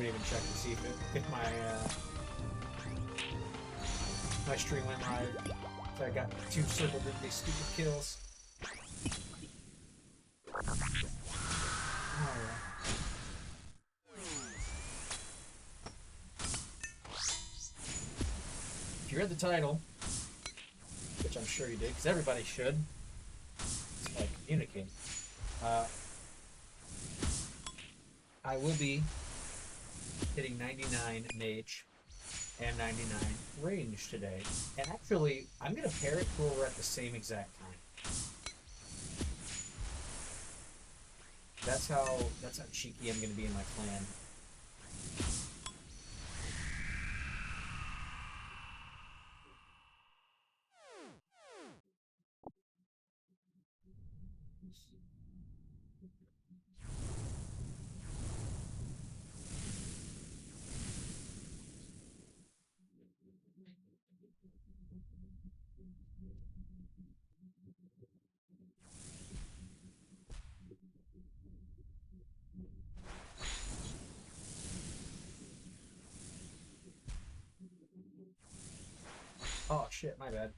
even check to see if my my stream went live. So I got 2 circled with these stupid kills. Oh, yeah. If you read the title, which I'm sure you did, because everybody should, it's like communicate. I will be hitting 99 Mage and 99 range today. And actually, I'm going to pair it where we're at the same exact time. That's how cheeky I'm going to be in my clan. Oh shit, my bad.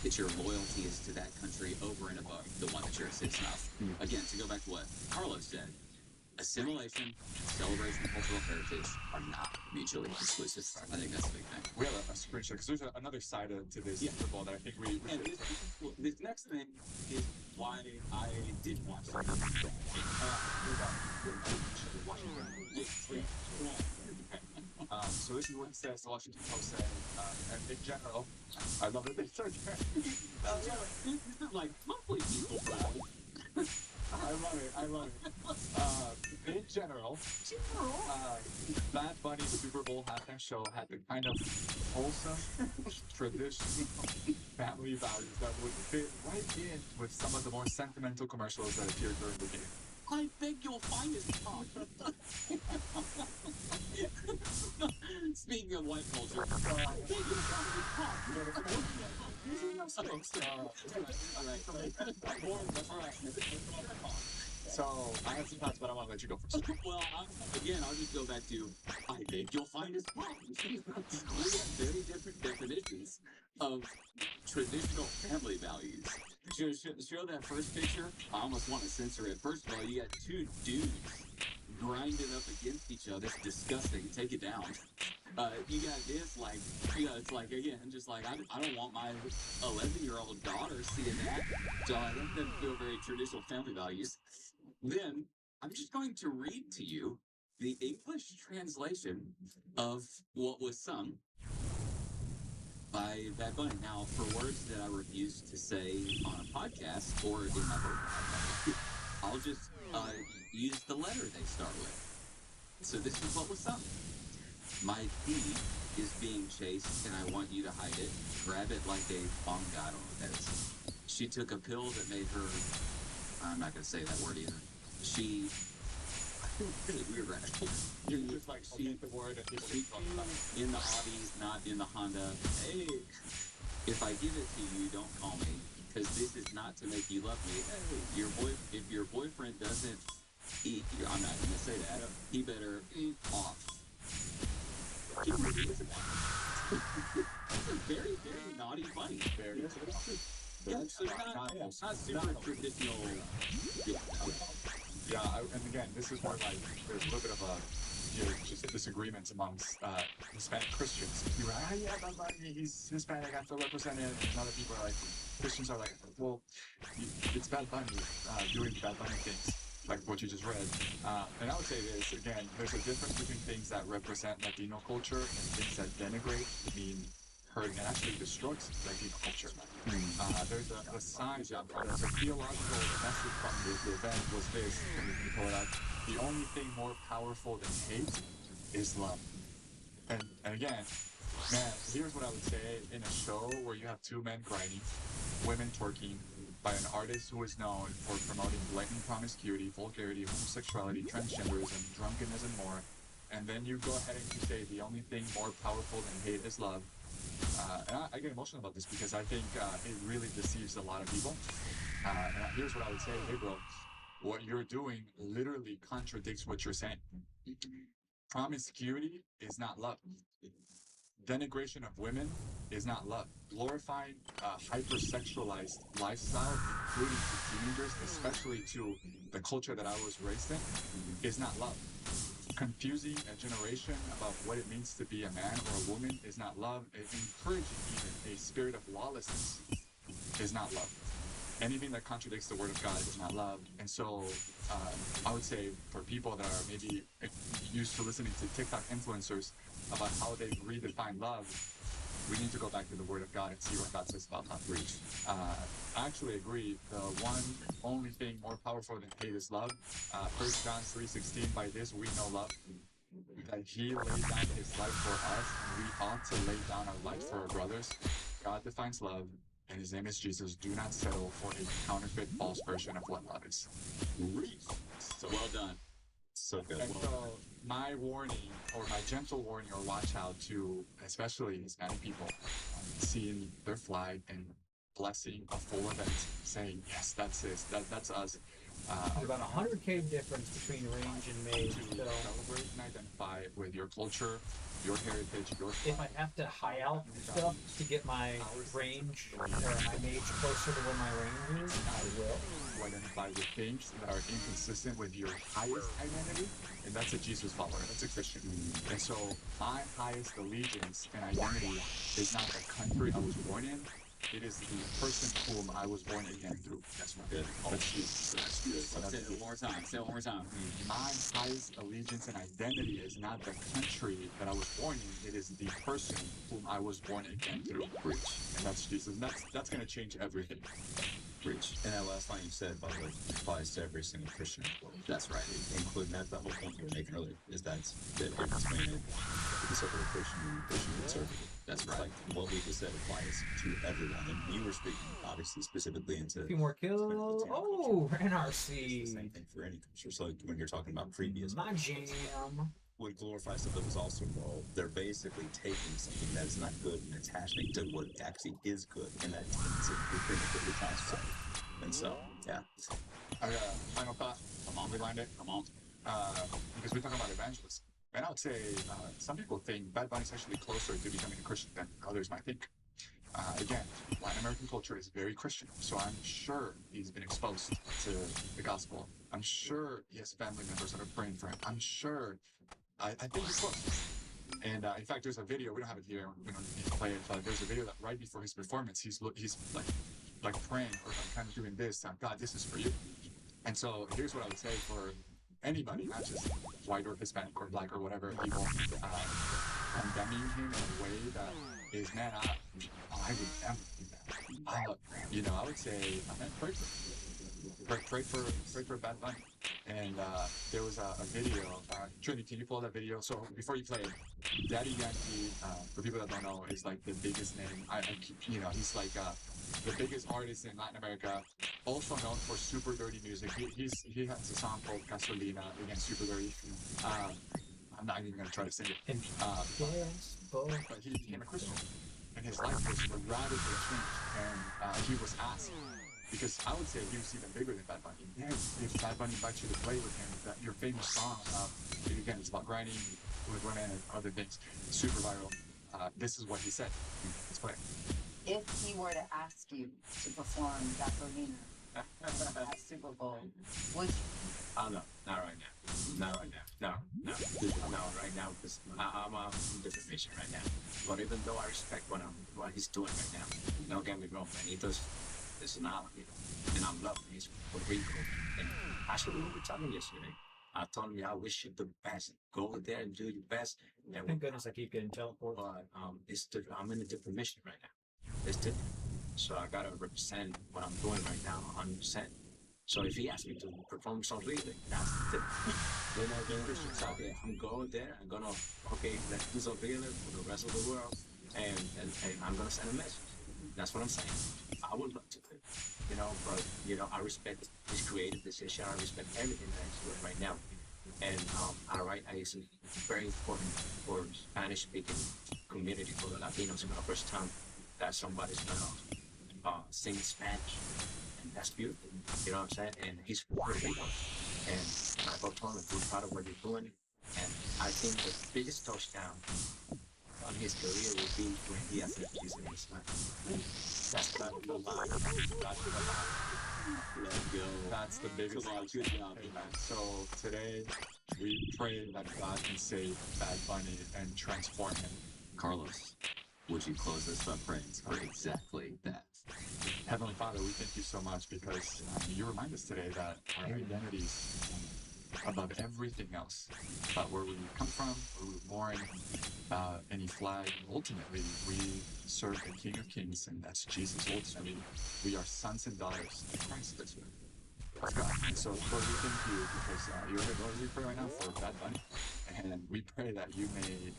That your loyalty is to that country over and above the one that you're a citizen of. Again, to go back to what Carlos said, assimilation, celebration, cultural heritage are not mutually exclusive. I think that's a big thing. We have a screenshot, because there's another side to this football that I think we and should... This next thing is why I did watch it. So this is what it says, the Washington Post said, and in general, I love it. This is like monthly people, bro. I love it. In general, Bad Bunny's Super Bowl halftime show had the kind of wholesome, traditional family values that would fit right in with some of the more sentimental commercials that appeared during the game. I beg your finest pardon. Speaking of white culture, I beg your finest pardon. So, I have some thoughts, but I want to let you go first. Well, I'll just go back to, I beg your finest pardon. We have very different definitions of traditional family values. Show that first picture. I almost want to censor it. First of all, you got 2 dudes grinding up against each other. It's disgusting. Take it down. You got this, like, it's like, again, just like, I don't want my 11-year-old daughter seeing that. So that doesn't feel very traditional family values. Then, I'm just going to read to you the English translation of what was sung by Bad Bunny. Now, for words that I refuse to say on a podcast or in my book, I'll just use the letter they start with. So this is what was sung. My thief is being chased, and I want you to hide it. Grab it like a bonga. I don't know what that is. She took a pill that made her... I'm not going to say that word either. She... Really weird, right? You're just like, she the word and people keep talking about it. In the Audi, not in the Honda. Hey, if I give it to you, don't call me, because this is not to make you love me. Hey, if your boyfriend doesn't eat, I'm not going to say that. He better eat off. It's a very, very naughty fight. Yeah, so not super traditional. Yeah, and again, this is where like there's a little bit of a just disagreements amongst Hispanic Christians. People are like, yeah, Bad Bunny, he's Hispanic, I feel represented, and other people are like, Christians are like, well, it's Bad Bunny doing Bad Bunny things, like what you just read. And I would say this again, there's a difference between things that represent Latino culture and things that denigrate, hurt, and actually destroys Latino culture. There's a sign, there's a theological message from the event was this, can we pull it out? The only thing more powerful than hate is love. And again, man, here's what I would say in a show where you have two men grinding, women twerking, by an artist who is known for promoting blatant promiscuity, vulgarity, homosexuality, transgenderism, drunkenness, and more, and then you go ahead and you say the only thing more powerful than hate is love. And I get emotional about this because I think it really deceives a lot of people. And here's what I would say, hey bro, what you're doing literally contradicts what you're saying. Promiscuity is not love. Denigration of women is not love. Glorifying hypersexualized lifestyle, including to teenagers, especially to the culture that I was raised in, is not love. Confusing a generation about what it means to be a man or a woman is not love. Encouraging even a spirit of lawlessness is not love. Anything that contradicts the word of God is not love. And so I would say for people that are maybe used to listening to TikTok influencers about how they redefine love, we need to go back to the word of God and see what God says about love. I actually agree. The one only thing more powerful than hate is love. 1 John 3:16, by this we know love, that he laid down his life for us, and we ought to lay down our life for our brothers. God defines love, and his name is Jesus. Do not settle for a counterfeit, false version of what love is. So well done. So good. And so my warning, or my gentle warning, or watch out to, especially Hispanic people, seeing their flag and blessing a full event, saying, yes, that's it, that's us. There's about 100K difference between range and mage. To So celebrate and identify with your culture, your heritage, your if I have to high out stuff to get my range or my mage closer to where my range is, I will. to identify with things that are inconsistent with your highest identity, and that's a Jesus follower, that's a Christian. And so my highest allegiance and identity is not the country I was born in, it is the person whom I was born again through. That's right. Good. That's Jesus. That's good. Say it one more time. Say it one more time. My highest allegiance and identity is not the country that I was born in, it is the person whom I was born again through. Preach. And that's Jesus. And that's going to change everything. Preach. And that last line you said, by the way, applies to every single Christian. That's right. Including that whole point you were making earlier, is that the difference between a conservative Christian and Christian conservative. That's right. Like what we just said applies to everyone. And you were speaking, obviously, specifically into... A few more kills. Oh, NRC. It's the same thing for any culture. So when you're talking about previous... My jam. Would glorify something that was also moral. They're basically taking something that is not good and attaching it to what actually is good, and that is pretty concept. And so, yeah. Final thought. Come on, rewind it. Come on. Because we're talking about evangelism. And I would say some people think Bad Bunny is actually closer to becoming a Christian than others might think. Again, Latin American culture is very Christian, so I'm sure he's been exposed to the gospel. I'm sure he has family members that are praying for him. I'm sure. I think he's close. And in fact, there's a video, we don't have it here, we don't need to play it, but there's a video that right before his performance, he's like praying or like kind of doing this, God, this is for you. And so here's what I would say for anybody, not just white or Hispanic or black or whatever people, condemning him in a way that is, man, I would never do that. I would say, pray for Bad Bunny. And there was a video. Trinity, can you pull that video? So before you play it, Daddy Yankee, for people that don't know, is like the biggest name. He's like the biggest artist in Latin America. Also known for super dirty music. He has a song called Gasolina, again, super dirty. I'm not even gonna try to sing it. But he became a Christian, and his life was radically changed. And he was asked. Because I would say he was even bigger than Bad Bunny. Yeah, if Bad Bunny invites you to play with him, that your famous song, again, it's about grinding with women and other things, super viral. This is what he said. Let's play. If he were to ask you to perform Gasolina at Super Bowl, would you? Oh no, not right now. Not right now. No, right now because I'm on different mission right now. But even though I respect what he's doing right now, don't get me wrong, man. He does this now, and I'm loving his Puerto Rico. And actually, we were talking yesterday. I told him, I wish you the best. Go there and do your best. And Thank goodness I keep getting teleported. But I'm in a different mission right now. It's different. So I gotta represent what I'm doing right now 100%. So if he asks me to perform something, that's the thing. I'm going there. I'm gonna, okay, let's do something for the rest of the world. And I'm gonna send a message. That's what I'm saying. I would love to, but, I respect his creative decision. I respect everything that he's doing right now. And it's very important for Spanish-speaking community, for the Latinos, for the first time that somebody's gonna sing Spanish. And that's beautiful. You know what I'm saying? And he's Puerto Rico. And I told him, we're proud of what you're doing. And I think the biggest touchdown on his career will be when he has a Jesus in his life. That's the line. Let's go. That's the biggest Good job. So today, we pray that God can save Bad Bunny and transform him. Carlos, would you close us by praying for exactly that? Heavenly Father, we thank you so much because you remind us today that our identities above everything else, about where we come from, where we were born, any flag. Ultimately, we serve the King of Kings, and that's Jesus. Ultimately, we are sons and daughters of Christ. God. And so, Lord, we thank you because you're here. Lord, we pray right now for Bad Bunny, and we pray that you may,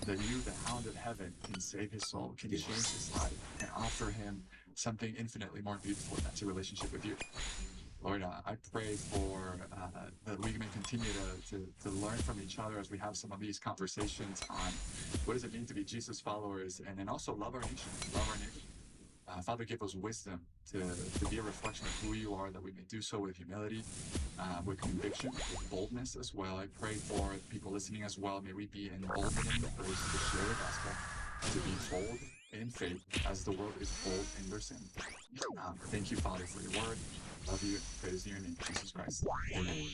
that you, the Hound of Heaven, can save his soul, can change his life, and offer him something infinitely more beautiful. That's a relationship with you. Lord, I pray for that we may continue to learn from each other as we have some of these conversations on what does it mean to be Jesus followers, and then also love our nation, love our neighbor. Father, give us wisdom to be a reflection of who you are, that we may do so with humility, with conviction, with boldness as well. I pray for people listening as well. May we be emboldened in the grace to share the gospel, to be bold in faith as the world is bold in their sin. Thank you, Father, for your word. Love you. Praise your name, Jesus Christ. Amen.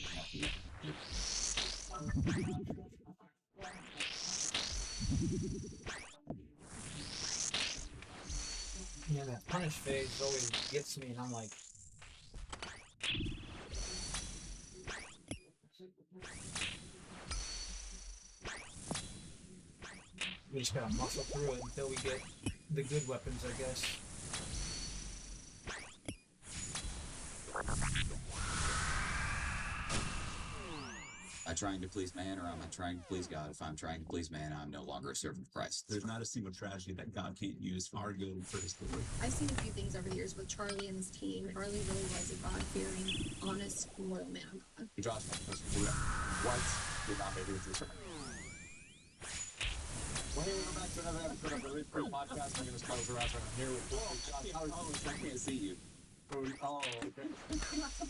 Yeah, that punish phase always gets me, and I'm like, we just gotta muscle through it until we get the good weapons, I guess. Am I trying to please man, or am I trying to please God? If I'm trying to please man, I'm no longer a servant of Christ. There's not a single tragedy that God can't use for our good and for his glory. I've seen a few things over the years with Charlie and his team. Charlie really was a God-fearing, honest, loyal man of God. Josh, what did not make it into the sermon? Well, hey, welcome back to another episode of the Live Free Podcast. My name is Carlos Erasmo, and I'm here with Josh. How are you? I can't see you. Oh, okay. Oh,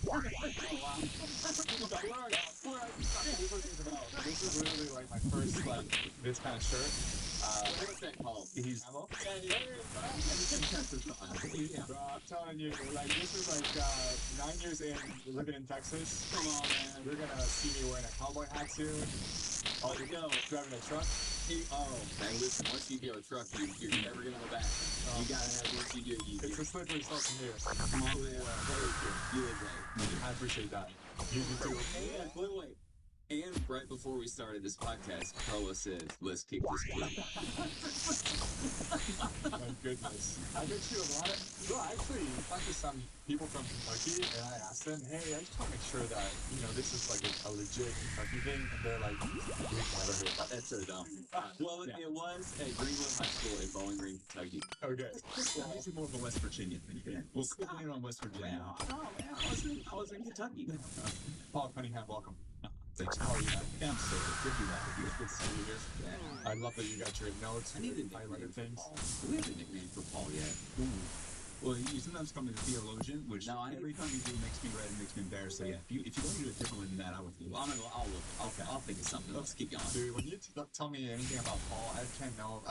wow. This is literally like my first, this kind of shirt. What's that called? He's bro, I'm telling you, this is 9 years in living in Texas. Come on, man. You're gonna see me wearing a cowboy hat soon. Oh, you go. Driving a truck. Hey, listen, once you get a truck, you're never gonna go back. You gotta have, once you do, It's a slippery slope from here. Come on, man. You look great. I appreciate that. You do too. Wait. And right before we started this podcast, Carlos said, let's kick this plea. My goodness. I bet you a lot of... Well, I actually talked to some people from Kentucky, and I asked them, hey, I just want to make sure that, this is a legit Kentucky thing. And they're like, we've never heard that. That's so dumb. Well, it was at Greenwood High School in Bowling Green, Kentucky. Okay. Well, this is more of a West Virginia thing. We'll stick it on West Virginia. Oh, man, I was in Kentucky. Paul Cunningham, welcome. Thanks. How are you, man? Yeah, I'm so good to be back with you. Good to see you here. Yeah. I love that you got your notes. I need a highlighted nickname. things. Do we have a nickname for Paul yet? Ooh. Well, you sometimes call me the theologian, which No, every time you do makes me red and makes me embarrassed. So yeah, if you want to do it differently than that, I would. Well, I'll look I'll think of something. Let's keep going. Dude, when you tell me anything about Paul, I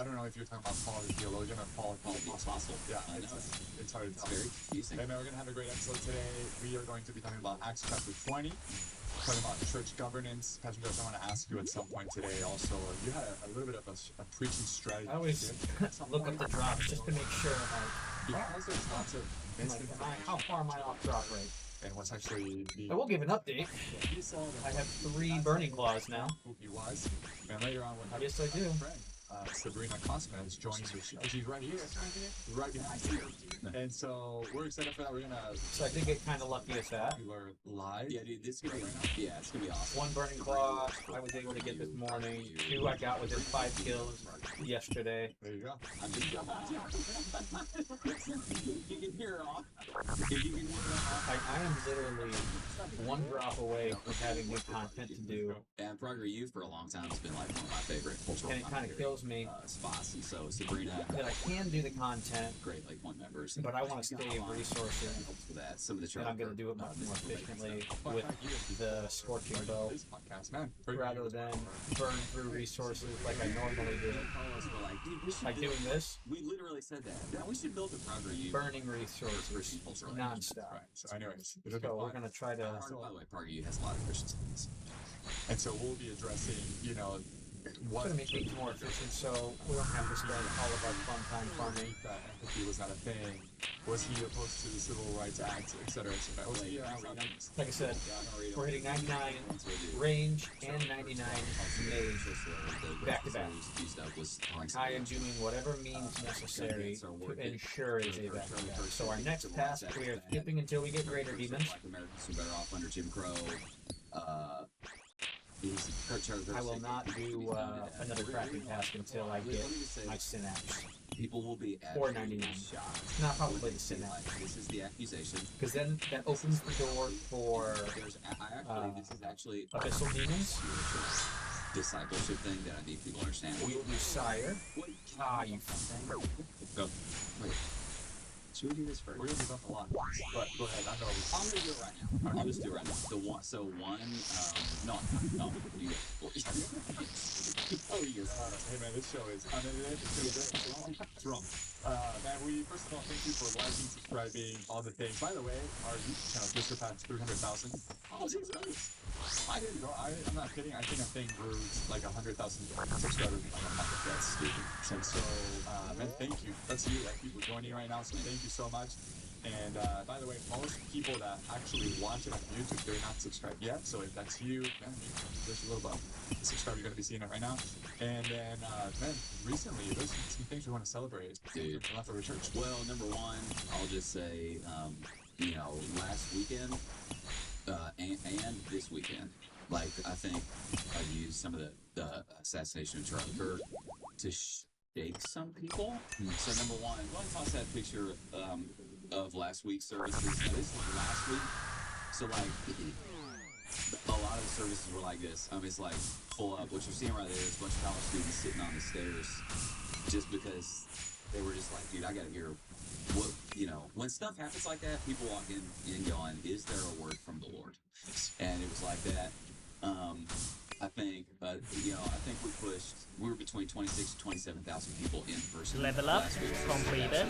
don't know if you're talking about Paul the theologian or Paul the Apostle. Yeah, I know. it's hard to It's tell. very confusing. Hey man, we're gonna have a great episode today. We are going to be talking about Acts chapter 20, talking about church governance. Pastor Josh, I want to ask you at some point today also, you had a little bit of a preaching strategy. I always look up the drops just to make sure, Because there's lots of how far am I off drop rate? and what's actually the I will give an update. he saw that I have 3 burning claws now. who he was, and later on we'll have Yes, I do. a friend, Sabrina Cosma is joining the show. She's right here, right behind you. And so we're excited for that. We're gonna So I did get kind of lucky with that. we are live. Yeah, dude, this is gonna be it's gonna be awesome. 1 burning claw I was able to get this morning. 2 I got within 5 kills yesterday. There you go. I'm just you can hear it off. If you can hear it off. I am literally 1 drop away from having new content to do, And Progress U for a long time has been like one of my favorite cultural and it kind of kills me spots. And so Sabrina, that I can do the content, great like one members. but I want to save resources, For that, some of the and I'm going to do it much more efficiently with the scorching bow, This podcast, man. rather than burn through resources like I normally do. Like doing this, We literally said that. Yeah, we should build a Progress U. burning resources non-stop. Right. So anyways, it'll be So we're fun. going to try to... By the way, Progress U has a lot of Christians. And so we'll be addressing, what It's going to make things more efficient, so we don't have to spend all of our fun time farming. that empathy was not a thing. Was he opposed to the Civil Rights Act, et cetera, et cetera? Was he Like I said, we're hitting 99 range and 99 mage back to back. I am doing whatever means necessary to ensure it's a back to back. So our next task, we are skipping until we get greater demons. Like Americans are better off under Jim Crow. I will not do another crafting task until I get my synapse. People will be Or absolutely 99. shocked. Not probably the synapse. Like, this is the accusation. Because then that opens the door for This is actually abyssal demons. spiritual discipleship thing that I need people to understand. We will do sire. Ah, you Go. Wait. Should we do this first? We're gonna be done a lot. But go ahead, I know. I'm gonna do it right now. I'll just do it right now. You go. Oh, you go. Hey man, this show is unedited. It's gonna be great. Man, first of all, thank you for liking, subscribing, all the things. By the way, our YouTube channel just surpassed 300,000. Oh, Jesus. I didn't go. I'm not kidding. I think that thing grew like 100,000 subscribers in like a month. That's stupid. And so, man, thank you. That's you. Like people joining right now. So thank you so much. And by the way, most people that actually watch it on YouTube, they're not subscribed yet. So if that's you, man, there's a little bit of subscribe. You're gonna be seeing it right now. And then, man, recently there's some things we want to celebrate. Dude. Left over church. Well, number one, I'll just say, last weekend and this weekend, like I think I used some of the assassination of Charlie Kirk to shake some people. So number one, go ahead and toss that picture of last week's services. Now, this was last week, so like a lot of the services were like this. It's like full up. What you're seeing right there is a bunch of college students sitting on the stairs just because they were just like, dude, I gotta hear what, when stuff happens like that, people walk in and going, is there a word from the Lord? And it was like that. I think we were between 26 and 27,000 people in person. Level up, last week. completed.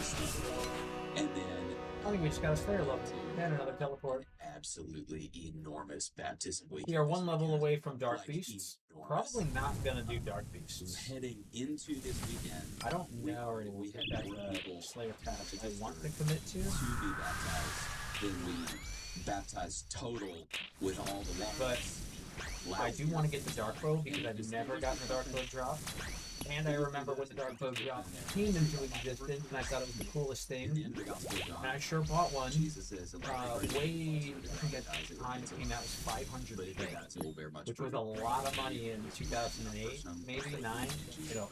And then I think we just got a Slayer level and another teleport. absolutely enormous baptism week. We are 1 level away from Dark Like, Beasts. enormous. Probably not gonna do Dark Beasts. Heading into this weekend, I don't we know already if had that's more a people Slayer task I want to commit to. to be baptized than we baptized total with all the But last I do want to get the Dark Bow because I've never gotten the Dark Bow drop. And I remember when the Dark Bow drop came into existence and I thought it was the coolest thing. in the Gospel of John. And I sure bought one. Jesus says, I think at the time it came out was 500 a day, which was a lot of money in 2008, maybe 9, 8 or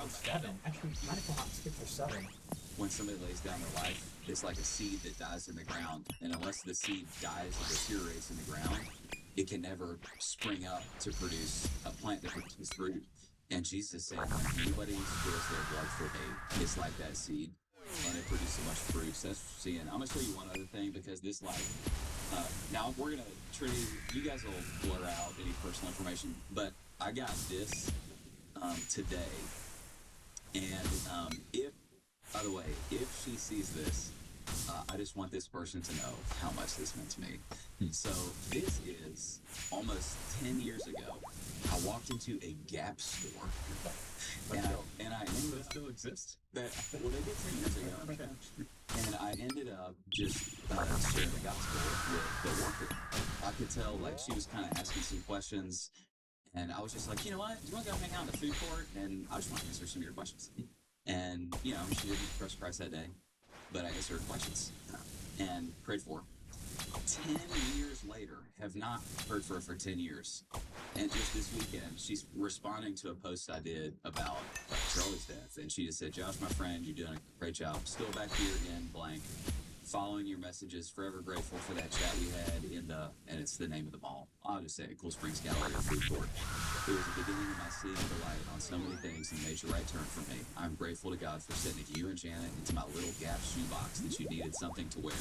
7. Actually, might have come out 6 or 7. When somebody lays down their life, it's like a seed that dies in the ground, and unless the seed dies or deteriorates in the ground, it can never spring up to produce a plant that produces fruit. And Jesus said, when anybody spills their blood for me, it's like that seed, and it produces so much fruit. So that's what we're seeing. I'm gonna show you one other thing because this Now we're gonna Trinity. You guys will blur out any personal information, but I got this today, and if, by the way, if she sees this, I just want this person to know how much this meant to me. So this is almost 10 years ago. I walked into a Gap store, and I ended up still exists. well, they did 10 years ago. And I ended up just sharing the gospel with the worker. I could tell, like, she was kind of asking some questions, and I was just like, you know what? Do you want to go hang out in the food court? And I just want to answer some of your questions. And, you know, she didn't trust Christ that day, but I answered her questions and prayed for her. 10 years later, have not heard from her for 10 years. And just this weekend, she's responding to a post I did about Charlie's death. And she just said, Josh, my friend, you're doing a great job. Still back here in blank. Following your messages, forever grateful for that chat we had in and it's the name of the mall. I'll just say Cool Springs Gallery or Food Court. It was the beginning of my seeing the light on so many things and made the right turn for me. I'm grateful to God for sending you and Janet into my little Gap shoebox that you needed something to wear.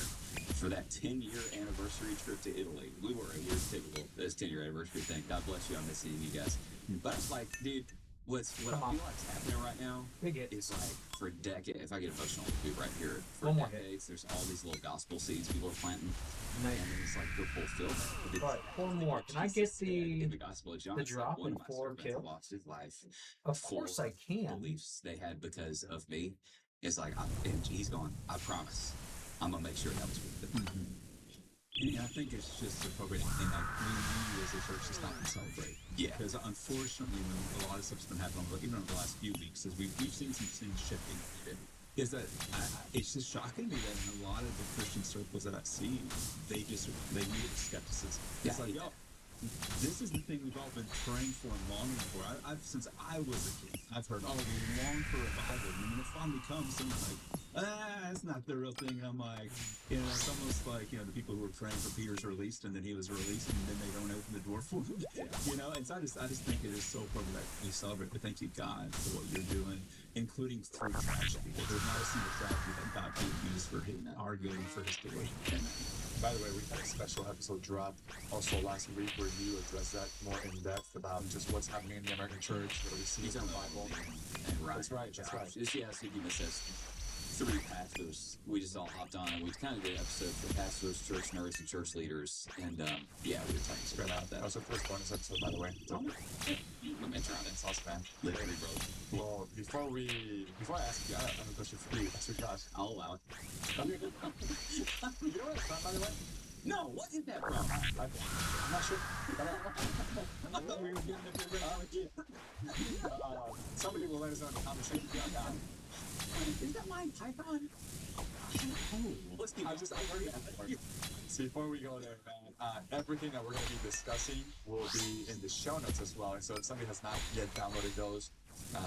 For that 10-year anniversary trip to Italy. We were a year's typical, this 10-year anniversary thing. God bless you, I'm missing you guys. But it's like, dude, what I feel like's happening right now is like for decades, if I get emotional with you right here, for decades, there's all these little gospel seeds people are planting, and then it's like they're fulfilled. Right, four more. Can I get in the Gospel of John, the drop one in of my 4 servants kills? lost his life. Of course I can. Beliefs they had because of me. It's like, and he's going, I promise, I'm gonna make sure that was with it. And I think it's just appropriate, and like we as a church to stop and celebrate. Yeah. Because unfortunately, when a lot of stuff's been happening, even over the last few weeks, is we've seen some things shifting. Is that it's just shocking me that in a lot of the Christian circles that I see, they meet with skepticism. It's like, yo, this is the thing we've all been praying for and longing for. I've since I was a kid, I've heard, oh, we long for revival. And when it finally comes, someone's like, it's not the real thing. And I'm like, you know, it's almost like, you know, the people who were praying for Peter's released, and then he was released, and then they don't open the door for him. You know, and so I just think it is so important that we celebrate. But thank you, God, for what you're doing, including through tragedy. There's not a single tragedy that God can use for our good and for His glory. By the way, we had a special episode drop also last week where you addressed that more in depth about just what's happening in the American church, what we see in the Bible. And right. That's right. That's right. Yeah, so you says 3 pastors. We just all hopped on and we kind of did an episode for pastors, church nerds, and church leaders. And yeah, we were talking straight about that. That was our first bonus episode, by the way. So, I'm entering on it. it's awesome, man. Literally, bro. Well, before I ask you, I have a question for you. Pastor Josh. I'll allow it. You know what it's from, by the way? No, what is that from? I'm not sure. I thought we were getting it. Somebody will let us know in the comment section. Is that my Python? Let's keep So before we go there, man, everything that we're going to be discussing will be in the show notes as well. And so if somebody has not yet downloaded those,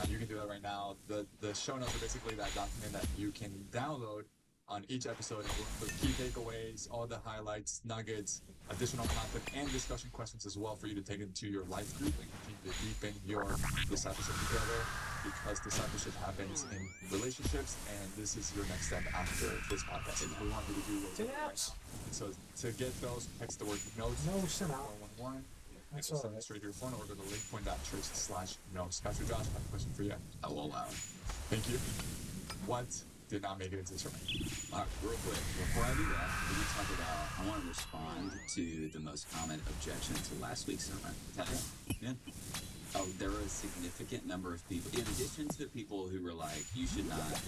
you can do that right now. The show notes are basically that document that you can download on each episode with key takeaways, all the highlights, nuggets, additional content, and discussion questions as well for you to take into your life group and continue to deepen your discipleship together, because discipleship happens in relationships, and this is your next step after this podcast. And we want you to do what we're doing right now. So to get those, text the word notes. No, send out. 411. That's Send all it right. straight to your phone or go to linkpoint.church/notes. Pastor Josh, I have a question for you. I will allow it. Thank you. What did not make it into the sermon? All right, real quick, before I do that, we're going to talk about, I want to respond to the most common objection to last week's sermon. Okay? Yeah. Oh, there were a significant number of people, in addition to the people who were like, you should not have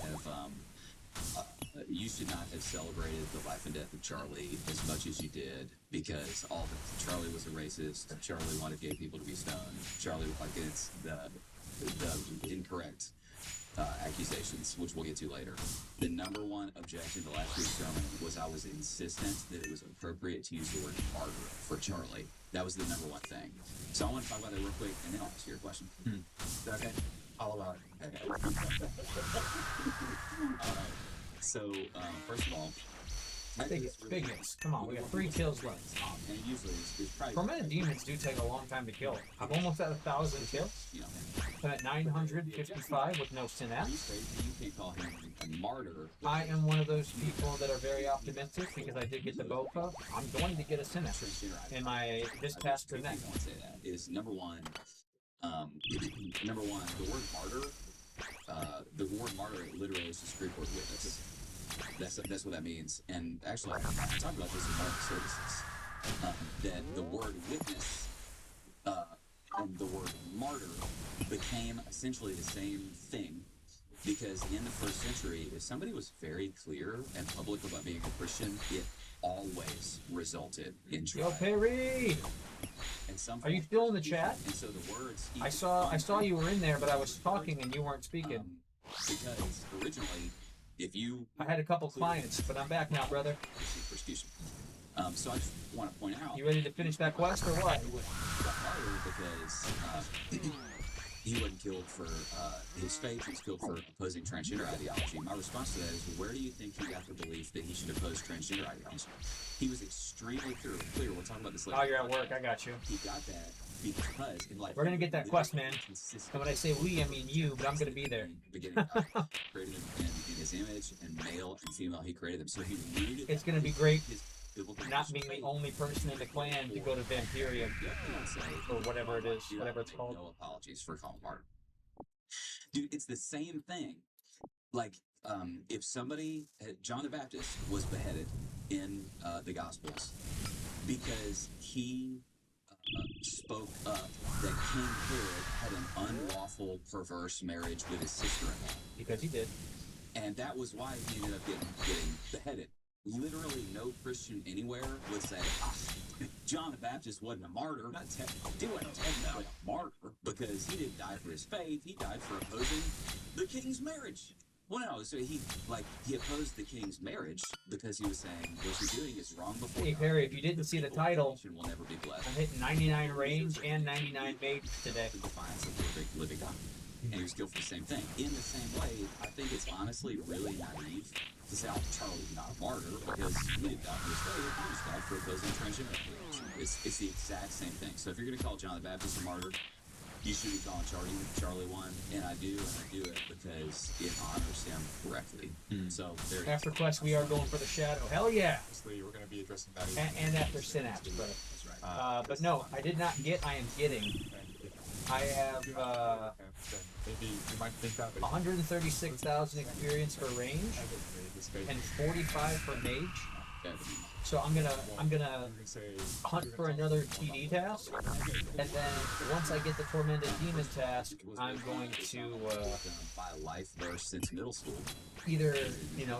celebrated the life and death of Charlie as much as you did, because Charlie was a racist, Charlie wanted gay people to be stoned, Charlie, like, it's the incorrect accusations, which we'll get to later. The number one objection to last week's sermon was I was insistent that it was appropriate to use the word martyr for Charlie. That was the number one thing. So I want to talk about that real quick, and then I'll ask you your question. Okay. I'll allow it. All right. So, first of all, Biggest. Come on, we got 3 kills left. And usually it's probably, Tormented demons do take a long time to kill. I'm almost at 1,000 kills. you know, I'm at 955 with no Are you synapse. crazy? You can't call him a martyr. I am one of those people that are very optimistic because I did get the BOPA. I'm going to get a synapse in my this past Two connect. things I want to say that is number one, the word martyr. The word martyr literally is just Greek word witness. That's what that means. And actually, I talked about this in one of the services. That the word witness and the word martyr became essentially the same thing. Because in the first century, if somebody was very clear and public about being a Christian, it always resulted in Yo, trial. Perry! And some Are you still in the chat? And so the words I saw you were in there, but I was talking and you weren't speaking. Because originally, if you I had a couple clients, but I'm back now, brother. receive persecution, so I just want to point out You ready to finish that quest or what? he got martyred because he wasn't killed for his faith. He was killed for opposing transgender ideology. My response to that is, where do you think he got the belief that he should oppose transgender ideology? He was extremely clear. We'll talk about this later. Oh, you're at work. I got you. He got that because in life, We're gonna get that quest, man. And when I say we, I mean you, but I'm gonna be there. Beginning, created him in his image, and male and female, he created them. So he rooted. It's gonna be great. His biblical Not being the only person in the clan to go to Vampyria or whatever it is, whatever it's called. No apologies for calling Martin. Dude, it's the same thing. Like, if somebody, John the Baptist was beheaded in the Gospels because he spoke up that King Herod had an unlawful, perverse marriage with his sister-in-law. Because he did. And that was why he ended up getting beheaded. Literally no Christian anywhere would say, John the Baptist wasn't a martyr. He wasn't technically a martyr because he didn't die for his faith. He died for opposing the king's marriage. Well, no, so he opposed the king's marriage because he was saying what you're doing is wrong before Hey God. Perry, if you didn't see the title, Will never be blessed. I'm hitting 99 range and 99 mage today. The defiance of the living God. And he was killed for the same thing. In the same way, I think it's honestly really naive to say, oh, Charlie's not a martyr because he didn't die for his faith. He just died for opposing transgender. It's the exact same thing. So if you're going to call John the Baptist a martyr, you should be calling Charlie one, and I do it because it honors him correctly. So there it is. After quest, we are going for the shadow. Hell yeah! Obviously, we're going to be addressing that. And after synapse, brother. That's right. But no, I did not get. I am getting. I have maybe you might think that, but 136,000 experience for range and 45 for mage. So I'm gonna hunt for another TD task, and then once I get the tormented demon task, I'm going to buy a life verse since middle school. either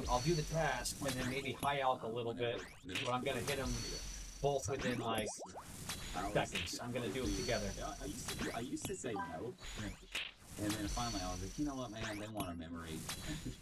I'll do the task and then maybe high out a little bit, but I'm gonna hit them both within like seconds. I'm gonna do them together. I used to say no. And then finally I was like, you know what, man, they want a memory.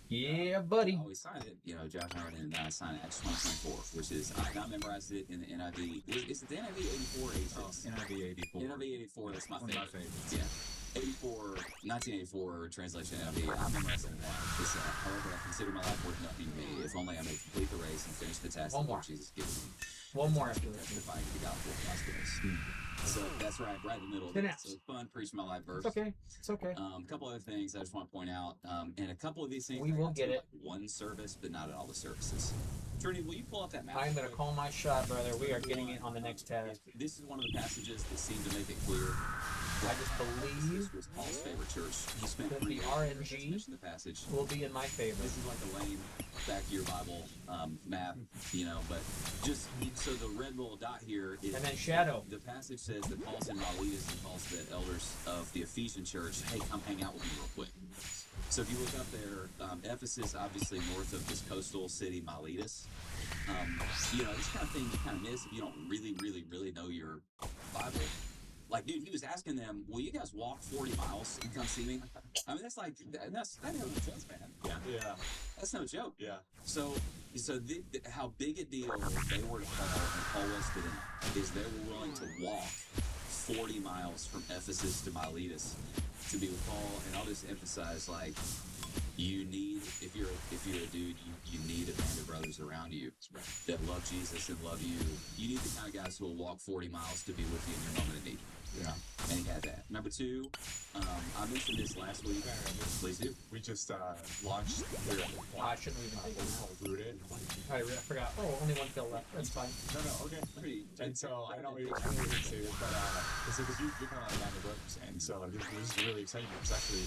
Yeah, buddy. I always signed it, Josh Howard, and I signed Acts 2024, which is, I memorized it in the NIV. Is it the NIV 84 or 86? NIV 84. NIV 84, that's my One of my favorite. favorites. Yeah. 1984 translation NIV. I memorized it in that. It's, however, I consider my life worth nothing to me. If only I may complete the race and finish the task One that more. Jesus gives me. One more after this. Testifying to the gospel of God's grace. So that's right in the middle of it. So fun, preach my life verse. It's okay. It's okay. A couple other things I just want to point out, and a couple of these things We will get it. One service, but not at all the services. Trinity, will you pull up that map? I'm gonna call my shot, brother. We are getting it on the next task. This is one of the passages that seem to make it clear. I just believe This was Paul's favorite church. He spent that 3 the years RNG the passage. will be in my favor. This is like a lame back of your Bible map, but just so the red little dot here is. And then shadow. The passage says that Paul's in Miletus and calls the elders of the Ephesian church, hey, come hang out with me real quick. So if you look up there, Ephesus, obviously north of this coastal city, Miletus. This kind of thing you kind of miss if you don't really, really, really know your Bible. Like, dude, he was asking them, will you guys walk 40 miles and come see me? I mean, that's no joke, man. Yeah. That's no joke. Yeah. So how big a deal they were to Paul and Paul was to them is they were willing to walk 40 miles from Ephesus to Miletus to be with Paul. And I'll just emphasize, like, you need, if you're a dude, you need a band of brothers around you that love Jesus and love you. You need the kind of guys who will walk 40 miles to be with you in your moment of need. Yeah. And he had that. Number two, I mentioned this last week. Please do. We just launched here at the I shouldn't even take it called Rooted. I forgot. Oh, only one kill left. That's fine. No, okay. And so I know we didn't say this, but because you kind of like the books, and so this is really exciting because actually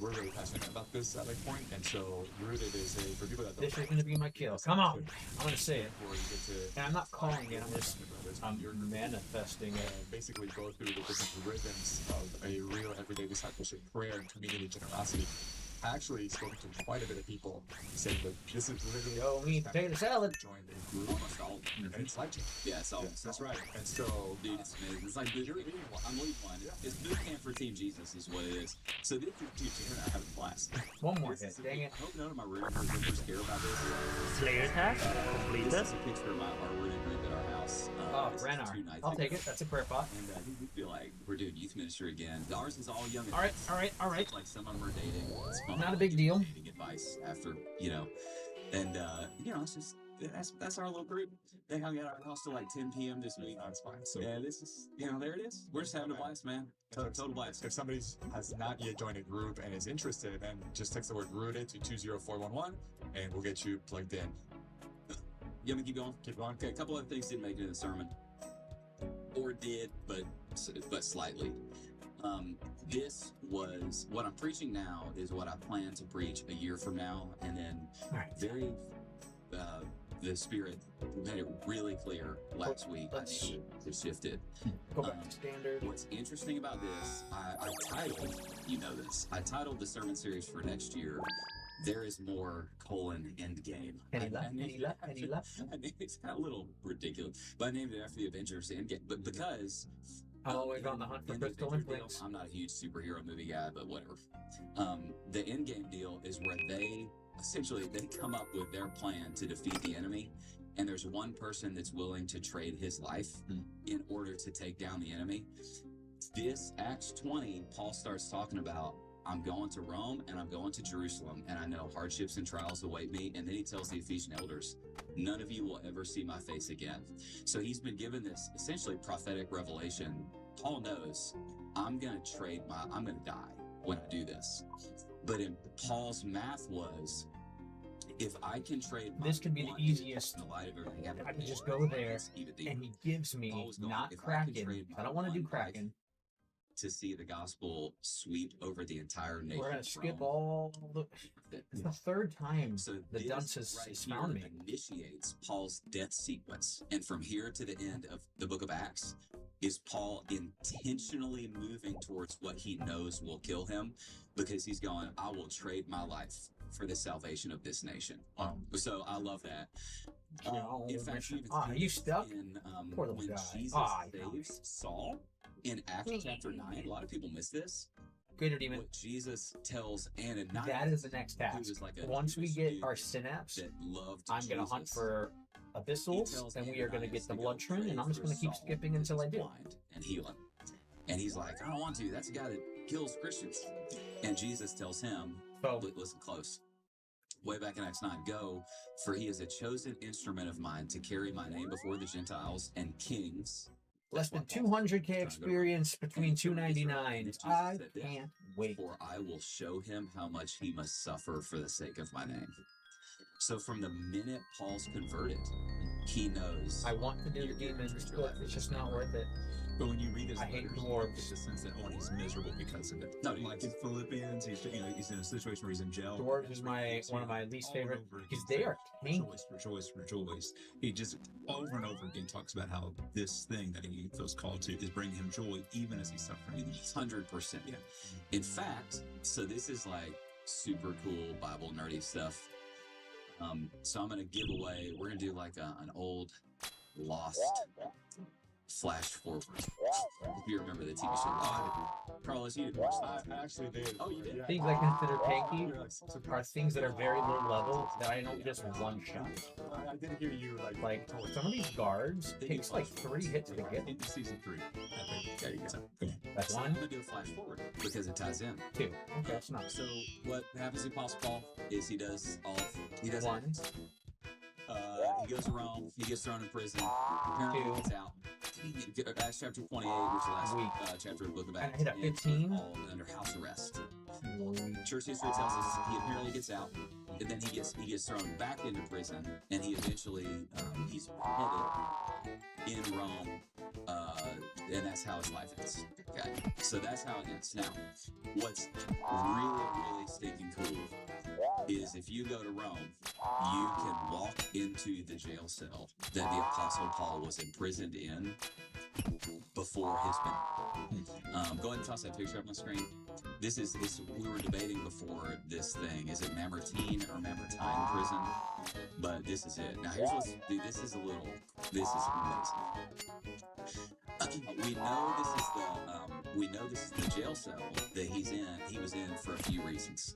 we're really passionate about this at like point, and so Rooted is for people that don't. This is going to be my kill. Come on. I'm going to say it. Where you get to And I'm not calling it. I'm manifesting it. basically go through the different rhythms of a real everyday discipleship prayer and community generosity. I actually spoken to quite a bit of people saying that this is literally Yo, me eat potato salad. join a group, Almost all. and it's like Yeah, it's all. that's right. And so Dude, it's amazing. It's like boot camp. I'm leading one. It's boot camp for Team Jesus is what it is. So this is Team Jesus. I'm having a blast. One more hit. Dang it. I hope none of my rooting group members care about this. Slayer tag? Complete This this? is a picture of our rooting group at our house. Oh, this is Renar. 2 nights I'll ago. take it. That's a prayer pot. And we feel like we're doing youth ministry again. Ours is all young. All right. Like some of them are dating. It's fun. Not a big deal. Dating advice after, and it's just that's our little group. They hung out at our house till like 10 p.m. this week. that's fine. So Yeah, this is there it is. We're just having a blast, man. Total blast. if somebody has not yet joined a group and is interested, then just text the word Rooted to 20411, and we'll get you plugged in. You want me to keep going? Keep going. Okay, a couple other things didn't make it in the sermon, or did, but slightly. This was what I'm preaching now is what I plan to preach a year from now, and then All right. the Spirit made it really clear last week. I Let's- needed to shift it. Go back to standard. What's interesting about this, I titled, I titled the sermon series for next year, There is More, End Game. Any left? It's kind of a little ridiculous, but I named it after the Avengers Endgame. But because I'm always on the hunt for in the crystal Avengers implants. deal, I'm not a huge superhero movie guy, but whatever. The Endgame deal is where they come up with their plan to defeat the enemy, and there's one person that's willing to trade his life in order to take down the enemy. This Acts 20, Paul starts talking about, I'm going to Rome and I'm going to Jerusalem, and I know hardships and trials await me. And then he tells the Ephesian elders, none of you will ever see my face again. So he's been given this essentially prophetic revelation. Paul knows, I'm going to die when I do this. But in Paul's math was, if I can trade This could be the easiest. in the light of everything, I can just go there, it's even deeper. and he gives Paul me was going, not if I can Kraken. trade I don't want to do one life Kraken. to see the gospel sweep over the entire nation. We're gonna skip Rome. all the. It's the third time So the this dunce has right found me. here initiates Paul's death sequence, and from here to the end of the book of Acts is Paul intentionally moving towards what he knows will kill him, because he's going, I will trade my life for the salvation of this nation. So I love that. In fact, you even you stuck? in Poor little when guy. Jesus I saves Saul in Acts chapter 9. A lot of people miss this. Greater demon. What Jesus tells Ananias, That is the next who task. was like a Once we Jewish get dude our synapse, that loved I'm gonna hunt Jesus, for he abyssals, tells and we are gonna Ananias get the to go blood trend, pray and I'm just for gonna keep Saul, skipping until I who's do. blind, and heal him. And he's like, I don't want to. That's a guy that kills Christians. And Jesus tells him, So listen close. Way back in Acts 9, go, for he is a chosen instrument of mine to carry my name before the Gentiles and kings. less than 200k experience between 299s. I can't wait. For I will show him how much he must suffer for the sake of my name. So from the minute Paul's converted, he knows. I want to do the demons, but it's just not worth it. But when you read his I hate letters, dwarves. you get the sense that he's miserable because of it. No, Like in Philippians, he's in a situation where he's in jail. Dwarves is one of my least Over and favorite over because again, they are tanky. Rejoice. He just over and over again talks about how this thing that he feels called to is bringing him joy even as he's suffering. 100%. Yeah. In fact, so this is like super cool Bible nerdy stuff. So I'm going to give away, we're going to do like an old lost flash forward. If you remember the TV show. Carlos, you didn't watch that. I actually did. Oh, you did? Yeah. Things I consider tanky Yeah, are things that are very low level that I don't just one shot. I didn't hear you Like some of these guards takes like 3 hits to get. Into season 3. I think. There you go. So, go ahead. That's So I'm one, going to do a flash forward because it ties in. 2. Okay, that's not So what happens in Apostle Paul is he does one. He goes to Rome. He gets thrown in prison. Apparently, he gets out. Acts chapter 28, which is the last chapter of the book of Acts. And I hit a 15. All under house arrest. Church history tells us he apparently gets out, and then he gets thrown back into prison, and he eventually he's beheaded in Rome, and that's how his life ends. Okay, so that's how it ends. Now, what's really stinking cool is if you go to Rome, you can walk into the jail cell that the Apostle Paul was imprisoned in before his baptism. Go ahead and toss that picture up on the screen. This we were debating before this thing. Is it Mamertine or Mamertine prison? But this is it. Now here's this is amazing. We know this is the jail cell that he was in for a few reasons.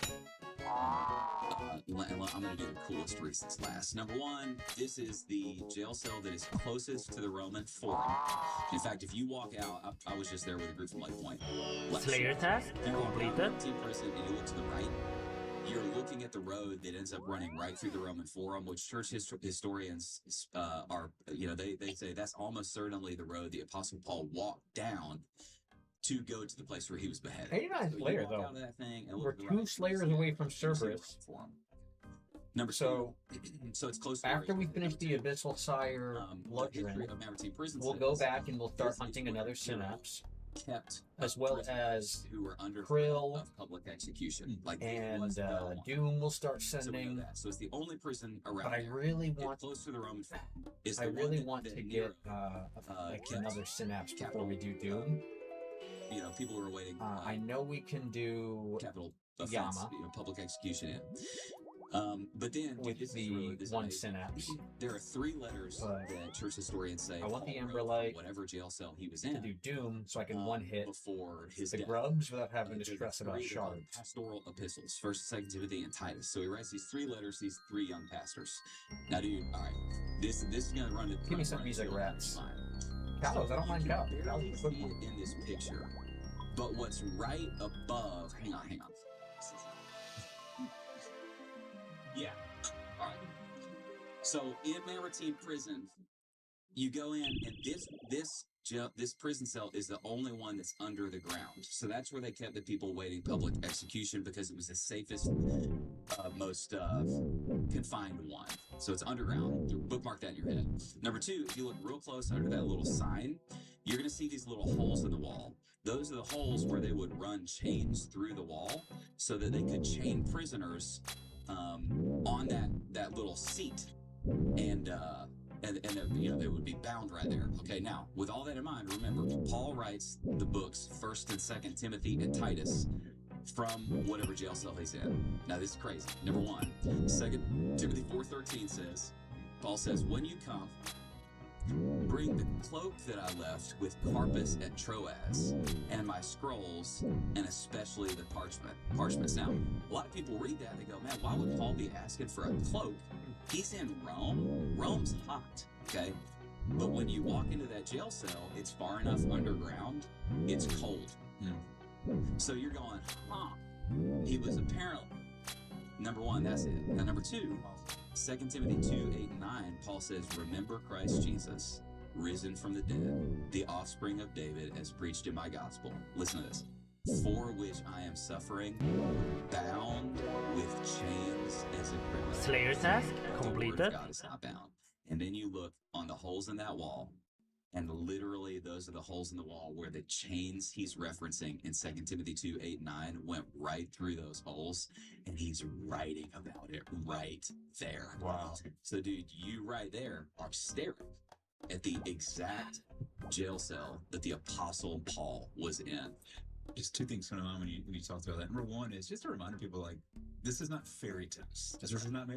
I'm going to do the coolest reasons last. Number one, this is the jail cell that is closest to the Roman Forum. In fact, if you walk out, I was just there with a group from Light Point. Slayer task completed. Prison and you look to the right, you're looking at the road that ends up running right through the Roman Forum, which church historians are, they say that's almost certainly the road the Apostle Paul walked down to go to the place where he was beheaded. 89 Slayer, though. We're two Slayers away from Cerberus. Number two, so it's close. After we finish the Abyssal Sire Bludgeon, we'll go back and we'll start hunting another Synapse. As well as who were under Krill of public execution, and Doom will start sending. So it's the only prison around. But I really want close to the Roman. I really want to get another Synapse before we do Doom. People who are waiting. I know we can do capital offense, Yama, public execution in. But then with the one Synapse. There are 3 letters that church historians say. I want the Emberlight, whatever jail cell he was in, to do Doom, so I can one hit before his the grubs without having to stress about shards. Pastoral epistles, 1st, 2nd Timothy, and Titus. So he writes these 3 letters, these 3 young pastors. Now, dude, all right, this is gonna run it. Give me some music rats. Cows, I don't mind cows. Cows is a good one in this picture. But what's right above? Hang on. Yeah. All right. So in Mamertine prison, you go in, and this prison cell is the only one that's under the ground. So that's where they kept the people waiting public execution because it was the safest, most confined one. So it's underground. Bookmark that in your head. Number 2, if you look real close under that little sign, you're going to see these little holes in the wall. Those are the holes where they would run chains through the wall so that they could chain prisoners on that little seat, and they would be bound right there. Okay, now with all that in mind, remember Paul writes the books 1st and 2nd Timothy and Titus from whatever jail cell he's in. Now this is crazy. Number 1, 2 Timothy 4:13 says, Paul says, when you come, bring the cloak that I left with Carpus at Troas, and my scrolls, and especially the parchments. Now, a lot of people read that and they go, man, why would Paul be asking for a cloak? He's in Rome. Rome's hot, okay? But when you walk into that jail cell, it's far enough underground, it's cold. So you're going, he was apparently, number 1, that's it. Now, number 2, 2 Timothy 2:8-9, Paul says, remember Christ Jesus, risen from the dead, the offspring of David, as preached in my gospel. Listen to this. For which I am suffering, bound with chains as a criminal. Slayer task completed. God is not bound. And then you look on the holes in that wall, and literally those are the holes in the wall where the chains he's referencing in 2 Timothy 2:8-9 went right through those holes, and he's writing about it right there. Wow. So, dude, you right there are staring at the exact jail cell that the Apostle Paul was in. Just 2 things come to mind when you talked about that. Number 1 is just to remind people, like, this is not fairy tales.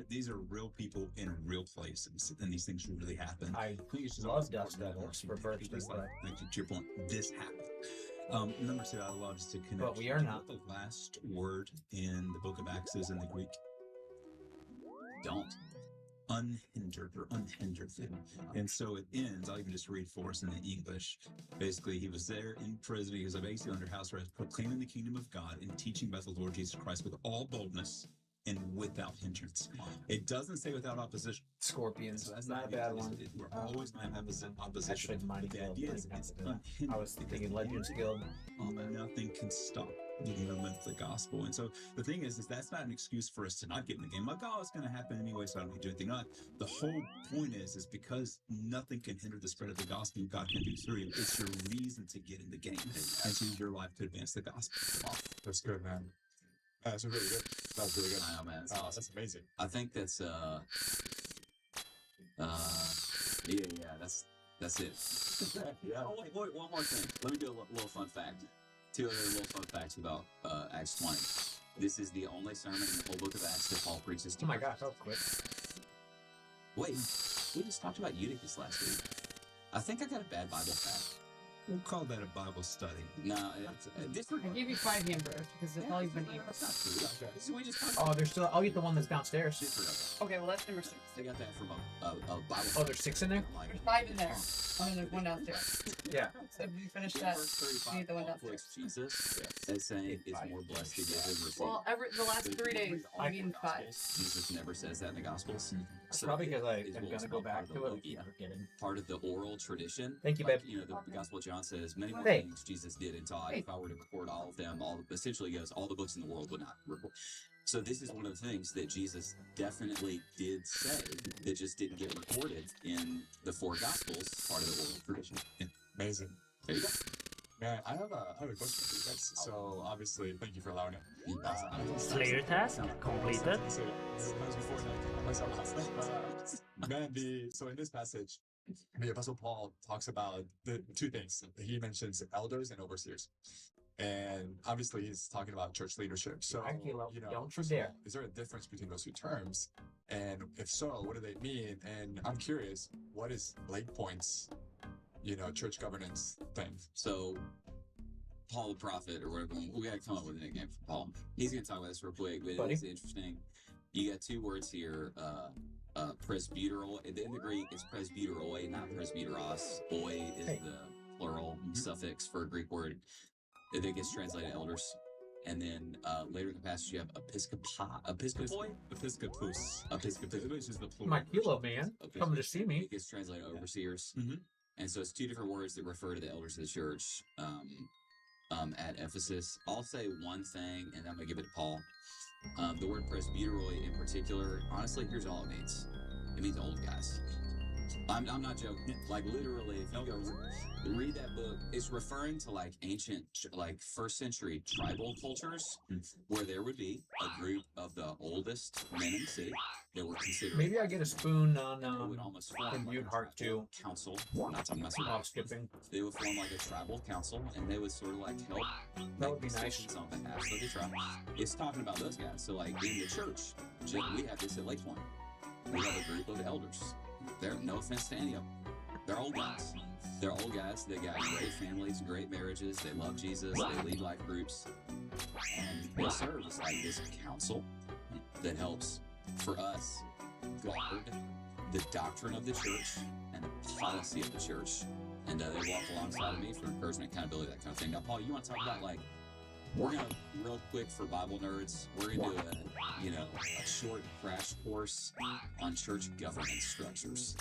These are real people in a real place, and these things really happen. I love Dust Devils for birthdays. Like, to your point, this happened. Number 2, I love just to connect. But we are not. The last word in the book of Acts is in the Greek. Don't. Unhindered or unhindered. And so it ends, I'll even just read for us in the English. Basically, he was there in prison. He was basically under house arrest, proclaiming the kingdom of God and teaching about the Lord Jesus Christ with all boldness and without hindrance. It doesn't say without opposition. Scorpions. So that's not a bad one. We're always going to have opposition. Actually, Mighty But the Guild idea is pretty it's good. unhindered I was because thinking we Legends have Guild. Nothing can stop the movement of the gospel. And so the thing is that's not an excuse for us to not get in the game. Like, oh, it's going to happen anyway, so I don't need to do anything. Not. The whole point is because nothing can hinder the spread of the gospel. God can do through you. It's your reason to get in the game and to use your life to advance the gospel. Wow, that's good, man. That's really good. That was really good. I know, man. It's Oh, awesome. that's amazing. I think that's that's it. Yeah. Oh wait, one more thing. Let me do a little fun fact. 2 other little fun facts about Acts 20. This is the only sermon in the whole book of Acts that Paul preaches to. Oh my gosh, that was quick. Wait, we just talked about Eutychus last week. I think I got a bad Bible fact. We'll call that a Bible study. No, it's different. I gave you 5 hamburgers because that's all you've been eating. That's not true. Okay. So we just talked Oh, there's still. I'll get the one that's downstairs. shit for that. Okay, well that's number 6. They got that from a Bible. Oh, there's 6 in there. Like, There's 5 in there. And then there's one downstairs. Yeah. So if you finish in that, verse you 35, need the one Paul downstairs. quotes Jesus as saying it's more blessed to give than receive. Well, the last 3 days, I've eaten 5. Jesus never says that in the Gospels. So Probably because I is am what's gonna go called back part of to the it. Logia. I'm forgetting. Part of the oral tradition. Thank you, Like, babe. you know, the Gospel of John says many more Hey. things Jesus did and taught. Hey. If I were to record all of them, essentially he goes, all the books in the world would not record. So this is one of the things that Jesus definitely did say that just didn't get recorded in the 4 Gospels, part of the oral tradition. Amazing. There you go. Man, I have a question for you guys. So obviously, thank you for allowing it. Slayer task completed. So in this passage, the Apostle Paul talks about the 2 things. He mentions elders and overseers. And obviously he's talking about church leadership. So, Angelo, you know, don't first of all, forget. is there a difference between those 2 terms? And if so, what do they mean? And I'm curious, what is late points, church governance thing? So Paul the Prophet or whatever, we gotta come up with a nickname for Paul. He's gonna talk about this real quick, but Buddy. it's interesting. You got 2 words here, presbyteral. In the Greek, it's presbyteroi, not presbyteros. Oi is Hey. the plural suffix for a Greek word that gets translated elders. And then later in the passage, you have episcopoi. Episcopus. Which is the plural. My kilo man coming to see me. It gets translated overseers. Mhm. And so it's 2 different words that refer to the elders of the church at Ephesus. I'll say one thing, and I'm going to give it to Paul. The word presbyteroi in particular, honestly, here's all it means. It means old guys. I'm not joking. Like, literally, if you go read that book, it's referring to, like, ancient, like, 1st century tribal cultures where there would be a group of the oldest men in the city that were considered. Maybe I get a spoon on They would almost form in like Butte a Heart tribal too. council. Not talking about Off skipping. They would form like a tribal council, and they would sort of like help That would make be nice. decisions on behalf of the tribe. It's talking about those guys. So like in the church, we have this at Lake Point. We have a group of elders. They're no offense to any of them. They're old guys. They're old guys. They got great families, great marriages. They love Jesus. They lead life groups, and they serve as like this council that helps for us guard the doctrine of the church and the policy of the church. And they walk alongside of me for encouragement, accountability, that kind of thing. Now, Paul, you want to talk about, like, we're going to, real quick for Bible nerds, we're going to do a short crash course on church governance structures.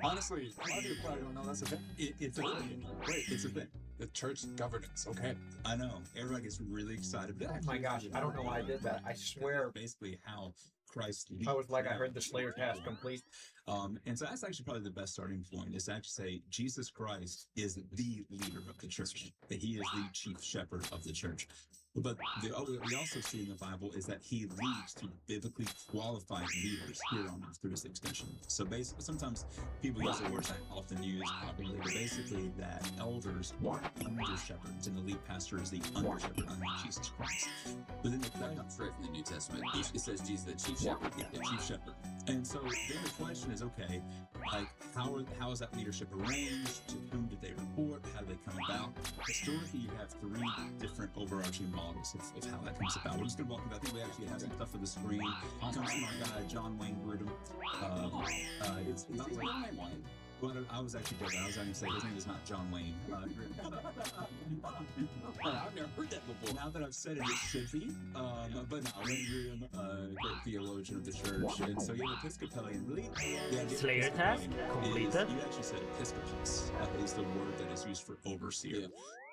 Honestly, a lot of people probably don't know that's a thing. It's a thing. Wait, It's a thing. the church governance. Okay. I know. Everybody gets really excited. Oh my gosh, I don't know why I did that. I swear. Basically how Christ I was like, I heard the Slayer task complete. And so that's actually probably the best starting point, is to actually say Jesus Christ is the leader of the church, that he is the chief shepherd of the church. But what we also see in the Bible is that he leads to biblically qualified leaders here on earth through his extension. So basically, sometimes people use the words I often use popularly, but basically that elders are under shepherds and the lead pastor is the under shepherd under Jesus Christ. But then That's not straight from the New Testament. It says Jesus the chief shepherd. yeah, the chief shepherd. And so then the question is, okay, like how is that leadership arranged? To whom did they report? How do they come about? Historically, you have three different overarching models of how that comes about. We're just going to walk through. I think we actually have some stuff for the screen. It comes from our guy, John Wayne Grudem. It's Is not his like, name Wayne? Well, I was actually joking. I was going to say his name is not John Wayne. I've never heard that before. Now that I've said it, it should be. But no, Wayne Graham, great theologian of the church, and so you have Episcopalian. Really, the idea of Slayer task Episcopalian completed. is, you actually said Episcopus is the word that is used for overseer. Yeah.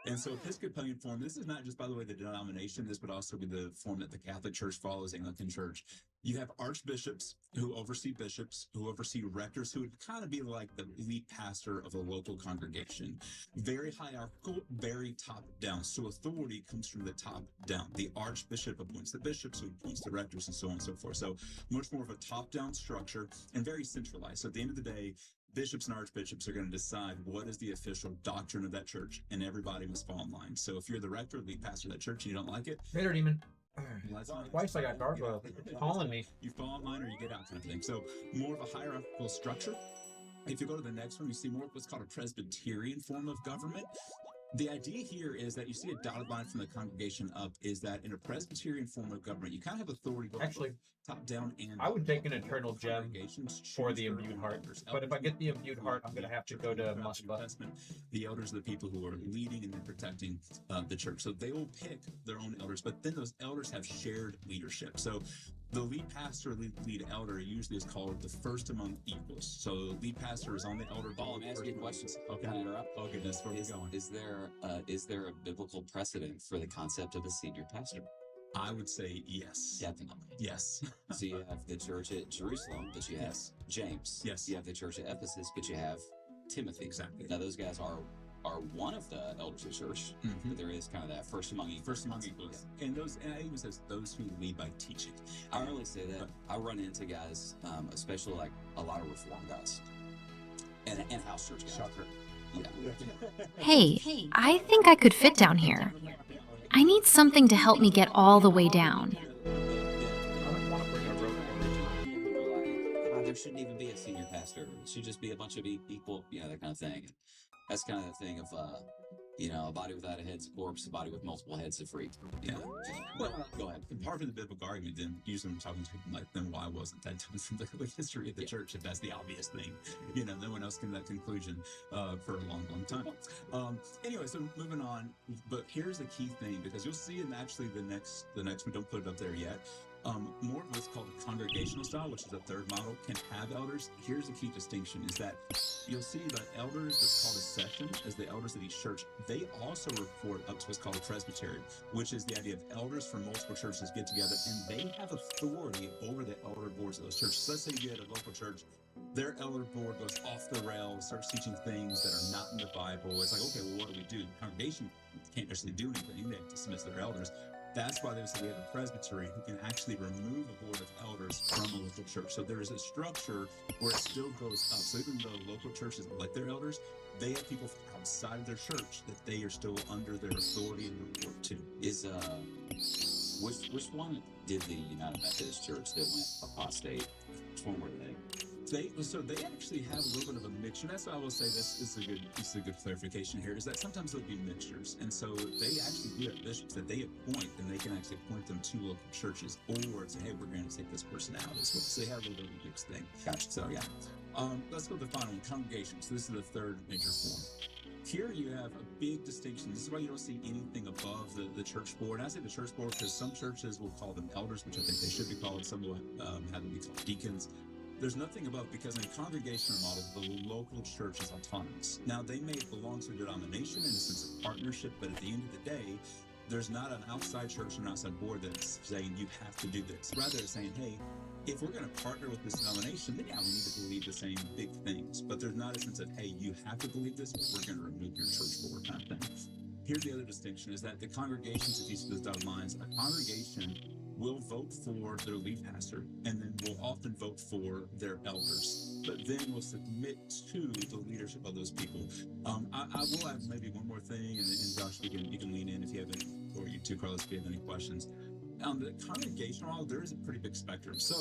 And so Episcopalian form, this is not just, by the way, the denomination, this would also be the form that the Catholic Church follows, Anglican Church. You have archbishops who oversee bishops, who oversee rectors, who would kind of be like the lead pastor of a local congregation. Very hierarchical, very top-down. So authority comes from the top down. The archbishop appoints the bishops, who appoints the rectors, and so on and so forth. So much more of a top-down structure and very centralized. So at the end of the day, bishops and archbishops are going to decide what is the official doctrine of that church, and everybody must fall in line. So if you're the rector, lead pastor of that church, and you don't like it, Vader Demon. well, that's fine. Twice I got gargoyle calling me. You fall in line or you get out kind of thing. So more of a hierarchical structure. If you go to the next one, you see more of what's called a Presbyterian form of government. The idea here is that you see a dotted line from the congregation up, is that in a Presbyterian form of government, you kind of have authority both Actually, top down and I would take an eternal gem congregations for choose the their imbued own heart. elders. But if I get the imbued heart, I'm going to have to go to Throughout the New Musca. Testament, the elders are the people who are leading and then protecting the church. So they will pick their own elders, but then those elders have shared leadership. So the lead pastor, lead elder, usually is called the first among equals. So the lead pastor is on the elder ball. Let me ask you a question. Okay. Can I interrupt? Oh goodness, where are we going? Is there a biblical precedent for the concept of a senior pastor? I would say yes. Definitely. Yes. So you have the church at Jerusalem, but you have Yes. James. Yes. You have the church at Ephesus, but you have Timothy. Exactly. Now those guys are one of the elders of the church, Mhm. but there is kind of that first among equals. First among equals. And those, and I even says those who lead by teaching. I really say that. I run into guys, especially like a lot of reform guys and house church guys. Shocker. Yeah. Hey, I think I could fit down here. I need something to help me get all the way down. I don't want to bring a rope Who are like, there shouldn't even be a senior pastor. It should just be a bunch of equal, that kind of thing. That's kind of the thing of, a body without a head's a corpse, a body with multiple heads is a freak. Yeah. Well, go ahead. Part of the biblical argument, then, usually when I'm talking to people like, then why wasn't that done from the history of the church if that's the obvious thing? No one else came to that conclusion for a long, long time. Anyway, so moving on, but here's the key thing, because you'll see in actually the next one, don't put it up there yet, more of what's called congregational style, which is the third model, can have elders. Here's the key distinction, is that you'll see that elders, that's called a session, as the elders of each church, they also report up to what's called a presbytery, which is the idea of elders from multiple churches get together, and they have authority over the elder boards of those churches. So let's say you had a local church, their elder board goes off the rails, starts teaching things that are not in the Bible. It's like, okay, well, what do we do? The congregation can't necessarily do anything. They have to dismiss their elders. That's why they say we have a presbytery who can actually remove a board of elders from a local church. So there is a structure where it still goes up. So even though local churches elect their elders, they have people from outside of their church that they are still under their authority and report to. Is which one did the United Methodist Church that went apostate? Which one were they? They actually have a little bit of a mixture. That's why I will say this is a good clarification here, is that sometimes there'll be mixtures. And so they actually do have bishops that they appoint, and they can actually appoint them to local churches, or say, hey, we're going to take this person out as well. So they have a little bit of a mixed thing. Gotcha. So yeah. Let's go to the final one, congregation. So this is the third major form. Here you have a big distinction. This is why you don't see anything above the church board. And I say the church board because some churches will call them elders, which I think they should be called. Some will have them be called deacons. There's nothing above, because in a congregational model, the local church is autonomous. Now, they may belong to a denomination in a sense of partnership, but at the end of the day, there's not an outside church or an outside board that's saying you have to do this. Rather, it's saying, hey, if we're going to partner with this denomination, then yeah, we need to believe the same big things. But there's not a sense of, hey, you have to believe this, but we're going to remove your church board kind of thing. Here's the other distinction, is that the congregations, if you see those dotted lines, a congregation will vote for their lead pastor, and then will often vote for their elders, but then will submit to the leadership of those people. I will have maybe one more thing, and Josh, you can lean in if you have any, or you too, Carlos, if you have any questions. The congregational model, there is a pretty big spectrum. So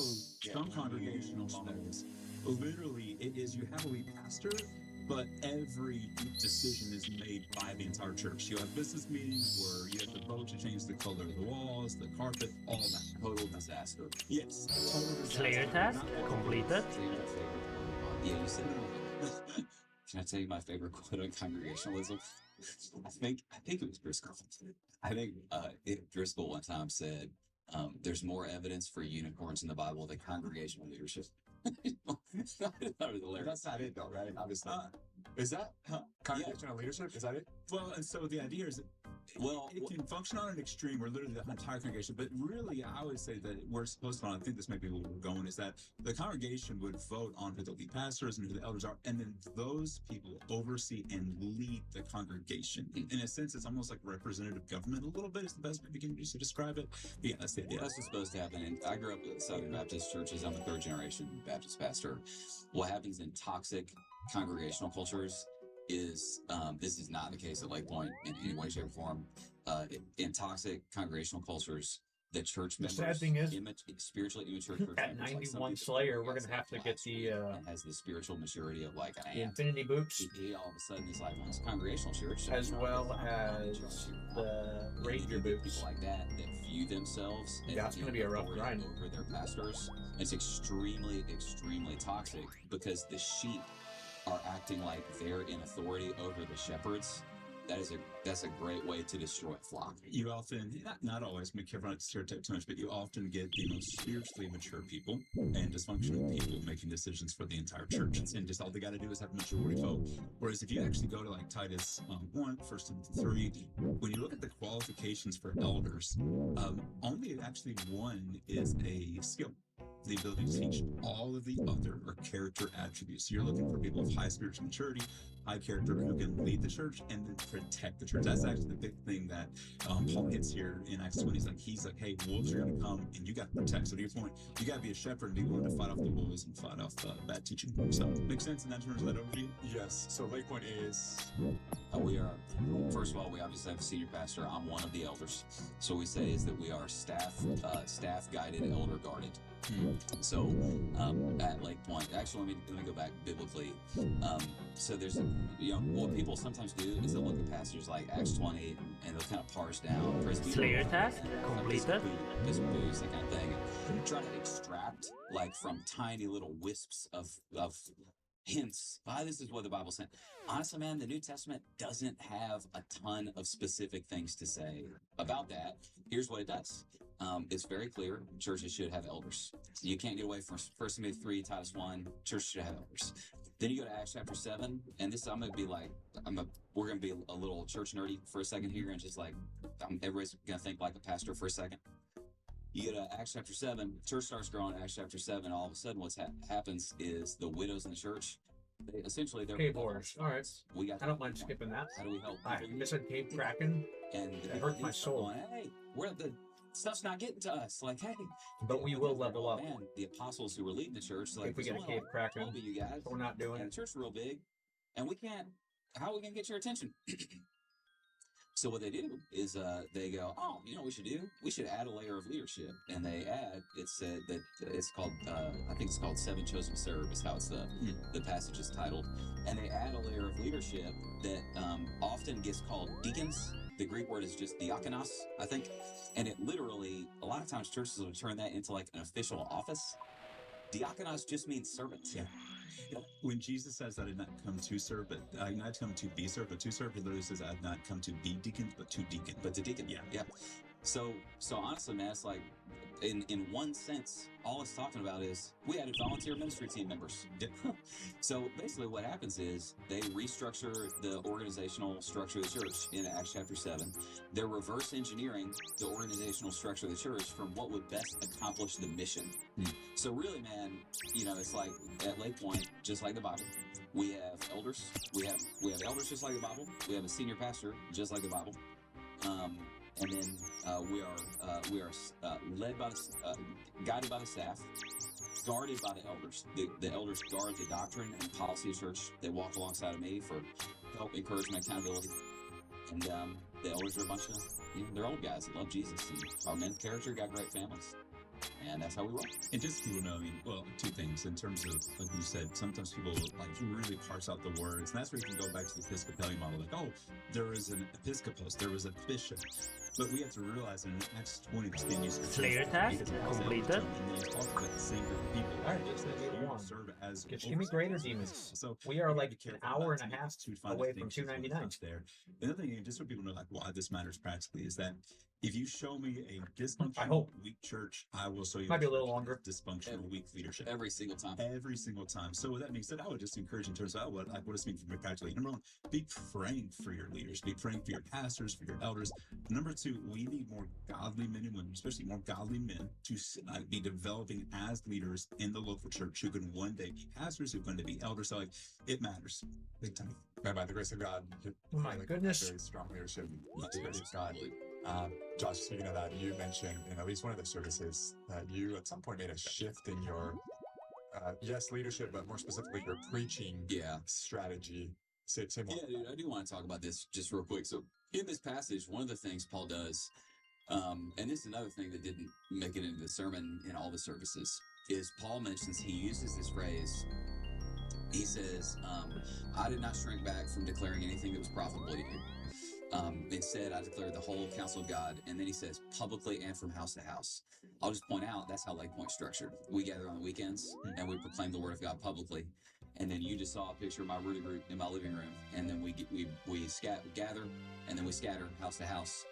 some congregational models, literally, it is you have a lead pastor, but every decision is made by the entire church. You'll have business meetings where you have to vote to change the color of the walls, the carpet, all that. Total disaster. Yes. Total disaster. Slayer task completed. Yeah, you said Can I tell you my favorite quote on congregationalism? I think it was Driscoll. I think Driscoll one time said, "There's more evidence for unicorns in the Bible than congregational leadership." That's not it, though, right? Obviously. Is that congregational leadership? Is that it? Well, and so the idea is, well, it can function on an extreme where literally the entire congregation, but really, I would say that we're supposed to, and I think this might be where we're going, is that the congregation would vote on who the lead pastors and who the elders are, and then those people oversee and lead the congregation. In a sense, it's almost like representative government a little bit, is the best way we can use to describe it. But yeah, that's the idea. That's what's supposed to happen. And I grew up at Southern Baptist churches. I'm a third generation Baptist pastor. What happens in toxic congregational cultures is, this is not the case at Lake Point in any way, shape, or form. In toxic congregational cultures, the church members, sad thing is, spiritually immature church at members, 91 Slayer, we're gonna have to get the has the spiritual maturity of like an ant. Infinity Boots. He all of a sudden is like, well, it's a congregational church, as well as the Ranger boots like that view themselves. Yeah, it's gonna be a rough grind over their pastors. It's extremely, extremely toxic because the sheep are acting like they're in authority over the shepherds. That's a great way to destroy a flock. You often, not always, be careful not to stereotype too much, but you often get the most spiritually mature people and dysfunctional people making decisions for the entire church. And just all they got to do is have a majority vote. Whereas if you actually go to like Titus 1, 1 Timothy 3, when you look at the qualifications for elders, only actually one is a skill. The ability to teach. All of the other are character attributes. So you're looking for people of high spiritual maturity, high character who can lead the church and then protect the church. That's actually the big thing that Paul hits here in Acts 20. He's like, hey, wolves are going to come and you got to protect. So to your point, you got to be a shepherd and be willing to fight off the wolves and fight off bad teaching. So makes sense in that terms of that overview? Yes. So Lake Point is... we are, first of all, we obviously have a senior pastor. I'm one of the elders. So we say is that we are staff guided, elder guarded. So at Lake Point, actually, let me go back biblically. So there's, what people sometimes do is they'll look at passages like Acts 20 and they'll kind of parse down Slayer task completed. This booze, that kind of thing, and try to extract like from tiny little wisps of hints. This is what the Bible's saying. Honestly, man, the New Testament doesn't have a ton of specific things to say about that. Here's what it does. It's very clear churches should have elders. You can't get away from 1 Timothy 3, Titus 1, churches should have elders. Then you go to Acts chapter 7, and this, I'm going to be like, we're going to be a little church nerdy for a second here, and just like, everybody's going to think like a pastor for a second. You go to Acts chapter 7, church starts growing. Acts chapter 7, all of a sudden what happens is the widows in the church, they're cave wars. All right, I don't mind people. skipping that. How do we help? I missed cave Kraken, and it hurt my soul. Going, hey, the stuff's not getting to us. Like, hey, but we will level up. Man, the apostles who were leading the church, like, if we get a cave Kraken, you guys, we're not doing it. The church is real big, and we can't. How are we gonna get your attention? So what they do is they go, oh, you know what we should do? We should add a layer of leadership. And they add, it's that it's called, I think it's called Seven Chosen Serve is how it's the passage is titled. And they add a layer of leadership that often gets called deacons. The Greek word is just diakonos, I think. And it literally, a lot of times churches will turn that into like an official office. Diakonos just means servant. Yeah. When Jesus says, I did not come to serve, but I did not come to be served, but to serve, he literally says, I did not come to be deacons, but to deacon. But to deacon, yeah. So honestly, man, it's like, in one sense, all it's talking about is we added volunteer ministry team members. So basically what happens is they restructure the organizational structure of the church in Acts chapter 7. They're reverse engineering the organizational structure of the church from what would best accomplish the mission. So really, man, it's like at Lake Point, just like the Bible, we have elders. We have elders just like the Bible. We have a senior pastor just like the Bible. And then we are led by guided by the staff, guarded by the elders. The elders guard the doctrine and policy of church. They walk alongside of me for help, encouragement, accountability. And the elders are a bunch of they're old guys that love Jesus. And our men of character got great families. And that's how we roll. And just so people know, two things in terms of, like you said, sometimes people like really parse out the words, and that's where you can go back to the Episcopalian model. Like, oh, there was an episcopos, there was a bishop. But we have to realize in Acts 20, this being used for Slayer task completed. And then it's also like the same group of people. Alright, Just that you one. serve as Just give me greater demons. So We are gotta like be an careful hour not and to a half get too fond of away from things before the $2.99. stuff's there. The other thing, just so people know like why this matters practically, is that if you show me a dysfunctional, hope. weak church, I will show you Might be a church little that longer. is dysfunctional, weak leadership. Every single time. Every single time. So with that being said, I would just encourage in terms of what does it mean for me practically? Number one, be praying for your leaders, be praying for your pastors, for your elders. Number two, we need more godly men and women, especially more godly men, to be developing as leaders in the local church who can one day be pastors, who can one day be elders. So like it matters big time. Man, by the grace of God, Oh my goodness. very strong leadership. By the Yeah, grace of God. absolutely. Josh, speaking of that, you mentioned in at least one of the services that you at some point made a shift in your, yes, leadership, but more specifically your preaching Yeah. strategy. Say more. Yeah, dude, I do want to talk about this just real quick. So in this passage, one of the things Paul does, and this is another thing that didn't make it into the sermon in all the services, is Paul mentions, he uses this phrase. He says, I did not shrink back from declaring anything that was profitable to you. Instead, I declared the whole counsel of God. And then he says, publicly and from house to house. I'll just point out, that's how Lake Point's structured. We gather on the weekends, and we proclaim the word of God publicly. And then you just saw a picture of my rooty root in my living room. And then we gather, and then we scatter house to house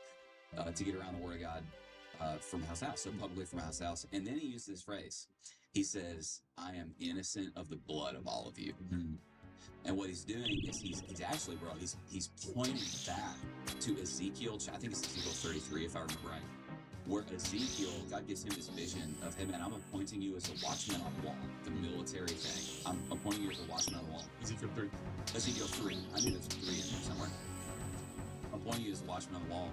to get around the word of God from house to house. So publicly from house to house. And then he uses this phrase. He says, I am innocent of the blood of all of you. Mm-hmm. And what he's doing is he's actually, bro, he's pointing back to Ezekiel, I think it's Ezekiel 33, if I remember right, where Ezekiel, God gives him this vision of, hey man, I'm appointing you as a watchman on the wall, the military thing. I'm appointing you as a watchman on the wall. Ezekiel 3. Ezekiel 3. I knew there's 3 in there somewhere. I'm appointing you as a watchman on the wall.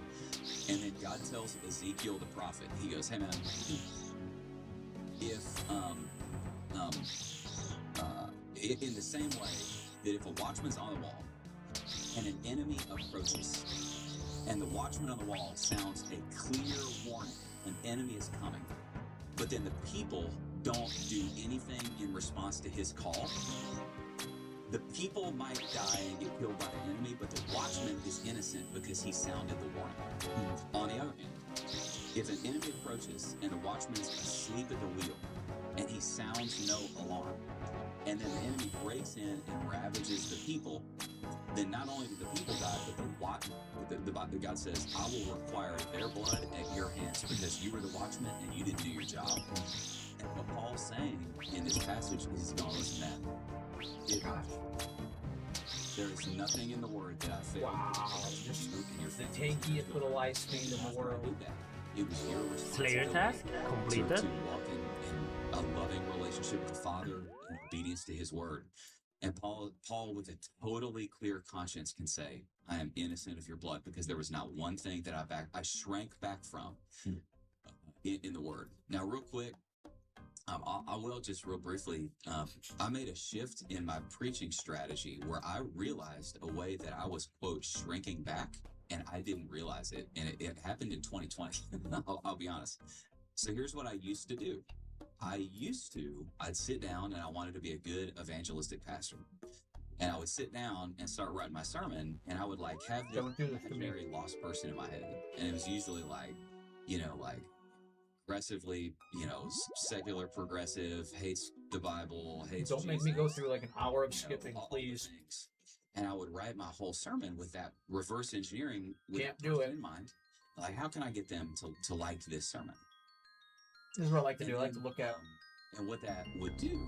And then God tells Ezekiel the prophet, he goes, hey man, if, in the same way that if a watchman's on the wall and an enemy approaches and the watchman on the wall sounds a clear warning, an enemy is coming, but then the people don't do anything in response to his call, the people might die and get killed by the enemy, but the watchman is innocent because he sounded the warning. On the other hand, if an enemy approaches and the watchman is asleep at the wheel and he sounds no alarm, and then the enemy breaks in and ravages the people, then not only do the people die, but the God says, I will require their blood at your hands because you were the watchman and you didn't do your job. And what Paul's saying in this passage is, don't listen to that. There is nothing in the word that I failed. Wow. Just in your The faith. tankiest little light speed in the world. It was your Slayer responsibility task completed. to walk in a loving relationship with the Father in obedience to His word. And Paul, with a totally clear conscience, can say, "I am innocent of your blood," because there was not one thing that I shrank back from in the word. Now, real quick, I will just real briefly. I made a shift in my preaching strategy where I realized a way that I was, quote, shrinking back, and I didn't realize it. And it happened in 2020. I'll be honest. So here's what I used to do. I'd sit down and I wanted to be a good evangelistic pastor. And I would sit down and start writing my sermon, and I would like have this imaginary lost person in my head. And it was usually like, like aggressively, secular progressive, hates the Bible, hates Don't make me go through like an hour of skipping, all please. the things. And I would write my whole sermon with that reverse engineering with Can't that do person it. in mind. Like, how can I get them to like this sermon? This is what I like to And do. I like to then, look at and what that would do,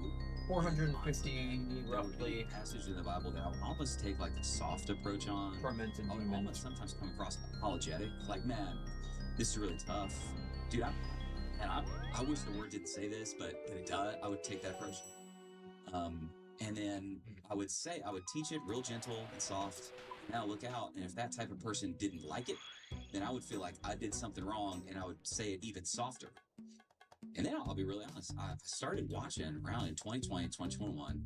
450 there would be roughly a passage in the Bible that I would almost take like a soft approach on. fermented I would demons. almost sometimes come across apologetic, like, man, this is really tough, dude. I wish the word didn't say this, but it does. I would take that approach, and then I would teach it real gentle and soft. Now look out, and if that type of person didn't like it, then I would feel like I did something wrong, and I would say it even softer. And then I'll be really honest, I started watching around in 2020, 2021,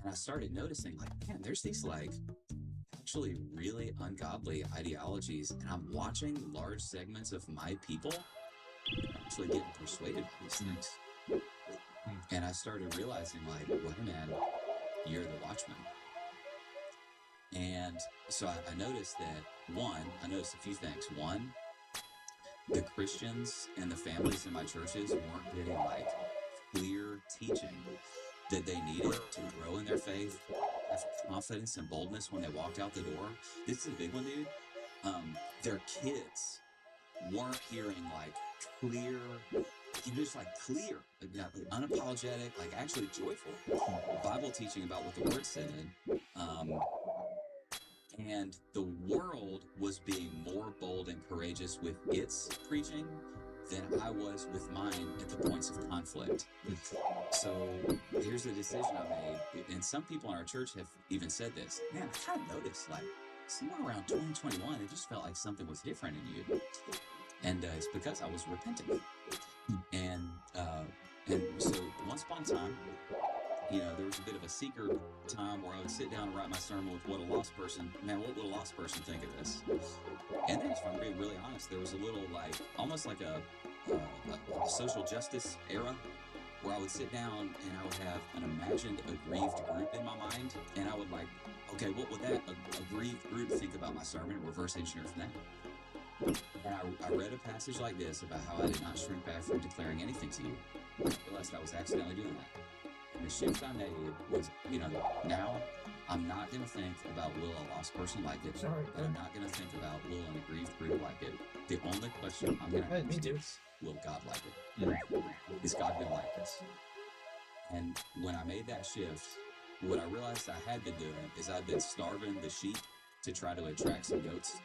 and I started noticing, like, man, there's these, like, actually really ungodly ideologies, and I'm watching large segments of my people actually getting persuaded by these things. And I started realizing, like, well, hey, man, you're the watchman. And so I noticed that, I noticed a few things. One, the Christians and the families in my churches weren't getting like clear teaching that they needed to grow in their faith, have confidence and boldness when they walked out the door. This is a big one, dude. Their kids weren't hearing like clear, just like clear, like unapologetic, like actually joyful Bible teaching about what the Word said. And the world was being more bold and courageous with its preaching than I was with mine at the points of conflict. So here's the decision I made, and some people in our church have even said this. Man, I kind of noticed, like, somewhere around 2021, it just felt like something was different in you. And it's because I was repentant. And so once upon a time, you know, there was a bit of a seeker time where I would sit down and write my sermon with what would a lost person think of this? And then, if I'm being really honest, there was a little like, almost like a social justice era where I would sit down and I would have an imagined aggrieved group in my mind, and I would like, okay, what would that aggrieved group think about my sermon, and reverse engineer from that. And I read a passage like this about how I did not shrink back from declaring anything to you. I realized I was accidentally doing that. And the shift I made was, you know, now I'm not going to think about will a lost person like it. And I'm not going to think about will an aggrieved group like it. The only question I'm going to ask is, will God like it? Is God going to like this? And when I made that shift, what I realized I had been doing is I'd been starving the sheep to try to attract some goats.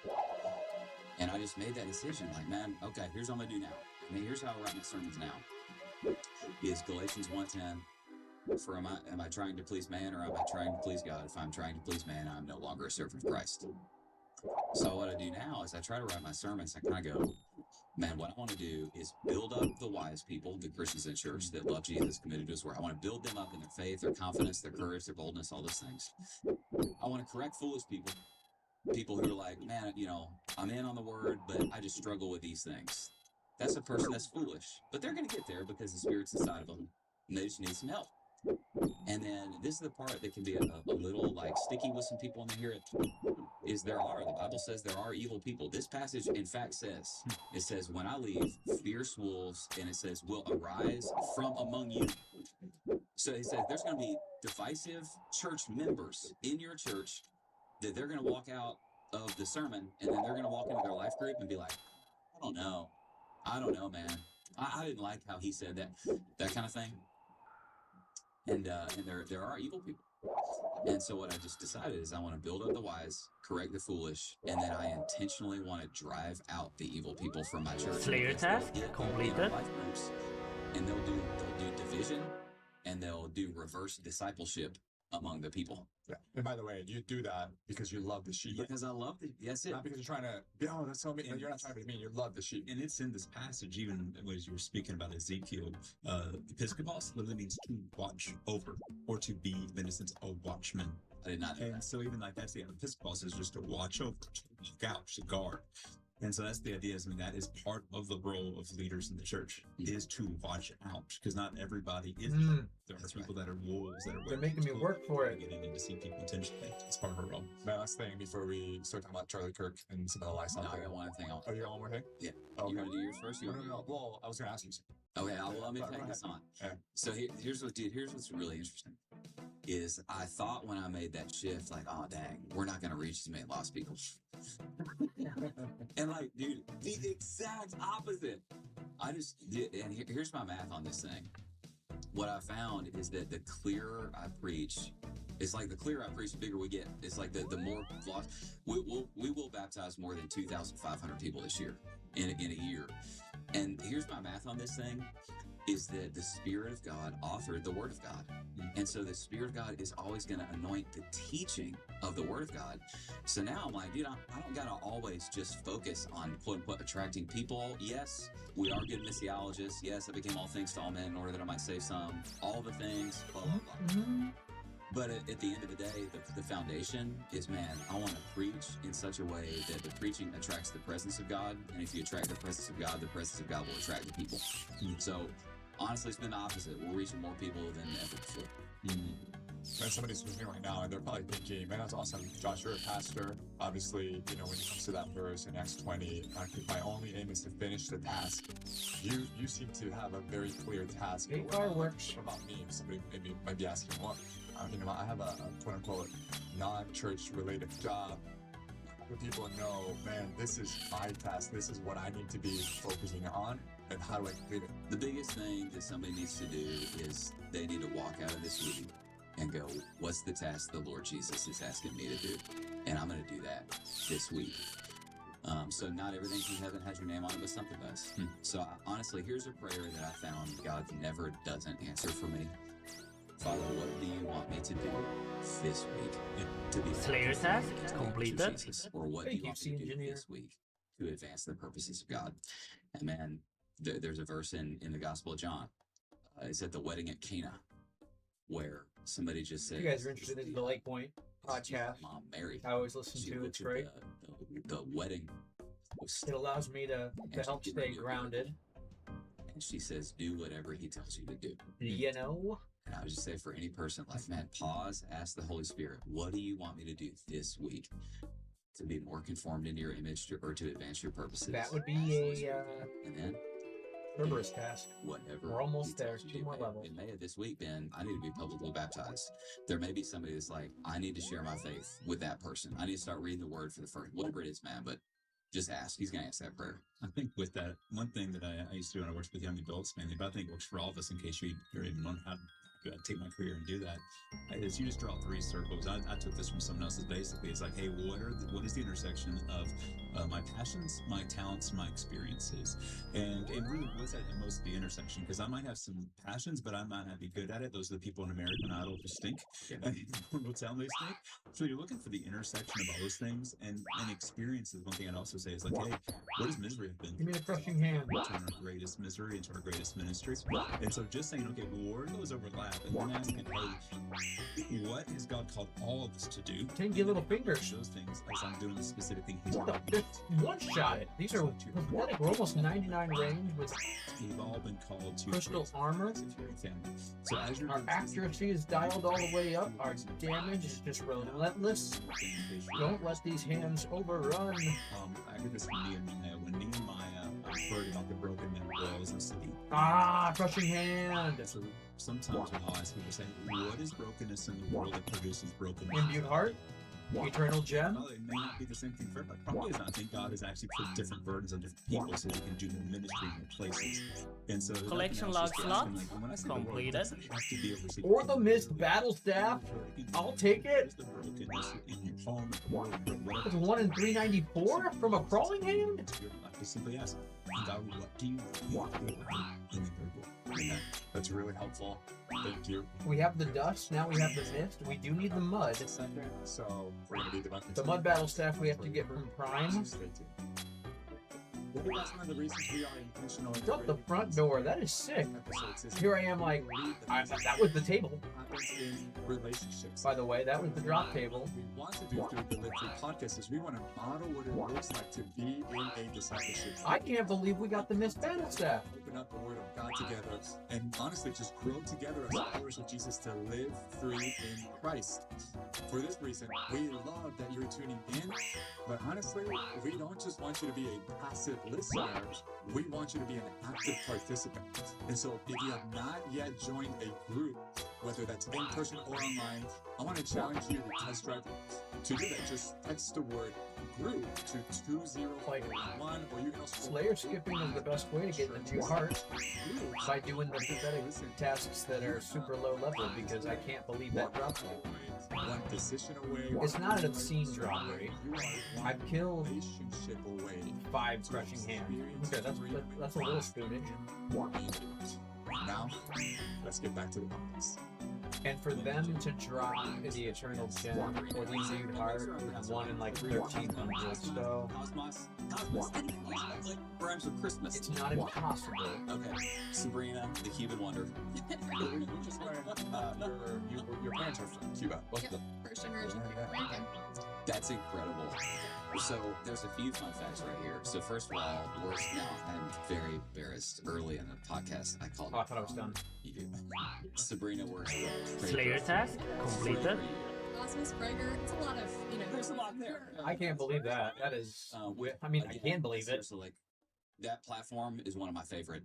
And I just made that decision, like, man, okay, here's what I'm going to do now. I mean, here's how I write my sermons now. Is Galatians 1:10. For am I trying to please man, or am I trying to please God? If I'm trying to please man, I'm no longer a servant of Christ. So what I do now is I try to write my sermons. I kind of go, man, what I want to do is build up the wise people, the Christians in church that love Jesus, committed to His word. I want to build them up in their faith, their confidence, their courage, their boldness, all those things. I want to correct foolish people. People who are like, man, you know, I'm in on the word, but I just struggle with these things. That's a person that's foolish, but they're going to get there because the Spirit's inside of them, and they just need some help. And then this is the part that can be a little like sticky with some people when they hear it, is the Bible says there are evil people. This passage, in fact, says, it says, when I leave, fierce wolves, and it says, will arise from among you. So he says there's going to be divisive church members in your church that they're going to walk out of the sermon, and then they're going to walk into their life group and be like, I don't know, man. I didn't like how he said that kind of thing. And there are evil people. And so what I just decided is I want to build up the wise, correct the foolish, and then I intentionally want to drive out the evil people from my church. Slayer task completed. And they'll do division, and they'll do reverse discipleship among the people. Yeah. And by the way, you do that because you love the sheep. Because I love the, that's it. Not because you're trying to be, oh, that's so mean. You're not trying to be mean. You love the sheep. And it's in this passage, even as you were speaking about Ezekiel, episkopos literally means to watch over, or to be, in a sense, a watchman. I did not know and that. So even like that's the episkopos is just to watch over, to look out, to guard. And so that's the idea. I mean, that is part of the role of leaders in the church, is to watch out, because not everybody is. There are people that are wolves that are. They're making me work for it. Getting in to see people intentionally. It's part of our role. My last thing before we start talking about Charlie Kirk and some of the lifestyle. No, I got one thing. Oh, you got one more thing? Yeah. Oh, you want to do yours first? No. Well, I was going to ask you something. Okay, let me take this on. Yeah. So here's what's really interesting. Is I thought when I made that shift, like, oh dang, we're not gonna reach as many lost people. And like, dude, the exact opposite. I just did, and here's my math on this thing. What I found is that the clearer I preach, it's like the clearer I preach, the bigger we get. It's like the more lost. We will baptize more than 2,500 people this year in a year. And here's my math on this thing. Is that the Spirit of God authored the Word of God. And so the Spirit of God is always going to anoint the teaching of the Word of God. So now I'm like, dude, I don't got to always just focus on, quote unquote, attracting people. Yes, we are good missiologists. Yes, I became all things to all men in order that I might save some. All the things, blah, blah, blah. But at the end of the day, the foundation is, man, I want to preach in such a way that the preaching attracts the presence of God. And if you attract the presence of God will attract the people. So honestly, it's been the opposite. We're reaching more people than ever before. And somebody's listening right now, and they're probably thinking, man, that's awesome. Josh, you're a pastor. Obviously, you know, when it comes to that verse in Acts 20, my only aim is to finish the task. You seem to have a very clear task. Hey, fireworks. What about me? Somebody maybe might be asking, what? I have a quote-unquote non-church related job. But people know, man, this is my task. This is what I need to be focusing on, and how do I complete it? The biggest thing that somebody needs to do is they need to walk out of this week and go, what's the task the Lord Jesus is asking me to do? And I'm going to do that this week. So not everything from heaven has your name on it, but something does. So honestly, here's a prayer that I found God never doesn't answer for me. Father, what do you want me to do this week to be Slayer task completed. Jesus? Or what do you want me to do this week to advance the purposes of God? And man, there's a verse in the Gospel of John. It's at the wedding at Cana, where somebody just said, If you guys are interested in the Lake Point podcast, Mom Mary. I always listen to. It's great. The wedding was It allows me to help stay grounded. and she says, do whatever he tells you to do. You know? And I would just say for any person, like, man, pause, ask the Holy Spirit, what do you want me to do this week to be more conformed into your image or to advance your purposes? That would be a and then Cerberus task. whatever. We're almost he there. tells you 2 to more do. levels. It may have this week been, I need to be publicly baptized. There may be somebody that's like, I need to share my faith with that person. I need to start reading the word for the first, whatever it is, man. But just ask. He's going to answer that prayer. I think with that, one thing that I used to do when I worked with young adults mainly, but I think works for all of us in case you're even learning how to take my career and do that, is you just draw 3 circles. I took this from someone else's. Basically, it's like, hey, what is the intersection of my passions, my talents, my experiences, and really what's at most the intersection? Because I might have some passions, but I might not be good at it. Those are the people in American Idol who stink. What sound they stink. So you're looking for the intersection of all those things, and experiences. One thing I'd also say is like, hey, what does misery have been? Give me a crushing hand. To our greatest misery, into our greatest ministry. And so just saying, okay, well, where do those overlap? And then asking, hey, what has God called all of us to do? Tinky little fingers. Those things as I'm doing the specific thing He's What called the? One shot it. These are pathetic. We're almost 99 range with We've all been called to crystal armor. So as you're Our accuracy is dialed all the way up. Our damage is just relentless. Don't let these hands overrun. I heard this from Nehemiah. When Nehemiah heard about the broken walls of the city. Crushing hand. So sometimes when I'll ask people, say, what is brokenness in the world that produces brokenness? Imbued heart. Eternal gem. Well, it may not be the same thing for everybody. Probably is not. I think God has actually put different burdens on different people so they can do the ministry in their places. And so Collection log slot completed. Or the missed battle staff. I'll take it. It's 1 in 394 from a crawling hand. I simply ask, God, what do you want in the third world? That's really helpful. Thank you. We have the dust. Now we have the mist. We do need the mud. So we're gonna be the mud battle staff we have to get from Prime. Maybe that's one of the reasons we are intentional. It's up the front door. That is sick. Here I am, like, that was the table. In relationships. By the way, that was the drop table. What we want to do through the Live Free podcast is we want to model what it looks like to be in a discipleship. I can't believe we got the missed battle staff. Open up the Word of God together and honestly just grow together as followers of Jesus to live free in Christ. For this reason, we love that you're tuning in, but honestly, we don't just want you to be a passive listener, we want you to be an active participant. And so if you have not yet joined a group, whether that's in person or online, I want to challenge you to test drive it. To do that, just text the word group to 2011, or you can also Slayer skipping is the best way to get into your heart by doing the pathetic tasks that are super low level, because I can't believe that dropped me. One decision away. It's not an obscene drop rate. I've killed 5 crushing hands. Okay, that's a little spoonage. Now, let's get back to the podcast. And for them to drop the Eternal Gem or the Imbued Heart was 1 in like 1300, so Like rhymes with Christmas. it's not impossible. Okay. Sabrina, the Cuban Wonder. We just learned your parents are from Cuba. Both of them. First generation. Yeah. That's incredible. So there's a few fun facts right here. So first of all, I'm very embarrassed. Early in the podcast, I called. Oh, I thought I was done. Sabrina works with Slayer task completed. Cosmos Prager, it's a lot of, There's a lot there. I can't believe that. That is. I mean, I can believe it. So like, that platform is one of my favorite.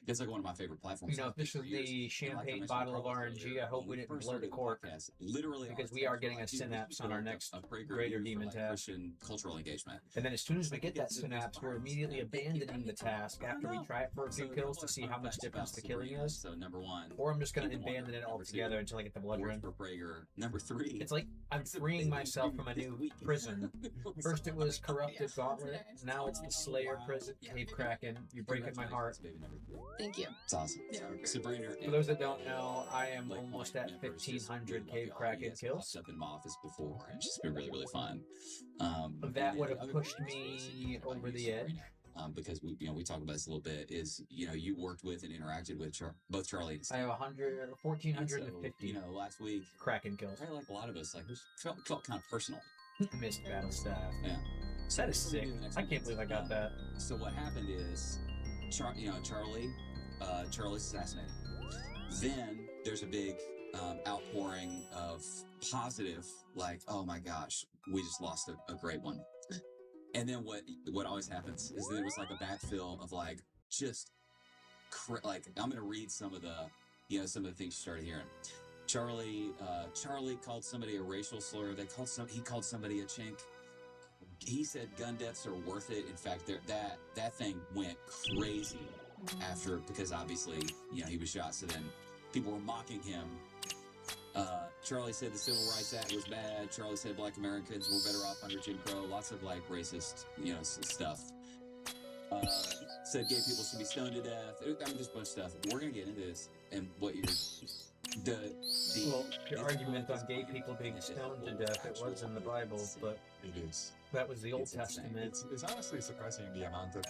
It's like one of my favorite platforms. You know, if this was the champagne bottle of RNG, I hope we didn't blur the cork. Literally, because we are getting a synapse on our next Greater Demon task. Christian cultural engagement. And then as soon as we get that synapse, we're immediately abandoning the task after we try it for a few kills to see how much difference the killing is. So number one. Or I'm just going to abandon it altogether until I get the blood run. Number three. It's like I'm freeing myself from a new prison. First it was Corrupted Gauntlet, now it's the Slayer prison, Cave Kraken. You're breaking my heart. Thank you. It's awesome. Yeah. Sabrina. For those that don't know, I am almost at 1,500 Cave Kraken kills. Up in my office before, and it's just been really, really fun. That would have pushed me over the edge. Because we talked about this a little bit. Is you worked with and interacted with both Charlie and Steve. I have 1,450. So, last week Kraken kills. Probably like a lot of us, like felt kind of personal. Missed battle staff. Yeah. So that is sick. I can't believe I got that. So what happened is, Charlie's assassinated. Then there's a big outpouring of positive, like, oh my gosh, we just lost a great one. And then what always happens is there was like a backfill of like just like I'm gonna read some of the some of the things you started hearing. Charlie called somebody a racial slur. He called somebody a chink. He said gun deaths are worth it. In fact, that thing went crazy after, because obviously he was shot. So then people were mocking him. Charlie said the Civil Rights Act was bad. Charlie said Black Americans were better off under Jim Crow. Lots of like racist, stuff. Said gay people should be stoned to death. I mean, just a bunch of stuff. We're gonna get into this and what you're your argument on gay people being stoned to death, it was in the Bible, but it is. That was the Old Testament. It's honestly surprising the amount of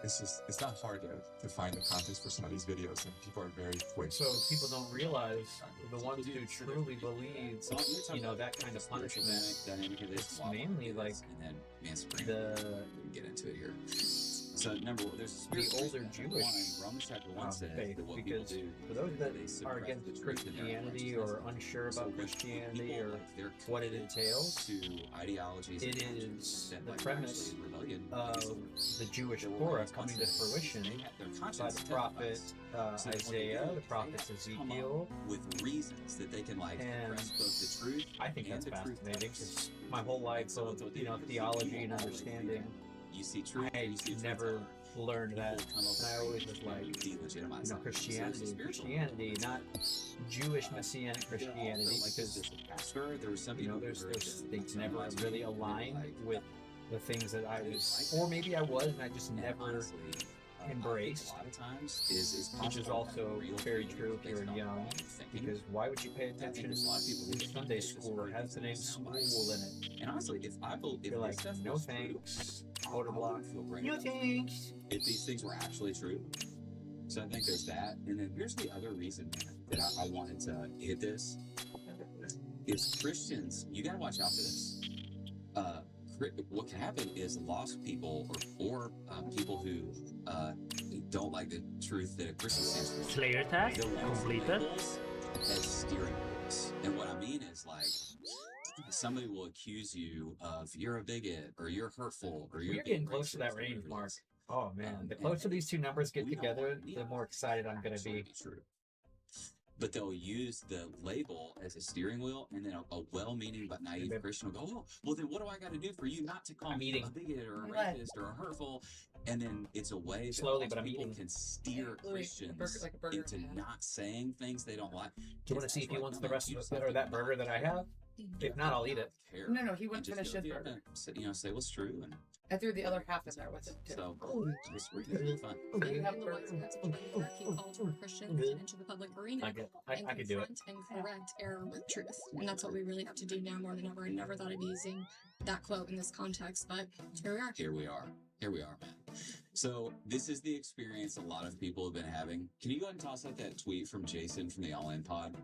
it's not hard to find the context for some of these videos, and people are very quick. So people don't realize the ones who truly believe, that kind of punishment. It's mainly like the get into it here. So there's the older Jewish Romans chapter 1 says faith, that what because for those that are against Christianity or unsure about Christianity or what it entails, to ideologies, it is the premise of the Jewish Torah coming to fruition by the prophet Isaiah, the prophets Ezekiel, with reasons that they can express both the truth. I think that's fascinating because my whole life of theology and understanding. You see truth. I never learned that, and I always was like, Christianity, not Jewish Messianic Christianity, because those things never really align with the things that I was, or maybe I was, and I just never embraced, which is also very true if you're young, because why would you pay attention in Sunday school or has the name school in it? And honestly, you're like, no thanks, motor block, no thanks. If these things were actually true, so I think there's that. And then here's the other reason that I wanted to hit this is Christians. You gotta watch out for this. What can happen is lost people or people who don't like the truth that a Christian stands for. Slayer task completed. As steering wheels. And what I mean is somebody will accuse you of you're a bigot or you're hurtful or you're getting close to that range, Mark. Oh man, the closer these two numbers get together, the more excited I'm gonna be. True. But they'll use the label as a steering wheel, and then a well-meaning but naive Christian will go, oh, well then what do I got to do for you not to call me a bigot or a racist or a hurtful? And then it's a way that people can steer Christians into not saying things they don't like. Do you want to see if he wants the rest of that burger that I have? If not, I'll eat it. No, he wouldn't finish his burger. Say what's true and. I threw the other half in there with it too. So it's really fun. You have called Christians into the public arena I could do it. And correct error with truth, and that's what we really have to do now more than ever. I never thought I'd be using that quote in this context, but here we are. Here we are, man. So this is the experience a lot of people have been having. Can you go ahead and toss out that tweet from Jason from the All In Pod?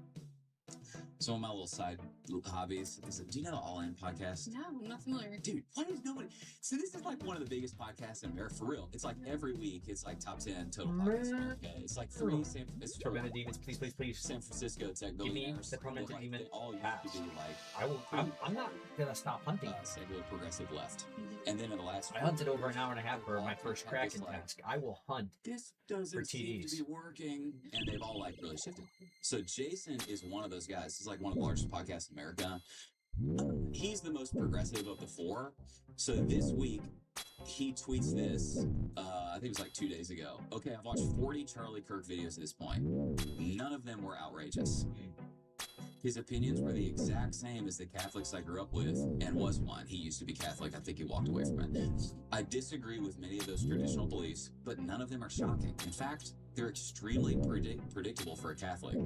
So one of my little side hobbies is, do you know the All In podcast? No, I'm not familiar. Dude, why does nobody? So this is like one of the biggest podcasts in America, for real. It's like every week, it's like top 10 total podcasts in America. It's like three it's Tormented Demons, please. San Francisco tech Give me billionaires. the Tormented Like, Demon. they all used to be like I'm not gonna stop hunting. secular progressive left. And then in the last I hunted over an hour and a half for my first Kraken task. I will hunt. This doesn't for seem TDs. to be working, and they've all like really shifted. So Jason is one of those guys. He's like one of the largest podcasts in America. He's the most progressive of the four. So this week he tweets this. I think it was like 2 days ago. Okay, I've watched 40 Charlie Kirk videos at this point. None of them were outrageous. His opinions were the exact same as the Catholics I grew up with, and was one. He used to be Catholic. I think he walked away from it. I disagree with many of those traditional beliefs, but none of them are shocking. In fact, they're extremely predictable for a Catholic.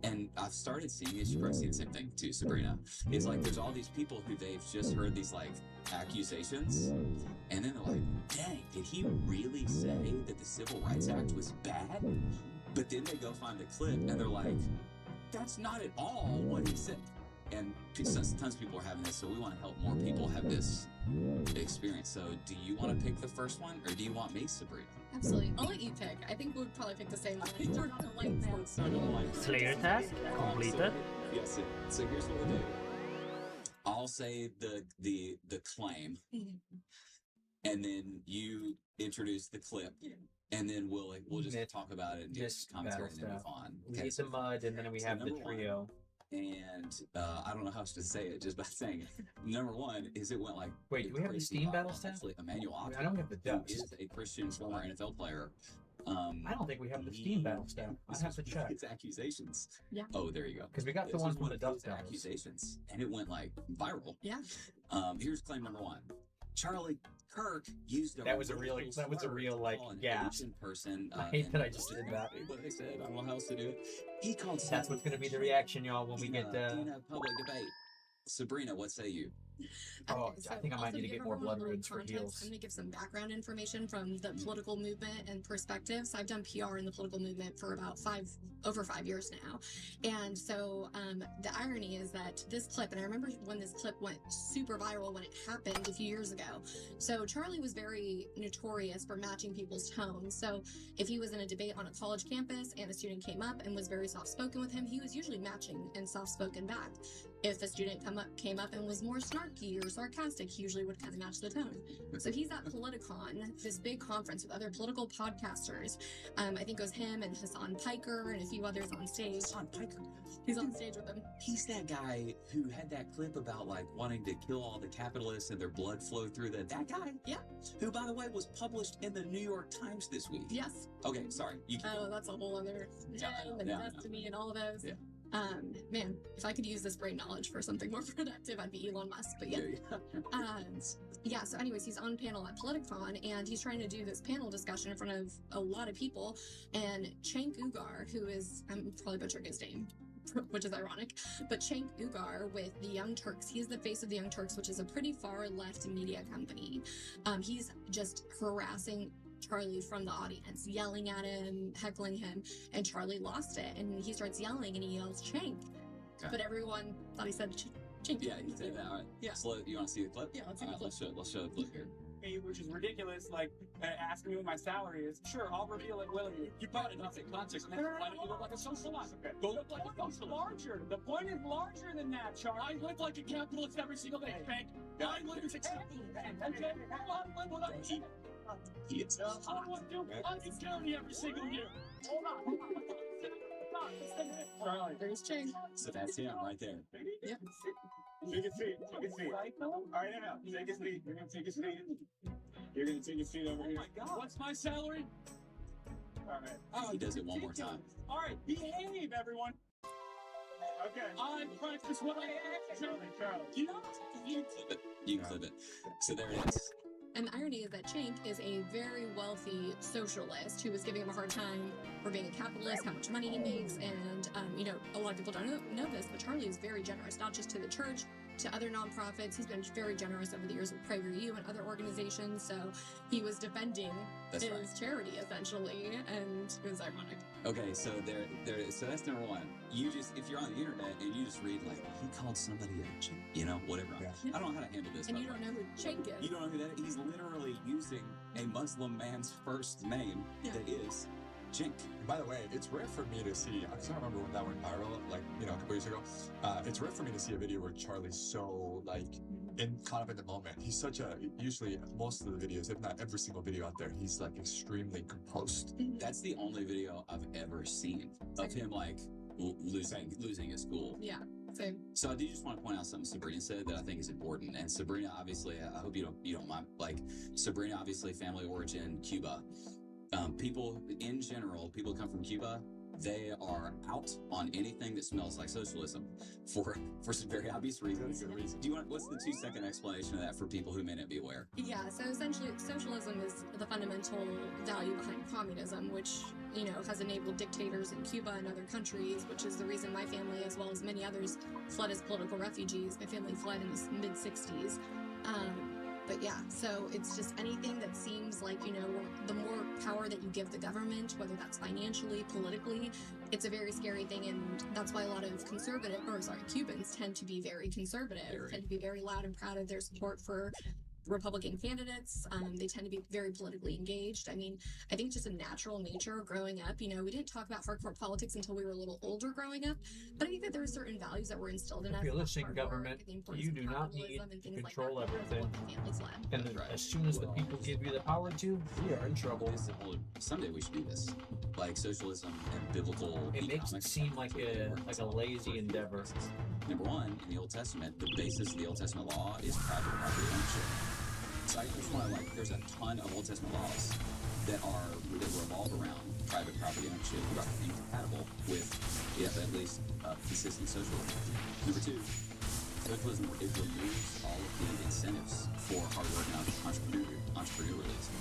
And I've started seeing this. You've probably seen the same thing too, Sabrina. It's like there's all these people who they've just heard these like accusations, and then they're like, dang, did he really say that the Civil Rights Act was bad? But then they go find the clip, and they're like, that's not at all what he said. And tons of people are having this, so we want to help more people have this experience. So do you want to pick the first one, or do you want me, Sabrina? Absolutely. I'll let you pick. I think we would probably pick the same one. I think we're on the light now. Slayer task completed. Yes. So here's what we'll do. I'll say the claim, and then you introduce the clip. And then we'll just talk about it and just commentary and then move on. We need the mud, and then we have the trio. And I don't know how else to say it just by saying it. Number one is it went like. Wait, do we have the Steam Battle stuff? Actually, Emmanuel I don't have the dust. Is a Christian former NFL player. I don't think we have the Steam Battle stuff. I have to check. It's accusations. Yeah. Oh, there you go. Because we got the one from the dust battles. Accusations, and it went like viral. Yeah. Here's claim number one. Charlie Kirk used that was a real like Asian person. I hate that I just did that. What they said, I don't know how else to do it. He called. That's what's going to be the reaction, y'all, when we get in a public debate. Sabrina, what say you? Oh, I think I might need to get more blood roots for heals. I'm going to give some background information from the political movement and perspective. So I've done PR in the political movement for about over 5 years now. And so the irony is that this clip, and I remember when this clip went super viral when it happened a few years ago. So Charlie was very notorious for matching people's tones. So if he was in a debate on a college campus and a student came up and was very soft-spoken with him, he was usually matching and soft-spoken back. If a student came up and was more snarky or sarcastic, he usually would kind of match the tone. So he's at Politicon, this big conference with other political podcasters. I think it was him and Hassan Piker and a few others on stage. Hassan Piker. He's on stage with them. He's that guy who had that clip about like wanting to kill all the capitalists and their blood flow through that guy? Yeah. Who, by the way, was published in the New York Times this week. Yes. Okay, sorry. Oh, that's a whole other him and Destiny and all of those. Yeah. Man, if I could use this brain knowledge for something more productive, I'd be Elon Musk, but yeah. Yeah, so anyways, he's on panel at Politicon, and he's trying to do this panel discussion in front of a lot of people, and Cenk Uygur, who is, I'm probably butchering his name, which is ironic, but Cenk Uygur with the Young Turks, he's the face of the Young Turks, which is a pretty far left media company. He's just harassing Charlie from the audience, yelling at him, heckling him, and Charlie lost it, and he starts yelling, and he yells, Cenk. Okay. But everyone thought he said Cenk. Yeah, he said that. All right. Yeah. So you want to see the clip? Yeah, let's see the clip. Let's show the clip here. Which is ridiculous, like asking me what my salary is. Sure, I'll reveal it willingly. You brought it up in context. Why don't you look like a socialist? Okay. Go look like a socialist. Larger. The point is larger than that, Charlie. I live like a capitalist every single day, Frank. I live as a capitalist. Okay? I live what I eat. It's I can tell you every single year. Hold on. Charlie. There's Cenk. So that's him right there. Yeah. Take a seat. Take a seat. All right, now. Take a seat. You're gonna take a seat. You're gonna take a seat over here. Oh my God. What's my salary? All right. Oh, he does it one more time. All right, behave, everyone. Okay. I practice what I ask. Charlie. You know, you can clip it. So there it is. And the irony is that Cenk is a very wealthy socialist who was giving him a hard time for being a capitalist, how much money he makes, and a lot of people don't know this, but Charlie is very generous, not just to the church, to other nonprofits. He's been very generous over the years with PragerU and other organizations. So he was defending his charity essentially, and it was ironic. Okay, so so that's number one. You just, if you're on the internet and you just read like he called somebody a chink, you know, whatever. I don't know how to handle this. And you don't know who Chink is. You don't know who that is. He's literally using a Muslim man's first name that is Chink. By the way, it's rare for me to see, I can't remember when that went viral, like, you know, a couple years ago. It's rare for me to see a video where Charlie's so, like, caught up in the moment. He's such a, usually most of the videos, if not every single video out there, he's like extremely composed. That's the only video I've ever seen of him, like, losing his cool. Yeah, same. So I do just want to point out something Sabrina said that I think is important. And Sabrina, obviously, I hope you don't mind. Like, Sabrina, obviously, family origin, Cuba. People in general, people who come from Cuba, they are out on anything that smells like socialism for some very obvious reasons. Do you want? What's the 2-second explanation of that for people who may not be aware? Yeah, so essentially, socialism is the fundamental value behind communism, which, you know, has enabled dictators in Cuba and other countries, which is the reason my family, as well as many others, fled as political refugees. My family fled in the mid-60s. But yeah, so it's just anything that seems like, you know, the more power that you give the government, whether that's financially, politically, it's a very scary thing. And that's why a lot of Cubans tend to be very conservative, tend to be very loud and proud of their support for Republican candidates. They tend to be very politically engaged. I mean, I think just a natural nature growing up, you know, we didn't talk about hardcore politics until we were a little older growing up, but I think that there were certain values that were instilled in us. If you're listening, government, you do not need to control everything. And then as soon as the people give you the power to, we are in trouble. Someday we should do this. Like socialism and biblical It makes it seem like a lazy endeavor. Number one, in the Old Testament, the basis of the Old Testament law is private property ownership. So I just want to, there's a ton of Old Testament laws that revolve around private property ownership, incompatible with, at least consistent socialism. Number two, socialism, it removes all of the incentives for hard work and entrepreneurialism,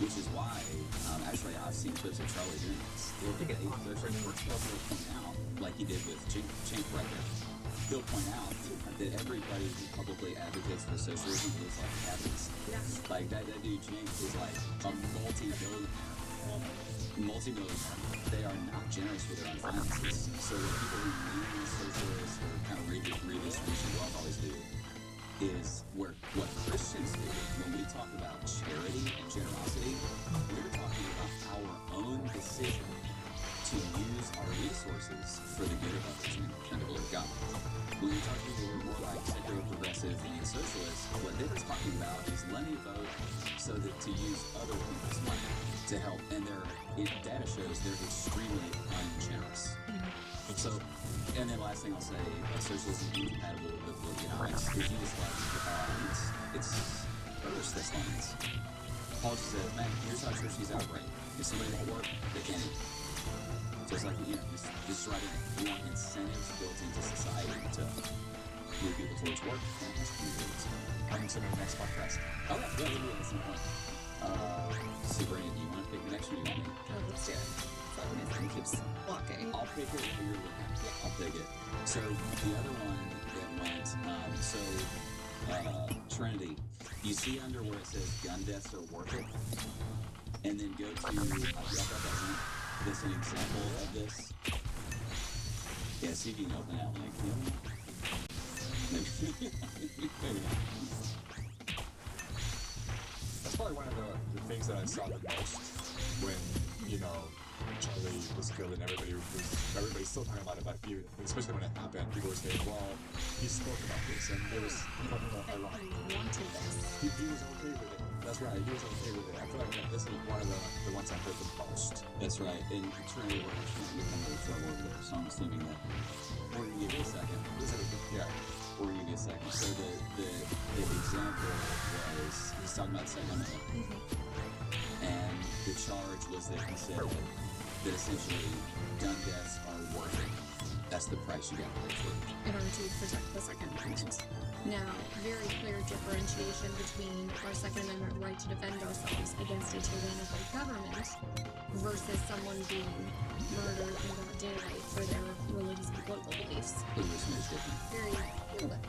which is why, actually, I've seen clips of Charlie doing this. He'll point out, like he did with Chink right there. He'll point out that everybody who publicly advocates for socialism looks like cabinets. Yeah. Like that dude Chink is like a multi-millionaire. They are not generous with their own finances. So what people who lean socialists or kind of redistribution wealth always do is what Christians do. When we talk about charity and generosity, we're talking about our own decision to use our resources for the good of others and the will of God. When we talk to people who are more like secular, progressive, and socialist, what they're talking about is lending a vote so that to use other people's money to help, and data shows they're extremely ungenerous. So, and then last thing I'll say, socialism is incompatible with economics. If you just it's First Thessalonians. Paul just says, man, here's how church needs to operate. If somebody won't work, they can't eat. Just like, just right in it. We want incentives built into society to move people towards work and entrepreneurialism. Coming to the next podcast. Oh, yeah, we'll do it at some point. Sabrina, do you want to pick the next one? You want me? Oh, let's do it. Sorry, my friend keeps walking. I'll pick it if you're looking. Yeah, I'll pick it. So the other one that went, Trinity, you see under where it says gun deaths are worth it? And then go to, this an example of this. Yeah, see if you can open that link. Maybe not. That's probably one of the things that I saw the most when, Charlie was killed and everybody's still talking about it, but especially when it happened, people were saying, well, he spoke about this and there was talking about a lot. He was okay with it. That's right, he was okay with it. I feel like this is one of the ones I heard the most. That's right, and Trinity, we're going to become a little trouble over there, so I'm assuming that we're going to give you a second. Yeah. We're going to give you a second. So the example was, he's talking about the Second Amendment. And the charge was that he said that essentially gun deaths are worth it. That's the price you got to pay for it. In order to protect the Second Amendment. Now, very clear differentiation between our Second Amendment right to defend ourselves against a tyrannical government versus someone being murdered in broad daylight for their religious and political beliefs. Very clear.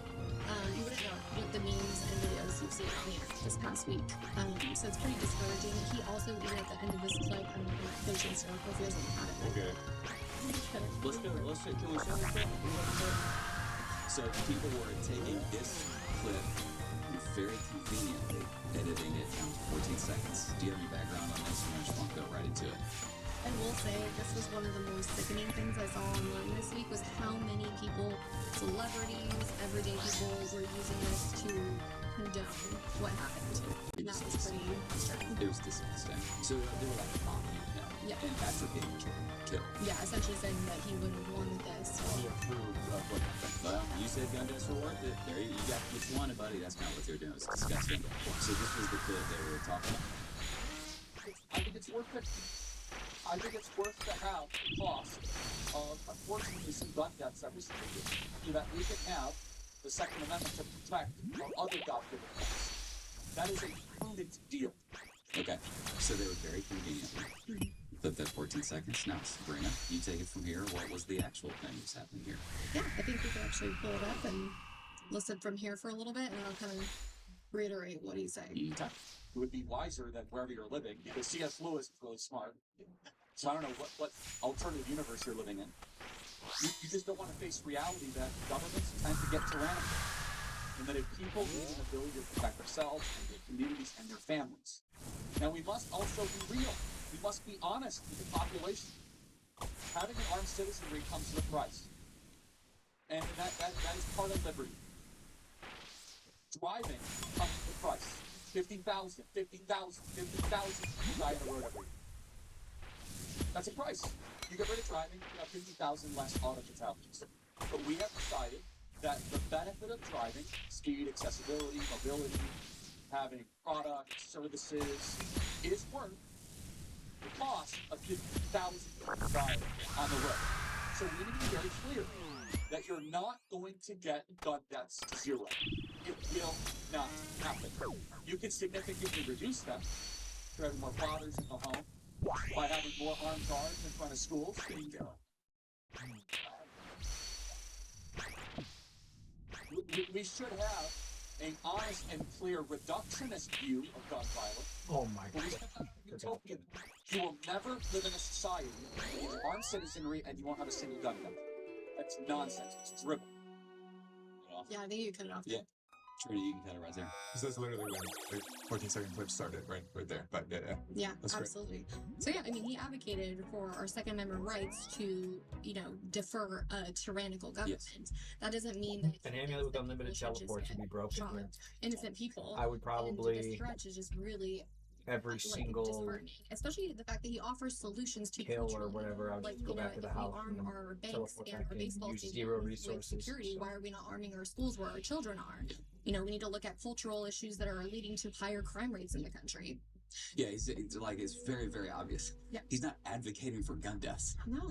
you wouldn't know what the memes and videos you've seen on the internet this past week. So it's pretty discouraging. He also, even at the end of this clip, I don't know, there's hysterical if he doesn't have it. Okay. Let's do it. Can we show this clip? So people were taking this clip and very conveniently editing it down to 14 seconds. Do you have any background on this? I just want to go right into it. I will say this was one of the most sickening things I saw online this week was how many people, celebrities, everyday people, were using this to condone what happened. And that was pretty disturbing. It was disgusting. So they were like mocking him. Yeah. And after being killed. Yeah, essentially saying that he would have won this. He approved of what happened. Well, you said gun deaths were worth it. There you got what you wanted, buddy. That's not what they're doing. It's disgusting. So this was the clip they were talking about. I think it's worth it. I think it's worth the have cost of, unfortunately, some gun deaths every single year, so that we can have the Second Amendment to protect our other God-given rights. That is a prudent deal. Okay, so they were very conveniently. But that 14 seconds. Now, Sabrina, you take it from here. What was the actual thing that's happening here? Yeah, I think we could actually pull it up and listen from here for a little bit, and I'll kind of reiterate what he's saying. It would be wiser than wherever you're living, because C.S. Lewis is really smart. So I don't know what alternative universe you're living in. You just don't want to face reality that governments tend to get tyrannical, and that if people need an ability to protect themselves and their communities and their families. Now we must also be real. We must be honest with the population. Having an armed citizenry comes with a price. And that is part of liberty. Driving comes with a price. 50,000 people die on the road every year. That's a price. You get rid of driving, you have 50,000 less auto fatalities. But we have decided that the benefit of driving, speed, accessibility, mobility, having products, services, is worth the cost of 50,000 people dying on the road. So we need to be very clear that you're not going to get gun deaths to zero. It will not happen. You can significantly reduce them through having more fathers in the home, by having more armed guards in front of schools. Bingo. We should have an honest and clear reductionist view of gun violence. Oh my But we should have a utopian. You will never live in a society with armed citizenry and you won't have a single gun death. That's nonsense. It's drivel. Yeah, I think you cut it off. Yeah. Trinity, you can cut it right there. This is literally when the 14-second clip started, right there. But Yeah, That's absolutely. So yeah, I mean, he advocated for our Second Amendment rights to, defer a tyrannical government. Yes. That doesn't mean that An amulet with unlimited teleports would be broken. shot innocent people. I would And probably this threat is just really every single disheartening, especially the fact that he offers solutions to kill future or whatever. I would just go back to the house if we arm and our banks teleport and back our in, baseball use stadiums zero with resources. security, why are we not arming our schools where our children are? We need to look at cultural issues that are leading to higher crime rates in the country. Yeah, it's very, very obvious. Yeah. He's not advocating for gun deaths. No.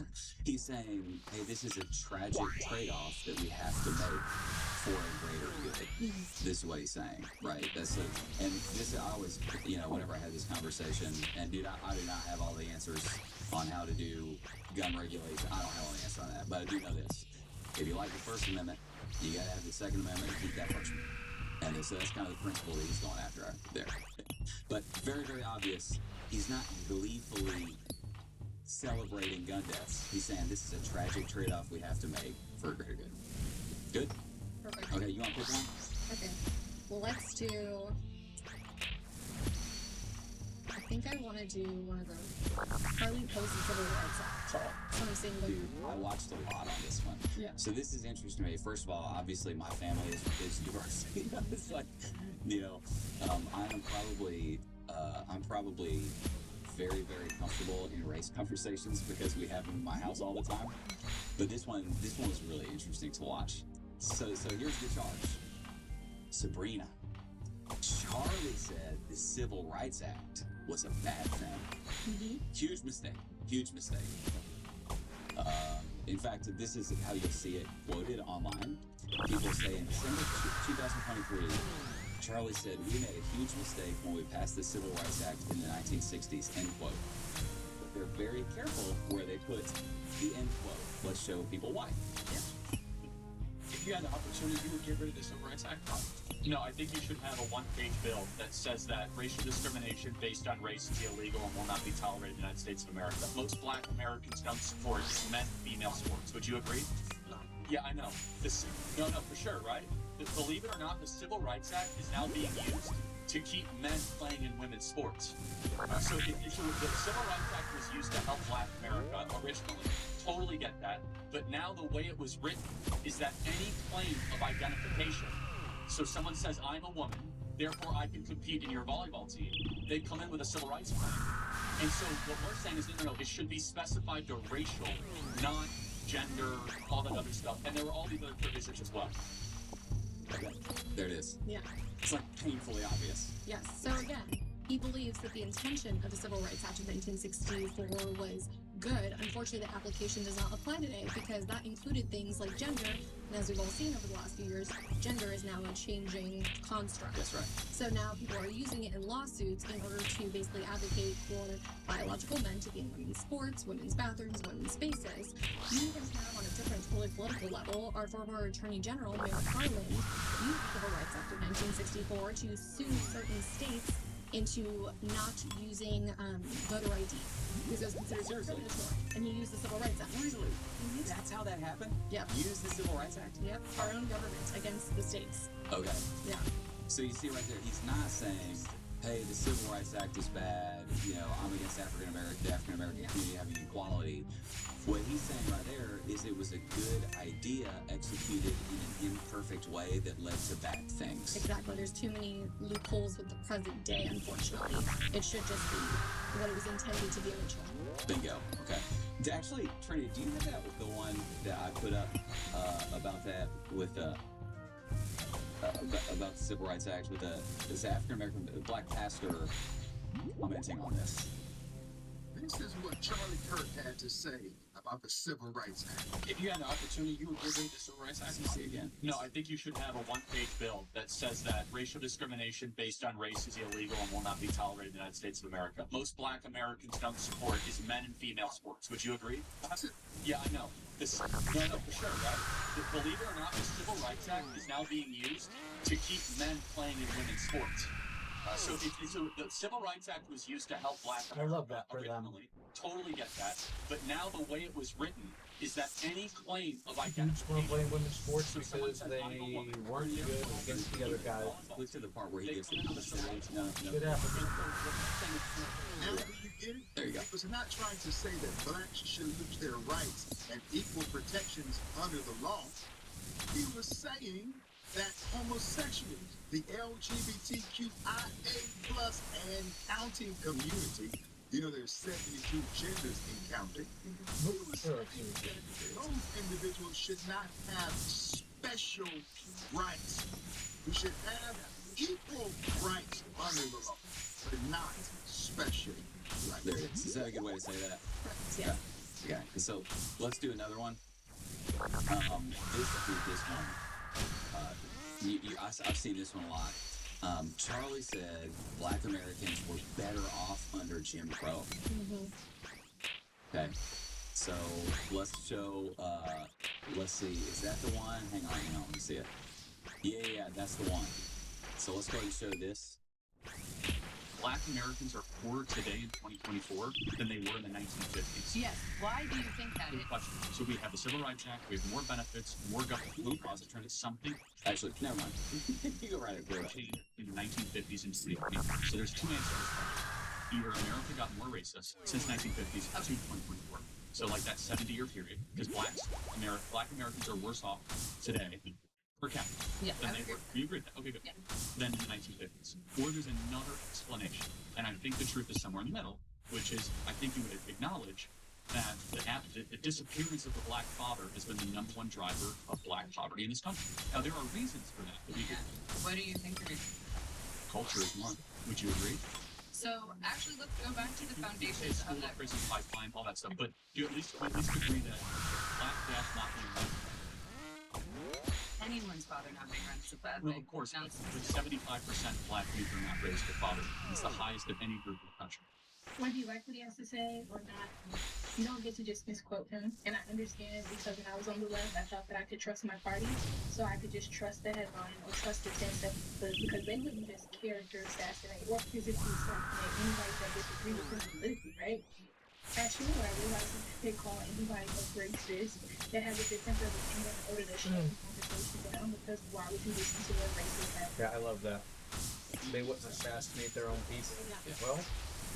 He's saying, hey, this is a tragic trade-off that we have to make for a greater good. This is what he's saying, right? And this, I always, whenever I had this conversation, and dude, I do not have all the answers on how to do gun regulation. I don't have all the answers on that, but I do know this. If you like the First Amendment, you gotta have the Second Amendment to keep that First Amendment. And so that's kind of the principle that he's going after there. But very, very obvious, he's not gleefully celebrating gun deaths. He's saying this is a tragic trade-off we have to make for a greater good. Good? Perfect. Okay, you want to pick one? Okay. Well, let's do. I think I want to do one of those. Harley Post and Civil Rights Act. So I'm saying Dude, I watched a lot on this one. Yeah. So this is interesting to me. First of all, obviously my family is diversity. It's like, I'm probably very, very comfortable in race conversations because we have them in my house all the time. But this one was really interesting to watch. So here's the charge. Sabrina. Charlie said the Civil Rights Act was a bad thing. Huge mistake. In fact, this is how you'll see it quoted online. People say in December 2023, Charlie said, we made a huge mistake when we passed the Civil Rights Act in the 1960s, end quote. But they're very careful where they put the end quote. Let's show people why. If you had the opportunity, you would get rid of the Civil Rights Act? No, I think you should have a one-page bill that says that racial discrimination based on race is illegal and will not be tolerated in the United States of America. Most black Americans don't support men-female sports. Would you agree? Yeah, I know. No, for sure, right? Believe it or not, the Civil Rights Act is now being used to keep men playing in women's sports. So the Civil Rights Act was used to help black America originally. Totally get that. But now the way it was written is that any claim of identification, so someone says, I'm a woman, therefore I can compete in your volleyball team, they come in with a civil rights claim. And so what we're saying is, no, it should be specified to racial, not gender, all that other stuff. And there were all these other provisions as well. Okay, there it is. Yeah. It's like painfully obvious. Yes. So again, he believes that the intention of the Civil Rights Act of 1964 was good. Unfortunately, the application does not apply today because that included things like gender. And as we've all seen over the last few years, gender is now a changing construct. That's right. So now people are using it in lawsuits in order to basically advocate for biological men to be in women's sports, women's bathrooms, women's spaces. You even have on a different, totally political level, our former Attorney General, Mayor Garland, used the Civil Rights Act of 1964 to sue certain states into not using voter ID because it was considered discriminatory, and he used the Civil Rights Act. Really? That's how that happened? Yep. Use the Civil Rights Act? Yep. Our own government against the states. Okay. Yeah. So you see right there, he's not saying, hey, the Civil Rights Act is bad, I'm against the African American community having equality. What he's saying right there is it was a good idea executed in an imperfect way that led to bad things. Exactly. There's too many loopholes with the present day, unfortunately. It should just be what it was intended to be originally. Bingo. Okay. Actually, Trinity, do you have that with the one that I put up about that with about the Civil Rights Act with this African American black pastor commenting on this? This is what Charlie Kirk had to say about the Civil Rights Act. If you had the opportunity, you would get rid of the Civil Rights Act? See again. No, I think you should have a one-page bill that says that racial discrimination based on race is illegal and will not be tolerated in the United States of America. Most black Americans don't support is men and female sports. Would you agree? Yeah, I know. No, for sure, right? Believe it or not, the Civil Rights Act is now being used to keep men playing in women's sports. So the Civil Rights Act was used to help black America. I love that for them. Totally get that. But now the way it was written is that any claim of Dudes identity... want to play women's sports because they weren't good against the other guys. Look to the part where he gives the No. Good application. Now, do you get it? There you go. He was not trying to say that blacks should lose their rights and equal protections under the law. He was saying that homosexuals, the LGBTQIA plus and counting community, there's 72 genders in counting. Those individuals should not have special rights. We should have equal rights under the law, but not special rights. There it is. Is that a good way to say that? Yeah. Okay. So let's do another one. This one. I've seen this one a lot. Charlie said black Americans were better off under Jim Crow. Okay, so let's show, let's see, is that the one? Hang on, let me see it. Yeah, that's the one. So let's go ahead and show this. Black Americans are poorer today in 2024 than they were in the 1950s. Yes. Why do you think that Good is? question. So we have the Civil Rights Act, we have more benefits, more government blue cross attorneys, something Actually, never mind. You go right ahead. changed in the 1950s and 60s. So there's two answers to this question. Either America got more racist since 1950s to 2024. So like that 70-year period, because black Americans are worse off today per capita than they were. You agree with that? Okay, good. Yeah. Than in the 1950s. Or there's another explanation, and I think the truth is somewhere in the middle, which is I think you would acknowledge that the disappearance of the black father has been the #1 driver of black poverty in this country. Now, there are reasons for that. But What do you think the reason? culture is one. Would you agree? So actually, let's go back to the foundations School, of that. prison, pipeline, all that stuff. But do you at least agree that black dad not being white? Anyone's father not being raised is a bad Well, thing. of course, Now, but 75% of black youth are not raised with father. It's the highest of any group in the country. whether you like what he has to say or not, you don't get to just misquote him. And I understand because when I was on the left, I thought that I could trust my party, so I could just trust the headline or trust the 10-second clip because they wouldn't just character assassinate or physically assassinate anybody that disagreed with them politically, right? Actually, what I realized is that they call anybody a racist that has a different opinion in order to shut the conversation down because why would you listen to a racist have? Yeah, I love that. They wouldn't assassinate their own people. Yeah. Well,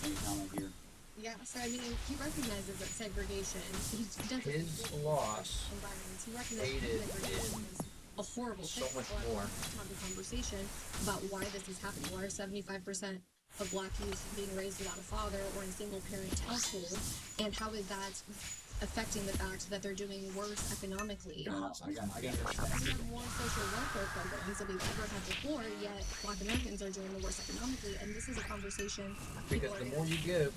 any comment here? Yeah, so I mean, he recognizes that segregation, he doesn't his loss environments. He recognizes aided that segregation in is a horrible so thing. much A lot of more. people have the conversation about why this is happening. Why are 75% of Black youth being raised without a father or in single-parent households, and how is that affecting the fact that they're doing worse economically? I got We have more social welfare programs than we've ever had before, yet Black Americans are doing the worst economically, and this is a conversation Because the more you give,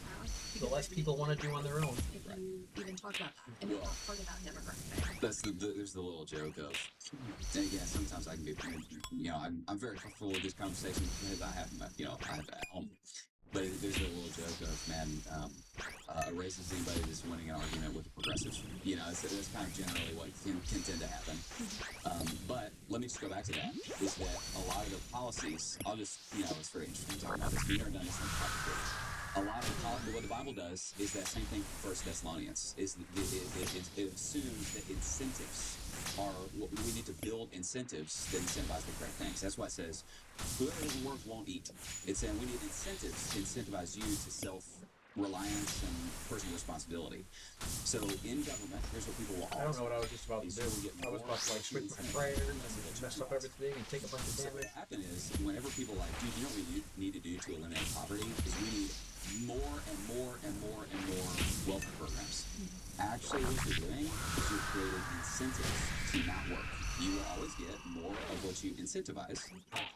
the less people want to do on their own. if you even talk about that, and you're not part of that demographic. That's there's the little joke of, and again, sometimes I can be, I'm very comfortable with this conversation because I have it at home. But there's a little joke of, a racist is anybody that's winning an argument with a progressive. That's kind of generally what can tend to happen. But let me just go back to that, is that a lot of the policies, it's very interesting to talk about this. We've never done this on the topic before. A lot of what the Bible does is that same thing for 1 Thessalonians. It assumes that incentives are what we need to build incentives that incentivize the correct things. That's why it says, whoever doesn't work won't eat. It's saying we need incentives to incentivize you to self-reliance and personal responsibility. So in government, here's what people will I don't know what I was just about to do. I was about to switch my prayers and mess up everything and take a bunch of So damage. what happened is, whenever people are like, dude, you know what we need to do to eliminate poverty is we need more and more and more and more welfare programs. Actually, what you're doing is you're creating incentives to not work. You will always get more of what you incentivize,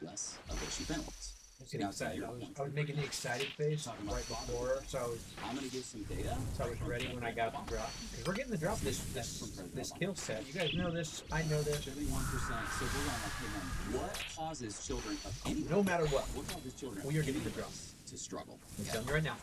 less of what you penalize. I was getting excited. I was making the excited face right before, so I'm gonna give some data. I was ready when I got the drop. Because we're getting the drop this kill set. You guys know this. I know this. 71%. So we're going like, hey man, what causes children of any? No matter what. What causes children? We are getting the drop to struggle. I'm telling you right now.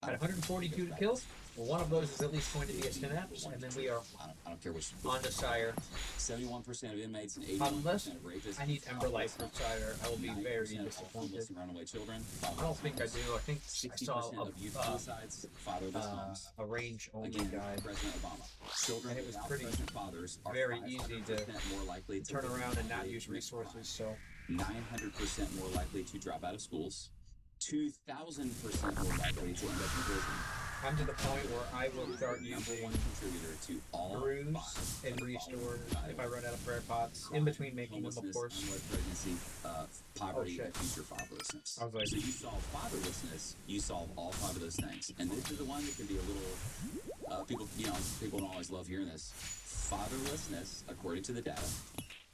At 142 kills, well, one of those is at least going to be a synapse, and then we are I don't care which. on to Sire. 71% of inmates and 81% Unless of rapists. I need Ember Light for Sire, I will be very disappointed. Runaway children. I don't think I do. I think I saw 60% of youth suicides, fatherless homes. a range only Again, guy. President Obama. Children And it was without pretty present fathers are very 500% easy to more likely to turn live around and not in use resources. So 900% more likely to drop out of schools. 2,000% more likely to end up in prison. I'm to the point where I will start using one contributor to all brews and restore if I run out of prayer pots. In between making them, of course. Unwed pregnancy, poverty, Oh, and future fatherlessness. I was like, So you solve fatherlessness, you solve all 5 of those things. And this is the one that can be a little, people don't always love hearing this. Fatherlessness, according to the data,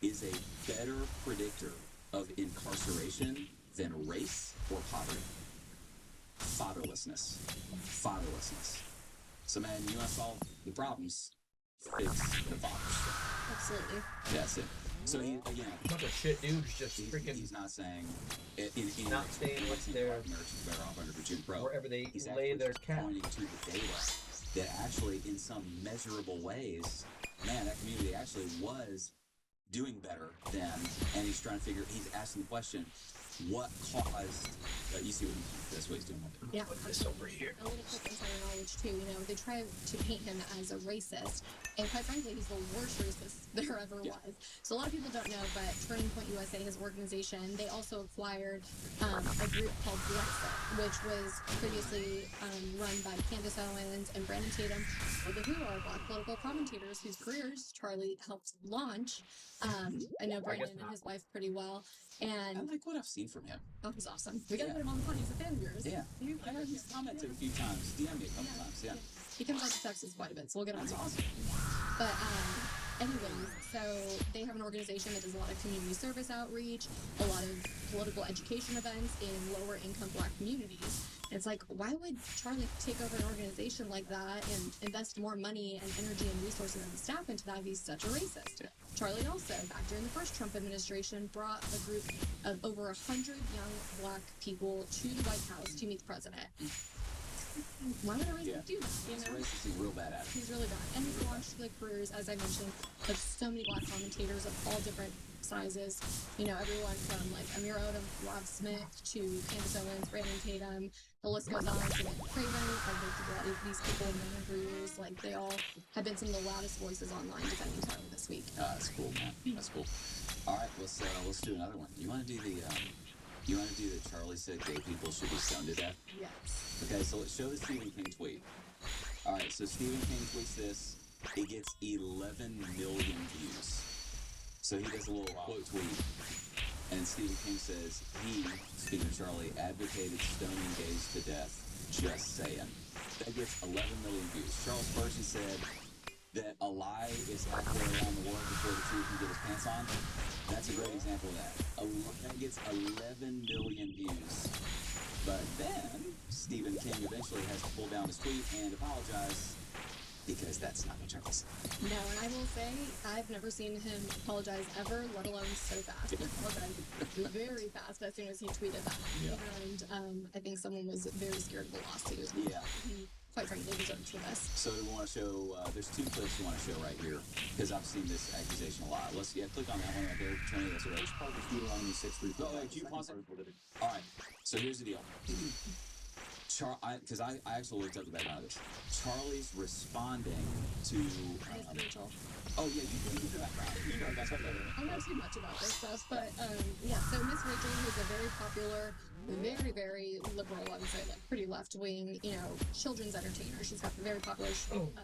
is a better predictor of incarceration than race or poverty. Fatherlessness. So man, you want to solve the problems, fix the fathers. Absolutely. That's it. So he, again, bunch of shit dudes just freaking he's not saying not staying with their Americans are better off under Jim Crow. wherever they He's lay actually their cap. pointing to the data that actually, in some measurable ways, man, that community actually was doing better than, and he's trying to figure. He's asking the question, what caused? You see that's what he's doing with it. Yeah. Put this over here. A little quick insider knowledge too. They try to paint him as a racist, and quite frankly, he's the worst racist there ever was. So a lot of people don't know, but Turning Point USA, his organization, they also acquired a group called Brexit, which was previously run by Candace Owens and Brandon Tatum, both of who are Black political commentators whose careers Charlie helped launch. I know Brandon and his wife pretty well. And I like what I've seen from him. Oh, he's awesome. We gotta get him on the phone. He's a fan of yours. Yeah. I heard he's commented a few times. DM me a couple times. Yeah. He comes out to Texas quite a bit, so we'll get him. That's awesome. But anyways, so they have an organization that does a lot of community service outreach, a lot of political education events in lower income Black communities. And it's like, why would Charlie take over an organization like that and invest more money and energy and resources and staff into that if he's such a racist? Charlie also, back during the first Trump administration, brought a group of over 100 young black people to the White House to meet the president. Why would a racist do that? You know? Racist is real bad at it. He's really bad. And he's launched the careers, as I mentioned, of so many black commentators of all different sizes. You know, everyone from like Amir Odom, Rob Smith, to Candace Owens, Brandon Tatum. The list goes on. To Nick Craven. I've worked with these people in their careers. Like, they all have been some of the loudest voices online defending Charlie this week. That's cool, man. That's cool. All right, let's do another one. You want to do the Charlie said gay people should be stoned to death? Yes. Okay, so let's show the Stephen King tweet. All right, so Stephen King tweets this. It gets 11 million views. So he does a little quote tweet, and Stephen King says, he, speaking of Charlie, advocated stoning gays to death. Just saying. That gets 11 million views. Charles Spurgeon said that a lie is halfway around the world before the truth can get his pants on. That's a great example of that. That gets 11 million views. But then, Stephen King eventually has to pull down his tweet and apologize, because that's not what Charlie said. No, and I will say, I've never seen him apologize ever, let alone so fast. He apologized very fast as soon as he tweeted that. Yeah. And I think someone was very scared of the lawsuit. Yeah. He, quite frankly, deserves for this. So do we want to show, there's two clips we want to show right here, because I've seen this accusation a lot. Let's, click on that one right there. Turn it this way. Which part of Deuteronomy 6:3? Oh, do you pause it? All right, so here's the deal. Because I actually looked up the background of this. Charlie's responding to... Miss Rachel. Oh, yeah, you can do the background. You know, that's what I don't know too much about this stuff, but yeah, so Miss Rachel, who's a very popular, very, very liberal, I would say, like pretty left-wing, you know, children's entertainer. She's got a very popular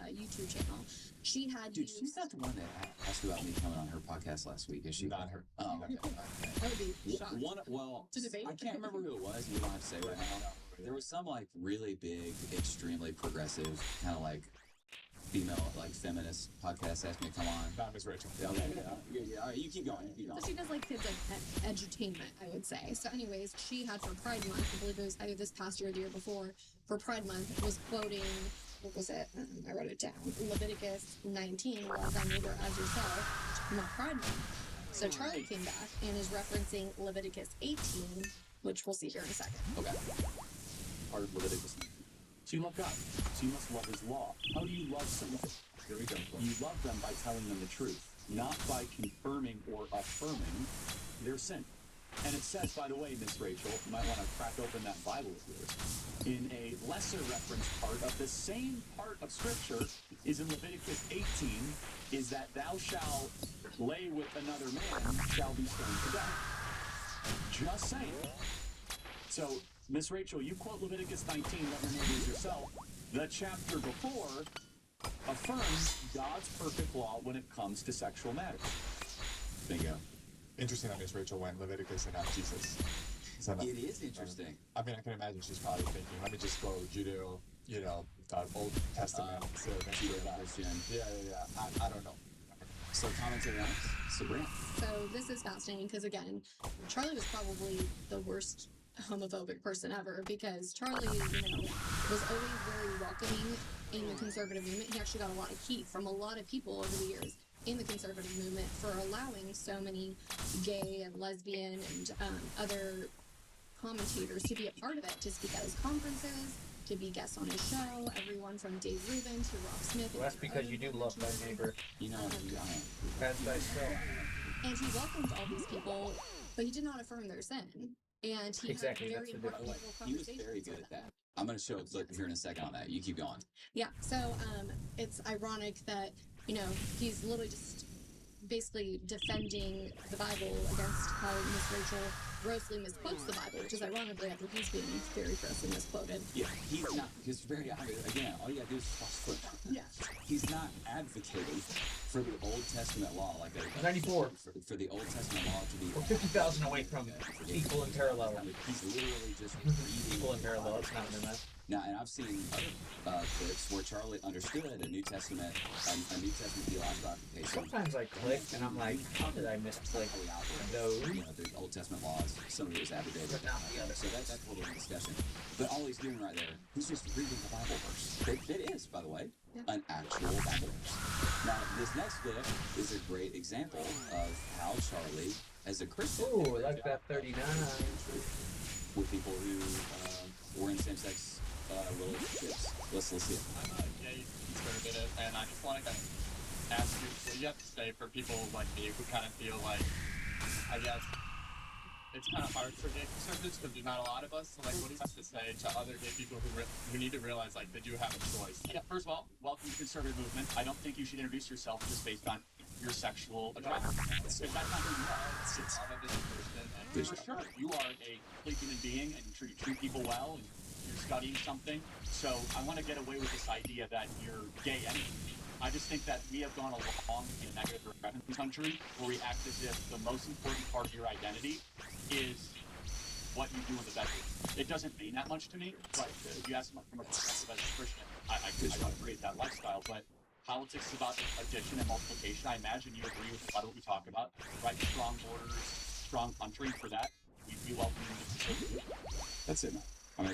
YouTube channel. She had Dude, she's not the one that asked about me coming on her podcast last week, is she? Not her. Oh, okay. I would be shocked. To debate? I can't remember who it was. We don't have to say right now. There was some like really big, extremely progressive, kind of like female, like feminist podcast asked me to come on. Not Miss Rachel. Yeah, all right, you keep going. So she does like kids like edutainment, I would say. So anyways, she had for Pride Month, I believe it was either this past year or the year before, for Pride Month, was quoting, what was it? I wrote it down. Leviticus 19, love thy neighbor as yourself, not Pride Month. So Charlie came back and is referencing Leviticus 18, which we'll see here in a second. Okay. Part of Leviticus 19. So you love God. So you must love His law. How do you love someone? Here we go. You love them by telling them the truth, not by confirming or affirming their sin. And it says, by the way, Miss Rachel, you might want to crack open that Bible of yours. In a lesser reference part of the same part of Scripture is in Leviticus 18, is that thou shalt lay with another man shall be stoned to death. Just saying. So, Miss Rachel, you quote Leviticus 19, let your neighbor as yourself. The chapter before affirms God's perfect law when it comes to sexual matters. Bingo. Interesting that Miss Rachel went Leviticus and not Jesus. It is interesting. I mean, I can imagine she's probably thinking, let me just go Judeo, Old Testament. Judeo-Christian. Yeah. I don't know. So commentary on it, Sabrina. So this is fascinating because, again, Charlie was probably the worst homophobic person ever, because Charlie, was always very welcoming in the conservative movement. He actually got a lot of heat from a lot of people over the years in the conservative movement for allowing so many gay and lesbian and other commentators to be a part of it, to speak at his conferences, to be guests on his show, everyone from Dave Rubin to Rob Smith. Well, that's because you do love that neighbor. That's thyself. And he welcomed all these people, but he did not affirm their sin. And he had very important legal conversations. He was very good at that. I'm going to show a clip here in a second on that. You keep going. Yeah, so it's ironic that, he's literally just basically defending the Bible against how Miss Rachel grossly misquotes the Bible, which is ironically after he's being very grossly misquoted. Yeah, he's not, because very obvious, again, all you gotta do is cross foot. Yeah. He's not advocating for the Old Testament law, like 94. For the Old Testament law to be... We're 50,000 away from equal and parallel. He's literally just reading... Equal and parallel, it's not in that. Now, and I've seen other clips where Charlie understood a New Testament theological application. Sometimes I click and I'm like, how did I misclick? No. The Old Testament laws, some of it was abrogated. But not the other. So that's a whole different discussion. But all he's doing right there, he's just reading the Bible verse. It is, by the way, an actual Bible verse. Now, this next clip is a great example of how Charlie, as a Christian, Ooh, like that 39. with people who were in same-sex relationships. Let's see it. I'm a gay conservative, and I just want to kind of ask you what you have to say for people like me who kind of feel like, I guess, it's kind of hard for gay conservatives because there's not a lot of us. So, like, what do you have to say to other gay people who need to realize, like, they do have a choice? Yeah, first of all, welcome to the conservative movement. I don't think you should introduce yourself just based on your sexual attraction. If that's not who you are, for sure. You are a complete human being and you treat people well and you're studying something. So I want to get away with this idea that you're gay anyway. I just think that we have gone along in a negative direction in this country where we act as if the most important part of your identity is what you do in the bedroom. It doesn't mean that much to me, but if you ask me from a perspective as a Christian, I create that lifestyle, but politics is about addition and multiplication. I imagine you agree with a lot of what we talk about, right? Strong borders, strong country. For that, we welcome you. That's it, man. I mean,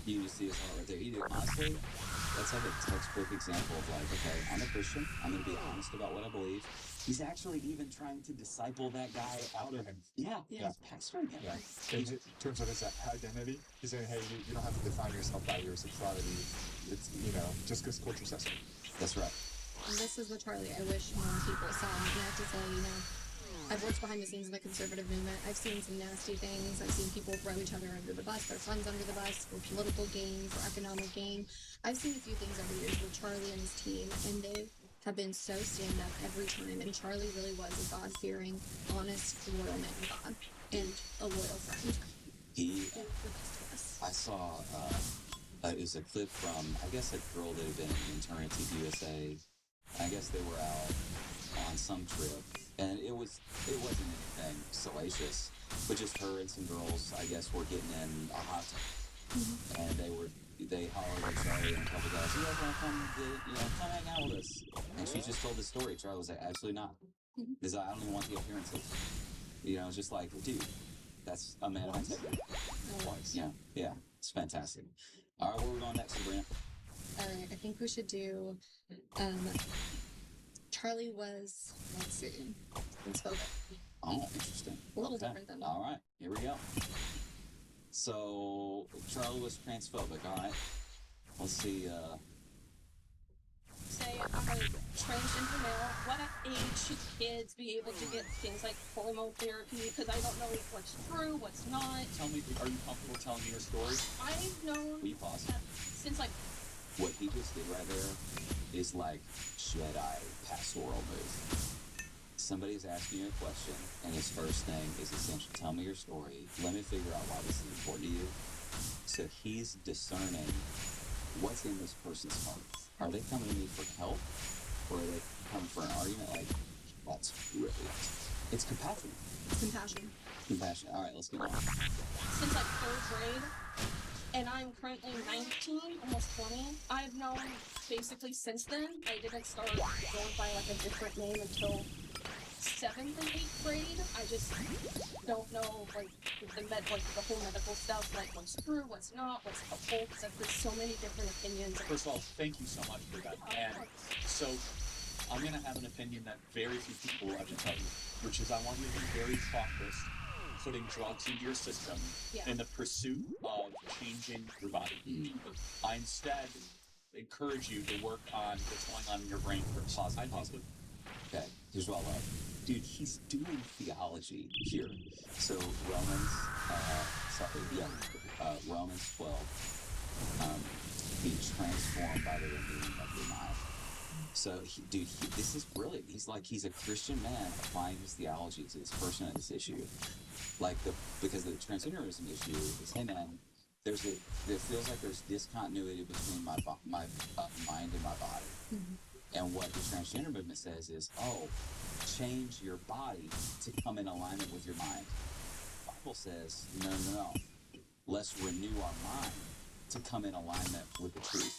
you just see his heart right there. He did, honestly, that's like a textbook example of like, okay, I'm a Christian. I'm going to be honest about what I believe. He's actually even trying to disciple that guy out of him. Yeah, he's pastoring him. Yeah. In terms of his identity, he's saying, hey, you don't have to define yourself by your sexuality. It's, just because culture says so. That's right. And this is the Charlie I wish more people saw. And I have to say, I've worked behind the scenes in the conservative movement. I've seen some nasty things. I've seen people throw each other under the bus, their friends under the bus, for political gain, for economic gain. I've seen a few things over the years with Charlie and his team, and they have been so stand-up every time. And Charlie really was a God-fearing, honest, loyal man of God, and a loyal friend. He, the best of us. I saw, it was a clip from, I guess, a girl that had been an intern at USA. I guess they were out on some trip, and it wasn't anything salacious, but just her and some girls, I guess, were getting in a hot tub, and they hollered at Charlie and a couple guys, you guys want to come hang out with us? And she just told the story. Charlie was like, absolutely not, because I don't even want the appearances. It's just like, dude, that's a man of integrity. Yeah, it's fantastic. All right, where are we going next, Sabrina? All right, I think we should do, Charlie was, let's see, transphobic. Oh, interesting. A little different than that. All right, here we go. So, Charlie was transphobic, all right. Let's see, Say I'm a transgender male. What age should kids be able to get things like hormone therapy? Because I don't know what's true, what's not. Tell me, are you comfortable telling me your story? I've known will you pause? Since like What he just did right there is like Jedi pastoral move. Somebody's asking you a question, and his first thing is essentially, tell me your story. Let me figure out why this is important to you. So he's discerning what's in this person's heart. Are they coming to me for help, or are they coming for an argument? Like, that's really nice. It's compassion. Compassion. Compassion. All right, let's get on. since like third grade, and I'm currently 19, almost 20. I've known basically since then. I didn't start going by like a different name until 7th and 8th grade. I just don't know like the whole medical stuff, like what's true, what's not, what's helpful, because I've heard so many different opinions. First of all, thank you so much for that. And so I'm going to have an opinion that very few people will ever tell you, which is I want you to be very focused putting drugs into your system in the pursuit of changing your body. I instead encourage you to work on what's going on in your brain for positive. Okay, here's what I love. Dude, he's doing theology here. So Romans 12, be transformed by the renewing of your mind. So, this is brilliant. He's a Christian man applying his theology to this person and this issue. Because the transgenderism issue is, hey man, there feels like there's discontinuity between my mind and my body. Mm-hmm. And what the transgender movement says is, change your body to come in alignment with your mind. The Bible says, no. Let's renew our mind to come in alignment with the truth.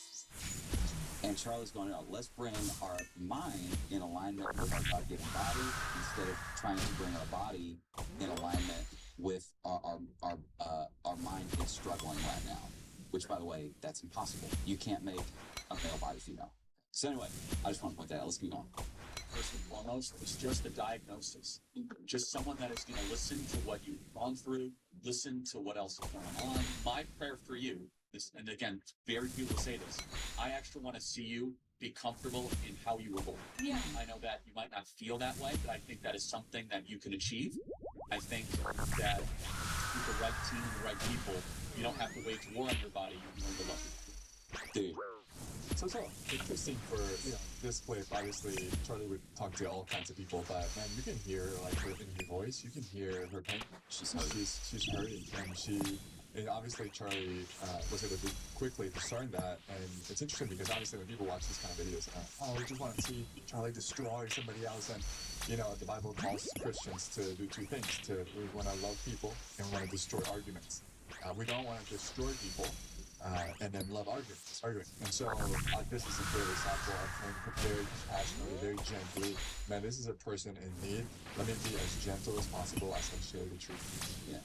And Charlie's going, no, let's bring our mind in alignment with our God-given body instead of trying to bring our body in alignment with our mind is struggling right now. Which, by the way, that's impossible. You can't make a male body female. So anyway, I just want to point that out. Let's keep going. First and foremost, it's just a diagnosis. Just someone that is going to listen to what you've gone through, listen to what else is going on. My prayer for you is, and again, very few will say this, I actually want to see you be comfortable in how you were born. Yeah. I know that you might not feel that way, but I think that is something that you can achieve. I think that with the right team and the right people, you don't have to wage war on your body, you can learn to love it. Dude. So it's all interesting for, this clip. Obviously, Charlie would talk to all kinds of people, but man, you can hear like her in her voice. You can hear her pain. She's hurting, and obviously Charlie was able to quickly discern that. And it's interesting because obviously when people watch these kind of videos, we just want to see Charlie destroy somebody else. And the Bible calls Christians to do two things: we want to love people and we want to destroy arguments. We don't want to destroy people. And then love arguing. And so this is a very example of very passionately, very gently. Man, this is a person in need. Let me be as gentle as possible as I share the truth. Yeah,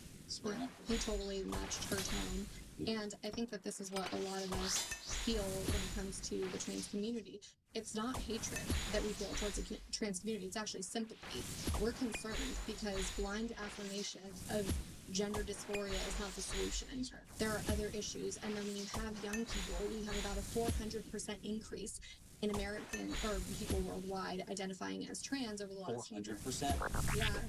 he totally matched her tone. And I think that this is what a lot of us feel when it comes to the trans community. It's not hatred that we feel towards the trans community, it's actually sympathy. We're concerned because blind affirmation of gender dysphoria is not the solution. There are other issues, and then when you have young people, we have about a 400% increase in American or people worldwide identifying as trans over the last 400%? Yeah, I don't remember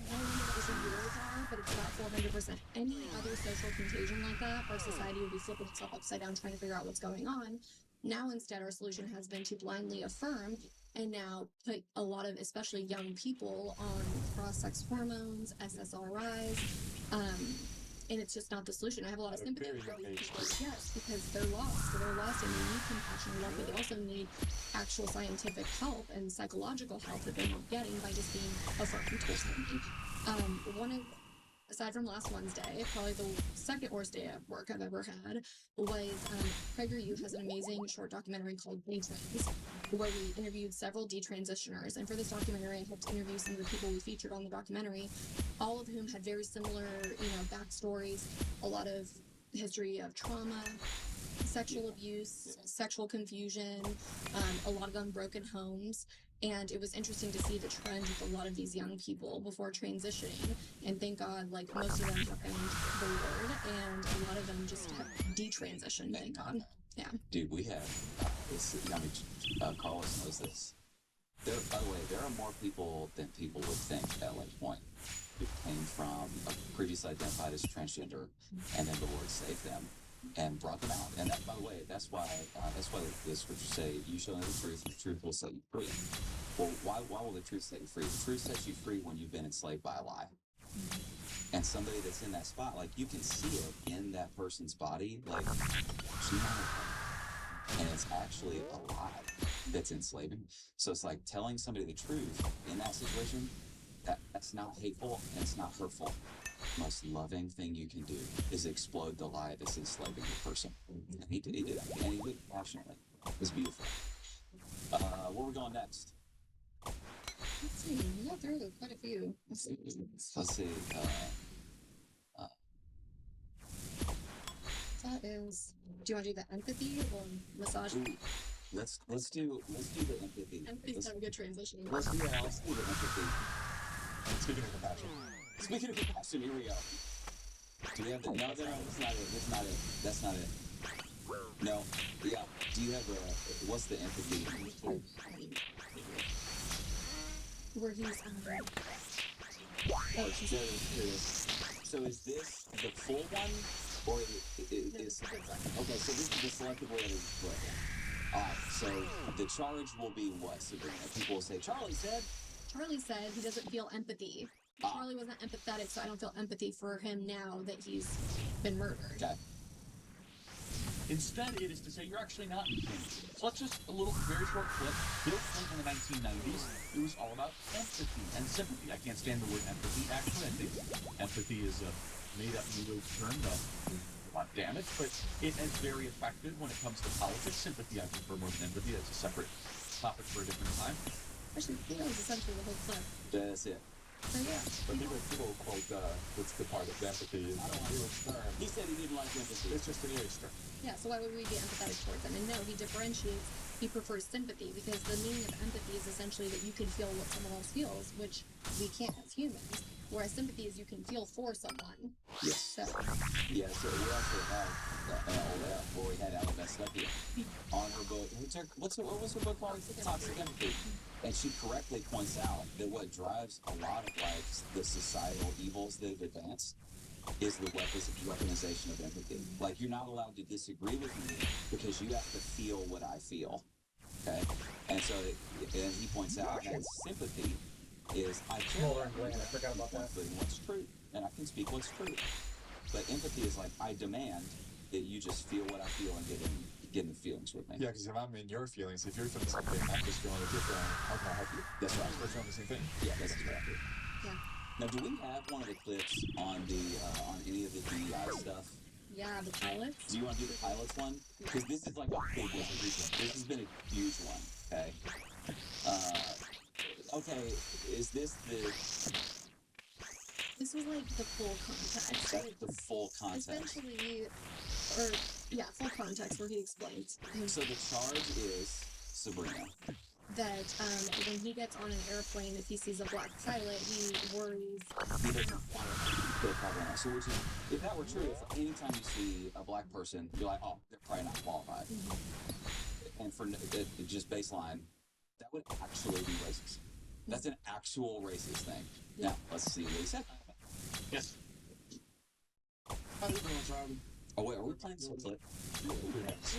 what the years are, but it's about 400%. Any other social contagion like that, our society would be flipping itself upside down trying to figure out what's going on. Now, instead, our solution has been to blindly affirm and now put a lot of, especially young people, on cross-sex hormones, SSRIs, and it's just not the solution. I have a lot of sympathy for these people, yes, because they're lost. So they're lost and they need compassion and love, but they also need actual scientific help and psychological help that they're not getting by just being affirmed. Aside from last Wednesday, probably the second worst day at work I've ever had was PragerU has an amazing short documentary called Detrans, where we interviewed several detransitioners. And for this documentary, I helped interview some of the people we featured on the documentary, all of whom had very similar, backstories, a lot of history of trauma, sexual abuse, sexual confusion, a lot of them broken homes. And it was interesting to see the trend with a lot of these young people before transitioning. And thank God, like, most of them have found the Lord, and a lot of them just have detransitioned, thank God. Yeah. Dude, we have, Carlos knows this. By the way, there are more people than people would think at Lake Point who came from previously identified as transgender, and then the Lord saved them and brought them out. And that, by the way, that's why the scriptures say, "You shall know the truth, and the truth will set you free." Well, why will the truth set you free? The truth sets you free when you've been enslaved by a lie. And somebody that's in that spot, like, you can see it in that person's body, like, and it's actually a lie that's enslaving. So it's like telling somebody the truth in that situation. That's not hateful and it's not hurtful. The most loving thing you can do is explode the lie that's enslaving the person. And he did it, and he did it passionately. It was beautiful. Where are we going next? Let's see. Yeah, there are quite a few. Let's see. That is. Do you want to do the empathy or misogyny? Let's do the empathy. Empathy's not a good transition. Let's do the empathy. Speaking of compassion, here we go. Do you have the? No, that's not it. No. Yeah. Do you have what's the empathy? Where he's So is this the full one, or is okay? So this is the selective way that is correct. All right. So the charge will be what, Sabrina? People will say, Charlie said he doesn't feel empathy. Charlie wasn't empathetic, so I don't feel empathy for him now that he's been murdered. Okay. Instead, it is to say you're actually not in pain. So let's just a little very short clip. Bill Clinton in the 1990s, it was all about empathy and sympathy. I can't stand the word empathy, actually. I think empathy is a made-up new term that a lot of damage, but it is very effective when it comes to politics. Sympathy, I prefer more than empathy. That's a separate topic for a different time. Actually, that was essentially the whole clip. That's it. So yeah. But people quote what's the part of empathy. I don't want to use term. He said he didn't like empathy. It's just an English term. Yeah, so why would we be empathetic towards him? And no, he differentiates he prefers sympathy, because the meaning of empathy is essentially that you can feel what someone else feels, which we can't as humans. Whereas sympathy is you can feel for someone. Yes. So, Yeah, so we also have, where we had Alabama Lepia on her book. What was her book called? Toxic Empathy. And she correctly points out that what drives a lot of like the societal evils that have advanced is the weaponization of empathy. Like, you're not allowed to disagree with me because you have to feel what I feel. Okay? And so, and he points out that sympathy is I care Smaller and bland. I forgot about that. what's true, and I can speak what's true. But empathy is like I demand that you just feel what I feel and get in the feelings with me. Yeah, because if I'm in your feelings, if you're feeling something, I'm just feeling what you're feeling. How can I help you? That's right. We're feeling the same thing. Yeah, that's exactly. yeah. Now, do we have one of the clips on the on any of the DEI stuff? Yeah, the pilots. Do you want to do the pilots one? Because this is like a big one. This has been a huge one. Okay. Okay. Is this the? This was like the full context. That's the full context. Essentially, or yeah, full context where he explains. So the charge is Sabrina. That when he gets on an airplane, if he sees a black pilot, he worries. He doesn't want to go problematic. So, which is, if that were true, if anytime you see a black person, you're like, oh, they're probably not qualified. And for just baseline, that would actually be racist. That's an actual racist thing. Yeah. Now, let's see what he said. Yes. How you doing, Charlie? Oh, wait, are we playing this whole clip? 3 minutes.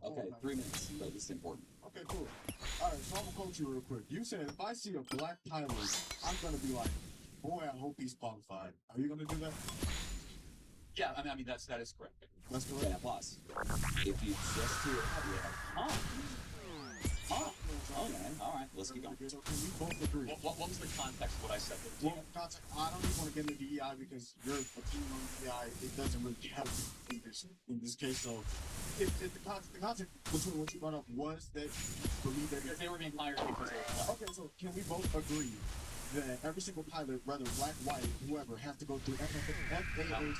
Okay, 3 minutes, but it's important. Okay, cool. All right, so I'm gonna quote you real quick. You said if I see a black pilot, I'm gonna be like, boy, I hope he's qualified. Are you gonna do that? Yeah, I mean that is correct. That's correct. Yeah, plus, if you just hear, huh? Oh man, all right, let's keep going. So can we both agree? What was the context of what I said? Well, context, I don't even want to get into DEI because your opinion on DEI, it doesn't really help in this case. So, if the context between what you brought up was that you believe that they were being hired because they were black. Okay, so can we both agree that every single pilot, whether black, white, whoever, has to go through FAA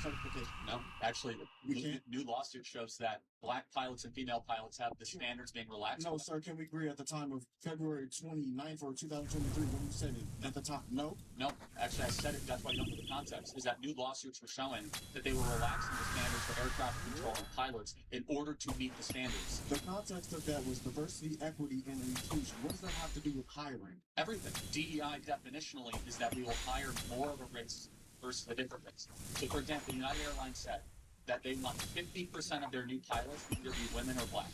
certification? No, actually, new lawsuit shows that black pilots and female pilots have the standards being relaxed. No, sir, can we agree at the time of February 29th or 2023 when you said it at the time? No? No, actually, I said it. That's why you don't know the context. Is that new lawsuits were showing that they were relaxing the standards for air traffic control and pilots in order to meet the standards. The context of that was diversity, equity, and inclusion. What does that have to do with hiring? Everything. DEI definitionally is that we will hire more of a race versus a different race. So, for example, United Airlines said that they want 50% of their new pilots to either be women or black.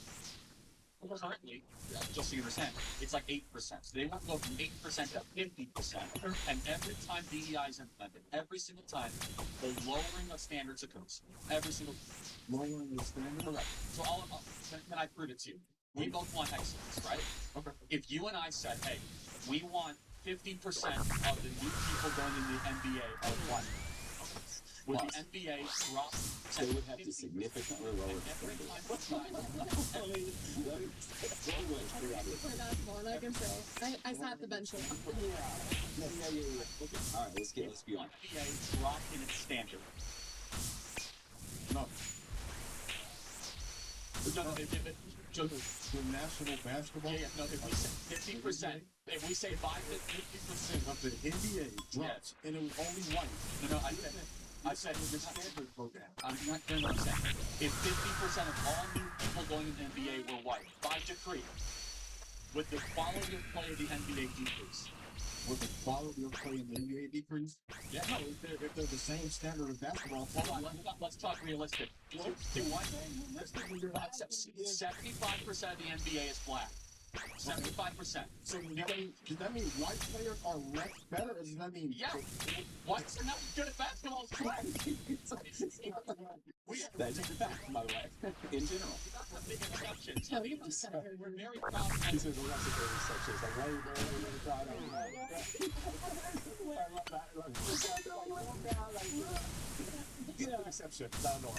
Well, currently, just so you understand, it's like 8%. So they want to go from 8% to 50%. And every time DEI is implemented, every single time, the lowering of standards occurs. Every single time. Lowering the standard? Correct. So can I prove it to you? We both want excellence, right? Okay. If you and I said, hey, we want 50% of the new people going into the NBA are white. Would the NBA drop? They would have to significantly lower the standard. I can say. I sat the bench a lot. Yeah. Okay. All right, let's be on. NBA dropped in its standard. No. The national basketball? Yeah, no, if we say 50%, if we say 50% of the NBA dropped, and it was only white. No, I said the standard program. I'm not hearing what I'm saying. If 50% of all new people going into the NBA were white, by decree, would the quality of play of the NBA decrease? Would the quality of play in the NBA decrease? Yeah. No, if they're the same standard of basketball. Hold on, let's talk realistic. 75% of the NBA is black. 75%. So does that mean white players are less better, or does that mean... Yeah, whites are not as good at basketball as black. That's a fact, by the way, in general. Big exceptions. We're very proud of He says, well, that's a big exception. It's like, why are you very proud of exception, not norm.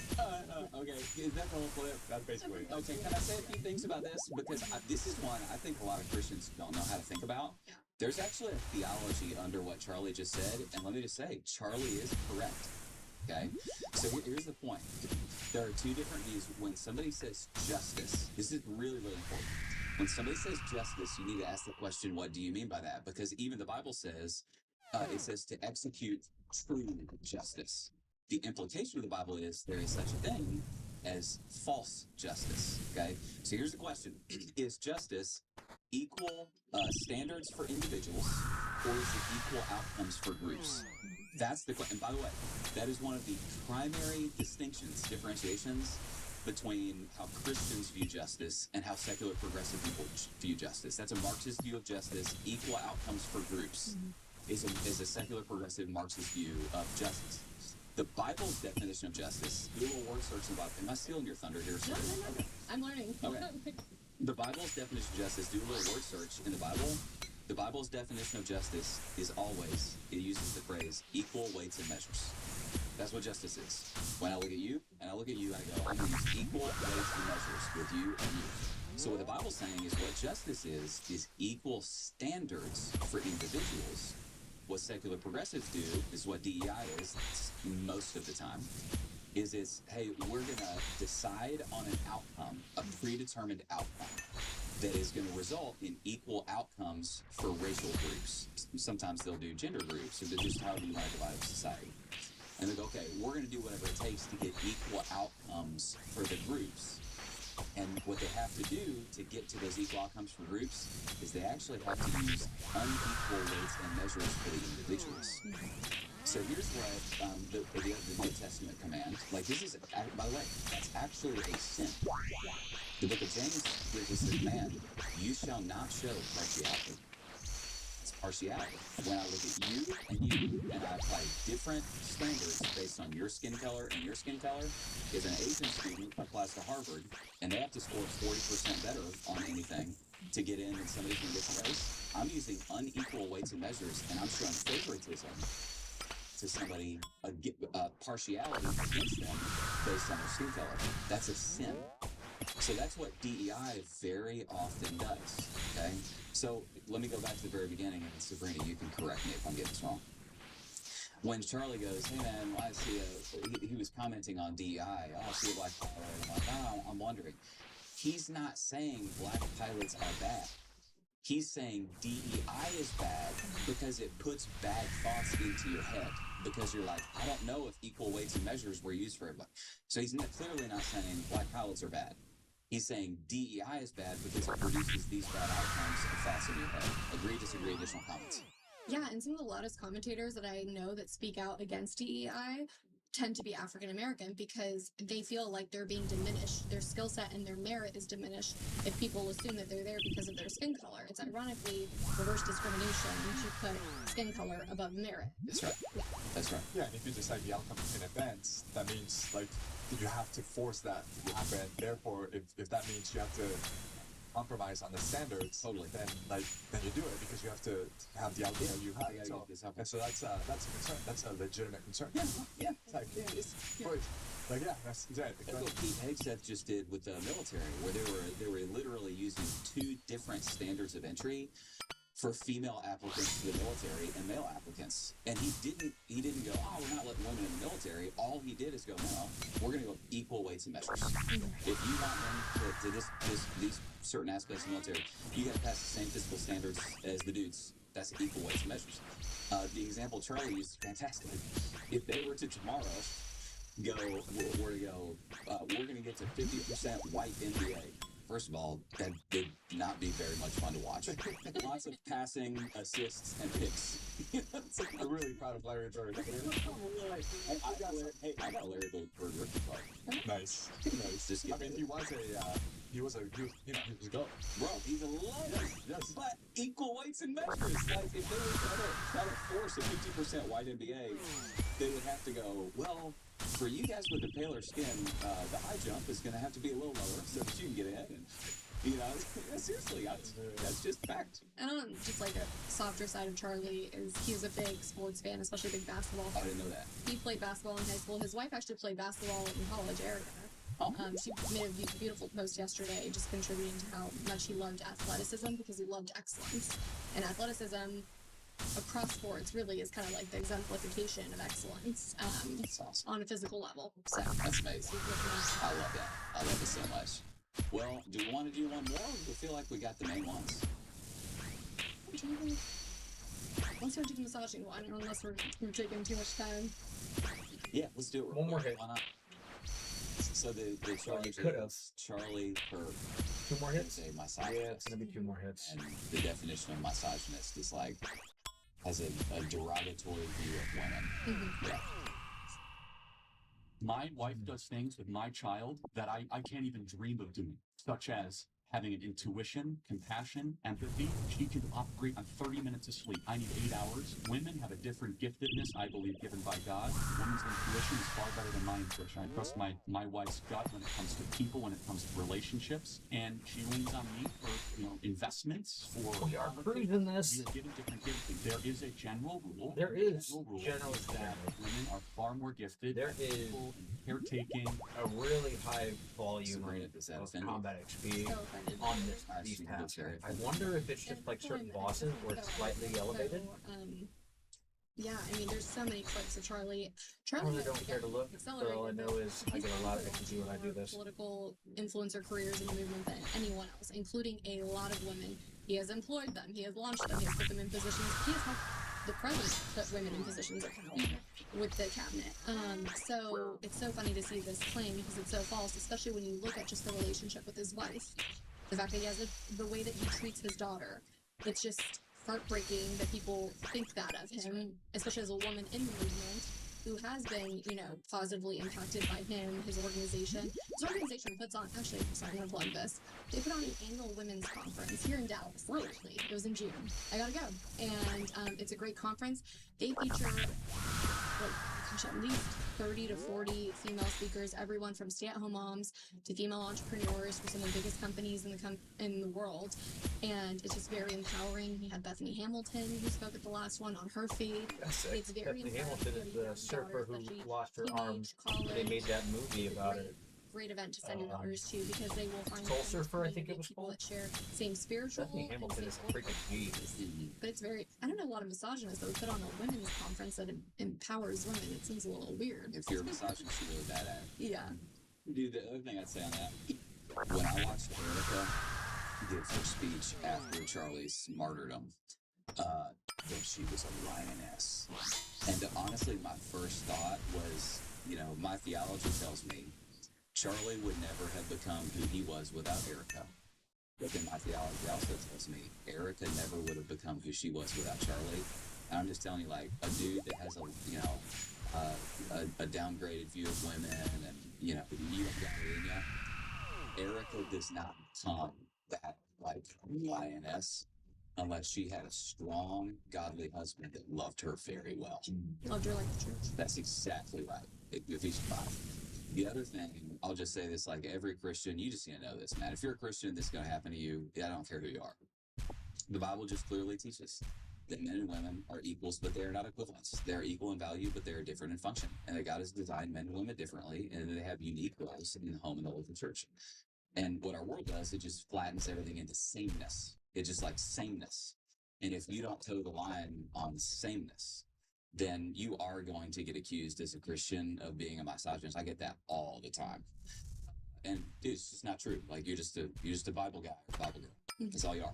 Okay, is that the whole clip? That's basically it. Okay, can I say a few things about this? Because this is one I think a lot of Christians don't know how to think about. There's actually a theology under what Charlie just said, and let me just say, Charlie is correct. Okay? So here's the point. There are two different views. When somebody says justice, this is really, really important. When somebody says justice, you need to ask the question, what do you mean by that? Because even the Bible says, it says to execute true justice. The implication of the Bible is there is such a thing as false justice, okay? So here's the question. Is justice equal standards for individuals, or is it equal outcomes for groups? That's the question. And by the way, that is one of the primary differentiations between how Christians view justice and how secular progressive people view justice. That's a Marxist view of justice. Equal outcomes for groups is a secular progressive Marxist view of justice. The Bible's definition of justice, do a little word search in the Bible. Am I stealing your thunder here? No. I'm learning. Okay. The Bible's definition of justice, do a little word search in the Bible. The Bible's definition of justice is always, it uses the phrase, equal weights and measures. That's what justice is. When I look at you, and I look at you, I go, I'm going to use equal weights and measures with you and you. So what the Bible's saying is what justice is equal standards for individuals. What secular progressives do is what DEI is most of the time. It's, hey, we're going to decide on an outcome, a predetermined outcome that is going to result in equal outcomes for racial groups. Sometimes they'll do gender groups, or just however you want to divide up society. And they go, okay, we're going to do whatever it takes to get equal outcomes for the groups. And what they have to do to get to those equal outcomes for groups is they actually have to use unequal weights and measures for the individuals. So here's what the New Testament command, like this is, by the way, that's actually a sin. The book of James gives us the command, you shall not show partiality. It's partiality. When I look at you and I apply different standards based on your skin color and your skin color, if an Asian student applies to Harvard and they have to score 40% better on anything to get in than somebody from a different race, I'm using unequal weights and measures and I'm showing favoritism to somebody, partiality against them based on their skin color. That's a sin. So that's what DEI very often does, okay? So let me go back to the very beginning, and Sabrina, you can correct me if I'm getting this wrong. When Charlie goes, hey man, I see he was commenting on DEI, I see a black pilot, I'm like, oh, I'm wondering. He's not saying black pilots are bad. He's saying DEI is bad because it puts bad thoughts into your head. Because you're like, I don't know if equal weights and measures were used for everybody. So he's clearly not saying black pilots are bad. He's saying DEI is bad because it produces these bad outcomes and thoughts in your head. Agree, disagree, additional comments? Yeah, and some of the loudest commentators that I know that speak out against DEI tend to be African American because they feel like they're being diminished. Their skill set and their merit is diminished if people assume that they're there because of their skin color. It's ironically reverse discrimination to put skin color above merit. That's right. Yeah. That's right. Yeah, and if you decide the outcome in advance, that means like you have to force that to happen. Therefore, if that means you have to compromise on the standards, then you do it because you have to have the outcome you have. And so that's a concern. That's a legitimate concern. Yeah. That's exactly. That's what Pete Hegseth just did with the military, where they were literally using two different standards of entry for female applicants to the military and male applicants. And he didn't go, oh, we're not letting women in the military. All he did is go, no, we're going to go equal weights and measures. If you want them to these certain aspects of the military, you got to pass the same physical standards as the dudes. That's equal weights and measures. The example Charlie used is fantastic. If they were to tomorrow we're going to get to 50% white NBA. First of all, that would not be very much fun to watch. Lots of passing, assists, and picks. I'm really proud of Larry Bird. I got a Larry Bird rookie card. Nice. Just I mean, he was a goat. Bro, he's a legend. Yes. But equal weights and measures. Like, if they were trying to force a 50% white NBA, they would have to go, well, for you guys with the paler skin, the high jump is going to have to be a little lower so that you can get in. And, seriously, that's just fact. And on just like a softer side of Charlie is he's a big sports fan, especially big basketball fan. I didn't know that. He played basketball in high school. His wife actually played basketball in college, Erica. She made a beautiful post yesterday just contributing to how much he loved athleticism because he loved excellence. And athleticism across sports really is kind of like the exemplification of excellence That's awesome. on a physical level. So that's amazing. I love that. I love it so much. Well, do we want to do one more? Or do we feel like we got the main ones? Let's start doing massaging one, unless we're taking too much time. Yeah, let's do it. One more hit. Why not? So the charge is Charlie per 2 more hits. A misogynist. Yeah, it's gonna be 2 more hits. And the definition of misogynist is like has a derogatory view of women. Yeah. My wife does things with my child that I can't even dream of doing, such as having an intuition, compassion, empathy. She can operate on 30 minutes of sleep. I need 8 hours. Women have a different giftedness, I believe, given by God. Women's intuition is far better than my intuition. I trust my wife's gut when it comes to people, when it comes to relationships, and she leans on me for investments. For we are cruising this. We are given different gifting. There is a general rule. There is general that women are far more gifted. There is caretaking, a really high volume of combat XP on these tasks. I wonder if it's just like certain bosses where it's slightly elevated. Yeah, I mean, there's so many clips of Charlie. I really don't care to look, but all I know is I get a lot of XP when I do this. Political influencer careers in the movement than anyone else, including a lot of women. He has employed them, he has launched them, he has put them in positions. He has helped the president put women in positions of power with the cabinet. So it's so funny to see this claim because it's so false, especially when you look at just the relationship with his wife. The fact that he has the way that he treats his daughter. It's just heartbreaking that people think that of him, especially as a woman in the movement who has been, positively impacted by him, his organization. His organization puts on, actually, sorry, I'm going to plug this. They put on an annual women's conference here in Dallas, literally. It was in June. I gotta go. And it's a great conference. They feature, at least 30 to 40 female speakers, everyone from stay-at-home moms to female entrepreneurs for some of the biggest companies in the world. And it's just very empowering. We had Bethany Hamilton, who spoke at the last one on her faith. It's very Bethany Hamilton is the surfer who lost her arm. They made that movie about it. Great event to send your daughters to because they will find Soul Surfer, I think it was people called. that share same spiritual. Bethany Hamilton is a freaking G. But it's very, I don't know, a lot of misogynists that would put on a women's conference that empowers women. It seems a little weird. If you're a misogynist, you're really bad at it. Yeah. Dude, the other thing I'd say on that, when I watched Erica give her speech after Charlie's martyrdom, that she was a lioness. And honestly, my first thought was, my theology tells me Charlie would never have become who he was without Erica. But then my theology also tells me Erica never would have become who she was without Charlie. And I'm just telling you, like, a dude that has a downgraded view of women and, you don't got it in ya. Erica does not become that, lioness unless she had a strong, godly husband that loved her very well. Loved her like the church. That's exactly right. Ephesians 5. The other thing, I'll just say this, like every Christian, you just need to know this, man. If you're a Christian, this is going to happen to you. I don't care who you are. The Bible just clearly teaches that men and women are equals, but they are not equivalents. They're equal in value, but they are different in function. And that God has designed men and women differently, and they have unique roles in the home and the local church. And what our world does, it just flattens everything into sameness. It's just like sameness. And if you don't toe the line on sameness, then you are going to get accused as a Christian of being a misogynist. I get that all the time. And dude, it's just not true. Like you're just a Bible guy or Bible girl. That's all you are.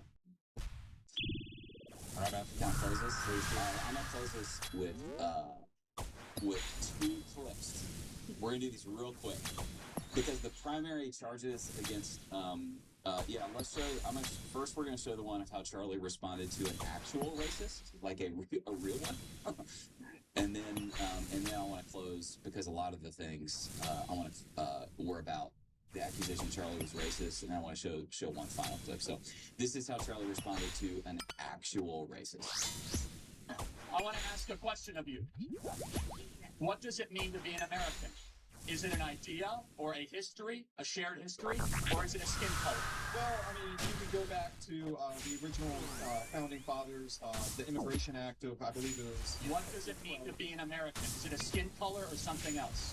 All right, man. Can I close this? I'm gonna close this with 2 clips. We're gonna do these real quick because the primary charges against first we're gonna show the one of how Charlie responded to an actual racist, like a real one. And then I want to close because a lot of the things were about the accusation Charlie was racist, and I want to show one final clip. So this is how Charlie responded to an actual racist. I want to ask a question of you. What does it mean to be an American? Is it an idea or a history, a shared history, or is it a skin color? Well, I mean, you could go back to the original founding fathers, the Immigration Act of, I believe it was... What does it mean to be an American? Is it a skin color or something else?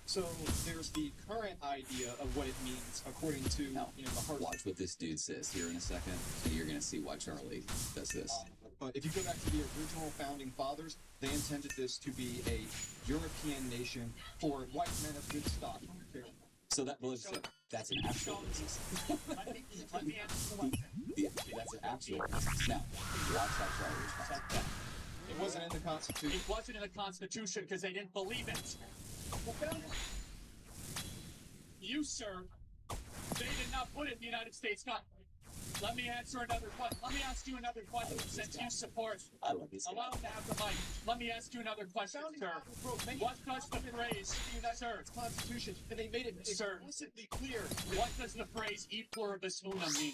So there's the current idea of what it means according to the heart. Watch what this dude says here in a second, and you're going to see why Charlie does this. But if you go back to the original founding fathers, they intended this to be a European nation for white men of good stock. So that's an actual racist. Let me answer the question. Yeah, that's an actual racist. Now, watch how Charlie responds. It wasn't in the Constitution. It wasn't in the Constitution because they didn't believe it. You, sir, they did not put it in the United States Constitution. Let me answer another question. Let me ask you another question since you support. Allow him to have the mic. Let me ask you another question, sir. What does the phrase, sir, Constitution, and they made it explicitly clear. what does the phrase e pluribus unum mean?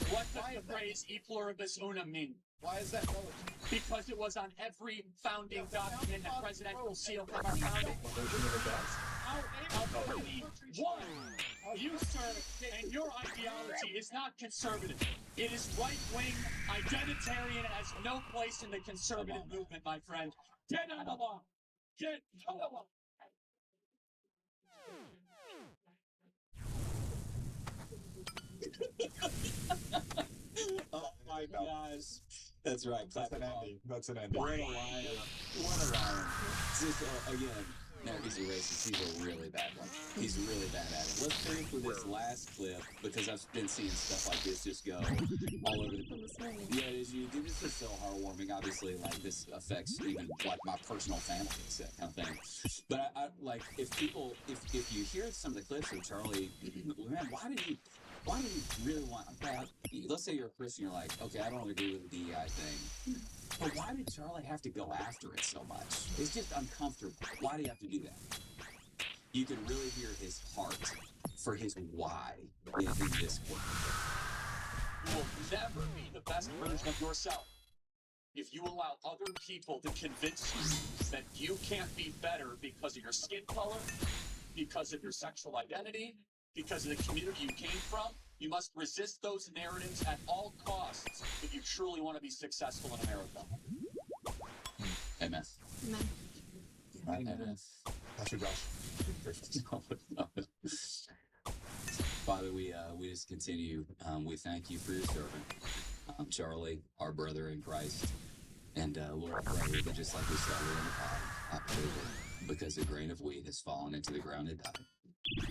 What does the phrase e pluribus unum mean? Why is that relevant? Because it was on every founding document and presidential seal from our founding. Out of one, you, sir, and your ideology is not conservative. It is right-wing, identitarian, and has no place in the conservative movement, my friend. Get on the law. Get on the law. Oh my gosh. That's right. That's an ending. That's an ending. What a lion. What a lion. Just, again, now he's a racist. He's a really bad one. He's really bad at it. Let's finish with this last clip because I've been seeing stuff like this just go all over the place. Yeah, this is so heartwarming. Obviously, like, this affects even, like, my personal family, that kind of thing. But I like, if you hear some of the clips of Charlie, man, why did you really want, okay, let's say you're a Christian, you're like, okay, I don't agree with the DEI thing, but why did Charlie have to go after it so much? It's just uncomfortable. Why do you have to do that? You can really hear his heart for his why in this work. You will never be the best version of yourself if you allow other people to convince you that you can't be better because of your skin color, because of your sexual identity, because of the community you came from. You must resist those narratives at all costs if you truly want to be successful in America. Amen. Amen. Amen. Pastor Josh. Father, we just continue. We thank you for your servant, Charlie, our brother in Christ. And Lord, I pray that just like we saw in the pod, I pray that because the grain of wheat has fallen into the ground and died,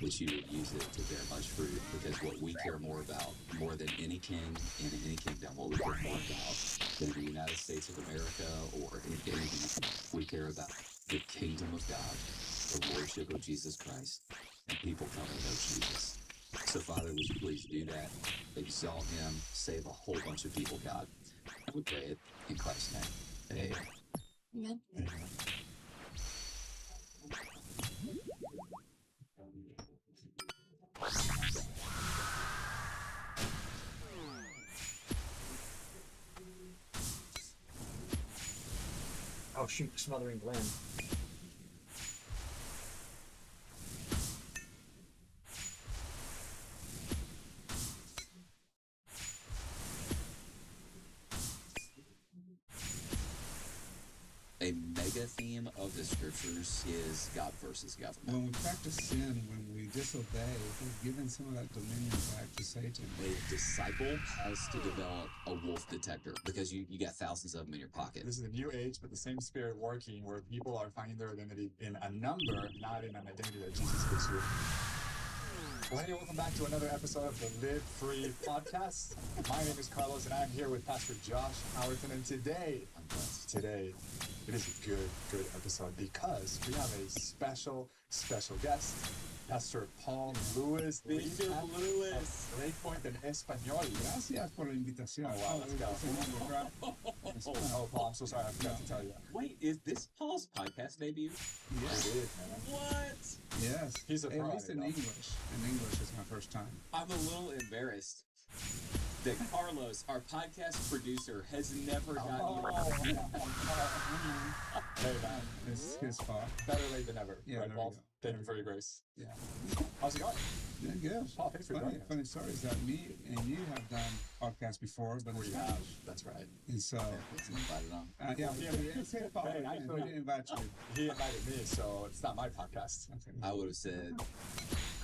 that you would use it to bear much fruit, because what we care more about, more than any king in any kingdom, what we care more about than the United States of America or anything, we care about the kingdom of God, the lordship of Jesus Christ, and people coming to know Jesus. So, Father, would you please do that? Exalt him, save a whole bunch of people, God. And we pray it in Christ's name. Amen. Amen. Amen. Oh shoot, smothering Glenn. A mega theme of the scriptures is God versus government. When we practice sin, when we disobey, we're giving some of that dominion back to Satan. A disciple has to develop a wolf detector because you got thousands of them in your pocket. This is a new age, but the same spirit working where people are finding their identity in a number, not in an identity that Jesus gives you. Well, hey, welcome back to another episode of the Live Free podcast. My name is Carlos, and I'm here with Pastor Josh Howerton, and today, it is a good episode because we have a special guest, Pastor Paul Lewis. Bishop Lewis. Great point in Espanol. Gracias por la invitación. Oh, wow, let's go. Oh, Paul, I'm so sorry, I forgot to tell you. Wait, is this Paul's podcast debut? Yes. It is, man. What? Yes. He's a At least in English. In English is my first time. I'm a little embarrassed that Carlos, our podcast producer, has never gotten you. Hey, man. It's his fault. Better late than never. Yeah, right, there Paul? we go. Thank you for your grace. Yeah. How's it going? Yeah, good. Paul, thanks for joining us. Funny story is that me and you have done podcasts before, but We have. That's right. And so, It's invited on. yeah, we didn't say Paul. Hey, We didn't invite you. He invited me, so it's not my podcast. Okay. I would have said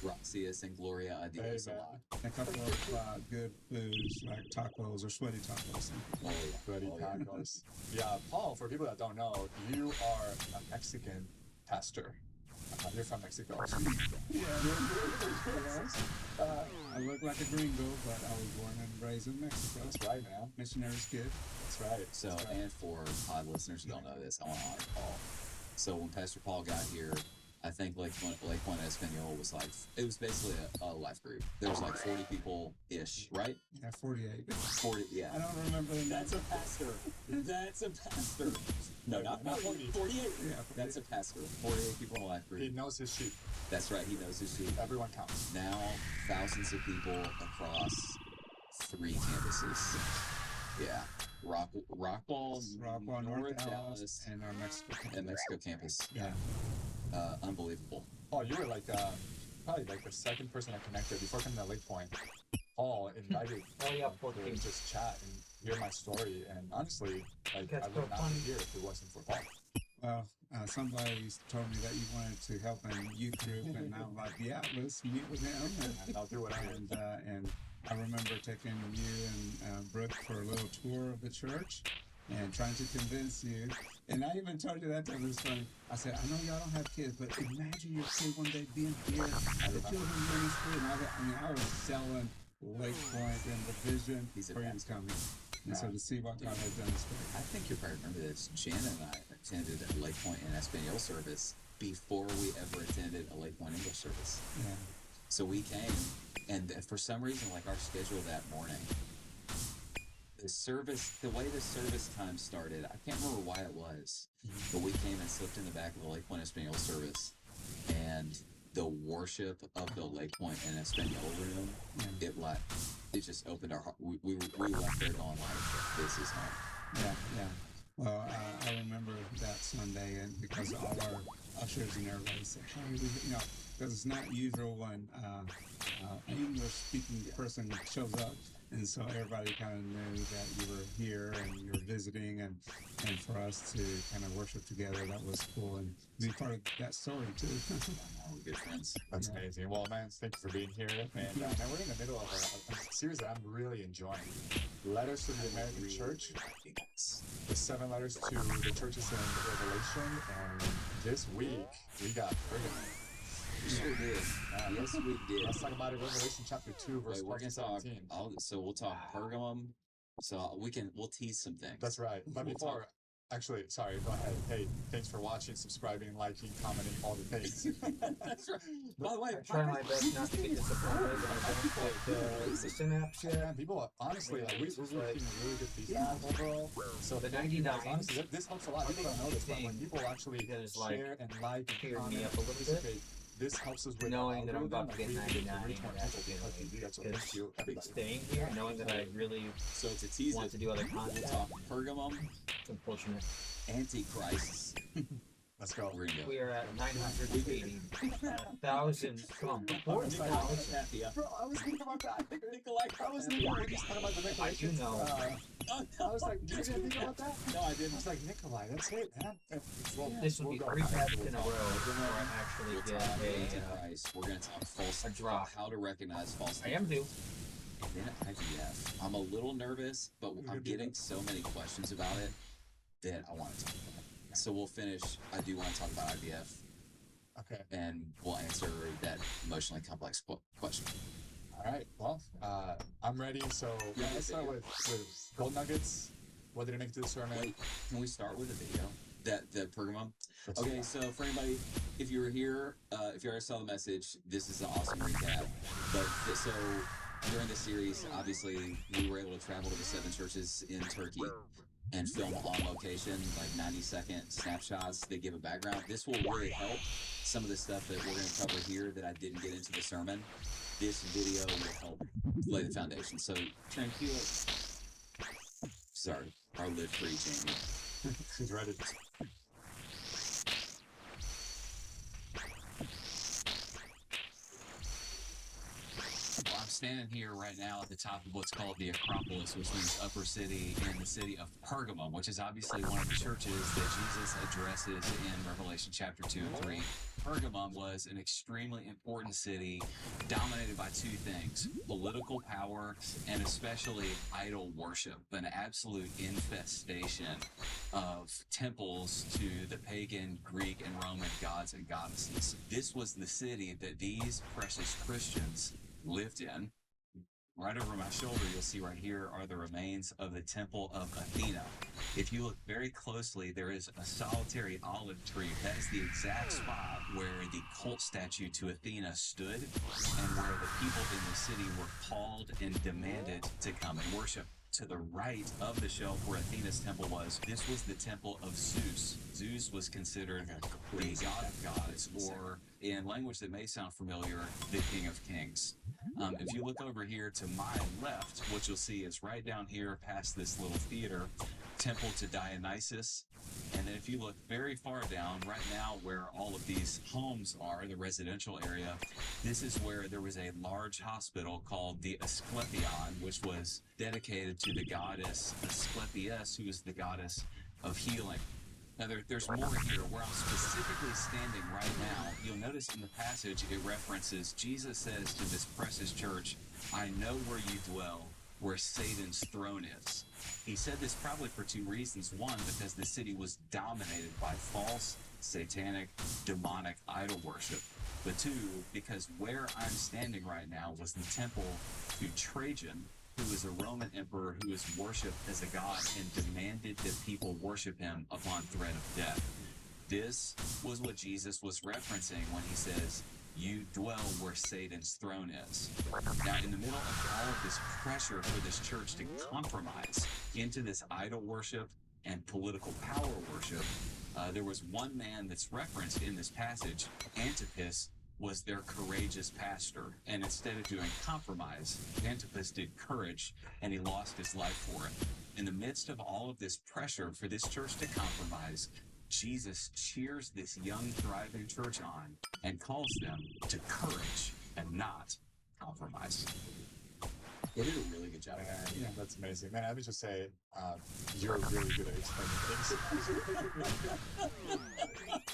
Gracias and Gloria a Dios. Amen. A couple of good foods like tacos or sweaty tacos. Oh, yeah. Bloody Oh, yeah. tacos. Yeah, Paul, for people that don't know, you are a Mexican pastor. You're from Mexico. Yeah, I look like a gringo, but I was born and raised in Mexico. That's right, man. Missionary's kid. That's right. So, and for pod listeners who don't know this, I want to honor Paul. So when Pastor Paul got here, I think Lake Point Espanol was like, it was basically a life group. There was like 40 people-ish, right? Yeah, 48. 40, yeah. I don't remember the That's a pastor. That's a pastor. No, not 40. 48. Yeah, That's a pastor. 48 people in a life group. He knows his sheep. That's right. He knows his sheep. Everyone counts. Now, thousands of people across 3 campuses. Yeah. Rockwall, North Dallas, and our Mexico campus. And Mexico campus. Yeah. Unbelievable. Oh, you were like probably like the second person I connected before coming to Lake Point. Paul invited me to just chat and hear my story, and honestly, like I would not be here if it wasn't for Paul. Well, somebody told me that you wanted to help in youth group, and I'm like, yeah, let's meet with him. And I'll do what I need. And I remember taking you and Brooke for a little tour of the church and trying to convince you. And I even told you that time, it was funny. I said, I know y'all don't have kids, but imagine your kid one day being here, the children's ministry, and all that. I mean, I was selling Lake Point and the vision for him coming. And so to see what God has done is great. I think you probably remember this. Jan and I attended a Lake Point and Espanol service before we ever attended a Lake Point English service. Yeah. So we came, and for some reason, like our schedule that morning, the way the service time started, I can't remember why it was, but we came and slipped in the back of the Lake Point Espanol service, and the worship of the Lake Point and Espanol room, it just opened our heart. We left there going like, this is home. Yeah. Well, I remember that Sunday, and because all our ushers and everybody said, hey, because it's not usual when an English-speaking person shows up. And so everybody kind of knew that you were here and you were visiting, and for us to kind of worship together, that was cool, and be part of that story too. We're good friends. That's amazing. Well, man, thank you for being here. And man, we're in the middle of a series that I'm really enjoying. Letters to the American Church. The 7 letters to the churches in Revelation. And this week, we got Pergamum. We sure did. Yes, we did. Let's talk about it. Revelation chapter 2, verse 17. So we'll talk Pergamum. So we'll tease some things. That's right. But before, actually, sorry, go ahead. Hey, thanks for watching, subscribing, liking, commenting, all the things. That's right. By the way, I try my best not to get disappointed. I don't put the synapse yet. Yeah, people, honestly, like, we're getting really good feedback overall. So the 99. Honestly, this helps a lot. People don't know this, but when people actually share and like and comment me up a little bit. participate, this helps us with knowing that I'm about to get 99 and staying here, knowing that I really want to do other content. Pergamum. It's unfortunate. Antichrists. Let's go. We are at 980. 1,000. Come on, 4,000. Bro, I was thinking about that. Nikolai, I was thinking about the I do know. I was like, did you think about that? No, I didn't. I was like, Nikolai, that's it, man. This will be 3 paths in a row before I actually get Antichrist. We're going to talk false. A drop. How to recognize false. I am due. And then IVF. I'm a little nervous, but I'm getting so many questions about it that I want to talk about it. So we'll finish. I do want to talk about IVF. Okay. And we'll answer that emotionally complex question. All right. Well, I'm ready. So let's start with gold nuggets. What did it make to the sermon? Wait, can we start with a video? The Pergamum. Okay. So for anybody, if you were here, if you already saw the message, this is an awesome recap. But so during the series, obviously, we were able to travel to the 7 churches in Turkey and film on location, like 90-second snapshots that give a background. This will really help some of the stuff that we're going to cover here that I didn't get into the sermon. This video will help lay the foundation. So, tranquilo. Sorry, our live-free Jamie. She's ready. standing here right now at the top of what's called the Acropolis, which means upper city, in the city of Pergamum, which is obviously one of the churches that Jesus addresses in Revelation chapter 2 and 3. Pergamum was an extremely important city dominated by two things: political power and especially idol worship, an absolute infestation of temples to the pagan Greek and Roman gods and goddesses. This was the city that these precious Christians lived in. Right over my shoulder, you'll see right here are the remains of the Temple of Athena. If you look very closely, there is a solitary olive tree. That is the exact spot where the cult statue to Athena stood and where the people in the city were called and demanded to come and worship. To the right of the shelf where Athena's temple was, this was the temple of Zeus. Zeus was considered the god of gods, or in language that may sound familiar, the king of kings. If you look over here to my left, what you'll see is right down here past this little theater, temple to Dionysus. And then if you look very far down, right now where all of these homes are, the residential area, this is where there was a large hospital called the Asclepion, which was dedicated to the goddess Asclepius, who is the goddess of healing. Now, there's more here. Where I'm specifically standing right now, you'll notice in the passage it references, Jesus says to this precious church, "I know where you dwell, where Satan's throne is." He said this probably for two reasons. One, because the city was dominated by false, satanic, demonic idol worship. But two, because where I'm standing right now was the temple to Trajan, who was a Roman emperor who was worshipped as a god and demanded that people worship him upon threat of death. This was what Jesus was referencing when he says, "You dwell where Satan's throne is." Now, in the middle of all of this pressure for this church to compromise into this idol worship and political power worship, there was one man that's referenced in this passage. Antipas was their courageous pastor, and instead of doing compromise, Antipas did courage, and he lost his life for it. In the midst of all of this pressure for this church to compromise, Jesus cheers this young, thriving church on and calls them to courage and not compromise. They did a really good job. Yeah, that's amazing. Man, I would just say, you're really good at explaining things.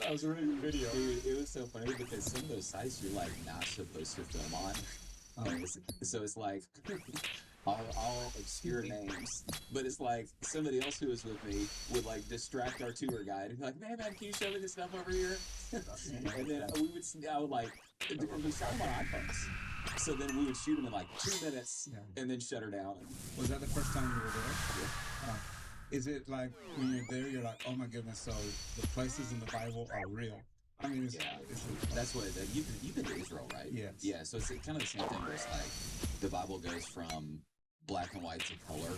That was a really good video. Dude, it was so funny because some of those sites you're like not supposed to film on. So it's like all obscure names, but it's like somebody else who was with me would like distract our tour guide and be like, man, can you show me this stuff over here? And then I would like, we shot them on iPhones. So then we would shoot them in like 2 minutes and then shut her down. Was that the first time you were there? Yeah. Is it like when you're there, you're like, oh my goodness, so the places in the Bible are real? I mean, That's what you've been to Israel, right? Yes. Yeah, so it's kind of the same thing where it's like the Bible goes from black and white to color.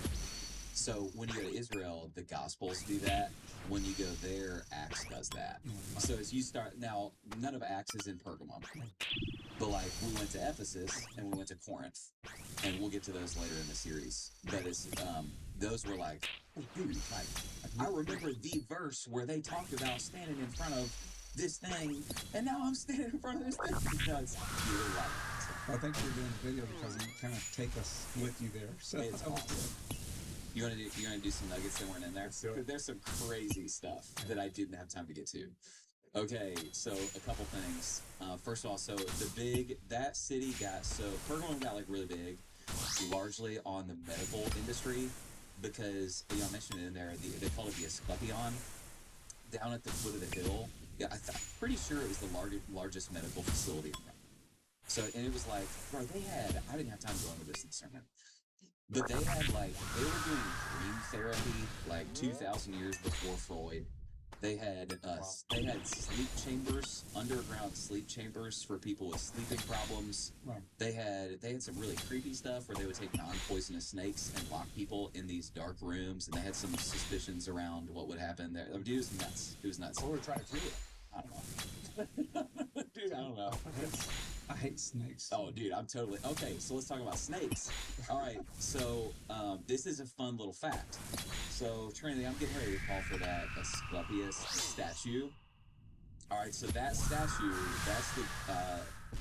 So when you go to Israel, the Gospels do that. When you go there, Acts does that. So as you start, now none of Acts is in Pergamum, but like we went to Ephesus and we went to Corinth, and we'll get to those later in the series. But it's those were like, oh, dude, like I remember the verse where they talked about standing in front of this thing, and now I'm standing in front of this thing because you're right. Well, thank you for doing the video because you kind of take us with you there. So it's awesome. You want to do some nuggets that weren't in there? There's some crazy stuff that I didn't have time to get to. Okay, so a couple things. First of all, so that city got, so Pergamum got like really big, largely on the medical industry, because, you know, I mentioned it in there, they call it the Asclepion, down at the foot of the hill. Yeah, I'm pretty sure it was the largest medical facility in Rome. So, and it was like, bro, I didn't have time to go into this in the sermon, but they were doing dream therapy like 2,000 years before Freud. They had sleep chambers, underground sleep chambers for people with sleeping problems. They had some really creepy stuff where they would take non-poisonous snakes and lock people in these dark rooms, and they had some suspicions around what would happen there. Dude, it was nuts. It was nuts. What were we trying to do? I don't know. Dude, I don't know. I hate snakes. Oh, dude, I'm totally... Okay, so let's talk about snakes. All right, so this is a fun little fact. So, Trinity, I'm getting ready to call for that Asclepius statue. All right, so that statue, that's the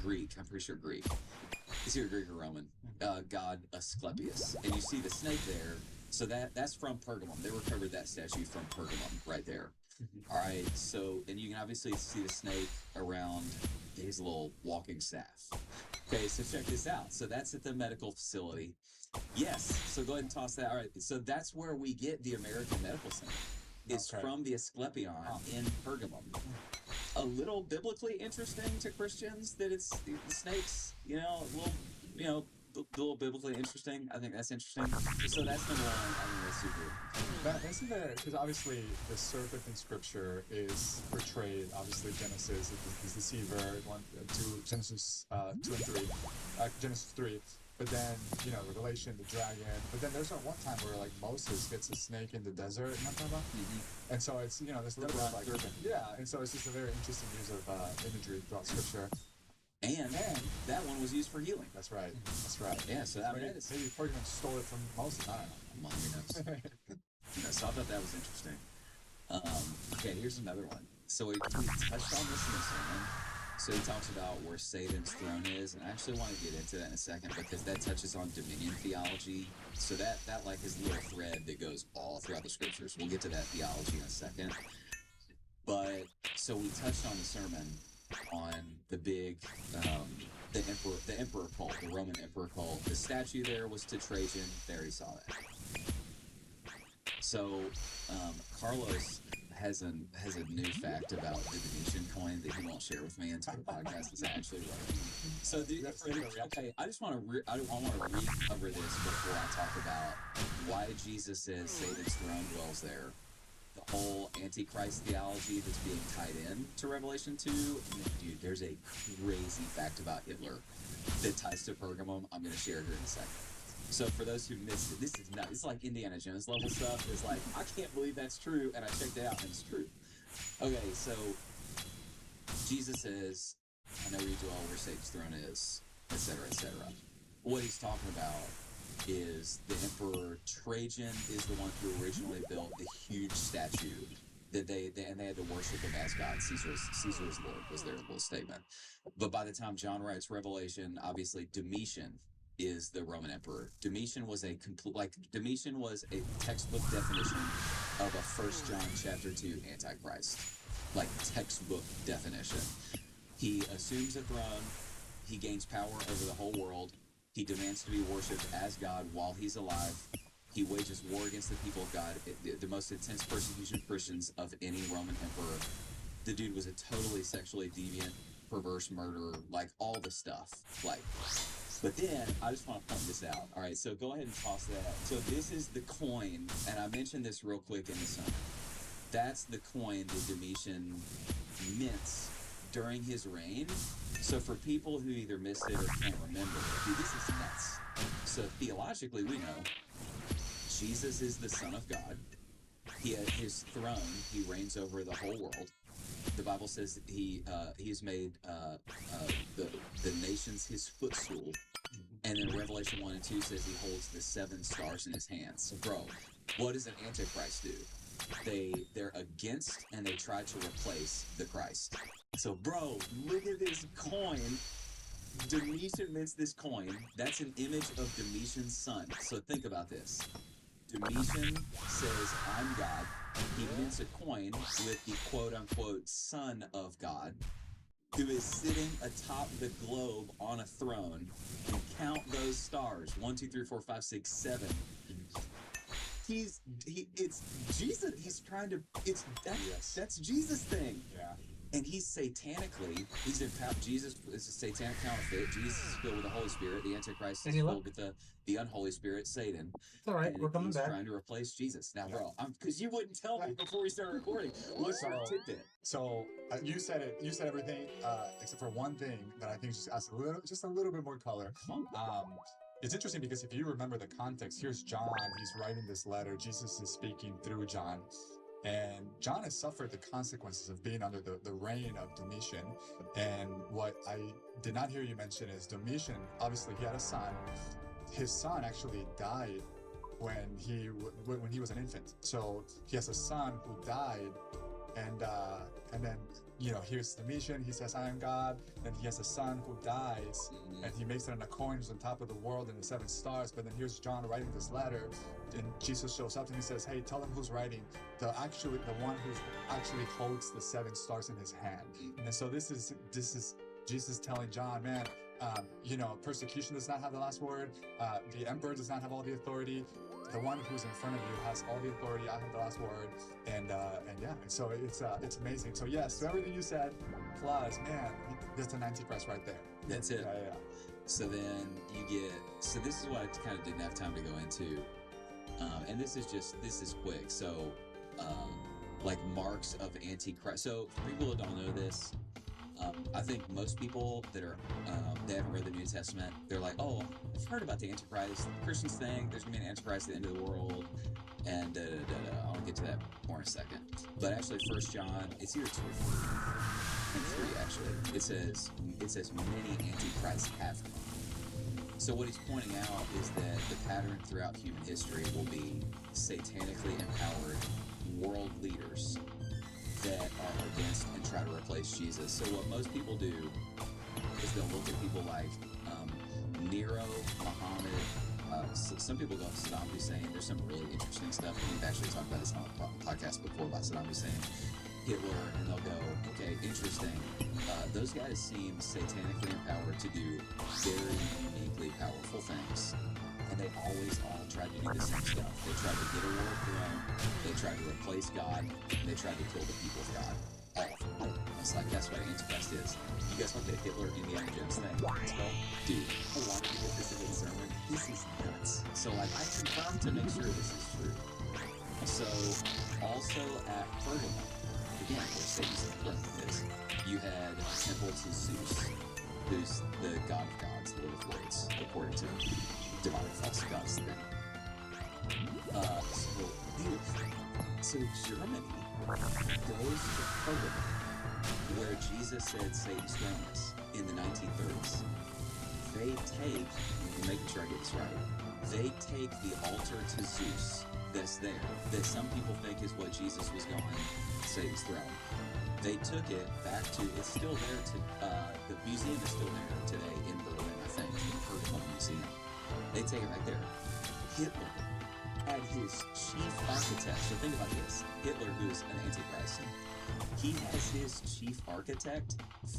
Greek, I'm pretty sure Greek. It's either Greek or Roman god Asclepius, and you see the snake there. So that's from Pergamum. They recovered that statue from Pergamum right there. All right. So, and you can obviously see the snake around his little walking staff. Okay. So check this out. So that's at the medical facility. Yes. So go ahead and toss that. All right. So that's where we get the American Medical Center. It's from the Asclepion in Pergamum. A little biblically interesting to Christians that it's the snakes, a little biblically interesting. I think that's interesting. So that's number one. I think that's super. Isn't there, because obviously the serpent in Scripture is portrayed, obviously Genesis is the deceiver, Genesis 2 and 3, Genesis 3. But then, Revelation, the dragon. But then there's that one time where, Moses gets a snake in the desert, you know what I'm talking about? Mm-hmm. And so it's, there's a little bit of and so it's just a very interesting use of imagery throughout Scripture. And that one was used for healing. That's right. That's right. Yeah, so that maybe Pergamum stole it from Moses. I don't know. Among your notes. So I thought that was interesting. Okay, here's another one. So we touched on this in the sermon. So he talks about where Satan's throne is, and I actually want to get into that in a second because that touches on dominion theology. So that is a little thread that goes all throughout the Scriptures. We'll get to that theology in a second. But so we touched on the sermon on the big, the emperor cult, the Roman emperor cult. The statue there was to Trajan. There he saw that. So Carlos has a new fact about the Venetian coin that he won't share with me until the podcast is actually running. So okay, I want to recover this before I talk about why Jesus says Satan's throne dwells there. The whole Antichrist theology that's being tied in to Revelation 2. Dude, there's a crazy fact about Hitler that ties to Pergamum. I'm going to share here in a second. So for those who missed it, this is nuts. It's like Indiana Jones level stuff. It's like, I can't believe that's true, and I checked it out, and it's true. Okay, so Jesus says, I know where you dwell, where Satan's throne is, etc., etc. What he's talking about is the Emperor Trajan is the one who originally built the huge statue that they had to worship him as God. Caesar's Lord was their little statement. But by the time John writes Revelation, obviously Domitian is the Roman emperor. Domitian was a textbook definition of a 1 John chapter 2 Antichrist. Textbook definition. He assumes a throne. He gains power over the whole world. He demands to be worshipped as God while he's alive. He wages war against the people of God, the most intense persecution of Christians of any Roman emperor. The dude was a totally sexually deviant, perverse murderer, all the stuff. But then, I just want to point this out. All right, so go ahead and toss that. So this is the coin, and I mentioned this real quick in the sermon. That's the coin that Domitian mints during his reign. So for people who either missed it or can't remember, dude, this is nuts. So theologically, we know Jesus is the Son of God. He has his throne. He reigns over the whole world. The Bible says he's made the nations his footstool. And then Revelation 1 and 2 says he holds the 7 stars in his hands. So, bro, what does an Antichrist do? They're against and they try to replace the Christ. So, bro, look at this coin. Domitian mints this coin. That's an image of Domitian's son. So think about this. Domitian says, I'm God. He mints a coin with the quote-unquote son of God, who is sitting atop the globe on a throne, and count those stars. 1, 2, 3, 4, 5, 6, 7. It's Jesus. He's trying to, that's Jesus' thing. Yeah. And he's satanically, he's in power. Jesus is a satanic counterfeit. Jesus is filled with the Holy Spirit. The Antichrist is filled with the unholy spirit, Satan. It's all right. We're coming back. He's trying to replace Jesus. Now, bro, because you wouldn't tell me before we started recording. What's our tidbit? So you said it. You said everything except for one thing that I think just adds a little bit more color. It's interesting because if you remember the context, here's John. He's writing this letter. Jesus is speaking through John. And John has suffered the consequences of being under the reign of Domitian. And what I did not hear you mention is Domitian, obviously he had a son. His son actually died when he was an infant. So he has a son who died, and then here's the mission. He says, I am God. And he has a son who dies, and he makes it on a coin who's on top of the world and the 7 stars. But then here's John writing this letter, and Jesus shows up and he says, hey, tell him who's writing. The one who actually holds the 7 stars in his hand. And so this is Jesus telling John, man, persecution does not have the last word. The emperor does not have all the authority. The one who's in front of you has all the authority. I have the last word, and so it's amazing. So yes, to everything you said, plus, man, that's an antichrist right there. That's it. Yeah. So then so this is what I kind of didn't have time to go into, and this is quick. So, like marks of antichrist. So for people that don't know this, I think most people that are they haven't read the New Testament, they're like, oh, I've heard about the Antichrist. The Christians think there's gonna be an Antichrist at the end of the world, and I'll get to that more in a second. But actually, 1 John, it's either 2 or 3. And 3 actually. It says many Antichrists have come. So what he's pointing out is that the pattern throughout human history will be satanically empowered world leaders that are against and try to replace Jesus. So what most people do is they'll look at people like Nero, Muhammad. Some people go to Saddam Hussein. There's some really interesting stuff. We've actually talked about this on a podcast before about Saddam Hussein, Hitler, and they'll go, okay, interesting. Those guys seem satanically empowered to do very uniquely powerful things. And they always all tried to do the same stuff. They tried to get a world throne, they tried to replace God, and they tried to kill the people's God. All of them. It's like, that's what Antichrist is. You guys want the Hitler Indiana Jones thing? Let's go. Dude, I want to get this in the sermon. This is nuts. So, like, I confirmed to make sure this is true. So, also at Pergamum, again, where Satan's throne is, you had a temple to Zeus, who's the god of gods, the Lord of lords, according to demonic false gods thing. So Germany goes to Pergamum, where Jesus said Satan's throne is in the 1930s. They take, I'm making sure I get this right, they take the altar to Zeus that's there, that some people think is what Jesus was going, Satan's throne. They took it back to, it's still there, the museum is still there today in Berlin, I think, in the Pergamum Museum. They take it right there. Hitler had his chief architect, so think about this, Hitler, who's an Antichrist, he has his chief architect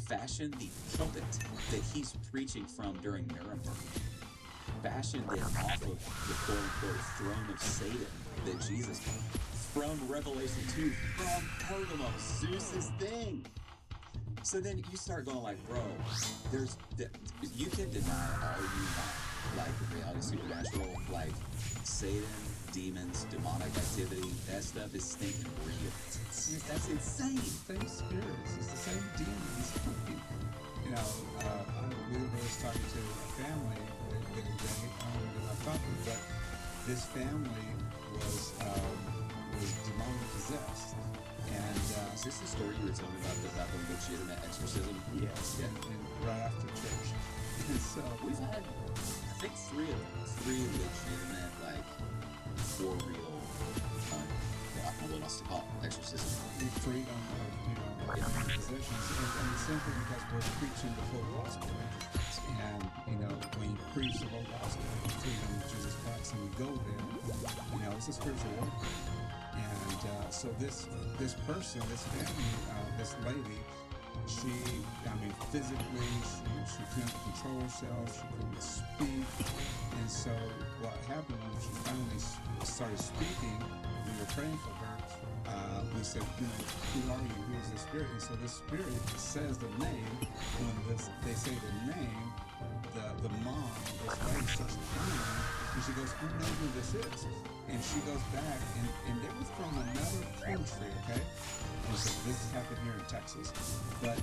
fashion the pulpit that he's preaching from during Nuremberg. Fashioned it off of the quote-unquote throne of Satan that Jesus came from Revelation 2, from Pergamum, Zeus's thing. So then you start going like, bro, you can deny all you want, like reality supernatural, like Satan, demons, demonic activity, that stuff is stinking real. That's insane. Same spirits, it's the same demons. We were talking to a family the other day, I don't know if I've talked to, but this family was demonic possessed. And is this the story you were telling me about the legitimate exorcism? Yes, yeah. and right after church. And so we've had, I think, three legitimate, like, for real, I don't know what else to call it, exorcism. Freedom of, possessions, and simply because we're preaching the full gospel. And, when you preach the whole gospel, freedom of Jesus Christ, and we go there, it's a spiritual work. And so this person, this family, this lady, physically, she couldn't control herself, she couldn't speak. And so what happened when she finally started speaking, we were praying for her, we said, who are you? Who is the spirit? And so this spirit says the name. When they say the name, the mom, this lady starts crying, and she goes, I know who this is. And she goes back, and they were from another country, okay? And so this happened here in Texas. But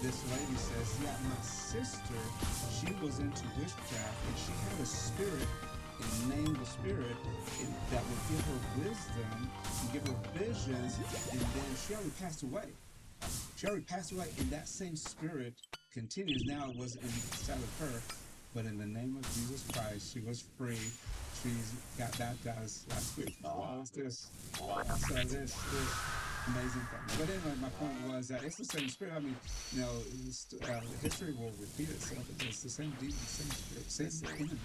this lady says, yeah, my sister, she was into witchcraft, and she had a spirit, and named the spirit, that would give her wisdom, and give her visions, and then she already passed away. And that same spirit continues. Now it was inside of her, but in the name of Jesus Christ, she was free. She's got baptized last week. Wow. So this amazing things. But anyway, my point was that it's the same spirit. I mean, history will repeat itself. It's the same demon, same spirit, same enemy.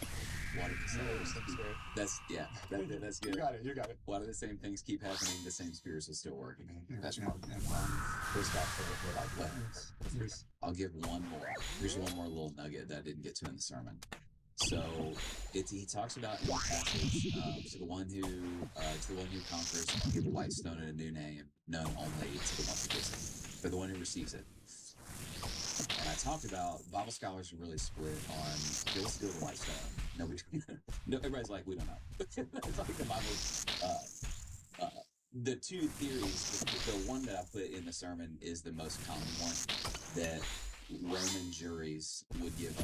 One of the same spirit. That's good. You got it. One of the same things keep happening. The same spirits are still working. That's Yeah, right. First off, for like I'll give one more. Here's one more little nugget that I didn't get to in the sermon. So he talks about in the passage to the one who conquers, I'll give a white stone and a new name, known only to the one who gets it, for the one who receives it. And I talked about Bible scholars are really split on what's the deal with the white stone. No, everybody's like, we don't know. It's like the Bible. The two theories, the one that I put in the sermon is the most common one, that Roman juries would give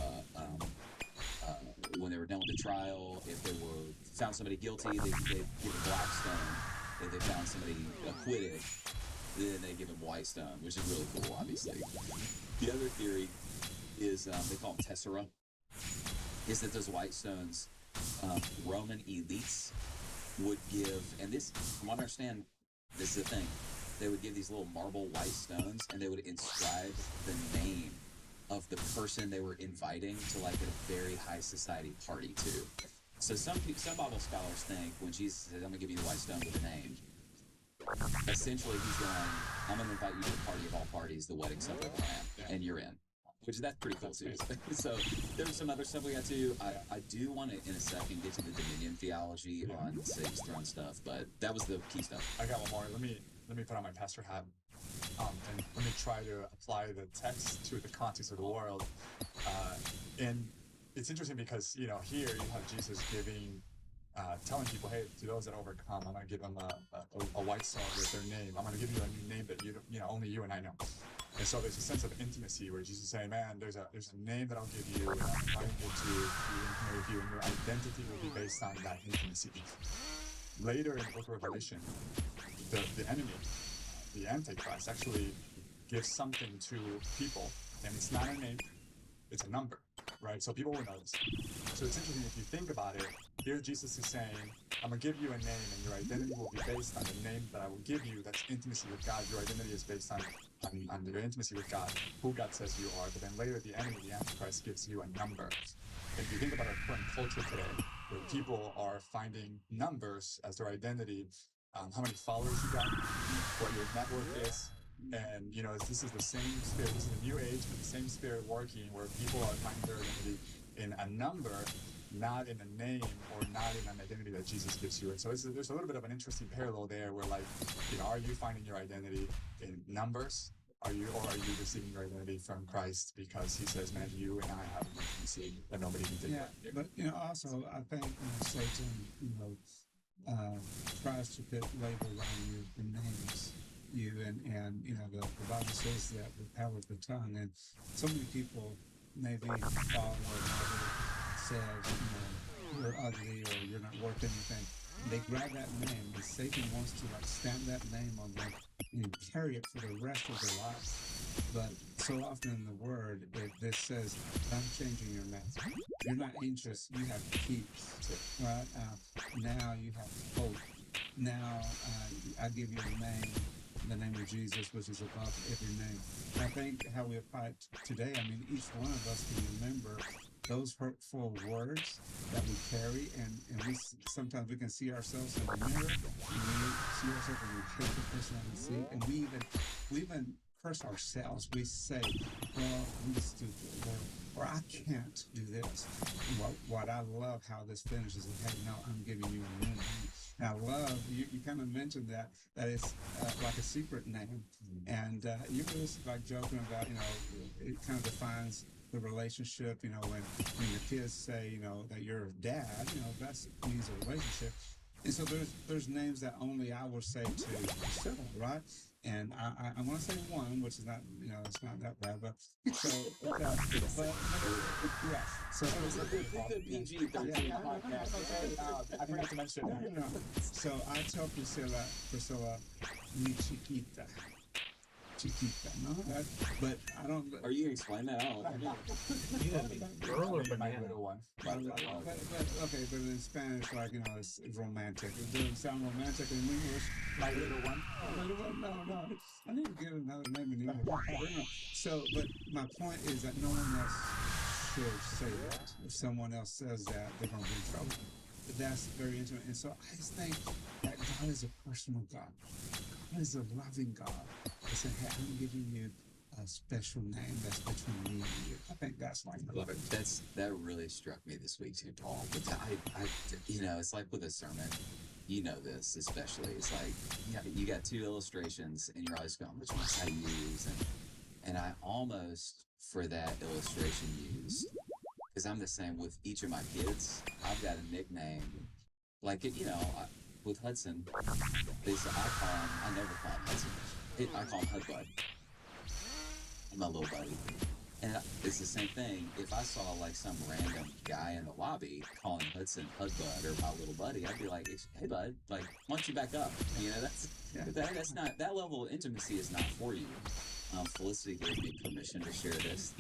when they were done with the trial, if they were found somebody guilty, they'd give a black stone. If they found somebody acquitted, then they give them white stone, which is really cool, obviously. The other theory is they call them tessera, is that those white stones, Roman elites would give, and this, from what I understand, this is the thing, they would give these little marble white stones, and they would inscribe the name of the person they were inviting to like a very high society party to. So some Bible scholars think when Jesus says, I'm gonna give you the white stone with a name, essentially he's going, I'm gonna invite you to the party of all parties, the wedding supper of the Lamb, and you're in. Which that's pretty cool too. So there's some other stuff we got to. I do want to in a second get to the Dominion theology on Satan's throne stuff, but that was the key stuff. I got one more. Let me put on my pastor hat. And let me try to apply the text to the context of the world. And it's interesting because, here you have Jesus telling people, hey, to those that overcome, I'm going to give them a white stone with their name. I'm going to give you a new name that only you and I know. And so there's a sense of intimacy where Jesus is saying, man, there's a name that I'll give you, and I'm trying to be intimate with you, and your identity will be based on that intimacy. Later in the book of Revelation, the enemy, the Antichrist, actually gives something to people, and it's not a name, it's a number, right? So people will know this. So it's interesting if you think about it. Here Jesus is saying, I'm going to give you a name, and your identity will be based on the name that I will give you. That's intimacy with God. Your identity is based on your intimacy with God, who God says you are. But then later, the enemy, the Antichrist, gives you a number. If you think about our current culture today, where people are finding numbers as their identity, how many followers you got, what your net worth is, and this is the same spirit. This is a new age, but the same spirit working, where people are finding their identity in a number, not in a name or not in an identity that Jesus gives you. And so there's a little bit of an interesting parallel there, where are you finding your identity in numbers? Or are you receiving your identity from Christ because he says, man, you and I have an intimacy that nobody can take? Yeah, but also I think Satan, tries to put labels on you and names you, and the Bible says that the power of the tongue, and so many people maybe fall where another says, you're ugly or you're not worth anything. They grab that name, and Satan wants to stamp that name on them and carry it for the rest of their life. But so often in the Word, this says, I'm changing your name. You're not anxious, you have peace. Right? Now you have hope. Now I give you a name, the name of Jesus, which is above every name. I think how we apply it today, each one of us can remember those hurtful words that we carry, and sometimes we can see ourselves in the mirror, and we see ourselves and we hate the person we see, and we even curse ourselves. We say, well, I'm stupid, or I can't do this. What I love how this finishes is, hey, no, I'm giving you a new name. And I love, you kind of mentioned that it's like a secret name. And you were just joking about, it kind of defines the relationship, when the kids say, that you're a dad, that means a relationship. And so there's names that only I will say to Priscilla, right? And I want to say one, which is not, it's not that bad, but so, yeah. So it's a good PG-13 podcast. I forgot to mention that. So I tell Priscilla, mi chiquita. to keep that. No, that, but I don't. Are you explaining that? Oh, You have me girl or banana? Okay, but in Spanish, like, you know, it's romantic. It doesn't sound romantic in English. My little one. Little one? No. I need to get another name in English. So, but my point is that no one else should say that. If someone else says that, they're going to be in trouble. But that's very intimate. And so I just think that God is a personal God. God is a loving God. He said, hey, I'm giving you a special name that's between me and you. I think that's like love it. That really struck me this week too, Paul. But I you know, it's like with a sermon. You know this especially. It's like you got two illustrations, and you're always going, which one should I use? And I almost for that illustration used, because I'm the same with each of my kids. I've got a nickname, like with Hudson. I never call him Hudson. I call him Hudbud. My little buddy. And it's the same thing. If I saw like some random guy in the lobby calling Hudson Hudbud or my little buddy, I'd be like, hey bud, like, why don't you back up? You know, that's not, that level of intimacy is not for you. Felicity gave me permission to share this.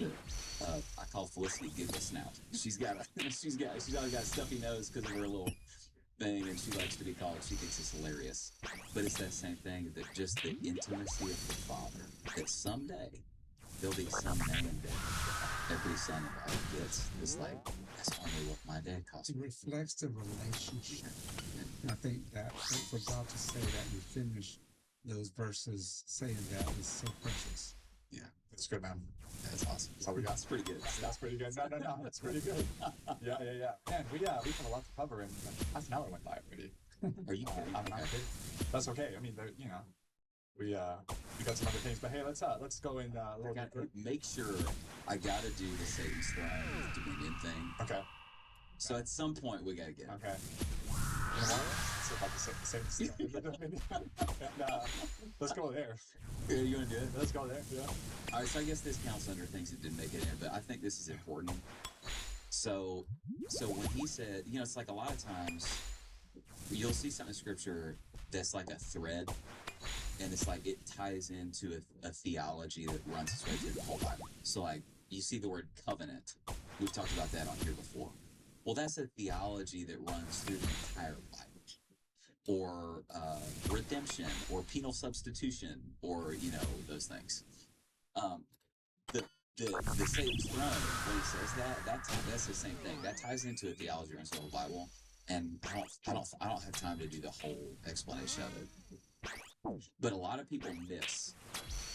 I call Felicity Giggle Snout. She's always got a stuffy nose because of her little thing, and she likes to be called. She thinks it's hilarious. But it's that same thing, that just the intimacy of the Father, that someday there'll be some name that every son and daughter gets. It's like, that's only what my dad calls me. It reflects the relationship. And I think that for God to say that and finish those verses saying that is so precious. Yeah, that's good, man. That's awesome. That's all we got. That's pretty good. That's pretty good. No, that's pretty good. Yeah. Man, we have a lot to cover, and half an hour went by already. Are you kidding? I'm not kidding. That's okay. I mean, you know, we got some other things, but hey, let's go in a little deeper. Make sure I gotta do the Satan's Throne Dominion thing. Okay. So at some point we gotta get. Okay. You know what? It's about the same stuff. Let's go there. Yeah, you wanna do it? Let's go there. Yeah. All right. So I guess this counts under things that didn't make it in, but I think this is important. So when he said, you know, it's like a lot of times you'll see something in scripture that's like a thread, and it's like it ties into a theology that runs its way through the whole Bible. So like you see the word covenant. We've talked about that on here before. Well, that's a theology that runs through the entire Bible. Or redemption, or penal substitution, or, you know, those things. The Satan's Throne, when he says that's the same thing. That ties into a theology runs through the whole Bible, and I don't have time to do the whole explanation of it. But a lot of people miss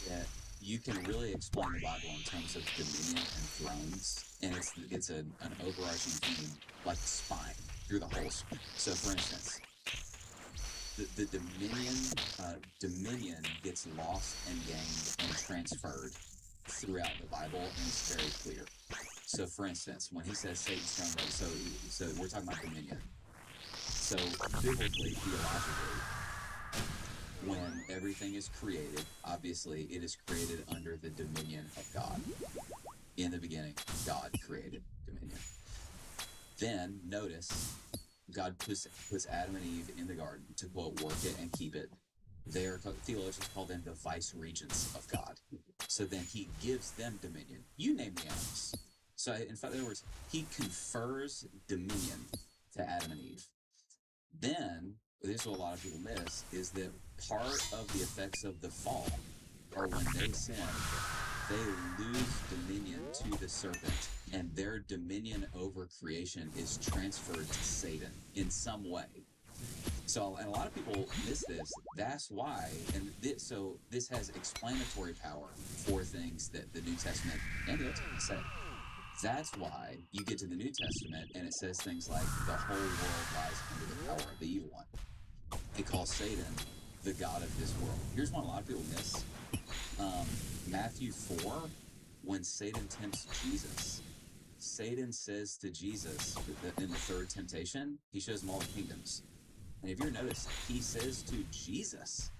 that you can really explain the Bible in terms of dominion and thrones, and it's an overarching theme, like a spine through the whole. So, for instance, the dominion gets lost and gained and transferred throughout the Bible, and it's very clear. So, for instance, when he says Satan's throne, so we're talking about dominion. So, biblically, theologically, when everything is created, obviously it is created under the dominion of God. In the beginning, God created dominion. Then, notice, God puts Adam and Eve in the garden to, quote, work it and keep it. Theologians call them the vice regents of God. So then he gives them dominion. You name the animals. So in other words, he confers dominion to Adam and Eve. Then, this is what a lot of people miss, is that part of the effects of the fall are when they sin, they lose dominion to the serpent, and their dominion over creation is transferred to Satan in some way. So, and a lot of people miss this. That's why, and so this has explanatory power for things that the New Testament and the Old Testament say. That's why you get to the New Testament and it says things like the whole world lies under the power of the evil one. It calls Satan the god of this world. Here's one a lot of people miss. Matthew 4, when Satan tempts Jesus, Satan says to Jesus in the third temptation, he shows him all the kingdoms. And if you notice, he says to Jesus,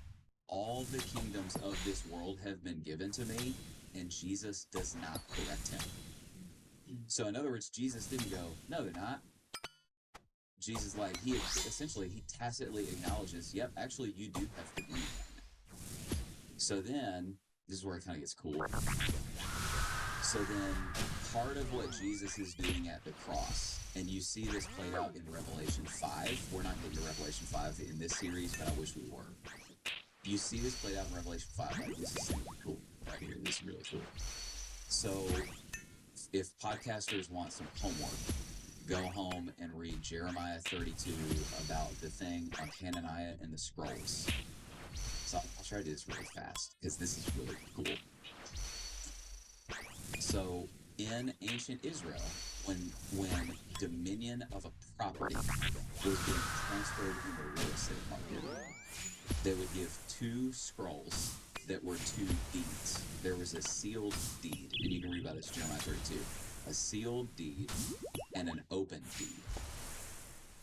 all the kingdoms of this world have been given to me, and Jesus does not correct him. So in other words, Jesus didn't go, no, they're not. Jesus, like, he tacitly acknowledges, yep, actually you do have to be. So then, this is where it kind of gets cool. So then part of what Jesus is doing at the cross, and you see this played out in Revelation 5. We're not getting to Revelation 5 in this series, but I wish we were. You see this played out in Revelation 5. Like, this is cool right here. This is really cool. So if podcasters want some homework, go home and read Jeremiah 32 about the thing on Hananiah and the scrolls. So I'll try to do this really fast because this is really cool. So in ancient Israel, when dominion of a property was being transferred in the real estate market, they would give 2 scrolls that were 2 deeds. There was a sealed deed, and you can read about this, Jeremiah 32. A sealed deed and an open deed.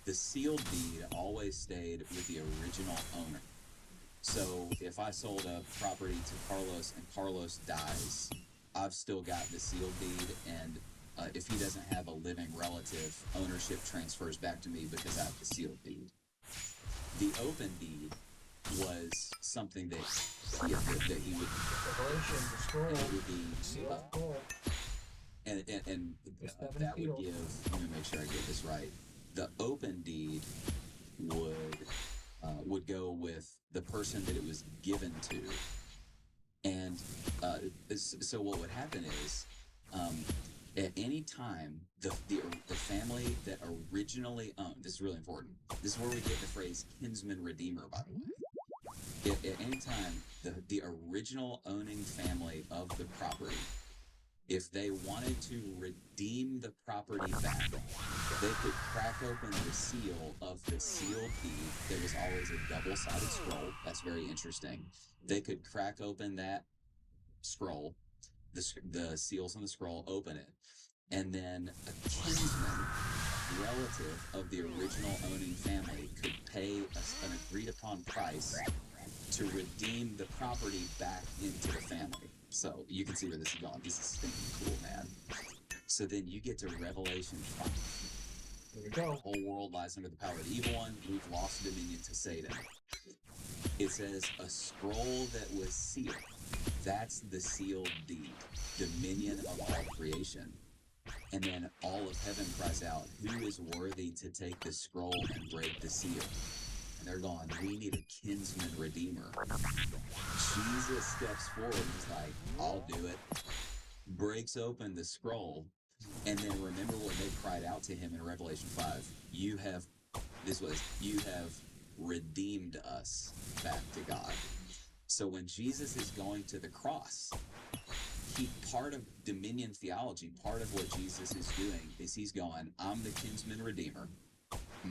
The sealed deed always stayed with the original owner. So if I sold a property to Carlos and Carlos dies, I've still got the sealed deed, and if he doesn't have a living relative, ownership transfers back to me because I have the sealed deed. The open deed was something that he would, Revelation, the scroll, it would be sealed scroll. And that would give, let me make sure I get this right. The open deed would go with the person that it was given to. And so what would happen is, at any time, the family that originally owned, this is really important, this is where we get the phrase kinsman redeemer, by the way. At any time, the original owning family of the property, if they wanted to redeem the property back, they could crack open the seal of the sealed deed. There was always a double-sided scroll. That's very interesting. They could crack open that scroll, the seals on the scroll, open it, and then a kinsman relative of the original owning family could pay an agreed-upon price to redeem the property back into the family. So you can see where this is going. This is stinking cool, man. So then you get to Revelation 5. Here we go. The whole world lies under the power of the evil one. We've lost dominion to Satan. It says a scroll that was sealed. That's the sealed deed. Dominion of all creation. And then all of heaven cries out, who is worthy to take the scroll and break the seal? And they're going, we need a kinsman redeemer. Jesus steps forward and is like, I'll do it. Breaks open the scroll. And then remember what they cried out to him in Revelation 5. You have redeemed us back to God. So when Jesus is going to the cross, part of dominion theology, part of what Jesus is doing is he's going, I'm the kinsman redeemer.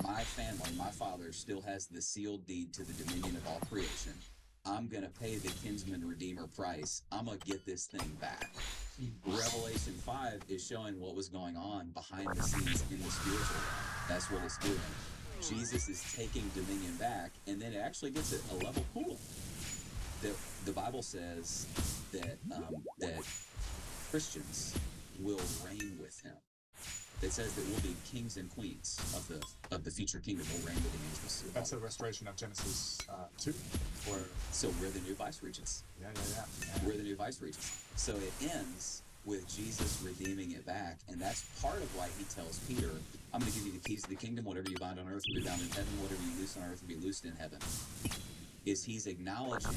My family, my father still has the sealed deed to the dominion of all creation. I'm going to pay the kinsman redeemer price. I'm going to get this thing back. Revelation 5 is showing what was going on behind the scenes in the spiritual realm. That's what it's doing. Jesus is taking dominion back, and then it actually gets a level cool. The Bible says that Christians will reign with him. It says that we'll be kings and queens of the future kingdom. We'll reign with the angels. That's a restoration of Genesis 2. So we're the new vice regents. Yeah. We're the new vice regents. So it ends with Jesus redeeming it back, and that's part of why he tells Peter, I'm going to give you the keys to the kingdom. Whatever you bind on earth will be bound in heaven. Whatever you loose on earth will be loosed in heaven. Is he's acknowledging,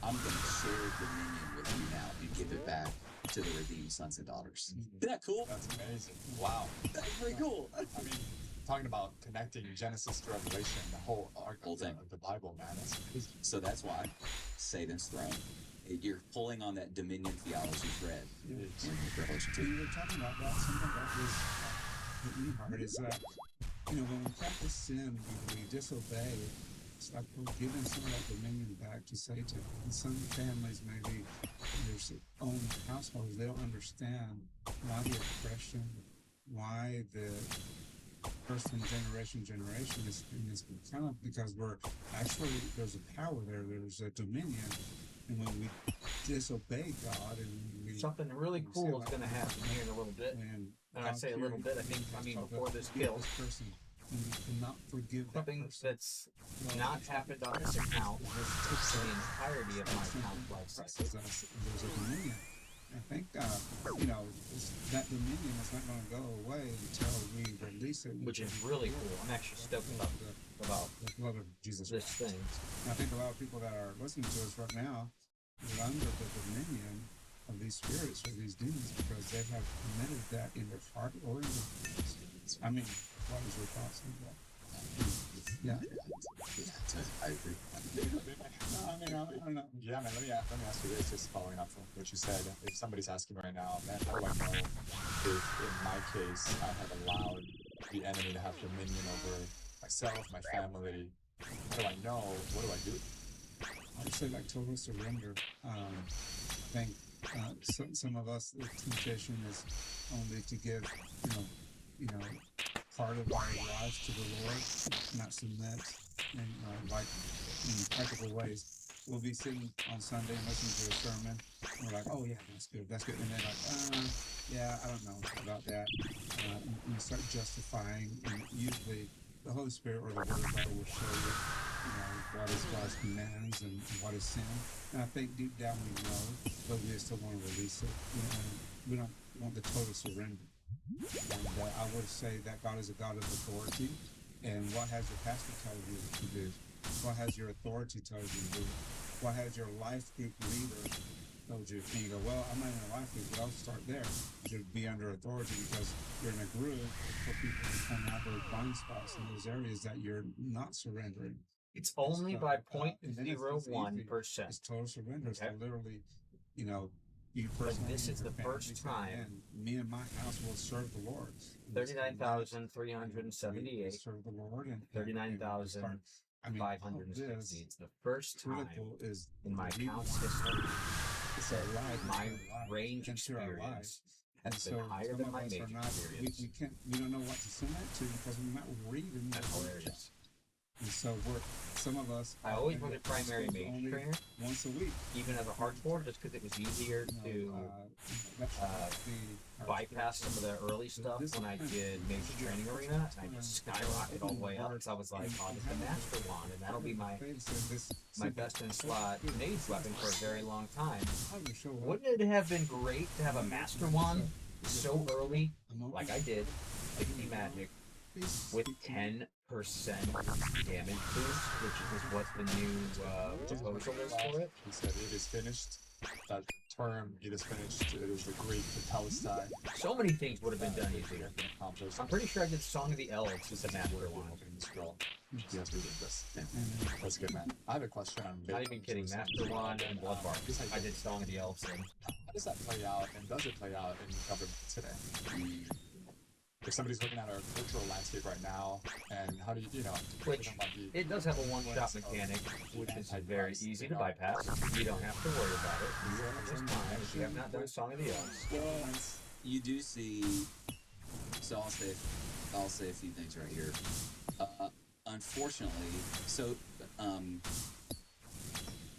I'm going to share dominion with you now and give it back to the redeemed sons and daughters. Isn't that cool? That's amazing. Wow. That's very cool. I mean, talking about connecting Genesis to Revelation, the whole arc of the Bible, man, that's amazing. So that's why Satan's throne. You're pulling on that dominion theology thread in Revelation 2. We were talking about that. Something that was hit me hard is that, when we practice sin, we disobey. It's like we're giving some of that dominion back to Satan. And some families, maybe their own households, they don't understand why the oppression, why the person generation is kind of because we're actually, there's a power there, there's a dominion. And when we disobey God and something really cool is going to happen here in a little bit. And I say a little bit, I mean before this kills. and we cannot forgive that Something person. that's not happened on this account for the entirety of my account life cycle. There's a dominion. I think, that dominion is not going to go away until we release it. Which is really cool. I'm actually stoked about the blood of Jesus this thing. And I think a lot of people that are listening to us right now are under the dominion of these spirits or these demons because they have committed that in their heart or in their minds. I mean, what is your thoughts on that? Yeah. I agree. No, I mean, I don't know. Yeah, man, let me ask you this, just following up from what you said. If somebody's asking right now, man, how do I know if in my case I have allowed the enemy to have dominion over myself, my family? How do I know? What do I do? I would say like total surrender. I think some of us, the temptation is only to give, part of our lives to the Lord, not submit, and like in practical ways. We'll be sitting on Sunday and listening to a sermon, and we're like, oh yeah, that's good, and then like, yeah, I don't know about that. And you start justifying, and usually the Holy Spirit or the Word of God will show you, what is God's commands and what is sin. And I think deep down we know, but we still want to release it. We don't want the total surrender. And I would say that God is a God of authority. And what has your pastor told you to do? What has your authority told you to do? What has your life group leader told you? And you go, well, I'm not in a life group, but I'll start there. You should be under authority because you're in a group for people to come out those blind spots in those areas that you're not surrendering. It's only by 0.01%. It's total surrender. Okay. It's literally, you personally. This is the first time. And me and my house will serve the Lord. 39,378. Serve the Lord and 39,560. It's the first time is in my account's history it's our life, my range experience has been higher than my mage experience. We don't know what to submit to because we're not reading the hilarious. And so some of us. I always wanted primary mage trainer once a week, even as a hardcore, just because it was easier to bypass some of the early stuff when I did Mage Training Arena. I just skyrocketed all the way up because I was like, oh, this is the Master Wand, and that'll be my best in slot mage weapon for a very long time. Wouldn't it have been great to have a Master Wand so early, like I did, 60 magic, with 10% damage boost, which is what the new proposal is for it? He said it is finished. That term, it is finished. It is the Greek Tetelestai. So many things would have been done easier. I'm pretty sure I did Song of the Elves with the Master Wand. Yes, we did this. That's good, man. I have a question on not even kidding. Master Wand and Bloodbark. I did Song of the Elves thing. How does that play out, and does it play out in government today? If somebody's looking at our cultural landscape right now, and how do you, Which, it does have a one-shot mechanic, which is very easy to bypass. You don't have to worry about it. You are just fine if you have not done Song of the Elves. Well, you do see, so I'll say a few things right here. Unfortunately, so,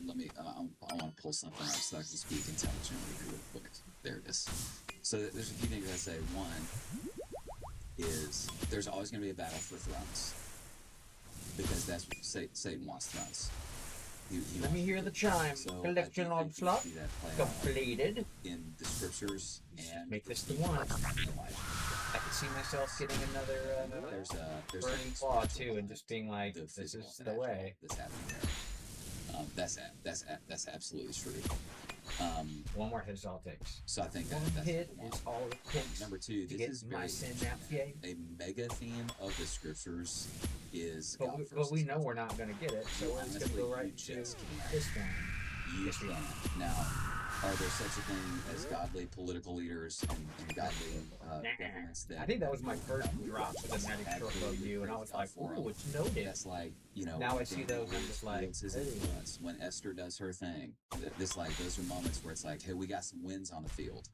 let me, I want to pull something up so I can speak intelligently real quick. There it is. So there's a few things I say. One is there's always going to be a battle for thrones because that's what Satan wants, thrones. Let me hear the chime. So Collection of slot completed. In the scriptures and make this the one. I could see myself getting another burning claw too, and just being like, "This is the way." That's happening there. That's absolutely true. One more hit is all it takes. So I think one that's hit is all it takes. Number two, this is very a mega theme of the scriptures is. But we know we're not going to get it, so we're just going to go right to this one. You can. Now, are there such a thing as godly political leaders and godly governments that? I think that was my first drop with the Magic Short View, and I was like, "Oh, it's noted." That's like, Now I see those, I'm just like, when Esther does her thing, those are moments where it's like, "Hey, we got some wins on the field."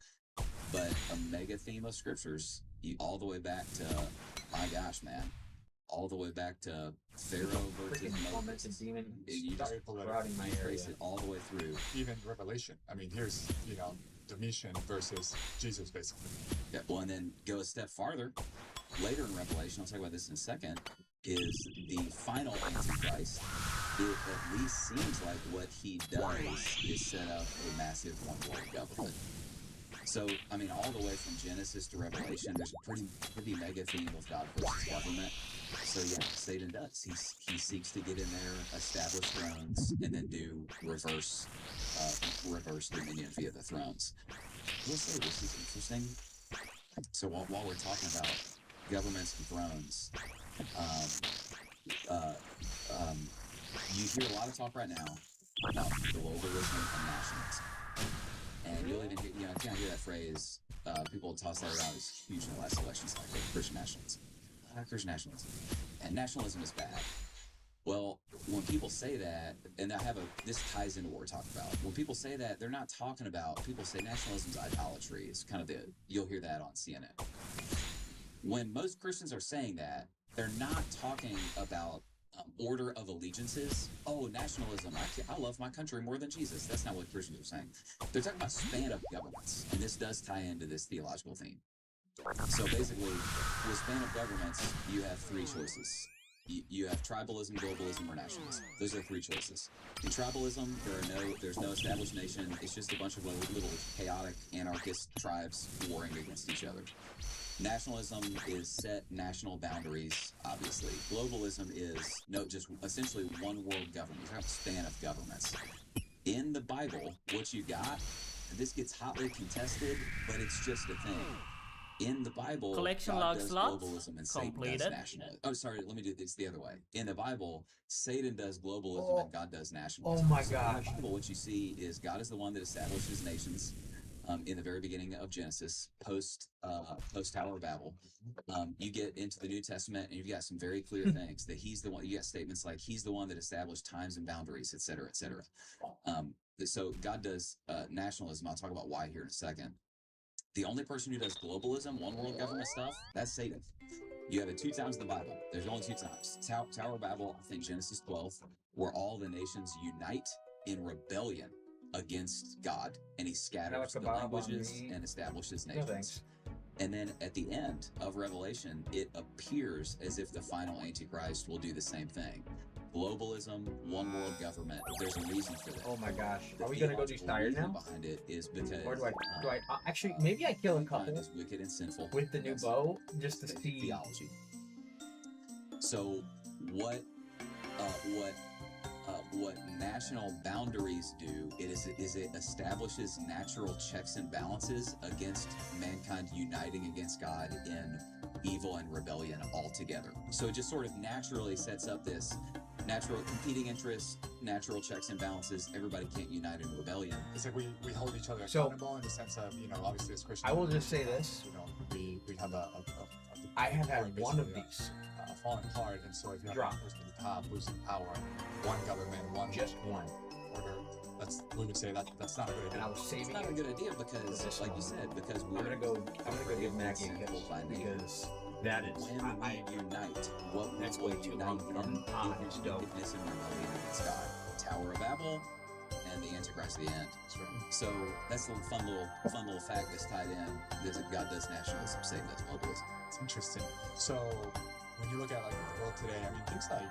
But a mega theme of scriptures, all the way back to, my gosh, man. All the way back to Pharaoh versus Moses. You just trace it all the way through. Even Revelation. I mean, here's, Domitian versus Jesus, basically. Yeah, well, and then go a step farther. later in Revelation, I'll talk about this in a second, is the final Antichrist. It at least seems like what he does is set up a massive one-world government. So, I mean, all the way from Genesis to Revelation, there's a pretty mega theme of God versus government. So yeah, Satan does. He seeks to get in there, establish thrones, and then do reverse dominion via the thrones. I will say this is interesting. So while we're talking about governments and thrones, you hear a lot of talk right now about globalism and nationalism. And you'll even hear, you kind of hear that phrase, people toss that around as huge in the last election cycle, Christian nationalism. Christian nationalism. And nationalism is bad. Well, when people say that, and this ties into what we're talking about. When people say that, they're not talking about, people say nationalism's idolatry. It's kind of you'll hear that on CNN. When most Christians are saying that, they're not talking about order of allegiances. Oh, nationalism. I love my country more than Jesus. That's not what Christians are saying. They're talking about span of governments. And this does tie into this theological theme. So basically, with span of governments, you have three choices. You have tribalism, globalism, or nationalism. Those are the three choices. In tribalism, there's no established nation. It's just a bunch of little chaotic anarchist tribes warring against each other. Nationalism is set national boundaries, obviously. Globalism is just essentially one world government. You have a span of governments. In the Bible, what you got, and this gets hotly contested, but it's just a thing. In the Bible, Collection God log does slot globalism and Satan does completed. nationalism. Oh, sorry, let me do this the other way. In the Bible, Satan does globalism and God does nationalism. Oh my So gosh. in the Bible, what you see is God is the one that establishes nations in the very beginning of Genesis, post Tower of Babel. You get into the New Testament and you've got some very clear things that he's the one. You got statements like he's the one that established times and boundaries, et cetera, et cetera. So God does nationalism. I'll talk about why here in a second. The only person who does globalism, one world government stuff, that's Satan. You have it 2 times in the Bible. There's only 2 times. Tower of Babel, I think Genesis 12, where all the nations unite in rebellion against God, and he scatters the languages and establishes nations. And then at the end of Revelation, it appears as if the final Antichrist will do the same thing. Globalism, one world government. There's a reason for that. Oh my gosh. Are we gonna go do tired now? Behind it is because Or do I actually maybe I kill a couple is wicked and sinful with the new bow just to see theology. So what national boundaries do it establishes natural checks and balances against mankind uniting against God in evil and rebellion altogether. So it just sort of naturally sets up this natural competing interests, natural checks and balances. Everybody can't unite in rebellion. It's like we hold each other So- accountable in the sense of, obviously as Christians. I will just say this. We have I have had one of these. falling apart, and so if you have Drop. one person at the top losing power, one government, Just one. order, we would say that's not a good idea. And I was It's saving not a it. good idea because, like you said, because I'm gonna go give Maggie a kiss by name. because that is When we unite, what That's will way too unite long in from is dope. wickedness and rebellion against God. Tower of Babel and the Antichrist at the end. So that's a fun little fact that's tied in. There's God does nationalism, Satan does globalism. It's interesting. So when you look at like the world today, I mean things like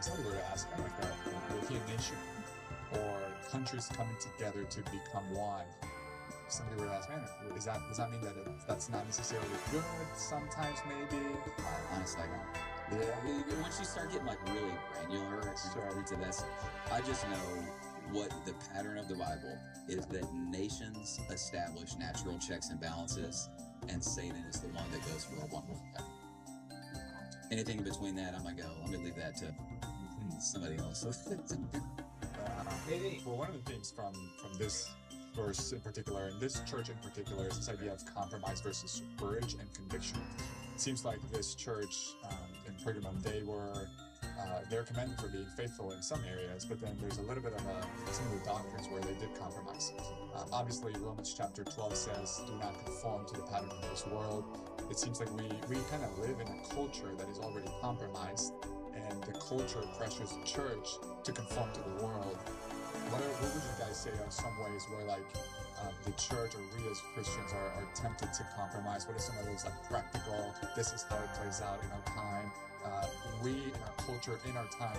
somebody were to ask like a European nation or countries coming together to become one. Somebody were to ask, man, does that mean that that's not necessarily good? Sometimes maybe. Honestly, I don't. Yeah. Once you start getting like really granular into this, I just know what the pattern of the Bible is that nations establish natural checks and balances, and Satan is the one that goes for a one world government. Anything in between that, I'm gonna leave that to somebody else. Well, one of the things from this verse in particular, and this church in particular, is this idea of compromise versus courage and conviction. It seems like this church in Pergamum, they're commended for being faithful in some areas, but then there's a little bit of some of the doctrines where they did compromise. Obviously, Romans chapter 12 says, "Do not conform to the pattern of this world." It seems like we kind of live in a culture that is already compromised, and the culture pressures the church to conform to the world. What would you guys I say are some ways where like the church or we as Christians are tempted to compromise? What are some of those like practical, this is how it plays out in our time? We in our culture, in our time,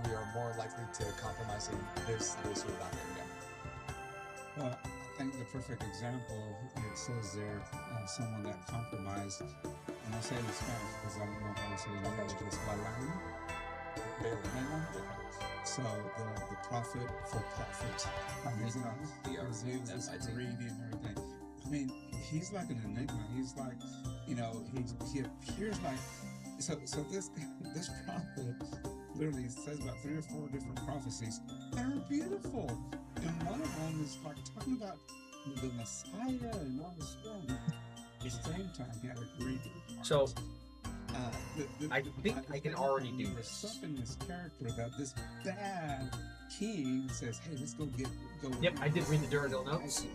we are more likely to compromise in this or that area. Well, I think the perfect example, it says there, someone that compromised, and I say it in Spanish because I don't know how to say it in English, it's Balaam. Balaam. So the prophet for profit. His greedy and everything. I mean, he's like an enigma. He's like, he appears like. So this prophet literally says about 3 or 4 different prophecies that are beautiful, and one of them is like talking about the Messiah and all this stuff. At the same time, he had a greedy heart. So I think I can already do There's this. something in this character that this bad king says, "Hey, let's go." Yep, I did read the Durandal notes.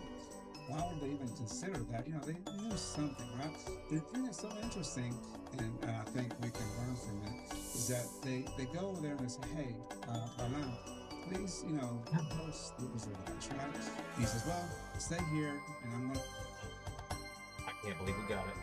Why would they even consider that? They knew something, right? The thing that's so interesting, and I think we can learn from it, is that they go over there and they say, "Hey, Balaam, please, help us the Israelites," right? He says, "Well, stay here, and I'm gonna." I can't believe we got it.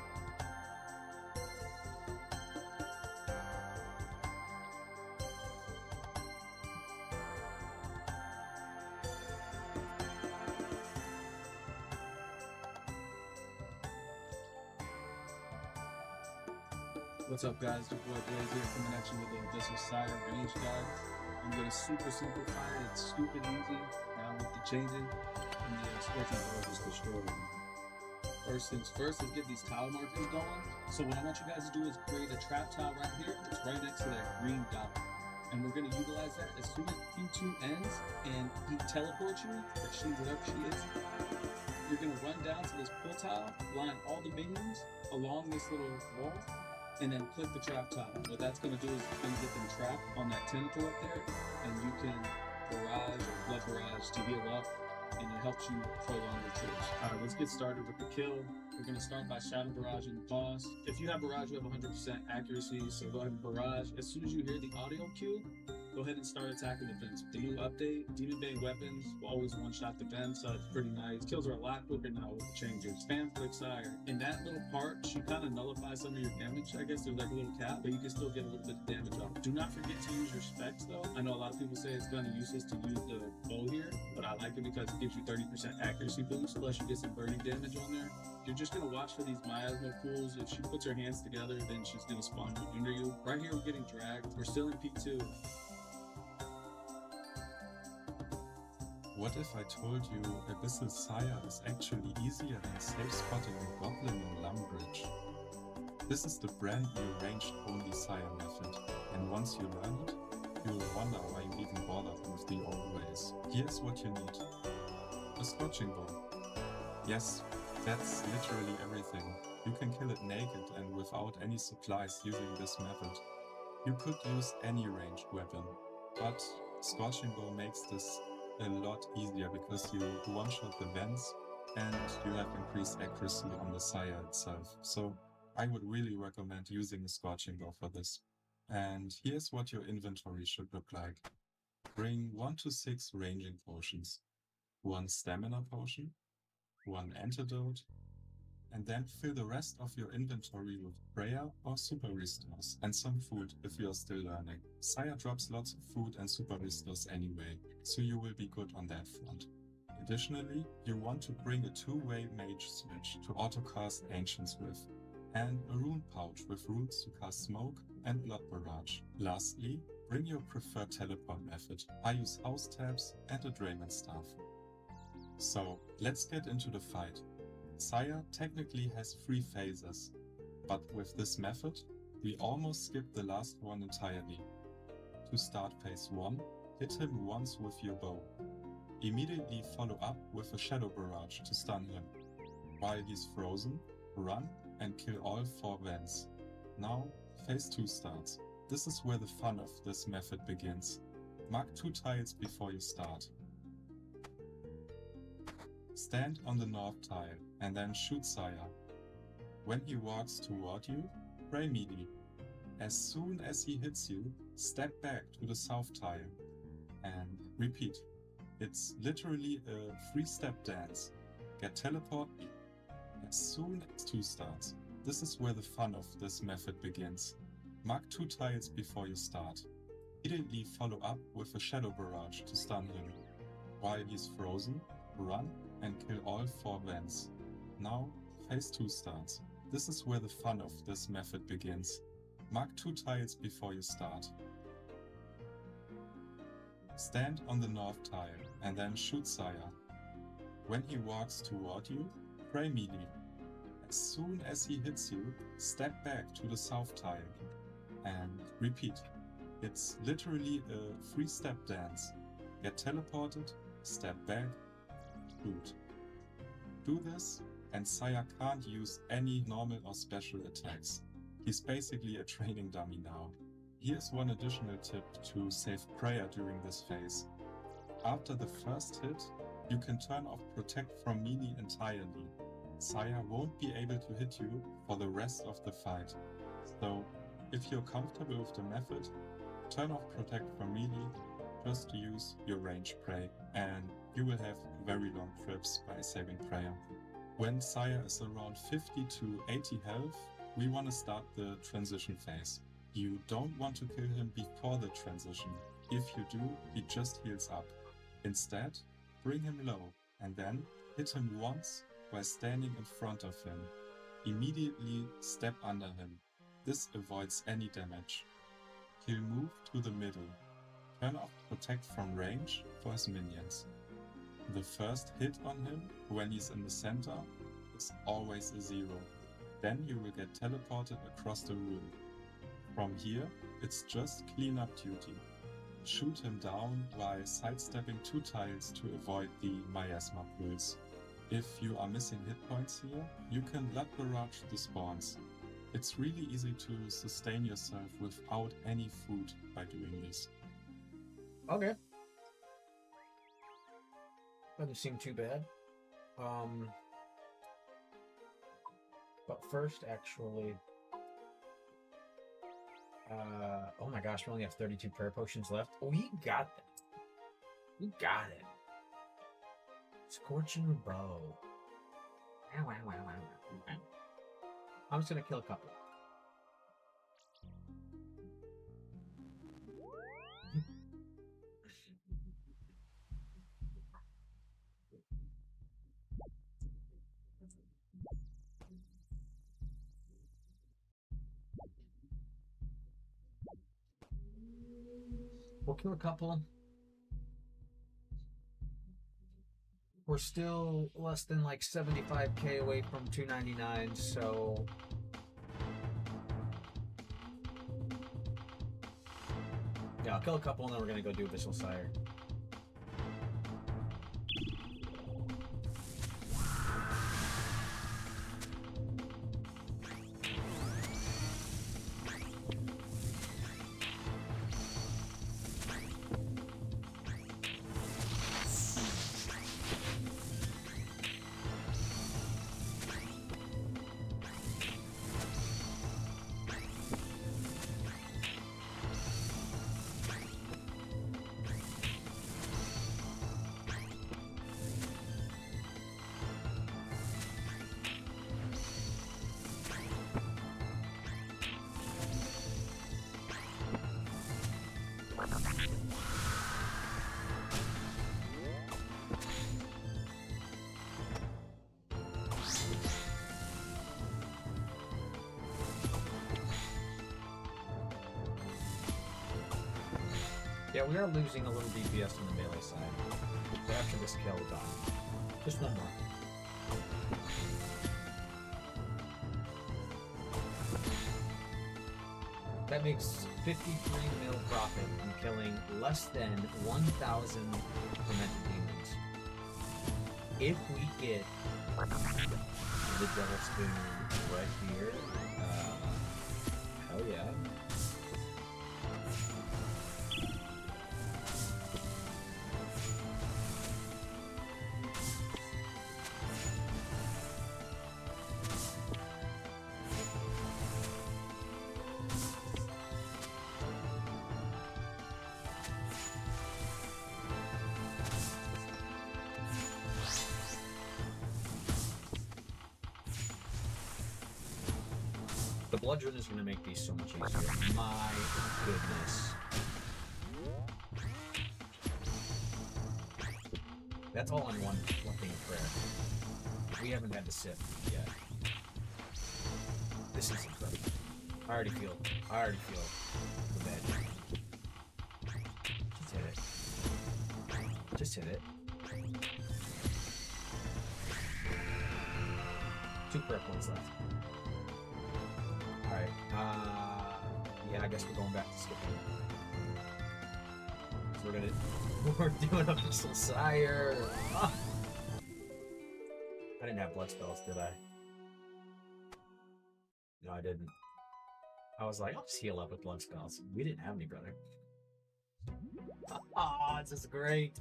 What's up, guys? Your boy Blaze here, coming at you with this Messiah range guide. I'm gonna super simplify it. It's stupid easy now with the changing and the scorching board just destroyed. First things first, let's get these tile markers going. So what I want you guys to do is create a trap tile right here. It's right next to that green dot. And we're gonna utilize that as soon as Q2 ends and he teleports you, or she, whatever she is. You're gonna run down to this pull tile, line all the minions along this little wall, and then click the trap tile. What that's going to do is it's going to get them trapped on that tentacle up there, and you can barrage or blood barrage to heal up, and it helps you prolong your troops. Alright, let's get started with the kill. We're going to start by shadow barraging the boss. If you have barrage, you have 100% accuracy, so go ahead and barrage. As soon as you hear the audio cue, go ahead and start attacking the vents. With the new update, Demon Bane weapons will always one-shot the vents, so it's pretty nice. Kills are a lot quicker now with the changes. Spam Click Sire. In that little part, she kind of nullifies some of your damage. I guess there's like a little cap, but you can still get a little bit of damage off. Do not forget to use your specs though. I know a lot of people say it's kind of useless to use the bow here, but I like it because it gives you 30% accuracy boost, plus you get some burning damage on there. You're just gonna watch for these miasma pools. If she puts her hands together, then she's gonna spawn under you. Right here, we're getting dragged. We're still in P2. What if I told you Abyssal Sire is actually easier than safe spotting a goblin in Lumbridge? This is the brand new ranged only Sire method, and once you learn it, you will wonder why you even bothered with the old ways. Here's what you need. A Scorching Bow. Yes, that's literally everything. You can kill it naked and without any supplies using this method. You could use any ranged weapon, but Scorching Bow makes this a lot easier because you one-shot the vents and you have increased accuracy on the Sire itself. So I would really recommend using a Scorching Bow for this. And here's what your inventory should look like. Bring 1 to 6 ranging potions, 1 stamina potion, 1 antidote, and then fill the rest of your inventory with prayer or super restores, and some food if you're still learning. Sire drops lots of food and super restores anyway, so you will be good on that front. Additionally, you want to bring a 2-way mage switch to autocast Ancients with, and a rune pouch with runes to cast Smoke and Blood Barrage. Lastly, bring your preferred teleport method. I use House Tabs and a Drayman Staff. So, let's get into the fight. Sire technically has 3 phases, but with this method, we almost skip the last one entirely. To start phase 1, hit him once with your bow. Immediately follow up with a Shadow Barrage to stun him. While he's frozen, run and kill all 4 vents. Now, phase 2 starts. This is where the fun of this method begins. Mark 2 tiles before you start. Stand on the north tile and then shoot Sire. When he walks toward you, pray melee. As soon as he hits you, step back to the south tile and repeat. It's literally a 3-step dance. Get teleport as soon as 2 starts. This is where the fun of this method begins. Mark 2 tiles before you start. Immediately follow up with a Shadow Barrage to stun him. While he's frozen, run and kill all 4 vents. Now, phase 2 starts. This is where the fun of this method begins. Mark 2 tiles before you start. Stand on the north tile and then shoot Saya. When he walks toward you, pray melee. As soon as he hits you, step back to the south tile. And repeat. It's literally a 3-step dance. Get teleported, step back, shoot. Do this, and Saya can't use any normal or special attacks. He's basically a training dummy now. Here's one additional tip to save prayer during this phase. After the first hit, you can turn off Protect from melee entirely. Saya won't be able to hit you for the rest of the fight. So, if you're comfortable with the method, turn off Protect from melee, just use your range pray, and you will have very long trips by saving prayer. When Saya is around 50 to 80 health, we want to start the transition phase. You don't want to kill him before the transition. If you do, he just heals up. Instead, bring him low, and then hit him once while standing in front of him. Immediately step under him. This avoids any damage. He'll move to the middle. Turn off Protect from range for his minions. The first hit on him, when he's in the center, is always a 0. Then you will get teleported across the room. From here, it's just cleanup duty. Shoot him down while sidestepping 2 tiles to avoid the miasma pools. If you are missing hit points here, you can Blood Barrage the spawns. It's really easy to sustain yourself without any food by doing this. Okay. Doesn't seem too bad. But first, actually, oh my gosh, we only have 32 prayer potions left. We got that. We got it. Scorching bow. I'm just gonna kill a couple. We'll kill a couple. We're still less than like 75k away from 299, so yeah, I'll kill a couple and then we're gonna go do Abyssal Sire. Yeah, we are losing a little DPS on the melee side. But after this kill, we're done. Just one more. That makes 53 mil profit from killing less than 1,000 fermented demons. If we get the Devil Spoon right here, hell yeah. The bludgeon is going to make these so much easier. My goodness. That's all in one thing of prayer. We haven't had to sip yet. This is incredible. I already feel the bed. Just hit it. Just hit it. 2 prayer points left. Alright, yeah, I guess we're going back to skipping. So we're doing Abyssal Sire. Ah. I didn't have blood spells, did I? No, I didn't. I was like, I'll just heal up with blood spells. We didn't have any, brother. Ah, this is great.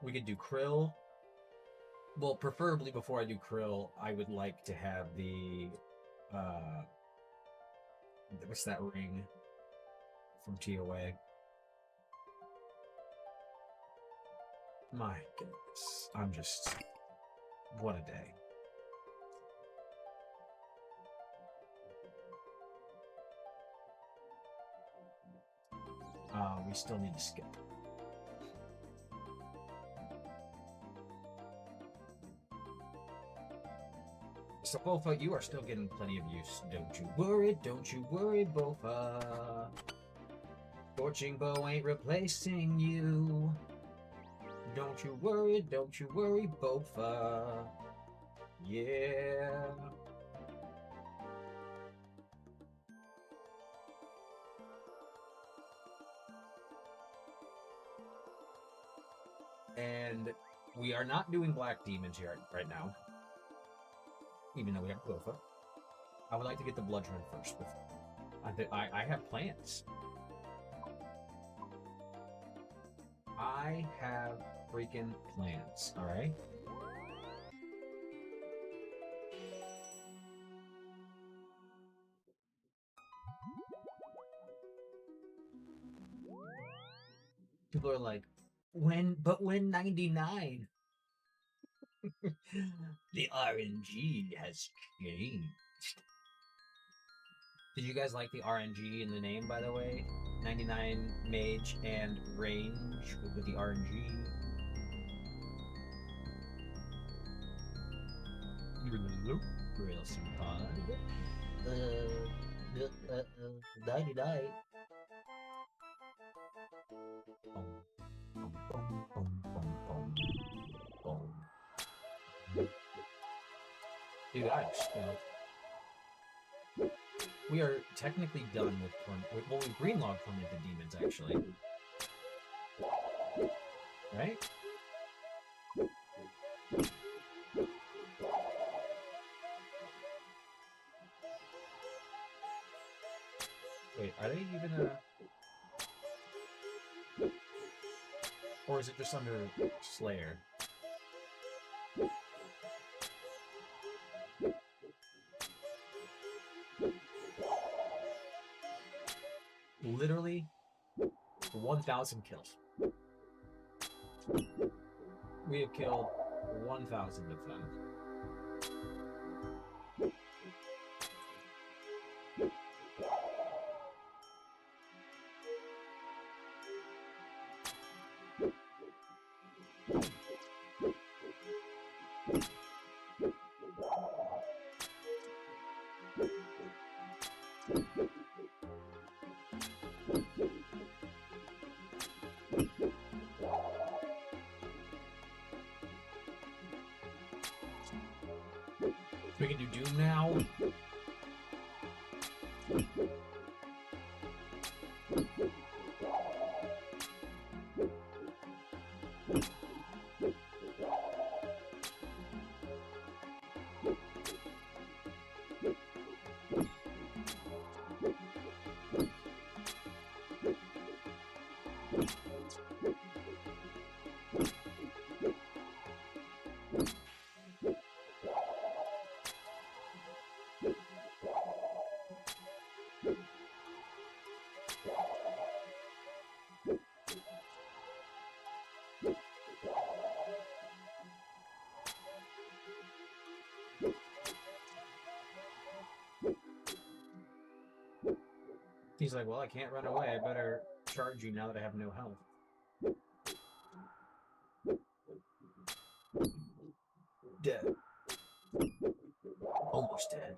We could do Krill. Well, preferably before I do Krill, I would like to have the, what's that ring from TOA? My goodness. I'm just, what a day. We still need to skip. So Bofa, you are still getting plenty of use. Don't you worry, Bofa. Scorching Bow ain't replacing you. Don't you worry, Bofa. Yeah. And we are not doing black demons here right now. Even though we have Bofa. I would like to get the bludgeon first. I have plans. I have freaking plans, alright? People are like, when 99? The RNG has changed. Did you guys like the RNG in the name, by the way? 99 Mage and RaNGe with the RNG. Real simple. 99. Dude, I'm stoked. We are technically done with well, we greenlogged tormented demons, actually. Right? Wait, are they even or is it just under Slayer? Literally 1,000 kills. We have killed 1,000 of them. We can do Doom now. He's like, well, I can't run away. I better charge you now that I have no health. Dead. Almost dead.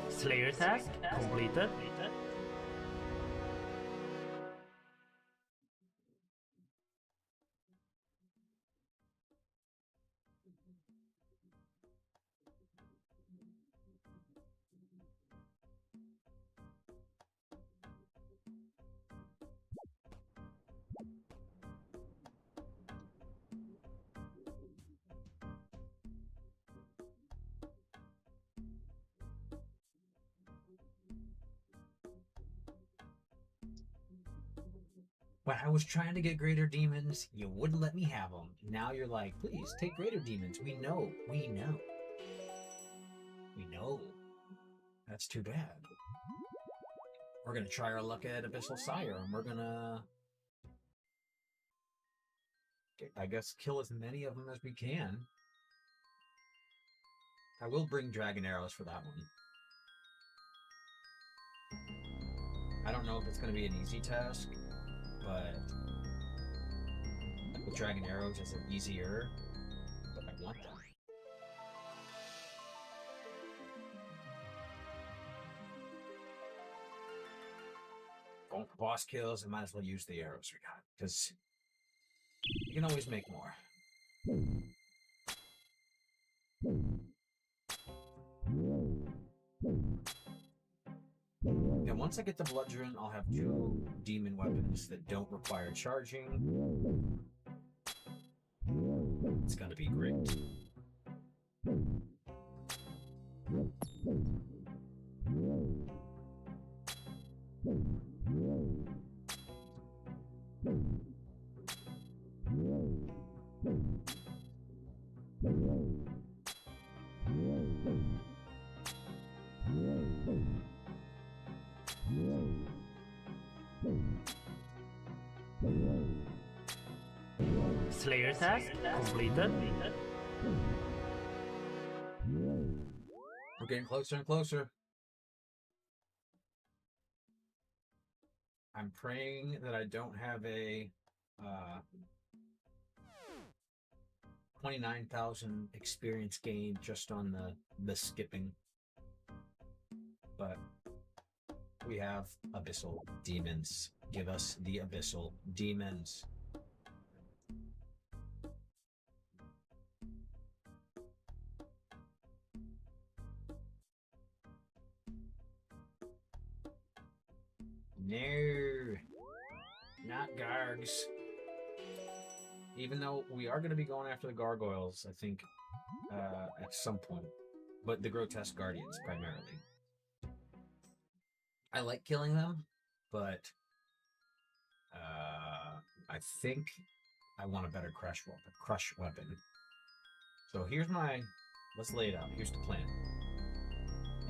Slayer task completed. When I was trying to get greater demons, you wouldn't let me have them. Now you're like, please take greater demons. We know. We know. We know. That's too bad. We're going to try our luck at Abyssal Sire, and we're going to, I guess, kill as many of them as we can. I will bring dragon arrows for that one. I don't know if it's going to be an easy task, but with dragon arrows, it's easier, but I want them. Going for boss kills, I might as well use the arrows we got, because you can always make more. And once I get the bludgeon, I'll have 2 demon weapons that don't require charging. It's gonna be great. Slayer task completed. We're getting closer and closer. I'm praying that I don't have a 29,000 experience gain just on the skipping. But we have Abyssal Demons. Give us the Abyssal Demons. No, not Gargs. Even though we are going to be going after the gargoyles, I think, at some point. But the grotesque guardians, primarily. I like killing them, but I think I want a better crush weapon. So here's let's lay it out. Here's the plan.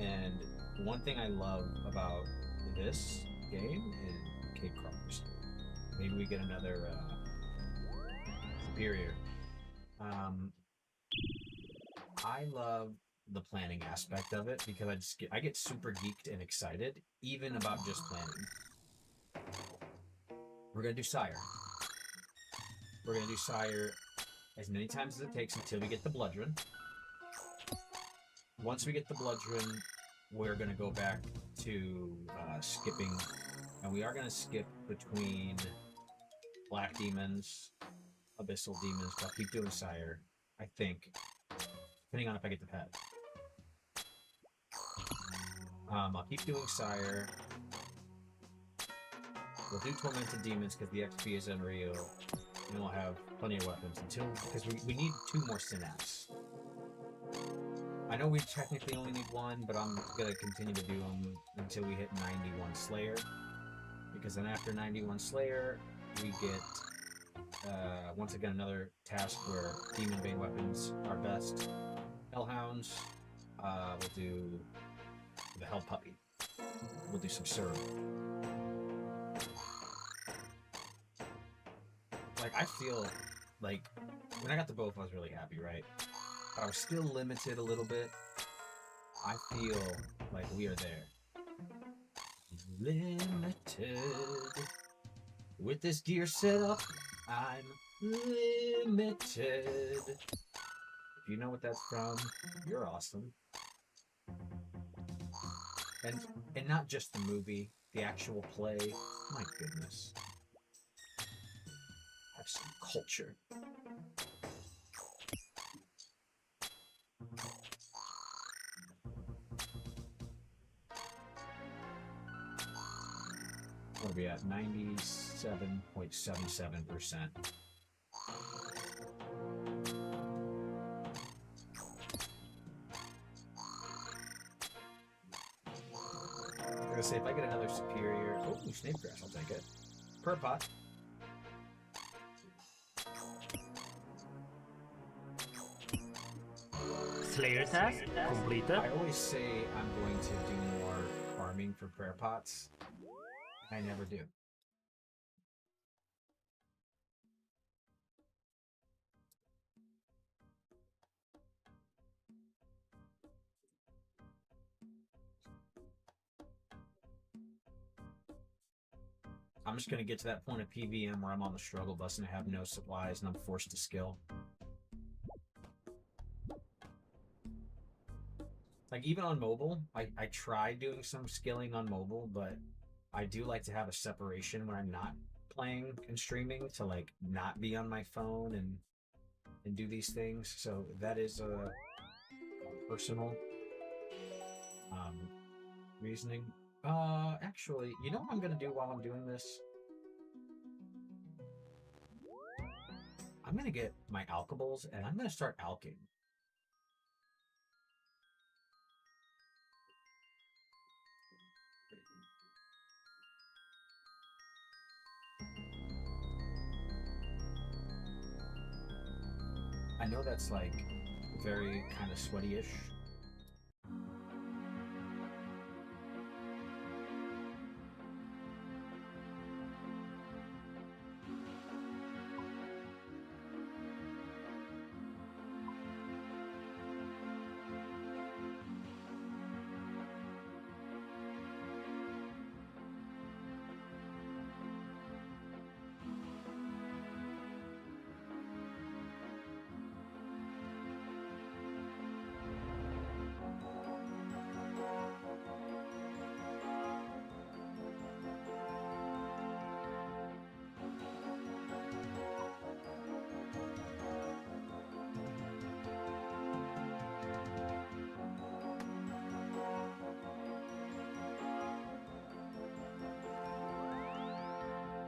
And one thing I love about this game is cave crawlers. Maybe we get another superior. I love the planning aspect of it because I get super geeked and excited even about just planning. We're gonna do Sire. We're gonna do Sire as many times as it takes until we get the bludgeon. Once we get the bludgeon, we're gonna go back to skipping, and we are gonna skip between black demons, abyssal demons, but I'll keep doing Sire, I think, depending on if I get the pet. I'll keep doing Sire. We'll do Tormented Demons because the XP is unreal, and we'll have plenty of weapons because we need 2 more Synapse. I know we technically only need 1, but I'm gonna continue to do them until we hit 91 Slayer, because then after 91 Slayer, we get once again another task where Demon Bane weapons are best. Hellhounds, we'll do the Hell Puppy. We'll do some syrup. Like, I feel like when I got the both, I was really happy, right? But I was still limited a little bit. I feel like we are there. Limited. With this gear set up, I'm limited. If you know what that's from, you're awesome. And not just the movie, the actual play. My goodness. Have some culture. What are we at? 97.77%. I'm gonna say if I get another superior. Oh, snake grass, I'll take it. Per pot. Slayer task completed. I always say I'm going to do more farming for prayer pots. I never do. I'm just going to get to that point of PVM where I'm on the struggle bus and I have no supplies and I'm forced to skill. Like, even on mobile, I try doing some skilling on mobile, but I do like to have a separation when I'm not playing and streaming to, like, not be on my phone and do these things. So that is a personal reasoning. Actually, you know what I'm going to do while I'm doing this? I'm going to get my alkables and I'm going to start alking. I know that's like very kind of sweaty-ish.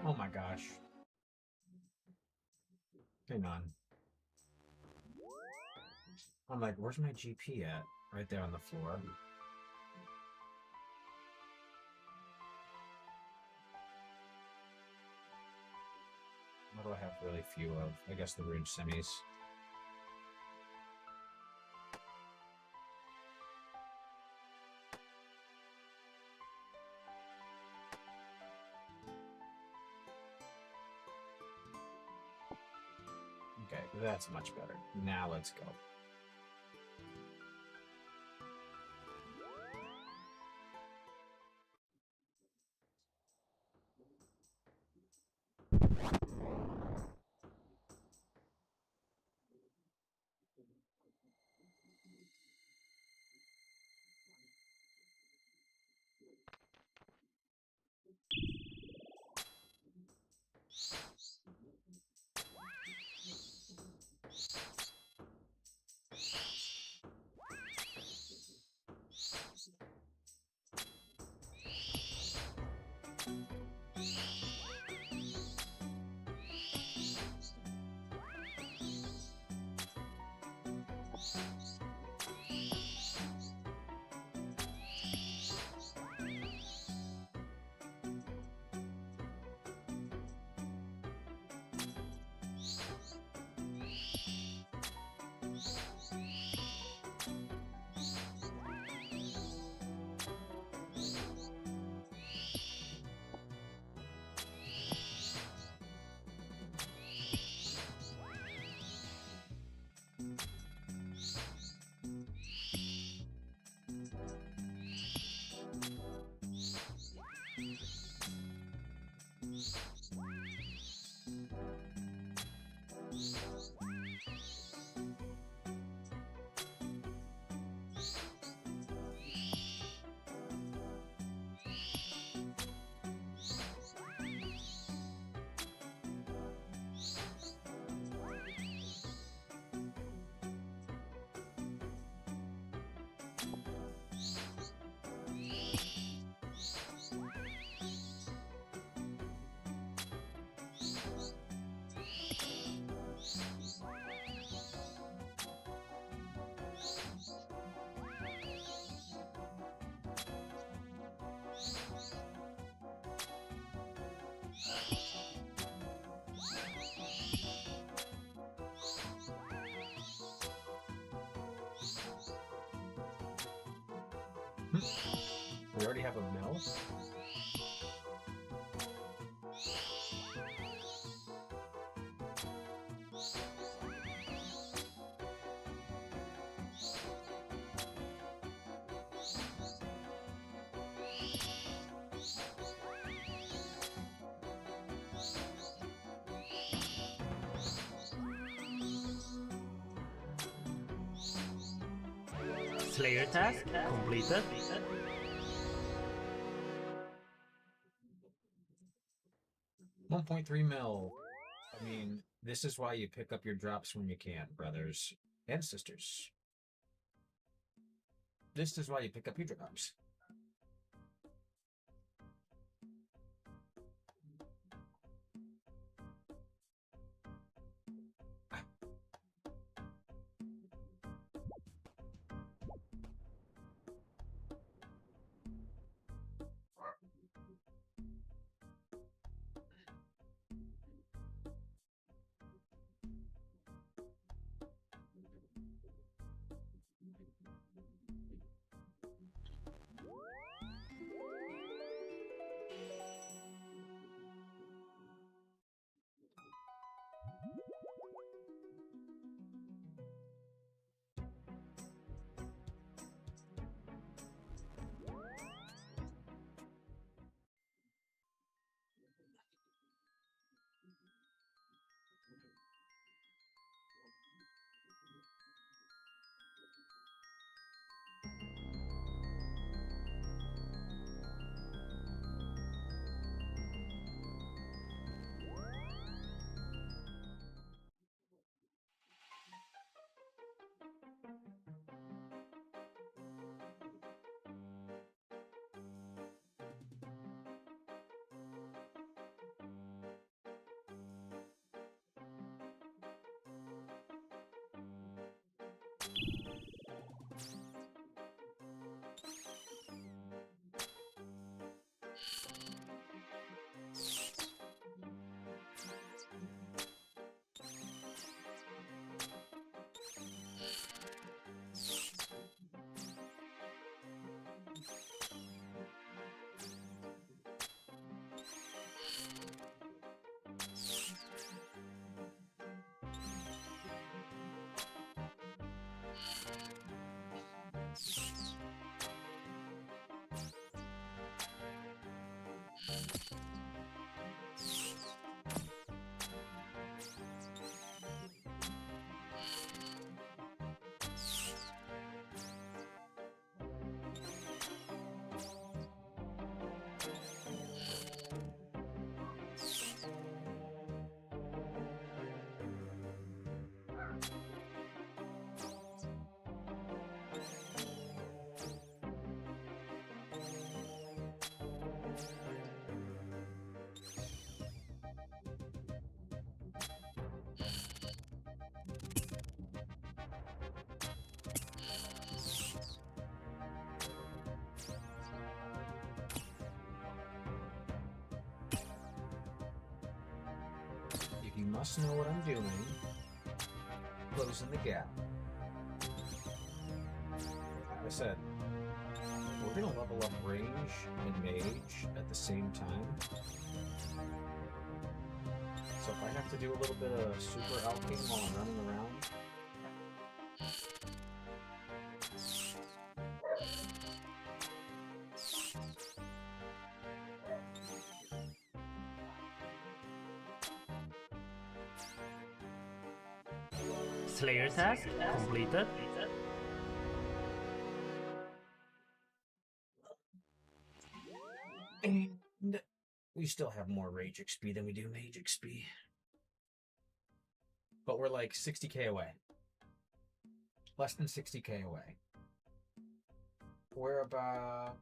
Oh my gosh. Hang on. I'm like, where's my GP at? Right there on the floor. What do I have really few of? I guess the ridge semis. Okay, that's much better. Now let's go. have a mill. Slayer task completed. 1.3 mil. I mean, this is why you pick up your drops when you can, brothers and sisters. This is why you pick up your drops. You must know what I'm doing. Closing the gap. Like I said, we're gonna level up range and mage at the same time. So if I have to do a little bit of super alchemy while I'm running around, Slayer task completed. and we still have more rage XP than we do mage XP. But we're like 60k away. Less than 60k away. We're about...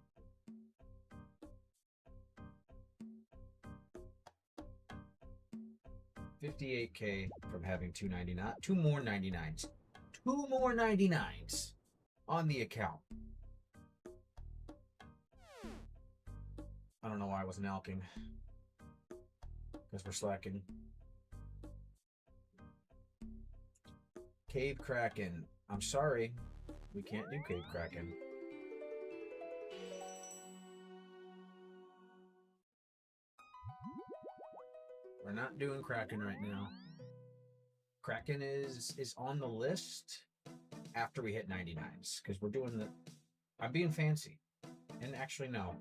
$58k from having 299, two more 99s on the account. I don't know why I wasn't alking, because we're slacking. Cave Kraken. I'm sorry, we can't do Cave Kraken. not doing Kraken right now. Kraken is on the list after we hit 99s, because we're doing the... I'm being fancy. And actually, no.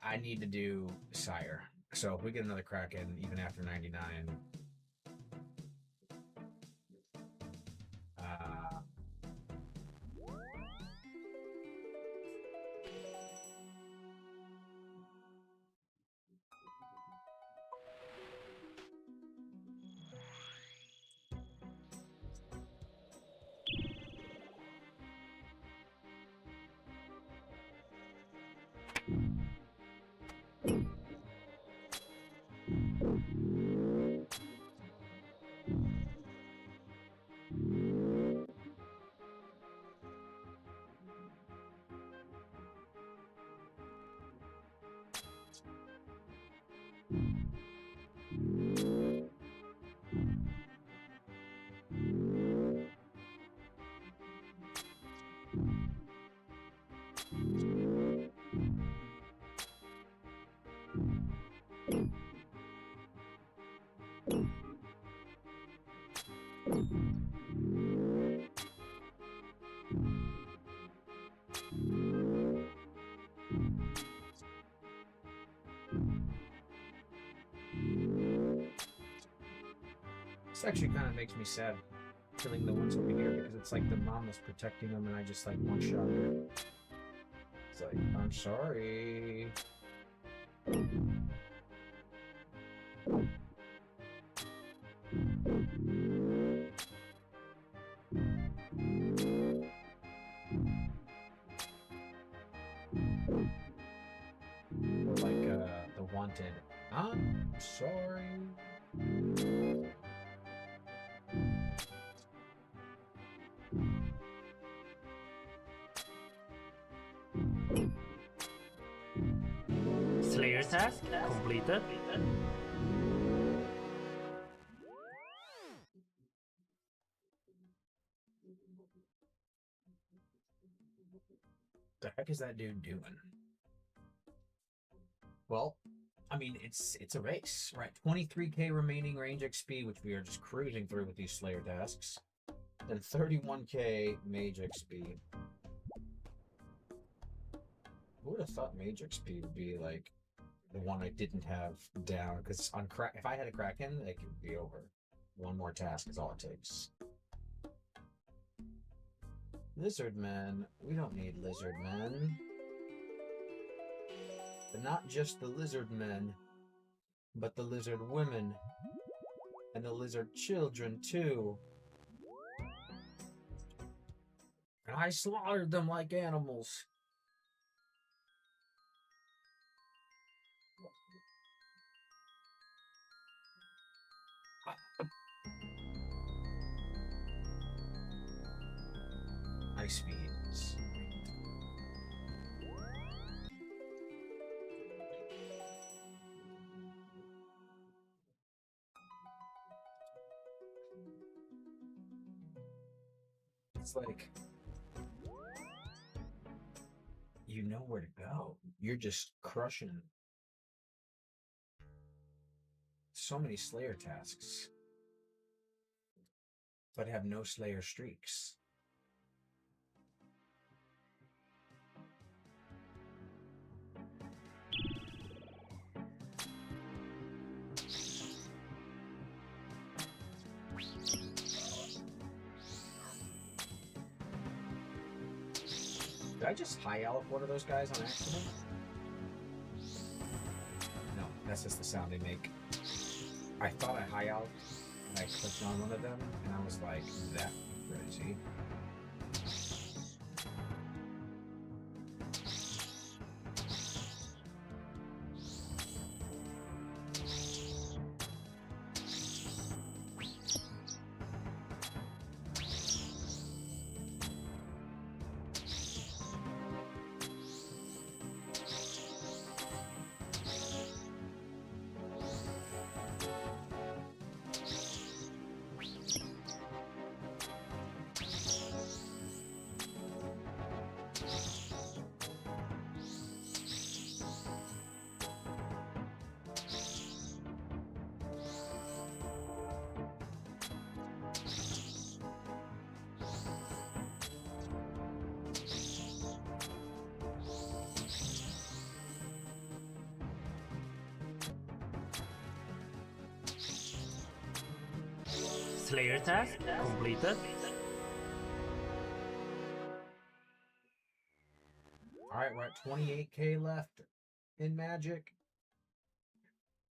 I need to do Sire. So if we get another Kraken, even after 99... This actually kind of makes me sad, killing the ones over here, because it's like the mom was protecting them and I just like one-shot her. It's like, I'm sorry. Or like the wanted. I'm sorry. Slayer task completed. The heck is that dude doing? Well, I mean, it's a race, right? 23k remaining range XP, which we are just cruising through with these Slayer tasks. Then 31k Mage XP. Who would have thought Mage XP would be like the one I didn't have down? Because on if I had a Kraken, it could be over. One more task is all it takes. Lizard men. We don't need lizard men. But not just the lizard men, but the lizard women. And the lizard children, too. And I slaughtered them like animals. Ice speeds. It's like, you know where to go. You're just crushing so many Slayer tasks, but have no Slayer streaks. Did I just high out one of those guys on accident? No, that's just the sound they make. I thought I high out and I clicked on one of them and I was like, that crazy. Slayer task completed. Alright, we're at 28k left in Magic.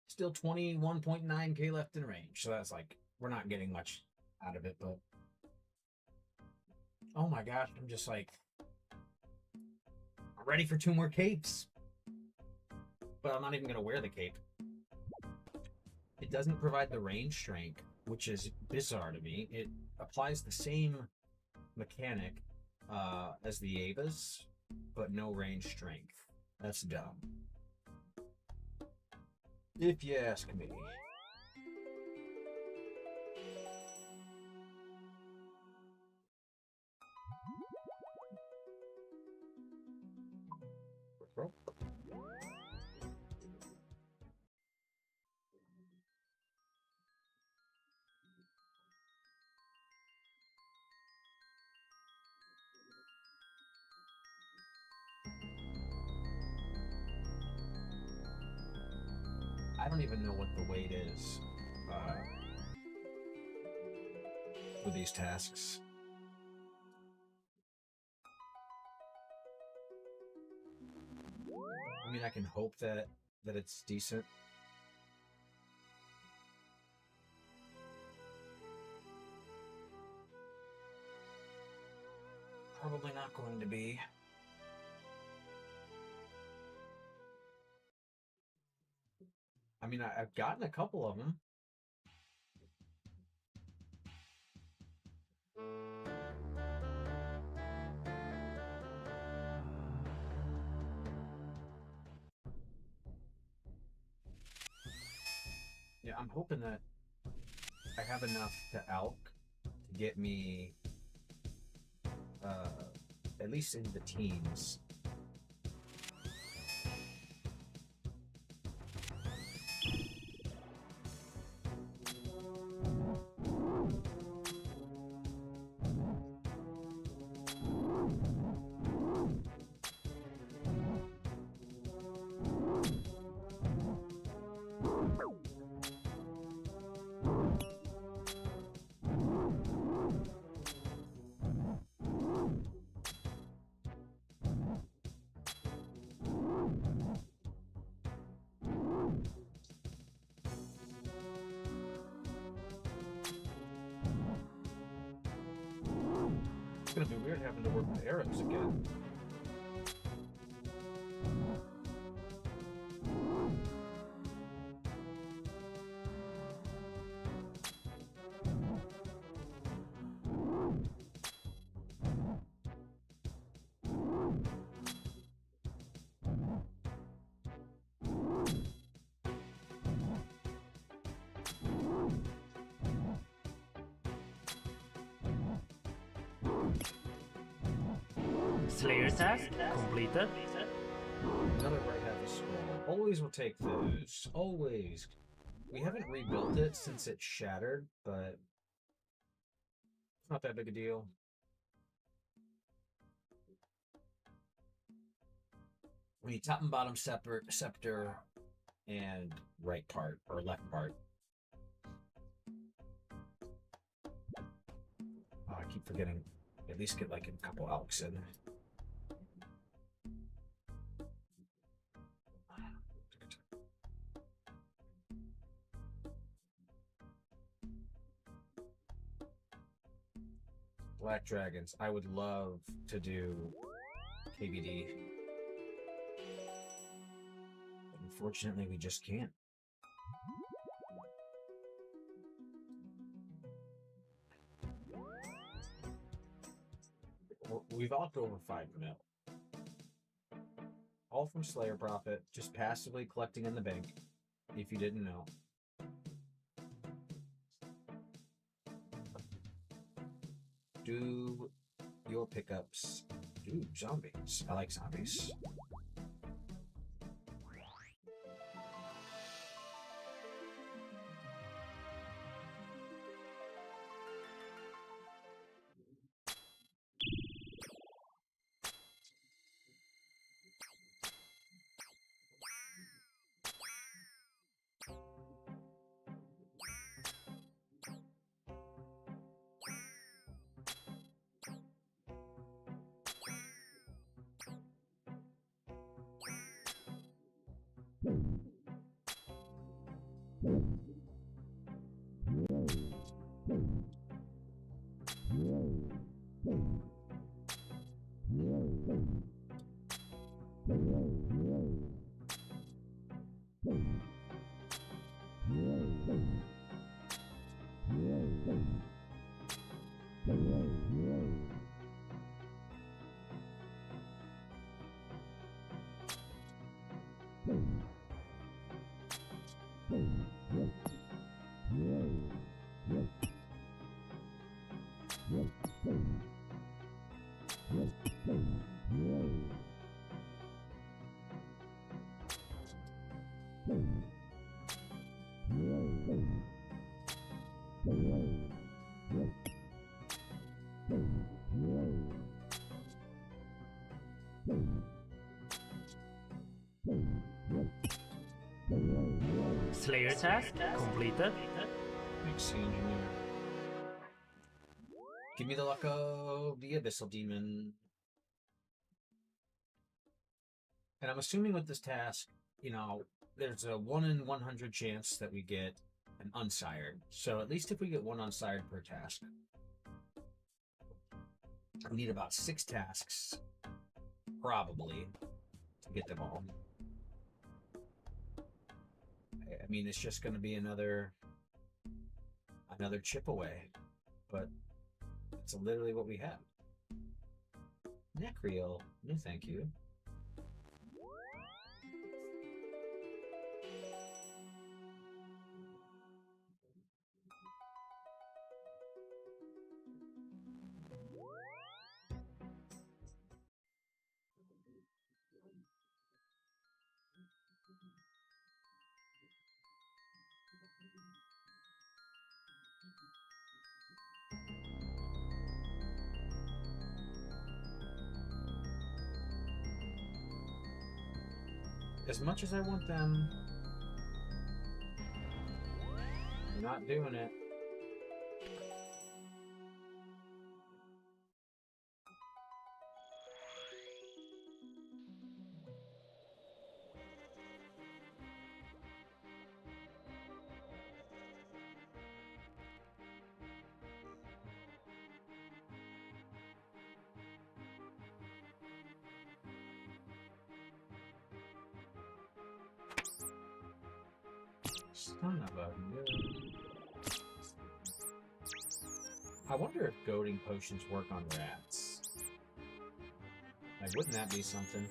Still 21.9k left in range. So that's like, we're not getting much out of it, but... Oh my gosh, I'm just like... I'm ready for 2 more capes. But I'm not even going to wear the cape. It doesn't provide the range strength, which is bizarre to me. It applies the same mechanic as the Avas, but no range strength. That's dumb. If you ask me. I don't even know what the weight is for these tasks. I mean, I can hope that it's decent. Probably not going to be. I mean, I've gotten a couple of them. Yeah, I'm hoping that I have enough to ALK to get me at least into the teens. It's gonna be weird having to work with arrows again. Slayer task completed. Another right half a scroll. Always will take those. Always. We haven't rebuilt it since it shattered, but it's not that big a deal. We need top and bottom scepter and right part or left part. Oh, I keep forgetting. At least get like a couple alks in. Black Dragons. I would love to do KBD. But unfortunately, we just can't. We've all over 5 mil. All from Slayer Profit, just passively collecting in the bank, if you didn't know. Do your pickups. Ooh, zombies. I like zombies. Slayer task completed. Thanks, engineer. Give me the luck of the Abyssal Demon. And I'm assuming with this task, you know, there's a 1 in 100 chance that we get an unsired. So at least if we get 1 unsired per task, we need about 6 tasks, probably, to get them all. I mean, it's just going to be another chip away, but it's literally what we have. Necreel, no thank you. As much as I want them, I'm not doing it. Son of a gun. I wonder if goading potions work on rats. Like, wouldn't that be something?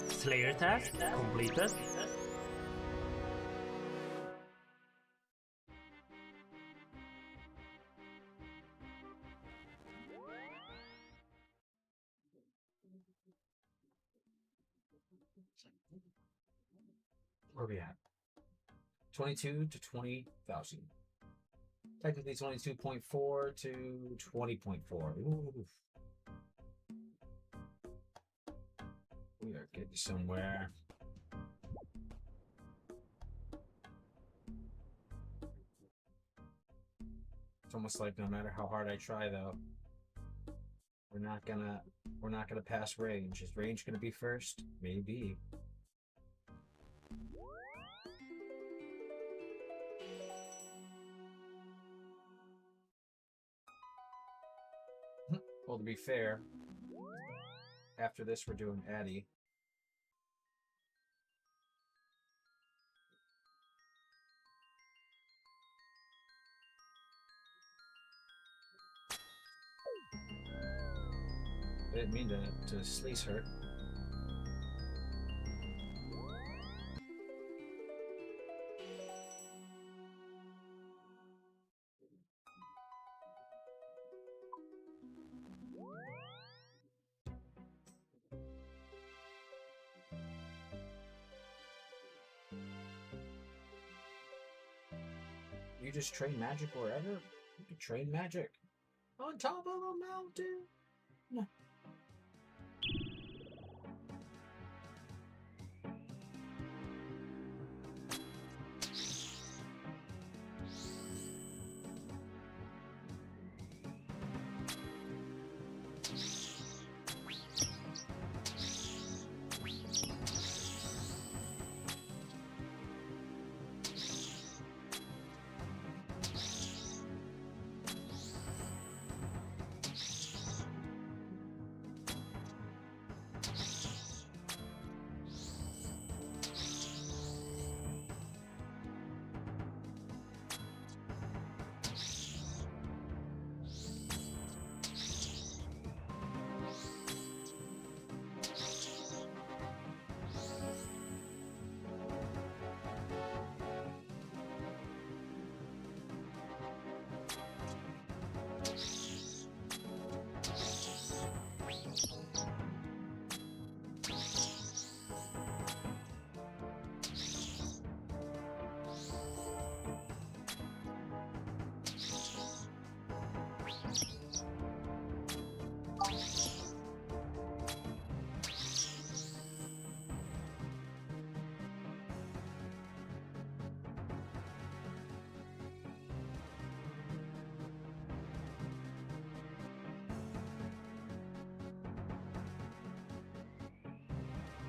Slayer task completed. Where are we at? 22 to 20,000. Technically 22.4 to 20.4. Ooh. We are getting somewhere. It's almost like no matter how hard I try, though, we're not gonna pass range. Is range gonna be first? Maybe. Well, to be fair, after this we're doing Addy. I didn't mean to sleaze her. You just train magic wherever? You can train magic on top of a mountain. No.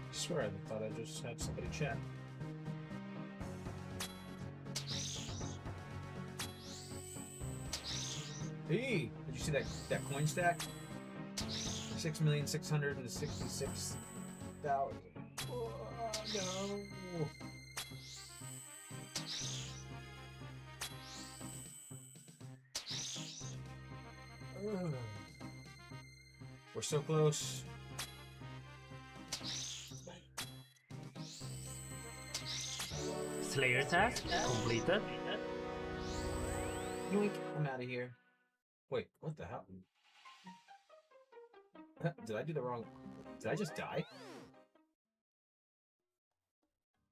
I swear I thought I just had somebody chat. Hey, did you see that coin stack? 6,666,000. Oh no. Ugh. We're so close. Slayer task completed. Yoink, I'm out of here. Wait, what the hell? Did I do the wrong... Did I just die?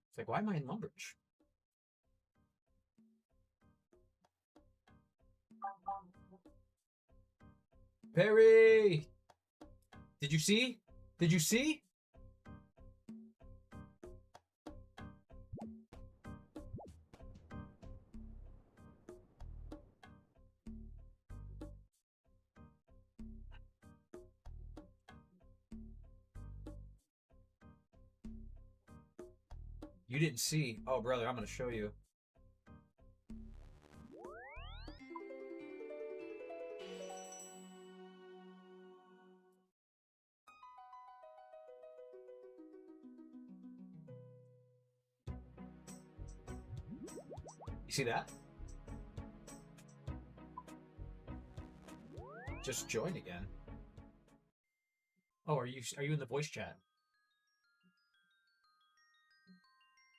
It's like, why am I in Lumbridge? Perry! Did you see? Did you see? You didn't see. Oh, brother, I'm going to show you. You see that? Just joined again. Oh, are you in the voice chat?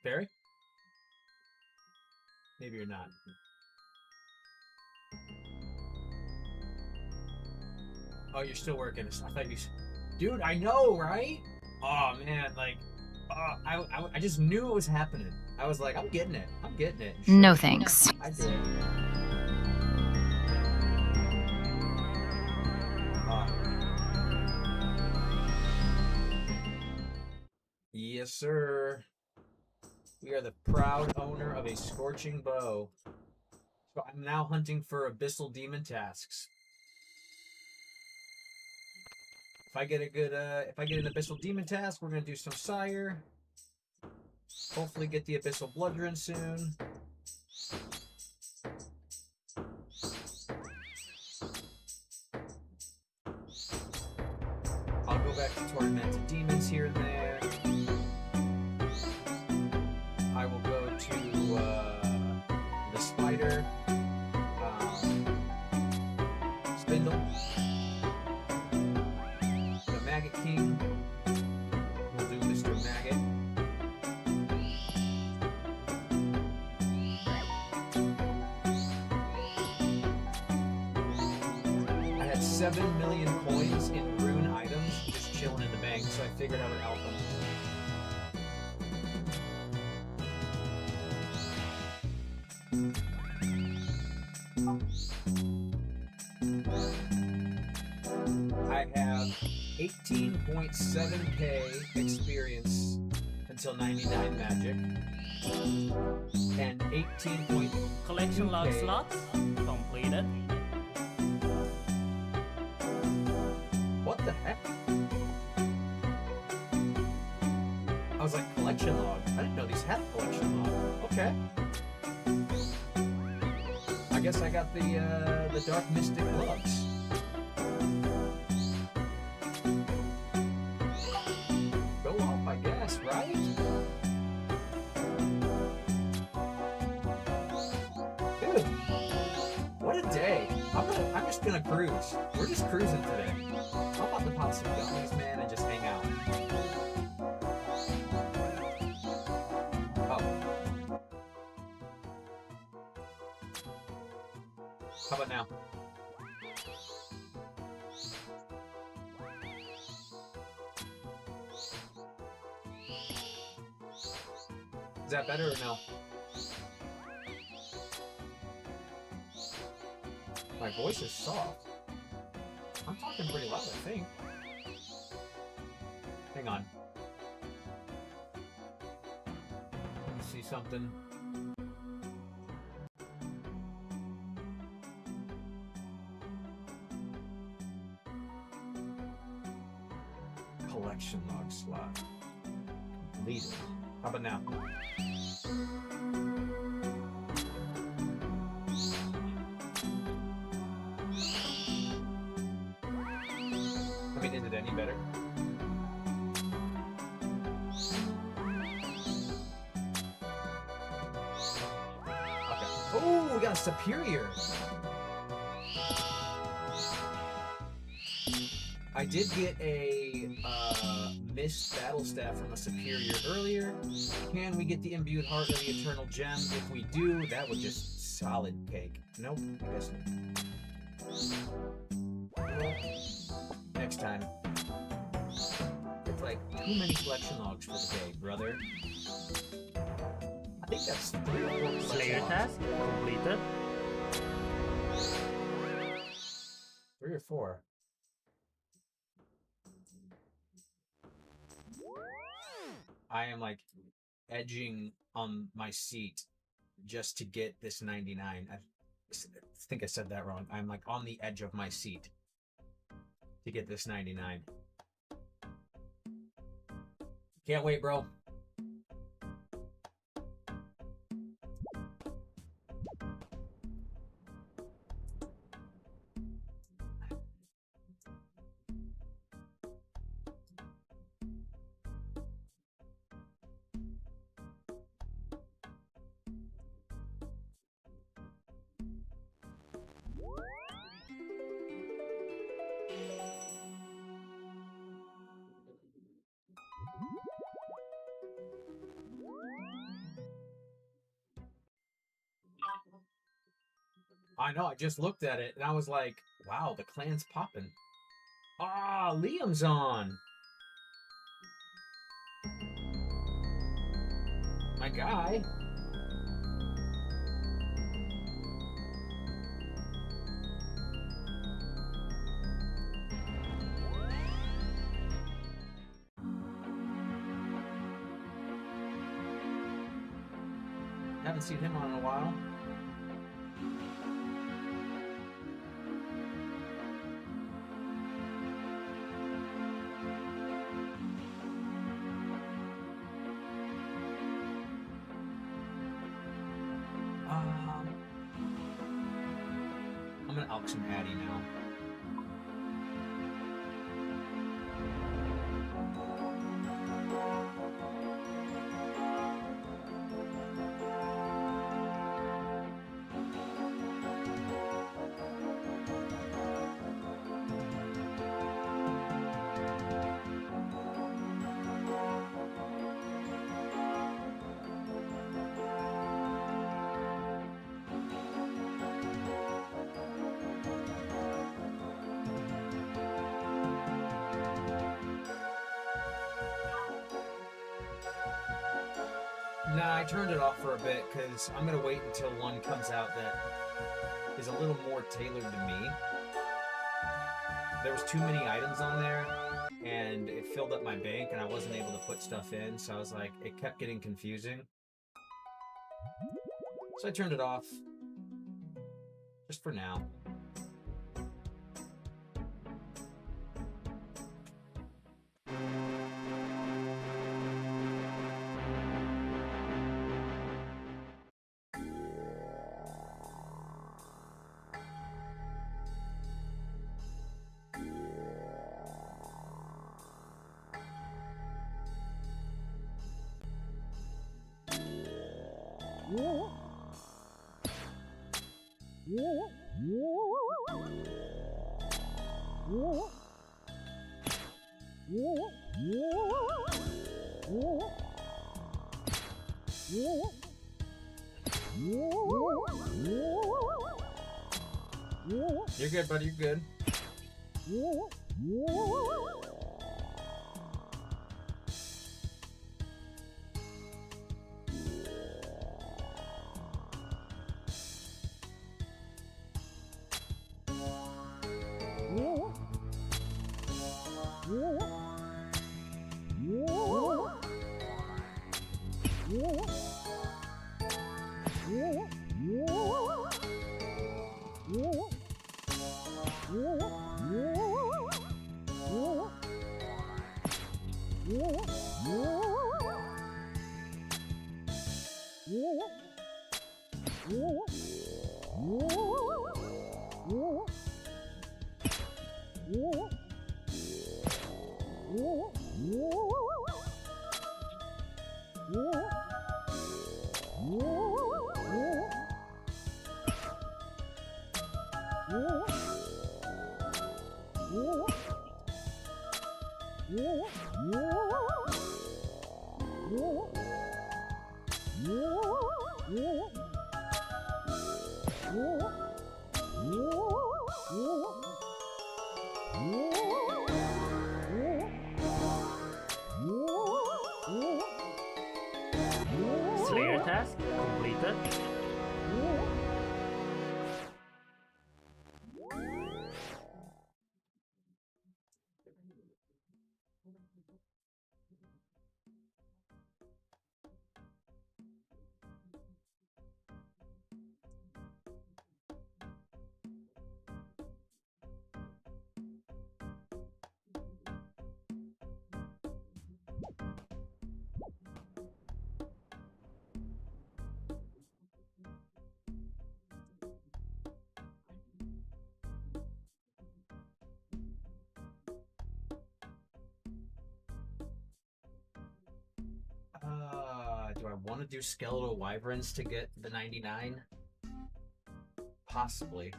Barry? Maybe you're not. Oh, you're still working. I thought you... Dude, I know, right? Oh, man, like... I just knew it was happening. I was like, I'm getting it. I'm getting it. Sure, No thanks. I did. Yes, sir. We are the proud owner of a scorching bow. So I'm now hunting for abyssal demon tasks. If I get a good, if I get an abyssal demon task, we're gonna do some sire. Hopefully get the abyssal bloodrun soon. I'll go back to tormented demons here and there. I will go to the spider, spindle, the maggot king. We'll do Mr. Maggot. I had 7 million coins in rune items just chilling in the bank, so I figured I would help them. 18.7k experience until 99 magic, and 18. Collection log slots completed. What the heck? I was like, collection log. I didn't know these had a collection log. Okay. I guess I got the Dark Mystic gloves. Go off, I guess, right? Dude, what a day! I'm just gonna cruise. We're just cruising today. I'm about to pop some gummies, man, and just hang out. Oh. How about now? Is that better or no? My voice is soft. I'm talking pretty loud, I think. Hang on. Let me see something. Collection log slot. Completed. How about now? I mean, is it any better? Okay. Oh, we got a superior. I did get a missed battle staff from a superior earlier. Can we get the imbued heart of the eternal gem? If we do, that would just solid cake. Nope, I guess not. Next time. It's like too many collection logs for the day, brother. I think that's 3 or 4 Slayer task completed. 3 or 4. I am like edging on my seat just to get this 99. I think I said that wrong. I'm like on the edge of my seat to get this 99. Can't wait, bro. I know, I just looked at it and I was like, wow, the clan's popping. Ah, Liam's on. My guy. Haven't seen him on in a while. I'm gonna elk some Hattie now. Nah, I turned it off for a bit because I'm gonna wait until one comes out that is a little more tailored to me. There was too many items on there, and it filled up my bank, and I wasn't able to put stuff in, so I was like, it kept getting confusing. So I turned it off, just for now. You're good, buddy. You're good. Slayer task completed. Do I want to do skeletal wyverns to get the 99? Possibly.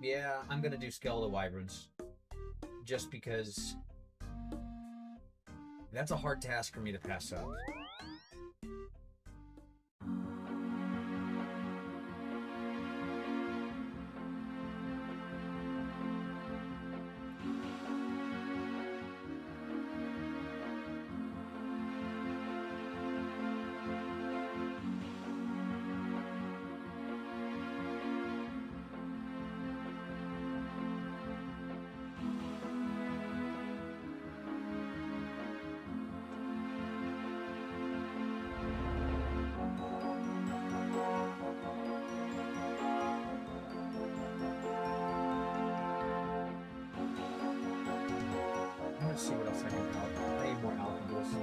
Yeah, I'm gonna do skeletal wyverns. Just because that's a hard task for me to pass up. Let's see what else I can help. I need more alcohols.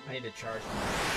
I need to charge my...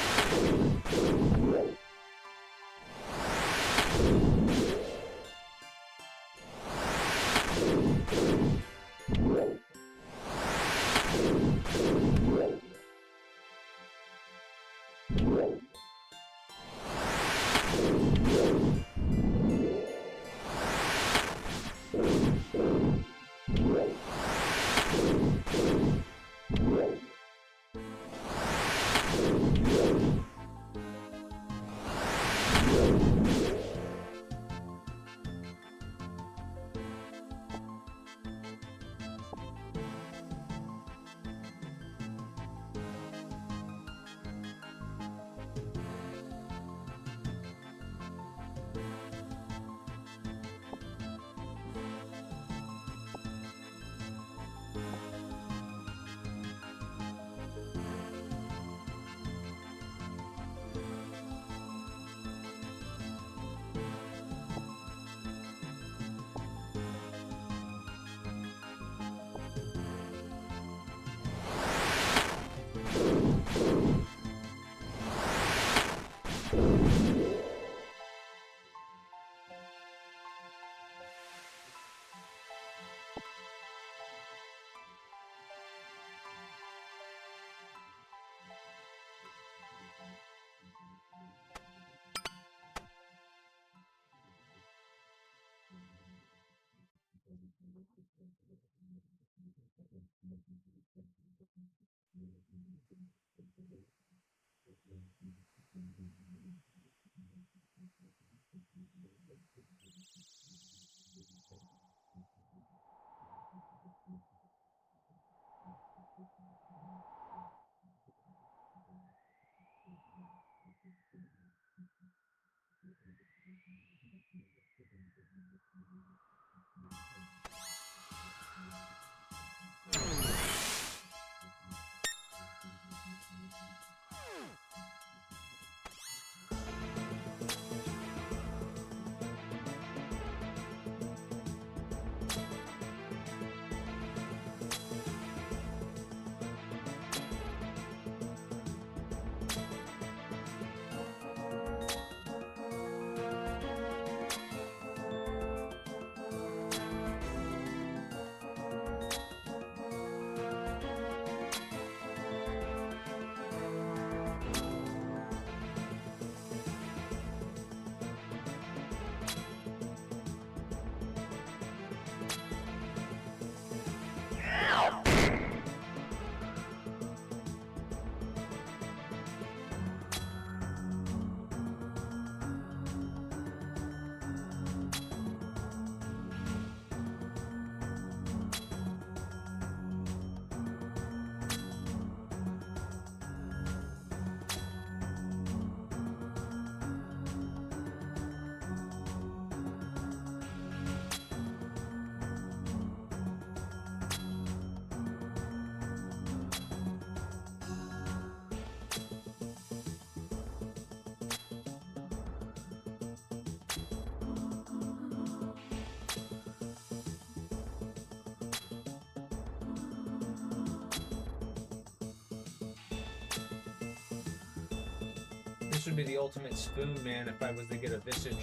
This would be the ultimate spoon, man, if I was to get a Visage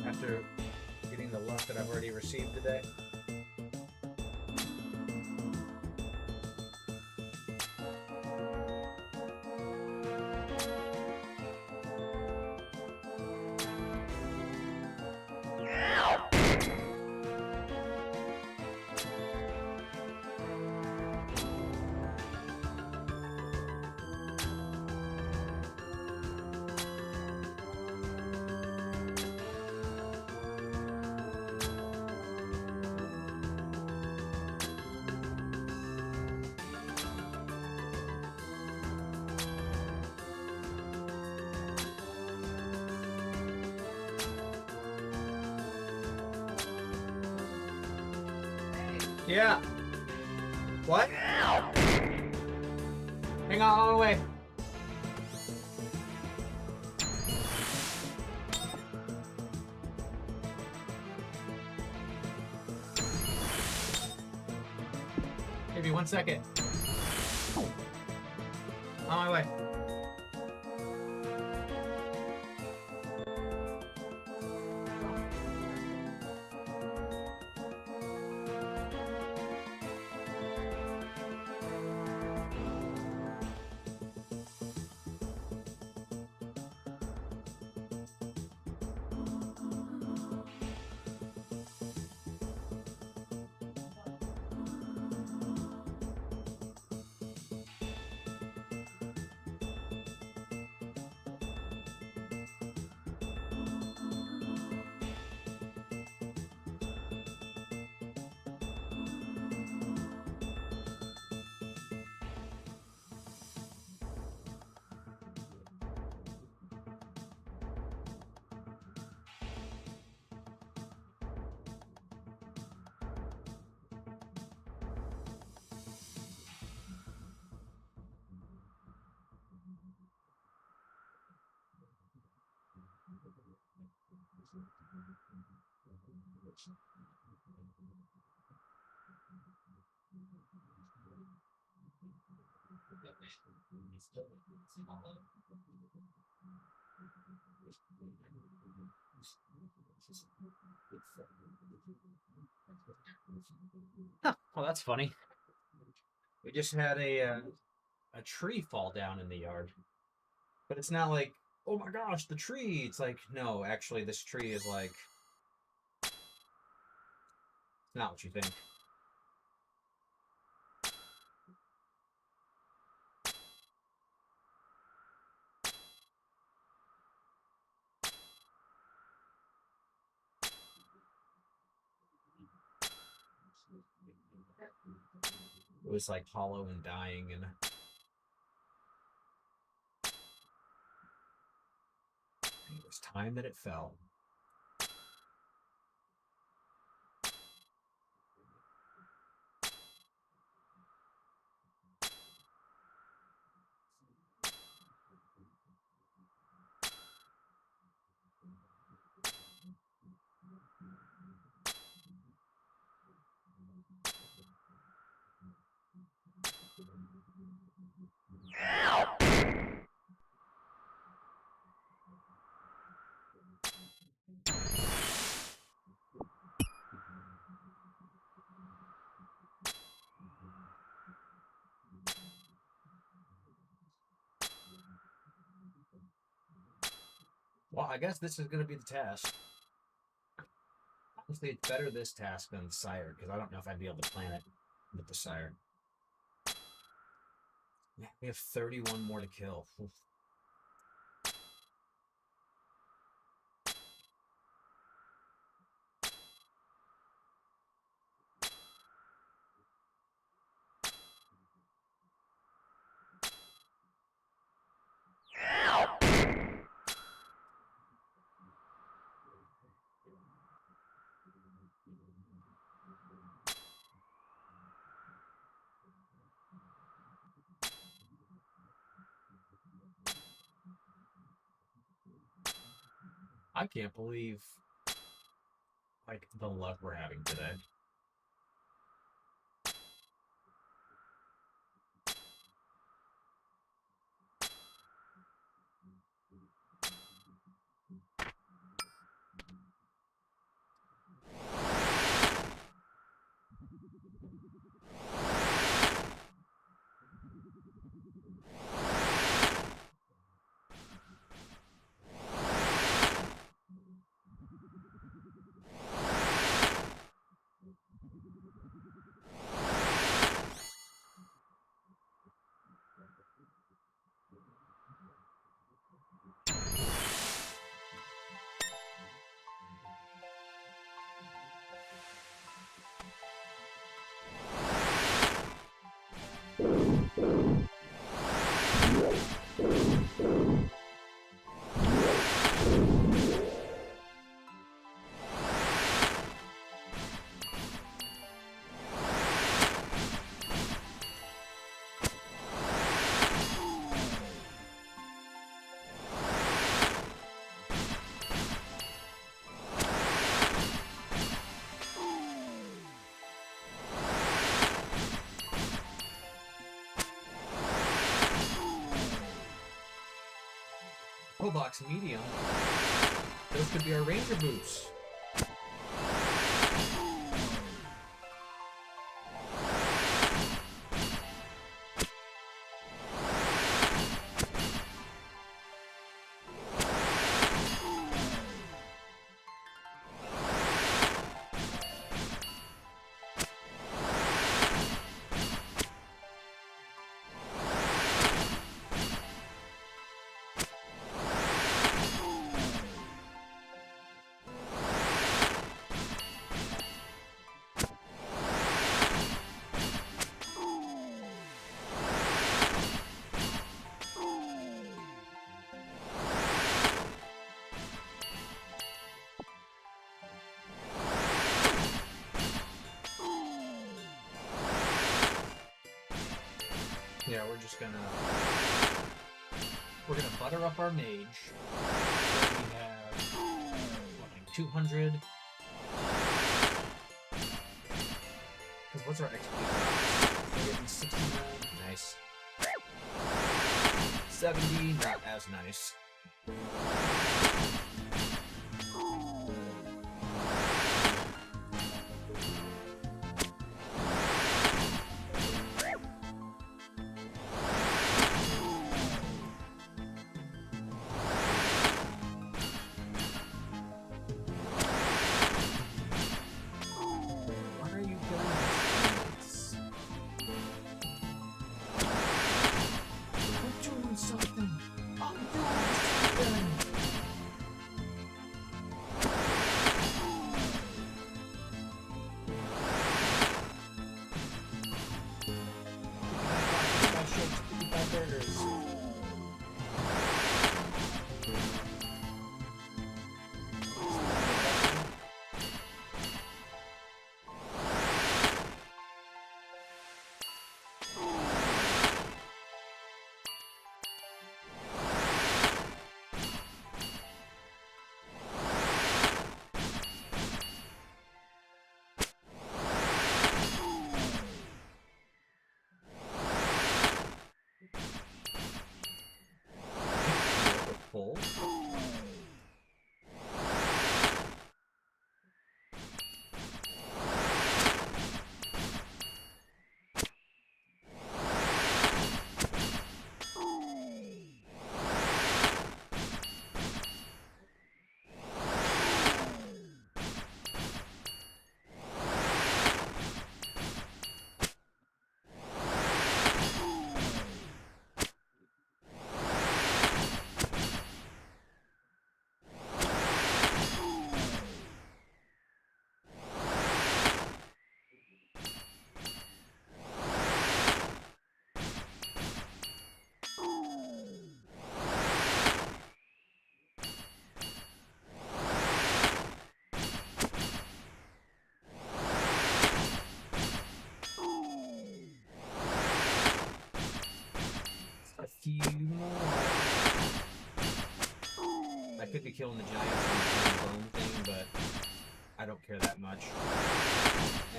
after getting the luck that I've already received today. Yeah. What? Hang on, wait. Give me 1 second. On my way. Huh, well, that's funny. We just had a tree fall down in the yard. But it's not like, oh my gosh, the tree. It's like, no, actually, this tree is like, it's not what you think. It was like hollow and dying, and it was time that it fell. Well, I guess this is going to be the task. Honestly, it's better this task than the Sire, because I don't know if I'd be able to plan it with the Sire. Yeah, we have 31 more to kill. Oof. I can't believe, like, the luck we're having today. Pro box medium. Those could be our Ranger boots. Yeah, we're gonna butter up our mage. We have what, like 200. Because what's our XP? We're getting 69. Nice. 70, not as nice. Full. A few more. I could be killing the giants and the bone thing, but I don't care that much.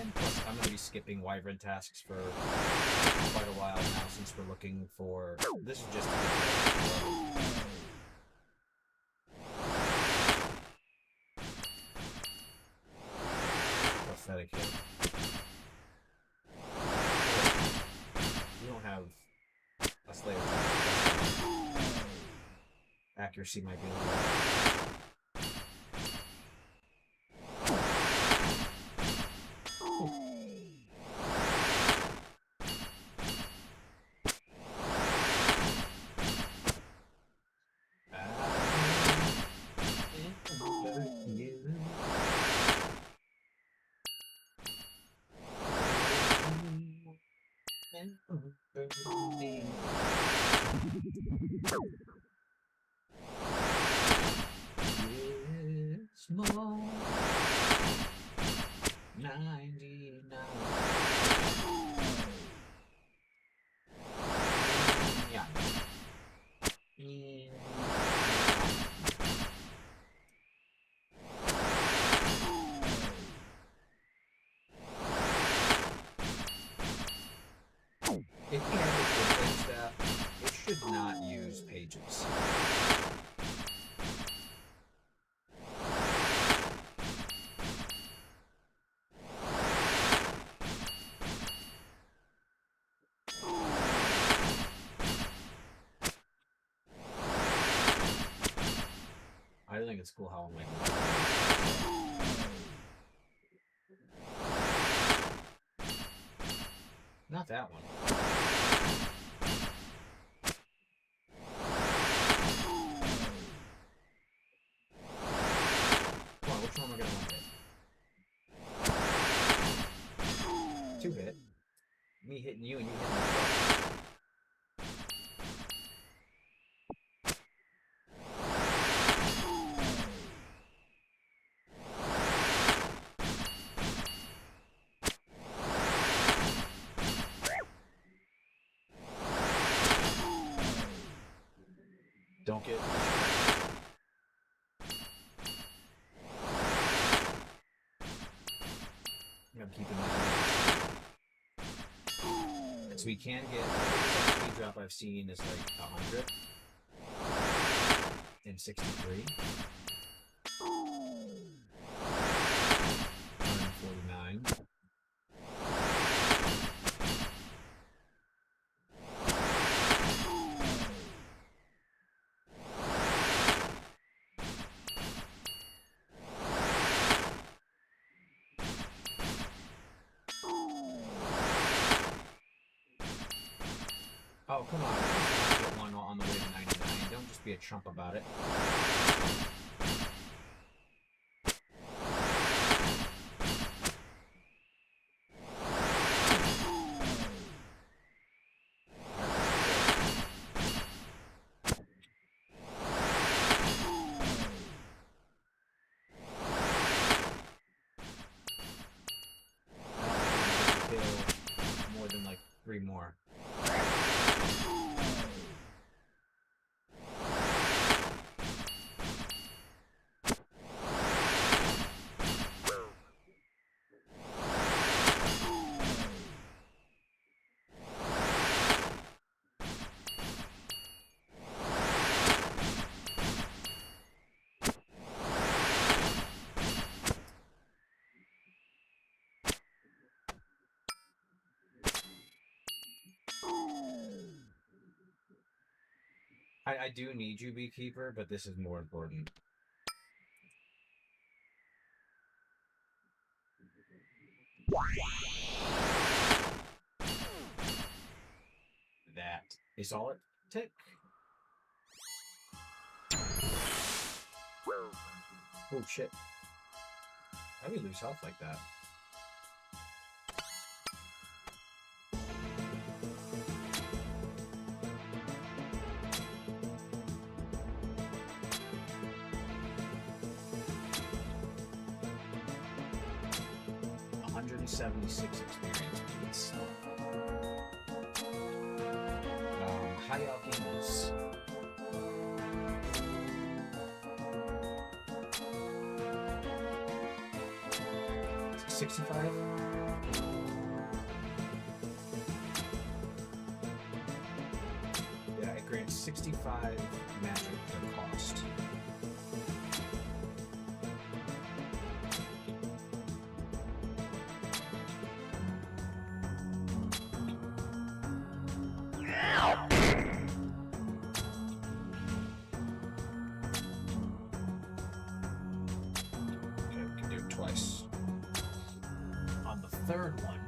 And plus, I'm going to be skipping wyvern tasks for quite a while now, since we're looking for... This is just... Prosthetic hit. We don't have a Slayer task. Accuracy might be a little... Small 99. Yeah. If you have a good staff, it should not use pages. it's cool how I'm like. Not that one. Come on, which one am I gonna want? 2-hit. Me hitting you and you hitting me. Don't get I'm keeping that. So we can get the speed drop I've seen is like 100 and 63. 149. Oh, come on. Just get one on the way to 99. Don't just be a chump about it. More than like 3 more. I do need you, Beekeeper, but this is more important. That is all it took. Oh shit. How do you lose health like that? $176 experience points. High alchemies. $65? Yeah, it grants 65 magic per cost. Twice. On the third one,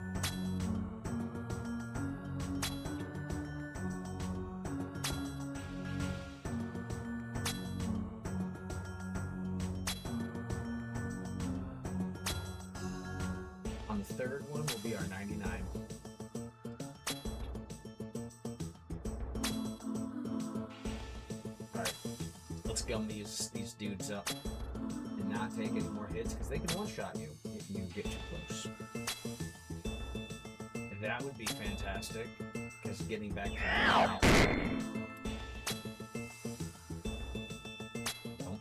will be our 99. Alright, let's gum these dudes up. Not take any more hits because they can one-shot you if you get too close. And that would be fantastic because getting back to don't.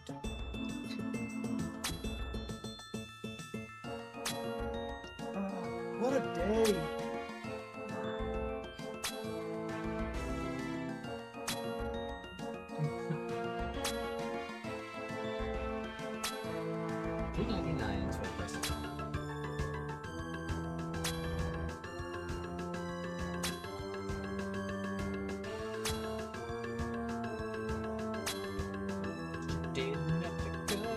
What a day! $2.99 for the price of didn't have to go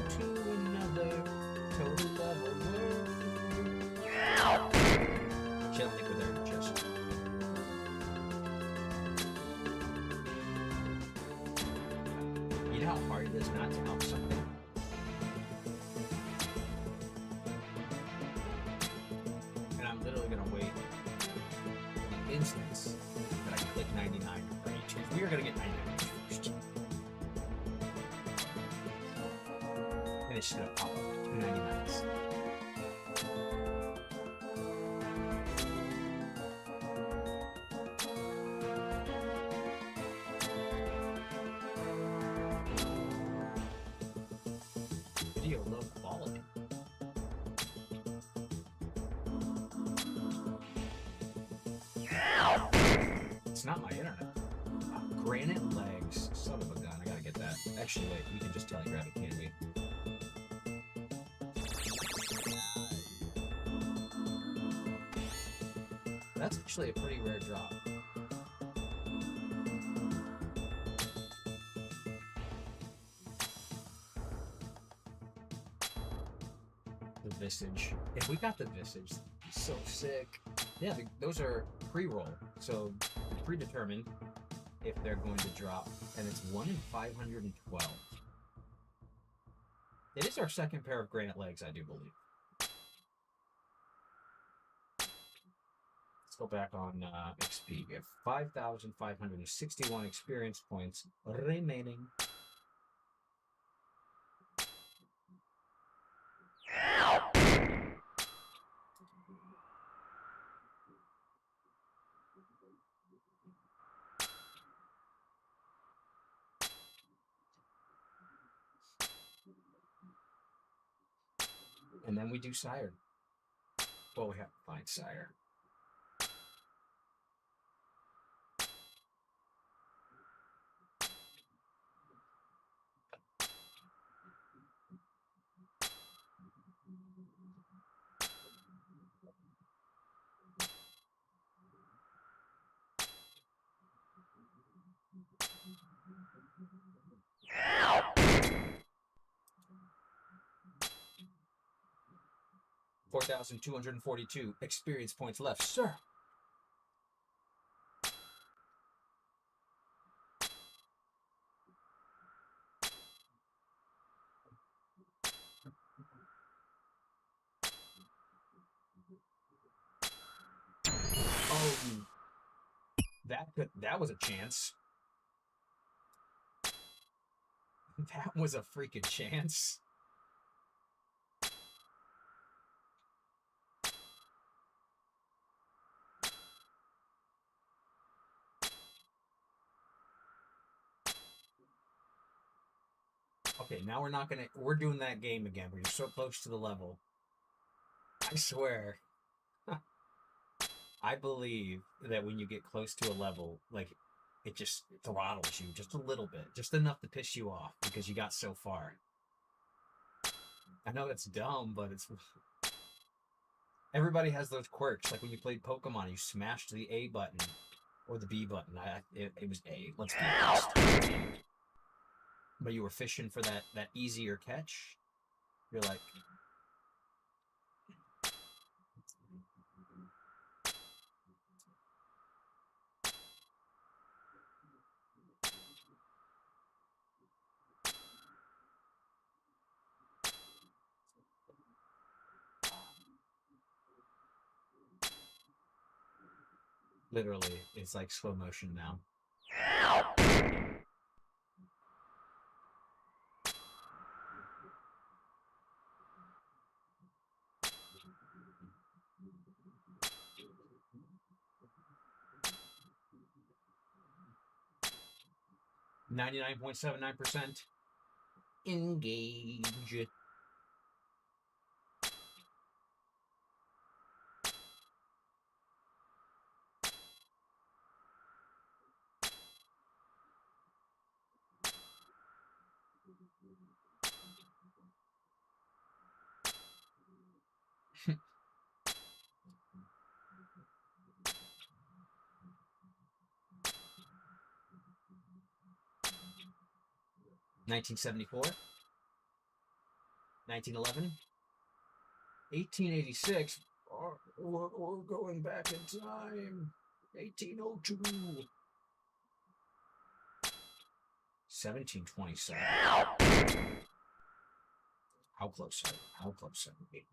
to another total level world. Actually, I don't think we're there just. You know how hard it is not to help something? And I'm literally gonna wait an instance that I click 99 for each. We are gonna get 99 first. And it's just gonna pop up 299s. Video low quality. It's not my internet. Granite legs. Son of a gun. I gotta get that. Actually, wait. We can just telegraph it, can't we? That's actually a pretty rare drop. The Visage. If we got the Visage, so sick. Yeah, those are pre-roll, so it's predetermined if they're going to drop, and it's 1 in 512. It is our second pair of granite legs, I do believe. Let's go back on XP. We have 5,561 experience points remaining. And then we do Sire. Well, we have to find Sire. $4,242 experience points left, sir. Oh, that was a chance. That was a freaking chance. Okay, now we're doing that game again. We're so close to the level. I swear. I believe that when you get close to a level, like, it just throttles you just a little bit. Just enough to piss you off because you got so far. I know that's dumb, but it's... Everybody has those quirks. Like when you played Pokemon, you smashed the A button. Or the B button. It was A. Let's be honest. But you were fishing for that easier catch. You're like... Literally, it's like slow motion now. 99.79%. Engage. $1974. 1911. 1886. We're going back in time. 1802. 1727. How close are we? How close are we?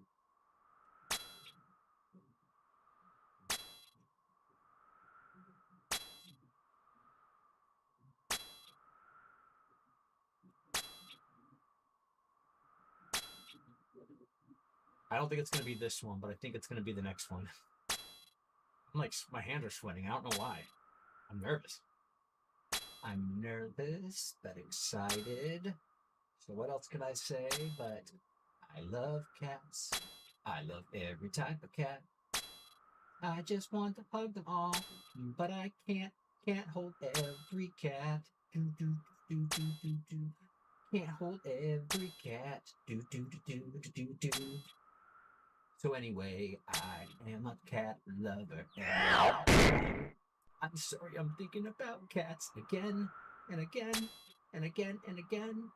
I don't think it's going to be this one, but I think it's going to be the next one. I'm like, my hands are sweating. I don't know why. I'm nervous. I'm nervous, but excited. So what else can I say? But I love cats. I love every type of cat. I just want to hug them all, but I can't hold every cat. Do do do do do do. Can't hold every cat. Do do do do do do do. So anyway, I am a cat lover. I'm sorry, I'm thinking about cats again and again and again and again.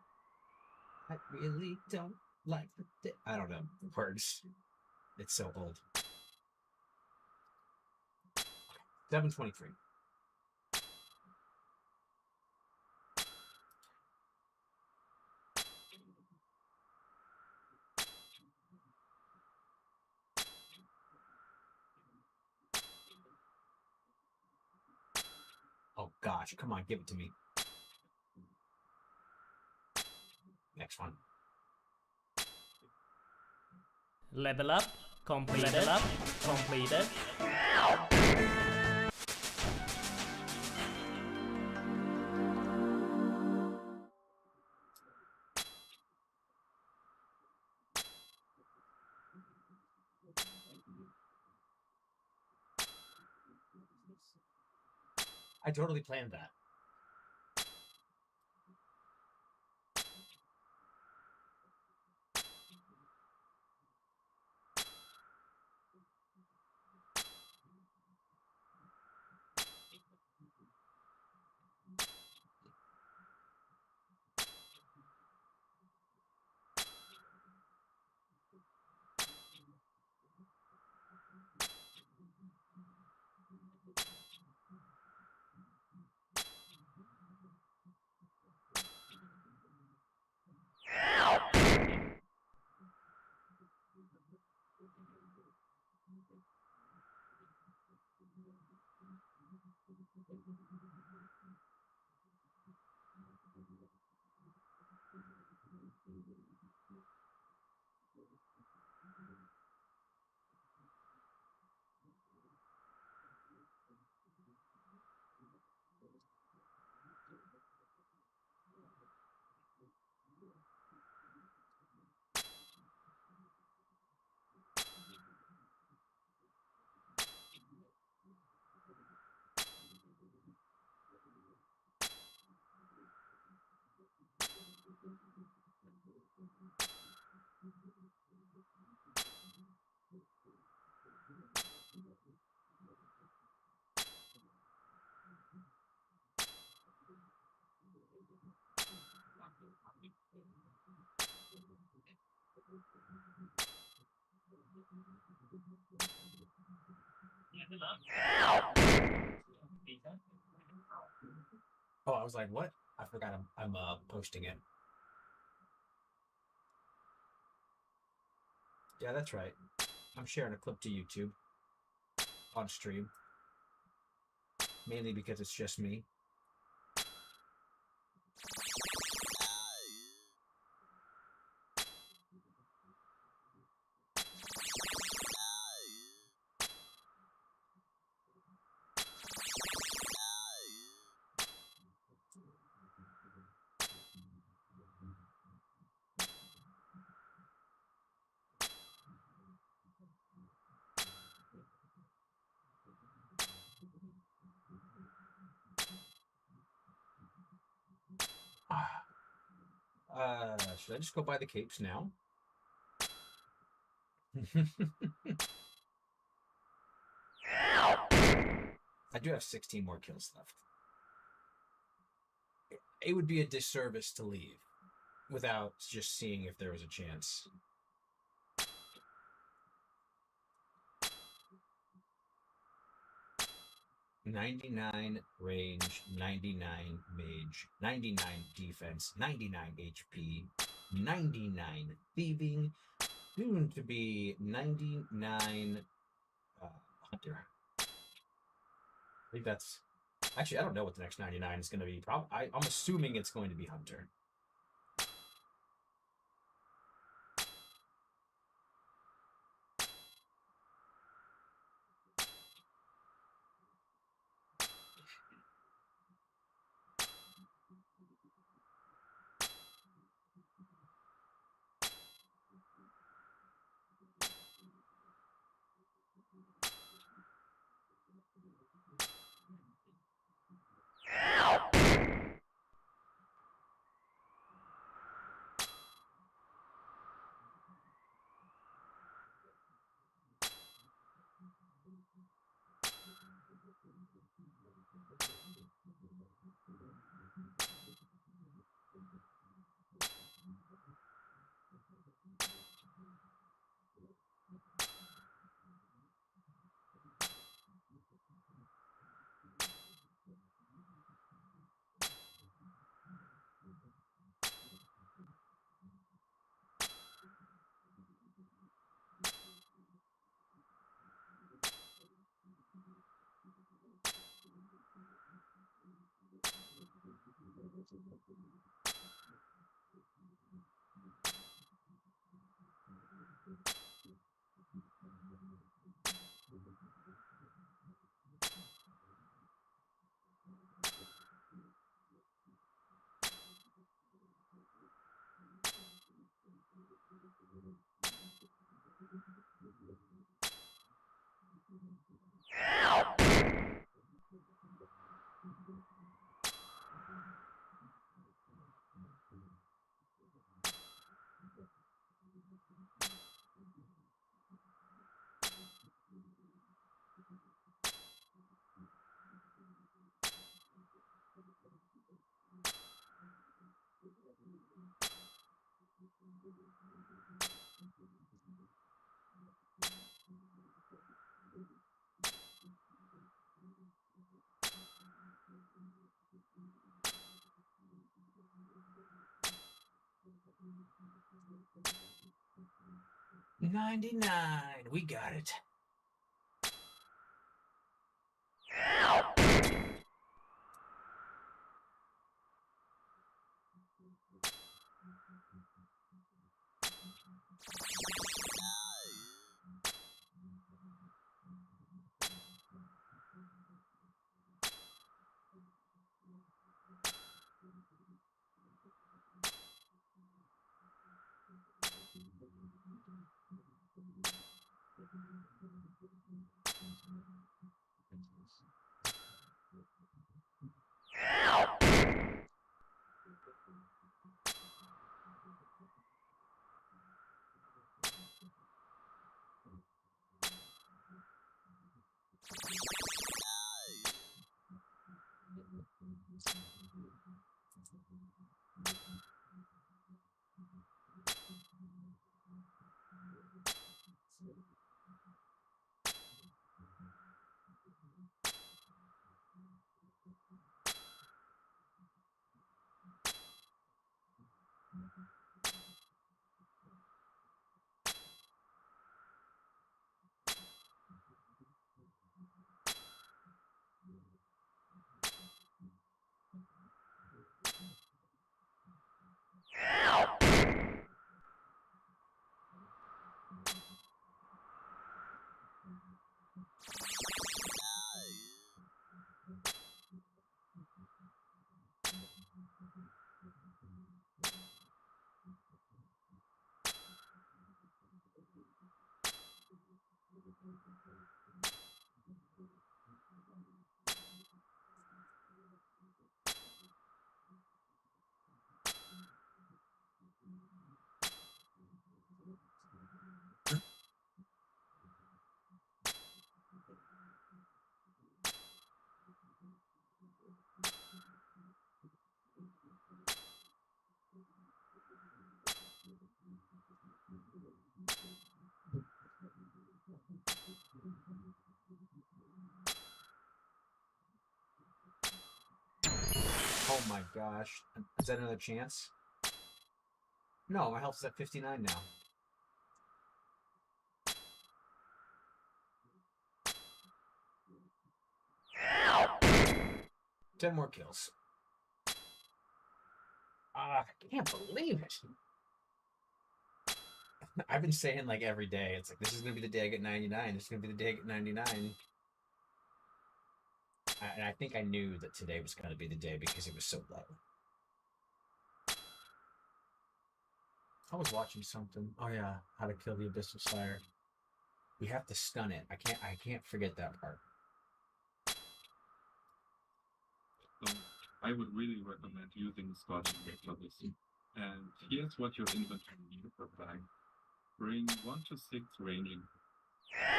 I really don't like the I don't know words. It's so old. 723. Oh gosh, come on, give it to me. Next one. Level up, completed. Level up, completed. I totally planned that. Oh, I was like, what? I forgot I'm posting it. Yeah, that's right. I'm sharing a clip to YouTube on stream. Mainly because it's just me. Should I just go buy the capes now? I do have 16 more kills left. It would be a disservice to leave without just seeing if there was a chance. $99 range, 99 mage, 99 defense, 99 HP, 99 thieving, soon to be 99 hunter. I think that's... Actually, I don't know what the next 99 is going to be. I'm assuming it's going to be hunter. $99. We got it. Oh my gosh. Is that another chance? No, my health is at 59 now. Ten more kills. I can't believe it. I've been saying like every day, it's like, this is going to be the day I get 99. This is going to be the day I get 99. And I think I knew that today was going to be the day because it was so low. I was watching something. Oh yeah, how to kill the Abyssal Sire. We have to stun it. I can't forget that part. So I would really recommend using Scorching Ray for this. And here's what your inventory needs look like. Bring 1 to 6 ranging.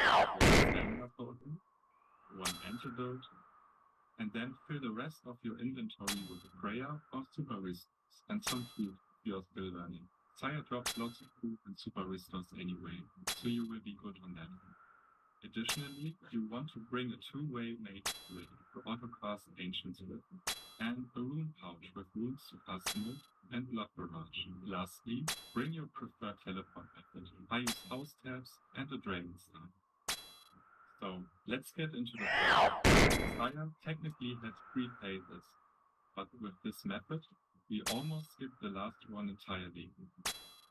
1 stamina potion, 1 antidote, and then fill the rest of your inventory with prayer or super restores and some food if you're still learning. Sire drops lots of food and super restores anyway, so you will be good on that. Additionally, you want to bring a 2-way mage with to autocast Ancient's with, and a rune pouch with runes to custom and blood barrage. Lastly, bring your preferred teleport method. I use house tabs and a dragon star. So let's get into the phase. Sire technically has 3 phases, but with this method, we almost skip the last one entirely.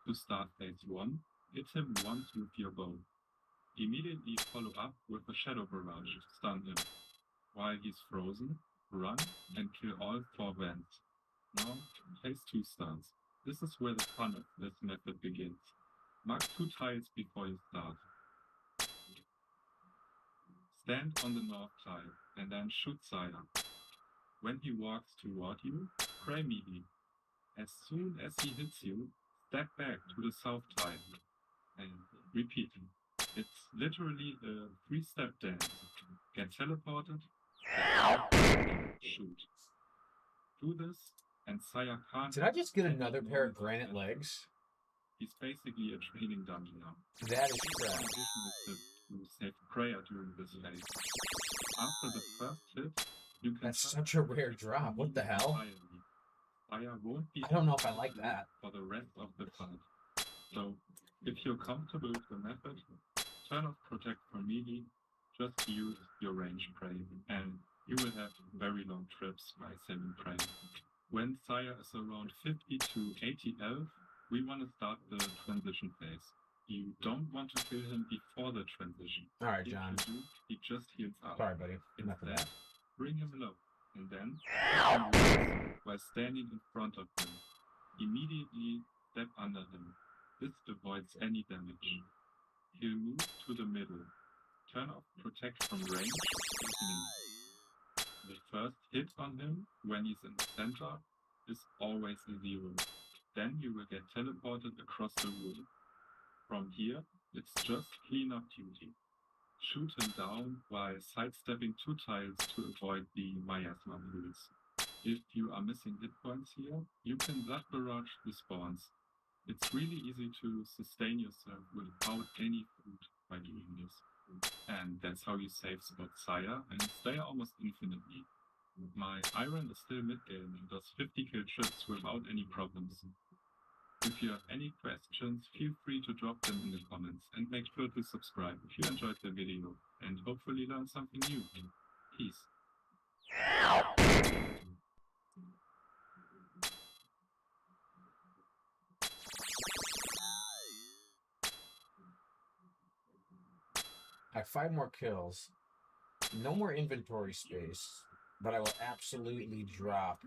To start phase 1, hit him once with your bow. Immediately follow up with a shadow barrage to stun him. While he's frozen, run and kill all 4 vents. Now, phase 2 starts. This is where the fun of this method begins. Mark 2 tiles before you start. Stand on the north tile and then shoot Sire. When he walks toward you, pray melee. As soon as he hits you, step back to the south tile and repeat. It's literally a 3-step dance. Get teleported, shoot. Do this, and Sire can't... Did I just get another pair of granite legs? He's basically a training dummy now. That is crap. Condition is to save prayer during this phase. After the first hit, you can... That's such a rare drop. What the hell? Sire won't be... I don't know if I like that. ...for the rest of the fight. So, if you're comfortable with the method, turn off Protect for melee, just use your range prey, and you will have very long trips by saving prey. When Sire is around 50 to 80 health, we want to start the transition phase. You don't want to kill him before the transition. Alright, John. If you do, he just heals up. Sorry, buddy. Enough of that. Bring him low, and then hit him while standing in front of him. Immediately step under him. This avoids any damage. He'll move to the middle. Turn off Protect from range. The first hit on him, when he's in the center, is always a 0. Then you will get teleported across the room. From here, it's just cleanup duty. Shoot him down while sidestepping 2 tiles to avoid the miasma rules. If you are missing hit points here, you can blood barrage the spawns. It's really easy to sustain yourself without any food by doing this. And that's how you save spot Sire and stay almost infinitely. My Iron is still mid-game and does 50 kill trips without any problems. If you have any questions, feel free to drop them in the comments and make sure to subscribe if you enjoyed the video and hopefully learn something new. Peace. I have 5 more kills. No more inventory space, but I will absolutely drop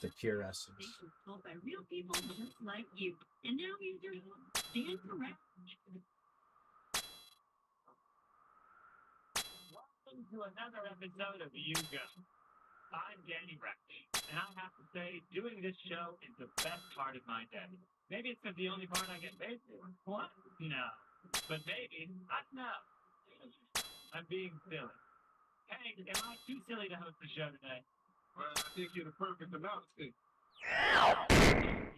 the pure essence. Told by real people just like you. And now here's your stand correct. Welcome to another episode of Yuga. I'm Danny RaNGe, and I have to say, doing this show is the best part of my day. Maybe it's the only part I get paid for. What? No. But maybe, I don't know. I'm being silly. Hank, am I too silly to host the show today? Well, I think you're the perfect amount. Thanks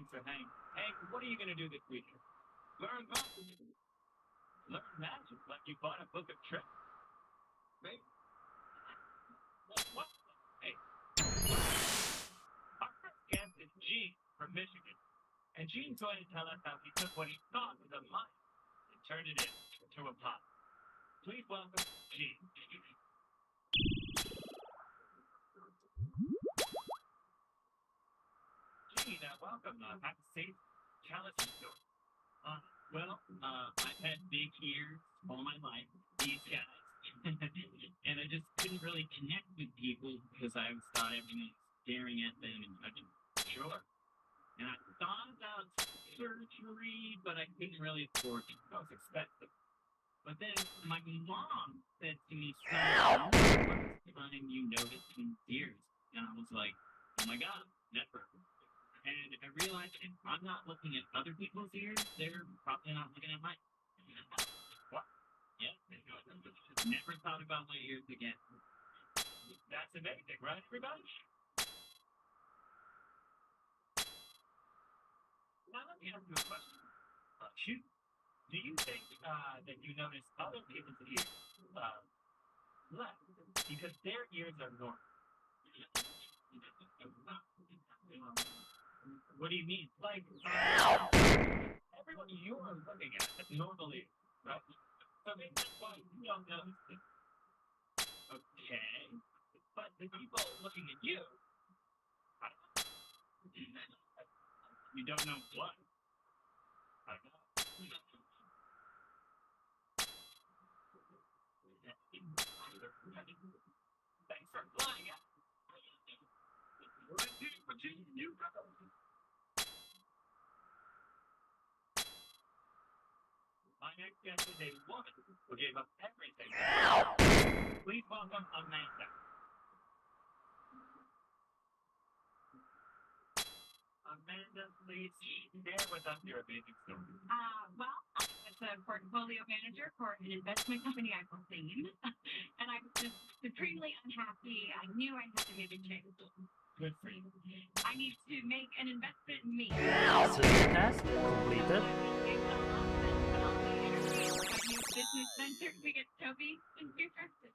for Hank. Hank, what are you going to do this week? Learn magic. Learn magic? Like you bought a book of tricks? Maybe. What? Hey. Michigan. And Gene's going to tell us how he took what he thought was a mine and turned it into a pot. Please welcome Gene. Gene, welcome. Have a safe chalice store. I've had big ears all my life, these guys. And I just couldn't really connect with people because I always thought everyone was staring at them and judging. Sure. And I thought about surgery, but I couldn't really afford it. It was expensive. But then my mom said to me, son, what's the time you noticed in ears? And I was like, oh my God, never. And I realized if I'm not looking at other people's ears, they're probably not looking at mine. What? Yeah. Never thought about my ears again. That's amazing, right, everybody? Now let me ask you a question. Shoot. Do you think that you notice other people's ears less because their ears are normal? What do you mean? Like, everyone you are looking at is normally, right? So maybe that's why you don't notice it. Okay. But the people looking at you, I don't know. You don't know what? I don't know. Thanks for flying out. What you do, brother? My next guest is a woman who gave up everything. Please welcome Amanda. Amanda, please share with us your amazing story. Well, I was a portfolio manager for an investment company I was in, and I was just supremely unhappy. I knew I had to make a change. Good for you. I need to make an investment in me. Task completed. Business venture to get Toby and do practice.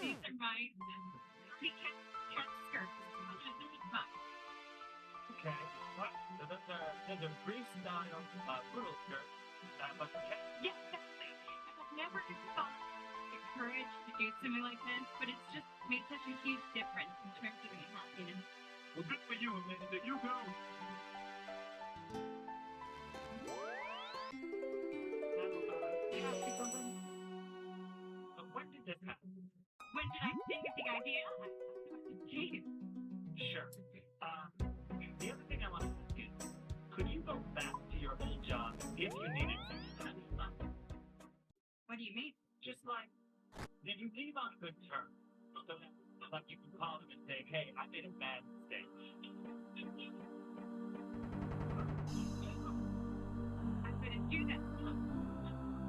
These are my cat skirts. Okay. What? So there's a freestyle poodle skirt. But okay. Yes, that's it. I've never felt the courage to do something like this, but it's just made such a huge difference in terms of my happiness. Well, good for you, Amanda. You go. When did this happen? When did I think of the idea? Jeez. Sure. The other thing I want to ask you, could you go back to your old job if you needed to? What do you mean? Just like, did you leave on good terms? So that, like, you can call them and say, hey, I made a bad mistake. I couldn't do that.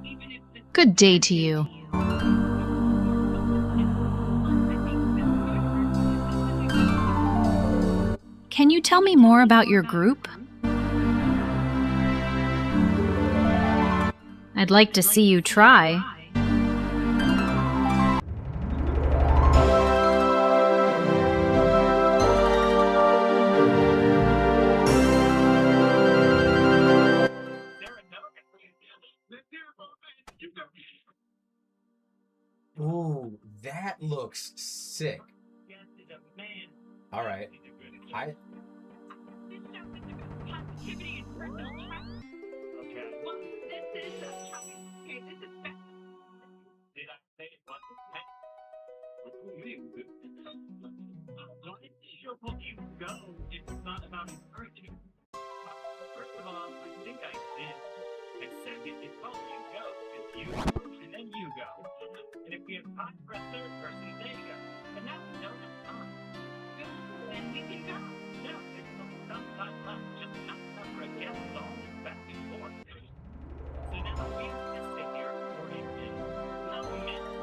Even if the Good day to you. Can you tell me more about your group? I'd like to see you try. Ooh, that looks sick. All right. This show is about positivity and personal trust. Okay. Well, this is okay, this is bad. Did I say it wasn't bad? What do you mean? Why will you go if it's not about encouraging? First of all, I think I did. And second, it's all you go. It's you, and then you go. And if we have time for a third person, they go. And now we don't have time. Then we can go. No, there's no time left. Just not time for a guest all this back and forth. So now we have to sit here 40 minutes. Not minutes.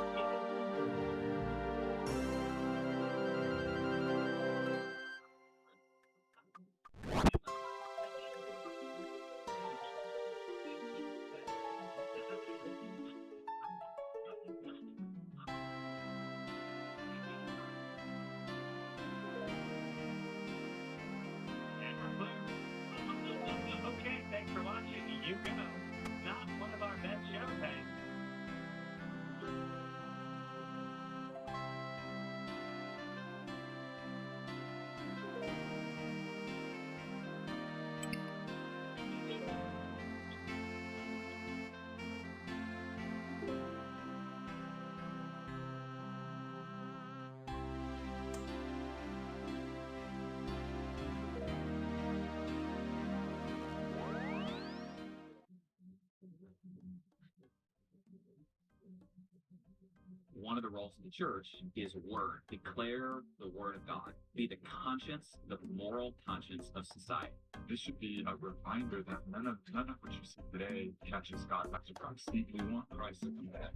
of the roles of the church is word. Declare the word of God. Be the conscience, the moral conscience of society. This should be a reminder that none of what you see today catches God by surprise. We want Christ to come back,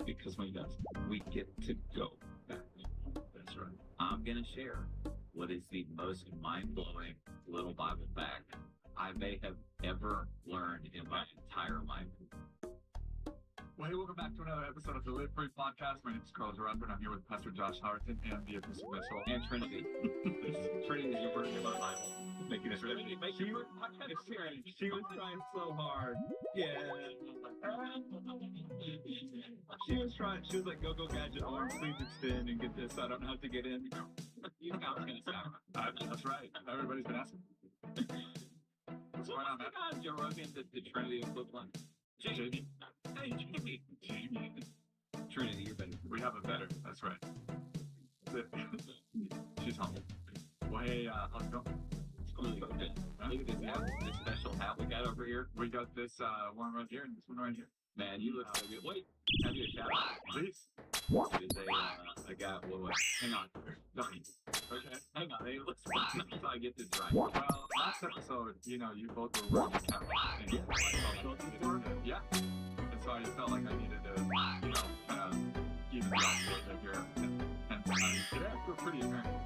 because when he does, we get to go back. That's right. I'm going to share what is the most mind-blowing little Bible fact I may have ever learned in my entire life. Well, hey, welcome back to another episode of the Live Free Podcast. My name is Carlos Rutherford. I'm here with Pastor Josh Howerton and the Epistle Mitchell. And Trinity. Trinity is your first name on the Bible. Making it Trinity. She was trying so hard. Yeah. She was like, go gadget, arm sleeve extend, and get this. I don't know how to get in. You know how it's going to sound. That's right. Everybody's been asking. What's going on, man? Joe Rogan, the Trinity equivalent. Jamie. Hey, Jamie. Trinity, you're better. We have a better. That's right. She's humble. Well, hey, how's it going? Really good. Look at this special hat we got over here. We got this one right here and this one right here. Man, you look so good. Wait, have you a shout out? Please. There's a guy. Wait. Hang on. Sorry. Okay. Hang on. Hey, let's until I get this right. Well, last episode, you both were wearing a cap. Yeah. And so I felt like I needed to, kind of even the opposite here. And today I feel pretty American.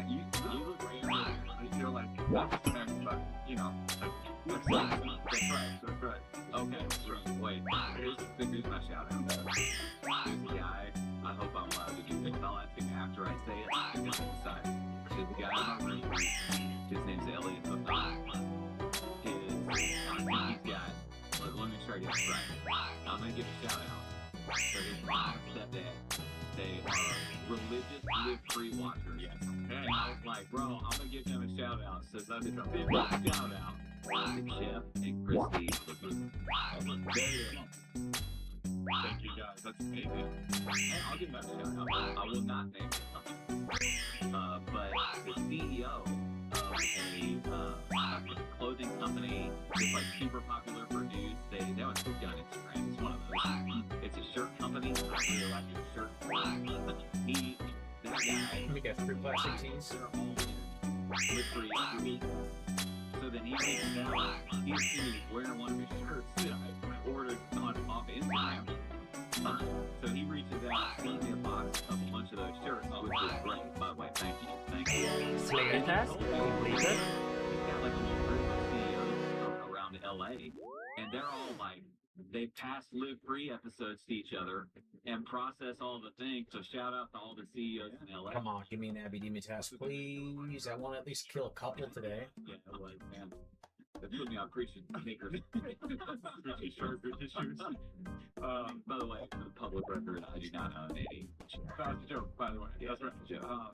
You look very American. I feel like not just American, but that's right. Okay, wait. Here's my shout out. This guy, I hope I'm allowed to do this. I'll ask him after I say it. I'm going to decide. There's the guy on my room. His name's Elliot. He's got, let me try to get this right. I'm going to give a shout out. So his mom and stepdad, they are religious Live Free watchers. Yes. And I was like, bro, I'm going to give them a shout out. So that's a big shout out. Classic Chef and Christy. Thank you guys, that's amazing. And I'll give them a shout out. I will not name it. But the CEO of a clothing company that's like super popular for dudes, they always put you on Instagram. It's one of those. It's a shirt company. I really like his shirt. That guy. We got free plastic tees. They're all Live Free. So then he reaches out, he's wearing one of his shirts that I ordered off Instagram. So he reaches out, sends me a box of a bunch of those shirts, which was great. By the way, thank you. Slayer task completed. He's got like a little group of CEOs around LA, and they're all like, they pass Live Free episodes to each other and process all the things. So shout out to all the CEOs in LA. Come on, give me an Abby Demi task, please. I want to at least kill a couple today. Yeah, like, man. That put me on preaching sneakers. Preaching shorts, preaching shoes. By the way, for the public record, I do not own any. That's a joke, by the way. Yeah, that's right. Yeah.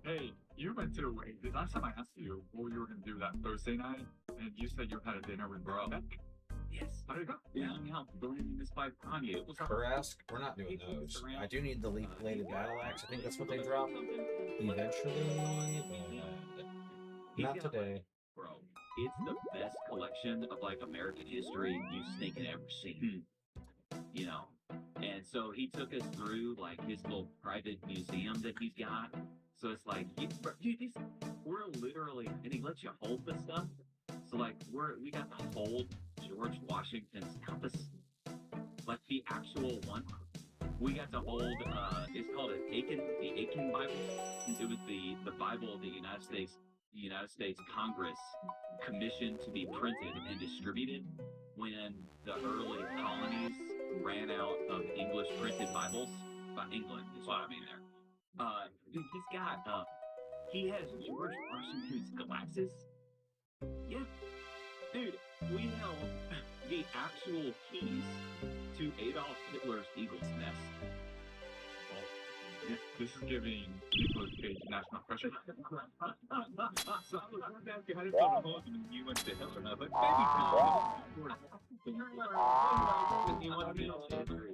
Hey, you went to, the last time I asked you what you were going to do that Thursday night, and you said you had a dinner with Bro. Yes. How did it go? Yeah, blowing this by Kanye. It was Harask, we're not doing those. I do need the bladed battle axe. I think that's what they dropped eventually. Not today. Bro, it's the best collection of like American history you snake had ever seen. And so he took us through like his little private museum that he's got. So it's like, dude, we're literally, and he lets you hold this stuff. So like we got to hold George Washington's compass, like the actual one. We got to hold. It's called the Aiken Bible. It was the Bible of the United States Congress commissioned to be printed and distributed when the early colonies ran out of English printed Bibles. By England is what I mean there. Dude, he's got. He has George Washington's glasses. Yeah. Dude, we held the actual keys to Adolf Hitler's Eagle's Nest. Well, this is giving Nicolas Cage national pressure. So I was going to ask you how to build a home, and you went to Hitler, and I was like, maybe.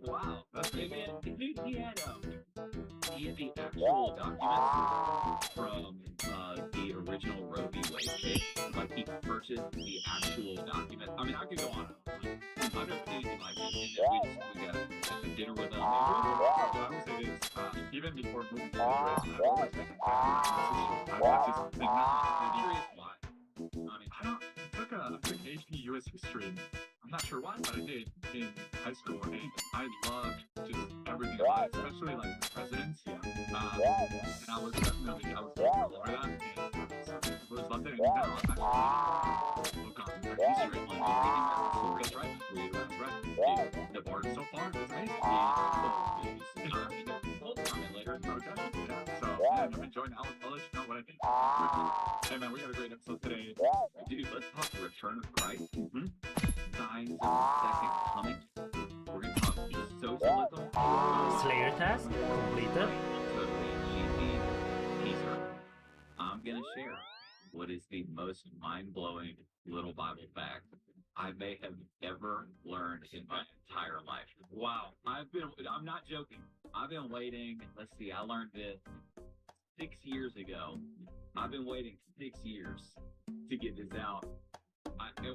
Wow, that's great. He had the actual documents from the original Roe v. Wade case. Like he purchased the actual document. I mean, I could go on. I've never seen anything like this. We got dinner with them. I would say this, even before moving to the US, I've always been I watched this thing. I'm curious why. I don't, I took AP US history. I'm not sure why, but I did in high school, and I loved just everything about it, especially like the presidents. And I was definitely, I was going to lower that, and I was loved it, and now I'm actually look on history. That's right. That's right. The part so far is amazing. Comment later. So, I'm enjoying it. I'll let you know what I think. Hey man, we got a great episode today. Dude, let's talk the return of Christ. Signs of the second coming. We're going to talk socialism. Slayer task completed. Totally cheesy teaser. I'm going to share what is the most mind-blowing little Bible fact I may have ever learned in my entire life. Wow. I'm not joking. I've been waiting. Let's see, I learned this 6 years ago. I've been waiting 6 years to get this out.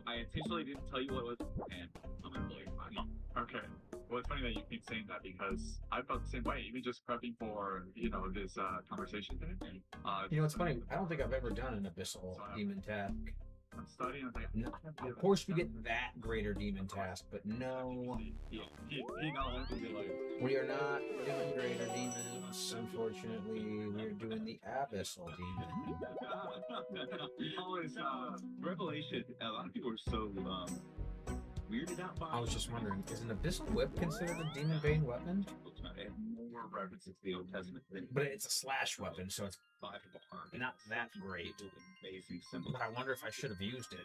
I intentionally didn't tell you what it was, and I'm gonna blow your mind. Okay. Well, it's funny that you keep saying that because I felt the same way, even just prepping for, this conversation today. It's funny. I don't think I've ever done an abyssal demon task. I'm studying. I was like, No, of course, we get that greater demon task, but no. He knows to be like, We are not doing greater demons. Unfortunately, we're doing the abyssal demon. Always, Revelation. A lot of people are so weirded out by. I was just wondering, is an abyssal whip considered a demon bane weapon? More references to the Old Testament than. But it's a slash weapon, so it's not that great. Amazing symbol. But I wonder if I should have used it.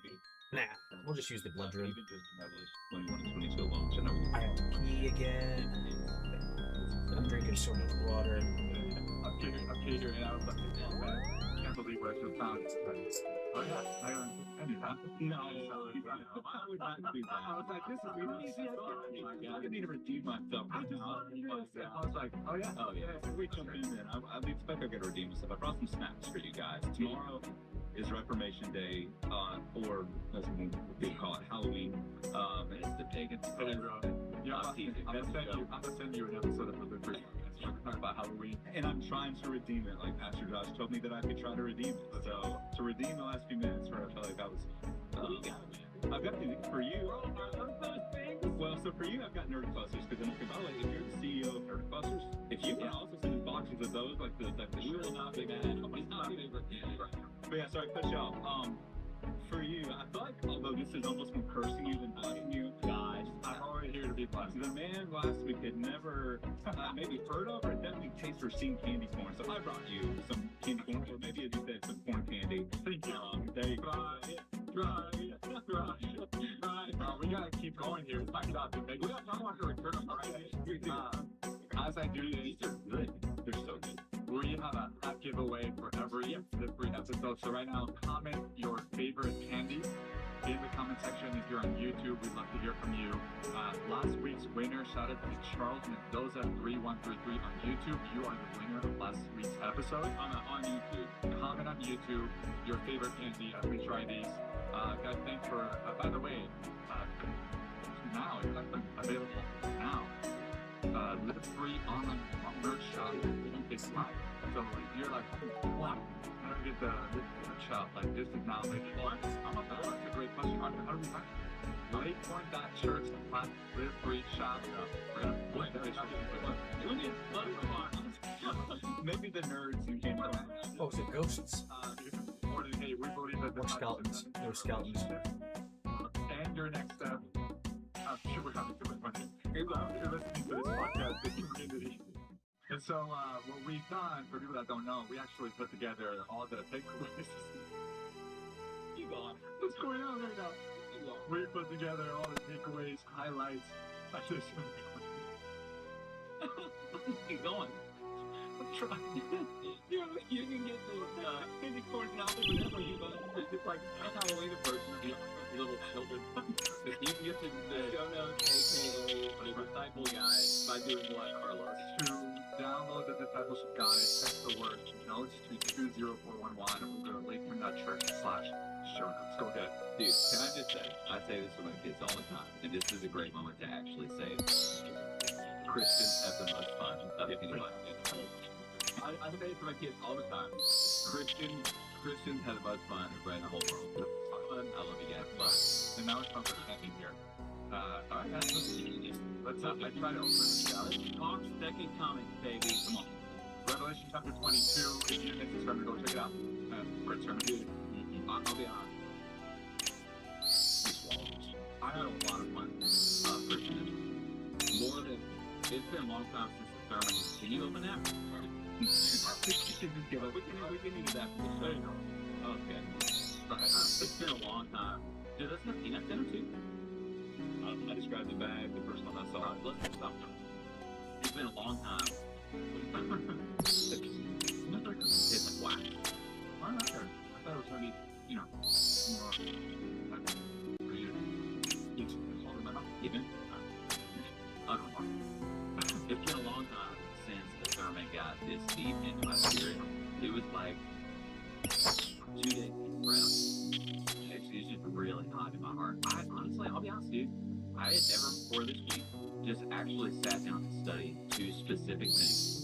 Nah, we'll just use the blood druid. Even just Revelation 21 and 22 alone. So no. I have to pee again. I'm drinking so much water. I'm Peter, and I was like, oh man, I can't believe what I just found. Oh yeah, I don't. Anytime. I would not do that. I was like, this is really easy. I need to redeem myself. I was like, oh yeah. Oh yeah. So we jump in then. I expect I'll get to redeem myself. I brought some snacks for you guys. Tomorrow is Reformation Day, or as we call it, Halloween. And it's the pagan. I'm gonna send you an episode of the first talk about Halloween. And I'm trying to redeem it, like Pastor Josh told me that I could try to redeem it. So to redeem the last few minutes where I felt like I was I've got these for you. Well, so for you, I've got Nerd Clusters because I'm like, if you're the CEO of Nerd Clusters, if you can also send boxes of those, like the will not be mad. But yeah, sorry, cut you off. For you, I feel like although this is almost more cursing you than blessing you, guys, I'm already here to be blessed. The man last week had never maybe heard of or definitely tasted or seen candy corn. So I brought you some candy corn, or maybe as you said, some corn candy. Thank you. There you go. Dry. We gotta keep going here. It's my job to make it. I want to return them right. As I do these, These are good. They're so good. we have a giveaway for every episode. So right now, comment your favorite candy in the comment section. If you're on YouTube, we'd love to hear from you. Last week's winner, shout out to Charles Mendoza 3133 on YouTube. You are the winner of last week's episode. On YouTube. Comment on YouTube your favorite candy as we try these. Guys, thanks for, by the way, now it's available now. Live free online merch shop. It's live. So if you're like, wow, how do we get the merch shop? Like, this is now like, that's a great question. How do we find it? Lakepoint.church live free shop. We're gonna point that Maybe the nerds who came from. Oh, is it ghosts? Hey, we believe that Or skeletons. They're skeletons. And your next step. Should we have to do it? You're listening to this podcast, the community. And so, what we've done, for people that don't know, we actually put together all the takeaways. You go on. What's going on right now? We put together all the takeaways, highlights. Keep going. I'm trying. You can get the candy corn now whenever you go. It's like Halloween version of little children. You can get the show notes, aka the disciple guide, by doing what, Carlos? To download the discipleship guide, text the word notes to 20411 and we'll go to lakeland.church/show notes. Go ahead. Dude, can I just say, I say this to my kids all the time, and this is a great moment to actually say it. Christians have the most fun of anyone. I say it to my kids all the time. Christians have the most fun right in the whole world. I love you guys. Bye. And now it's time for thinking here. Alright, guys, let's I try to open it. Let's talk second comic, baby. Come on. Revelation chapter 22. If you think it's time to go check it out. Great sermon. I'll be honest. I had a lot of fun preaching this. More than it's been a long time since the sermon. Can you open that? We can use that for the show. Okay. It's been a long time. Dude, let's have peanuts in it too. I described the bag the first time I saw it. Let's stop. It's been a long time. It's like whack. Why not there? I thought it was going to be, you know, more like for you to hold in my mouth. Even? I don't know. It's been a long time since the sermon got this deep into my spirit. It was like 2 days in round. It's just really hot in my heart. Honestly, I'll be honest, dude. I had never before this week just actually sat down and studied 2 specific things.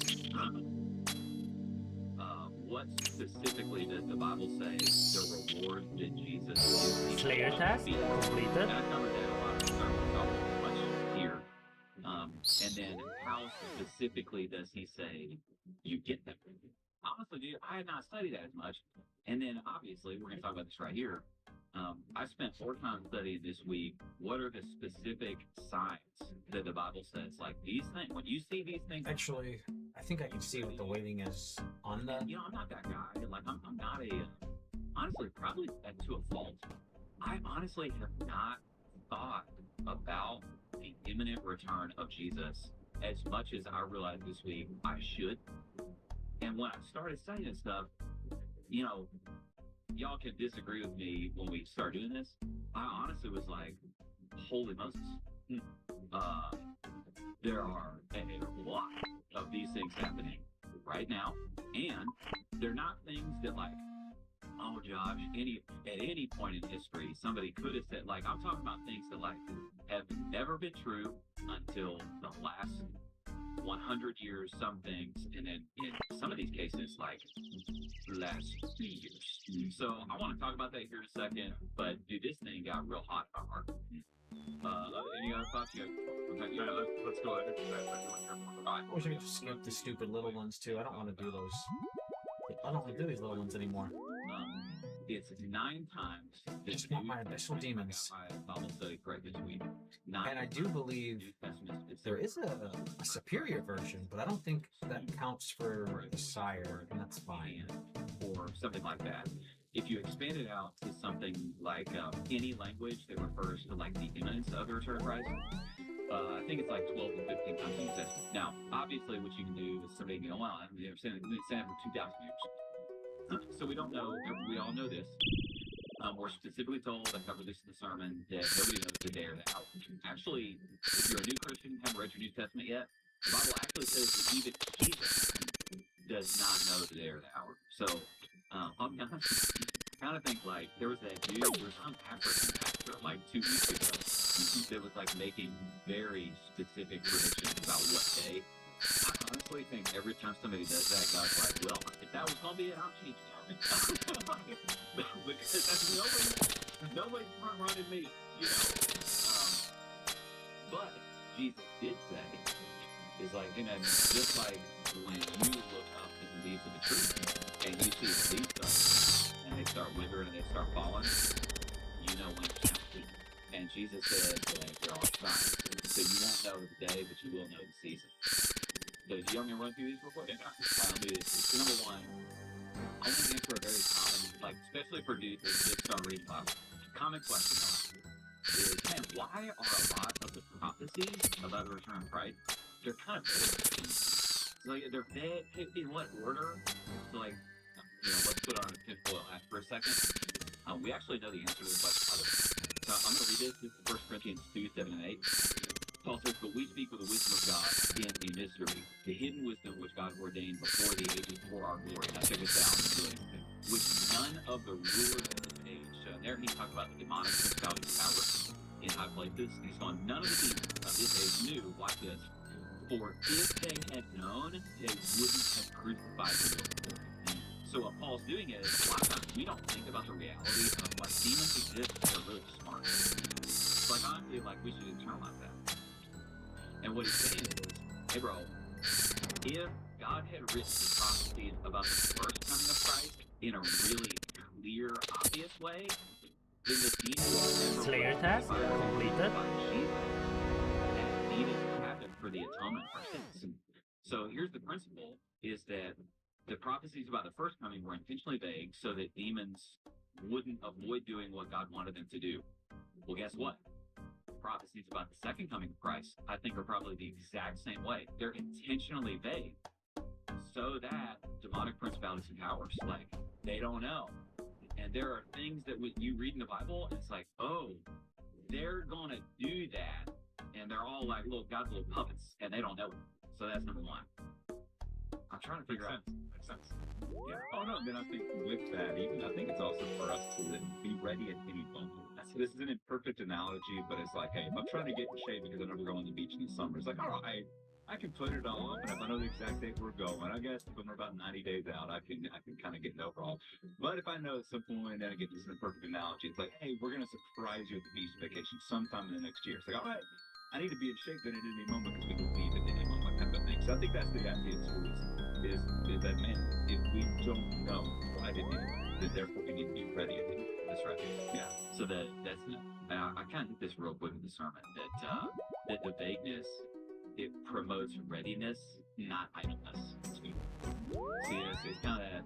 What specifically does the Bible say the reward that Jesus gives? Slayer task completed. And I covered that a lot of the sermon, so much here. And then how specifically does he say you get them? Honestly, dude, I had not studied that as much. And then obviously, we're going to talk about this right here. I spent 4 times studying this week. What are the specific signs that the Bible says? Like these things, when you see these things. Actually, I think I can see what the weighting is on the. You know, I'm not that guy. Like, I'm not a. Honestly, probably to a fault. I honestly have not thought about the imminent return of Jesus as much as I realized this week I should. And when I started studying this stuff, you know, y'all can disagree with me when we start doing this. I honestly was like, holy Moses. There are a lot of these things happening right now. And they're not things that like, oh Josh, at any point in history, somebody could have said, like, I'm talking about things that like have never been true until the last 100 years, some things, and then in some of these cases, like last few years. So I want to talk about that here in a second, but dude, this thing got real hot in my heart. Any other thoughts? Let's go ahead. I wish I could just skip the stupid little ones too. I don't want to do those. I don't want to do these little ones anymore. It's 9 times. I just want my abyssal demons. Bible study correct this week. And I do believe there is a superior version, but I don't think that counts for the sire, and that's fine. Or something like that. If you expand it out to something like any language that refers to like the imminence of the return of Christ, I think it's like 12 to 15 times in the Testament. Now, obviously, what you can do is somebody can go, well, they've been saying it for 2,000 years. So we don't know, we all know this. We're specifically told, I covered this in the sermon, that nobody knows the day or the hour. Actually, if you're a new Christian, haven't read your New Testament yet, the Bible actually says that even Jesus does not know the day or the hour. So, I'm kind of think like, there was that dude, there was some African pastor like 2 weeks ago, that was like making very specific predictions about what day. I honestly think every time somebody does that, God's like, well, if that was going to be it, I'll change it. Because that's nobody's front running me, you know. But Jesus did say, is like, you know, just like when you look up in the leaves of the tree and you see the leaves up and they start withering and they start falling, you know when it's time. And Jesus said that there are signs. So you won't know the day, but you will know the season. So do you want me to run through these real quick? I'll do this. Number 1, I want to answer a very common, like, especially for dudes that just start reading Bible. Common question is, man, why are a lot of the prophecies about the return of Christ, they're kind of vague. So, like, they're vague in what order? So, like, you know, let's put on a tinfoil hat for a second. We actually know the answer to this question. So I'm going to read this. This is 1 Corinthians 2, 7 and 8. Paul says, "But we speak with the wisdom of God in a mystery, the hidden wisdom which God ordained before the ages for our glory." Now check this out. Which none of the rulers of this age. There he's talking about the demonic principalities and powers in high places. He's going, none of the demons of this age knew like this. For if they had known, they wouldn't have crucified the Lord. So what Paul's doing is, a lot of times we don't think about the reality of like demons exist, they're really smart. Like honestly, like we should internalize that. And what he's saying is, hey bro, if God had written the prophecies about the first coming of Christ in a really clear, obvious way, then the demons Slayer task completed. That needed to happen for the atonement for sins. So here's the principle, is that the prophecies about the first coming were intentionally vague so that demons wouldn't avoid doing what God wanted them to do. Well, guess what? Prophecies about the second coming of Christ, I think, are probably the exact same way. They're intentionally vague so that demonic principalities and powers, like, they don't know. And there are things that when you read in the Bible, it's like, oh, they're going to do that. And they're all like, look, God's little puppets, and they don't know it. So that's number one. I'm trying to figure out. Makes sense. Yeah. Oh no, then I think with that, even I think it's also for us to be ready at any moment. This is an imperfect analogy, but it's like, hey, if I'm trying to get in shape because I never go on the beach in the summer, it's like, all right, I can put it on, and if I know the exact date we're going, I guess when we're about 90 days out, I can kind of get an overall. But if I know at some point, and I get this imperfect analogy, it's like, hey, we're gonna surprise you at the beach vacation sometime in the next year. It's like, all right, I need to be in shape then at any moment because we can leave at any moment, kind of thing. So I think that's the idea too, is that, man, if we don't know right at any moment, then therefore we need to be ready at any moment. That's right. Yeah. So that's I kind of hit this real quick in the sermon that the vagueness, it promotes readiness, not idleness. See, it's kind of that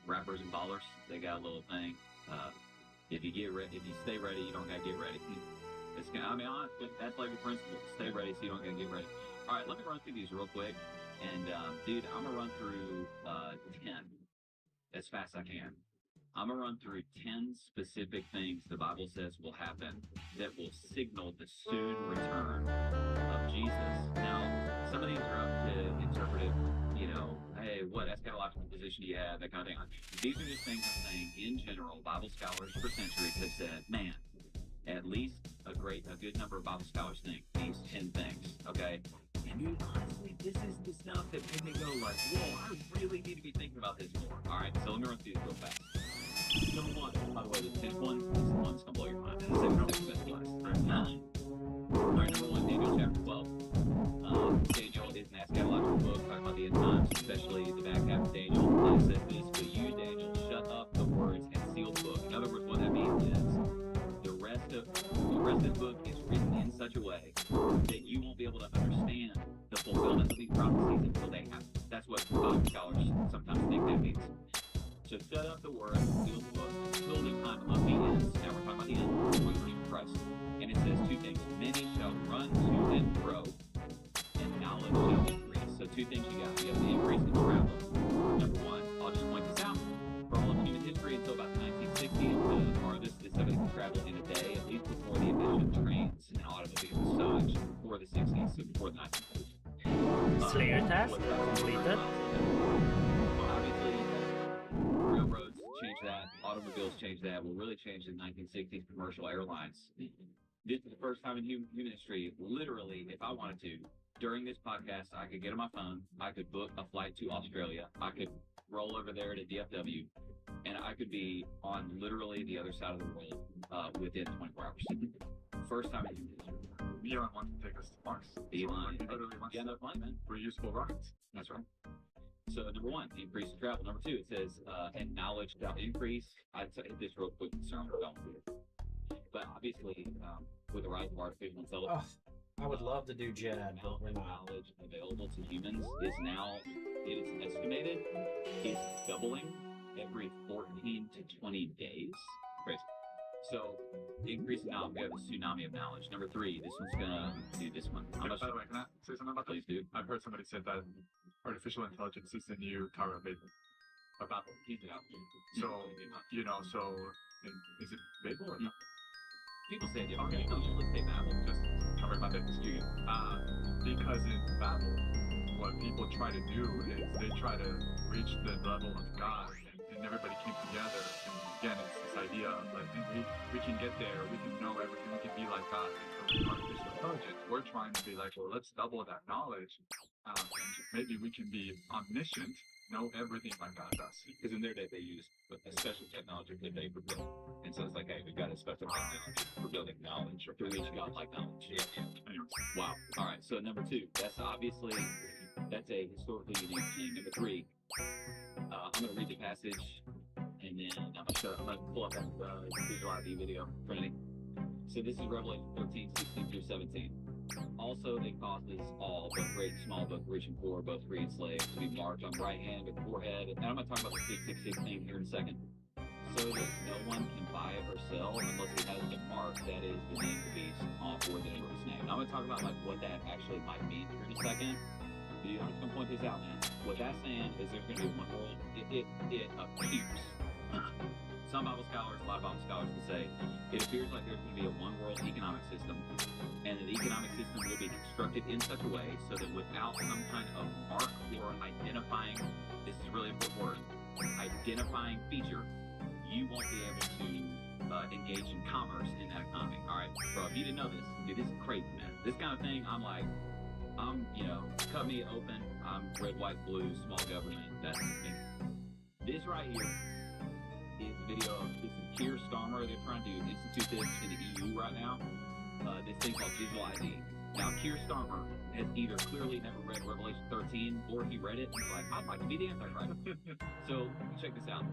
rappers and ballers. They got a little thing. If you stay ready, you don't gotta get ready. It's kind of, I mean, honestly, that's like the principle. Stay ready, so you don't gotta get ready. All right, let me run through these real quick. And dude, I'm gonna run through 10 as fast as I can. I'm going to run through 10 specific things the Bible says will happen that will signal the soon return of Jesus. Now, some of these are up to interpretive, hey, what eschatological position do you have, that kind of thing. These are just things I'm saying in general. Bible scholars for centuries have said, man, at least a good number of Bible scholars think these 10 things, okay? And dude, honestly, this is the stuff that made me go like, whoa, I really need to be thinking about this more. All right, so let me run through this real fast. Number one, by the way, the 10th one is the one that's going to blow your mind. The second one is 9. All right, number 1, Daniel chapter 12. Daniel is an eschatological book talking about the end times, especially the back half of Daniel. And it says this, "But you, Daniel, shut up the words and seal the book." In other words, what that means is the rest of the book is written in such a way that you won't be able to understand the fulfillment of these prophecies until they happen. That's what Bible scholars sometimes think that means. So shut up the word, seal the book, until the time of the end. Now we're talking about the end, we're talking about Christ. And it says 2 things. Many shall run to and grow, and knowledge shall increase. So 2 things you got. You have the increase in travel. Number 1, I'll just point this out. For all of human history until about 1960, the farthest that somebody could travel in a day, at least before the invention of trains and automobiles. So actually before the 60s, so before the 1950s. Slayer task completed. Obviously, railroads changed that, automobiles changed that. What really changed in the 1960s, commercial airlines. This is the first time in human history, literally, if I wanted to, during this podcast, I could get on my phone, I could book a flight to Australia, I could roll over there to DFW, and I could be on literally the other side of the world within 24 hours. First time in human history. Elon wants to take us to Mars. Elon, He literally wants yeah, no fun, man. for useful rockets. That's right. So number 1, increase in travel. Number 2, it says, and knowledge shall increase. I'd hit this real quick, concern we're going through. But obviously, with the rise of artificial intelligence, I would love to do Jed, but we're not. knowledge available to humans is now, it is estimated, is doubling every 14 to 20 days. Crazy. So, increase in knowledge, we have a tsunami of knowledge. Number 3, this one's gonna do this one. By the way, can I say something about Please this? do. I've heard somebody say that artificial intelligence is the new Tower of Babel. About the keep it out. So, is it Babel or not? People say it. Okay, no, usually say Babel. Just cover my back, excuse me. Because in Babel, what people try to do is they try to reach the level of God, and everybody came together. And again, it's this idea of like we can get there, we can know everything, we can be like God. And so artificial intelligence, we're trying to be like, well, let's double that knowledge, and maybe we can be omniscient, know everything like God does. Because in their day, they used a special technology that they were building. And so it's like, hey, we've got a special technology for building knowledge or to reach God-like knowledge. Yeah. Anyways. Wow. All right. So number 2, that's a historically unique thing. Number 3, I'm going to read the passage, and then I'm going to pull up that visual ID video, Trinity. So this is Revelation 13, 16 through 17. Also, they caused us all, both great and small, both rich and poor, both free and slave, to be marked on the right hand and forehead. And I'm going to talk about the 666 thing here in a second. So that no one can buy it or sell unless it has the mark that is the name of the beast or the name of his name. Now, I'm going to talk about like what that actually might mean here in a second. I'm just going to point this out, man. What that's saying is there's going to be one world. It appears. Some Bible scholars, a lot of Bible scholars would say, it appears like there's going to be a one-world economic system, and the economic system will be constructed in such a way so that without some kind of mark or identifying, this is a really important word, identifying feature, you won't be able to engage in commerce in that economy. All right, bro, if you didn't know this, dude, this is crazy, man. This kind of thing, cut me open, I'm red, white, blue, small government, that's me. This right here is a video of this is Keir Starmer. They're trying to institute this in the EU right now. This thing called digital ID. Now, Keir Starmer has either clearly never read Revelation 13 or he read it and he's like, I'd like to be the Antichrist. So, check this out.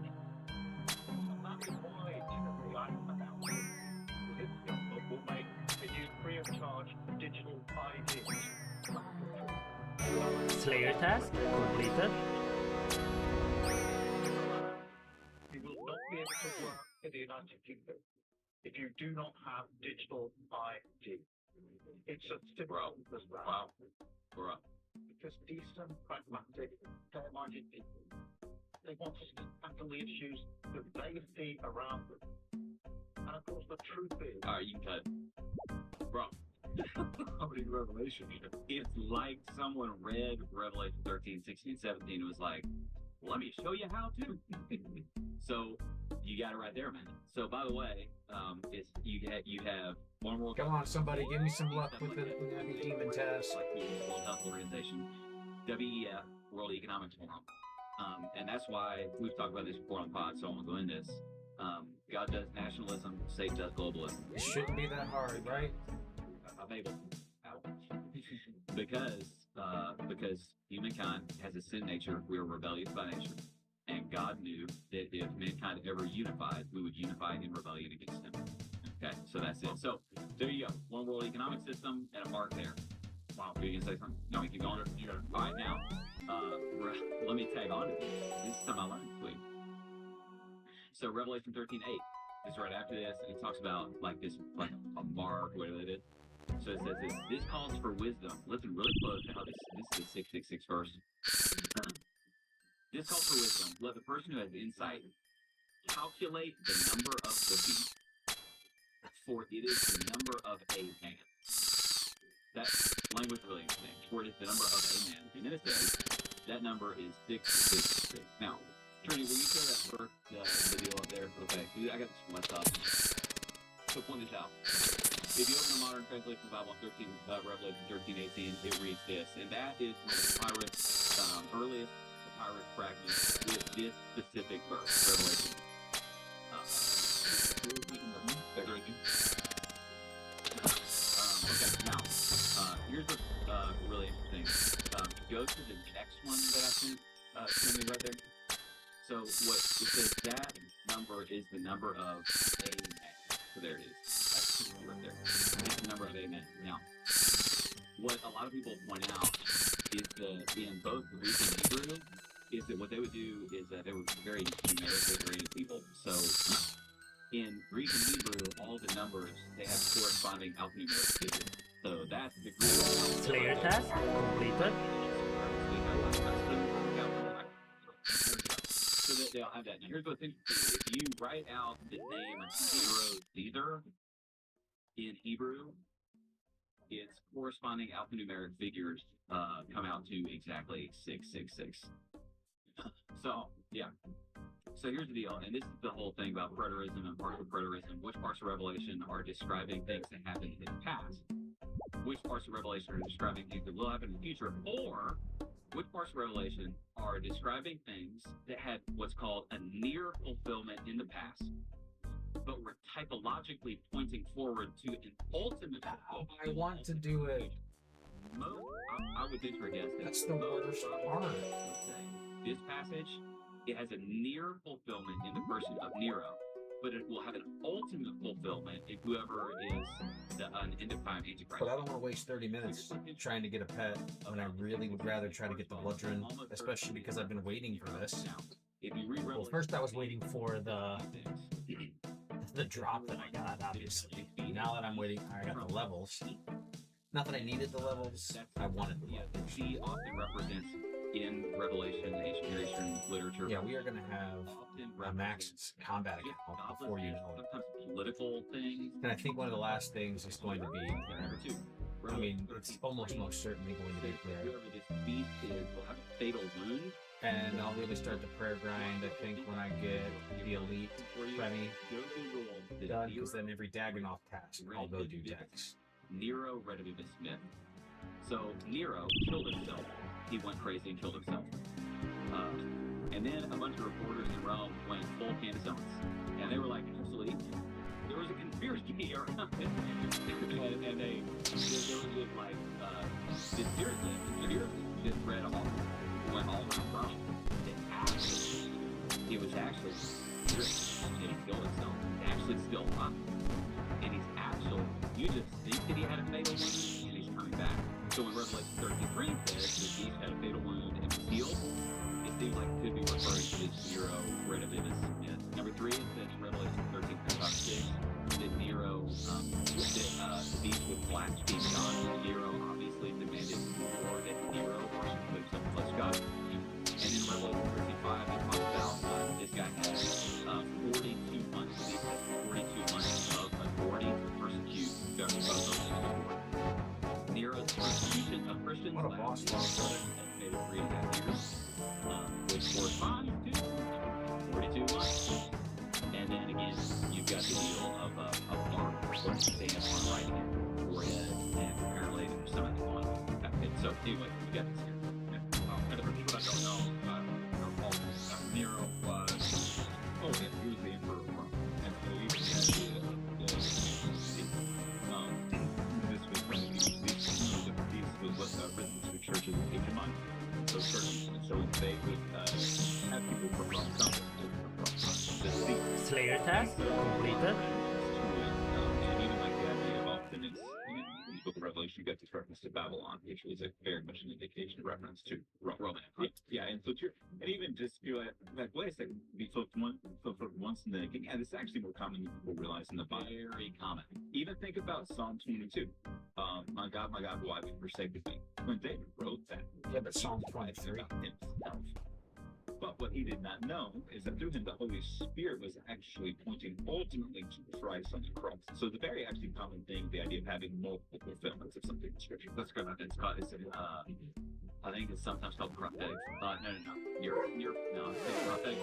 Will make a new free of charge digital ID. Slayer task completed. You will not be able to work in the United Kingdom if you do not have digital ID. It's a simple as that. Wow. Bro. Because decent, pragmatic, fair-minded people, they want us to tackle the issues that they see around them. And of course, the truth is... All right, you can cut. Bro. How many Revelations? It's like someone read Revelation 13, 16, 17 and was like, let me show you how to. So you got it right there, man. So by the way, it's you have one world. Come on, somebody, give me some luck with the demon test. Like the World Health Organization, WEF, World Economic Forum, and that's why we've talked about this before on pod. So I won't go into this. God does nationalism, Satan does globalism. It shouldn't be that hard, right? Maybe. Because humankind has a sin nature, we are rebellious by nature, and God knew that if mankind ever unified, we would unify in rebellion against him. Okay, so that's it. So there you go, one world economic system and a mark there. Wow, are you gonna say something? No, we can go on. All right, now let me tag on to this. This is something I learned this week. So Revelation 13:8 is right after this, and it talks about like this, like a mark, whatever it is. So it says this calls for wisdom. Listen really close to how this is the 666 verse. This calls for wisdom. Let the person who has insight calculate the number of the beast, for it is the number of a man. That language is really interesting. For it is the number of a man. And then it says that number is 666. Now, Trinity, will you show that first video up there? Okay, I got this from my top. So point this out. If you open the modern translation of the Bible, Revelation 13:18, it reads this, and that is one of the earliest papyrus fragments with this specific verse, Revelation. Okay, now, here's what's really interesting. Go to the next one that I sent to me right there. So what it says, that number is the number of a man. So there it is. That's right there. It's the number of a man. Now, what a lot of people point out is that in both Greek and Hebrew, is that what they would do is that they were very numerically oriented people. So in Greek and Hebrew, all the numbers, they have corresponding alphanumeric figures. So that's the Greek. Slayer task completed. So that they'll have that. Now here's what's interesting. If you write out the name 0 Caesar, in Hebrew, its corresponding alphanumeric figures come out to exactly 666. So, yeah. So here's the deal, and this is the whole thing about preterism and partial preterism. Which parts of Revelation are describing things that happened in the past? Which parts of Revelation are describing things that will happen in the future? Or which parts of Revelation are describing things that had what's called a near fulfillment in the past, but were typologically pointing forward to an ultimate fulfillment? I want to do it. I would venture a guess that That's the worst part. This passage, it has a near fulfillment in the person of Nero, but it will have an ultimate fulfillment in whoever is an end-of-time Antichrist. But I don't want to waste 30 minutes trying to get a pet when I really would rather try to get the Bludgeon, especially because I've been waiting for this. Well, first I was waiting for the drop that I got, obviously. Now that I'm waiting, I got the levels. Not that I needed the levels, I wanted the levels. She often represents in Revelation, ancient Near Eastern literature. Yeah, we are going to have a max combat account before you know it. Sometimes political things. And I think one of the last things is going to be, I mean, it's almost most certainly going to be prayer. Whoever this beast is will have a fatal wound. And I'll really start the prayer grind, I think, when I get the elite ready done, because then every Dagonoth task, I'll go do decks. Nero Redivimus Smith. So Nero killed himself. He went crazy and killed himself. And then a bunch of reporters in Rome went full candidates, and they were like, actually, there was a conspiracy around it. and there was just like this spirit just spread all, went all around Rome. It was actually and he killed himself. He's actually still alive. And he's actually, you just think that he had a fatal wound, and he's coming back. So when Revelation 13:3 says that he had a fatal wound and was healed, it seems like it could be referring to this Nero Redivimus Smith. Number 3 is that in Revelation 13:6 that Nero, the beast with black feet on Nero obviously demanded more than Nero worship himself flesh God. And in Revelation 13:5 it talks about this guy has 42 months. He has 42 months of authority to persecute government. Nero's persecution of Christians lasted maybe 3.5 years, which corresponds to 42 months. And then again, you've got the deal of a mark or stamp on right hand forehead, and apparently there's some of the one. So anyway, we got this here. And for people that don't know, Nero was, he was the emperor of Rome. And so he was this was written to the churches of Pokemon. So churches, and so they would have people from Rome come to Slayer task completed. And even like the idea of often it's in the book of Revelation, you got this reference to Babylon, which was a very much an indication, reference to Roman Empire. Yeah, and so and even just feel like wait a second, we fulfilled once and then again. Yeah, this is actually more common than people realize in the Bible. Very common. Even think about Psalm 22. My God, why have you forsaken me? When David wrote that, yeah, but Psalm 23 about himself. But what he did not know is that through him, the Holy Spirit was actually pointing ultimately to Christ on the cross. So the very actually common thing, the idea of having multiple fulfillments of something in Scripture. That's good. I think it's sometimes called prophetic. No. It's prophetic.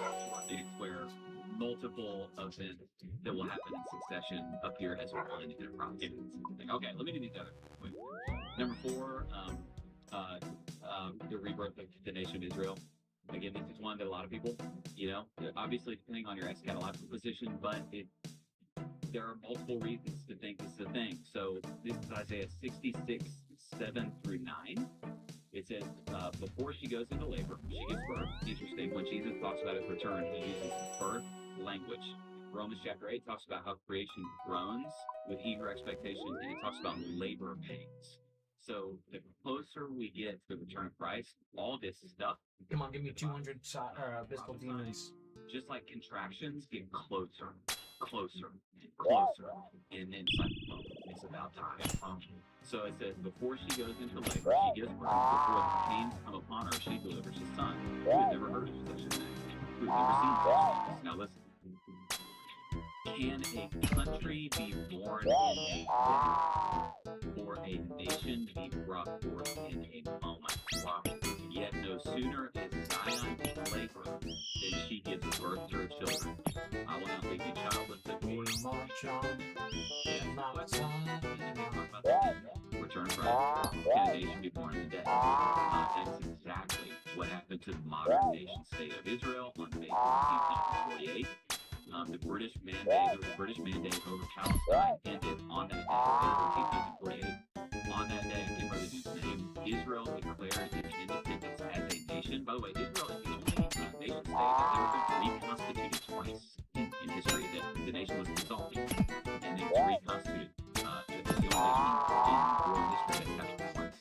It's where multiple events that will happen in succession appear as one in a prophecy. Okay, let me do these other. Number 4, the rebirth of the nation of Israel. Again, this is one that a lot of people, obviously depending on your eschatological position, but there are multiple reasons to think this is a thing. So this is Isaiah 66:7-9. It says, before she goes into labor, she gives birth. Interesting. When Jesus talks about his return, he uses birth language. Romans chapter 8 talks about how creation groans with eager expectation, and it talks about labor pains. So the closer we get to the return of Christ, all this stuff. Come on, give me 200 Abyssal Demons. Just like contractions get closer, and then it's like, well, it's about time. So it says, before she goes into labor, she gives birth. Before the pains come upon her, she delivers a son. Who has never heard of such a thing? Who has never seen such things? Now listen. Can a country be born in a day, or a nation be brought forth in a moment? Wow. Yet no sooner is Zion in labor than she gives birth to her children. I will not leave you childless at yours. March on. Return Christ. Can a nation be born in a day? That's exactly what happened to the modern nation state of Israel on May 1948. The British mandate over Palestine ended on that day, April 1948. On that day, I can't remember the name, Israel declared its independence as a nation. By the way, Israel is the only nation state that's ever been reconstituted twice in history. That the nation was dissolved and then was reconstituted. The only nation in world history that's happened twice.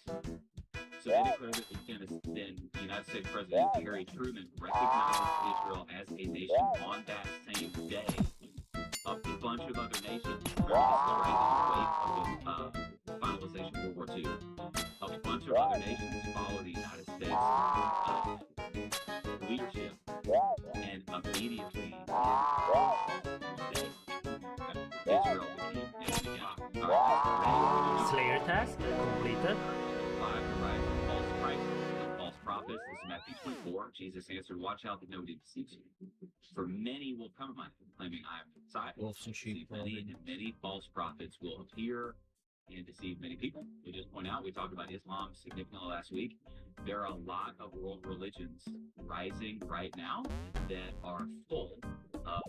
So they declared it independence. Then United States President Harry Truman recognized Israel as a nation on that same day. A bunch of other nations, right in the wake of the finalization of World War II, a bunch of other nations followed the United States leadership, and immediately Israel became nation again. Slayer task completed. 5, the rise of false Christ and false prophets. This is Matthew 24. Jesus answered, "Watch out that nobody deceives you. For many will come to my name, claiming I am the Messiah. Wolves and sheep. Many false prophets will appear and deceive many people." We just point out, we talked about Islam significantly last week. There are a lot of world religions rising right now that are full of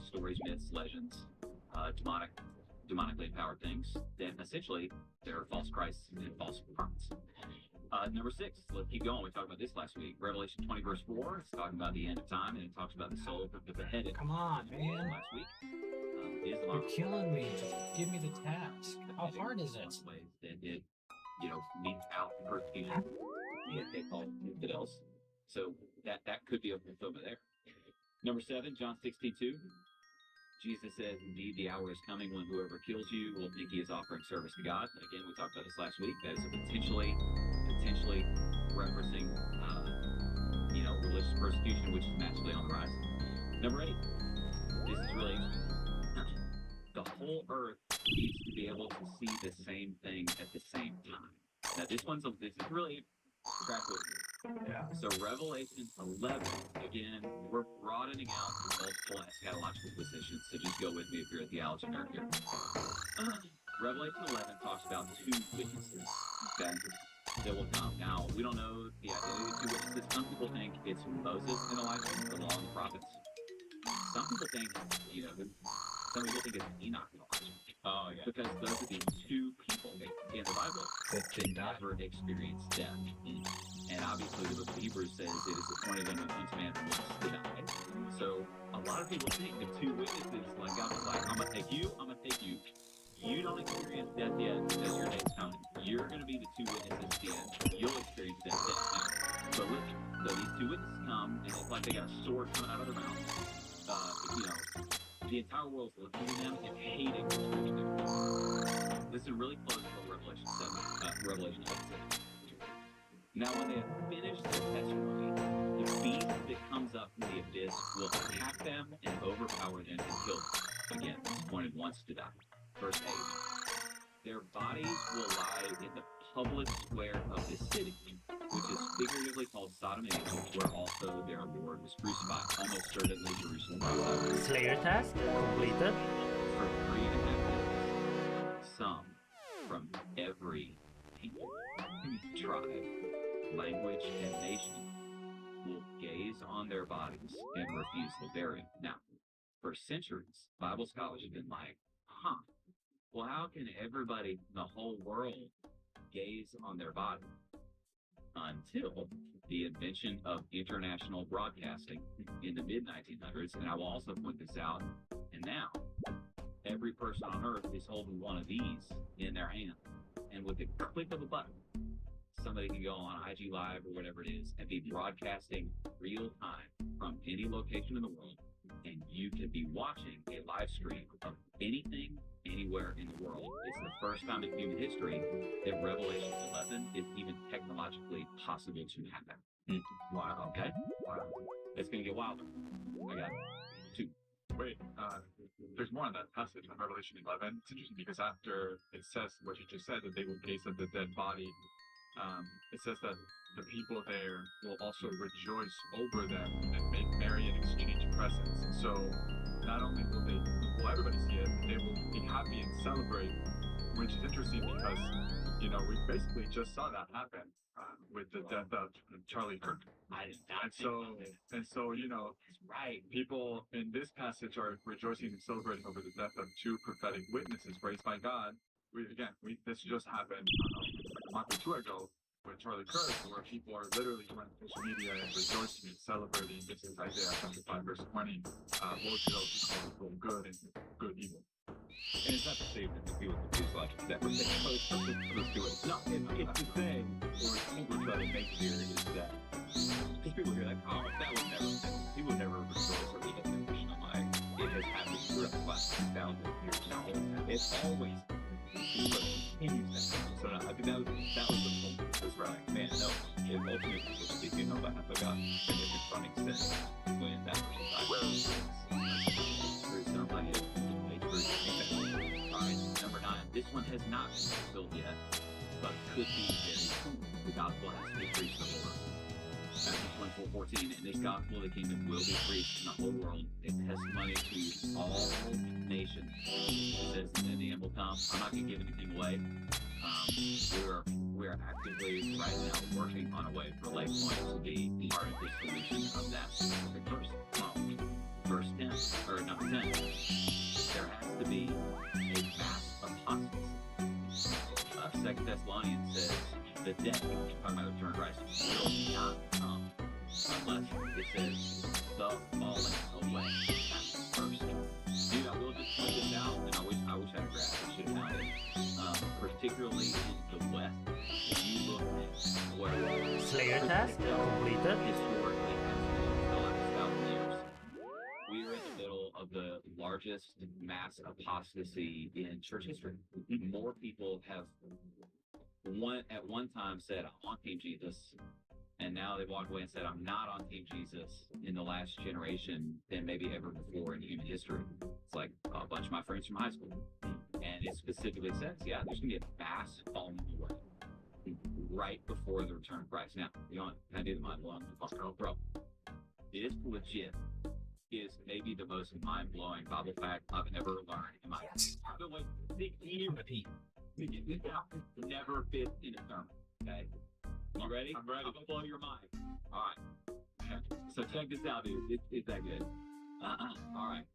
stories, myths, legends, demonically empowered things that essentially they're false Christs and false prophets. Number 6, let's keep going. We talked about this last week. Revelation 20 verse 4, it's talking about the end of time, and it talks about the soul of the beheaded. Come on, man. Last week. Islam. You're killing me. Just give me the task. How hard is it? That it, meets out the persecution. They call it infidels. So that could be a fulfillment there. Number 7, John 16:2. Jesus says, "Indeed, the hour is coming when whoever kills you will think he is offering service to God." Again, we talked about this last week. That is a potentially referencing, religious persecution, which is naturally on the rise. Number 8, this is really interesting. The whole earth needs to be able to see the same thing at the same time. Now, this is really track with me. Yeah. So Revelation 11, again, we're broadening out to multiple eschatological positions, so just go with me if you're a theology nerd here. Revelation 11 talks about 2 witnesses, okay, that will come. Now, we don't know the identity of 2 witnesses. Some people think it's Moses and Elijah, the law and the prophets. Some people think, it's Enoch and Elijah. Oh, yeah. Because those are the 2 people in the Bible that never experienced death. And obviously the book of Hebrews says it is appointed unto man to die. So a lot of people think the 2 witnesses, like God was like, I'm going to take you. You don't experience death yet because your name's coming. You're going to be the 2 witnesses at the end. You'll experience death now. So listen, so these 2 witnesses come, and it's like they got a sword coming out of their mouth. The entire world's looking at them and hating them. This is really close to Revelation 11 7. Now, when they have finished their testimony, the beast that comes up from the abyss will attack them and overpower them and kill them. Again, it's appointed once to die. Verse 8. Their bodies will lie in the public square of the city, which is figuratively called Sodom and Egypt, where also their Lord was crucified. Almost certainly Jerusalem. Slayer task completed. For 3.5 days, some from every people, tribe, language, and nation will gaze on their bodies and refuse the burial. Now, for centuries, Bible scholars have been like, well, how can everybody in the whole world gaze on their body? Until the invention of international broadcasting in the mid-1900s, and I will also point this out, and now every person on earth is holding one of these in their hand, and with the click of a button, somebody can go on IG Live or whatever it is and be broadcasting real time from any location in the world, and you can be watching a live stream of anything, anywhere in the world. It's the first time in human history that Revelation 11 is even technologically possible to happen. Wow. Okay? Wow. It's going to get wilder. I got 2. wait, there's more on that passage in Revelation 11. It's interesting because after it says what you just said, that they will gaze at the dead body, it says that the people there will also rejoice over them and make merry and exchange presents. And so not only will everybody see it, they will be happy and celebrate, which is interesting because, you know, we basically just saw that happen with the death of Charlie Kirk. And so, you know, right. People in this passage are rejoicing and celebrating over the death of two prophetic witnesses raised by God. This just happened a month or two ago with Charlie Kirk, where people are literally going to social media and rejoicing and celebrating. This is Isaiah chapter 5, verse 20. Woe to those who call good and good evil. And it's not to say that the people confused like that. Let's do it. No, it's to say, or people try to make clear is that because people hear like, oh, that would never happen. People never rejoice or be definition of like it has happened throughout the last 2,000 years. No, it's always continues to happen. So no, I think that was the point. That's right, man. No, it ultimately was speaking on behalf of God, and it's confronting sin when that person died. Very sound like it. Alright, number 9. This one has not been fulfilled yet, but could be very soon. The gospel has to be preached to the world. Matthew 24:14. And this gospel of the kingdom will be preached in the whole world, a testimony to all nations. It says the end will come. I'm not going to give anything away. We are actively right now working on a way for Lake Point to be part of the solution of that specific verse. Verse 10, or number 10. There has to be a mass apostasy. 2 Thessalonians says the dead, talking about the return of Christ, will not come unless it says the falling away. That's the first. Dude, I will just point this out, and I wish I had a graph. I should have had it. Particularly in the West, if you look at what Slayer test completed. Historically, has been the last 1,000 years. We are in the middle of the largest mass apostasy in church history. More people have at one time said, I'm on Team Jesus, and now they walked away and said, I'm not on Team Jesus in the last generation than maybe ever before in human history. It's like a bunch of my friends from high school. And it specifically says, yeah, there's going to be a mass falling away right before the return of Christ. Now, you know, I do the mind blowing. Bro, this legit is maybe the most mind-blowing Bible fact I've ever learned in my life. I've been waiting 6 years to get this out. Never fits in a sermon, okay? You ready? I'm ready. I'm going to blow your mind. All right. Okay. So check this out, dude. It's that good. All right.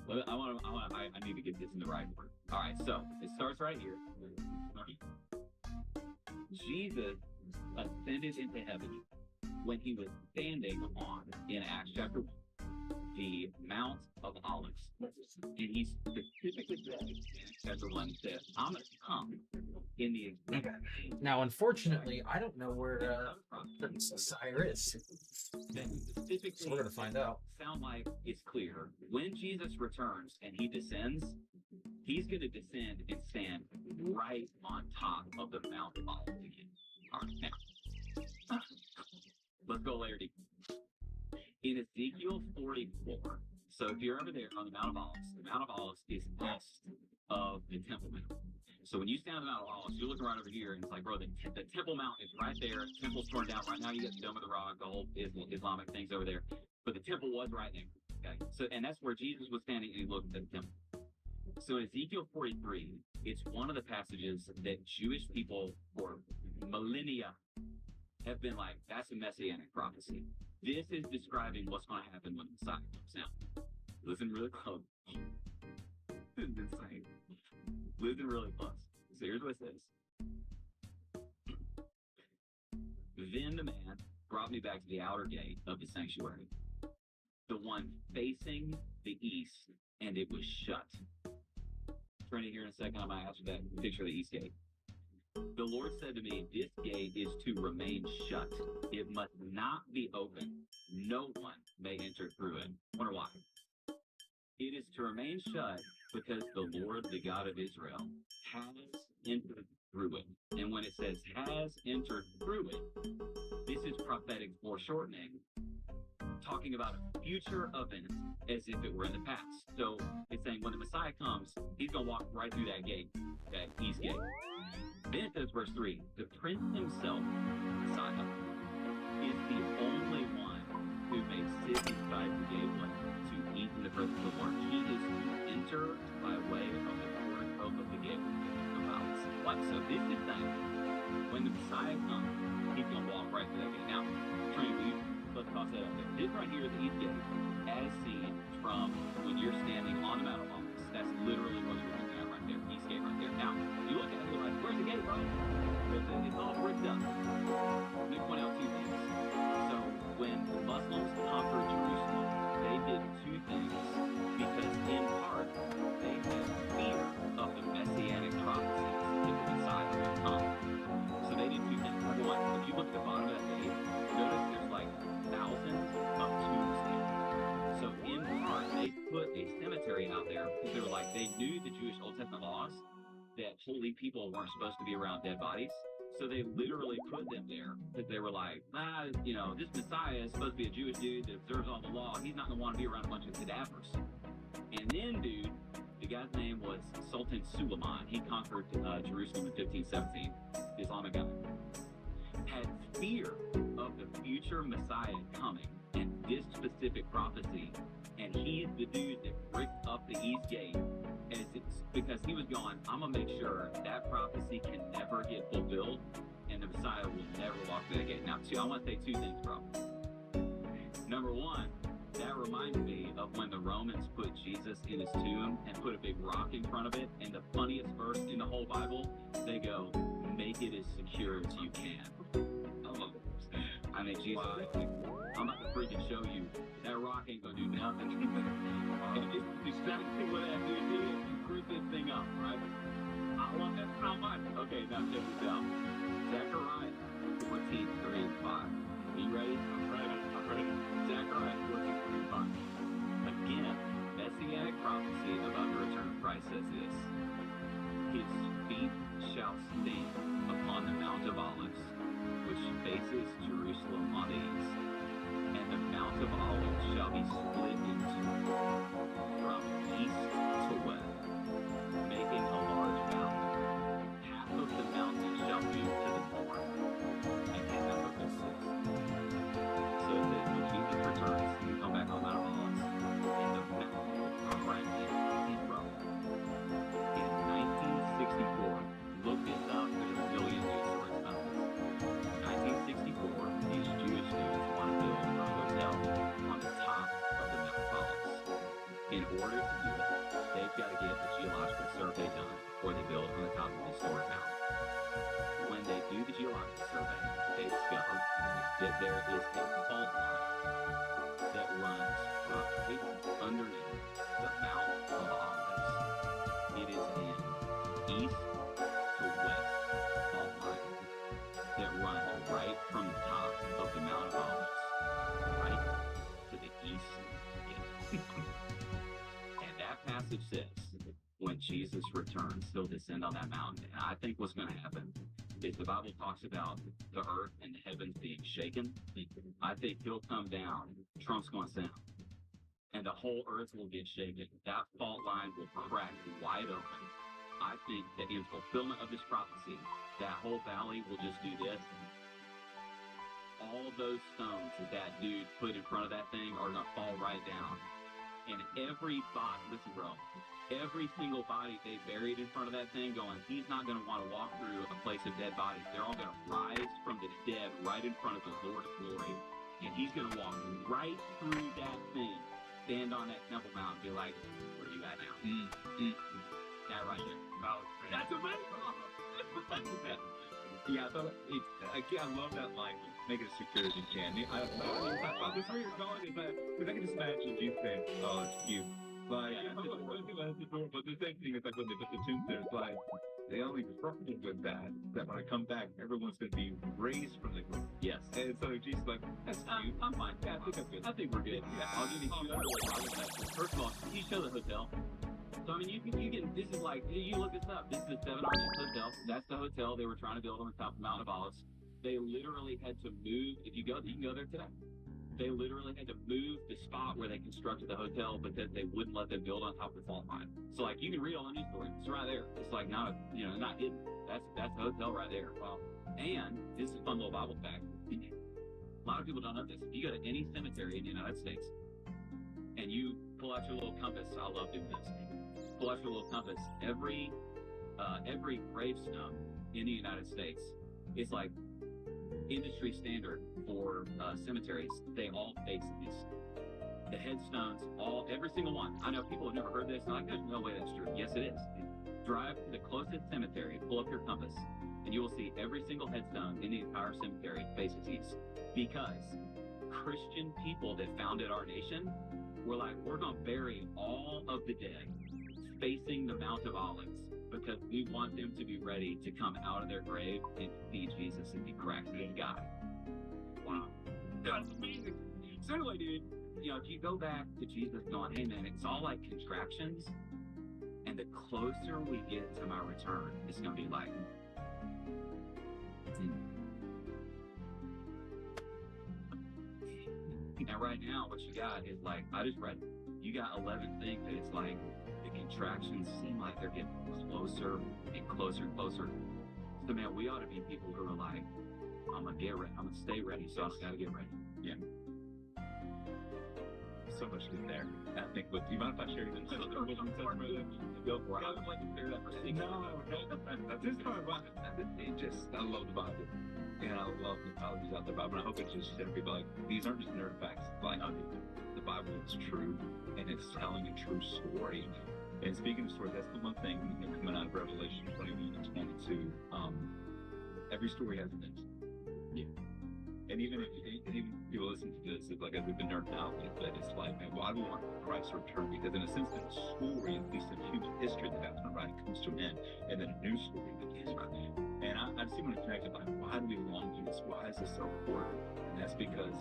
I need to get this in the right order. All right, so it starts right here. Jesus ascended into heaven when he was standing on, in Acts chapter 1, the Mount of Olives. And he specifically said, in Acts chapter 1, he said, I'm going to come in the exact same. Now, unfortunately, I don't know where Sire is. So we're going to find out. Sound like it's clear. When Jesus returns and he descends, he's going to descend and stand right on top of the Mount of Olives again. All right, now, let's go later. In Ezekiel 44, so if you're over there on the Mount of Olives is east of the Temple Mount. So when you stand on the Mount of Olives, you're looking right over here, and it's like, bro, the Temple Mount is right there. The temple's torn down right now. You got the Dome of the Rock, the whole Islamic things over there. But the temple was right there. Okay, so and that's where Jesus was standing, and he looked at the temple. So in Ezekiel 43, it's one of the passages that Jewish people for millennia have been like, that's a messianic prophecy. This is describing what's going to happen when the Messiah comes. Now, listen really close. This is insane. Listen really close. So here's what it says. Then the man brought me back to the outer gate of the sanctuary, the one facing the east, and it was shut. Turn it here in a second. I'm going to ask you that picture of the east gate. The Lord said to me, this gate is to remain shut. It must not be open. No one may enter through it. Wonder why? It is to remain shut because the Lord, the God of Israel, has entered through it. And when it says has entered through it, this is prophetic foreshortening talking about a future event as if it were in the past. So it's saying when the Messiah comes, he's going to walk right through that gate, that east gate. Then it says, verse 3, the prince himself, Messiah, is the only one who may sit inside the gateway to eat in the presence of the Lord. He is to enter by way of the portico of the gateway of Olives. Like, so this is saying, when the Messiah comes, he's going to walk right through that gate. Now, Trinity, let's toss that up there. This right here is the east gate, as seen from when you're standing on the Mount of Olives. That's literally what you're looking at right there, east gate right there. Now, you look at it, you're like, where's the gate, bro? It's all bricked up. Let me point out two things. So, when the Muslims conquered Jerusalem, they did two things because, in part, they had fear of the messianic prophecies that the Messiah would come. So they did two things. Number one, if you look at the bottom of that gate, notice there's like thousands of tombs there. So in part, they put a cemetery out there because they were like, they knew the Jewish Old Testament laws that holy people weren't supposed to be around dead bodies. So they literally put them there because they were like, this Messiah is supposed to be a Jewish dude that observes all the law. He's not going to want to be around a bunch of cadavers. And then, dude, the guy's name was Sultan Suleiman. He conquered Jerusalem in 1517, the Islamic guy. Had fear of the future Messiah coming and this specific prophecy. And he's the dude that bricked up the East Gate because he was going, I'm going to make sure that prophecy can never get fulfilled and the Messiah will never walk through that gate. Now, I want to say two things, bro. Number one, that reminds me of when the Romans put Jesus in his tomb and put a big rock in front of it. And the funniest verse in the whole Bible, they go, make it as secure as you can. I mean, Jesus, I'm about to freaking show you that rock ain't gonna do nothing. And it's exactly what that dude did. He screwed this thing up, right? I love that so much. Okay, now check this out. Zechariah 14, 3 and 5. Are you ready? I'm ready. Zechariah 14, 3 and 5. Again, messianic prophecy about the return of Christ says this. His feet shall stand upon the Mount of Olives, which faces Jerusalem on the east. And the Mount of Olives shall be split into from east to west, making a large mountain. Half of the mountain shall move to the north, and half of the south. So that when Jesus returns, he will come back on Mount of Olives, and the mountain will crack in Rome. In 1964, look this up, there's a million news stories about this. 1964, these Jewish dudes want to build a hotel on the top of the Mount of Olives. In order to do it, they've got to get a geological survey done before they build on the top of the historic mountain. When they do the geological survey, they discover that there is a fault line that runs right underneath the Mount of Olives. It is an east to west fault line that runs right from the top of the Mount of Olives, right to the east. And that passage says, when Jesus returns, he'll descend on that mountain. And I think what's going to happen is the Bible talks about the earth and the heavens being shaken. I think he'll come down, trump's going to sound, and the whole earth will get shaken. That fault line will crack wide open. I think that in fulfillment of this prophecy, that whole valley will just do this. All those stones that dude put in front of that thing are going to fall right down. And every body, listen, bro, every single body they buried in front of that thing going, he's not going to want to walk through a place of dead bodies. They're all going to rise from the dead right in front of the Lord of glory. And he's going to walk right through that thing, stand on that Temple Mount, and be like, where are you at now? That right there. That's amazing. Yeah, I thought I love that line. Make it as secure as you can. This where you're going is that, because I can just imagine you saying, oh, it's cute. Like, but the same thing is like when they put the tombs there, it's like, the only problem with that when I come back, everyone's going to be raised from the grave. Yes. And so Jesus like, that's cute. I'm fine. Yeah, I think I'm good. I think we're good. Yeah, I'll give you two other ways. First of all, you show the hotel. So, I mean, you can, this is like, you look this up. This is the Seven Arches Hotel. That's the hotel they were trying to build on the top of Mount of Olives. They literally had to move. If you go, you can go there today. They literally had to move the spot where they constructed the hotel because they wouldn't let them build on top of the fault line. So like you can read all the news stories. It's right there. It's like not not hidden. That's the hotel right there. Wow. And this is a fun little Bible fact. A lot of people don't know this. If you go to any cemetery in the United States and you pull out your little compass, I love doing this. Pull out your little compass. Every gravestone in the United States is like industry standard for cemeteries. They all face east. The headstones, every single one. I know people have never heard this. Like, there's no way that's true. Yes, it is. Drive to the closest cemetery, pull up your compass, and you will see every single headstone in the entire cemetery faces east. Because Christian people that founded our nation were like, we're going to bury all of the dead facing the Mount of Olives because we want them to be ready to come out of their grave and see Jesus and be cracked in the guy. Wow. That's amazing. So anyway, dude, if you go back to Jesus going, hey man, it's all like contractions, and the closer we get to my return, it's going to be like, and right now, what you got is like, I just read, you got 11 things that it's like, the contractions seem like they're getting closer and closer and closer. So man, we ought to be people who are like, I'm going to get ready. I'm going to stay ready, so I got to get ready. Yeah. So much in there. I think, do you mind if I share this? Go for it. I would like to clear that for a second. No. This part, I love the Bible. And I love the theologies out there, Bible. And I hope it just said people like, these aren't just nerd facts. Like, the Bible is true, and it's telling a true story. And speaking of stories, that's the one thing coming out of Revelation 21 and 22. Every story has an end. Yeah. And even if people listen to this, it's like, as we've been nerding out with that, it's like, man, why do we want Christ to return? Because in a sense, that story, at least in human history, that God's going to write comes to an end, and then a new story begins. And I just want to connect it, like, why do we long to this? Why is this so important? And that's because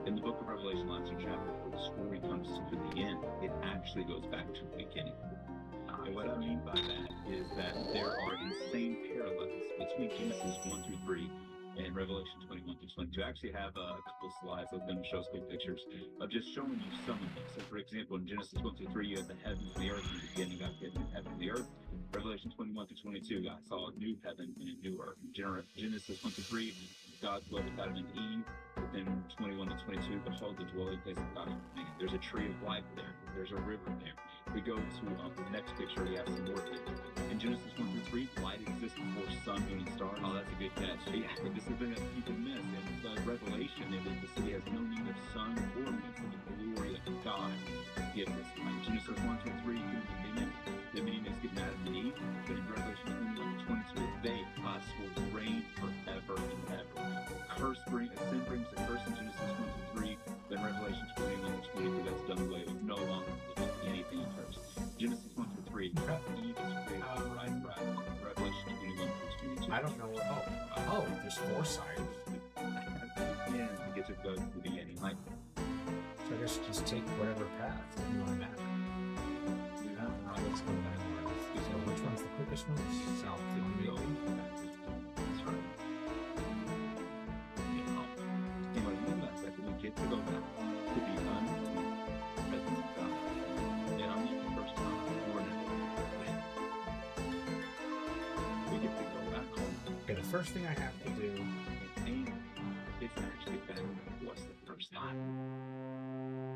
in the book of Revelation, last chapter, where the story comes to the end, it actually goes back to the beginning. And what I mean by that is that there are insane parallels between Genesis 1 through 3 and Revelation 21 through 22. I actually have a couple of slides I was going to show some pictures of just showing you some of them. So, for example, in Genesis 1 through 3, you have the heavens and the earth. In the beginning, God created the heaven and the earth. Revelation 21 through 22, God saw a new heaven and a new earth. Genesis 1 through 3, God dwelt with Adam and Eve. But then 21 to 22, behold, the dwelling place of God is man. There's a tree of life there. There's a river there. We go to the next picture, we have some more things. In Genesis 1 through 3, light exists before sun, moon, and stars. Oh, that's a good catch. Yeah, this is the thing that people miss. In Revelation, the city has no need of sun or moon for the glory of God gives us. Like Genesis 1 through 3, you can dominion. Dominion is given Adam and Eve. But in Revelation 21 to 22, they, us, will reign forever and ever. Sin brings a curse in Genesis 1 through 3. Then Revelation 21 to 22, that's done away with. No longer anything cursed. Genesis 1 through 3, Eve is created for right. Revelation 21 through 22. I don't know where. Oh, there's 4 sides. Yeah, you get to go to the beginning. Like, so I guess just take whatever path that you want to map. Let's go back. So which one's the quickest one? South. Do you want to go? That's right. We get to go back to the presence of God. And I'm not the first time born in we get to go back home. Okay, the first thing I have to do, and it's actually better than it was the first time.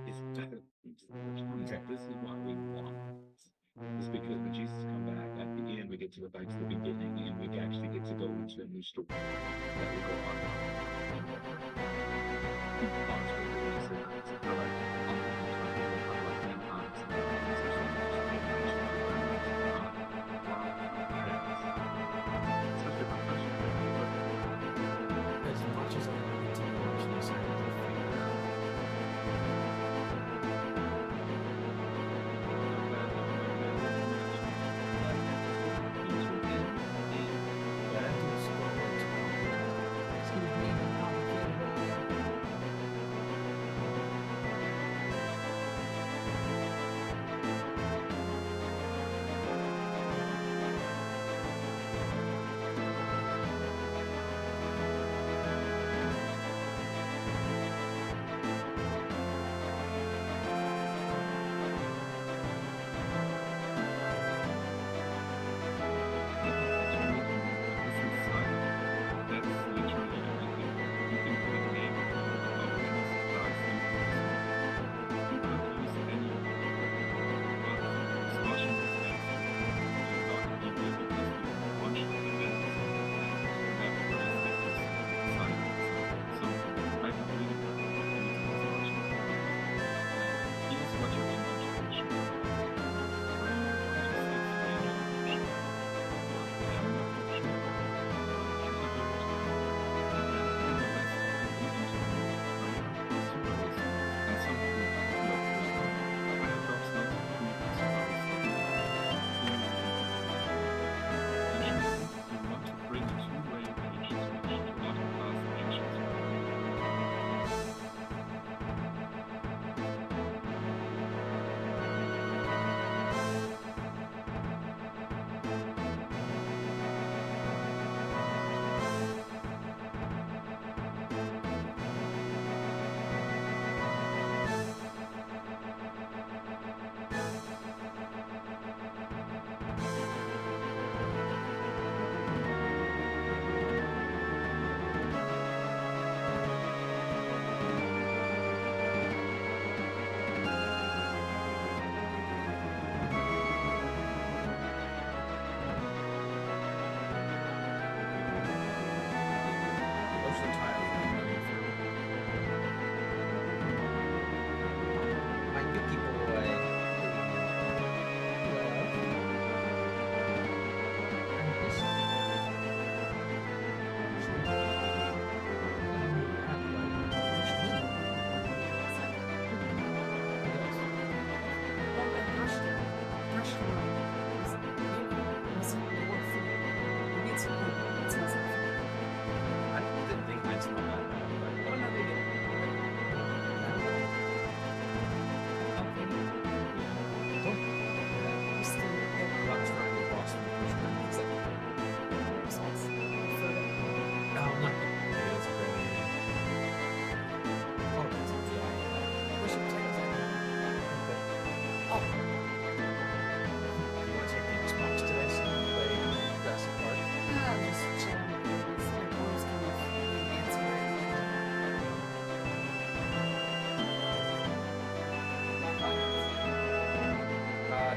It's better than the first time. Okay. This is why we want this. It's because when Jesus comes back at the end, we get to go back to the beginning, and we actually get to go into a new story that will go on.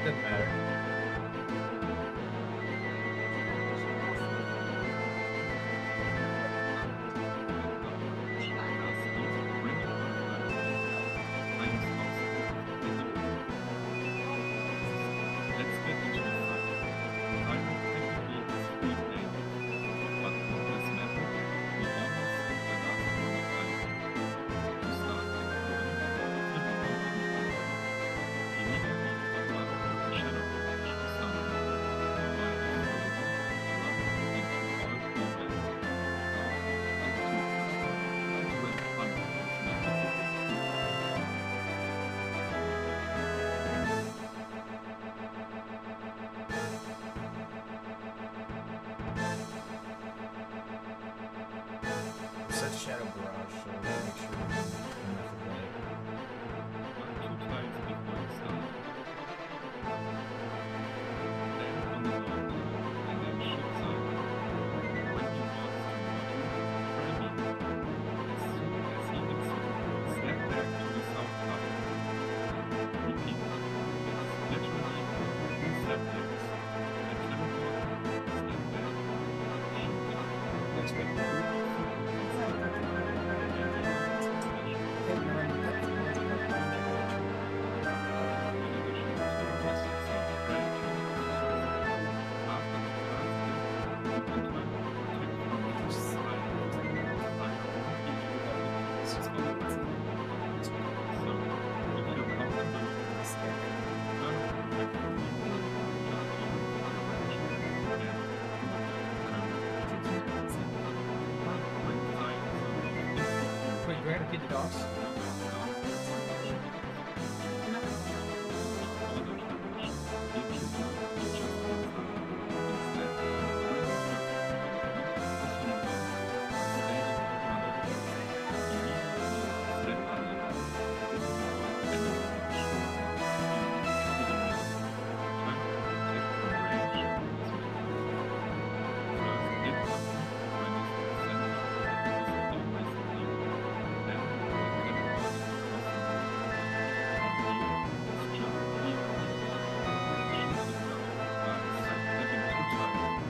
doesn't matter. Set shadow barrage, so we gotta make sure we can come out the way. That's good. Wait, do I have to feed the dogs?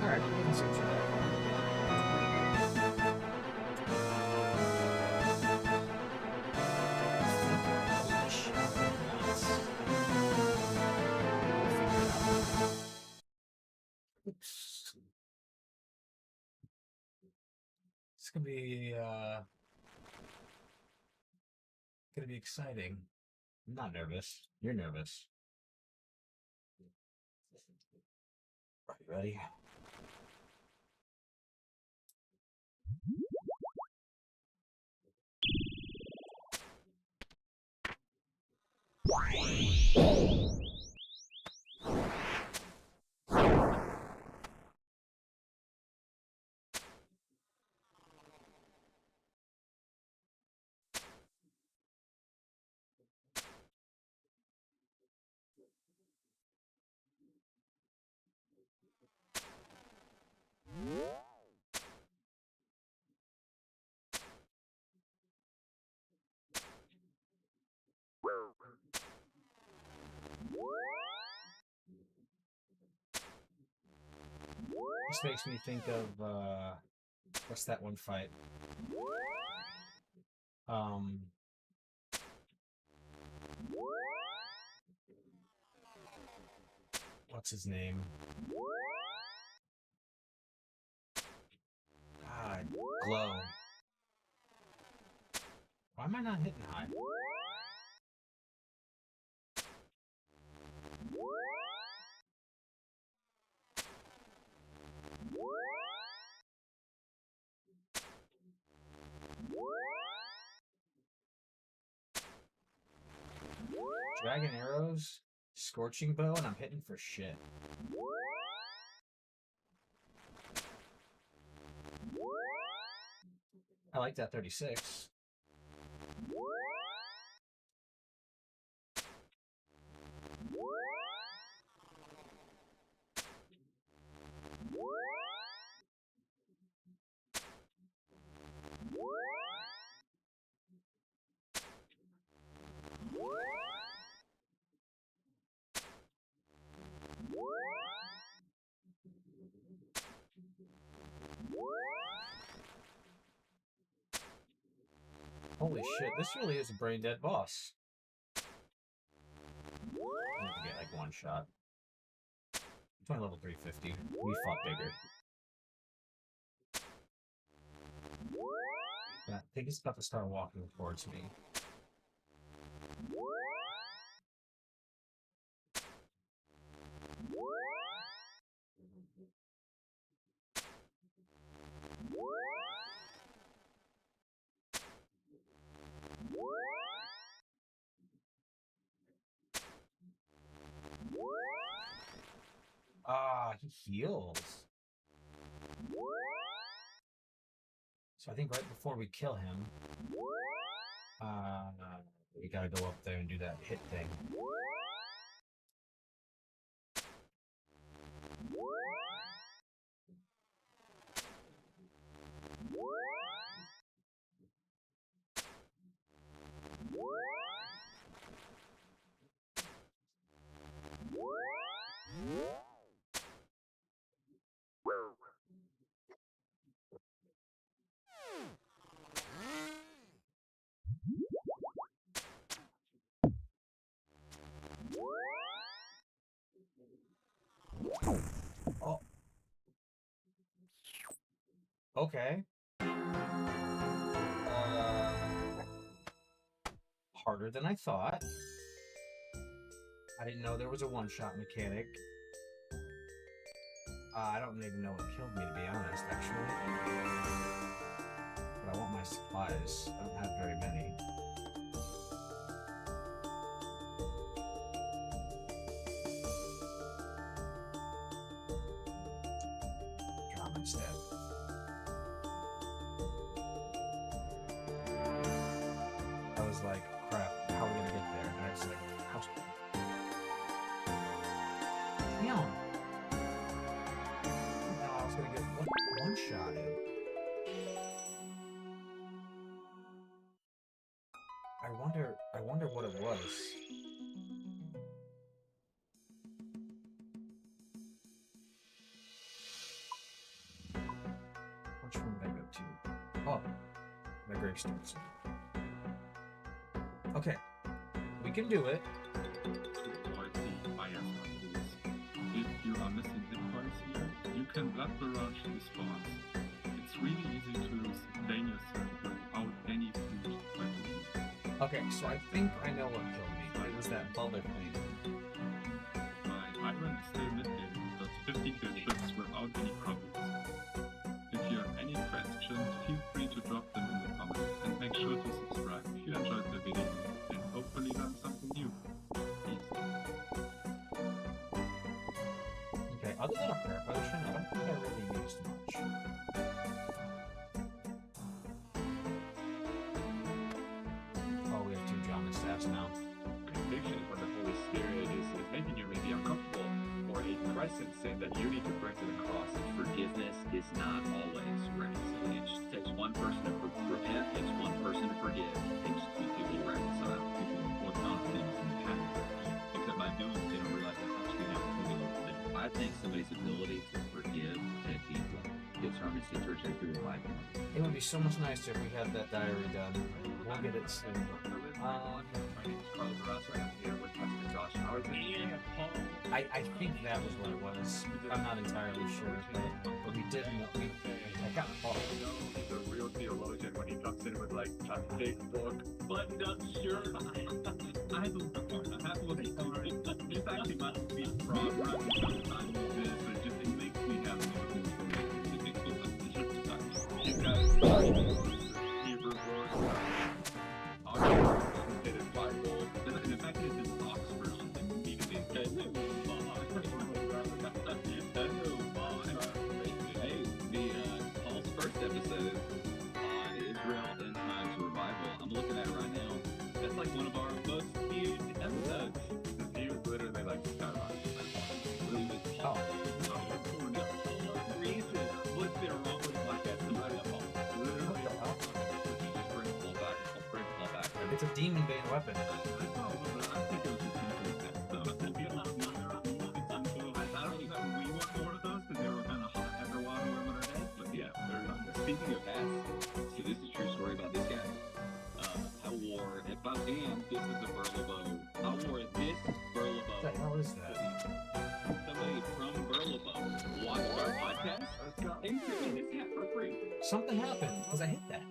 Alright, we can search that. Oops. It's gonna be exciting. I'm not nervous. You're nervous. Are you ready? This makes me think of what's that one fight? What's his name? God, Glow. Why am I not hitting high? Dragon arrows, scorching bow, and I'm hitting for shit. I like that 36. Holy shit, this really is a brain dead boss. I have to get like one shot. It's only level 350. We fought bigger. I think it's about to start walking towards me. Ah, he heals. So I think right before we kill him, we gotta go up there and do that hit thing. Oh. Okay. Harder than I thought. I didn't know there was a one-shot mechanic. I don't even know what killed me, to be honest, actually. But I want my supplies. I don't have very many. Drop instead. I was like, crap, how are we gonna get there? And I was like, how's... Yeah. No, I was gonna get one shot in. I wonder what it was. Which one did I go to? Oh, my gravestones. Okay, we can do it. If you are missing hit points here, you can blood barrage the spawns. It's really easy to sustain yourself without any food. Okay, so I think I know what killed me. It was that bullet thing. My iron is still mid-game, but 50 kill trips without any problems. If you have any questions, feel free to drop them in the comments, and make sure to subscribe if you enjoyed the video, and hopefully learn something new. Okay, other than a prayer potion, I don't think I really used much. Oh, we have 2 John staffs now. Conviction from the Holy Spirit is making you maybe uncomfortable, or a present sin that you need to bring to the cross. Forgiveness is not always reconciliation. It takes one person to repent, it takes one person to forgive, it takes 2 people to reconcile. People will not things in the past. Because by doing it, they don't realize that actually now I think somebody's ability to forgive and people gives harmony to church through their life. It would be so much nicer if we had that diary done. We'll get it soon. I think that was what it was. I'm not entirely sure, but we didn't. I got Paul. The real theologian when he comes in with like a big book, buttoned up shirt. I have a look at this actually must be from sometimes this, but it makes me have you guys Hebrew words, Oxford Bible, and the fact that it's in Oxford, even these guys hey, Paul's first episode on Israel and times revival. I'm looking at it right now. That's like one of our most viewed episodes. He was literally like skyrocketing. Oh. Reason was there wrong with my testimony? Literally, just bring pull back. It's a demon bane weapon. I think it was just I don't think that we want more of those because they were kind of hot after a while. But yeah, they're not. Speaking of that, so this is a true story about this guy. What is that? Somebody from Burlebo watched our podcast and created this hat for free. Something happened because I hit that.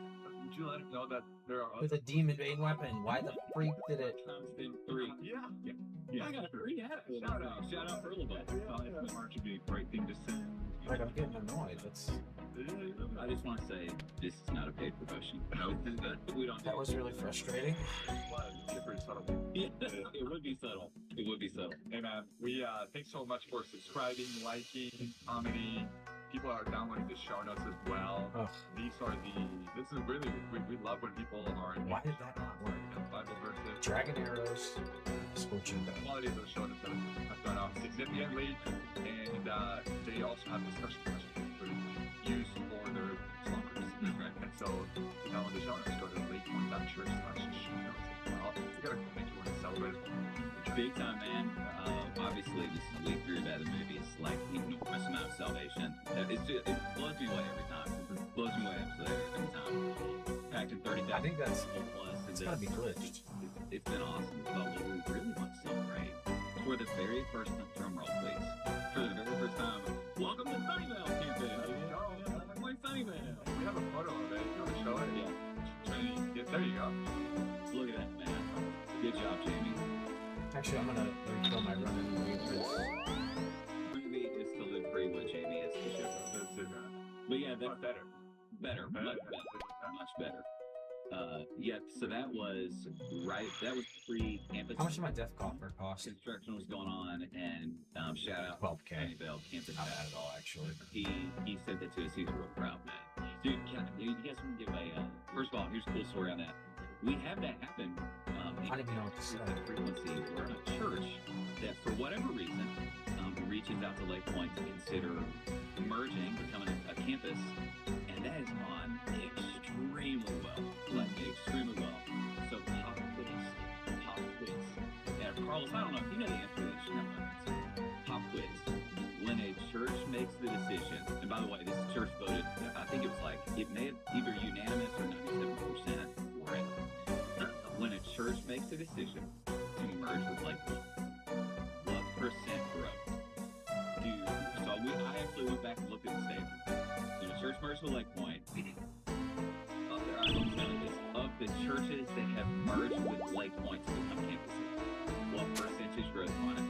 Would you let him know that there are With a demon vein weapon. Why the freak did it? Constant 3. Yeah. I got a free hat. Shout out Burlebo. It's should be a great thing to send. Like, I'm getting annoyed. That's... I just want to say this is not a paid promotion. We don't. That was really frustrating. Yeah, it would be subtle. It would be subtle. Hey man, we thanks so much for subscribing, liking, commenting. People are downloading the show notes as well. Ugh. This is really, we love when people are. Why did that not work? Bible verses. Dragon arrows, scorching The quality of those show notes have gone up significantly, and they also have discussion questions for use for their slumbers. Right? And so, to download the show notes, go to lakepoint.church/show notes as well. We gotta make you want to celebrate as well. Big time, man. Obviously, this is week 3 of the movie. It's like the enormous amount of salvation. It blows me away every time. It blows me away every time. Packed in 30,000. I think that's plus. It's gotta be glitched. It's been awesome. But what we really want to celebrate for the very first drum roll, please. For the very first time, welcome to Sunnyvale campus. Like Sunnyvale. We have a photo of it. You want to show it? Yeah. There you go. Look at that, man. Good job, Jamie. Actually, I'm gonna refill my run and read this. Movie is to live free with Jamie is the show. But yeah, that's better. Much better. Yeah, so that was pre-campus. How much did my death coffer cost? Construction was going on, and shout out 12K. Sunnyvale campus. Not bad at all, actually. He sent it to us. He's real proud, man. Dude, you guys want to give first of all, here's a cool story on that. We have that happen. I don't even know what to say. Frequency. We're in a church that, for whatever reason, reaches out to Lake Point to consider merging, becoming a campus, and that has gone extremely well. Like, extremely well. So, pop quiz. And Carlos, I don't know if you know the answer to this. Pop quiz. When a church makes the decision, and by the way, this church voted, I think it was like, it may have either unanimous or 97% for it. When a church makes a decision to merge with Lakewood, what percent growth? Dude, so I actually went back and looked at the statement. When a church merged with Lake Point, of the churches that have merged with Lake Point to become campuses, what percentage growth on it?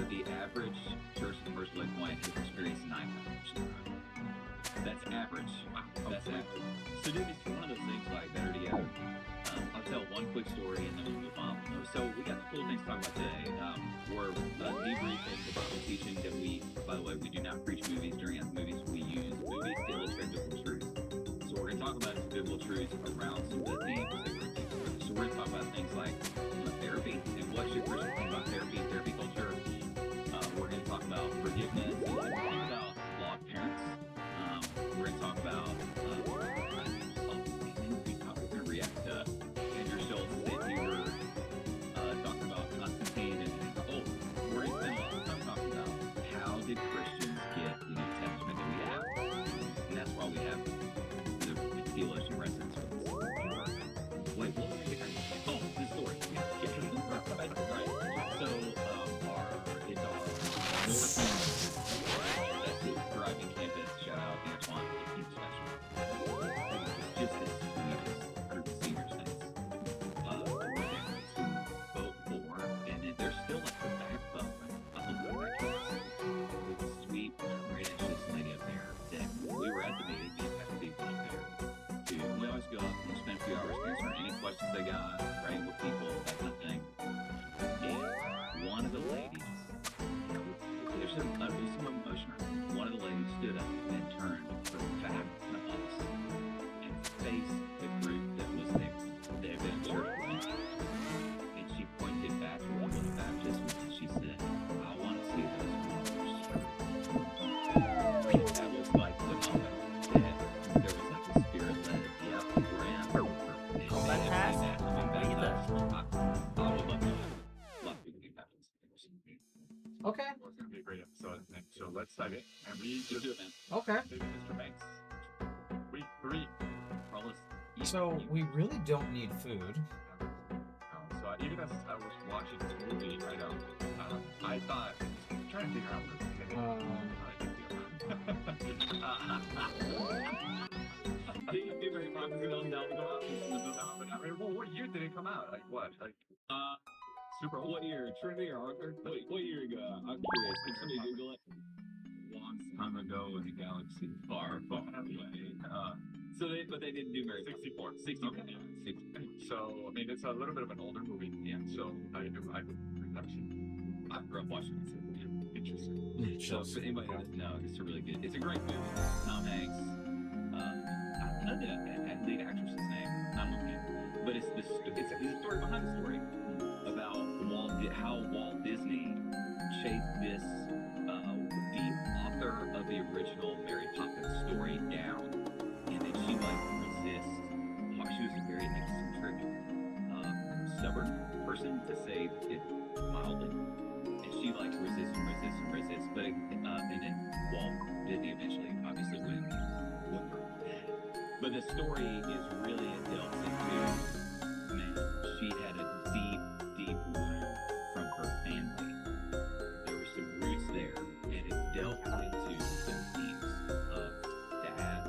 The average church in First Lake Point has experienced 900% growth. That's average. That's average. So, dude, it's one of those things like better together. I'll tell one quick story and then we'll move on. So, we got cool things to talk about today. We're debriefing the Bible teaching that by the way, we do not preach movies during the movies. We use movies to illustrate biblical truth. So, we're going to talk about some biblical truths around some of the themes that we're teaching. So, we're going to talk about things like therapy and what should Christians think about therapy culture. We're going to talk about forgiveness. We're going to talk about flawed parents. We're going to talk about we're going to react to Andrew Schultz that you were talking about Constantine and we're going to spend a lot of time talking about how did Christians get the New Testament that we have, and that's why we have the theologian residence for this. Wait, what was it? Oh, the story. Yeah. Right. So it's our driving campus. Shout out Antoine. He's special. Just as group of seniors nights. We're there to vote for, and then there's still like the backbone of the Lord campus. With the sweet, gracious lady up there. That we were at the meeting, me and Pastor people up there. We always go up and spend a few hours answering any questions they got, praying with people, that kind of thing. And one of the ladies, there's some emotional. One of the ladies stood up and turned back to us and faced the group that was there. They had been in church for me. And she pointed back to one of the baptisms and she said, I want to see those waters. And that was like the moment that there was like a spirit-led, we're in. Fantastic. Okay. It's gonna be a great episode. So let's dive in. And we just do it, man. Okay. Maybe Mr. Banks. Week 3. So we really don't need food. So even as I was watching this movie right now, I thought, I'm trying to figure out what what year did it come out? Like what? Like Super old? What year? Trivia or Arthur? What year ago? I'm curious. Can somebody Google it? Long time ago in a galaxy far, far away. But they didn't do very 64. 64. Okay. 64. So I mean, it's a little bit of an older movie. Yeah. So I grew up watching it. Yeah. Interesting. So for anybody that doesn't know, it's a really good. It's a great movie. Tom Hanks. I know the lead actress's name. I don't know her name, but it's a story behind the story about how Walt Disney chased this the author of the original Mary Poppins story down, and then she resists. She was a very eccentric, stubborn person, to say it mildly, and she resists, but and then Walt Disney eventually obviously went with her. But the story is really, it delves into, man, she had a deep wound from her family. There were some roots there, and it delved into some themes of dad,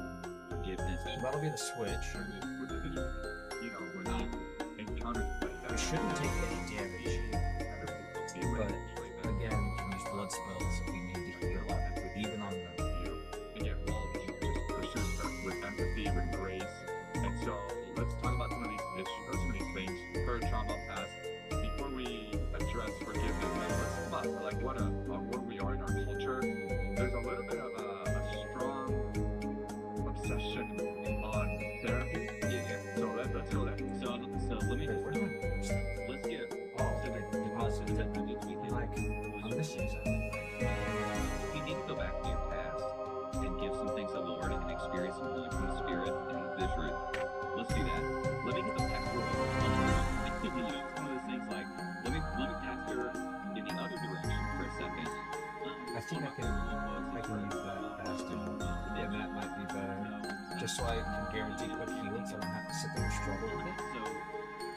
forgiveness. So that'll be the switch. You know, when I encountered We shouldn't take any damage. But again, from these blood spells, we need to heal even on the Again, Walt just pursues her with empathy, with grace. And so let's talk about some of these issues, some of these things, her trauma past, before we address forgiveness. Let's talk about where we are in our culture. There's a little bit of a strong obsession on therapy. Yeah. So let's go there. So let me let's get I'm missing something. You need to go back to your past and give some things to the Lord and experience some healing from the Spirit and this root. Let's do that. Let me get the pastoral. It's one of those things like let me pastor in the other direction for a second. I think I can use that fasting, and that might be better. Just so I can guarantee quick healing, so I don't have to sit there and struggle with it. So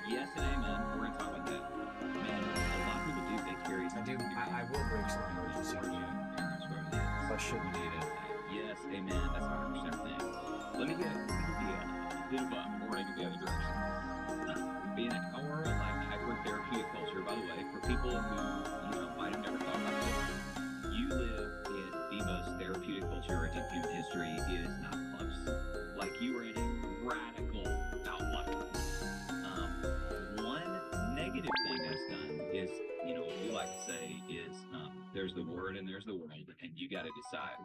yes and amen. We're gonna talk about that. Man, a lot of people do. They carry. I will bring some emergency healing. So I shouldn't need it. Yes, amen. That's 100% thing. Let me get a bit of before I go the other direction. Being our hyper therapeutic culture, by the way, for people who might have never thought about this, you live in the most therapeutic culture in human history. It is not close. Like you are in a radical outlier. One negative thing that's done is, what we like to say is there's the word and there's the world, and you got to decide,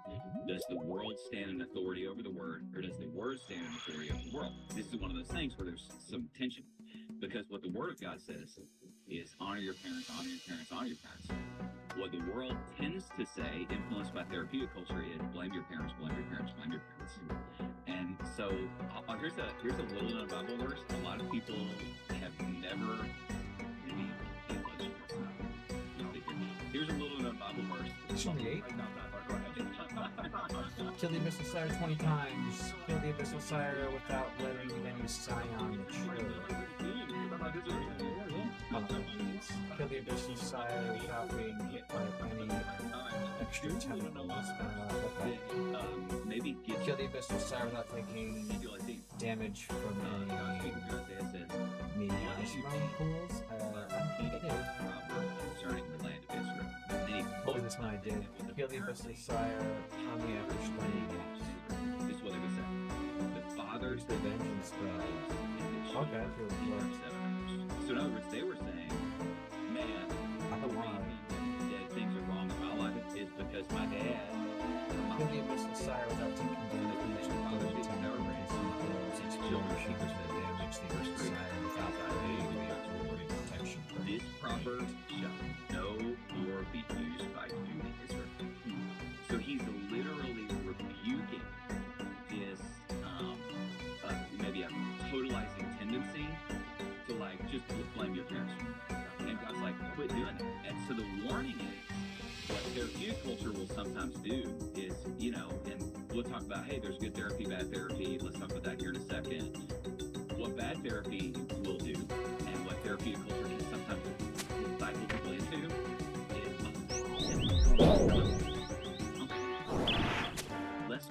does the world stand in authority over the word, or does the word stand in authority over the world? This is one of those things where there's some tension, because what the word of God says is honor your parents, honor your parents, honor your parents. What the world tends to say, influenced by therapeutic culture, is blame your parents, blame your parents, blame your parents. And so here's a little known Bible verse. A lot of people have never maybe here's a little known Bible verse. It's on the 8th. Kill the abyssal sire 20 times. Kill the abyssal sire without letting any scion mature. Kill the abyssal sire without being hit by any extra tentacles. Maybe kill the abyssal sire without taking damage from any ice pools. I don't think it is. Concerning the land of Israel. Oh, this one I did. Kill the abyssal sire on the after slaying it. This is what they would say. The father's the vengeance spell. Okay, I feel so in other words, they were saying, man, the reason that things are wrong in my life is because my dad. Kill the abyssal sire without taking damage to other temperatures and blows. Its children she was the damage the abyssal sire without creating the authority protection. This proverb shall no more be used by you in Israel. So he's literally rebuking this maybe a totalizing tendency to just blame your parents. And God's like, quit doing it. And so the warning is, what therapeutic culture will sometimes do is, you know, and we'll talk about, hey, there's good therapy, bad therapy. Let's talk about that here in a second. What bad therapy will do, and what therapeutic culture can sometimes cycle people into, is let's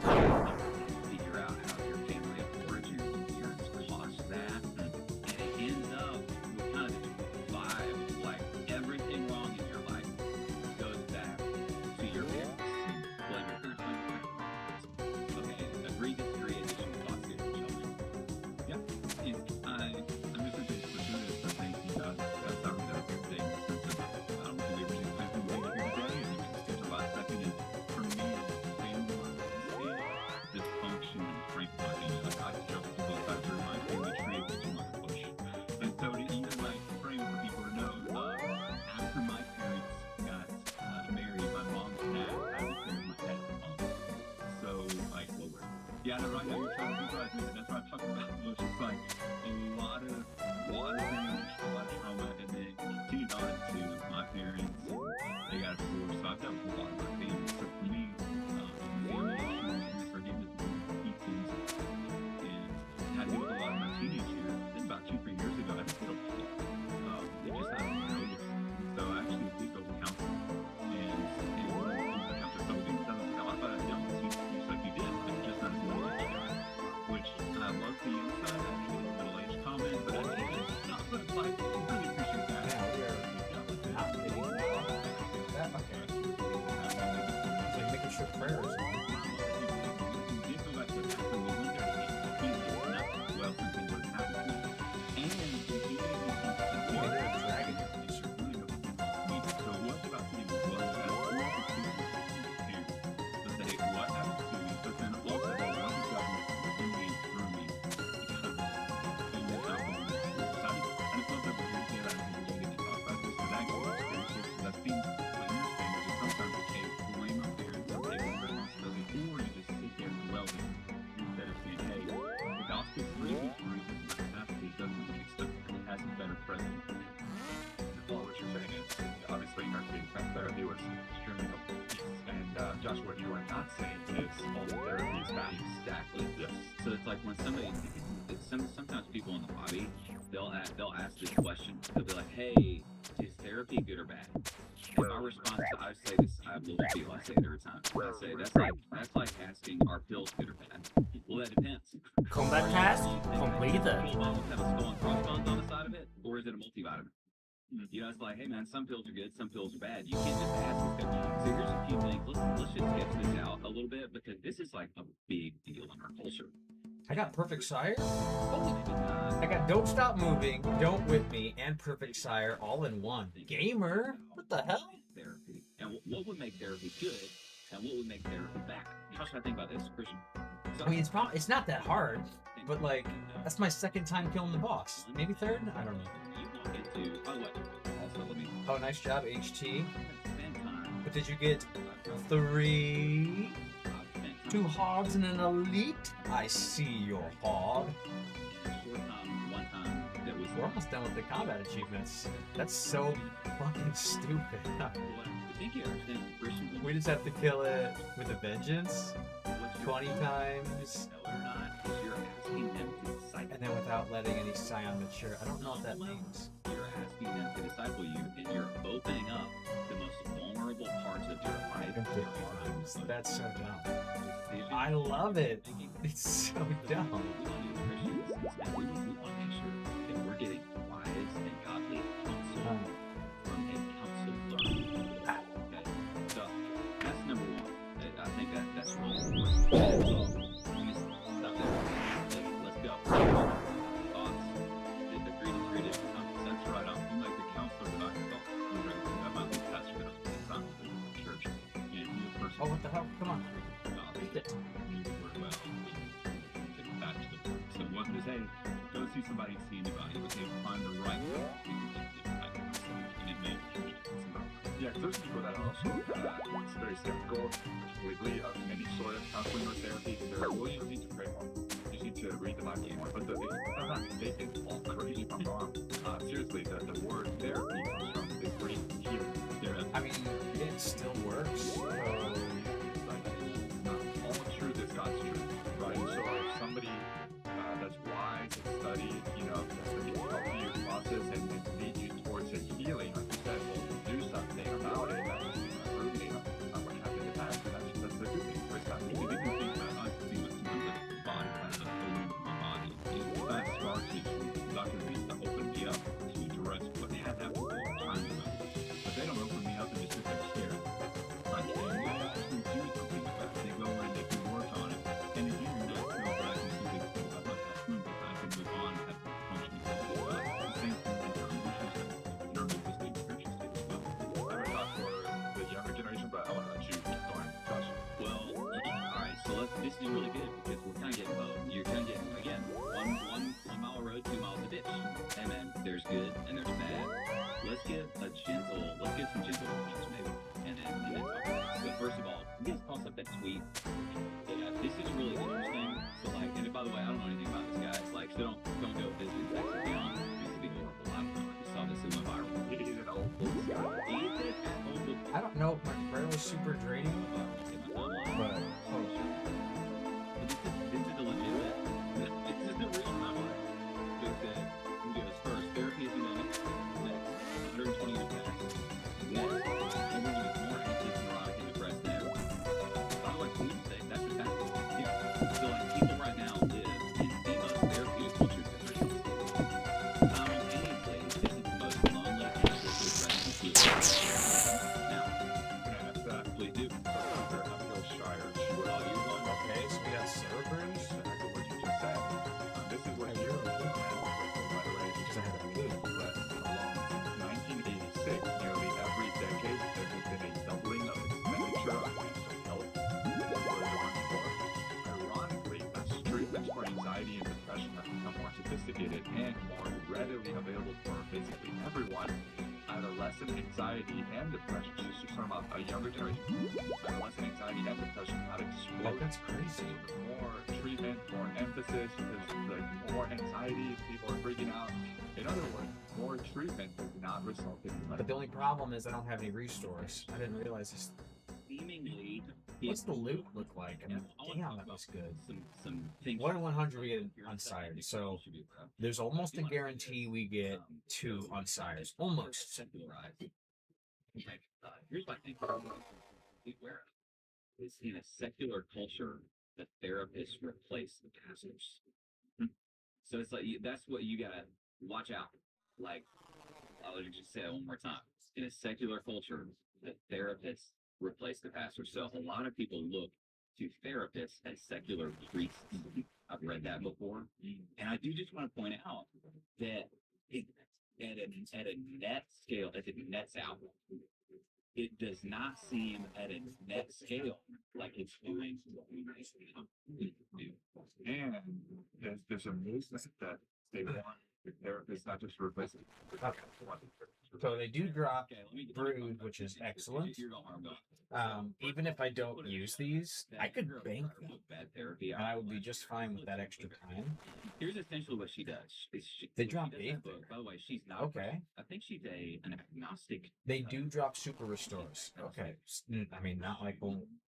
figure out how your family of origin insurance caused that, and it ends up with kind of this vibe, like everything wrong in your life goes back to your parents. Blame your parents, blame your parents. Okay, agree, disagree, addition, thoughts, children. Yeah. I'm just going to pursue this. I think that's not really a good thing. I don't believe in anything today, and there's a lot of second. And for me, family is dysfunction and strength talking. Like I joke to both sides of my family tree, which is not a push. And so to even like frame for people to know, after my parents got married, my mom's dad had to marry my dad's mom. So like, yeah, no, right now you're trying to visualize me. That's what I'm talking about. It's just like a lot of damage, a lot of trauma, and then continued on to my parents. They got divorced, so I've dealt with a lot of my family. So for me, family issues and forgiveness pieces, and had to deal with a lot of my teenage years. Then about 2-3 years ago, I just hit a wall. It just happened to notice. So I actually did go to counseling, and the counselor told me, I thought I dealt with you like you did, but just not as middle-aged guy. Which I love the inside, actually, the middle-aged comment, but I think it's not what it's like. I really appreciate that. Yeah, we are not hitting that. Okay. It's like making sure prayers. Josh, what you are not saying is all therapy is bad. Exactly. Yes. So it's like when somebody, sometimes people in the body, they'll ask this question. They'll be like, "Hey, is therapy good or bad?" And my response, I say this, I have a little feel, I say it every time. I say that's like asking, are pills good or bad? Well, that depends. Combat task completed. Have a skull and crossbones on the side of it, or is it a multivitamin? You know, it's like, hey man, some pills are good, some pills are bad. You can't just ask this guy. So here's a few things. Let's just sketch this out a little bit, because this is like a big deal in our culture. I got Perfect Sire. I got Don't Stop Moving, Don't Whip Me, and Perfect Sire all in one. Gamer? What the hell? Therapy. And what would make therapy good, and what would make therapy bad? How should I think about this, Christian? I mean, it's not that hard, but like, that's my second time killing the boss. Maybe third? I don't know. Oh, nice job, HT. But did you get 3? 2 hogs and an elite? I see your hog. We're almost done with the combat achievements. That's so fucking stupid. We just have to kill it with a vengeance 20 times. And then without letting any scion mature. I don't know what that means. You're asking them to disciple you, and you're opening up the most vulnerable parts of your life. That's so dumb. I love it. It's so dumb. We want to make sure that we're getting wise and godly counsel from a counselor. Okay, so that's number 1. I think that's really important. Let's go. Thoughts? Agree. That's right on. You like the counselor that I felt. That might be pastor that I'm in the church. And you person. Oh, what the hell? Come on. Read it. So what is, hey, go see somebody, see anybody, but they find the right way. Yeah, there's people that are also very skeptical completely of any sort of counseling or therapy. They're well, you need to pray more. You need to read the Bible more. But they can fall crazy if I'm wrong. Seriously, the word therapy comes from the Greek healing. I mean, it still works. good and there's bad. Let's get some gentle reviews maybe, and then talk about it. So first of all, you guys toss up that tweet. Yeah, this is really interesting. So like, and by the way, I don't know anything about this guy. It's like, so don't go visit Texas Beyond. It used to be horrible. I don't know. I just saw this in my viral. He's an old book guy. I don't know if my prayer was super draining, but this is the legitimate. This is the real timeline. It said, he goes first, therapy is next, 120 attacks. Next, everyone is more anxious, neurotic, and depressed than ever. By the way, please say that's a fact. Yeah. So like people right now live in the most therapeutic culture that there is. Simultaneously, this is the most lonely, anxious, depressed, and suicidal. Now, please do. okay, so we got Cerebrus. Exactly what you just said. This is what you're looking at, by the way, because I had a good US along since 1986, nearly every decade, there has been a doubling of expenditure on mental health. Ironically, as treatments for anxiety and depression have become more sophisticated and more readily available for basically everyone, adolescent anxiety and depression, just talking about a younger generation, adolescent anxiety and depression had exploded. That's crazy. So more treatment, more emphasis, because like more anxiety, people are freaking out. In other words, more treatment does not result in But the only problem is I don't have any restores. I didn't realize this. Seemingly, What's the loot look like? I mean, damn, that was good. Some things. 1 in 100 we get unsired. So there's almost a guarantee we get 2 unsires. Almost. Here's my thing. Where is in a secular culture, the therapists replace the pastors. So it's like that's what you gotta watch out. Like I'll just say it one more time. In a secular culture, the therapists replace the pastor. So a lot of people look to therapists as secular priests. I've read that before. And I do just want to point out that at a net scale, as it nets out, it does not seem at a net scale like it's doing what we need to do. And there's a movement that they want the therapists not just replace it. Okay. So they do drop Brood, which is excellent. Even if I don't use these, I could bank them. And I would be just fine with that extra time. Here's essentially what she does. They drop By big. the way, she's not. Okay. I think she's an agnostic. They do drop super restores. Okay. I mean, not like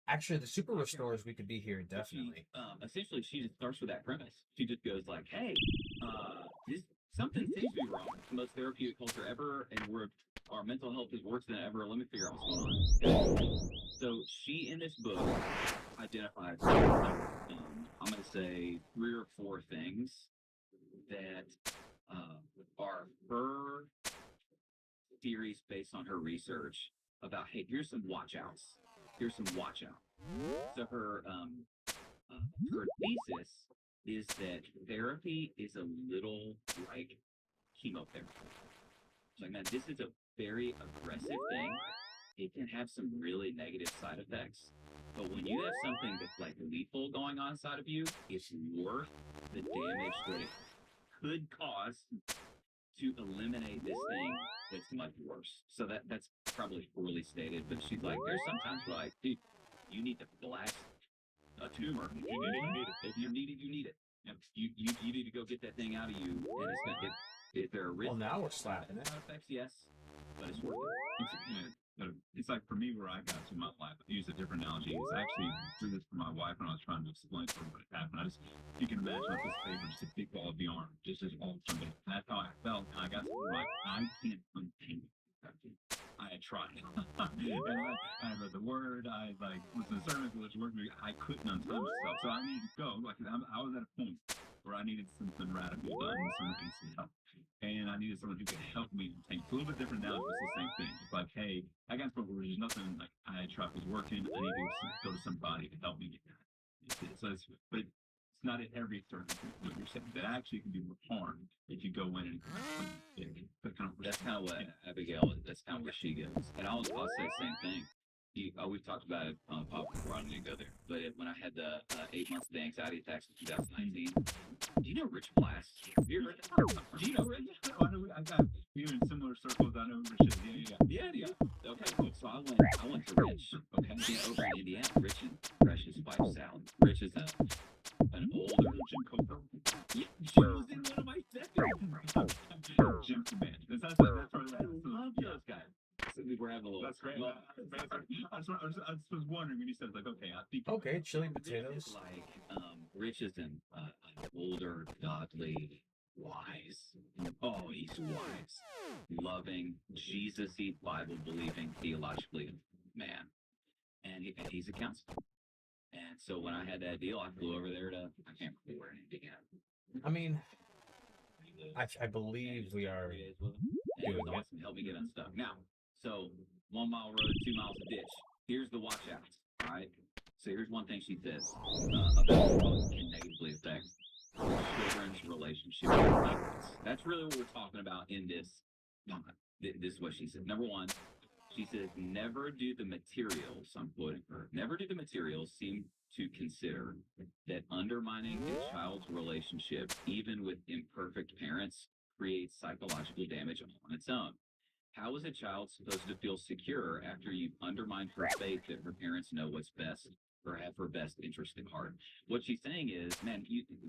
actually the super restores we could be here definitely. Essentially, she just starts with that premise. She just goes like, "Hey, something seems to be wrong. It's the most therapeutic culture ever, and our mental health is worse than ever. Let me figure out what's going on." So she, in this book, identified, I'm going to say 3 or 4 things that are her theories based on her research about, hey, here's some watch outs. Here's some watch out. So her thesis is that therapy is a little like chemotherapy. It's like, man, this is a very aggressive thing. It can have some really negative side effects. But when you have something that's like lethal going on inside of you, it's worth the damage that it could cause to eliminate this thing that's much worse. So that's probably poorly stated, but she's like, there's sometimes where like, dude, you need to blast a tumor. If you need it. If you need it, you need it. You need to go get that thing out of you, and it's gonna get. Is there a risk? Well, now we're slapping it. Effects, yes, but it's worth it. It's like for me, where I got to my life, I use a different analogy. It's actually through this for my wife when I was trying to explain to her what had happened. You can imagine on this paper, just a big ball of yarn, just all something. That's how I felt, and I got to like, I can't untangle that. I had tried. And I read the word. I like was in the sermon village working. I couldn't untie myself, so I needed to go. Like I was at a point where I needed something radical done, some help. And I needed someone who could help me take a little bit different now, it's the same thing. It's like, hey, I got to where there's nothing like I tried was working. I need to go to somebody to help me get that. So but it's not in every circumstance what you're saying. That actually can do more harm if you go in and That's kind of what Abigail. That's kind of where she goes. And I'll say the same thing. We've talked about it on Pop before. I'm going to go there. But when I had the 8 months of the anxiety attacks in 2019, Do you know Rich Blast? Have you heard that? Do you know Rich? I know, I got you in similar circles. I know Rich is. Yeah. Okay, cool. So I went to Rich. Okay, over in Indiana. Rich and Precious wife Sally. Rich is an older Jim Coker. Yeah, she was in one of my seconds. Jim Command. That's right. I love those guys. So we're having a little. That's great. I was wondering when you said like, okay, I'll think. Okay, chili potatoes. Like, Rich is an older, godly, wise. Oh, he's wise, loving, Jesus-y, Bible-believing, theologically man, and he's a counselor. And so when I had that deal, I flew over there to I can't remember where in Indiana. I mean, I believe we are It was awesome. Help me get unstuck. Now, so 1 mile road, 2 miles of ditch. Here's the watch outs. All right. So here's one thing she says about what can negatively affect children's relationship with parents. That's really what we're talking about in this. This is what she said. Number one, she says, never do the materials, I'm quoting her, never do the materials seem to consider that undermining a child's relationship, even with imperfect parents, creates psychological damage on its own. How is a child supposed to feel secure after you've undermined her faith that her parents know what's best or have her best interest at heart? What she's saying is, man,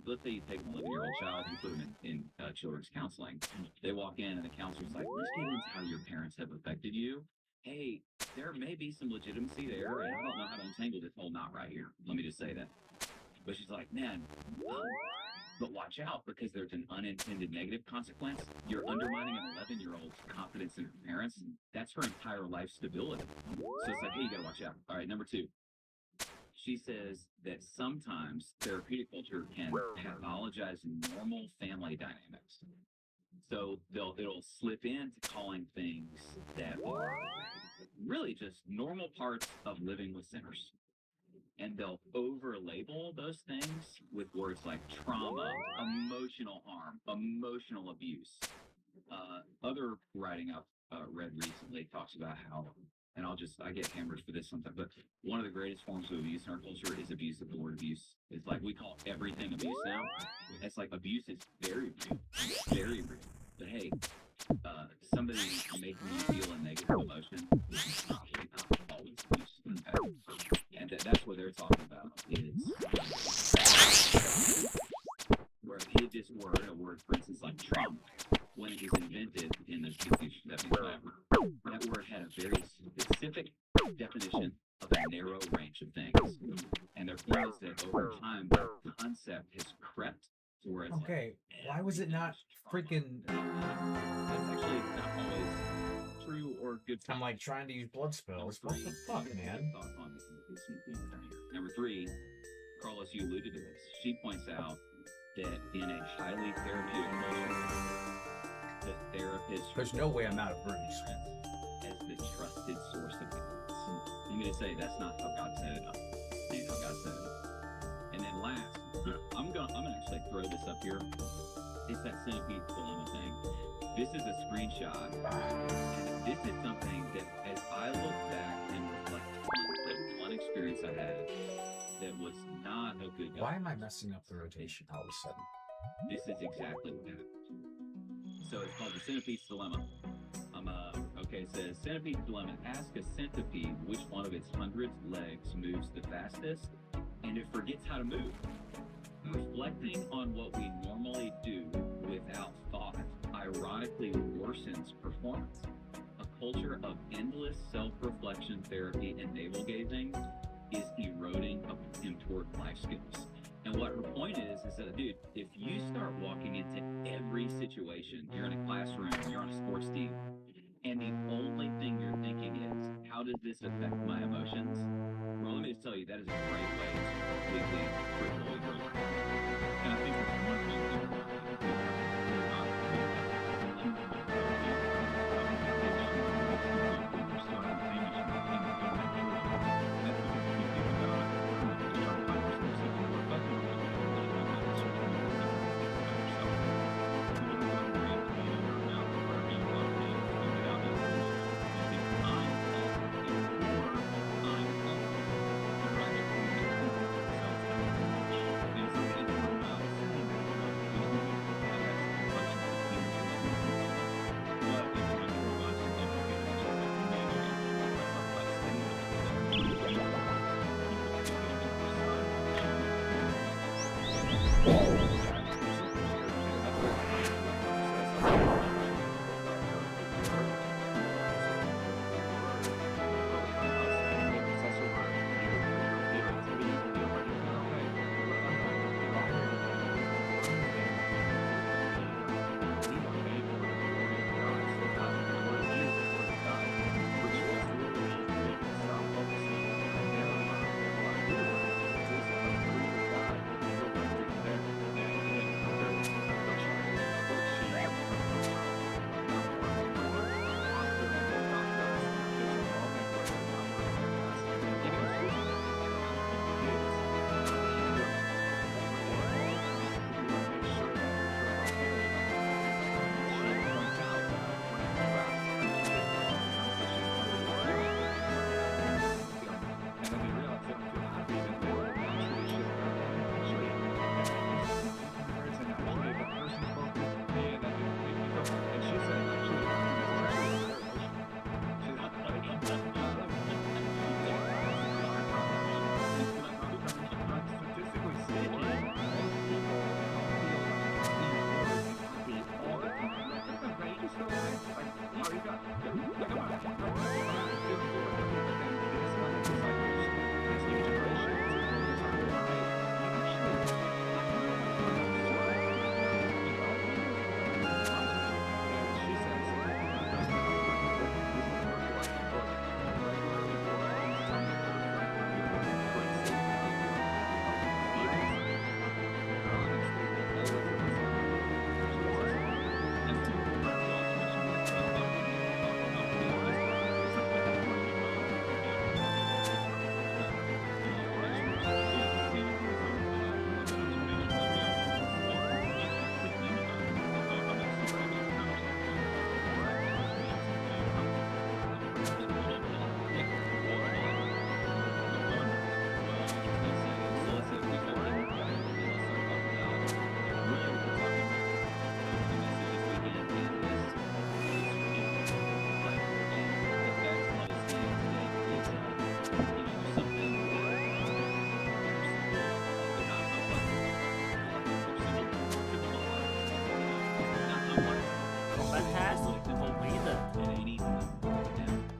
let's say you take an 11-year-old child, you put them in children's counseling. They walk in and the counselor's like, let's get into how your parents have affected you. Hey, there may be some legitimacy there, and I don't know how to untangle this whole knot right here. Let me just say that. But she's like, man, but watch out, because there's an unintended negative consequence. You're undermining an 11-year-old's confidence in her parents. That's her entire life stability. So it's like, hey, you gotta watch out. All right, number two. She says that sometimes therapeutic culture can pathologize normal family dynamics. So it'll slip into calling things that are really just normal parts of living with sinners. And they'll over-label those things with words like trauma, emotional harm, emotional abuse. Other writing I've read recently talks about how, and I get hammered for this sometimes, but one of the greatest forms of abuse in our culture is abuse of the word abuse. It's like we call everything abuse now. It's like abuse is very real, very real. But hey, somebody making you feel a negative emotion is probably not always abuse. Okay? And that's what they're talking about is where this word, a word for instance like trauma, when it was invented in the 60s, 70s, that word had a very specific definition of a narrow range of things. And their point is that over time, the concept has crept to where it's okay, why was it not freaking... That's actually not always true or good. I'm like trying to use blood spells. What the fuck, man? Number three, Carlos, you alluded to this. She points out that in a highly therapeutic culture, the therapist... There's no way I'm out of British. ...as the trusted source of guidance. I'm going to say that's not how God set it up. That's how God set it up. And then last, I'm gonna actually throw this up here. It's that Synpase dilemma thing. This is a screenshot. And this is something that, as I look back and reflect on the one experience I had that was not a good guy. Why am I messing up the rotation all of a sudden? This is exactly what happened. So it's called the Synpase dilemma. Okay, it says Synpase dilemma. Ask a centipede which one of its 100 legs moves the fastest, and it forgets how to move. Reflecting on what we normally do without thought ironically worsens performance. A culture of endless self-reflection therapy and navel-gazing is eroding important life skills. And what her point is that, dude, if you start walking into every situation, you're in a classroom, you're on a sports team, and the only thing you're thinking is, how does this affect my emotions? Well, let me just tell you, that is a great way to completely cripple your life. And I think that's one thing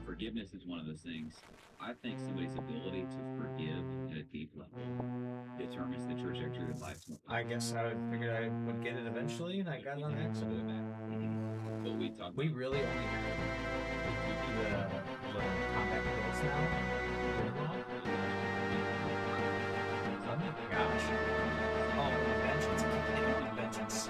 Forgiveness is one of those things. I think somebody's ability to forgive at a deep level determines the trajectory of life. I guess I figured I would get it eventually, and I got it on accident. But we really only have the combat kills now. Oh my gosh. Oh, vengeance. I keep thinking of vengeance.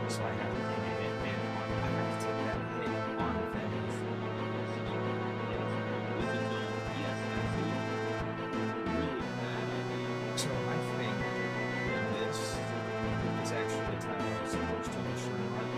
So I have to take it, and I have to take that hit on vengeance. So I think this is actually the time I'm supposed to ensure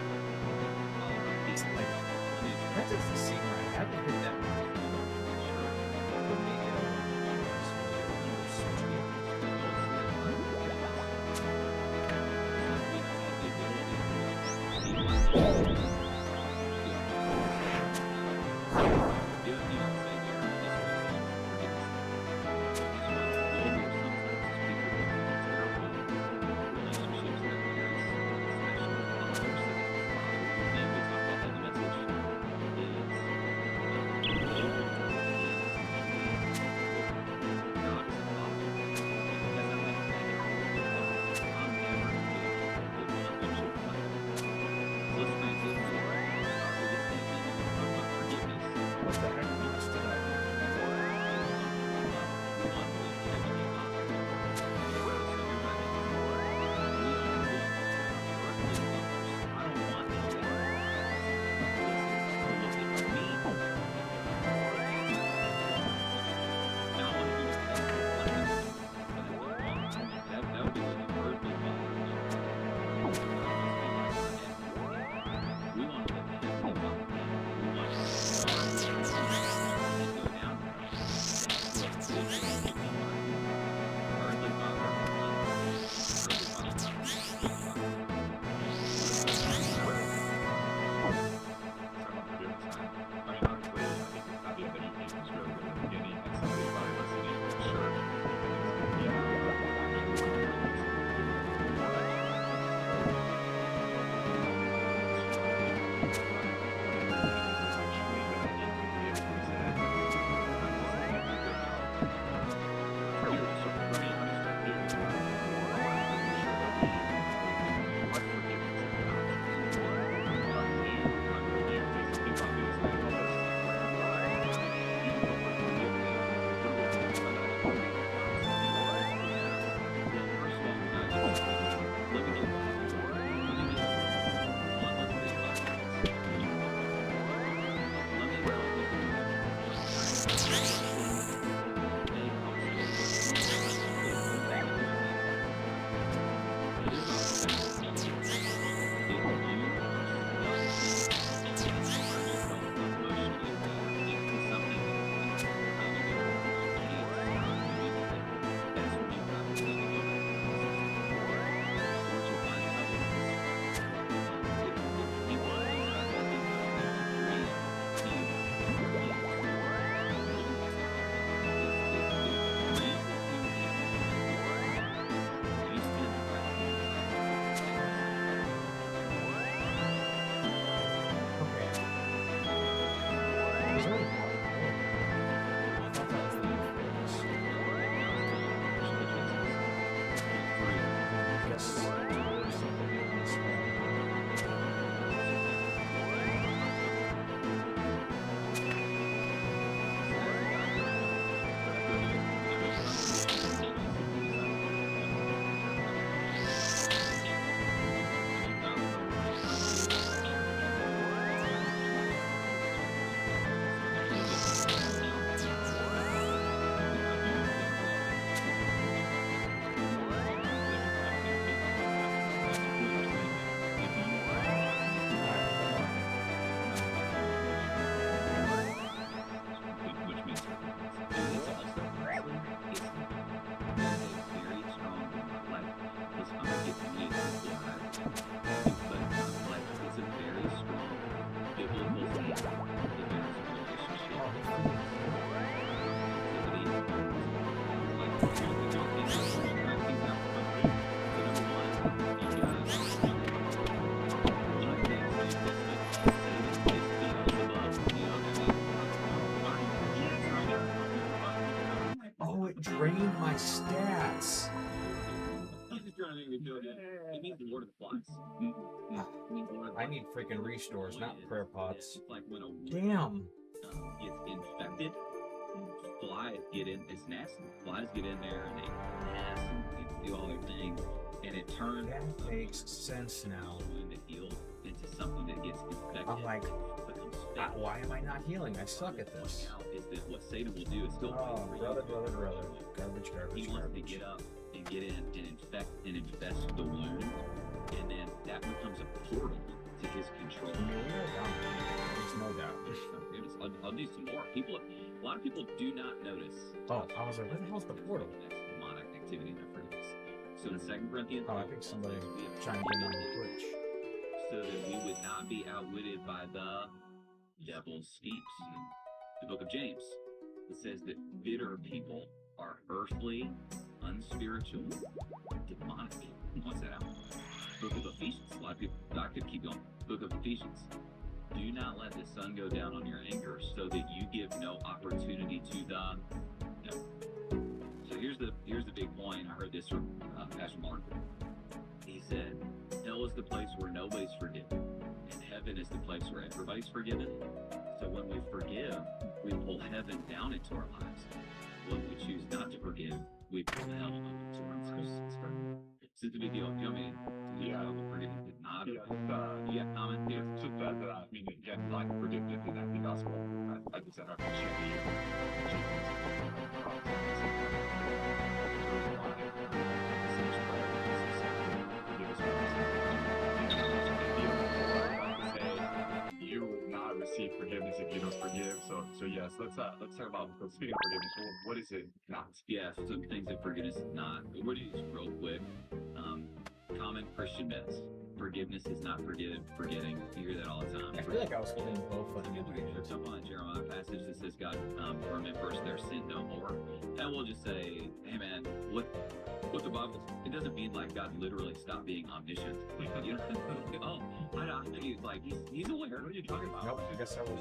really hard. I thought that was the influence. Oh, it drained my stats. I need freaking restores, not prayer pots. Damn. Gets infected. Flies get in. It's nasty. Flies get in there and they pass and they do all their things, and it turns. That makes sense now. To heal into something that gets infected. I'm like, why am I not healing? I suck at this. Is that what Satan will do is still brother. Garbage. He wants to get up and get in and infect and infest the wound, and then that becomes a portal to his control. There's no doubt. I'll do some more. A lot of people do not notice. Oh, I was like, where the hell's the portal? That's demonic activity in their friends. So in 2 Corinthians, I think somebody chimed in on Twitch. So that we would not be outwitted by the devil's steeps. The book of James, it says that bitter people are earthly, unspiritual, demonic. What's that out? Book of Ephesians. A lot of people, I could keep going. Book of Ephesians. Do not let the sun go down on your anger, so that you give no opportunity to the devil. So here's the big point. I heard this from Pastor Mark. He said, hell is the place where nobody's forgiven, and heaven is the place where everybody's forgiven. So when we forgive, we pull heaven down into our lives. When we choose not to forgive, we pull hell into our lives. So it's a big deal. You know what I mean? Forgiveness is not. Yeah, comment. Yeah, it's just that, I mean, again, like forgiveness is not the gospel. I just said I appreciate you will not receive forgiveness if you don't forgive. So yes, let's talk about speaking of forgiveness. What is it not? Yeah, some things that forgiveness is not. We're doing this real quick. Common Christian myths. Forgiveness is not forgetting. You hear that all the time. I feel like I was holding both of them. Jump on a Jeremiah passage that says God remembers their sin no more. And we'll just say, hey man, what the Bible, it doesn't mean like God literally stopped being omniscient. You know, like he's aware. What are you talking about? Nope, I guess I was.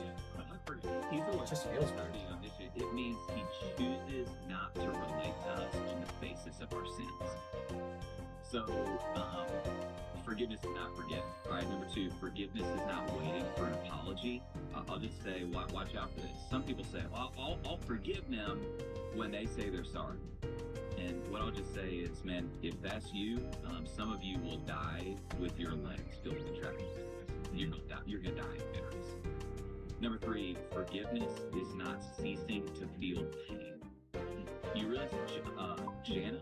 He's aware. It just feels bad. Being omniscient. It means he chooses not to relate to us on the basis of our sins. So, forgiveness is not forgetting. All right, number 2, forgiveness is not waiting for an apology. I'll just say, watch out for this. Some people say, well, I'll forgive them when they say they're sorry. And what I'll just say is, man, if that's you, some of you will die with your legs filled with traffic. You're gonna die in bitterness. Number 3, forgiveness is not ceasing to feel pain. You realize, Jana,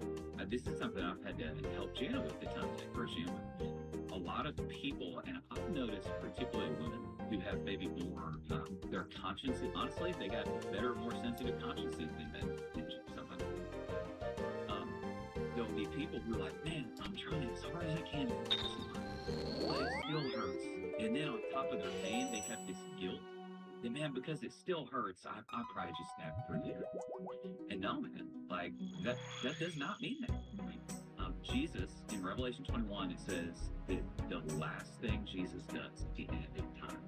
this is something I've had to help Jana with the times I first Jana with. A lot of people, and I've noticed particularly women who have maybe more, their consciences, honestly, they got better, more sensitive consciences than men sometimes. There'll be people who are like, man, I'm trying as hard as I can, but it still hurts. And then on top of their pain, they have this guilt. And man, because it still hurts, I probably just never forgive. And no, man, like that does not mean that. Jesus, in Revelation 21, it says that the last thing Jesus does at the end of time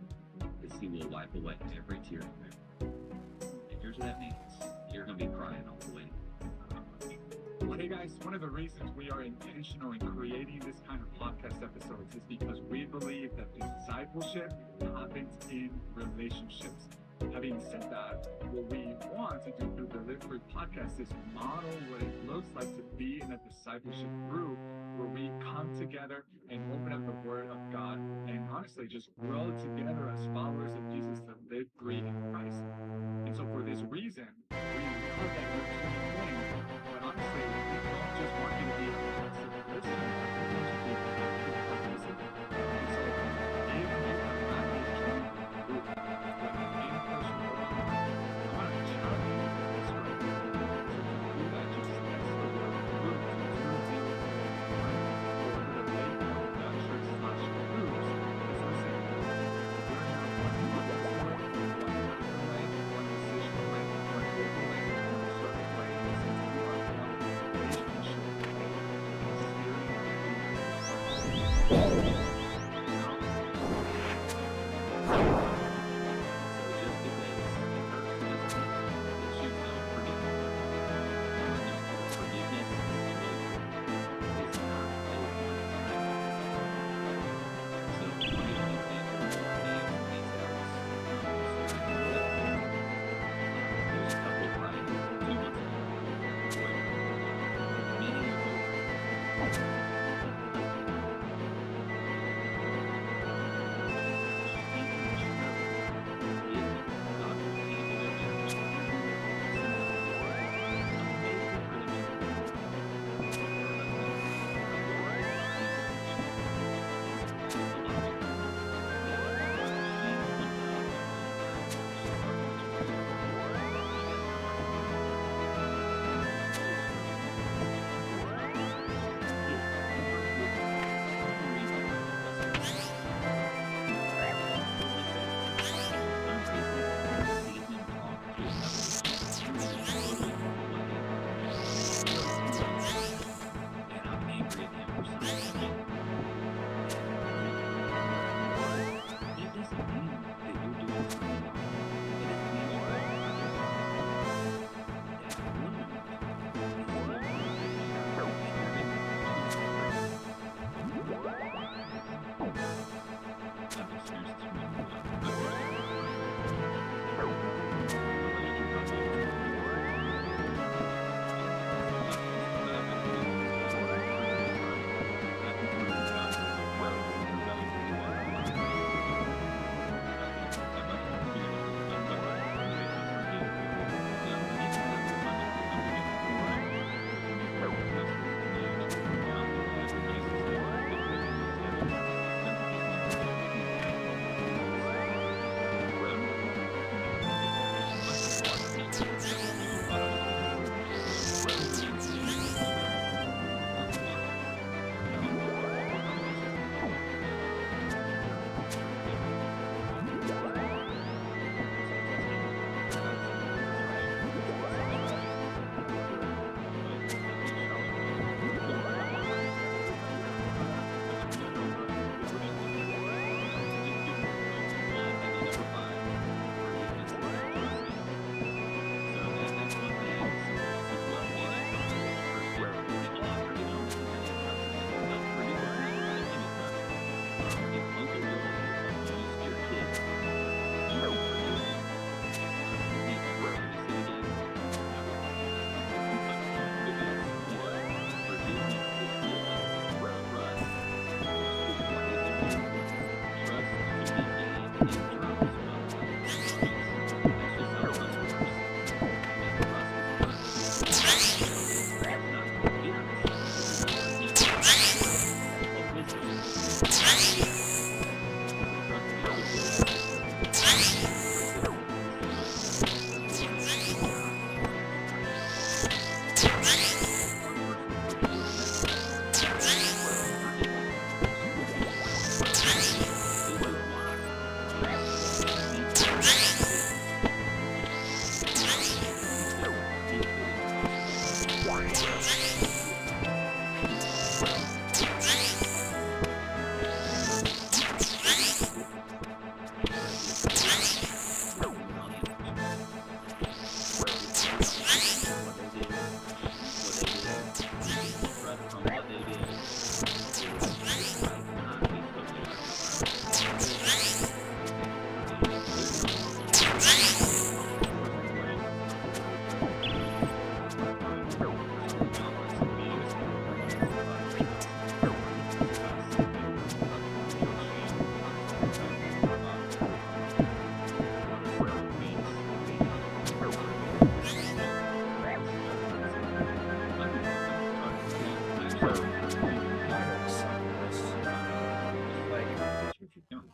is he will wipe away every tear. And here's what that means. You're gonna be crying all the way. Well, hey guys, one of the reasons we are intentional in creating this kind of podcast episodes is because we believe that discipleship happens in relationships. Having said that, what we want to do through the Live Free podcast is model what it looks like to be in a discipleship group where we come together and open up the Word of God and honestly just grow together as followers of Jesus to live free in Christ. And so for this reason, we love that you're tuning in, but honestly, we don't just want you to be a passive listener, we want you to be an active participant. And so if you have not yet joined the group, whether in person or online, I want to challenge you to this right now. So to do that, just text the word group to 2021 or go to the laypoint.church/groups. Because listen, we're now 1 month apart, 1 time away, 1 decision away, 1 move away, 1 circle away. Since we are one relationship away,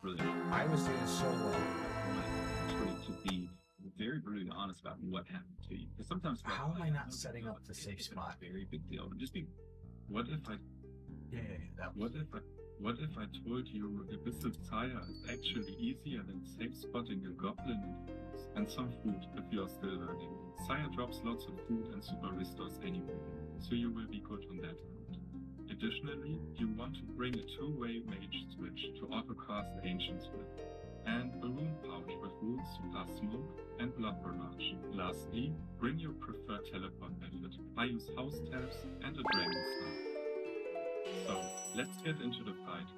brilliant. I was doing so well. Actually, to be very brutally honest about what happened to you. Because sometimes How am I not setting up the safe spot? Very big deal. But just be. What if I? What if I told you Abyssal Tire is actually easier than safe spotting a goblin and some food if you are still learning? Sire drops lots of food and super restores anyway, so you will be good on that front. Additionally, you want to bring a two-way mage switch to autocast Ancients with, and a rune pouch with runes plus smoke and blood barrage. Lastly, bring your preferred teleport method. I use house tabs and a dragon staff. So, let's get into the fight.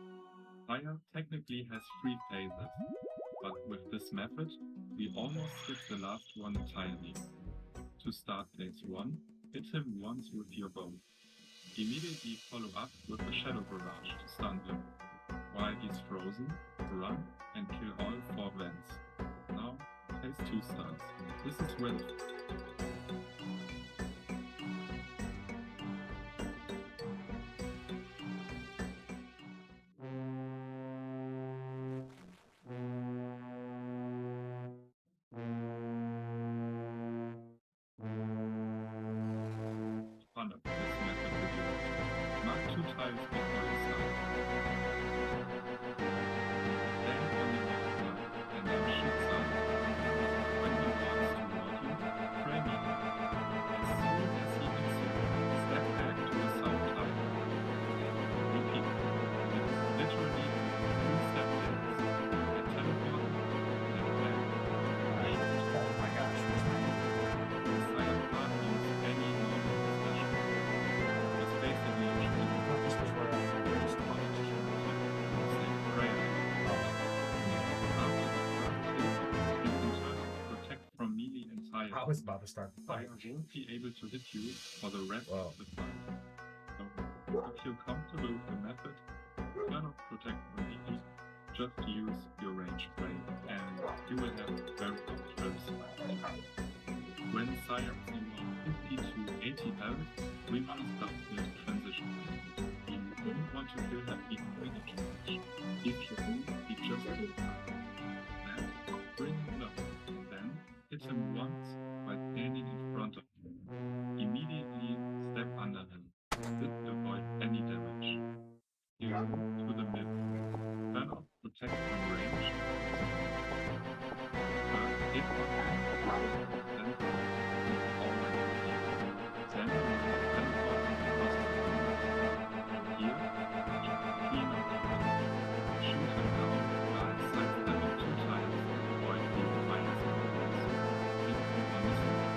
Fire technically has 3 phases, but with this method, we almost skip the last one entirely. To start phase 1, hit him once with your bow. Immediately follow up with a shadow barrage to stun him. While he's frozen, run and kill all 4 vents. Now, phase 2 starts. This is Will. Fun of this method videos. Mark 2 tiles before you start. Then on the left side, and then shoot side. When he walks toward you, pray me. As soon as he hits you, step back to the south tile. Repeat. It's literally 3-step dance. And teleport, then back. Oh my gosh. The Sire can't use any normal special. It's basically This was where I first wanted to show say prayer. After the first hit, you can turn off protect from melee entirely. I was about to start the fight. Fire won't be able to hit you for the rest of the fight. So, if you're comfortable with the method, turn off protect from melee, just use your range play, and you will have very good trips. When Sire is around 50 to 80 health, we must stop the transition. You don't want to kill him even when you charge. If you do, he just kills him. Then, bring him low. Then, hit him once by standing in front of him. Immediately step under him. This avoid any damage. You move to the mid. Turn off protect from range. First hit on him, then go. Always here. Then teleport across the room. From here, just clean up the room. Shoot him down while sidestepping 2 tiles to avoid being fire spells. Hit him on the sword.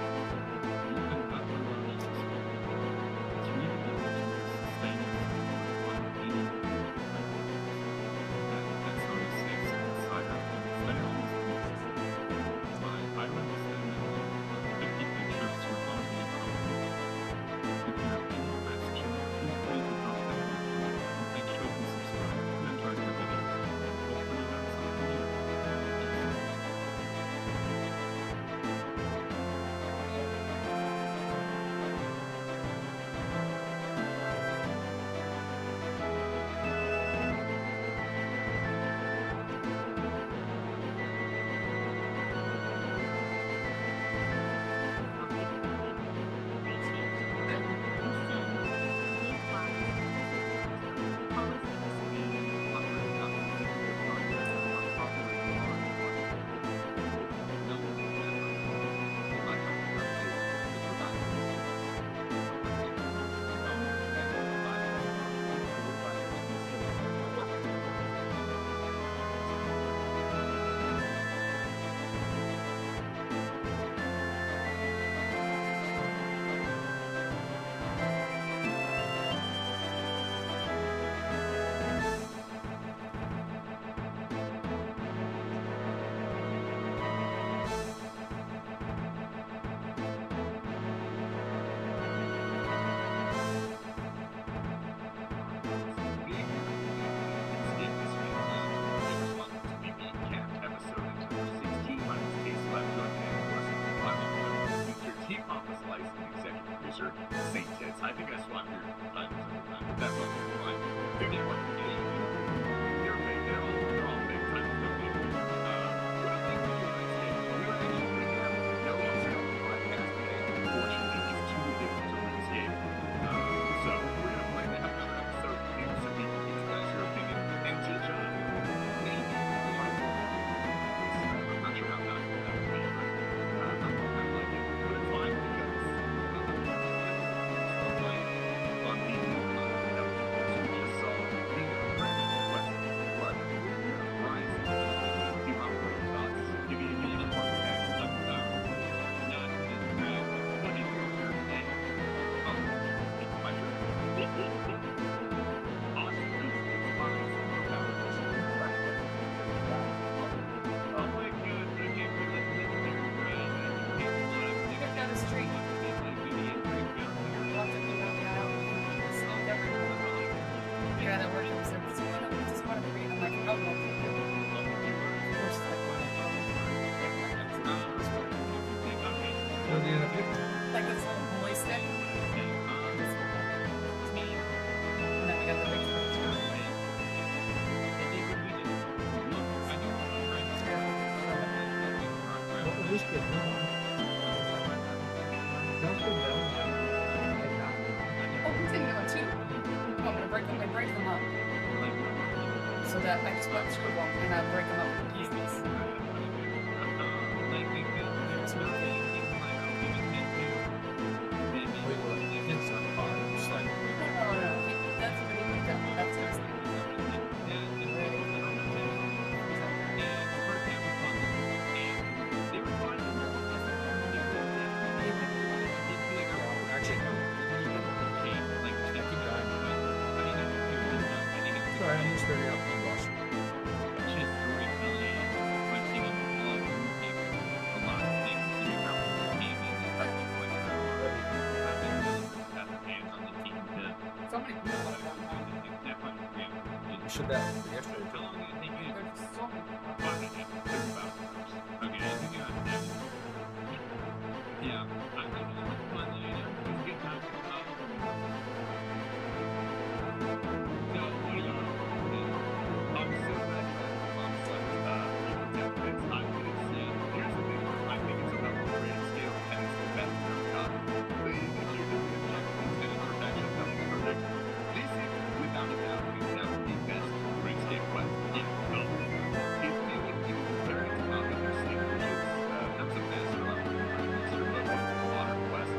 You can blood barrage the spell. It's really easy to use sustaining without any good. Move on. Don't feel bad. Oh, I'm taking one too. I'm gonna break them up. So that I just put scribble and I break them up in pieces. That's what he picked up. That's his thing. Sorry, I'm just very up and watching. Somebody put it on. You should that yesterday. How long did it take you to There's so many. Yeah, I think it was fun. It was a good time. So, what do you I'm so glad you asked about templates. I would have said, here's the thing. I think it's about the greatest scale and it's the best they've gotten. If you're doing objectives and imperfection, nothing's perfect. This is, without a doubt, the best great scale quest in development. If you compare it to other sleep, which is that's a master level sort of modern quest.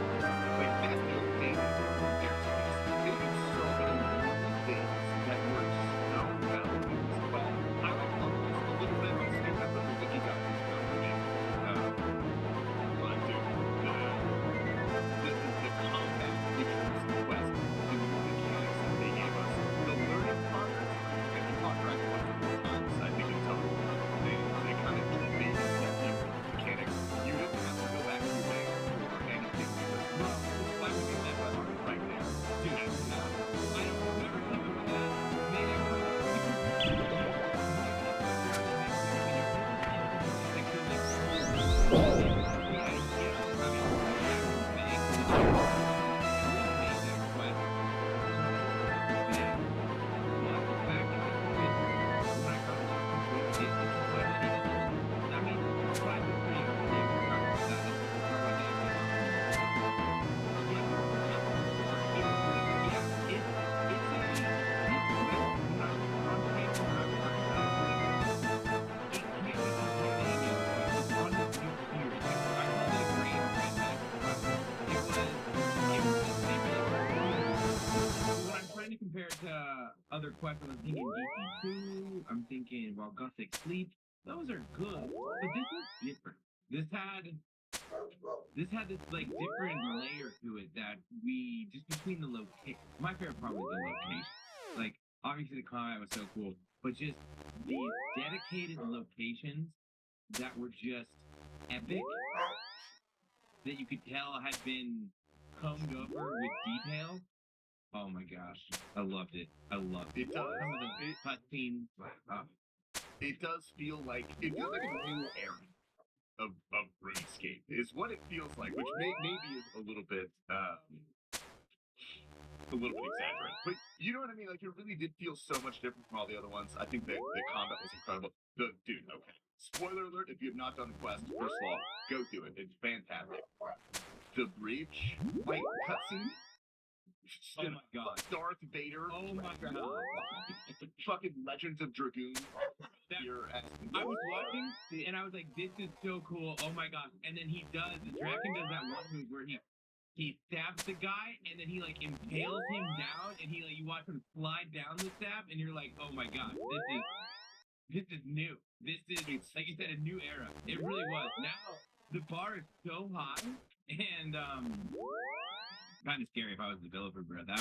Like that's the only thing compared to this. They do so many more things that work so well in this quest. I like levels a little bit on stupid, but the wiki guide is not for me. But dude, the combat features of the quest, the mechanics that they gave us, the learning partners, and we talked about it multiple times, I think in total. They kind of made the mechanics. You didn't have to go back to things or anything because why would you let that right there? Dude, I don't remember something with that. Compared to other quests, I'm thinking DT2, I'm thinking While Gothic Sleep. Those are good, but this is different. This had this like different layer to it that we just between the location. My favorite part was the location. Like obviously the combat was so cool, but just these dedicated locations that were just epic that you could tell had been combed over with detail. Oh my gosh, I loved it. I loved it. It does. Some of the cutscenes. It does feel like a new era of RuneScape is what it feels like, which maybe is a little bit exaggerated, but you know what I mean. Like it really did feel so much different from all the other ones. I think that the combat was incredible. Dude, okay. Spoiler alert: if you have not done the quest, first of all, go do it. It's fantastic. The breach fight cutscene. Oh my god. Darth Vader. Oh my god. Fucking Legends of Dragoon. I was watching and I was like, this is so cool. Oh my god. And then the Draken does that one move where he stabs the guy and then he like impales him down and you watch him slide down the stab and you're like, oh my god, this is new. This is, like you said, a new era. It really was. Now the bar is so high and kind of scary if I was a developer, bro. That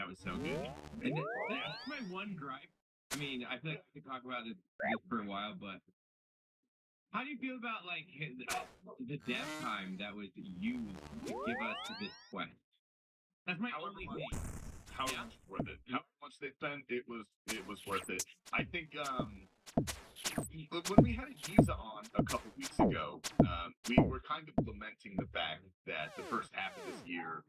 was so good. And that's my one gripe. I mean, I feel like we could talk about this for a while, but how do you feel about like the dev time that was used to give us this quest? That's my only thing. How much worth it? How much they spent? It was worth it. I think when we had Giza on a couple weeks ago, we were kind of lamenting the fact that the first half of this year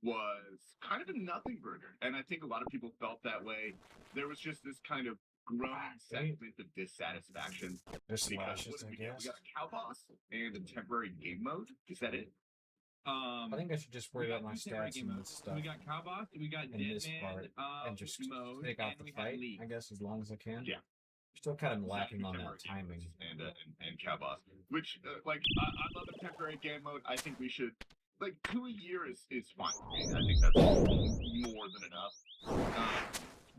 was kind of a nothing burger, and I think a lot of people felt that way. There was just this kind of growing sentiment of dissatisfaction. Just Because slashes, what did I we get? guess. We got a cow boss and a temporary game mode. Is that it? I think I should just worry about my temporary stats game and modes. this stuff We got cow boss, we got in dead this man part, and just mode, take off and the we had fight, league. I guess, as long as I can. Yeah. Still kind of Exactly, lacking on temporary that game timing. modes and cow boss. Which, I love a temporary game mode. I think we should, 2 a year is fine. I think that's more than enough.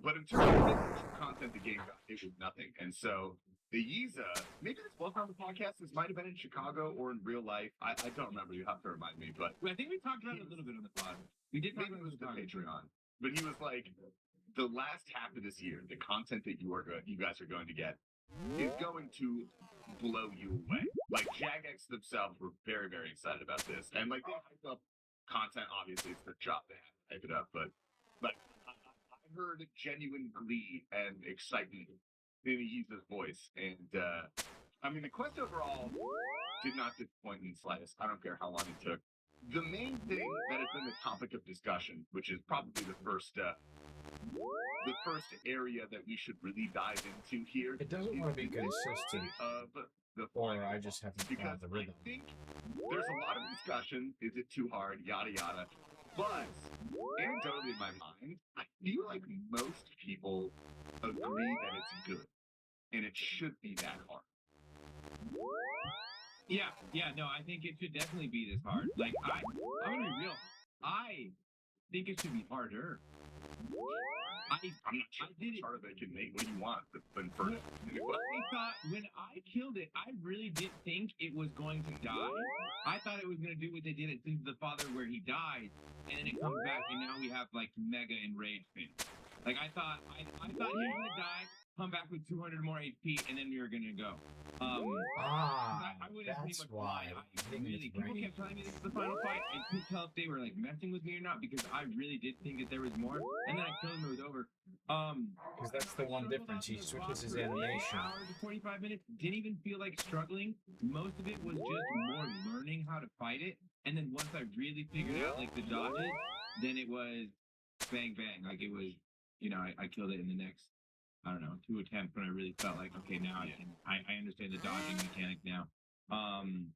But in terms of the content the game got, it was nothing. And so the Yiza, maybe this wasn't on the podcast. This might have been in Chicago or in real life. I don't remember. You have to remind me. But I think we talked about it a little bit on the pod. We did talk maybe about it was the Patreon. But he was like, the last half of this year, the content that you guys are going to get is going to blow you away. Like Jagex themselves were very, very excited about this. And they hype up content, obviously it's their job to hype it up, but I heard genuine glee and excitement in Yiza's voice. And the quest overall did not disappoint me in the slightest. I don't care how long it took. The main thing that has been the topic of discussion, which is probably the first area that we should really dive into here. It doesn't want to be consistent, or I just haven't found the rhythm. I think there's a lot of discussion. Is it too hard? Yada yada. But anecdotally in my mind, I feel like most people agree that it's good, and it should be that hard. Yeah, no, I think it should definitely be this hard. I'm gonna be real. I think it should be harder. I'm not sure how hard they can make. What do you want? When first, I thought when I killed it, I really did think it was going to die. I thought it was going to do what they did at Sins of the Father, where he died, and then it comes back, and now we have Mega and RaNGe thing. I thought he was going to die, come back with 200 more HP, and then we were going to go. I wouldn't pretty That's much why. people kept telling me this is the final fight. I couldn't tell if they were messing with me or not, because I really did think that there was more, and then I killed him, it was over. Because that's the one difference. He switches his animation. Hours to 45 minutes, didn't even feel like struggling. Most of it was just more learning how to fight it, and then once I really figured out the dodges, then it was bang bang. It was, I killed it in the next, I don't know, 2 attempts when I really felt like, okay, now I understand the dodging mechanic now. And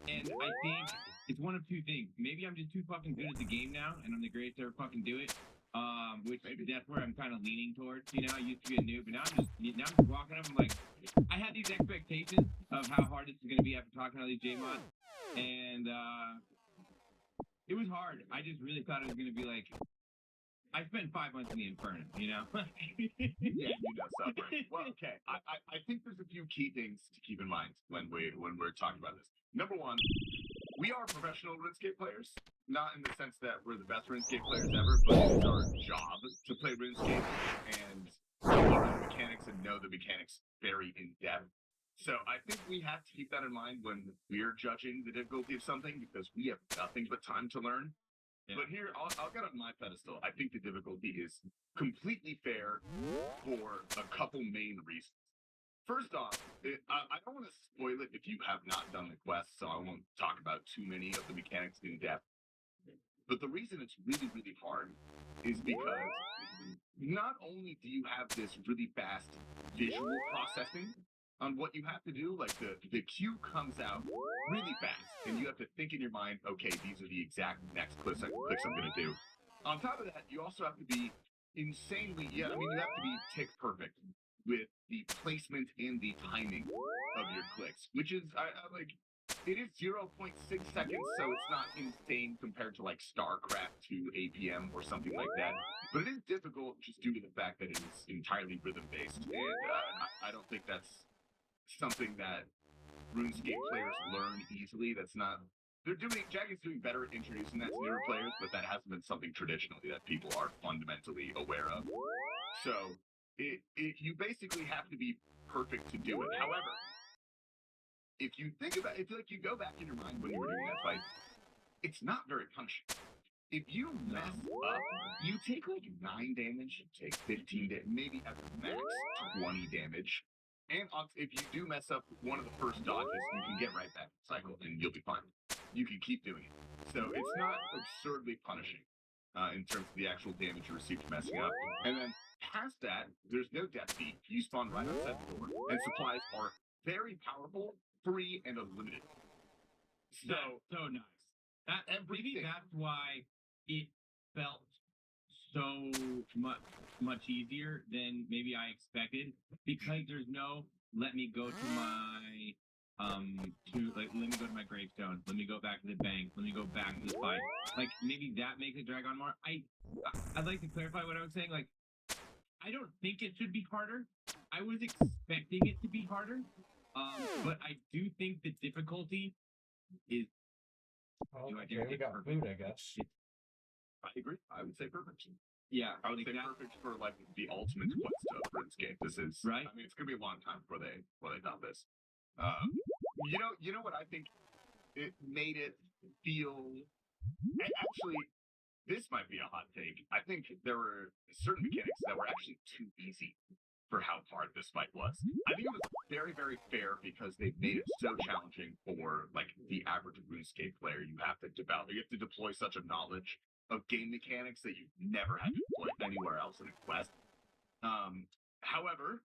I think it's one of two things. Maybe I'm just too fucking good at the game now, and I'm the greatest to ever fucking do it. Which maybe that's where I'm kind of leaning towards. I used to be a noob, but now I'm just walking up. I'm like, I had these expectations of how hard this is going to be after talking to all these JMods, and it was hard. I just really thought it was going to be I spent 5 months in the Inferno, Yeah, suffering. Well, okay. I think there's a few key things to keep in mind when we're talking about this. Number one, we are professional RuneScape players. Not in the sense that we're the best RuneScape players ever, but it's our job to play RuneScape and learn the mechanics and know the mechanics very in depth. So I think we have to keep that in mind when we're judging the difficulty of something, because we have nothing but time to learn. Yeah. But here, I'll get on my pedestal. I think the difficulty is completely fair for a couple main reasons. First off, I don't want to spoil it if you have not done the quest, so I won't talk about too many of the mechanics in depth. But the reason it's really, really hard is because not only do you have this really fast visual processing on what you have to do, the cue comes out really fast, and you have to think in your mind, okay, these are the exact next clicks I'm going to do. On top of that, you also have to be insanely, you have to be tick perfect with the placement and the timing of your clicks, which is, it is 0.6 seconds, so it's not insane compared to StarCraft 2 APM or something like that. But it is difficult just due to the fact that it is entirely rhythm-based, and I don't think that's something that RuneScape players learn easily. That's not... Jagex is doing better at introducing that to newer players, but that hasn't been something traditionally that people are fundamentally aware of. So, you basically have to be perfect to do it. However, if you think about it, if you go back in your mind when you were doing that fight, it's not very punishing. If you mess up, you take 9 damage, you take 15 damage, maybe at the max 20 damage. And if you do mess up one of the first dodges, you can get right back in the cycle and you'll be fine. You can keep doing it. So it's not absurdly punishing in terms of the actual damage you receive for messing up. And then Past that, there's no death fee. You spawn right outside the door, and supplies are very powerful, free, and unlimited. So That's so nice. That maybe that's why it felt so much easier than maybe I expected, because there's no let me go to my let me go to my gravestone, let me go back to the bank, let me go back to the fight. Like maybe that makes it drag on more. I'd like to clarify what I was saying. Like I don't think it should be harder. I was expecting it to be harder, but I do think the difficulty is. Okay, we got food, I guess. I agree. I would say perfect. Yeah, I would say perfect for like the ultimate quest of RuneScape. This is right. I mean, it's gonna be a long time before they done this. You know what I think it made it feel. Actually, this might be a hot take. I think there were certain mechanics that were actually too easy for how hard this fight was. I think it was very, very fair because they made it so challenging for like the average RuneScape player. You have to deploy such a knowledge of game mechanics that you've never had to deploy anywhere else in a quest. However,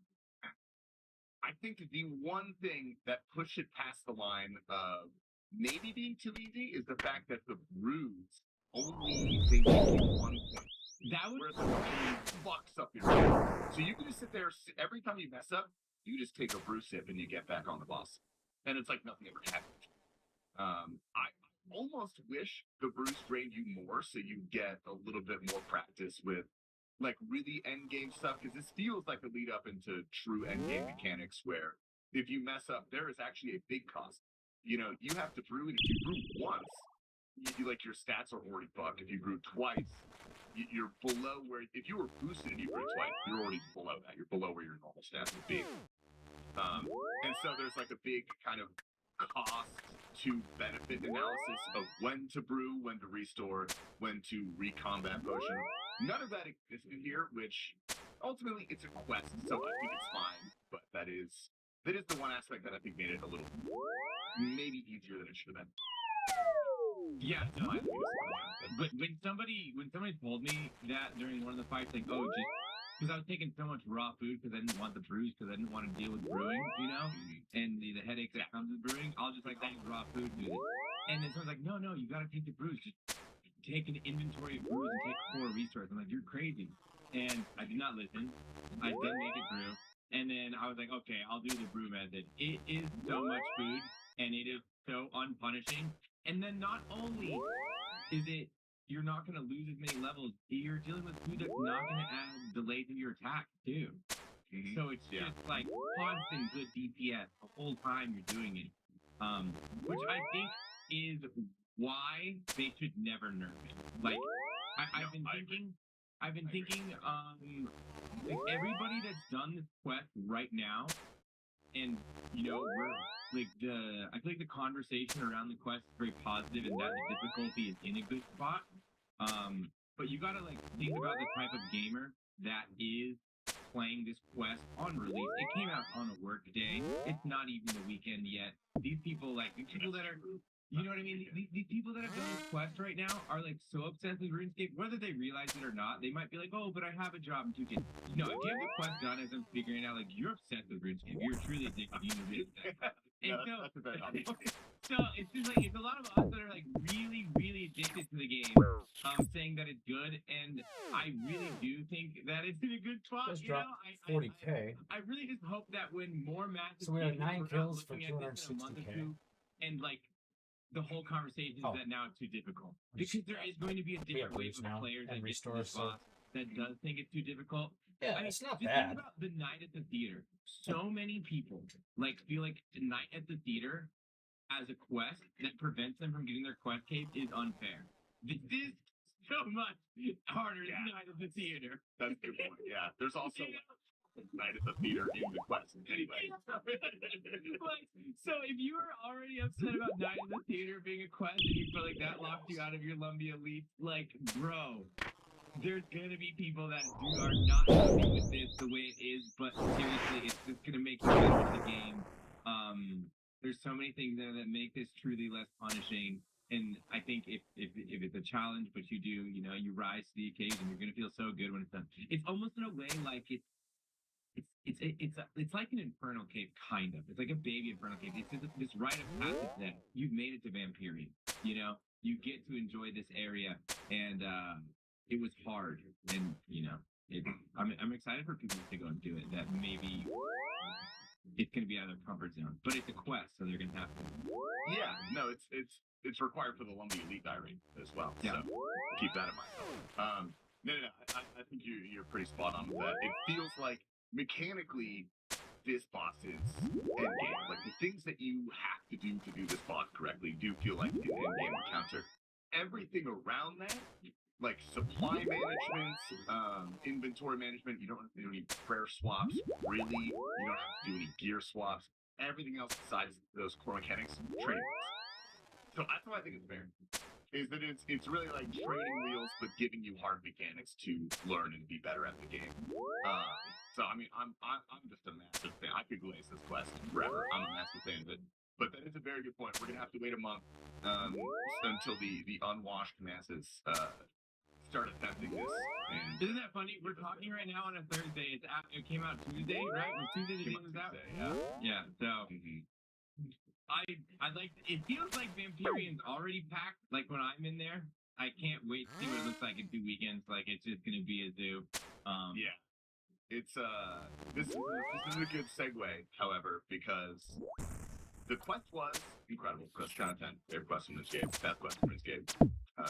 I think the one thing that pushed it past the line of maybe being too easy is the fact that the brews only they make you 1 point. That would fucks up your game. So you can just sit there every time you mess up, you just take a brew sip and you get back on the boss, and it's like nothing ever happened. I almost wish the brews drained you more so you get a little bit more practice with like really end game stuff, because this feels like a lead up into true end game mechanics where if you mess up, there is actually a big cost. You know, you have to brew, and if you brew once, you like your stats are already fucked. If you brew twice, you're below where if you were boosted and you brew twice, you're already below that. You're below where your normal stats would be. And so there's like a big kind of cost to benefit analysis of when to brew, when to restore, when to recombat potion. None of that existed here, which ultimately it's a quest, so I think it's fine. But that is the one aspect that I think made it a little maybe easier than it should have been. Yeah, no, but when somebody told me that during one of the fights, like, oh, just because I was taking so much raw food because I didn't want the brews, because I didn't want to deal with brewing, you know, and the headache that comes with brewing, I'll just like take raw food with it. And then someone's like, no, you gotta take the brews. Just take an inventory of brews and take 4 restores. I'm like, you're crazy. And I did not listen. I didn't make it through. And then I was like, okay, I'll do the brew method. It is so much food, and it is so unpunishing. And then not only is it you're not going to lose as many levels, you're dealing with food that's not going to add delay to your attack too. So it's just like constant good DPS the whole time you're doing it, which I think is why they should never nerf it. Like I've been thinking, like everybody that's done this quest right now, and you know we're. Like I feel like the conversation around the quest is very positive, and that the difficulty is in a good spot. But you gotta like think about the type of gamer that is playing this quest on release. It came out on a work day. It's not even the weekend yet. These people that are, you know what I mean? These people that have done this quest right now are like so obsessed with RuneScape, whether they realize it or not. They might be like, oh, but I have a job and 2 kids. No, if you have the quest done as I'm figuring out, like you're obsessed with RuneScape. You're truly addicted to RuneScape. And so it's just like it's a lot of us that are like really, really addicted to the game, saying that it's good, and I really do think that it's in a good spot. Just you know, dropped 40K. I really just hope that when more matches, So we have 9 kills for looking at this in a month or 260K. two, and like the whole conversation is that now it's too difficult, because there is going to be a different wave of players that get to this boss that does think it's too difficult. Yeah, I mean, it's not just bad. Think about the night at the theater. So many people like feel like the night at the theater as a quest that prevents them from getting their quest cape is unfair. This is so much harder than night at the theater. That's a good point. Yeah, there's also night at the theater in the quest. Anyway, like, so if you were already upset about night at the theater being a quest and you feel like that locked you out of your Lumbia Elite, like, bro. There's gonna be people that are not happy with this the way it is, but seriously, it's just gonna make you better at the game. There's so many things there that make this truly less punishing, And I think if it's a challenge, but you do, you rise to the occasion, you're gonna feel so good when it's done. It's almost in a way like it's like an infernal cave, kind of. It's like a baby infernal cave. It's this rite of passage that you've made it to Vampyrian. You get to enjoy this area, and it was hard, and I'm excited for people to go and do it. That maybe it's going to be out of their comfort zone, but it's a quest, so they're going to have to. Yeah, no, it's required for the Lumbee Elite Diary as well. Yeah. So keep that in mind. No. I think you're pretty spot on with that. It feels like mechanically this boss is endgame. Like the things that you have to do this boss correctly do feel like an endgame encounter. Everything around that, like supply management, inventory management, you don't have to do any prayer swaps, really. You don't have to do any gear swaps. Everything else besides those core mechanics, training wheels. So that's why I think it's fair. Is that it's really like training wheels, but giving you hard mechanics to learn and be better at the game. So I mean, I'm just a massive fan. I could glaze this quest forever. I'm a massive fan of it. But that is a very good point. We're gonna have to wait a month until the unwashed masses start attempting this. And isn't that funny? We're talking right now on a Thursday. It came out Tuesday, right? Was Tuesday the day it was out? Yeah. So. I like. It feels like Vampyrian's already packed. Like when I'm in there, I can't wait to see what it looks like in 2 weekends. Like it's just gonna be a zoo. Yeah. It's this is a good segue, however, because the quest was incredible. Quest 10 out of 10. Favorite quest in this game. Best quest in this game.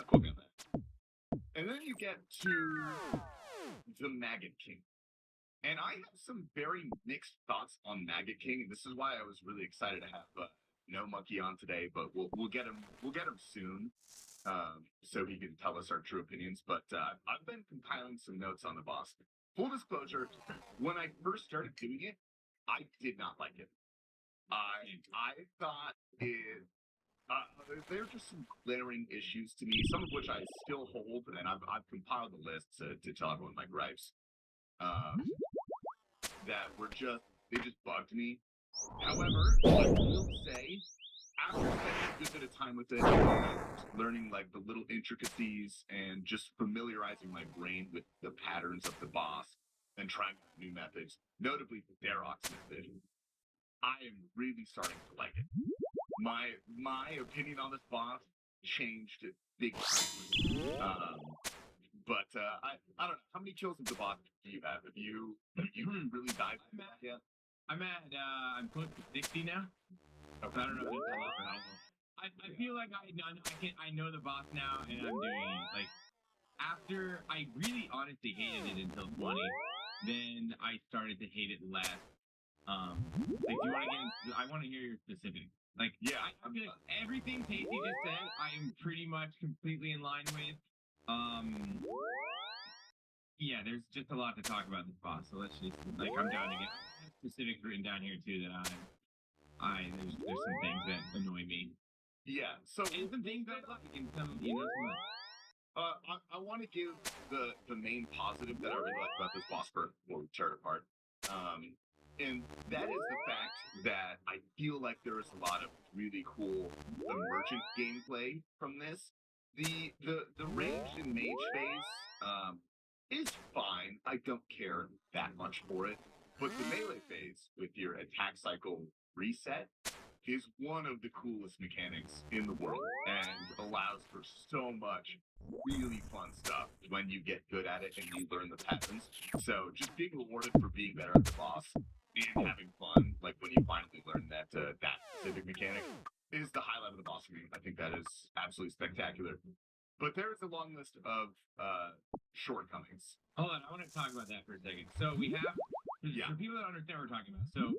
Quote me on that. And then you get to the Maggot King. And I have some very mixed thoughts on Maggot King. This is why I was really excited to have No Monkey on today, but we'll get him soon, so he can tell us our true opinions. But I've been compiling some notes on the boss. Full disclosure, when I first started doing it, I did not like it. I thought it. There are just some glaring issues to me, some of which I still hold, and I've compiled a list to tell everyone my gripes. That they just bugged me. However, I will say, after spending a good bit of time with it, and learning like the little intricacies and just familiarizing my brain with the patterns of the boss and trying new methods, notably the Darok's method, I am really starting to like it. My opinion on this boss changed big time. But I don't know. How many kills of the boss do you have? Have you really dived into that yet? I'm close to 60 now. Okay. I don't know if that's a lot or not. I feel like I know the boss now, and I'm doing it. Like after I really honestly hated it until 20, then I started to hate it less. Like do you want to get into? I want to hear your specifics. Like yeah, I feel like everything Tasty just said, I am pretty much completely in line with. Yeah, there's just a lot to talk about this boss, so let's just I'm down to get specifics written down here too that there's some things that annoy me. Yeah, so and some things that I like, and some I want to give the main positive that I really like about this boss for tear it apart. And that is the fact that I feel like there is a lot of really cool emergent gameplay from this. The ranged and mage phase is fine. I don't care that much for it. But the melee phase with your attack cycle reset is one of the coolest mechanics in the world and allows for so much really fun stuff when you get good at it and you learn the patterns. So just being rewarded for being better at the boss and having fun, like when you finally learn that specific mechanic, is the highlight of the boss for me. I think that is absolutely spectacular. But there is a long list of shortcomings. Hold on, I want to talk about that for a second. So we have, for people that understand what we're talking about, so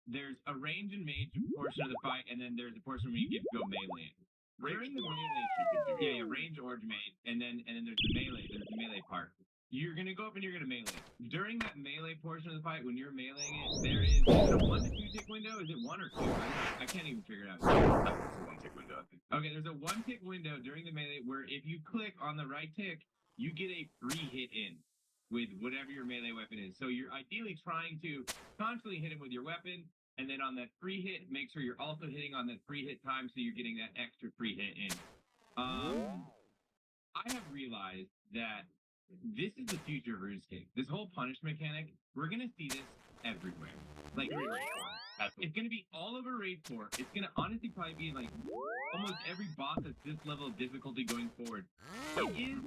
there's a range and mage portion of the fight, and then there's a portion where you get to go melee. During the melee, range or mage, and then there's the melee part. You're gonna go up and you're gonna melee. During that melee portion of the fight, when you're meleeing it, there is a 1 to 2 tick window. Is it 1 or 2? I can't even figure it out. It's a 1 tick window, I think. Okay, there's a 1 tick window during the melee where if you click on the right tick, you get a free hit in with whatever your melee weapon is. So you're ideally trying to constantly hit him with your weapon, And then on that free hit, make sure you're also hitting on that free hit time, so you're getting that extra free hit in. I have realized that this is the future of RuneScape. This whole punish mechanic, we're gonna see this everywhere. Like, it's gonna be all over Raid 4. It's gonna honestly probably be like almost every boss at this level of difficulty going forward. It is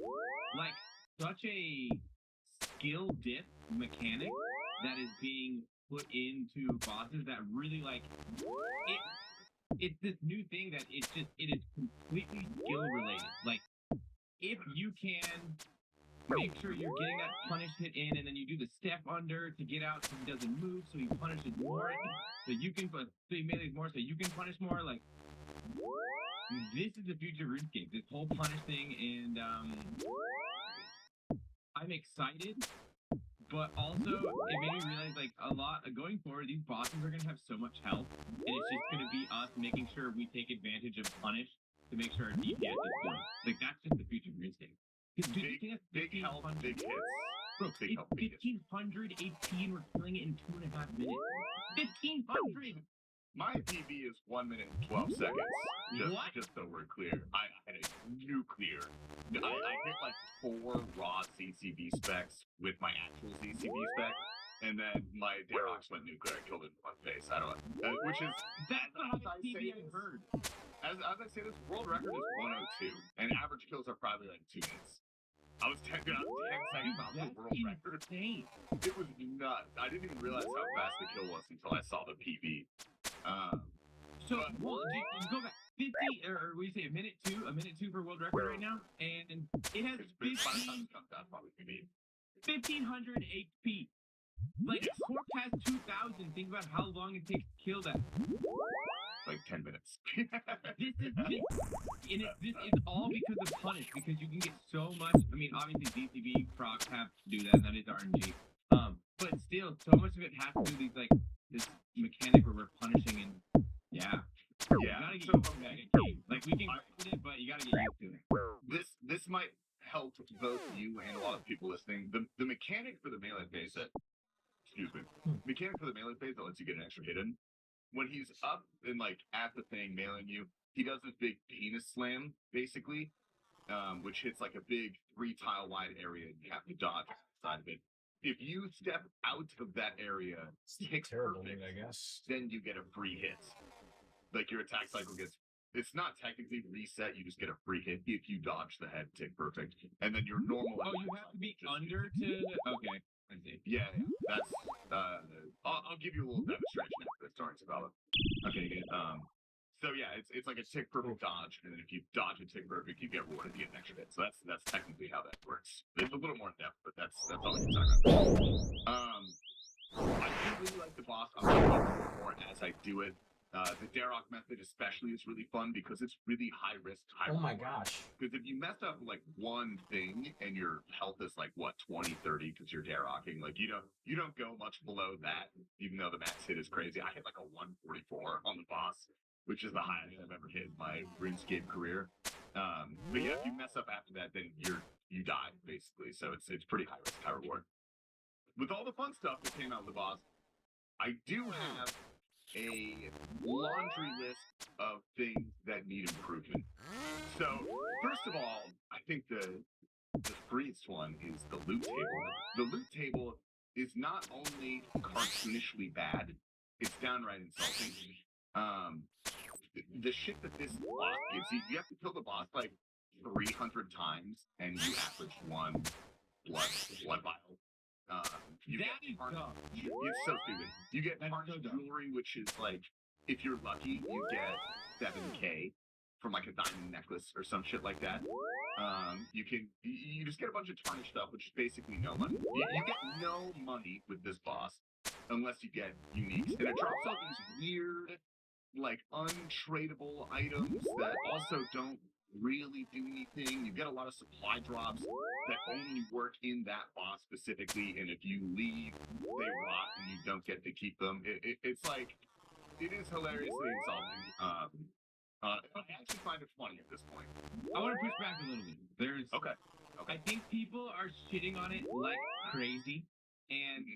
like such a skill dip mechanic that is being put into bosses that really like it. It's this new thing that it is completely skill related. Like, if you can make sure you're getting that punish hit in, and then you do the step under to get out so he doesn't move, so he punishes more, so you can he melees more, so you can punish more. Like, this is the future of RuneScape. This whole punish thing, and I'm excited. But also, it made me realize, like, a lot going forward, these bosses are gonna have so much health, and it's just gonna be us making sure we take advantage of punish to make sure our DPS is good. Like, that's just the future of RuneScape. Big health, big hits. Bro, it's 1500 HP, and we're killing it in 2.5 minutes. 1500! My PB is 1 minute and 12 seconds. Just so we're clear. I had a nuclear. I hit like 4 raw CCB specs with my actual CCB spec, and then my Darox went nuclear. I killed it in one face. I don't know. Which is... That's the highest PB I've heard. As I say this, world record is 102, and average kills are probably like 2 minutes. I was 10 seconds off the world record. It was nuts. I didn't even realize how fast the kill was until I saw the PB. Well, just go back. 50, or we say a minute two for world record right now, and it has 1500 HP. Like, Corp has 2000. Think about how long it takes to kill that. Like 10 minutes. This is all because of punish, because you can get so much. I mean, obviously DCB procs have to do that, and that is RNG. But still, so much of it has to do these like this mechanic where we're punishing, and yeah. You gotta get used to that game. Like, we can grind it, but you gotta get used to it. This might help both you and a lot of people listening. The mechanic for the melee phase that mechanic for the melee phase that lets you get an extra hit in. When he's up and like at the thing mailing you, he does this big penis slam, basically, which hits like a big 3-tile wide area, and you have to dodge outside of it. If you step out of that area, terrible, I guess, then you get a free hit. Like, your attack cycle it's not technically reset, you just get a free hit if you dodge the head tick perfect. And then your normal... Oh, you have to be under to... Okay, I see. Yeah, that's... I'll give you a little demonstration after this starts about it. Okay, good. So yeah, it's like a tick perfect dodge, and then if you dodge a tick perfect, you get rewarded, you get an extra hit. So that's technically how that works. It's a little more in depth, but that's all I can talk about. I do really like the boss. I'm going to go more as I do it. The Darok method especially is really fun because it's really high risk, high reward. Oh my gosh. Because if you mess up like one thing and your health is like, what, 20, 30 because you're Darocking, like, you don't go much below that, even though the max hit is crazy. I hit like a 144 on the boss, which is the highest I've ever hit in my RuneScape career. But yeah, if you mess up after that, then you die, basically. So it's pretty high risk, high reward. With all the fun stuff that came out of the boss, I do have a laundry list of things that need improvement. So, first of all, I think the freest one is the loot table. The loot table is not only cartoonishly bad, it's downright insulting. The shit that this boss gives you have to kill the boss like 300 times, and you average 1 blood vial. It's so stupid. You get tarnished jewelry, which is like, if you're lucky, you get 7K from like a diamond necklace or some shit like that. You just get a bunch of tarnished stuff, which is basically no money. You get no money with this boss unless you get uniques, and it drops out these weird, like, untradeable items that also don't really do anything. You get a lot of supply drops that only work in that boss specifically, and if you leave, they rot and you don't get to keep them. It's like, it is hilariously insulting. I actually find it funny at this point. I want to push back a little bit. Okay. I think people are shitting on it like crazy, and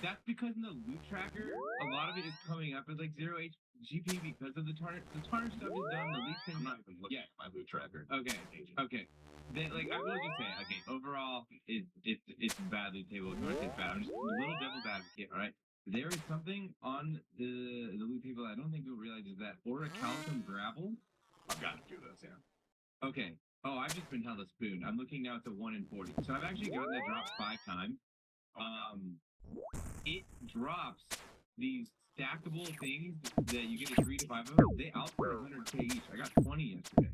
That's because in the loot tracker, a lot of it is coming up as like 0 HGP because of the tarnish. The tarnish stuff is done. The leech thing. I'm not even looking at my loot tracker. Okay. Okay. Then, like, I will just say, okay, overall, it's a bad loot table. If you want to say it's bad, I'm just a little devil's advocate, all right? There is something on the loot table I don't think you'll realize is that orichalcum gravel. I've got to do those, yeah. Okay. Oh, I've just been held a spoon. I'm looking now at the 1 in 40. So I've actually gotten that drop 5 times. It drops these stackable things that you get a 3 to 5 of. They out for 100k each. I got 20 yesterday.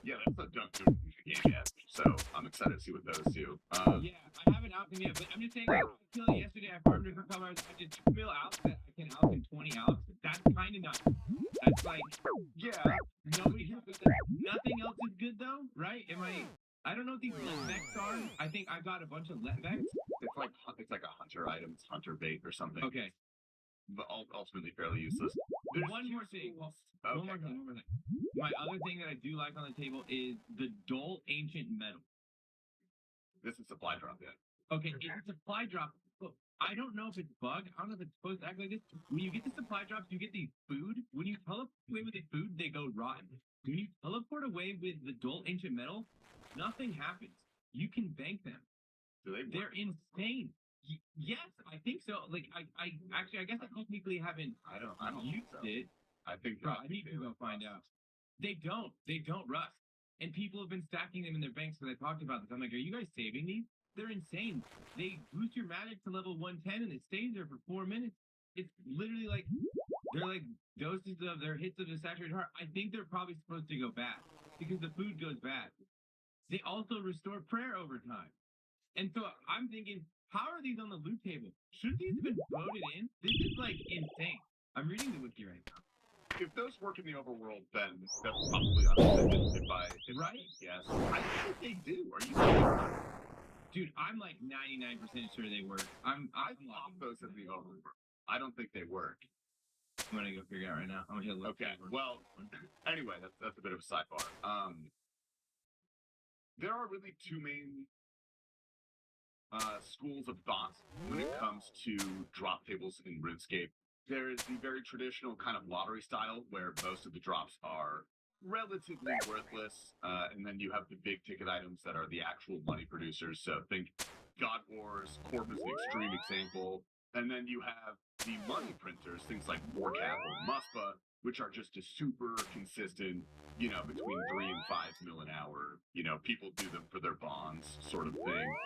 Yeah, that's not done good in the game yet. So I'm excited to see what those do. Yeah, I haven't out them yet, but I'm just saying, like, I killed it yesterday. I farmed it for a couple hours. I did 2 mil outs that I can out in 20 outs. That's kind of nuts. That's like, yeah. Nobody has that. Nothing else is good though, right? I don't know what these let vex are. I think I got a bunch of let vex. It's like a hunter item. It's hunter bait or something. Okay. But ultimately fairly useless. One more thing. One more thing. My other thing that I do like on the table is the dull ancient metal. This is supply drop yet. Okay, it's a supply drop. Look, I don't know if it's bug. I don't know if it's supposed to act like this. When you get the supply drops, you get these food. When you teleport away with the food, they go rotten. When you teleport away with the dull ancient metal, nothing happens. You can bank them. Do they? They're insane. Yes, I think so. Like, I guess I technically haven't. I don't used think so. it. I think. Bro, I need to go find out. They don't rust. And people have been stacking them in their banks because I talked about this. I'm like, are you guys saving these? They're insane. They boost your magic to level 110 and it stays there for 4 minutes. It's literally like, they're like doses of their hits of the saturated heart. I think they're probably supposed to go bad because the food goes bad. They also restore prayer over time. And so I'm thinking, how are these on the loot table? Shouldn't these have been voted in? This is like insane. I'm reading the wiki right now. If those work in the overworld, then that's probably unaffected by right? Yes. I think they do. Are you serious? Dude, I'm like 99% sure they work. I thought those in the overworld. I don't think they work. I'm gonna go figure out right now. I'm gonna look. Okay. Well, anyway, that's a bit of a sidebar. There are really two main schools of thought when it comes to drop tables in RuneScape. There is the very traditional kind of lottery style where most of the drops are relatively worthless, and then you have the big ticket items that are the actual money producers. So think God Wars, Corp is an extreme example, and then you have the money printers, things like Forecap or Muspa, which are just a super consistent, between 3 and 5 mil an hour. People do them for their bonds, sort of thing.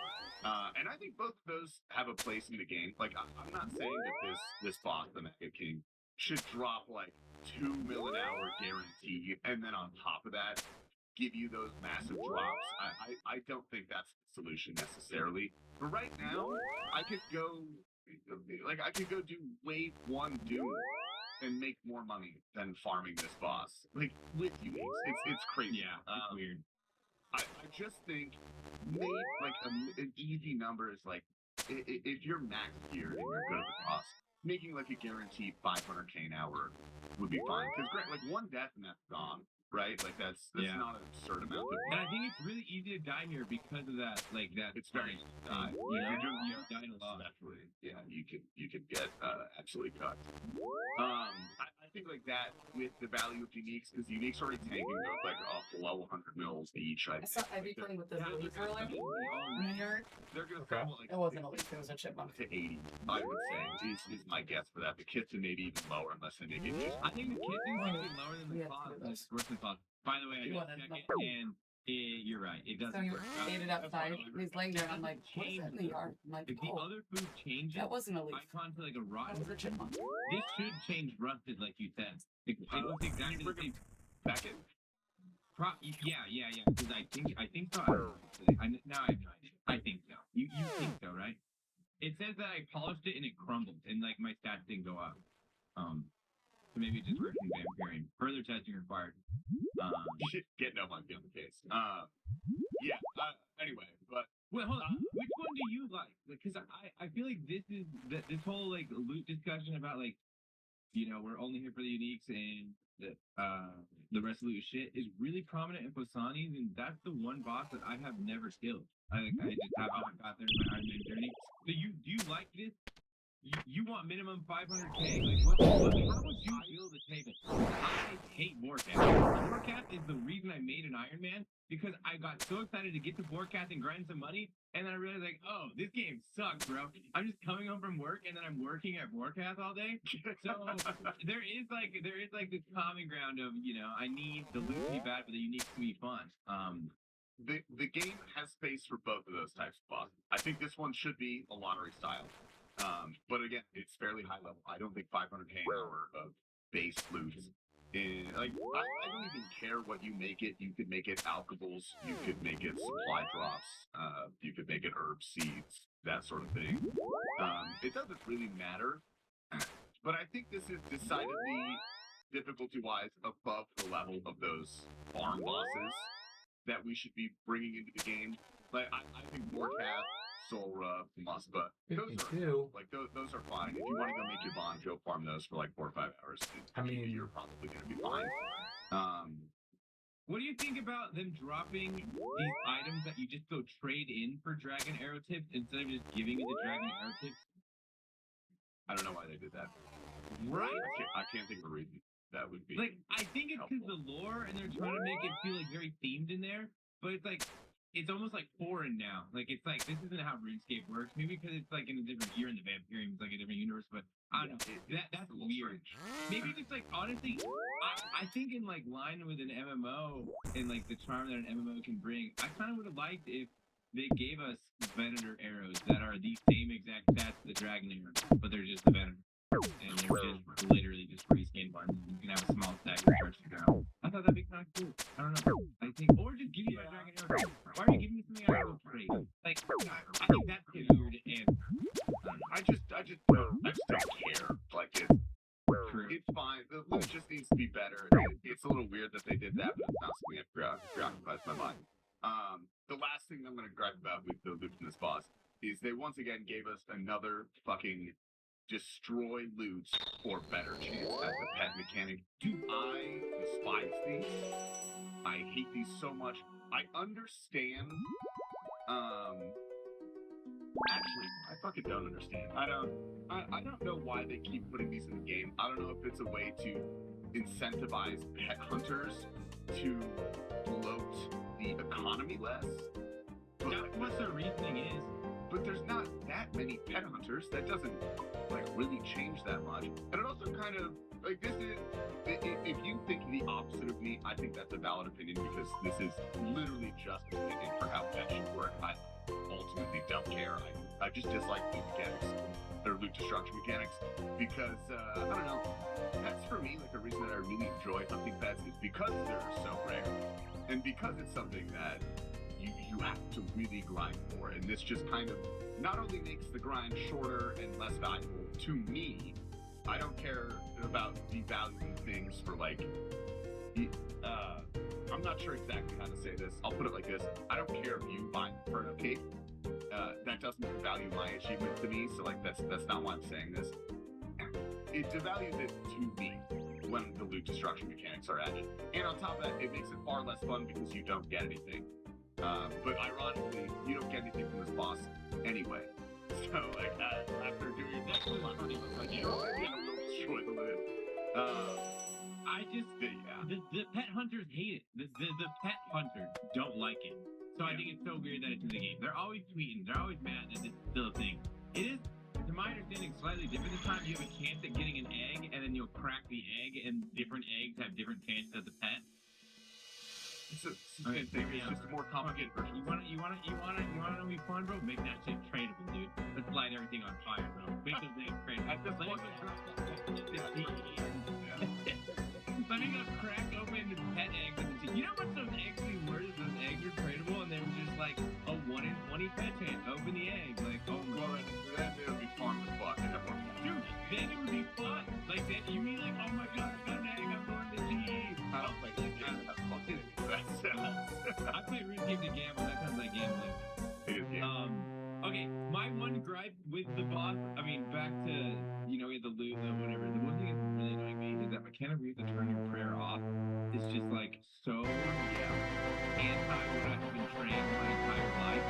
And I think both of those have a place in the game. Like, I'm not saying that this boss, the Mega King, should drop like 2 mil an hour guarantee, and then on top of that, give you those massive drops. I don't think that's the solution necessarily. But right now, I could go do wave 1 Doom and make more money than farming this boss. Like, with you, it's crazy. Yeah, it's weird. I just think maybe like an easy number is like if you're max geared and you're good at the boss, making like a guaranteed 500k an hour would be fine. Because like 1 death and that's gone, right? Like that's not an absurd amount of. And I think it's really easy to die here because of that. Like that. It's very die. You're dying a lot. Definitely, yeah. You could get absolutely cut. I think like that with the value of uniques, because uniques already tanking those like below 100 mils each. I saw Ivy playing with the leaf earlier in the yard. They're gonna come like It wasn't a leaf, it was a chipmunk. to 80. I would say is my guess for that. The kitten maybe even lower unless they make it just. I think the kitten's gonna be lower than the clock. Worse than clock. By the way, I got to check it, and you're right. It doesn't So he work. ate it outside. He's laying there. I'm like, what is that in the yard? I'm like, If the other food changes, that wasn't a leaf. icon to like a rotten. That was a chipmunk. This should change rusted, like you said. It looks exactly the same. Back in. Yeah. Because I think so. Now I have no idea. I think so. You think so, right? It says that I polished it and it crumbled, and like my stats didn't go up. So maybe it's just version vampirian. Further testing required. Get no monkey on the case. Anyway, but wait, hold on. Which one do you like? Because I feel like this whole like loot discussion about like, we're only here for the uniques and the rest of the loot shit is really prominent in Posani's, and that's the one boss that I have never killed. I just have got there in my Iron Man journey. So you like this? You want minimum 500k? Like how would you build a table? I hate Warcraft. Warcraft is the reason I made an Iron Man because I got so excited to get to Warcraft and grind some money, and then I realized like, oh, this game sucks, bro. I'm just coming home from work and then I'm working at Warcraft all day. So there is like this common ground of I need the loot to be bad, but the unique to be fun. The game has space for both of those types of bosses. I think this one should be a lottery style. But again, it's fairly high level. I don't think 500k an hour of base loot is I don't even care what you make it. You could make it alchemables, you could make it supply drops, you could make it herb seeds, that sort of thing. It doesn't really matter. But I think this is decidedly difficulty-wise above the level of those farm bosses that we should be bringing into the game. Like I think Warcraft, Solra, Muspa, those are fine. If you want to go make your Bonjo farm those for like 4 or 5 hours, you're probably going to be fine. What do you think about them dropping these items that you just go trade in for dragon arrow tips instead of just giving you the dragon arrow tips? I don't know why they did that. Right? I can't think of a reason that would be. Like, I think it's because the lore, and they're trying to make it feel like very themed in there, but it's like it's almost like foreign now. Like it's like this isn't how RuneScape works. Maybe because it's like in a different year in the Vampirium, it's like a different universe. But I don't know. That's weird. Maybe it's like honestly, I think in like line with an MMO and like the charm that an MMO can bring, I kind of would have liked if they gave us Venator arrows that are the same exact stats as the Dragon arrow, but they're just the Venator. And they're just literally just reskin ones. You can have a small stack of charge to ground. I thought that'd be kind of cool. I don't know. I think, or just give me my dragon arrow. Why are you giving me something I will trade? Like, I think that's a weird answer. I just don't care. Like it's fine. The loot just needs to be better. It's a little weird that they did that, but it's not something that preoccupies my mind. The last thing I'm going to gripe about with the loot from this boss is they once again gave us another fucking destroy loot for better chance at the pet mechanic. Dude, I despise these. I hate these so much. I understand. Actually, I fucking don't understand. I don't know why they keep putting these in the game. I don't know if it's a way to incentivize pet hunters to bloat the economy less. That's what the reasoning is. But there's not that many pet hunters. That doesn't like really change that much. And it also kind of like this is if you think the opposite of me, I think that's a valid opinion because this is literally just an opinion for how pets should work. I ultimately don't care. I just dislike loot mechanics or loot destruction mechanics because I don't know. Pets for me, like a reason that I really enjoy hunting pets is because they're so rare and because it's something that you have to really grind for, and this just kind of not only makes the grind shorter and less valuable to me. I don't care about devaluing things for like I'm not sure exactly how to say this. I'll put it like this. I don't care if you buy Inferno Cape. That doesn't value my achievement to me, so like that's not why I'm saying this. It devalues it to me when the loot destruction mechanics are added. And on top of that, it makes it far less fun because you don't get anything. But ironically, you don't get anything from this boss anyway. So, like, after doing that, like, you know, we'll destroy the loot. The pet hunters hate it. The pet hunters don't like it. So I think it's so weird that it's in the game. They're always tweeting. They're always mad that it's still a thing. It is, to my understanding, slightly different this time. You have a chance at getting an egg, and then you'll crack the egg, and different eggs have different chances at the pet. It's the same thing. It's just a more complicated version. You wanna know me fun, bro? Make that shit tradable, dude. Let's light everything on fire, bro. Make those things tradable. At this point, Let me go crack open the pet eggs. You know what those eggs really were? Those eggs were tradable, and they were just like a 1 in 20 pet chance. Open the egg, like oh my. Then it would be fun to fuck. Dude, then it would be fun. Like then you mean like oh my god, I got an egg. I'm going to cheese. I don't think that game has fucking. I play RuneScape to gamble. That sounds like gambling. It is gambling. Okay, my one gripe with the boss, I mean, back to, we had the loot, the whatever. The one thing that's really annoying me is that mechanic where you have to turn your prayer off is just like so anti what I've been trained my entire life.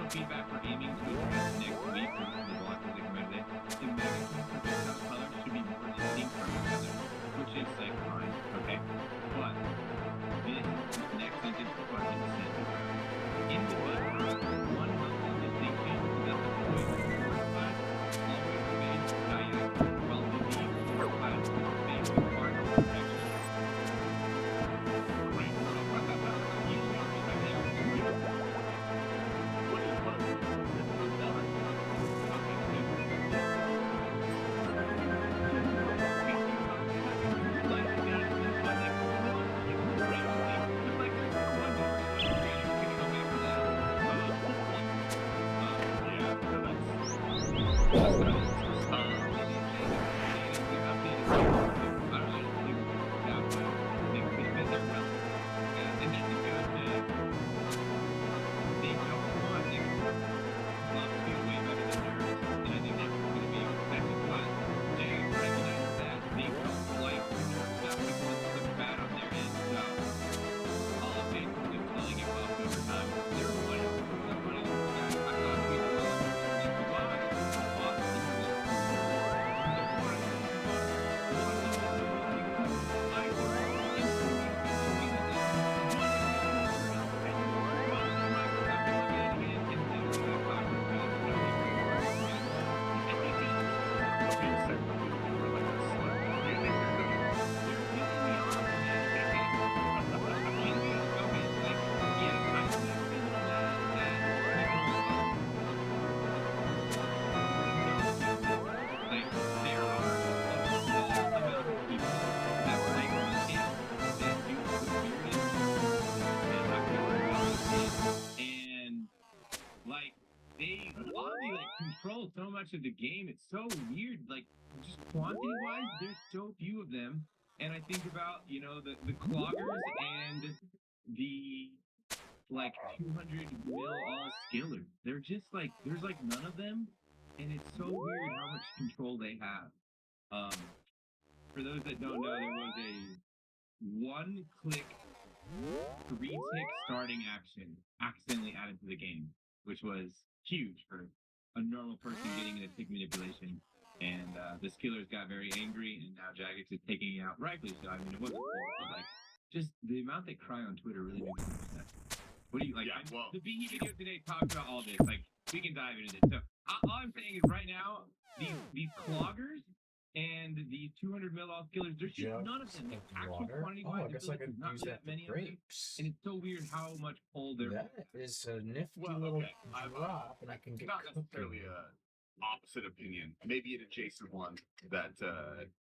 feedback for aiming to address next week for the blockers that come out of it. The magazine projectile colors should be more distinct from each other, which is like fine, okay? But this next sentence fucking says in the book, one helpful distinction is that the point forward class always remains diagonal, while the lead forward class remains the part of protection. Right, so control so much of the game. It's so weird. Like, just quantity-wise, there's so few of them. And I think about, you know, the cloggers and the, like, 200 mil all skillers. They're just, like, there's, like, none of them. And it's so weird how much control they have. For those that don't know, there was a one-click, three-tick starting action accidentally added to the game, which was huge for a normal person getting into tick manipulation. And the skillers got very angry, and now Jagex is taking it out rightfully so. I mean, it wasn't cool, but like, just the amount they cry on Twitter really makes me upset. What do you like? Yeah, well, the BE video today talks about all this. Like, we can dive into this. So all I'm saying is, right now, these cloggers And the 200 ml all killers, there's just none of them. Like, actual Water? quantity Oh, I wise, guess I could not use that that for many of them. grapes. And it's so weird how much pull there That is a nifty little drop, and I can get not necessarily cooking. a opposite opinion. Maybe an adjacent one that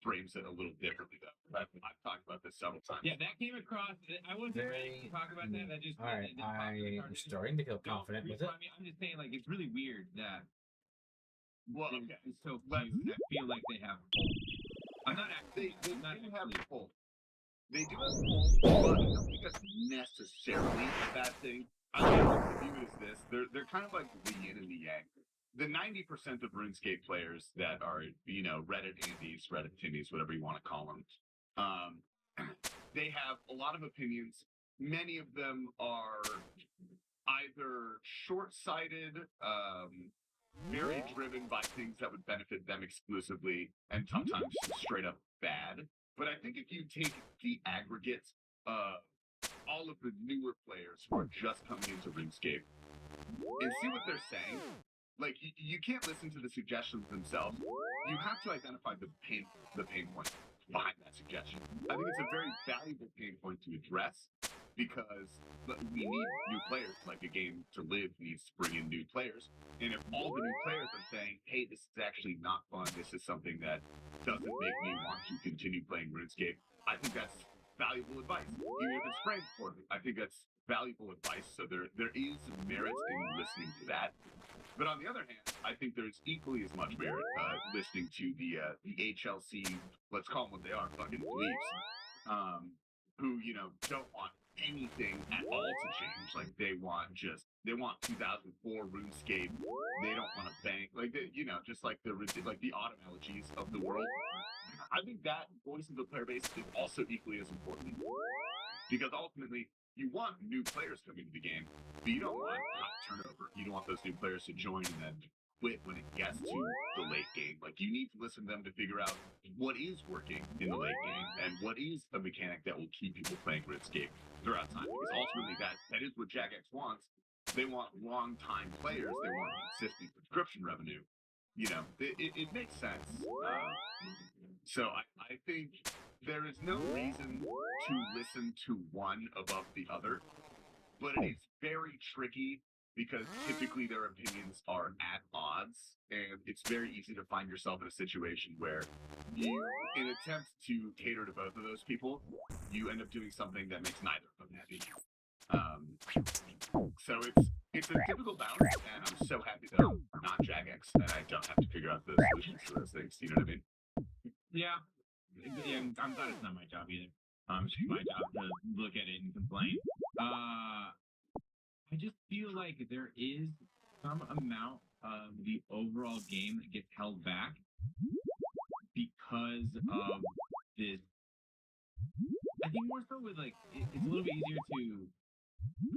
frames it a little differently, though. I've talked about this several times. Yeah, that came across. I wasn't ready to talk about that. That just. All right, I am starting to feel confident with it. I mean, I'm just saying, like, it's really weird that. Well, okay. It's so few, and I feel like they have pull. I'm not actually. They I'm not do have actually. pull. They do have pull, but I don't think that's necessarily a bad thing. I like to view it as this. They're kind of like the yin and the yang. The 90% of RuneScape players that are, you know, Reddit Andes, Reddit Timmies, whatever you want to call them, they have a lot of opinions. Many of them are either short-sighted, very driven by things that would benefit them exclusively, and sometimes straight up bad. But I think if you take the aggregate of all of the newer players who are just coming into RuneScape and see what they're saying, like, you can't listen to the suggestions themselves. You have to identify the pain point behind that suggestion. I think it's a very valuable pain point to address because we need new players. Like, a game to live needs to bring in new players. And if all the new players are saying, hey, this is actually not fun, this is something that doesn't make me want to continue playing RuneScape, I think that's valuable advice. Even if it's framed poorly, I think that's valuable advice. So there is merit in listening to that. But on the other hand, I think there's equally as much merit listening to the HLC, let's call them what they are, fucking dweebs, who, you know, don't want anything at all to change. Like, they want 2004 RuneScape. They don't want to bank, like, you know, just like the autumn elegies of the world. I think that voice of the player base is also equally as important, because ultimately you want new players coming to the game, but you don't want high turnover. You don't want those new players to join and then quit when it gets to the late game. Like, you need to listen to them to figure out what is working in the late game and what is a mechanic that will keep people playing RuneScape throughout time. Because ultimately that is what Jagex wants. They want long-time players. They want consistent subscription revenue. You know, it makes sense. So I think there is no reason to listen to one above the other, but it is very tricky because typically their opinions are at odds, and it's very easy to find yourself in a situation where you, in attempt to cater to both of those people, you end up doing something that makes neither of them happy. So it's a difficult balance, and I'm so happy that I'm not Jagex and I don't have to figure out the solutions to those things. You know what I mean? Yeah, I'm glad it's not my job either. It's my job to look at it and complain. I just feel like there is some amount of the overall game that gets held back because of this. I think more so with, like, it's a little bit easier to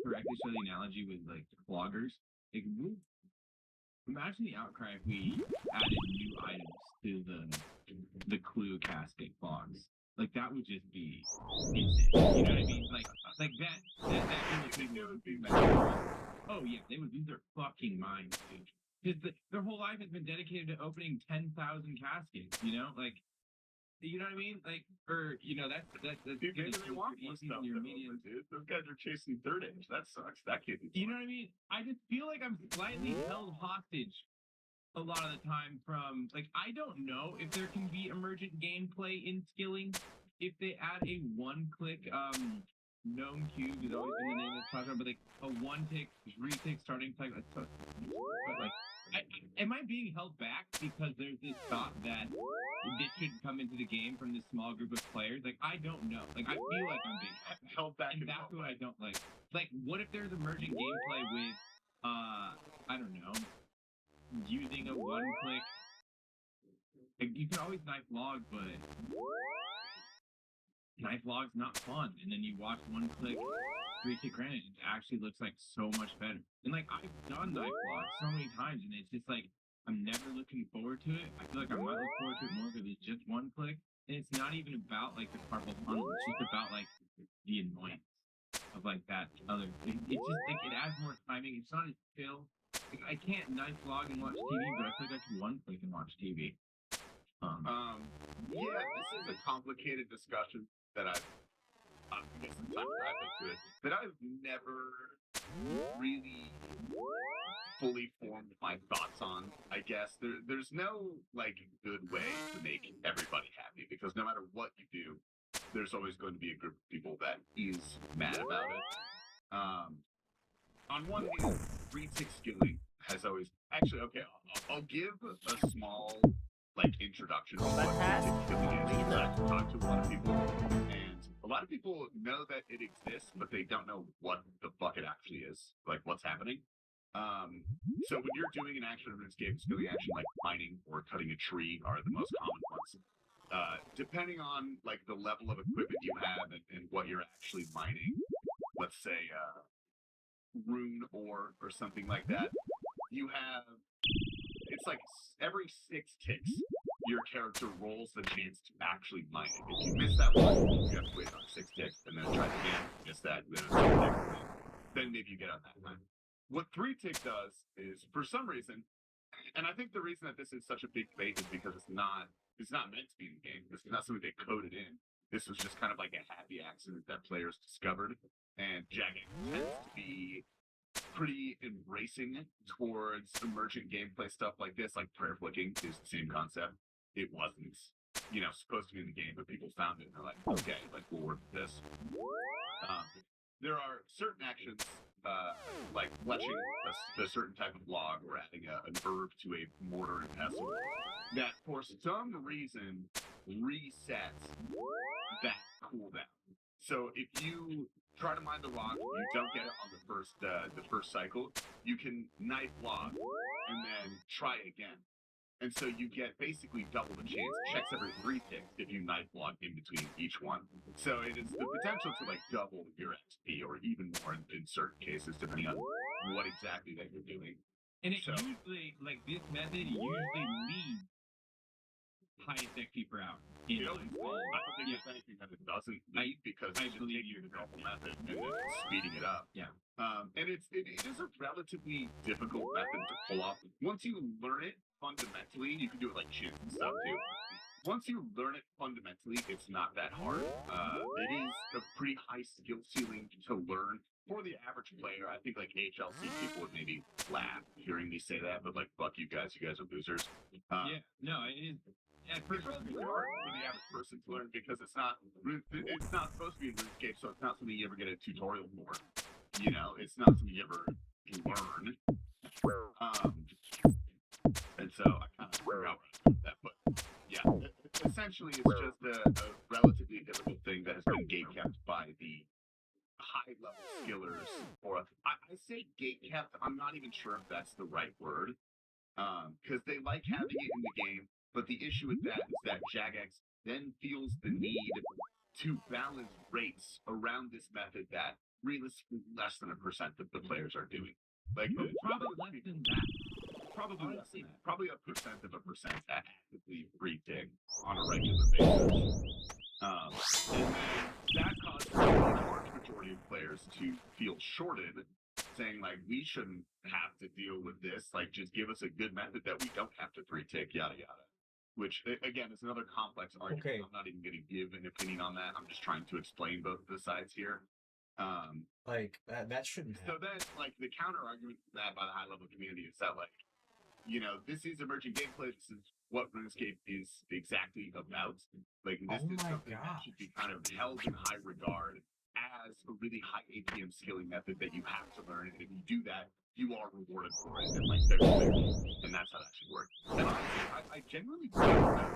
correctly show the analogy with, like, vloggers. Like, imagine the outcry if we added new items to the clue casket box. Like, that would just be insane. You know what I mean? Like that people would be mad. Oh yeah, they would lose their fucking minds, dude. Because their whole life has been dedicated to opening 10,000 caskets. You know, like, you know what I mean? Like, or, you know, that's Dude, maybe they want more stuff. Dude, those guys are chasing third age. That sucks. That can't be fun. You know what I mean? I just feel like I'm slightly held hostage a lot of the time from, like, I don't know if there can be emergent gameplay in skilling. If they add a one-click gnome cube is always been the name of the but, like, a one-tick, three-tick starting cycle. But, like, am I being held back because there's this thought that this should come into the game from this small group of players? Like, I don't know. Like, I feel like I'm being held back, and that's what I don't like. Like, what if there's emergent gameplay with, I don't know, using a one-click? Like, you can always knife log, but knife log's not fun. And then you watch one-click 3-tick granite, it actually looks like so much better. And, like, I've done knife log so many times, and it's just like, I'm never looking forward to it. I feel like I might look forward to it more because it's just one click. And it's not even about, like, the carpal tunnel. It's just about, like, the annoyance of, like, that other thing. It's just, like, it adds more timing. It's not as chill. Like, I can't knife log and watch TV, but I feel like I can one click and watch TV. Yeah, this is a complicated discussion that I guess the time that I've into it, that I've never really fully formed my thoughts on. I guess there's no like good way to make everybody happy, because no matter what you do, there's always going to be a group of people that is mad about it. On one hand, retake skilling has always actually okay. I'll give a small like introduction to what retake skilling is, because I've talked to a lot of people, and a lot of people know that it exists, but they don't know what the fuck it actually is, like what's happening. So when you're doing an action in RuneScape, skilling action like mining or cutting a tree are the most common ones. Depending on like the level of equipment you have and what you're actually mining, let's say rune ore or something like that, you have, it's like every 6 ticks your character rolls the chance to actually mine it. If you miss that one, you have to wait on 6 ticks and then try it again. Miss that, then maybe you get on that time. What 3 tick does is, for some reason, and I think the reason that this is such a big debate is because it's not meant to be in the game. This is not something they coded in. This was just kind of like a happy accident that players discovered. And Jagged tends to be pretty embracing towards emergent gameplay stuff like this, like prayer flicking is the same concept. It wasn't, supposed to be in the game, but people found it and they're like, okay, like we'll work with this. There are certain actions, like fletching a certain type of log or adding an herb to a mortar and pestle, that for some reason resets that cooldown. So if you try to mine the rock, you don't get it on the first cycle, you can knife log and then try again. And so you get basically double the chance, checks every 3 ticks if you knife log in between each one. So it is the potential to like double your XP or even more in certain cases, depending on what exactly that you're doing. And it usually, like this method usually leads highest XP per hour. I don't think there's anything that it doesn't lead, because it's just taking the normal method and then speeding it up. Yeah. And it is a relatively difficult method to pull off. Once you learn it fundamentally, you can do it like chins and stuff too. Once you learn it fundamentally, it's not that hard. It is a pretty high skill ceiling to learn for the average player. I think like HLC people would maybe laugh hearing me say that, but like fuck you guys are losers. No, it is. It's relatively hard for the average person to learn, because it's not supposed to be in RuneScape, so it's not something you ever get a tutorial for. It's not something you ever can learn. And so I kind of forgot where I put that, but yeah, essentially it's just a relatively difficult thing that has been gatekept by the high-level skillers. Or I say gatekept, I'm not even sure if that's the right word, because they like having it in the game. But the issue with that is that Jagex then feels the need to balance rates around this method that realistically less than 1% of the players are doing. Like probably less than that. Probably less than that. Probably 1% of 1% actively retake on a regular basis. And then that causes a large majority of players to feel shorted, saying like, we shouldn't have to deal with this. Like, just give us a good method that we don't have to retake, yada yada. Which, again, is another complex argument. Okay. I'm not even going to give an opinion on that. I'm just trying to explain both the sides here. That shouldn't happen. So then, like, the counter argument to that by the high-level community is that, like, this is emerging gameplay. This is what RuneScape is exactly about. Like, this is something that should be kind of held in high regard as a really high APM skilling method that you have to learn. And if you do that, you are rewarded for it. And, like, there's and that's how that should work. And honestly, I genuinely don't know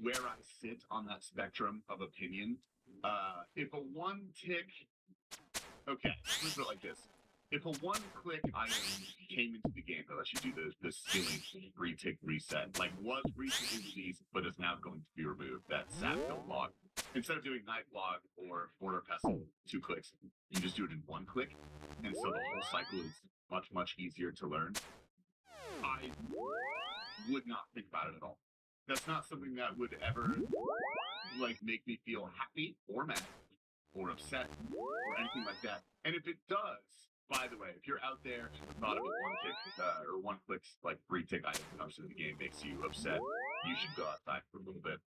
where I sit on that spectrum of opinion. If a 1-tick... Okay, let's put it like this. If a 1-click item came into the game that lets you do the skilling re-tick reset, like was recently released but is now going to be removed, that Sapphire log, instead of doing Night Log or Mortar Pestle 2 clicks, you just do it in 1 click, and so the whole cycle is much, much easier to learn. I would not think about it at all. That's not something that would ever like make me feel happy or mad or upset or anything like that. And if it does, by the way, if you're out there and the thought of a one-tick or one-click like free-tick item that comes to the game makes you upset, you should go outside for a little bit.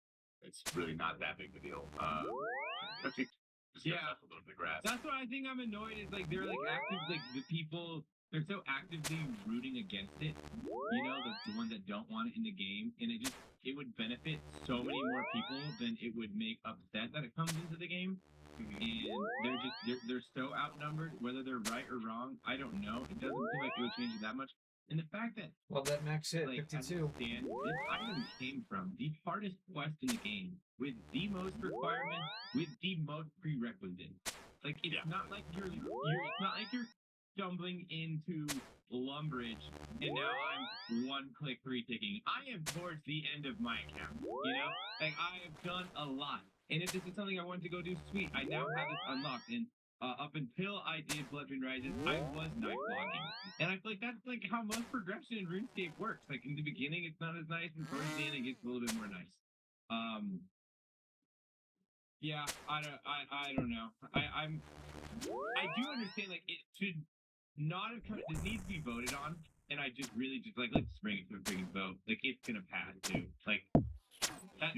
It's really not that big of a deal. I think just Yeah. up a little bit of grass. That's what I think I'm annoyed is like they're like active, like the people, they're so actively rooting against it. You know, the ones that don't want it in the game, and it would benefit so many more people than it would make upset that it comes into the game. And they're so outnumbered. Whether they're right or wrong, I don't know. It doesn't seem like it would change it that much. And the fact that that max hit, like, 52. This item came from the hardest quest in the game, with the most requirements, with the most prerequisites. Like it's not like you're it's not like you're stumbling into Lumbridge and now I'm one-click free-ticking. I am towards the end of my account. You know, like I have done a lot. And if this is something I wanted to go do, sweet. I now have this unlocked. And up until I did Blood and Rises, I was knife logging. And I feel like that's like how most progression in RuneScape works. Like in the beginning, it's not as nice, and towards the end, it gets a little bit more nice. Yeah, I don't know. I do understand like it should not have come. It needs to be voted on. And I just really just like let's bring it to a freaking vote. Like it's gonna pass too. Like that's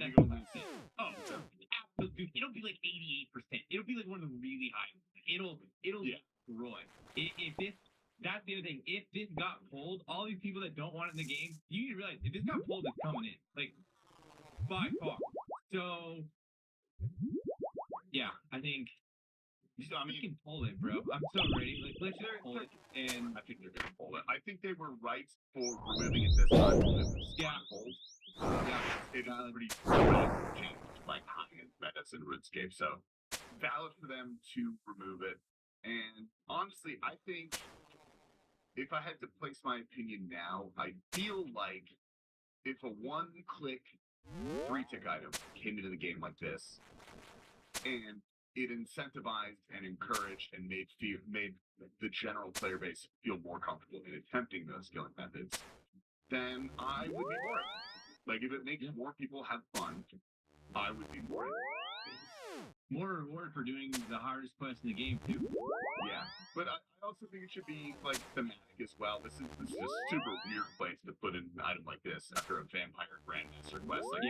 it. Oh, absolutely. It'll be like 88%. It'll be like one of the really high. It'll destroy. If this, that's the other thing. If this got pulled, all these people that don't want it in the game, you need to realize if this got pulled, it's coming in. Like by far. So yeah, I think. So, I mean, you can pull it, bro. I'm so ready. Like, let's just pull it, and I think they're gonna pull it. I think they were right for removing it this time. Yeah. It is a pretty change, like high-end metas in RuneScape, so valid for them to remove it. And honestly, I think if I had to place my opinion now, I feel like if a one-click free-tick item came into the game like this, and it incentivized and encouraged and made the general player base feel more comfortable in attempting those skilling methods, then I would be for it. Like, if it makes more people have fun, I would be for it. More reward for doing the hardest quest in the game, too. Yeah, but I also think it should be, like, thematic as well. This is a super weird place to put an item like this after a vampire grandmaster quest. Like,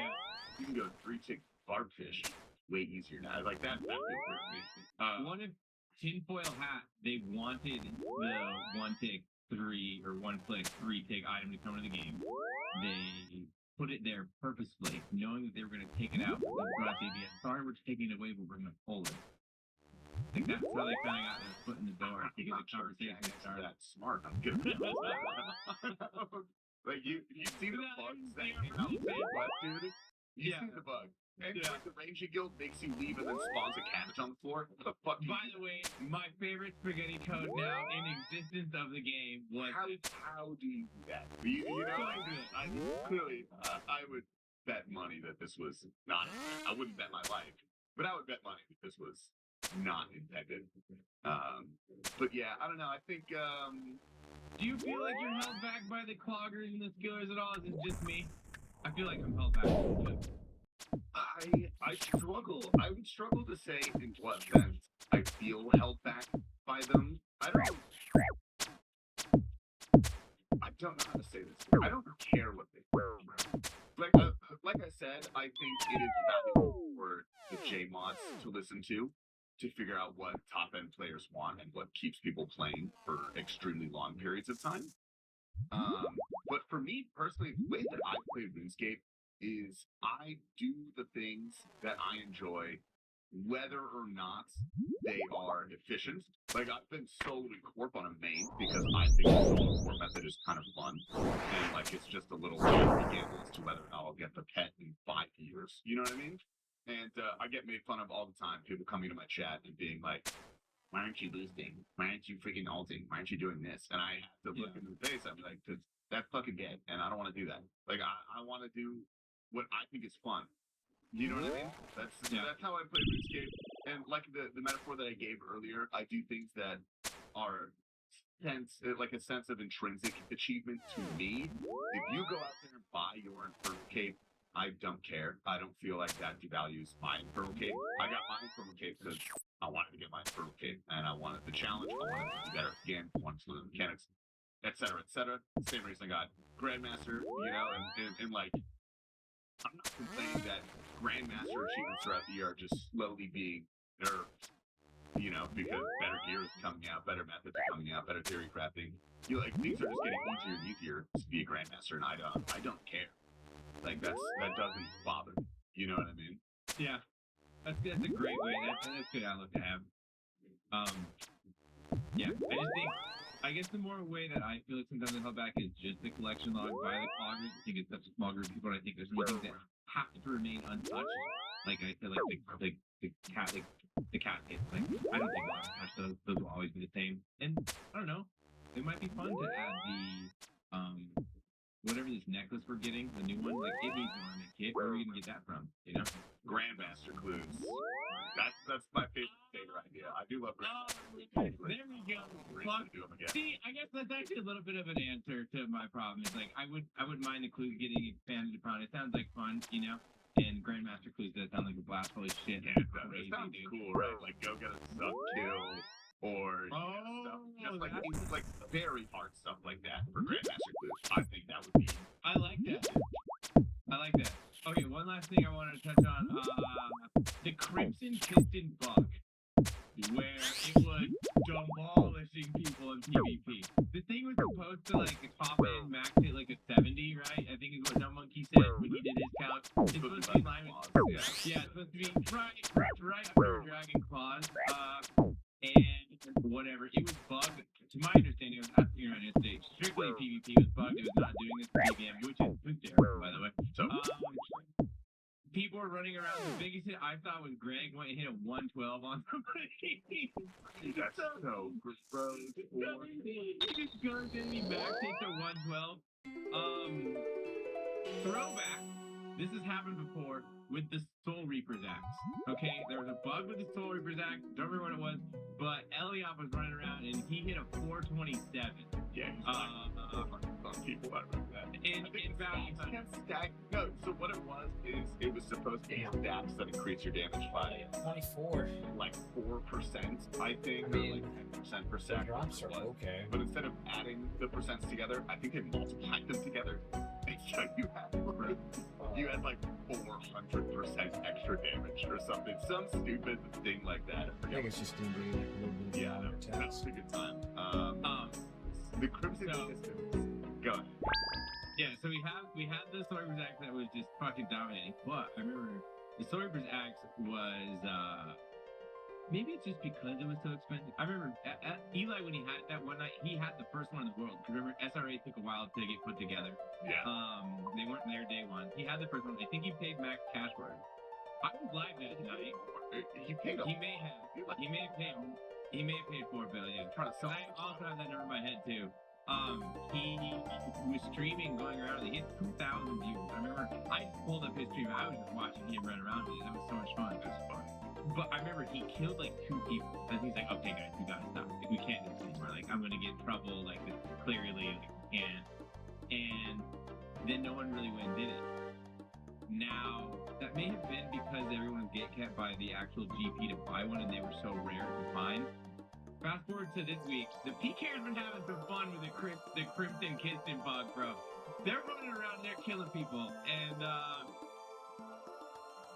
you can go 3-tick barbfish way easier now. Like, that feels weird to me. One of Tinfoil Hat, they wanted the one-tick 3 or one-click 3-tick item to come into the game. They put it there purposefully, knowing that they were going to take it out. They brought the idea, sorry, we're taking it away, but we're going to pull it. Like that's how they kind of got their foot in the door to get the conversation started. That's smart. I'm good. Like you see the bugs that came out with what, dude? You see the bug. And like the RaNGe guild makes you leave and then spawns a cabbage on the floor. What the fuck? By the way, my favorite spaghetti code now in existence of the game was how do you do that? You know, I would bet money that this was not. I wouldn't bet my life, but I would bet money that this was not intended. But yeah, I don't know. I think. Do you feel like you're held back by the cloggers and the skillers at all? Is it just me? I feel like I'm held back. I struggle. I would struggle to say in what sense I feel held back by them. I don't know how to say this. I don't care what they do. Like I said, I think it is valuable for the J-mods to listen to figure out what top-end players want and what keeps people playing for extremely long periods of time. But for me personally, the way that I play RuneScape is I do the things that I enjoy, whether or not they are efficient. Like, I've been solely corp on a main because I think the solo corp method is kind of fun. And, like, it's just a little gamble as to whether or not I'll get the pet in 5 years. You know what I mean? And I get made fun of all the time. People coming to my chat and being like, why aren't you boosting? Why aren't you freaking ulting? Why aren't you doing this? And I have to look into the face. I'm like, because that's fucking gay, and I don't want to do that. Like, I want to do what I think is fun. You know what I mean? That's how I play RuneScape. And like the metaphor that I gave earlier, I do things that are like a sense of intrinsic achievement to me. If you go out there and buy your Infernal Cape, I don't care. I don't feel like that devalues my Infernal Cape. I got my Infernal Cape because I wanted to get my purple cape, and I wanted the challenge. I wanted to be better again. I wanted to learn the mechanics, etc., etc. Same reason I got Grandmaster, you know, and like, I'm not complaining that Grandmaster achievements throughout the year are just slowly being nerfed, you know, because better gear is coming out, better methods are coming out, better theory crafting. You know, like, things are just getting easier and easier to be a Grandmaster, and I don't care. Like, that doesn't bother me. You know what I mean? Yeah. That's a great way. That's a good outlook to have. Yeah, I just think, I guess the more way that I feel like sometimes I held back is just the collection log by the cloggers. I think it's such a small group of people, and I think there's some things that have to remain untouched. Like I feel like the cat hits. Like, I don't think I'll touch those. Those will always be the same. And I don't know. It might be fun to add the whatever this necklace we're getting, the new one. Like, it needs an ornament kit. Where are we gonna get that from? You know? Grandmaster clues. That's my favorite idea. I do love Grandmaster. There we go. Well, see, I guess that's actually a little bit of an answer to my problem. Is like I wouldn't mind the clues getting expanded upon. It sounds like fun, you know. And Grandmaster clues does sound like a blast. Holy shit! Yeah, it sounds cool, right? Like, go get a sub kill, or stuff. Just like very hard stuff like that for Grandmaster clues. I think that would be. I like that. I like that. Okay, one last thing I wanted to touch on. The Crimson Piston bug, where it was demolishing people in PvP. The thing was supposed to, like, top in max hit like a 70, right? I think is what No Monkey said when he did his count. It's supposed to be in line with, yeah, it's supposed to be right after Dragon Claws. And whatever, it was bugged. To my understanding, it was after United States. Strictly PvP was bugged. It was not doing this PvM, which is terrible, by the way. So, people were running around. The biggest hit I thought was Greg went and hit a 112 on somebody. That's so gross. He just goes in, he max hits a 112. Throwback. This has happened before with the Soul Reaper's axe. Okay, there was a bug with the Soul Reaper's axe. Don't remember what it was, but Eliop was running around and he hit a 427. Yeah, he's on people. I remember that. In value time. No, so what it was is it was supposed to be stacks that increase your damage by 24, like 4%, I think, I mean, or like 10% per second. Drops are okay, but instead of adding the percents together, I think they multiplied them together. And so you had like 400% extra damage or something, some stupid thing like that. I think it's just doing like a little bit of yeah, that's a good time. The Crimson Pistons. Go ahead. Yeah, so we had the Soul Reaper's axe that was just fucking dominating. But I remember the Soul Reaper's axe was maybe it's just because it was so expensive. I remember Eli, when he had that one night, he had the first one in the world. Remember, SRA took a while to get put together. Yeah. They weren't there day one. He had the first one. I think he paid max cash for it. I was live that night. He paid. He may have paid. He may have paid $4 billion. So I also have that number in my head too. He was streaming, going around. He hit 2,000 views. I remember I pulled up his stream. I was just watching him run around with it. That was so much fun. That's fun. But I remember he killed like 2 people. And he's like, "Okay, guys, we gotta stop. Like, we can't do this anymore. Like, I'm gonna get in trouble. Like, this clearly, like, can't." And then no one really went and did it. Now, that may have been because everyone was gate-capped by the actual GP to buy one, and they were so rare to find. Fast forward to this week, the PK's been having some fun with the Crimson Piston bug, bro. They're running around, they're killing people, and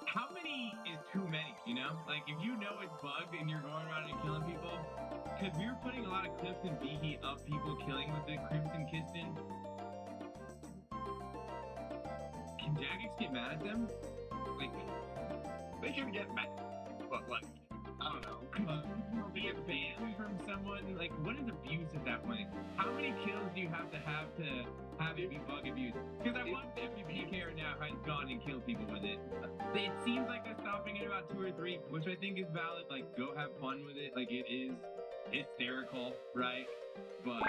how many is too many, you know? Like, if you know it's bugged and you're going around and killing people, because we were putting a lot of clips in VHE of people killing with the Crimson Piston. Can Jagex get mad at them? Like, they can get mad, but like, I don't know. Be a ban from someone? Like, what is abuse at that point? How many kills do you have to have it be bug abuse? Because I watched every PK right now has gone and killed people with it. It seems like they're stopping at about 2 or 3, which I think is valid. Like, go have fun with it. Like, it is hysterical, right? But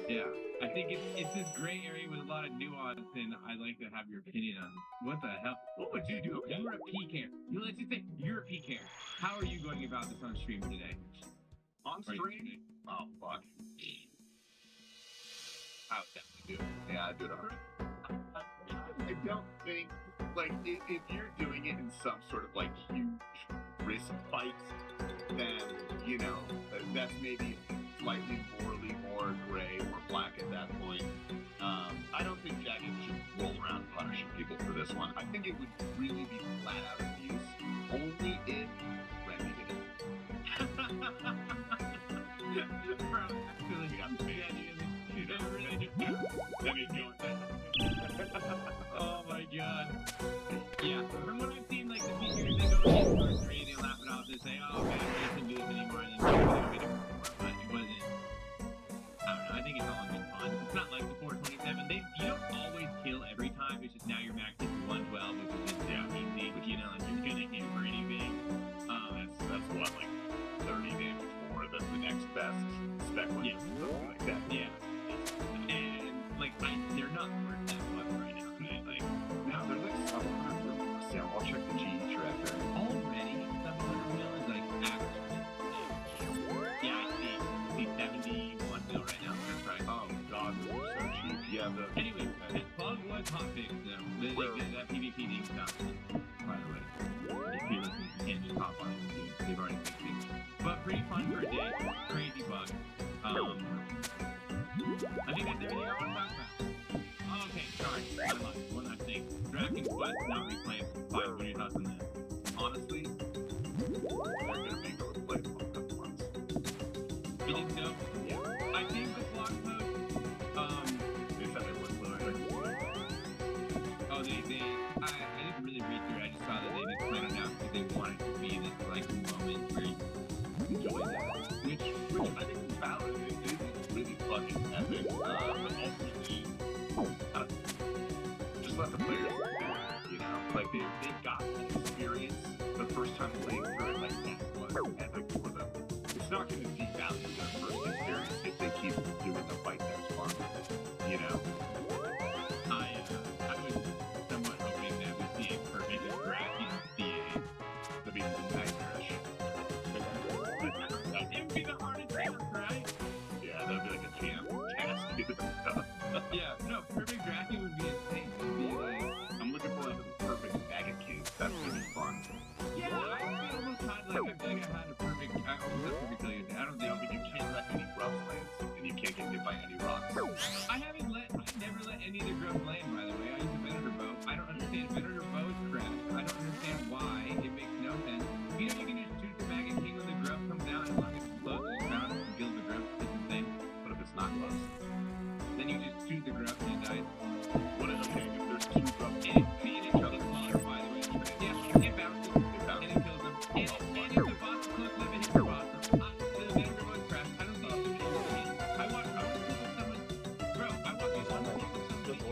yeah, I think it's this gray area with a lot of nuance, and I'd like to have your opinion on what the hell. What would you do? You were a PKer. Let's just say you're a PKer. How are you going about this on stream today? On stream? Oh, fuck. I would definitely do it. Yeah, I'd do it on. I don't think, like, if you're doing it in some sort of, like, huge wrist fights, then, you know, that's maybe slightly morally more gray or black at that point. I don't think Jagged should roll around punishing people for this one. I think it would really be flat out abuse, only if Randy did it. Oh my god. Yeah, from what I've seen, like the features, they go against or 3, they laugh it off, they say, oh man, I can't do this anymore, and then they don't more, but it wasn't. I don't know, I think it's all in good fun. It's not like the 427. You don't always kill every time, it's just now your max is 112, which is just easy, but you know, like you're gonna hit for anything. That's what, like 30 damage more than the next best spec one, something like that. Yeah. And like they're not worth that much right now, right? Like now they're like 700 mil. I'll check the GE tracker. Already 700 mil is like actually. Yeah, I see 71 mil right now. That's right. Oh god, they're so cheap. Yeah. Anyway, that bug was hotfixed though. That PvP thing stopped. By the way, if you're listening, you can't just hop on it. They've already fixed it. But pretty fun for a day. Crazy bug. I think that's everything I want to talk about. Oh, okay, sorry. I lied. One last thing. Drafting Quest not replayed. What are your thoughts on that? Honestly, they're gonna make a replayable a couple months. You think so? Yeah. I think the blog post, they said they were fluid. Oh, I didn't really read through it. I just saw that they didn't plan it out because they wanted to be this like moment where you enjoy that. Which I think is valid. It is really fucking epic. But ultimately, just let the players do it, you know? Like, they got the experience the first time playing through it, like, that was epic for them. It's not going to devalue their first experience if they keep doing the fight that's fun, you know? I was somewhat hoping that we'd see a perfect drafting CA. That'd be nightmarish. It would be the hardest task, right? Yeah, that'd be like a jam task, dude. Yeah, no, perfect drafting would be insane. It would be like, I'm looking forward to the perfect bag of cubes. That's gonna be fun. yeah, I almost had like, I feel like I had a perfect, I almost had a perfect failure. I don't think But you can't let any grubs land, and you can't get hit by any rocks. I never let any of the grubs land, by the way. I use a Venator bow. I don't understand. Venator bows crash. I don't understand why. It makes no sense. You know, you can just shoot the Mage and when the grub comes down, as long as it's close, you bounce and kill the grub. It's insane. But if it's not close, then you just shoot the grub and it dies. What is okay if there's 2 grubs? And it's feeding each other's water, by the way. Yeah, it bounces. And it kills them. And if the boss is close enough, it hits the boss. The Venator bows crash. I don't think it's I watched someone. Bro, I watched someone.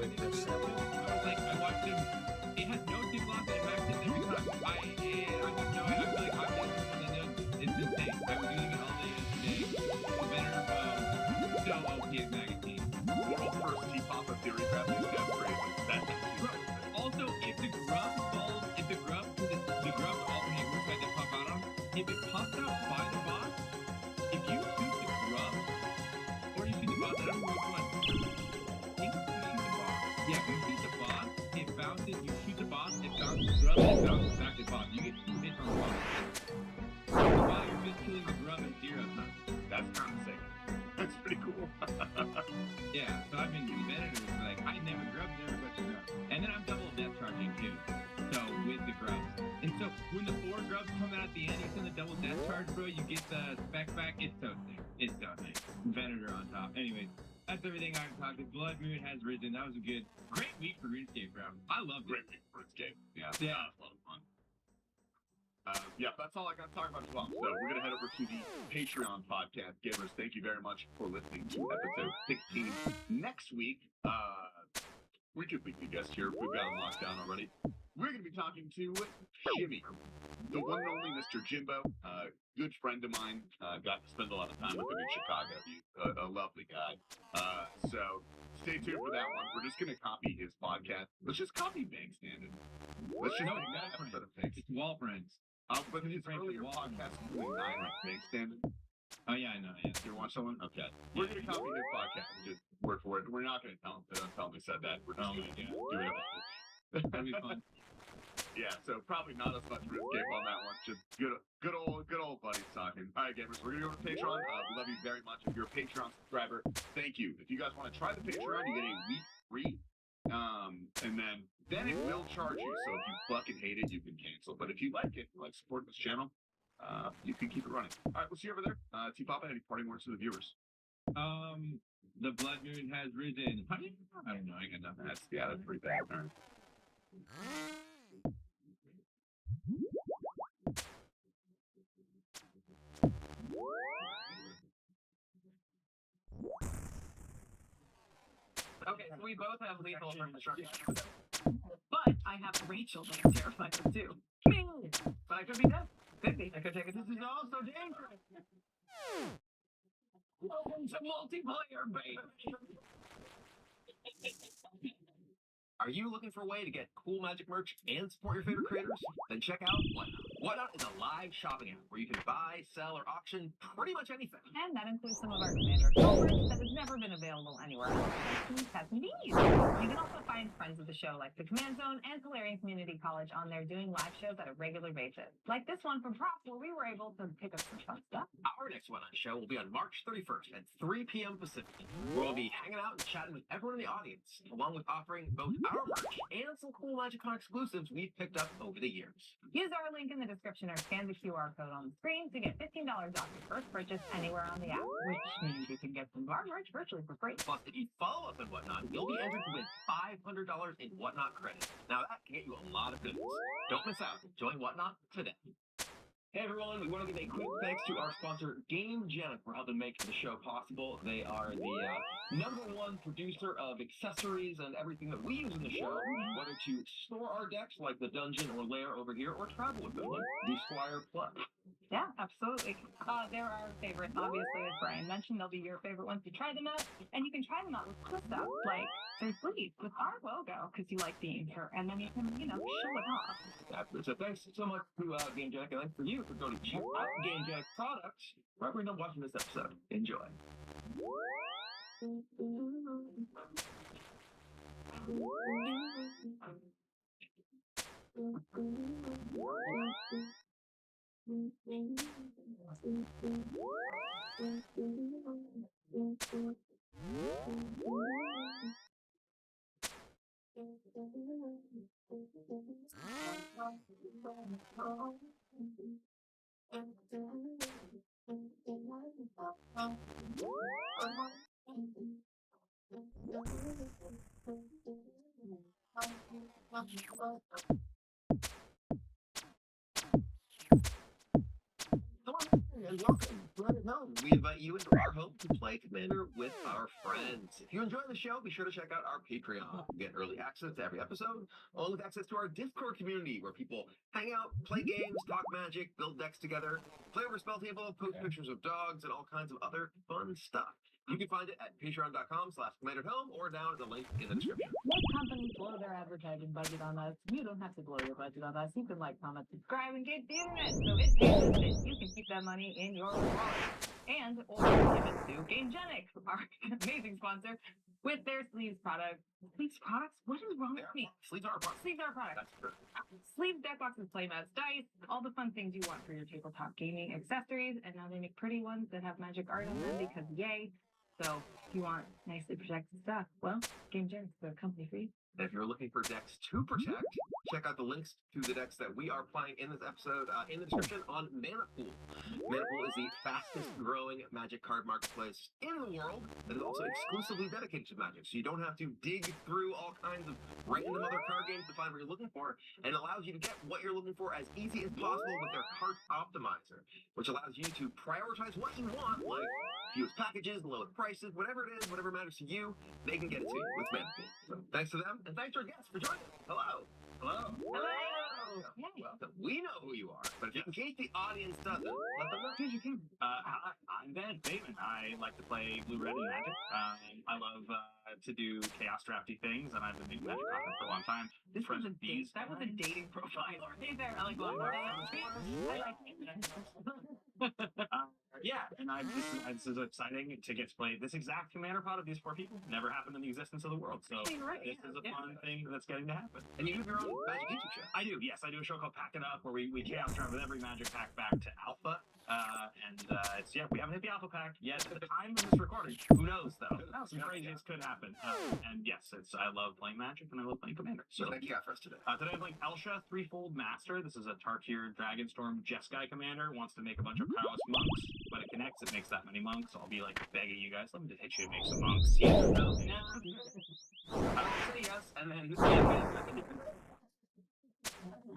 I watched him. It has no tip lock and it maxed it every time. I have no idea. I feel like I'm the only one that knows. It's insane. I was doing it all day yesterday. The Venator bow. So OP at magazine. World first T-Papa theory crafting is crazy. That's Bro, also, if the grub falls, if the grub alternate which way they pop out on, if it pops out by the boss, if you shoot the grub, or you shoot the boss, I don't know which one. I think you shoot the boss. Yeah, you shoot the boss, it bounces, you shoot the boss, it bounces the grub, and it bounces back to the boss. You get 2 hits on the boss. While you're just killing the grub at 0 times. That's kind of sick. That's pretty cool. Yeah, so I've been competitive, like, I never grub, never touch the grub. And then I'm double death charging too, so with the grubs. And so when the 4 grubs come out at the end, you send the double death charge, bro, you get the spec back. It's so sick. It's so nice. Venator on top. Anyways, that's everything I've talked about. Blood Moon has risen. That was a great week for RuneScape, bro. I loved it. Great week for RuneScape. Yeah. Yeah. It's a lot of fun. Yeah, that's all I got to talk about as well. So we're going to head over to the Patreon podcast. Gamers, thank you very much for listening to episode 16. Next week, we could be the guest here. We've got him locked down already. We're going to be talking to Jimmy, the one and only Mr. Jimbo, good friend of mine. Got to spend a lot of time with him in Chicago. He's a lovely guy. So stay tuned for that one. We're just going to copy his podcast. Let's just copy Bank Standard. Let's just make that episode of Bank. It's Wall Friends. But his earlier podcast was doing 9 on Bank Standard. Oh, yeah, I know. Yeah. You want someone? Okay. We're going to copy his podcast and just work for it. We're not going to tell him we said that. We're just going to do it. That'd be fun. Yeah, so probably not as much RuneScape on that one. Just good old buddies talking. All right, gamers, we're gonna go to Patreon. We love you very much. If you're a Patreon subscriber, thank you. If you guys want to try the Patreon, you get a week free. And then it will charge you. So if you fucking hate it, you can cancel. But if you like it, like support this channel, you can keep it running. All right, we'll see you over there. T-Papa, any parting words to the viewers? The blood moon has risen. I don't know. I got nothing. That's pretty bad. All right. Okay, so we both have lethal from the truck. But I have Rachel that I'm terrified of too. But I could be dead. Could be. I could take it. This is all so dangerous. Welcome to multiplayer, baby. Are you looking for a way to get cool magic merch and support your favorite creators? Then check out Whatnot. Whatnot is a live shopping app where you can buy, sell, or auction pretty much anything. And that includes some of our Commander coverage that has never been available anywhere else. That's convenient. You can also find friends of the show like the Command Zone and Solarian Community College on there doing live shows at a regular basis. Like this one from Props where we were able to pick up some fun stuff. Our next Whatnot show will be on March 31st at 3 p.m. Pacific. We'll be hanging out and chatting with everyone in the audience, along with offering both our merch and some cool MagicCon exclusives we've picked up over the years. Use our link in the description or scan the QR code on the screen to get $15 off your first purchase anywhere on the app, which means you can get some of our merch virtually for free. Plus, if you follow us on Whatnot, you'll be entered to win $500 in Whatnot credit. Now, that can get you a lot of goodies. Don't miss out. Join Whatnot today. Hey everyone, we want to give a quick thanks to our sponsor, GameGenic, for helping make the show possible. They are the #1 producer of accessories and everything that we use in the show, whether to store our decks like the dungeon or lair over here, or travel with them like the Squire Plus. Yeah, absolutely. They're our favorite. Obviously, as Brian mentioned, they'll be your favorite once you try them out. And you can try them out with cool stuff, like their sleeves with our logo, because you like being here. And then you can, show it off. Absolutely. So thanks so much to GameGenic, and thanks for you for going to check out GameGenic products right when you're done watching this episode. Enjoy. And welcome. We invite you into our home to play Commander with our friends. If you enjoy the show, be sure to check out our Patreon. Get early access to every episode, along with access to our Discord community, where people hang out, play games, talk magic, build decks together, play over spell table, post pictures of dogs, and all kinds of other fun stuff. You can find it at patreon.com/commanderhome or down at the link in the description. Let companies blow their advertising budget on us. You don't have to blow your budget on us. You can like, comment, subscribe, and get the internet. So it pays us, and you can keep that money in your wallet. And or give it to GameGenic, our amazing sponsor, with their sleeves products. Sleeves products? What is wrong with me? Sleeves are a product. Sleeves are a product. Sleeves, deck boxes, playmats, dice, all the fun things you want for your tabletop gaming accessories. And now they make pretty ones that have magic art on them because yay. So if you want nicely protected stuff, well, GameGenic's the company for you. If you're looking for decks to protect, check out the links to the decks that we are playing in this episode in the description on Mana Pool. Mana Pool is the fastest growing Magic card marketplace in the world that is also exclusively dedicated to Magic. So you don't have to dig through all kinds of random other card games to find what you're looking for, and allows you to get what you're looking for as easy as possible with their cart optimizer, which allows you to prioritize what you want, like fewest packages, lowest prices, whatever it is, whatever matters to you, they can get it to you with Mana Pool. So thanks to them, and thanks to our guests for joining us. Hello. Hello. Welcome. We know who you are, but in case the audience doesn't, let them know who you can. Hi, I'm Van Bateman. I like to play blue-red and Magic. I love to do chaos drafty things, and I've been making Magic content for a long time. That was a dating profile. Hey there, I like blue. I like Yeah, and this is exciting to get to play this exact commander pod of these 4 people. Never happened in the existence of the world, so this is a fun thing that's getting to happen. And you do your own Magic YouTube show. I do, yes. I do a show called Pack It Up, where we chaos drive with every Magic pack back to Alpha. We haven't hit the Alpha pack yet at the time of this recording. Who knows, though? Some craziness could happen. And yes, I love playing Magic, and I love playing Commander. So what do you got for us today? Today I'm playing Elsha, Threefold Master. This is a Tarkir Dragonstorm Jeskai commander. Wants to make a bunch of prowess monks. When it connects, it makes that many monks. I'll be like begging you guys, let me just hit you to make some monks. Yes or no? I will say yes, and then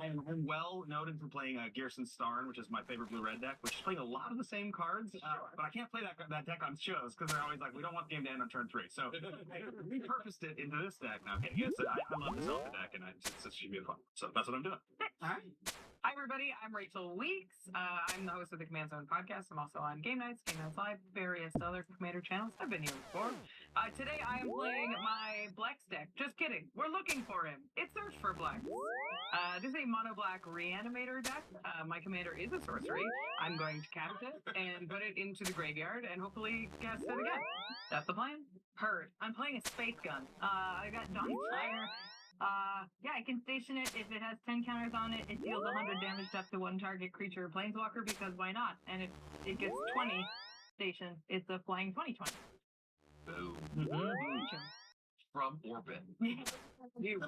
I'm well noted for playing Gearson Starn, which is my favorite blue-red deck, which is playing a lot of the same cards, but I can't play that deck on shows because they're always like, we don't want the game to end on turn 3. So I repurposed it into this deck. Now, okay, yes, I love this Alpha deck, and it should be fun. So that's what I'm doing. All right. Hi, everybody. I'm Rachel Weeks. I'm the host of the Command Zone podcast. I'm also on Game Nights Live, various other Commander channels. I've been here before. Today, I am playing my Blex deck. Just kidding. We're looking for him. It's Search for Blex. This is a mono-black reanimator deck. My commander is a sorcery. I'm going to cast it and put it into the graveyard and hopefully cast it again. That's the plan. Heard. I'm playing a space gun. I got Dawn Fire. Yeah, I can station it. If it has 10 counters on it, it deals 100 damage up to 1 target creature or planeswalker, because why not? And if it gets 20 stationed, it's a flying 20/20. Boom. From orbit. You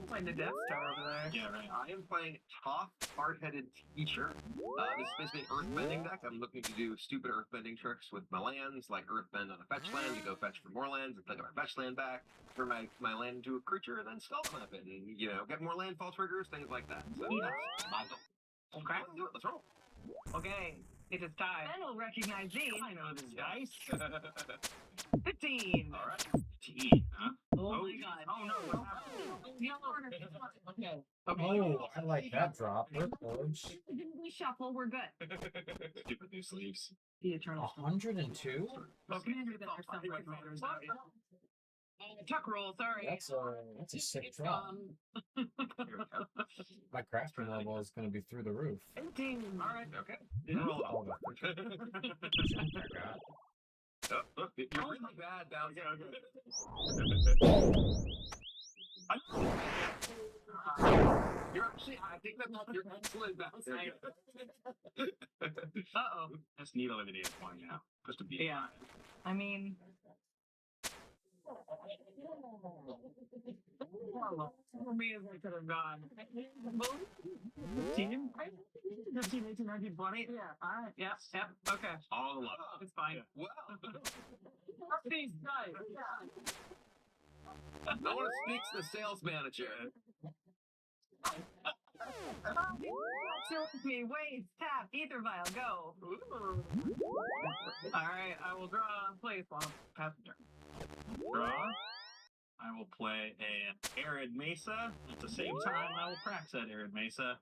playing the Death Star over there. Yeah, right. I am playing Tough, Hard-Headed Teacher. This is basically an Earthbending deck. I'm looking to do stupid Earthbending tricks with my lands, like Earthbend on a fetch land to go fetch for more lands and take my fetch land back, turn my land into a creature, and then skull flip it, and, get more landfall triggers, things like that. So that's my goal. Okay. Let's do it. Let's roll. Okay. It is time. Ben will recognize these. I know this dice. 15. All right. 15, huh? Oh my god. Oh, no. Okay. Oh, I like that drop. We're close. We shuffle, we're good. Stupid new sleeves. The Eternal. 102? Tuck roll, sorry. That's a sick drop. My crafting level is going to be through the roof. 18. All right. Okay. Roll all of it. Look, you're really bad down here. You're actually, I think you're excellent bouncing. Uh-oh. That's neat eliminated point now. Just to be. Yeah. I mean... For me, we could have gone 15, 18, 19, 20. Yeah, all right. Yep. Okay. All the love. It's fine. Wow. These guys. No one speaks to the sales manager. Me, waves, tap, ether vial, go. All right, I will draw place while pass the turn. Draw. I will play an Arid Mesa. At the same time, I will crack that Arid Mesa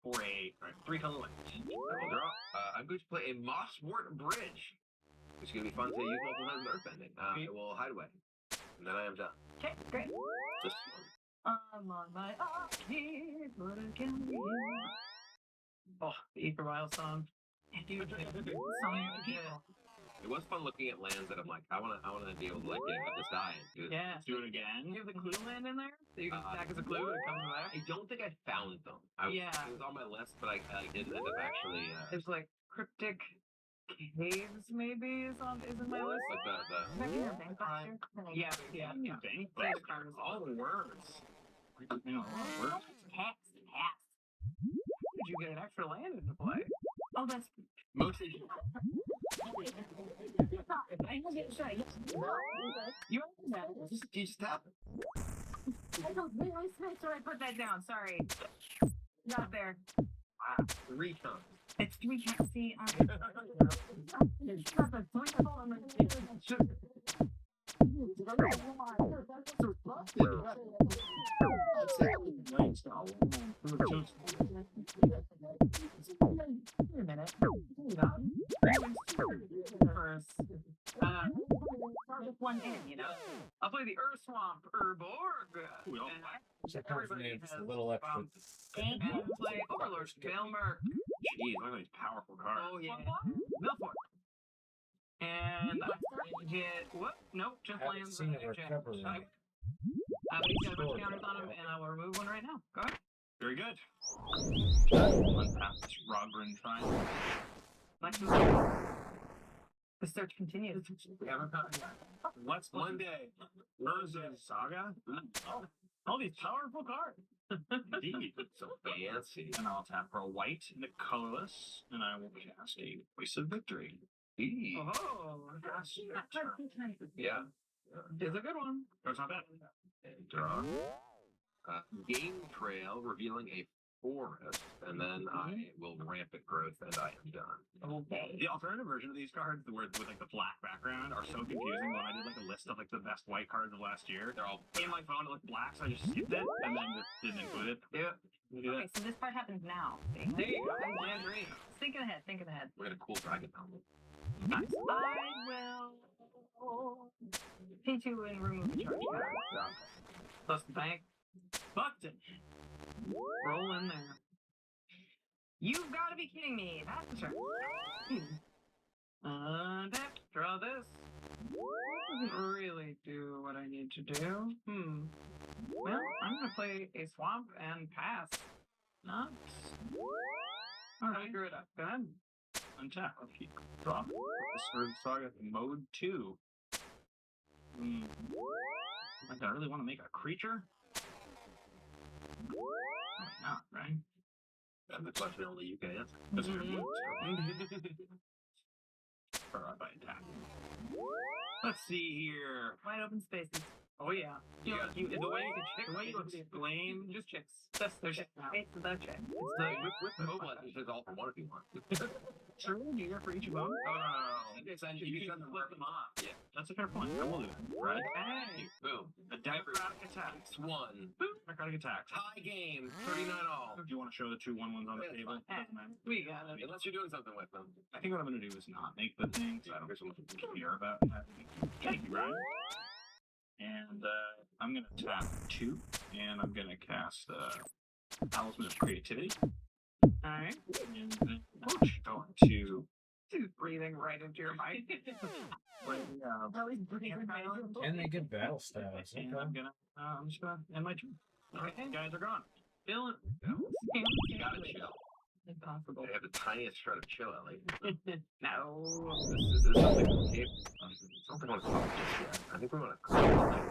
for a 3-color land. I will draw. I'm going to play a Mosswort Bridge. It's going to be fun to use multiple times with Earthbending. I will hide away. And then I am done. Okay, great. Just I'm on my here, but I can't be. Oh, the Ether Vial song. Dude, it was fun looking at lands that I'm like, I wanna be able to like have this die and do it. Yeah. Let's do it again. You have the clue land in there? So you can stack as a clue and it comes back? I don't think I found them. It was on my list, but I didn't end up actually. There's like Cryptic Caves, maybe, is in my list. Like Yeah. Bank Buster. All the words. Words. Tax. Did you get an extra land into play? Oh, that's... Mostly. You just tap. I don't really so I put that down. Sorry. Not there. 3 times. It's 3 times. See, it's not the 3 a minute. First. One in, I'll play the Earth Swamp Urborg. Everybody has a little extra. And play Overlord Belmer. Jeez, look at these powerful cards. Oh yeah. Milfoil. And I get what? Nope, just Haven't lands seen on a a check. recovery. He's got a bunch of counters on him, and I will remove one right now. Go ahead. Very good. Untap this Rogren Triangle. Next one. The search continues. What's one day? Urza's Saga? Oh, all these powerful cards. Indeed. So fancy. And I'll tap for a white and a colorless, and I will cast a Voice of Victory. Oh, Yeah. it's a good one. That's not bad. Draw. Game Trail, revealing a forest, and then I will Rampant Growth, and I am done. Okay. The alternative version of these cards, with like the black background, are so confusing. When I did like a list of like the best white cards of last year, they're all in my phone. It looked black, so I just skipped it and then just didn't include it. Yeah. Okay, so this part happens now. See? There you go. Land green. Thinking ahead, thinking ahead. We're gonna cool dragon now. Nice. I will pay 2 and remove the charge card. Plus the bank. Fucked it. Roll in there. You've got to be kidding me. That's the turn. Untap. Draw this. Doesn't really do what I need to do. Well, I'm gonna play a swamp and pass. Nuts. Alright, screw it up. Go ahead. Untap. I'll keep draw. This Saga Mode 2. Like, I really want to make a creature? Probably not, right? That's the question only you can answer. That's Alright, by attack. Let's see here. Wide open spaces. Oh yeah. The way you can check, the way you explain, Just checks. That's their check now. It's the check. It's like with mobilize, it's just all for one if you want. Sure, do you get for each of them? no. You can flip them off. Yeah, that's a fair point. I will do that. Right? Hey. Boom. The democratic attack. One. Boom. Democratic attack. Tie game. 39 all. Do you want to show the 2 1-1s on the Yeah, table? Doesn't matter. We got it. Unless you're doing something with them. I think what I'm going to do is not make the thing, because I don't care about that. Thank you, Ryan. And I'm going to tap 2, and I'm going to cast Talisman of Creativity. Alright. And then going to... She's breathing right into your mic. And they get battle stats. And I'm just gonna end my turn. Alright, guys are gone. Dylan. You gotta chill. Impossible. They have the tiniest shred of chill at least. No. This is something we can't. Something I want to talk just yet. I think we want to call it.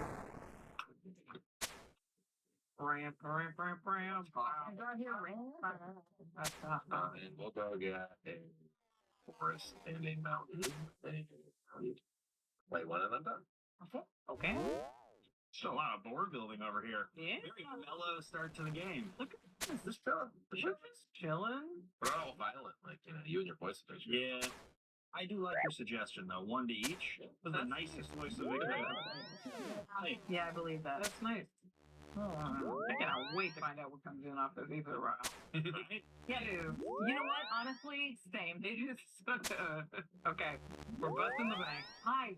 Ramp. And we'll go get a forest and a mountain. Wait, one of them done. Okay. Still a lot of board building over here. Yeah. Very mellow start to the game. Look at this. Just chilling. We're just chilling. We're all violent, like you and your voice. Yeah. I do like your suggestion though. 1 to each. Was the nicest voice of victory. Yeah, I believe that. That's nice. I cannot wait to find out what comes in off of either round. Yeah, dude. You know what? Honestly, same. It is such a... Okay, we're busting the bank. I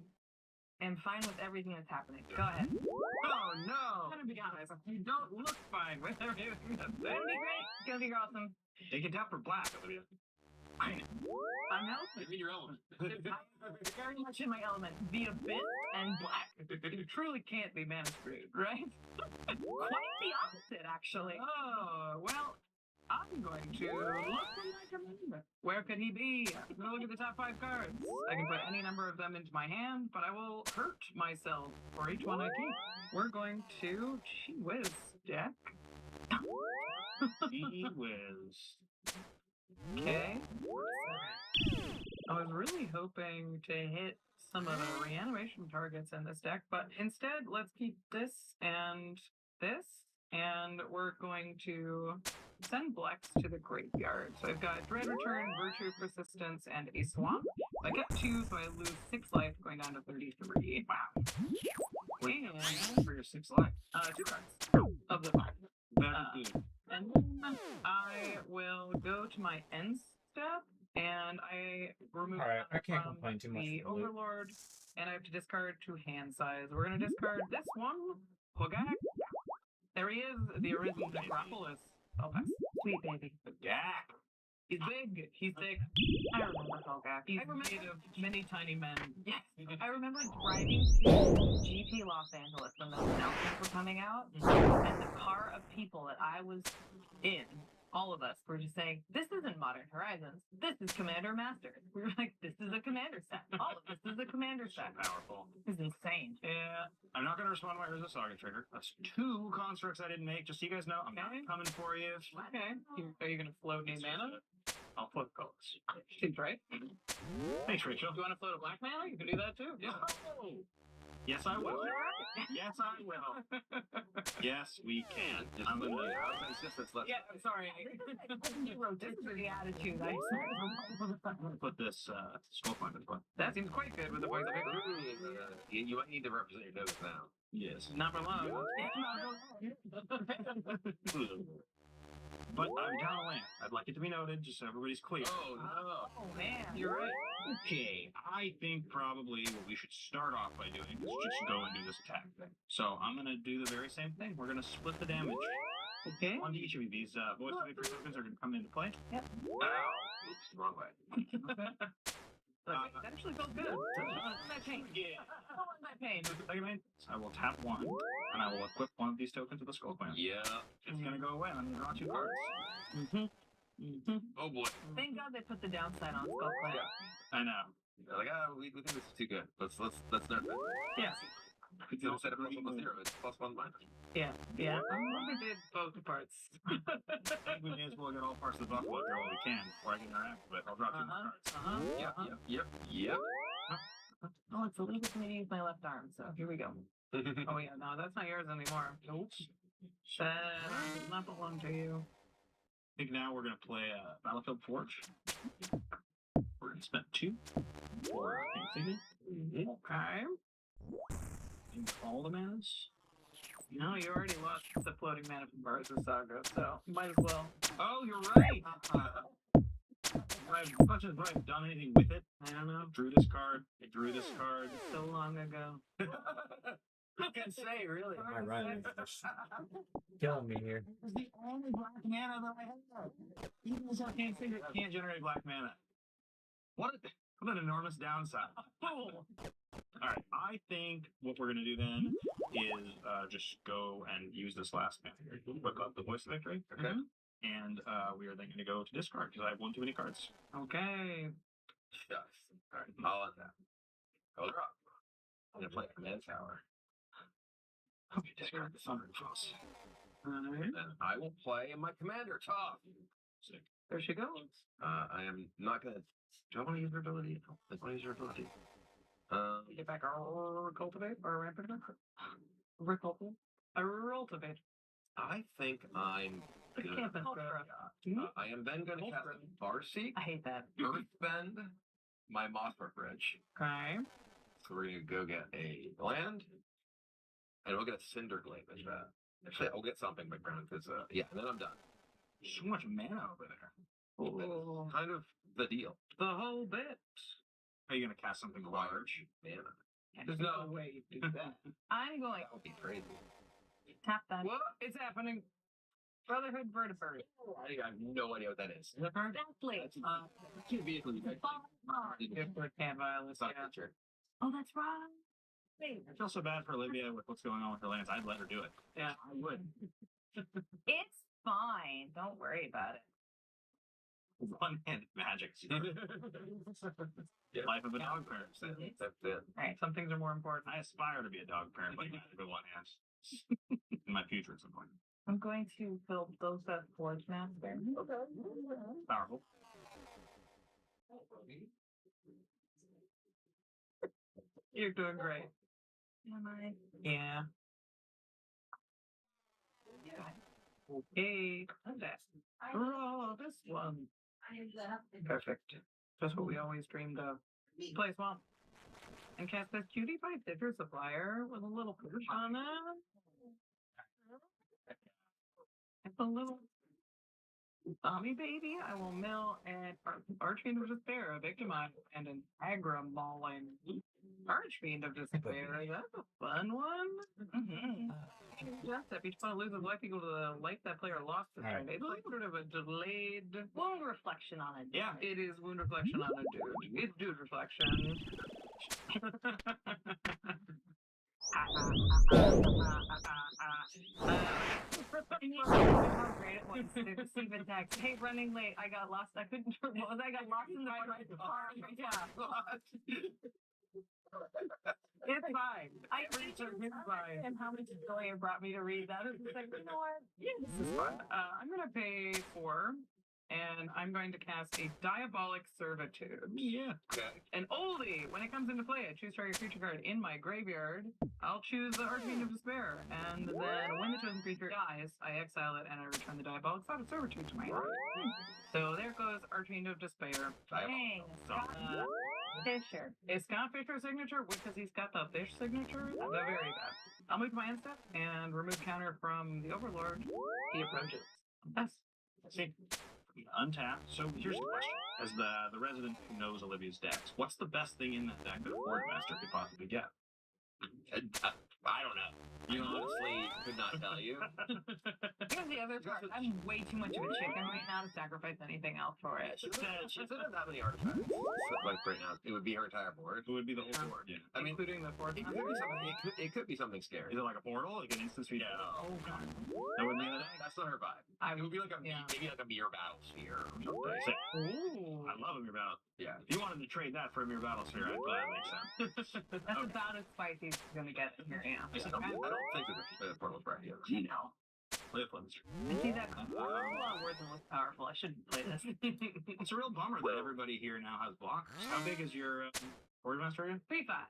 am fine with everything that's happening. Go ahead. Oh no! I'm gonna be honest. You don't look fine with everything that's It's gonna be great. It's gonna be awesome. They can tap for black, Olivia. I'm helping. You're in your element. I'm very much in my element. The abyss and black. You truly can't be mana screwed, right? Quite the opposite, actually. Oh, well, I'm going to look for my commander. Where could he be? I'm going to look at the top 5 cards. I can put any number of them into my hand, but I will hurt myself for each one I keep. We're going to Gee Whiz deck. Gee whiz. Okay. I was really hoping to hit some of the reanimation targets in this deck, but instead, let's keep this, and we're going to send Blex to the graveyard. So I've got Dread Return, Virtue Persistence, and a Swamp. I get 2, so I lose 6 life, going down to 33. Wow. And For your 6 life. 2 cards of the 5. Very good. And then I will go to my end step, and I remove Alright, I can't from complain too much. the Overlord, and I have to discard 2 hand size. We're going to discard this one, Hogak. There he is, the Arisen Necropolis. Oh, that's sweet baby. Dak. He's big. He's thick. I remember Hogak. He's made of many tiny men. Yes. I remember driving to GP Los Angeles when those announcements were coming out, and the car of people that I was in, all of us were just saying, "This isn't Modern Horizons. This is Commander Master." We were like, "This is a Commander set. All of this is a Commander set." Powerful. It's insane. Yeah. I'm not going to respond to my Urza Saga trigger. That's 2 constructs I didn't make. Just so you guys know, I'm not coming for you. Okay. Are you gonna float new mana? I'll float colors. Seems right. Thanks, Rachel. Do you want to float a black mana? You can do that too. Yeah. Yes, I will. Yes, I will. Yes, we can. I'm gonna. Yeah, I'm sorry. This is the attitude. I'm gonna put this skull point as well. That seems quite good with the voice of it. You might need to represent your notes now. Yes. Not for long. But I'm down a land. I'd like it to be noted, just so everybody's clear. Oh, no. Oh, man. You're right. Okay, I think probably what we should start off by doing is just go and do this attack thing. So I'm going to do the very same thing. We're going to split the damage. Okay. On each of you. These voice of victory tokens are going to come into play. Yep. Ow. Oops, wrong way. Look, it actually felt good. I don't want that pain. Yeah. I don't want that pain. Second main, I will tap 1, and I will equip one of these tokens with the skull clan. Yeah. It's going to go away, and I'm going to draw 2 cards. Oh, boy. Thank God they put the downside on Skull Clan. Yeah. I know. They're like, we think this is too good. Let's nerf it. Yes. We can set it for +0. It's +1 minus. Yeah. Yeah. We did both parts. We may as well get all parts of the buffalo draw while we can before I can interact with it. I'll draw 2 more cards. Yep. Oh, it's illegal for me to use my left arm, so here we go. Oh yeah, no, that's not yours anymore. Nope. That does not belong to you. I think now we're going to play Battlefield Forge. We're going to spend 2 for Insignia. Okay. And all the manas. No, you already lost the floating mana from Urza Saga, so might as well. Oh, you're right! I've done anything with it. I don't know. Drew this card. I drew this card. So long ago. I can say, really. My run is killing me here. It's the only black mana that I have. Even though I can't figure it can't generate black mana. What an enormous downside. Alright, I think what we're going to do then is just go and use this last mana here. Look up the voice of victory. Okay. And we are then going to go to discard because I have 1 too many cards. Okay. Shucks. Alright, I'll let that. Color up. I'm going to play Command Tower. Okay, discard the Thunder Cross. And then I will play my Commander, Top. Sick. There she goes. I am not going to... Do I want to use her ability? I don't think I want to use her ability. Get back our cultivate or rampant. Recultivate. A cultivate. I think I'm gonna, I am then going to cast Farseek. I hate that. Earthbend, my Mothra Bridge. Okay. So we're going to go get a land, and we'll get a Cinder Glaive as that. Actually, I'll get something background because, yeah, and then I'm done. So much mana over there. That's kind of the deal. The whole bit. Are you going to cast something large? Mana. There's no way you do that. I'm going That would be crazy. tap that. What? It's happening. Brotherhood Vertebrate. I have no idea what that is. Exactly. Two vehicles. Can't violence. It's not a creature. Oh, that's right. I feel so bad for Olivia with what's going on with her lands. I'd let her do it. Yeah, I would. It's fine. Don't worry about it. One-handed magic. Life of a dog parent. That's it. Right. Some things are more important. I aspire to be a dog parent, like magic with one hand. In my future at some point. I'm going to build those that Forge Master. Powerful. You're doing great. Am I? Yeah. Okay. Draw this one. Perfect. Just what we always dreamed of. Play Swamp. And cast this cutie pie Citrus Supplier with a little push on it. It's a little Tommy baby, I will mill an Archfiend of Despair, a Victimize, and an Agra Mauling. Archfiend of Despair, that's a fun one. Mm-hmm. Just if each opponent loses life equal to the life that player lost this turn. It's like sort of a delayed Wound reflection on it. Yeah, it is wound reflection on a dude. It's dude reflection. How great it was to receive a text. Hey, running late. I got lost. I couldn't. What was I got lost in the car? Yeah. It's fine. I researched it's fine. And how much joy it brought me to read that. It's like, you know what? Yeah, this is fun. I'm gonna pay 4, and I'm going to cast a Diabolic Servitude. Yeah. Okay. An oldie. When it comes into play, I choose target creature card in my graveyard. I'll choose the Archfiend of Despair, and then when the chosen creature dies, I exile it and I return the Diabolic Servitude to my hand. So there goes Archfiend of Despair. Dang. So, Fisher. is Scott Fisher's signature because he's got the fish signature? The very best. I'll move my end step and remove counter from the Overlord. He approaches. Yes. See, untapped. So here's the question: as the resident who knows Olivia's decks, what's the best thing in that deck that a Board Master could possibly get? I don't know. You honestly could not tell you. Here's the other part. I'm way too much of a chicken right now to sacrifice anything else for it. She doesn't have that many artifacts. Like right now, it would be her entire board. It would be the whole board. Yeah. I mean, including the fourth. It could be something. It could be something scary. Is it like a portal? Like an instant speed? No. That wouldn't be the deck. That's not her vibe. It would be like maybe like a mirror battlesphere or something. Sick. Ooh. I love a mirror battle. Yeah. If you wanted to trade that for a mirror battlesphere, I'd gladly accept. That's about as spicy as it's gonna get in here. Yeah. I don't think the portal's right here. No. Play the flimsy. I see that a lot worse and less powerful. I shouldn't play this. It's a real bummer that everybody here now has blockers. How big is your Board Master again? 3/5.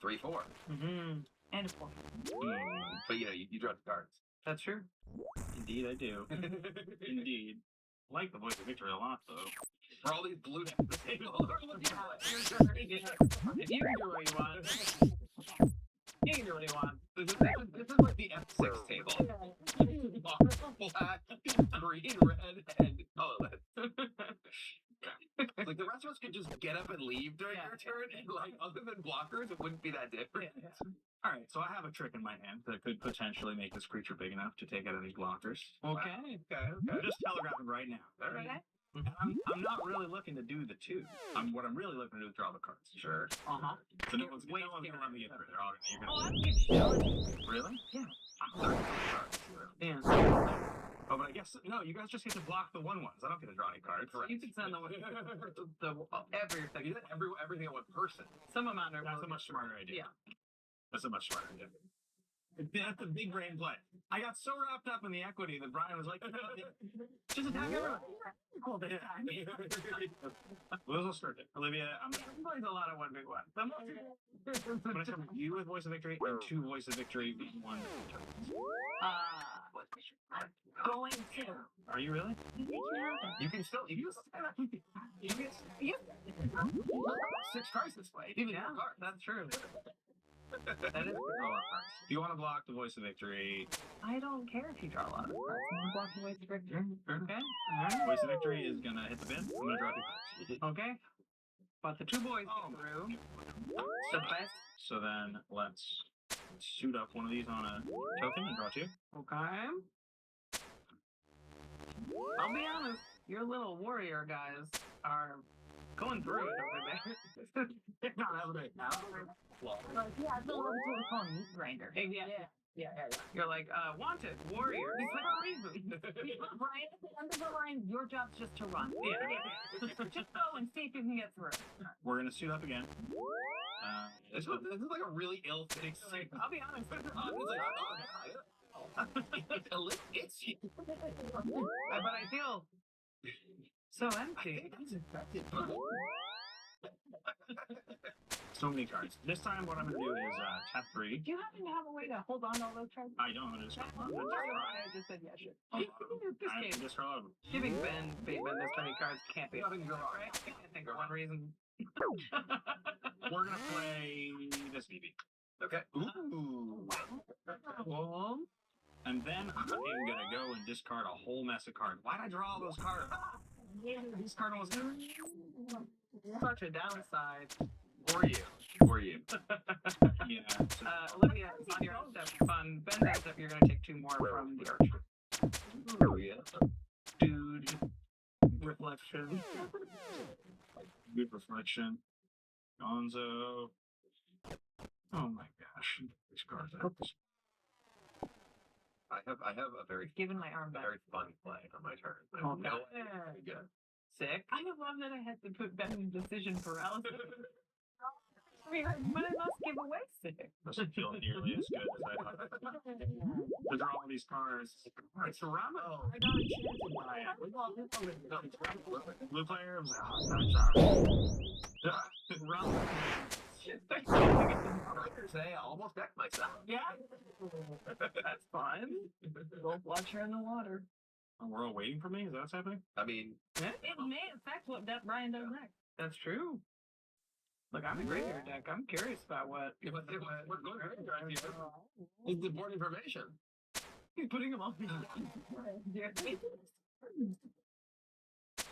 3/4. Mm-hmm. And a 4. But you draw the cards. That's true. Indeed, I do. Indeed. I like the Voice of Victory a lot, though. For all these blue decks at the table. If you can do what you want. You can do what you want. This is like the F6 table. Black, green, red, and colorless. Like the rest of us could just get up and leave during your turn, and like other than blockers, it wouldn't be that different. All right, so I have a trick in my hand that could potentially make this creature big enough to take out any blockers. Okay. I'm just telegraphing right now. All right. Okay. And I'm not really looking to do the 2. What I'm really looking to do is draw the cards. Sure. Uh-huh. So no one's gonna let me get through. They're all gonna. Oh, I'm getting Really? Yeah. Yeah. Oh, but I guess no. You guys just get to block the 1/1s. I don't get to draw any cards. You can send everything at one person. Some amount of. That's a much smarter idea. Yeah. That's a much smarter idea. That's a big brain play. I got so wrapped up in the equity that Brian was like, just attack everyone. All the time. We'll start it. Olivia, I'm plays a lot of 1 big 1. going to come you with Voice of Victory and 2 Voice of Victory, 1. Going to. Are you really? You can still you get 6 cards this way. Even more cards. That's true. That is if you want to block the Voice of Victory, I don't care if you draw a lot of cards. I'm blocking Voice of Victory. Okay. Voice of Victory is gonna hit the bin. I'm gonna draw 2 cards. Okay. But the 2 boys get through. The best. So then let's suit up one of these on a token and draw 2. Okay. I'll be honest, your little warrior guys are going through it over there. They're not having it now. Yeah, the level we call meat grinder. Yeah. You're like, wanted, warrior. Brian, at the end of the line, your job's just to run. Yeah. Just go and see if you can get through. We're gonna suit up again. This is like a really ill-fitting suit. I'll be honest. It's like, but I feel so empty. So many cards. This time, what I'm going to do is tap 3. Do you happen to have a way to hold on to all those cards? I don't. I just said yeah, sure. I just draw them. Giving Ben Bateman this many cards can't be. Nothing go wrong. Right? I can't think of one reason. We're going to play this BB. Okay. Ooh. Cool. and then I'm gonna go and discard a whole mess of cards. Why'd I draw all those cards? These cards was Such a downside. For you. Yeah. Olivia, it's on your step. Fun. Ben knows that you're going to take 2 more from the archer. Oh, yeah. Dude. Reflection. Good reflection. Gonzo. Oh my gosh. These cards. I have a very Giving my arm back. very fun play on my turn. I Oh, have no God. idea how to go. Sick. I love that I had to put Ben in decision paralysis. But I must give away sick. Doesn't feel nearly as good as I thought. To draw all these cards. It's Ramo. I got a chance to buy it. Blue player was Ramo. Say, I almost decked myself. Yeah. That's fun. Don't watch her in the water. Oh, we're all waiting for me? Is that what's happening? I mean, It may affect what that Brian does next. That's true. Look, I'm a graveyard deck. I'm curious about what. We're going graveyard here. It's important information. You're putting them all.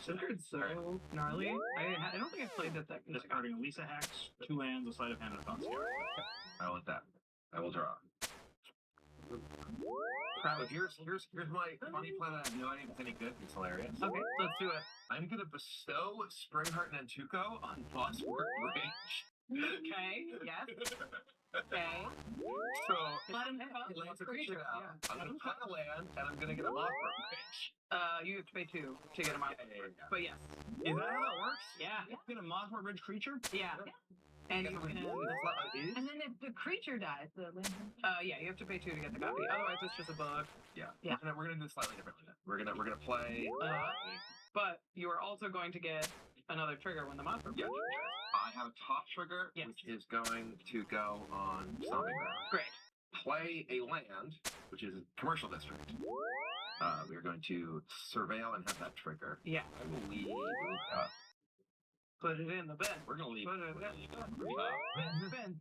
Secret's so gnarly. I don't think I've played that deck. Discarding Lisa Hex, 2 lands, a sleight of hand, and a thought scare. I want that. I will draw. So here's my funny plan that I have no idea if it's any good. It's hilarious. Okay, let's do it. I'm gonna bestow Springheart Nantuko on Boss Work Range. Okay, yes. Okay. So Let him have it's a creature now. Yeah. I'm gonna play a land and I'm gonna get a Boss Work Range. You have to pay 2 to get him out. Yeah. But yes. Is that how that works? Yeah. Get a Mothra Ridge creature? Yeah. And you can, and then if the creature dies, yeah, you have to pay 2 to get the copy. Otherwise, it's just a book. Yeah. Yeah. We're gonna do it slightly differently then. We're gonna play. But you are also going to get another trigger when the monster. Yeah. I have a top trigger, which is going to go on Stomping Ground. Great. Play a land, which is a commercial district. We are going to surveil and have that trigger. Yeah. I will leave. Put it in the bin. We're gonna leave. Put it in the bin.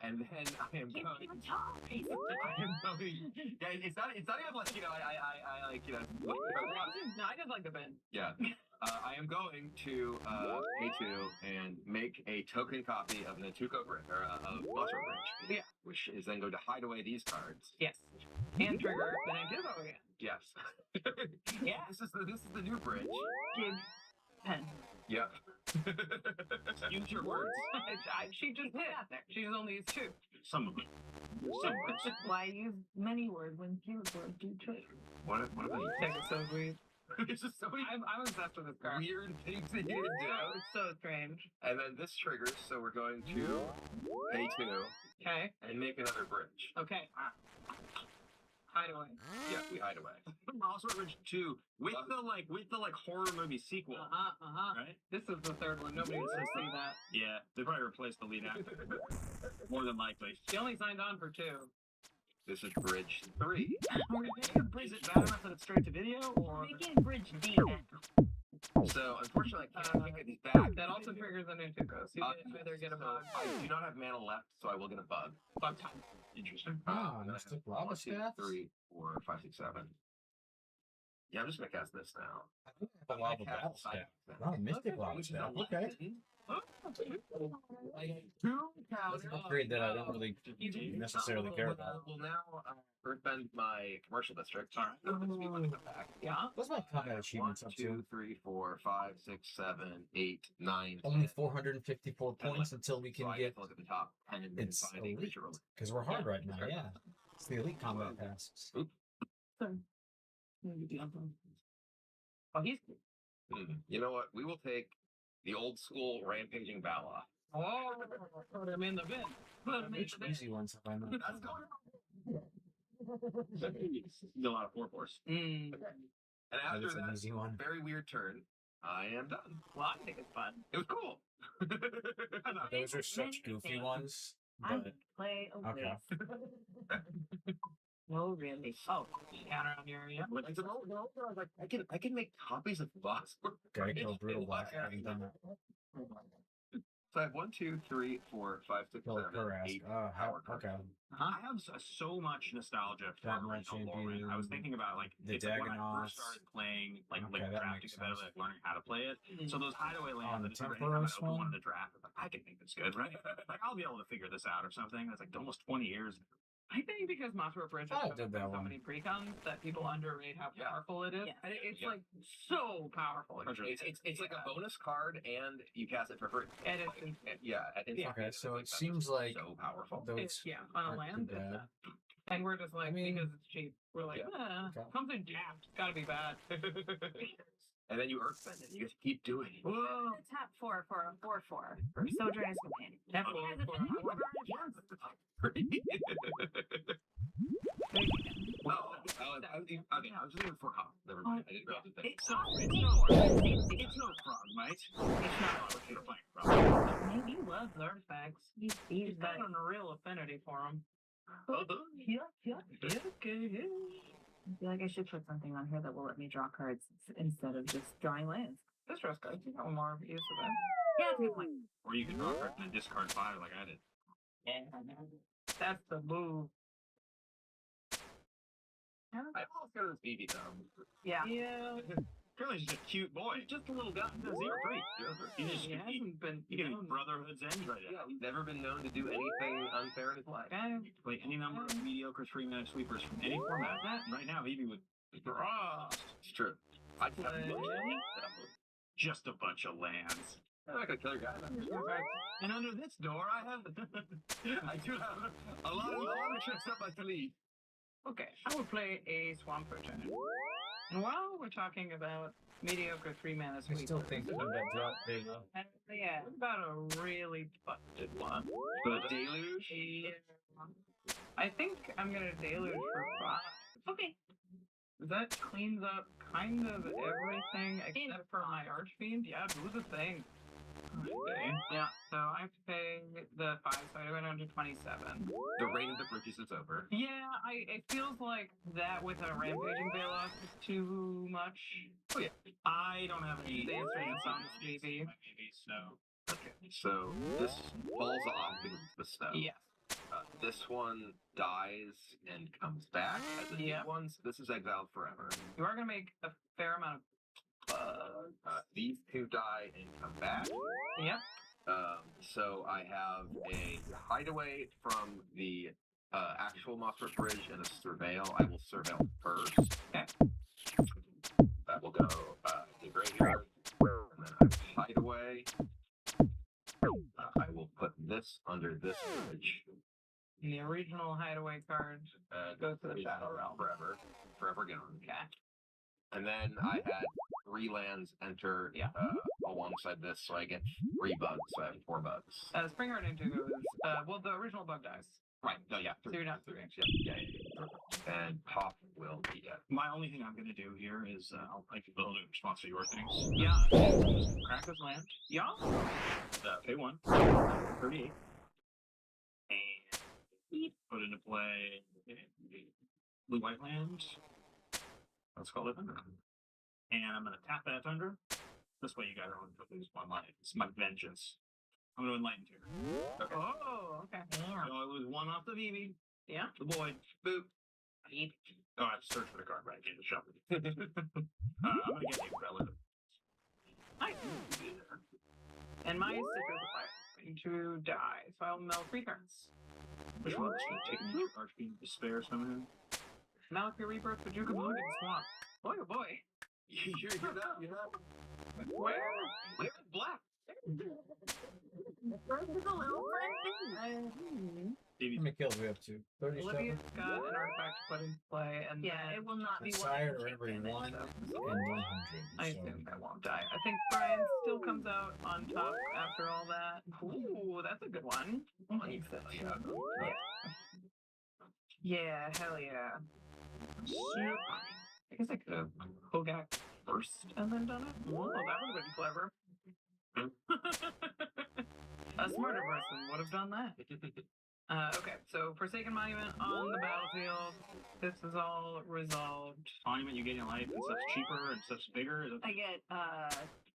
And then I am going. I am going. Yeah, it's not even like I like No, I just like the bin. Yeah. I am going to pay 2 and make a token copy of Nantuko Bridge or of Monster Bridge. Yeah. Which is then going to hide away these cards. Yes. And trigger the Nantuko again. Yes. Yeah. This is the new bridge. Give pen. Yep. Use your words. She just did. She's only used 2. Some of them. Some words. Why use many words when few words do trade? What about you? It's so weird. It's just so many I'm obsessed with this card. weird things that you can do. It's so strange. And then this triggers, so we're going to pay 2 Okay. and make another bridge. Okay. Hide away. Yeah, we hide away. Monster Ridge 2 with the horror movie sequel. Right? This is the 3rd one. Nobody wants to see that. Yeah, they probably replaced the lead actor. More than likely. She only signed on for 2. This is bridge 3. Is it bad enough that it's straight to video, or Making bridge D. So unfortunately, I can't get these back. That also triggers a Nantuko. So you either get a bug. I do not have mana left, so I will get a bug. Bug time. Interesting. Mystic Lava Staff? 3, 4, 5, 6, 7. Yeah, I'm just gonna cast this now. The Lava Battle Staff. Oh, Mystic Lava Staff. Okay. Like 2 counters. That's an upgrade that I don't really necessarily care about. Will now earthbend my commercial district. All right. Yeah. What's my combat achievements up 2, to? 3, 4, 5, 6, 7, 8, 9. Only 454 points until we can get. Look at the top 10 and It's find a elite creature roll. because we're hard right now. Yeah, it's the elite combat tasks. Oh, he's. You know what? We will take the old school rampaging Bala. Oh, put him in the bin. Put him in Which the bin. easy ones have I not? That's going a lot of 4/4s. And after That's an that easy one. very weird turn, I am done. Well, I think it's fun. It was cool. Those are such goofy ones. I But play a okay. No, really. Oh, counter on your area. I said, no, I was like, I can make copies of Boss. Geico Brutal Black. I haven't done that. So I have 1, 2, 3, 4, 5, 6, 7, 8 power cards. I have so much nostalgia from original lore. I was thinking about like the it's like when I Dagonoths. first started playing, like that drafting makes better, sense. like learning how to play it. So those hideaway lands, On I just remember anytime I Temporos opened one one? of the draft, I'm like, I can make this good, right? Like I'll be able to figure this out or something. That's like almost 20 years. I think because Mothra Bridge has did that so one. many precons that people underrate how powerful it is. Yeah. And it's like so powerful. It's like a bonus card, and you cast it for free. And it's Okay, so it seems like so powerful. those on a aren't land. too bad. And we're just like, because it's cheap, we're like, Okay. something jacked. It's gotta be bad. And then you earthbend it. You just keep doing it. The top 4 for a 4/4 for Sojourner's Companion. That's It has a Well, I was just even for hop. Never mind. I didn't realize that. It's no frog, mate. It's not what you're playing frog. Maybe he loves artifacts. He's got an real affinity for them. I feel like I should put something on here that will let me draw cards instead of just drawing lands. Distress cards, you got more use of that. Yeah, 3 points. Or you can draw a card and then discard 5 like I did. That's the move. I almost go to this BB though. Yeah. Apparently he's just a cute boy. Just a little guy. 0-3. He's just he can be Brotherhood's End right now. Yeah, he's never been known to do anything unfair in his life. Play any number of mediocre 3-mana sweepers from any format. Right now, Evie would. It's true. I just have just a bunch of lands. I'm not gonna kill your guy. And under this door, I have. I do have a lot of tricks up my sleeve. Okay, I would play a Swamp Return. And while we're talking about mediocre 3-mana I sweepers, still think that drop big. yeah, what about a really busted one? The Deluge? Yeah. I think I'm gonna Deluge for 5. Okay. That cleans up kind of everything except for my Archfiend. Yeah, do the thing. Okay. Yeah, so I have to pay the 5, so I went down to 27. The reign of the bridges is over. Yeah, it feels like that with a Rampaging Velos is too much. Oh yeah. I don't have any experience on this BB. So. Okay, so this falls off because it's the snow. Yes. This one dies and comes back as a new one, so this is exiled forever. You are going to make a fair amount of... These 2 die and come back. Yep. So I have a hideaway from the actual Mothra Bridge and a surveil. I will surveil first. Okay. That will go to graveyard. And then I have hideaway. I will put this under this bridge. And the original hideaway card goes to the Shadow Realm. Forever gone. Okay. And then I had 3 lands enter alongside this, so I get 3 bugs, so I have 4 bugs. Spring Heart Into goes, well, the original bug dies. Right, no, yeah. So you're not 3. Yeah. And Pop will be dead. My only thing I'm going to do here is I'll make a little in response to your things. Yeah. Crack this land. Yeah. Pay 1. 38. And put into play blue-white land. Let's call it Thunder. And I'm going to tap that Thunder. This way you guys are only going to lose 1 life. It's my vengeance. I'm going to Enlighten Tear. Okay. Oh, okay. Yeah. So I lose 1 off the BB. Yeah. The boy. Boop. Oh, I have to search for the card, but I can't shop it. I'm going to get a relative. Nice. And my sticker is going to die, so I'll mill 3 cards. Which one? Taking your Archfiend Despair summon. Malachir Rebirth, but you can look at the swamp. Boy, oh boy. You're not. Where? Where's black? Where's the little friend? How many kills we up to? 37? Olivia's got an artifact to put in play, and Yeah, it will not be Sire one. every 1 and 100. I assume I won't die. I think Brian still comes out on top after all that. Ooh, that's a good one. Yeah, hell yeah. I guess I could have Hogak first and then done it. Whoa, that would have been clever. A smarter person would have done that. Okay, so Forsaken Monument on the battlefield. This is all resolved. Monument you get in life and stuff's cheaper and stuff's bigger. I get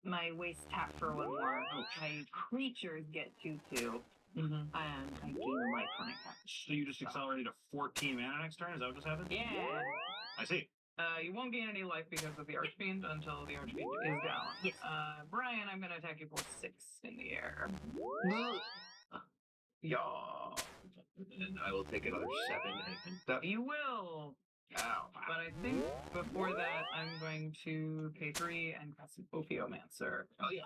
my waste tap for one more. My creatures get 2/2. And I gain life when I catch. So you just accelerated to 14 mana next turn? Is that what just happened? Yeah. I see. You won't gain any life because of the Archfiend until the Archfiend is down. Yes. Brian, I'm gonna attack you for 6 in the air. Yeah. And I will take another 7 and that. You will. Ow. But I think before that, I'm going to pay 3 and cast an Ophiomancer. Oh, yeah.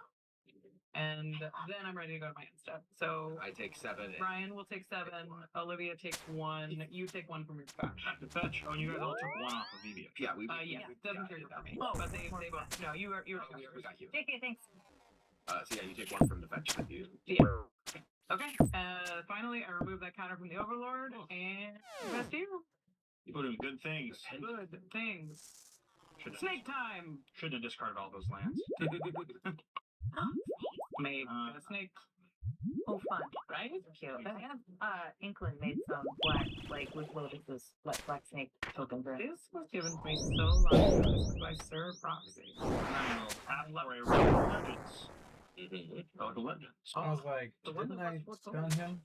And then I'm ready to go to my end step. So I take 7. Brian will take 7. Olivia takes 1. You take 1 from your fetch. The fetch. Oh, you guys all took 1 off of Evia. Yeah, we Yeah, doesn't trigger for me. Oh, but they no, you are we got you. Okay, thanks. So yeah, you take 1 from the fetch that you. Yeah. Okay. Finally, I remove that counter from the Overlord and best you. People doing good things. Good things. Snake time. Shouldn't have discarded all those lands. Made a snake. Oh, fun. Right? Cute. I have Inkling made some black, like with Lotus's black snake tokens in it. This was given to me so long ago. This is by Sir Proxy. Legends. Oh, the legends. I was like, didn't I stun him?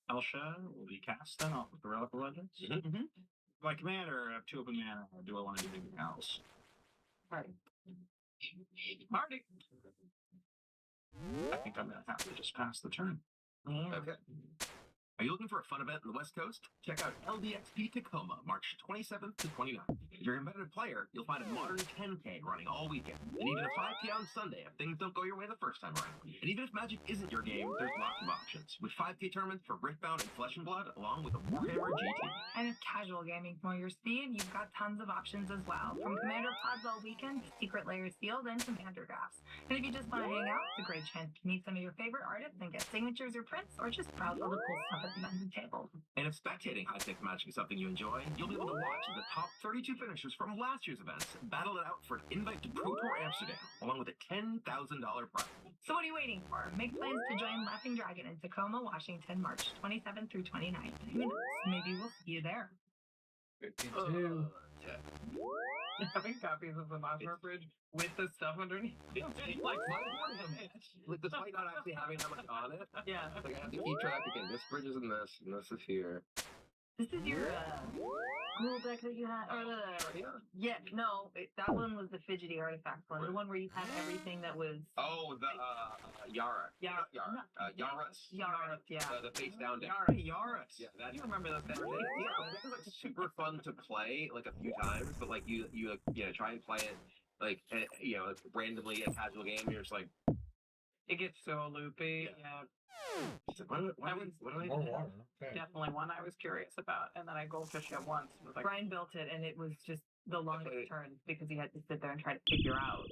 Elsha will be cast then off with the Relic of Legends. My commander, I have 2 open mana. Or do I want to do anything else? Alright. Marty. I think I'm going to have to just pass the turn. Okay. Are you looking for a fun event on the West Coast? Check out LDXP Tacoma, March 27th to 29th. If you're a competitive player, you'll find a modern 10K running all weekend, and even a 5K on Sunday if things don't go your way the first time around. And even if Magic isn't your game, there's lots of options, with 5K tournaments for Riftbound and Flesh and Blood, along with a Warhammer GT. And if casual gaming's more your speed, you've got tons of options as well. From Commander Pods all weekend to Secret Layers Field and Commander Drafts. And if you just want to hang out, it's a great chance to meet some of your favorite artists and get signatures or prints, or just browse all the cool stuff at the menu table. And if spectating high-stakes Magic is something you enjoy, you'll be able to watch the top 32 finishers from last year's events battle it out for an invite to Pro Tour Amsterdam, along with a $10,000 prize. So what are you waiting for? Make plans to join Laughing Dragon in Tacoma, Washington, March 27th through 29th. Who knows? Maybe we'll see you there. 52. Having copies of the Mosmer Bridge with the stuff underneath. Like despite not actually having that much on it. Yeah. Like I have to keep track again. This bridge is in this, and this is here. This is your rule deck that you had? Or yeah, no, that one was the fidgety artifact one. The one where you had everything that was... Oh, the Yara. Yaris, yeah. The face down deck. Yaris. Yeah, that, you remember those guys? Yeah, that was like super fun to play like a few times, but like you try and play it like like, randomly a casual game. You're just like, it gets so loopy. Yeah. What do I More do? water. Okay. Definitely one I was curious about, and then I goldfished it once. And was like, Brian built it, and it was just the longest turn because he had to sit there and try to figure out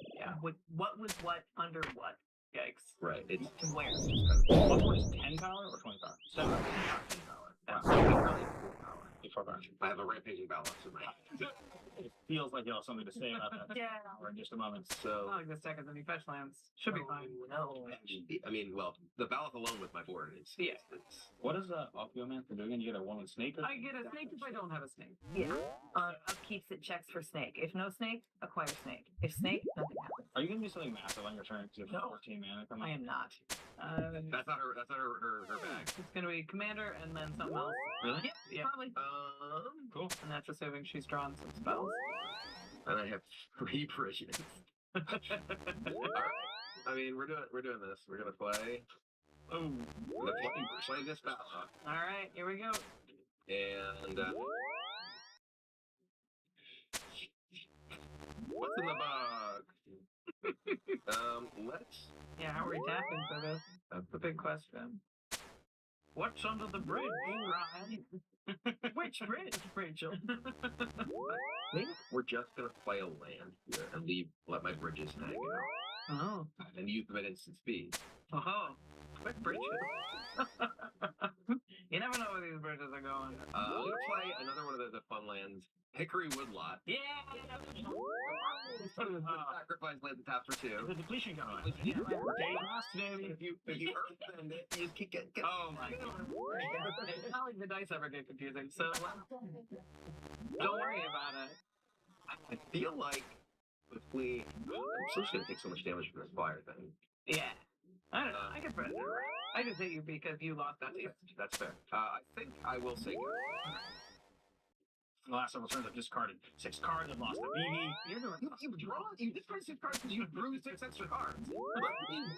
what was what under what. Yikes. Right. It's to where. just kind of. What one is 10 power or 20 power? 10 power. I have a rampaging balance in my hand. It feels like you'll have something to say about that. Yeah. In just a moment. So. Not like this deck has any fetch lands. Should be fine. No. I mean, well, the Baloth alone with my board is. Yeah. What is Ophiomancer doing? You get a 1 snake? I get a snake if I don't have a snake. Yeah. Upkeeps it checks for snake. If no snake, acquire snake. If snake, nothing happens. Are you going to do something massive on your turn? Because you have No. 14 mana coming. I am not. That's not her bag. It's going to be commander and then something else. Really? Yeah. Probably. Cool. And that's assuming she's drawn some spells. And I have 3 bridges. Alright. I mean, we're doing this. We're gonna play. Oh. We're gonna play this battle. All right, here we go. And what's in the box? Let's. Yeah, how are we tapping for this? That's the big question. What's under the bridge, Ryan? Which bridge, Rachel? I think we're just gonna play a land here and let my bridges hang out. Oh. And use them at instant speed. Oh, quick bridges. You never know where these bridges are going. I'm gonna play another one of the fun lands, Hickory Woodlot. Yeah. Sacrifice land and tap for 2. The depletion going. If you earn it, you just keep getting. Oh my god. It's not like the dice ever get confusing, so don't worry about it. I feel like with plea. I'm still just gonna take so much damage from this fire thing. Yeah. I don't know. I could press it around. I just hit you because you lost that test. That's fair. I think I will say go. The last several turns, I've discarded 6 cards and lost a BB. You're doing You draw. You discarded 6 cards because you drew 6 extra cards. Sounds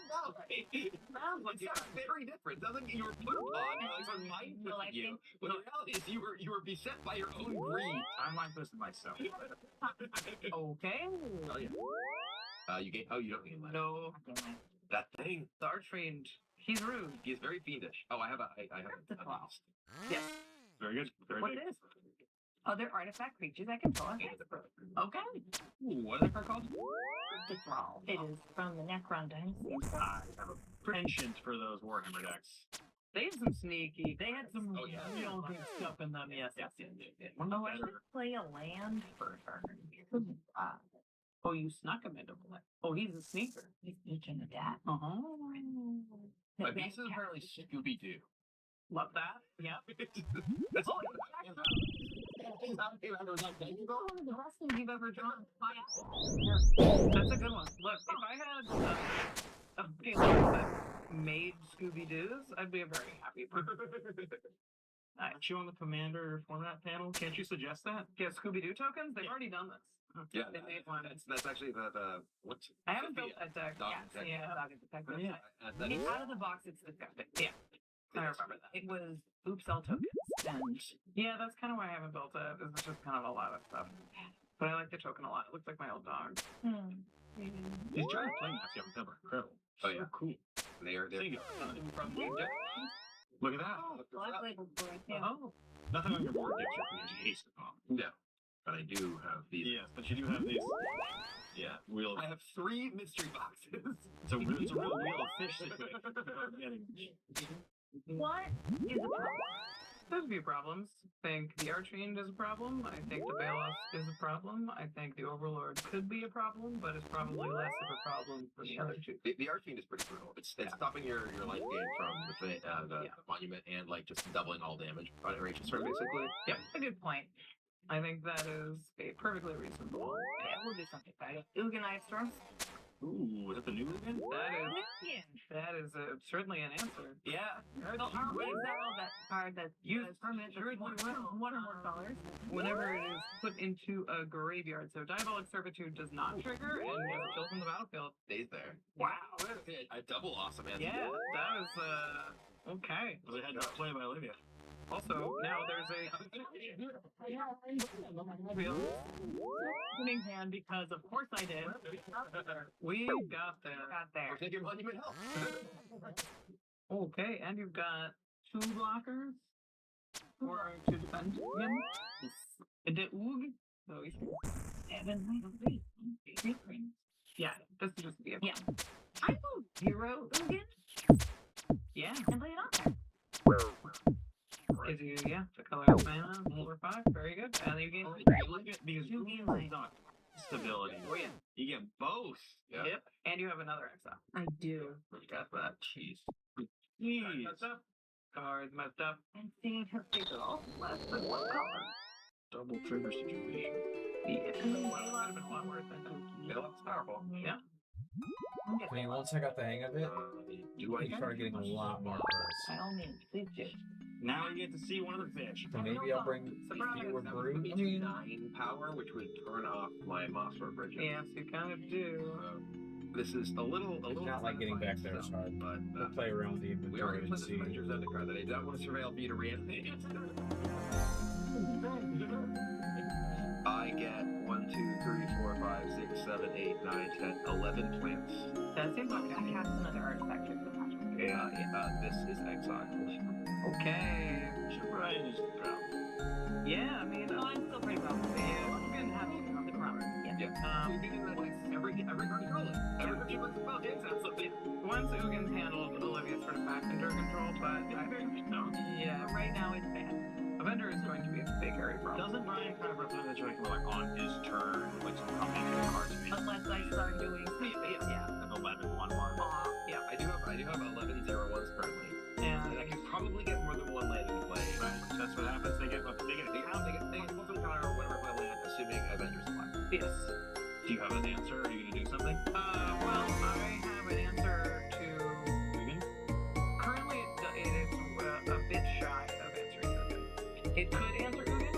like It's very different. Doesn't you were put upon like on mind Well, I you? think- But the reality is you were beset by your own greed. I mind twisted myself. okay. Oh yeah. You get. Oh, you don't get mine. No. That thing. The Archfiend. He's rude. He is very fiendish. Oh, I have a. I have a beast. Yes. Very good. Very What big. is? Other artifact creatures I control. Okay. Ooh, what is that card called? Thrall. It is from the Necron Dynasty. I have a penchant for those Warhammer decks. They had some sneaky. They had some real good stuff in them. Yes. Oh, I should play a land for her. Oh, you snuck him into play. Oh, he's a sneaker. He's sneaking the dat. My beast is apparently Scooby Doo. Love that. Yeah. That's all. One of the best things you've ever drawn. That's a good one. Look, if I had a payload that made Scooby Doo's, I'd be a very happy person. Aren't you on the commander format panel? Can't you suggest that? Yeah, Scooby Doo tokens. They've already done this. Yeah, they made one. That's actually the what? I haven't built that deck. Dog Yes, deck. yeah, Dog Detective. Yeah. It's out of the box. It's disgusting. Yeah. I remember that. It was oops all tokens. And yeah, that's kind of why I haven't built it. It's just kind of a lot of stuff. But I like the token a lot. It looks like my old dog. These giant playmats you have are incredible. Oh yeah, cool. They are. Singular. Look at that. Black Label Boy. Yeah. Oh. Nothing on your board gives you because you hate it. No, but I do have these. Yes, but you do have these. Yeah, wheel. I have 3 mystery boxes. It's a real wheel of fish situation. What is a problem? There's a few problems. I think the Archfiend is a problem. I think the Balos is a problem. I think the Overlord could be a problem, but it's probably less of a problem for the other two. The Archfiend is pretty brutal. It's stopping your life gain from the monument and like just doubling all damage on it range turn basically. Yeah, a good point. I think that is a perfectly reasonable. Yeah, we'll do something about it. Uganite Storm. Ooh, is that the new one? That is certainly an answer. Yeah. So how is that all that card that Use permanent one or more colors? Whenever it is put into a graveyard. So Diabolic Servitude does not trigger and if it kills on the battlefield. Stays there. Wow. A double awesome answer. Yeah, that was okay. Was it had not played by Olivia? Also, now there's a Opening hand because of course I did. we got there. Got there. Take your monument help. Okay, and you've got 2 blockers for to defend him. The Oog. So he's 7, 3. yeah, this is just the Yeah. I go 0 again. Yeah. And lay it on there. Is you the color of mana, over 5, very good. And you gain Look at these not stability. Oh yeah. You get both. Yep. And you have another exile. I do. Look at that. Jeez. Cards messed up. Cards messed up. And seeing her figure all less than 1 color. Double trigger situation. Yeah. That would have been a lot worse than Yeah, that's powerful. Yeah. I mean, once I got the hang of it, I started getting a lot more cards. By all means, please do. Now you get to see one of the fish. So maybe I'll bring fewer brood. 9 power, which would turn off my Mossor Bridges. Yes, you kind of do. This is a little. It's not like getting back there is hard. But We'll play around with the we are inventory going to and put see. the Avengers End card that I don't want to surveil for you to reanimate. I get 1, 2, 3, 4, 5, 6, 7, 8, 9, 10, 11 plants. That seems like I have some other artifacts. This is exile. okay. Brian is proud. Yeah, I mean, I'm still pretty well. yeah, I'm gonna have to on the ground. Yeah. We do that like every card you roll it. Everybody looks about the exile something. Once Ugin's handled, Olivia's sort of back into her control, but yeah, Right now it's bad. Avenger is going to be a big hairy problem. Doesn't Brian kind of represent the situation where, like, on his turn, like, some combination of cards made Unless I start doing an 11 1 1? Yeah, I do have 11 0-1s currently. Yeah. And I can probably get more than 1 land in play. Right. That's what happens. They get a They get multiple power whenever I land, assuming Avengers alive. Yes. Do you have an answer? It could answer Ugin,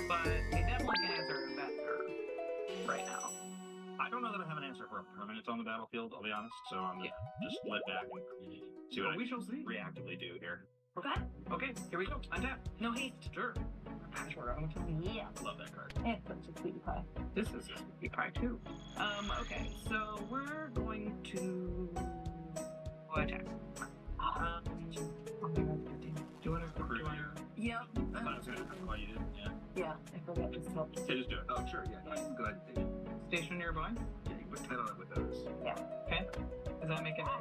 but it definitely can answer Vector right now. I don't know that I have an answer for a permanent on the battlefield, I'll be honest, so I'm gonna just let back and see what we shall see. Reactively do here. Okay. Okay, here we go. Untap. No haste. Sure. Sure. Yeah. Love that card. It's such a sweetie pie. This is a sweetie pie too. Okay, so we're going to attack. Do you want to? Yep. I was gonna call you did, yeah. Yeah, I forgot this help. Okay, just do it. Oh, sure, yeah. Go ahead and take it. Station nearby. Yeah, you put 10 on it with those. Yeah. Okay. Does that make it? No.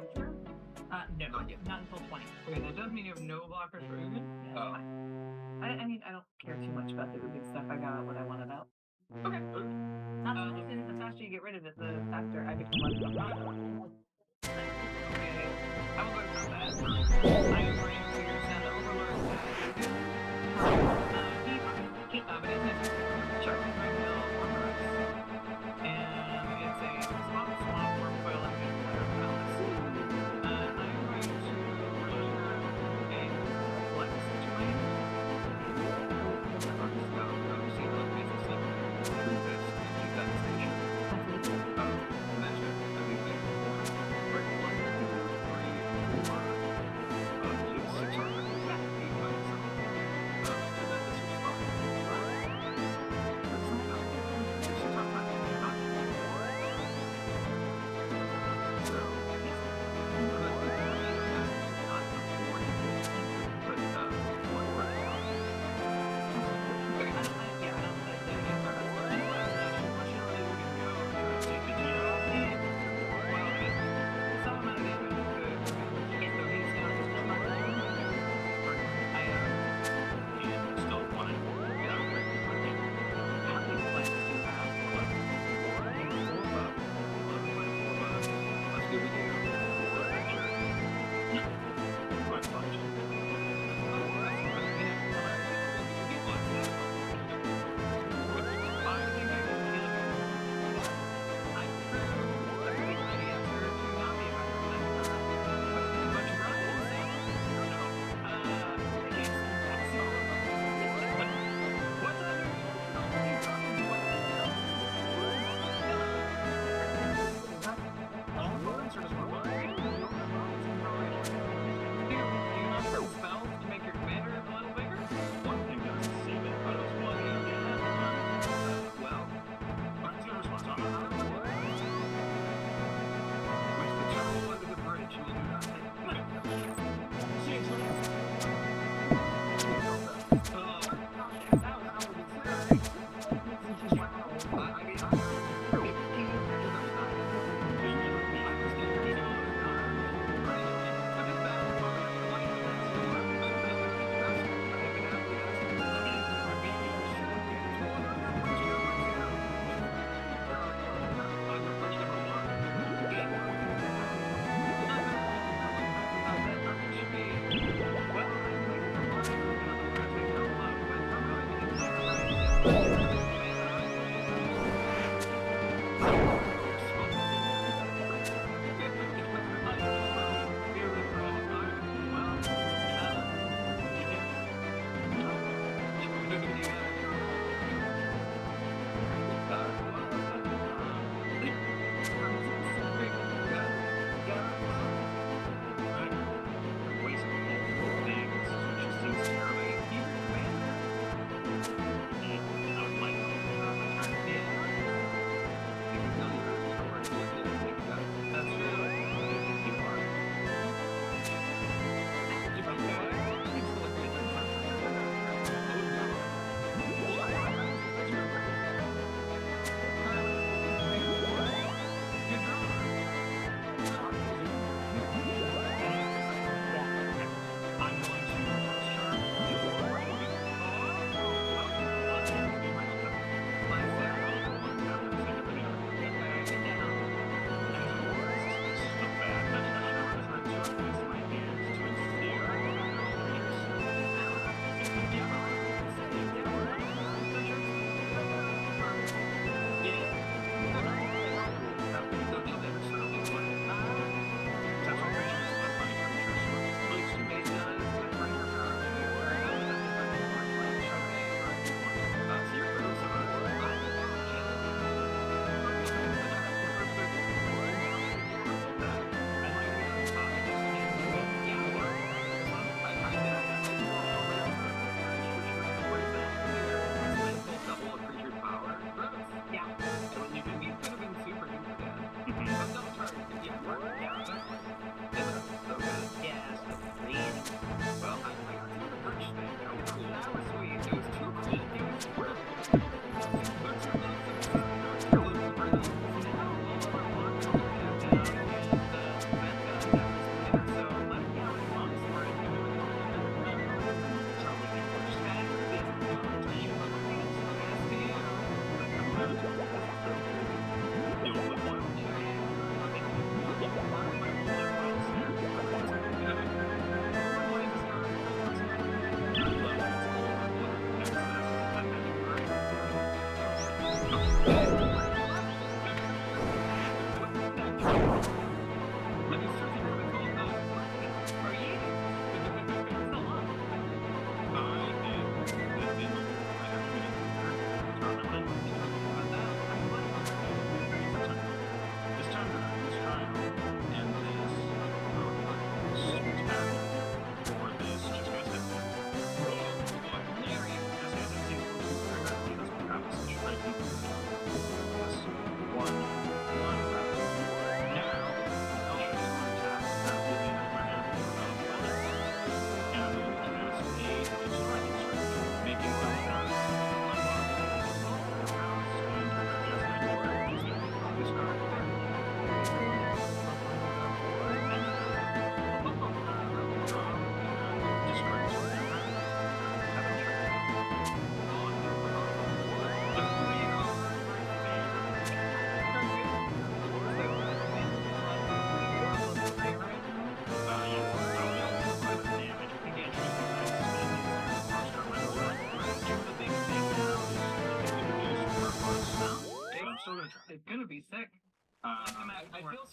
Not yet. Not until 20. Okay, that does mean you have no blockers for Ugin. Yeah, I mean, I don't care too much about the Ugin stuff. I got what I wanted out. Okay. Not to mention, the faster you get rid of it, the faster I become less of a problem. Okay. I will go to combat. I am going to send the Overlord to Ugin. But it's a Chuck right now, OSRS. And it's a swap, worm foil, and player palace. I'm going to run a flex swing. I'll just go see the basic stuff. Move this and keep that station. Match it. I think they break 1, 2, 3, 4. Use 6 armor. 8 by itself. And then this is fine.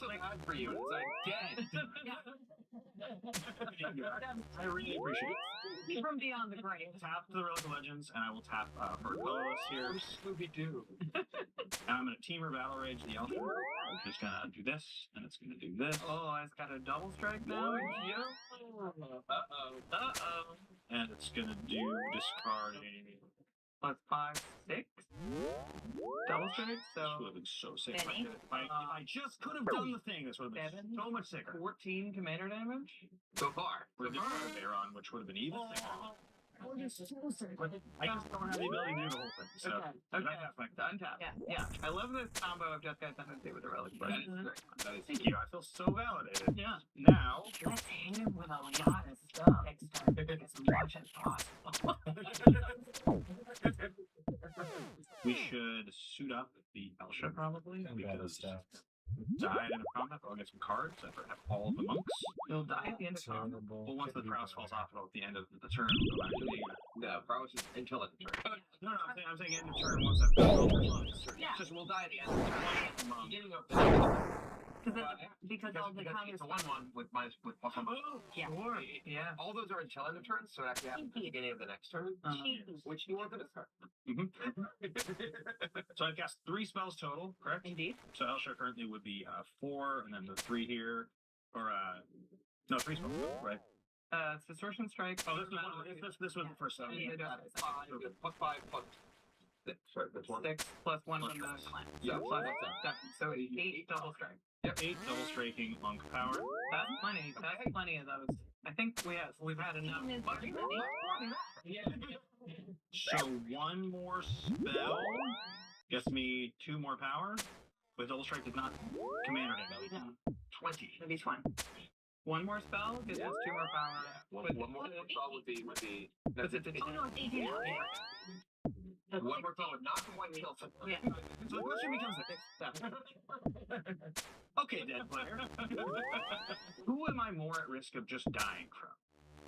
something bad for you. It's like dead. I really appreciate it. From beyond the grave. Tap the Relic of Legends, and I will tap for a colorless here. Scooby-Doo. And I'm going to Teamer Battle Rage the Elf. I'm just going to do this, and it's going to do this. Oh, it's got a double strike now. Uh-oh. And it's going to do discard a... Plus 5, 6. Double strike, so... This would have been so sick. If Benny? I just could have done the thing, this would have been so much sicker. 14 commander damage? So far. We're going to Baron, which would have been even sicker. I just don't have the ability to do the whole thing. So, Untap. Yeah. I love this combo of Just Got Tendency with the Relic. Thank you. I feel so validated. Yeah. Now... Let's hit him with a lot of stuff. As much as possible. We should suit up the Elsha probably. Because died in a combat, but I'll get some cards. I have all of the monks. He'll die at the end of turn. Well, once the prowess falls off, it'll at the end of the turn, we'll go back to the... No, prowess is until at the turn. No, I'm saying end of turn once I've got all the monks. Yeah. Just we'll die at the end of the turn. Beginning of the Because all the counters... It's a 1/1 with minus with plus 1. Oh, yeah. Sure. Yeah. All those are until end of turn, so it actually happens at the beginning of the next turn. Which you want to discard. So I've cast 3 spells total, correct? Indeed. So Elsha currently would be 4, and then the 3 here, or no, 3 spells total, right? Distortion Strike. Oh, this was the first one. Plus 5 plus 6. Sorry, that's 1. 6 plus 1 from the clan. Yeah, plus 7. So 8 double strike. Yep, 8 double striking monk power. That's plenty. That's plenty of those. I think we've had enough. So 1 more spell gets me 2 more power. But double strike does not commander damage. No. 20. Maybe 1. 1 more spell gives us 2 more power. One more spell would be That's it. Oh no, it's 18 now. one more spell would knock the one kill. Yeah. So the question becomes this. Okay, dead player. Who am I more at risk of just dying from?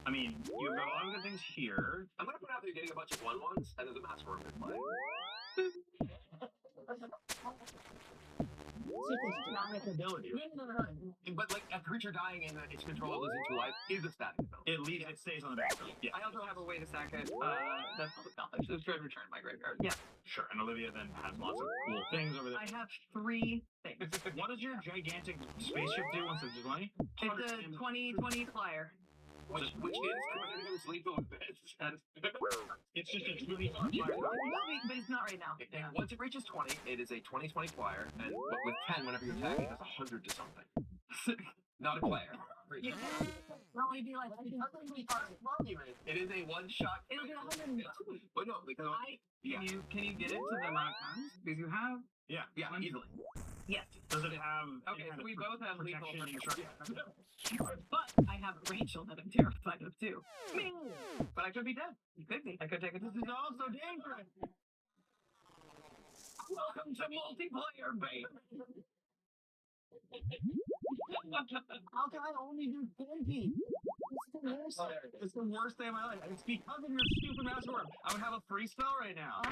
I mean, you've got a lot of good things here. I'm gonna put out there getting a bunch of 1/1s, and then the mass worm in play. Ability. But like a creature dying and its controller losing 2 life is a static ability. It stays on the battlefield. Yeah. I also have a way to sack it. That's public knowledge. It's Dread Return my graveyard. Yeah. Sure. And Olivia then has lots of cool things over there. I have 3 things. What does your gigantic spaceship do once it's 20? It's a 20/20 flyer. Which is because lethal with this. It's just a really hard But it's not right now. Once it reaches 20, it is a 20/20 flyer, and but with 10, whenever you attack, it does 100 to something. Not a player. It'll only be like It is a one-shot. It'll be 102. But no, because Can you get it to the amount of times? Because you have. Yeah, easily. Yes. Does it have? Okay, so we both have lethal protection. But I have Rachel that I'm terrified of too. But I could be dead. You could be. I could take it. This is all so dangerous. Welcome to multiplayer, babe. How can I only do 20? It's the worst day of my life. It's because of your stupid master worm. I would have a free spell right now.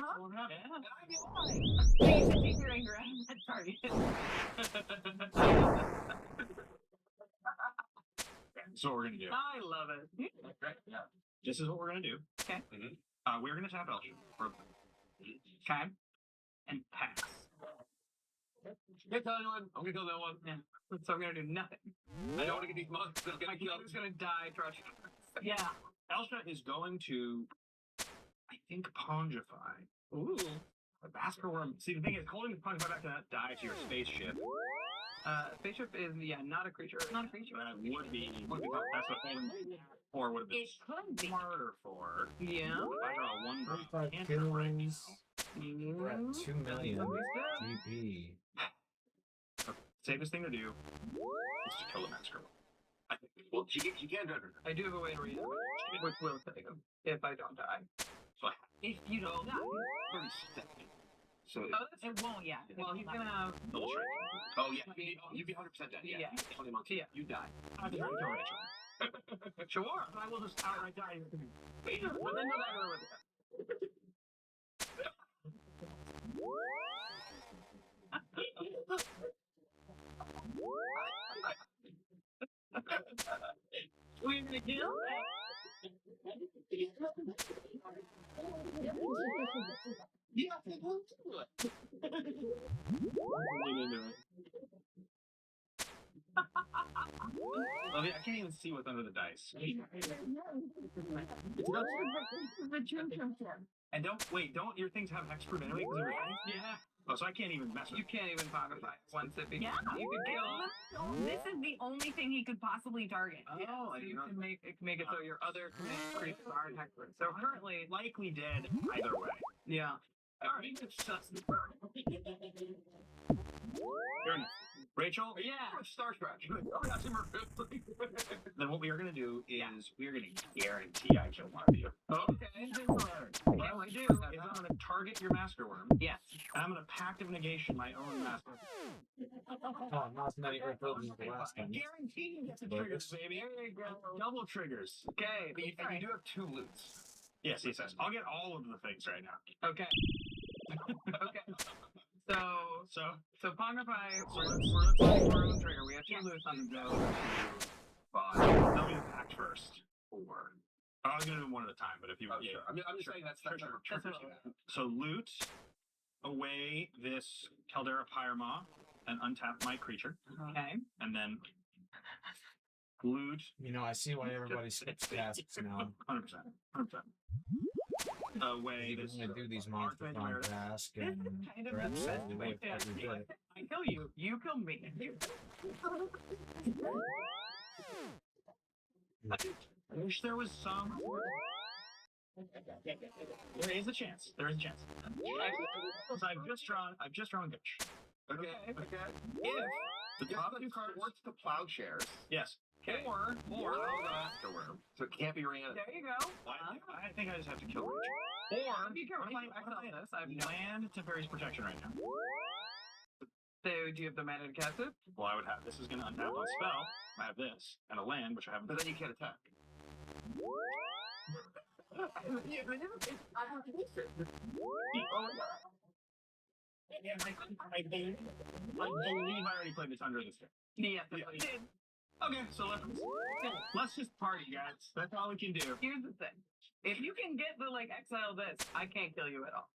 Please take your anger out of that target. So what we're gonna do. I love it. Right. Yeah. This is what we're gonna do. Okay. We're gonna tap Elsha. Okay. And pass. Get that one. I'm gonna kill that one. Yeah. So I'm gonna do nothing. I don't want to get these monks. They're My gonna kid's gonna die, trust me. Yeah. Elsha is going to, I think, Pongify. Ooh. A Basker Worm. See, the thing is, holding the Pongify back to that die to your spaceship. Spaceship is, not a creature. Not a creature. That would be that's what holding 4 would have been It could be. smarter for. Yeah. If I draw 1 drop. 25 kills. We're at 2 million GB. Safest thing to do is to kill the Master Worm. I think. Well, she can do it. I do have a way to read it, which will take him if I don't die. So If you don't die. 30 seconds. So It won't, yeah. Well, he's gonna have. double strike. oh yeah, you'd be 100% dead. Yeah. 20 monks. Yeah. You die. I have to try to kill Rachel. Sure. I will just outright die. But then go back over with it. Yeah, we'll do it. Lean into it. Lovey, I can't even see what's under the dice. And don't your things have hexproof anyway because they're dice? Yeah. Oh, so I can't even mess with You can't even modify it once it becomes. Yeah. You could kill. This is the only thing he could possibly target. Oh, So you can make it so your other command creatures are hexproof. So currently, likely dead either way. yeah. All right. Fair enough. Rachel? Yeah. Starstruck. Then what we are going to do is we are going to guarantee I kill one of you. Okay. What I do is I'm going to target your Masterworm. Yes. And I'm going to Pact of Negation my own Master. Oh, not as many Earth buildings as the last time. Guarantee you get the triggers, baby. There you go. Double triggers. Okay. But you do have 2 loots. Yes, he says. I'll get all of the things right now. Okay. Okay. So Pongrify, we're let's our own trigger. We have 2 loose on the go. 2, 5. Let me Pact first. 4. I was going to do them one at a time, but if you... Oh, sure. I'm just saying that's sure. So loot away this Caldera Pyramaw and untap my creature. Okay. And then loot... You know, I see why everybody skips tasks now. 100%. Away You this... can only do these monster farm tasks and Kind of they're the upset same with way. every day. I kill you. You kill me. I wish there was some... There is a chance. There is a chance. So I've just drawn Bitch. Okay. If the top 2 cards works to Plowshares. Yes. Okay. Or Masterworm. So it can't be ran. There you go. I think I just have to kill Rachel. Or be careful. I have land to Fairy's Protection right now. So do you have the mana to cast it? Well, I would have. This is going to untap on spell. I have this and a land, which I haven't. But then you can't attack. I believe I already played this under this game. Yeah, you did. Okay, so let's just party, guys. That's all we can do. Here's the thing. If you can get the, exile this, I can't kill you at all.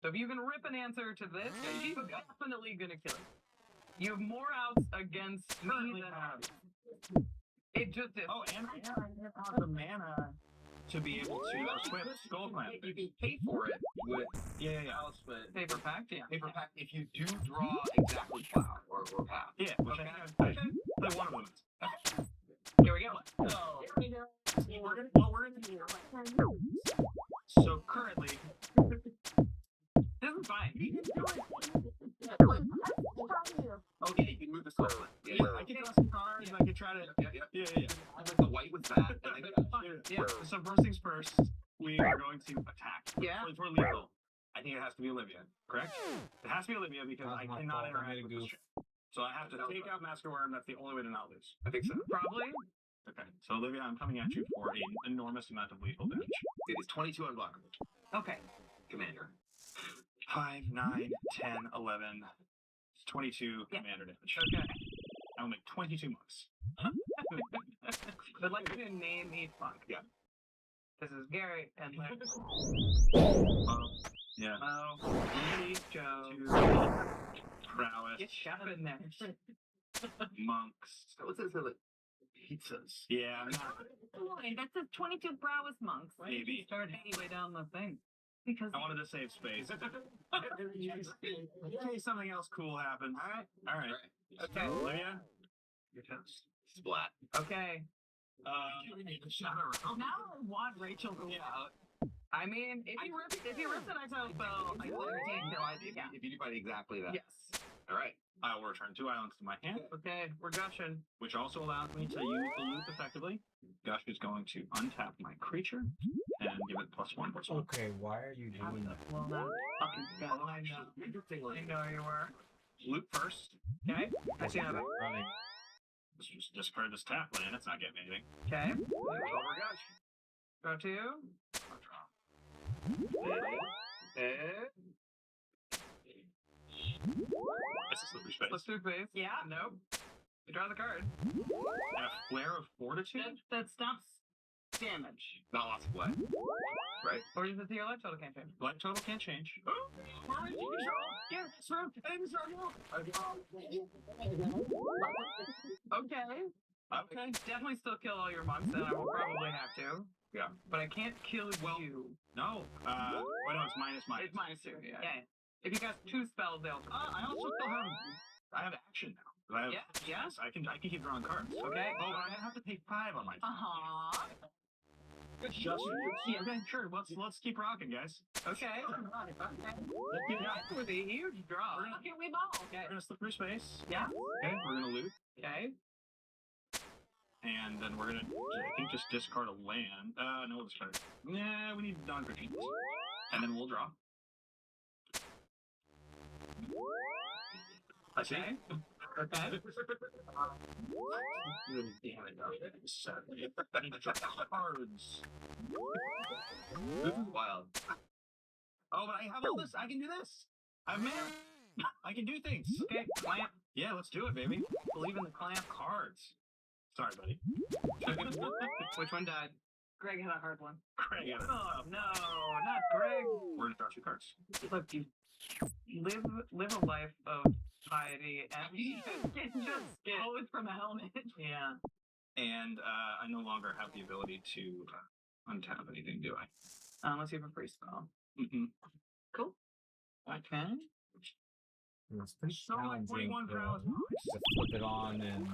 So if you can rip an answer to this, she's definitely gonna kill you. You have more outs against me than it just is. Oh, and I have the mana to be able to equip Skull Clamp. You can pay for it with Paper Pact, yeah. Paper Pact if you do draw exactly Plow or Path. Yeah, which I think one of them is. Okay. Here we go. We're gonna do. So currently, this is fine. Okay, you can move the Skull Clamp. Yeah, I can draw some cards. I can try to. Yeah. I like the white with that. Yeah. So first things first, we are going to attack. Yeah. For lethal. I think it has to be Olivia, correct? It has to be Olivia because I cannot interact with this shit. So I have to take out Masterworm. That's the only way to not lose. I think so. Probably. Okay. So Olivia, I'm coming at you for an enormous amount of lethal damage. It is 22 unblockable. Okay. Commander. 5, 9, 10, 11, 22 commander damage. Okay. I'll make 22 monks. I'd like you to name each monk. Yeah. This is Gary and Yeah. Joe. Prowess. Get shot in there. Monks. What's this like? Pizzas. Yeah, I'm not. That says 22 prowess monks. Why did you start anyway down the thing? Because I wanted to save space. In case something else cool happens. All right. Okay. Olivia, your toast. Splat. Okay. now I want Rachel to go out. I mean, if he rips an exile spell, I will entertain till I do. Yeah. If you do exactly that. Yes. All right. I will return 2 islands to my hand. Okay, we're gushing. Which also allows me to use the loot effectively. Gush is going to untap my creature and give it +1/+1. Okay, why are you doing that? Well, that fucking guy. I know you were. Loot first. Okay. I see how that. Running. Just for this tap land, it's not getting anything. Okay. Oh my gosh. Go to. This is slippery space. Let's do face. Yeah. Nope. You draw the card. And a Flare of Fortitude? That stops damage. Not lots of play. right? Or is it your life total can't change? Life total can't change. Okay. Okay. Definitely still kill all your monks, and I will probably have to. Yeah. But I can't kill you. No. Well, no, it's minus. It's -2. Yeah. If you cast 2 spells, they'll. I also still have. I have action now. Yes. I can keep drawing cards. Okay. Oh, but I have to pay 5 on my. Just okay, sure. Let's keep rocking, guys. Okay. With a huge draw. Okay, we ball. Okay. We're gonna slip through space. Yeah. Okay. We're gonna loot. Okay. And then we're gonna, I think, just discard a land. No, we'll discard it. Nah, we need non-creatures. And then we'll draw. I see. Okay. Damn it, no. I need to draw cards. This is wild. Oh, but I have all this. I can do this. I'm man. I can do things. Okay, clamp. Yeah, let's do it, baby. Believe in the clamp cards. Sorry, buddy. Which one died? Greg had a hard one. Greg had Oh, no, not Greg. We're gonna draw 2 cards. Look, you live a life of piety and just pose from a helmet. Yeah. And I no longer have the ability to untap anything, do I? Unless you have a free spell. Mm-hmm. Cool. Okay. It's pretty So, like, challenging 41 prowess. to flip it on and.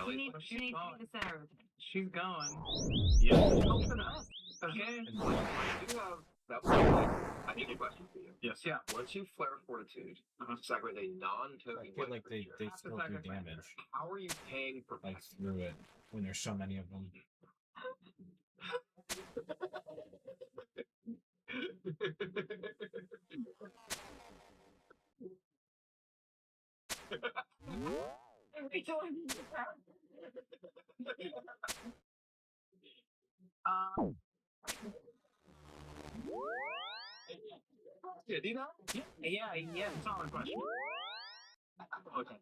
You need to be the center of it. She's going. Yeah. Open up. Okay. That was I think a question for you. Yes. Yeah. Once you flare Fortitude, sacrifice a non-token. I feel like they still do damage. How are you paying for like through it when there's so many of them? Yeah, do that? Yeah, solid question. Okay.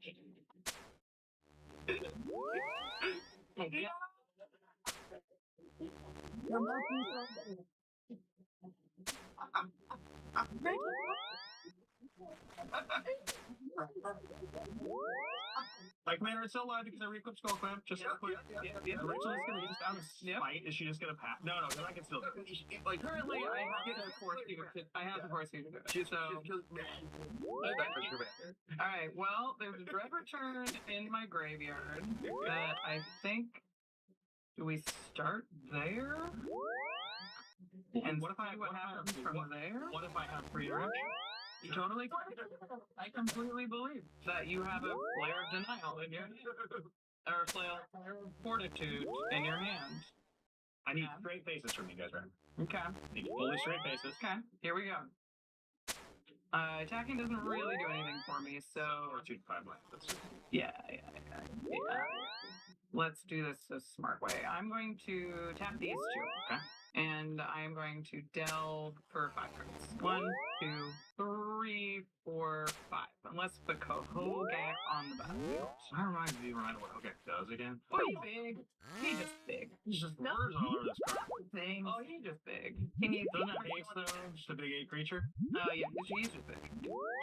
Like, man, it's so loud because I re-equip Skull Clamp. Just real quick. Yeah. Rachel's gonna just out of spite. Is she just gonna pass? No, then I can still do it. Like, currently, I have to force you to. I have to force you to do it. So. Alright, well, there's a Dread Return in my graveyard that I think. Do we start there? And what if what happens from there? What if I have free direction? Totally. I completely believe that you have a Flare of Denial in your hand. Or a Flare of Fortitude in your hand. I need straight faces from you guys, right? Okay. I need fully straight faces. Okay, here we go. Attacking doesn't really do anything for me, so... Fortitude 5 life. Yeah. Let's do this a smart way. I'm going to tap these 2. Okay. And I'm going to delve for 5 cards. 1, 2, 3, 4, 5. And let's put Kohogak on the battlefield. That reminds me of what Kohogak does again. Oh, he's big. He's just big. He's just words all over this card. Things. Oh, he's just big. He needs Doesn't it haste though? Just a big 8 creature? Oh, yeah, he's just big.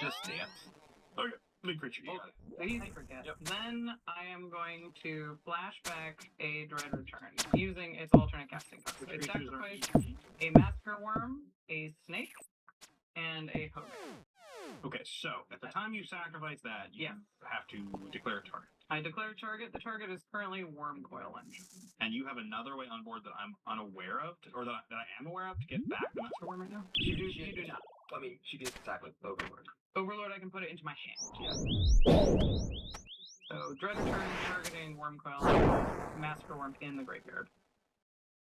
Just dance. Okay, big creature. Okay. Easy forget. Yep. Then I am going to flashback a Dread Return using its alternate casting cost. It sacrificed a Massacre Worm, a Snake, and a Hogan. Okay, so at the time you sacrifice that, you have to declare a target. I declare a target. The target is currently Worm Coil Engine. And you have another way on board that I'm unaware of, or that I am aware of to get back the Massacre Worm right now? You do not. I mean, she can attack with Overlord. Overlord, I can put it into my hand. Yeah. So, Dread Return targeting Worm Coil, Massacre Worm in the graveyard.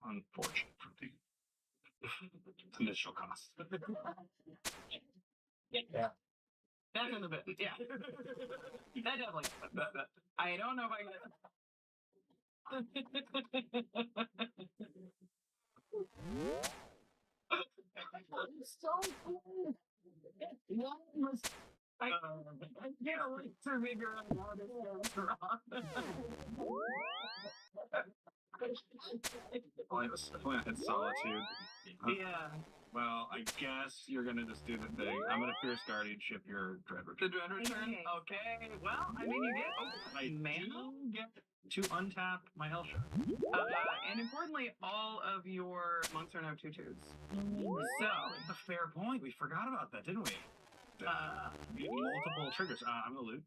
Unfortunate for me. Initial cost. Yeah. That's in the bit. Yeah. That definitely. I don't know if I can. So cool. I can't wait to figure out how this goes wrong. If only I had Solitude. Yeah. Well, I guess you're gonna just do the thing. I'm gonna Fierce Guardianship your Dread Return. The Dread Return? Okay. Well, I mean, you get I do get to untap my Elsha. And importantly, all of your monks are now 2/2s. So, that's a fair point. We forgot about that, didn't we? Multiple triggers. I'm gonna loot.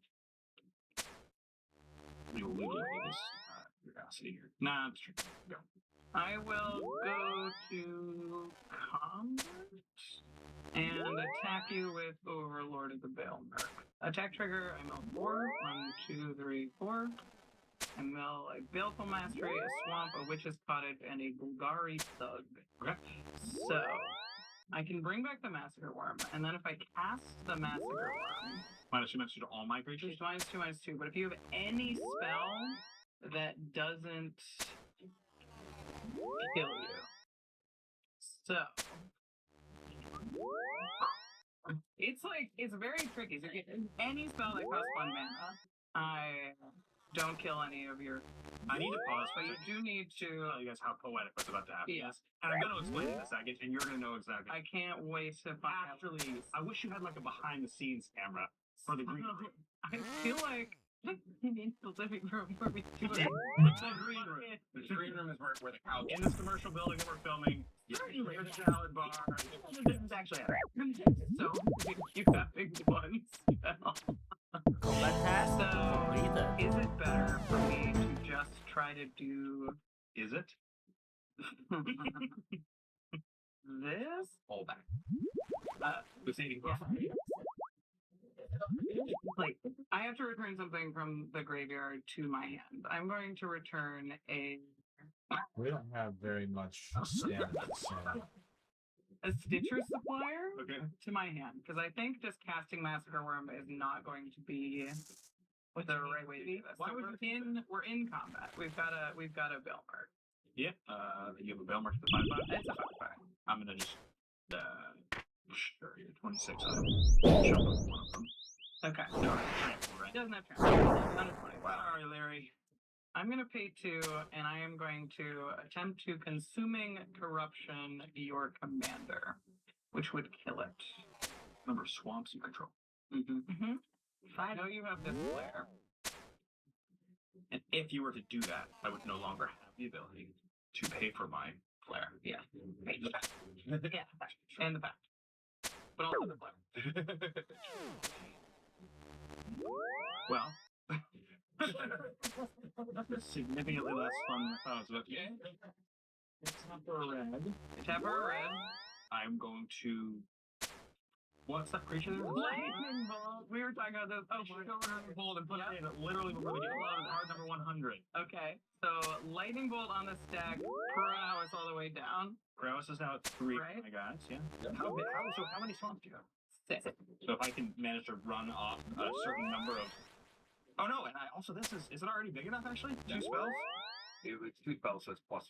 You'll loot away this curiosity here. Nah, it's true. Go. I will go to combat and attack you with Overlord of the Baelmerk. Attack trigger, I mill 4. 1, 2, 3, 4. I mill a Baleful Mastery, a Swamp, a Witch's Cottage, and a Bulgari Thug. Okay. So, I can bring back the Massacre Worm, and then if I cast the Massacre Worm... -2/-2 to all my creatures? -2/-2, but if you have any spell that doesn't kill you. So... It's very tricky. So any spell that costs 1 mana, I don't kill any of your... I need to pause, but you do need to tell you guys how poetic what's about to happen. Yes. And I'm going to explain it in a second, and you're going to know exactly. I can't wait to find out. Actually, I wish you had like a behind-the-scenes camera for the green room. I feel like you need the living room where we do it. The green room. The green room is where the couch. In this commercial building that we're filming, there's a salad bar. This is actually so you have big ones. So, is it better for me to just try to do... Is it? This? Hold back. Like, I have to return something from the graveyard to my hand. I'm going to return a... We don't have very much stamina, so... A Stitcher Supplier to my hand, because I think just casting Massacre Worm is not going to be the right way to do this. So we're in combat. We've got a Baelmerk. Yeah. You have a Baelmerk to 5/5? It's a 5/5. I'm gonna just sure you're 26. Jump on one of them. Okay. No, right. Doesn't have transfer. Under 20. Wow. Sorry, Larry. I'm going to pay 2, and I am going to attempt to Consuming Corruption your commander, which would kill it. Number of swamps you control. I know you have this flare. And if you were to do that, I would no longer have the ability to pay for my flare. Yeah. Yeah. And the fact. But also the flare. Well... significantly less fun than I thought it was about to be. Tap for a red. Tap for a red. I'm going to... What's that creature there? Lightning Bolt! We were talking about this. Oh, we're going to Bolt and put it in literally before we get to card number 100. Okay, so Lightning Bolt on the stack, Prowess all the way down. Prowess is now at 3, right? My guys, yeah. How many swamps do you have? 6. So if I can manage to run off a certain number of... Oh no, and I also, is it already big enough actually? 2 spells? It's 2 spells, so it's +4.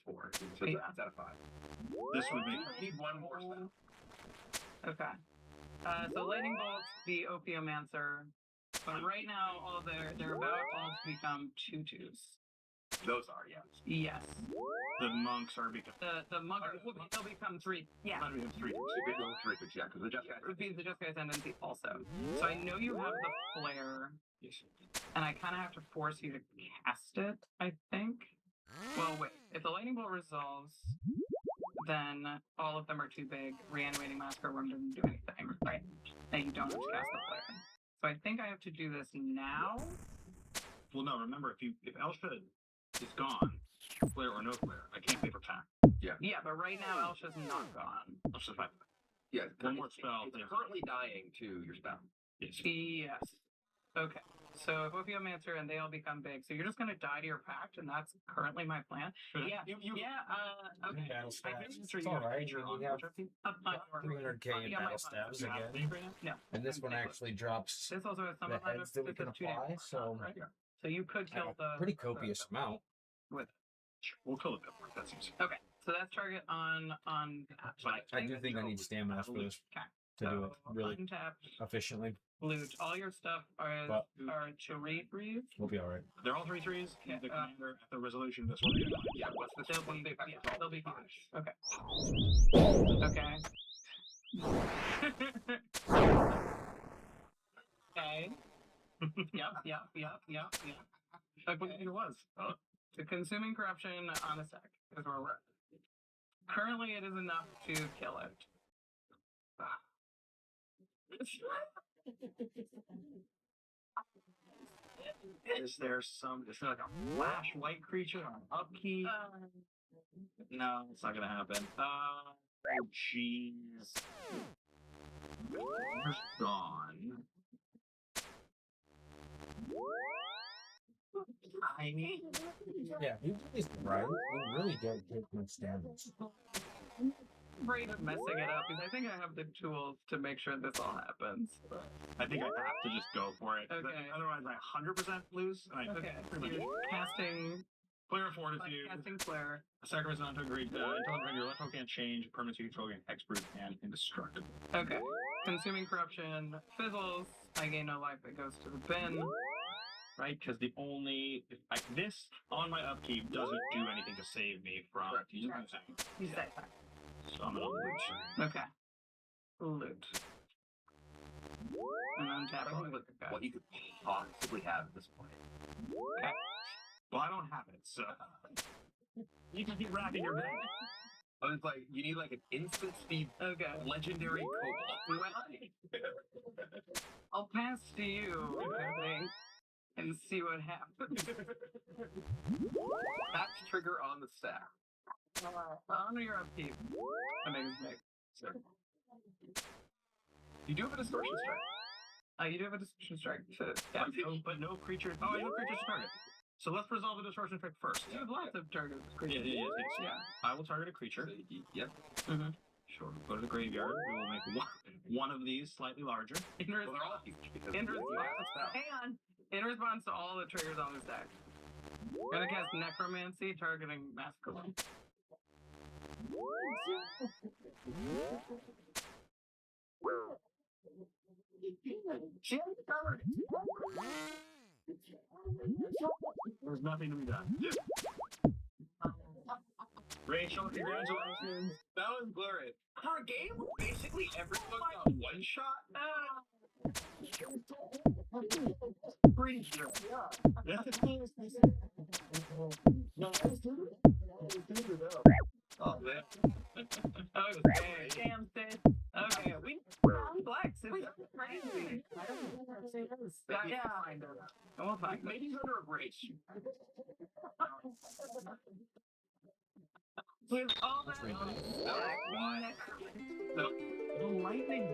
So it's out of 5. This would be... need 1 more spell. Okay. So Lightning Bolt, the Ophiomancer. But right now, they're about all to become 2/2s. Those are, yes. Yes. The monks are the monks they'll become 3. Yeah. They'll become 3. Yeah, because the Just Guy would be the Just Guy Ascendancy also. So I know you have the flare. And I kind of have to force you to cast it, I think. Well, wait. If the Lightning Bolt resolves, then all of them are too big. Reanimating Massacre Worm doesn't do anything, right? And you don't have to cast the flare. So I think I have to do this now. Well, no. Remember, if Elsha is gone, flare or no flare, I can't pay for pack. Yeah. Yeah, but right now Elsha's not gone. Elsha's fine. Yeah. One more spell. It's currently dying to your spell. Yes. Yes. Okay. So Ophiomancer and they all become big. So you're just going to die to your pact, and that's currently my plan. Yeah. Okay. Battle stabs. It's alright. We have 300k in battle stabs again. No. And this one actually drops this also has some the heads that we can apply, so... Right? So you could kill the... Pretty copious amount. With we'll kill the Baelmerk. That seems... Okay. So that's target on that. I do think I need stamina for this. Okay. to do it really untap, efficiently. loot. All your stuff are But- 3/3. We'll be all right. They're all 3/3. Yeah, The commander at the resolution. This one. Yeah, what's the They'll what be, they yeah, they'll be fine. Okay. Okay. Okay. Yep. Like what it was. The consuming corruption on a sec is where we're at. Currently, it is enough to kill it. Is there like a flash white creature on upkeep? No, it's not gonna happen. Oh jeez. It's gone. Tiny. Yeah, he really right. We really don't take much damage. I'm afraid of messing it up because I think I have the tools to make sure this all happens. I think I have to just go for it. Okay. Otherwise, I 100% lose. And I Okay, so pretty much you're casting Flare of Fortitude. casting flare. Sacrifice not to agree. Until your left hand can't change. Permanents you control gain hexproof and indestructible. Okay. Consuming corruption fizzles. I gain no life. It goes to the bin. Right? Because the only this on my upkeep doesn't do anything to save me from using. Use that. So I'm gonna loot. Okay. Loot. And untap all the guys. what you could possibly have at this point. Okay. Well, I don't have it, so you can keep racking your brain. I was like, you need like an instant speed legendary cobalt. I'll pass to you, I think, and see what happens. That's trigger on the stack. Honor your upkeep. That makes me sick. You do have a distortion strike. You do have a distortion strike to but no creature. Oh, I have no creatures to target. So let's resolve the distortion strike first. You have lots of targets. Yeah. I will target a creature. Yep. Mm-hmm. Sure. Go to the graveyard. We will make one of these slightly larger. In response, hang on. In response to all the triggers on this deck, I'm gonna cast Necromancy, targeting Masculine. There's nothing to be done. Rachel, congratulations. That was glorious. For a game where basically everyone got one shot. Pretty sure. That's the coolest thing. No, oh man. Okay, damn sis. Okay, I'm black sis. Crazy. I don't know how to say this. Yeah. We'll find it. Maybe he's under a brace. With all that the lightning.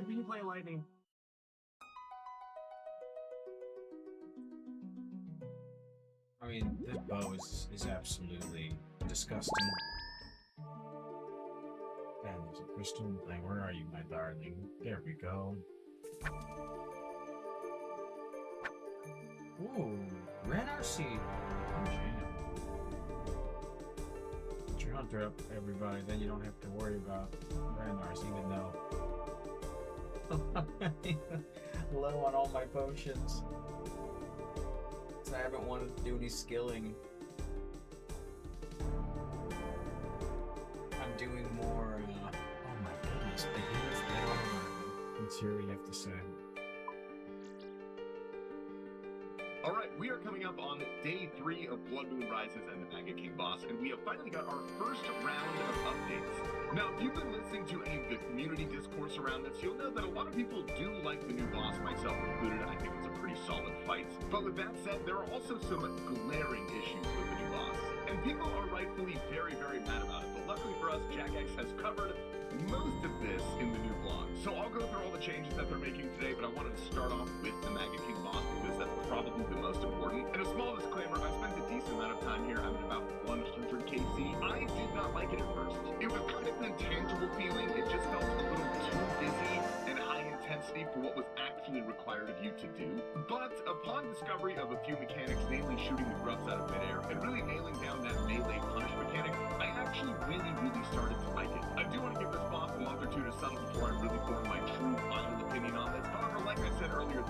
We can play lightning. I mean, this bow is absolutely disgusting. And there's a crystal thing. Where are you, my darling? There we go. Ooh, RaNRC. Oh, jam. Put your hunter up, everybody. Then you don't have to worry about RaNRC, even though low on all my potions. I haven't wanted to do any skilling. I'm doing more, oh my goodness, the here's the let's hear what you have to say. Alright, we are coming up on day 3 of Blood Moon Rises and the Mega King boss, and we have finally got our first round of updates. Now, if you've been listening to any of the community discourse around this, you'll know that a lot of people do like the new boss, myself included. I think it's a pretty solid fight. But with that said, there are also some glaring issues with the new boss. And people are rightfully very, very mad about it. But luckily for us, Jack X has covered most of this in the new blog. So I'll go through all the changes that they're making today, but I wanted to start off with the Mega King boss because that's probably the most important. And a small disclaimer, I spent a decent amount of time here. I'm at about 100 KC. I did not like it at first. It was kind of an intangible feeling. It just felt a little too busy and high intensity for what was actually required of you to do. But upon discovery of a few mechanics, namely shooting the grubs out of midair and really nailing down that melee punish mechanic, I actually really started to like it. I do want to give this boss a month or two to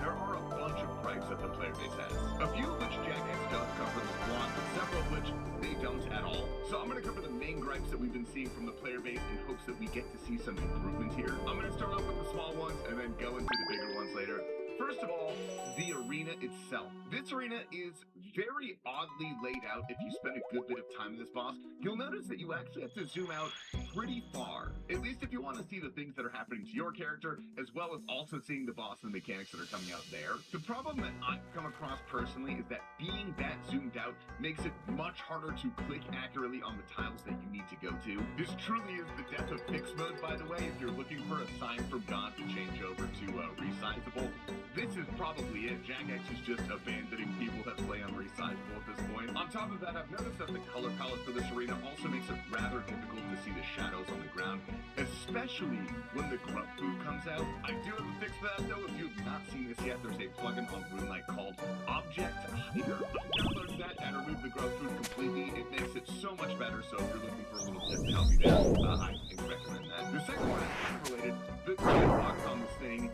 there are a bunch of gripes that the player base has. A few of which Jagex does cover in the squad, but several of which they don't at all. So I'm going to cover the main gripes that we've been seeing from the player base in hopes that we get to see some improvement here. I'm going to start off with the small ones and then go into the bigger ones later. First of all, the arena itself. This arena is very oddly laid out. If you spend a good bit of time in this boss, you'll notice that you actually have to zoom out pretty far. At least if you want to see the things that are happening to your character, as well as also seeing the boss and the mechanics that are coming out there. The problem that I've come across personally is that being that zoomed out makes it much harder to click accurately on the tiles that you need to go to. This truly is the death of fix mode, by the way, if you're looking for a sign from God to change over to resizable. This is probably it. Jagex is just abandoning people that play on resizable at this point. On top of that, I've noticed that the color palette for this arena also makes it rather difficult to see the shadows on the ground, especially when the grunt food comes out. I do have a fix for that though. If you have not seen this yet, there's a plugin on RuneLite called Object Hider. I downloaded that and removed the grunt food completely. It makes it so much better, so if you're looking for a little tip to help you down, I recommend that. The second one is kind of related. The box on this thing,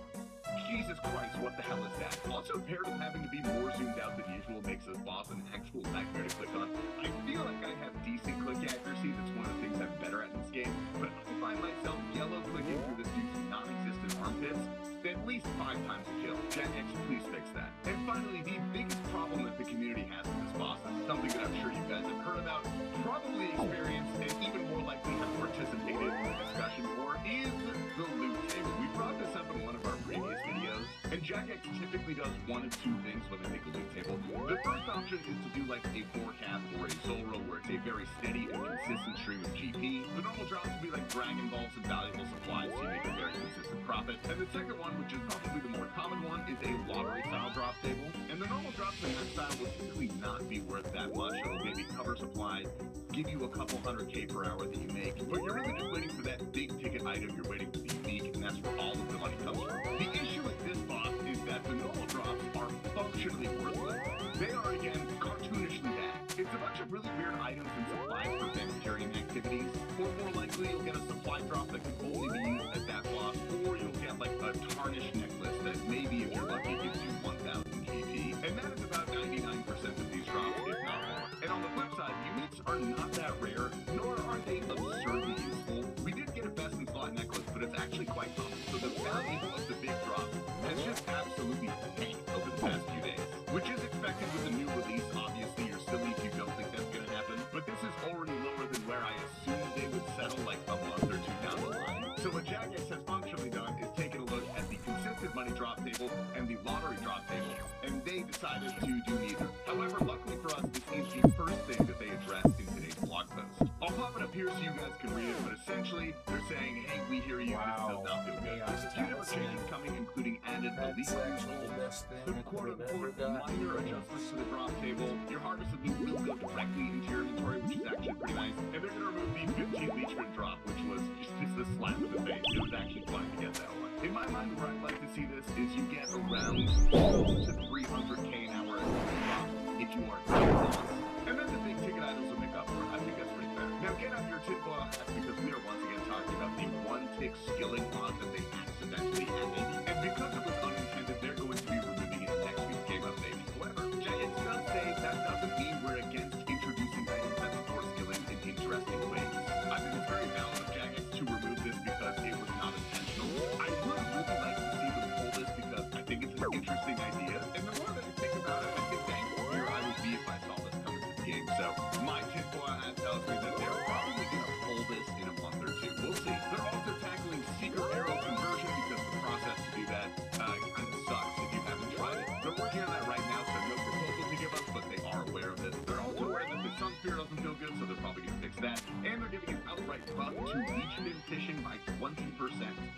Jesus Christ, what the hell is that? Also, paired with having to be more zoomed out than usual makes this boss an actual nightmare to click on. I feel like I have decent click accuracy. That's one of the things I'm better at in this game. But I find myself yellow clicking through this dude's non-existent armpits at least 5 times a kill. Jagex, please fix that. And finally, the biggest problem that the community has with this boss, and something that I'm sure you guys have heard about, probably experienced, and even more likely have participated in the discussion for, is the loot table. We brought this up in one of our previous videos, and Jagex typically does one of 2 things when they make a loot table. The first option is to do like a forecast or a Zolro, where it's a very steady and consistent stream of GP. The normal drops would be like Dragon Balls and valuable supplies, so you make a very consistent profit. And the second one, which is probably the more common one, is a lottery style drop table. And the normal drops in that style will typically not be worth that much. It'll maybe cover supplies, give you a couple $100K per hour that you make, but you're really just waiting for that big ticket item. You're waiting for the unique, and that's where all of the money comes from. The issue with this boss is that the normal drops are functionally worthless. They are, again, cartoonishly bad. It's a bunch of really weird items and supplies for vegetarian activities, or more likely you'll get a supply drop that can only be used at that boss, or you'll get like a tarnished necklace that maybe, if you're lucky, gives you 1,000 KP. And that is about 99% of these drops, if not more. And on the flip side, uniques are not that rare, nor are they absurdly useful. We did get a best in slot necklace, but it's actually quite common, so the value of the big drop has just absolutely tanked over the past few days, which is expected with the new release. Obviously, you're silly if you don't think that's going to happen, but this is already lower than where I assumed they would settle like a month or 2 down the line. So what Jagex has functionally done is taken a look at the consistent money drop table and the lottery drop table, and they decided to do neither. However, luckily for us, this is the first thing that they addressed in today's blog post. I'll pop it up here so you guys can read it, but essentially, they're saying, hey, we hear you, this does not feel good. There's a few different changes coming, including added elite controls, some quote-unquote minor adjustments to the drop table. Your harvested loot will go directly into your inventory, which is actually pretty nice. And they're going to remove the 15 leechman drop, which was just a slap in the face. It was actually fun to get that one. In my mind, where I'd like to see this is you get around 200 to 300K an hour as a drop if you are good boss. And then the big ticket items will make up for it. I think that's pretty fair. Now get out your tinfoil hats, because we are once again talking about the one-tick skilling mod that they accidentally added. And because it was unintended, they're going to be removing it in next week's game update. However, Jagex does say that doesn't mean we're against introducing items that support skilling in interesting ways. I think it's very valid of Jagex to remove this because it was not intentional. I would really like to see them pull this because I think it's an interesting idea. And the more that I think about it, I think the angrier I would be if I saw this coming to the game. So my tinfoil hat tells me that they're probably going to pull this in a month or 2. We'll see. They're also tackling secret arrow conversion because the process to do that kind of sucks if you haven't tried it. They're working on that right now, so no proposal to give us, but they are aware of this. They're also aware that the sun spear doesn't feel good, so they're probably going to fix that. And they're giving an outright buff to leechman fishing by 20%.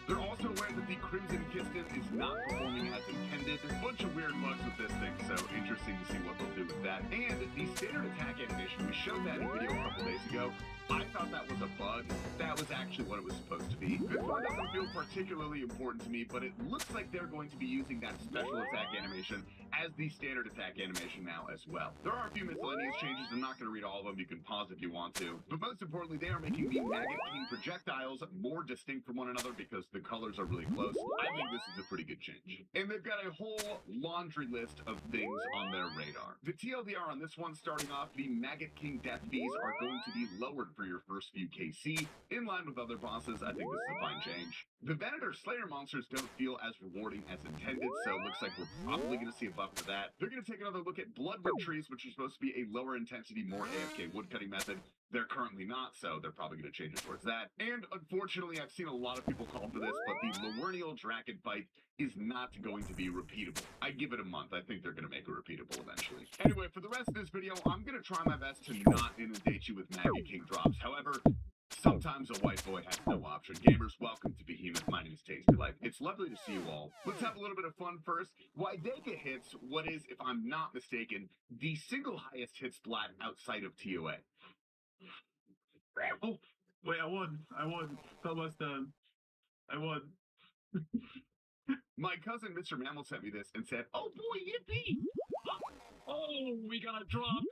They're also aware that the Crimson Piston is not performing as intended. There's a bunch of weird bugs with this thing, so interesting to see what they'll do with that. And the standard attack animation, we showed that in a video a couple days ago. I thought that was a bug. That was actually what it was supposed to be. This one doesn't feel particularly important to me, but it looks like they're going to be using that special attack animation as the standard attack animation now as well. There are a few miscellaneous changes. I'm not going to read all of them. You can pause if you want to. But most importantly, they are making the Maggot King projectiles more distinct from one another because the colors are really close. I think this is a pretty good change. And they've got a whole laundry list of things on their radar. The TLDR on this one, starting off, the Maggot King death fees are going to be lowered for your first few KC. In line with other bosses, I think this is a fine change. The Venator Slayer monsters don't feel as rewarding as intended, so it looks like we're probably going to see a buff for that. They're going to take another look at Bloodwood trees, which are supposed to be a lower intensity, more AFK woodcutting method. They're currently not, so they're probably going to change it towards that. And unfortunately, I've seen a lot of people call for this, but the Lawernial Draken Bite is not going to be repeatable. I give it a month. I think they're going to make it repeatable eventually. Anyway, for the rest of this video, I'm going to try my best to not inundate you with Maggot King drops. However, sometimes a white boy has no option. Gamers, welcome to Behemoth. My name is Tasty Life. It's lovely to see you all. Let's have a little bit of fun first. Wydega hits what is, if I'm not mistaken, the single highest hit splat outside of TOA. Oh, wait, I won. Almost done. I won. My cousin, Mr. Mammal, sent me this and said, "Oh boy, yippee!" Oh, we got a drop.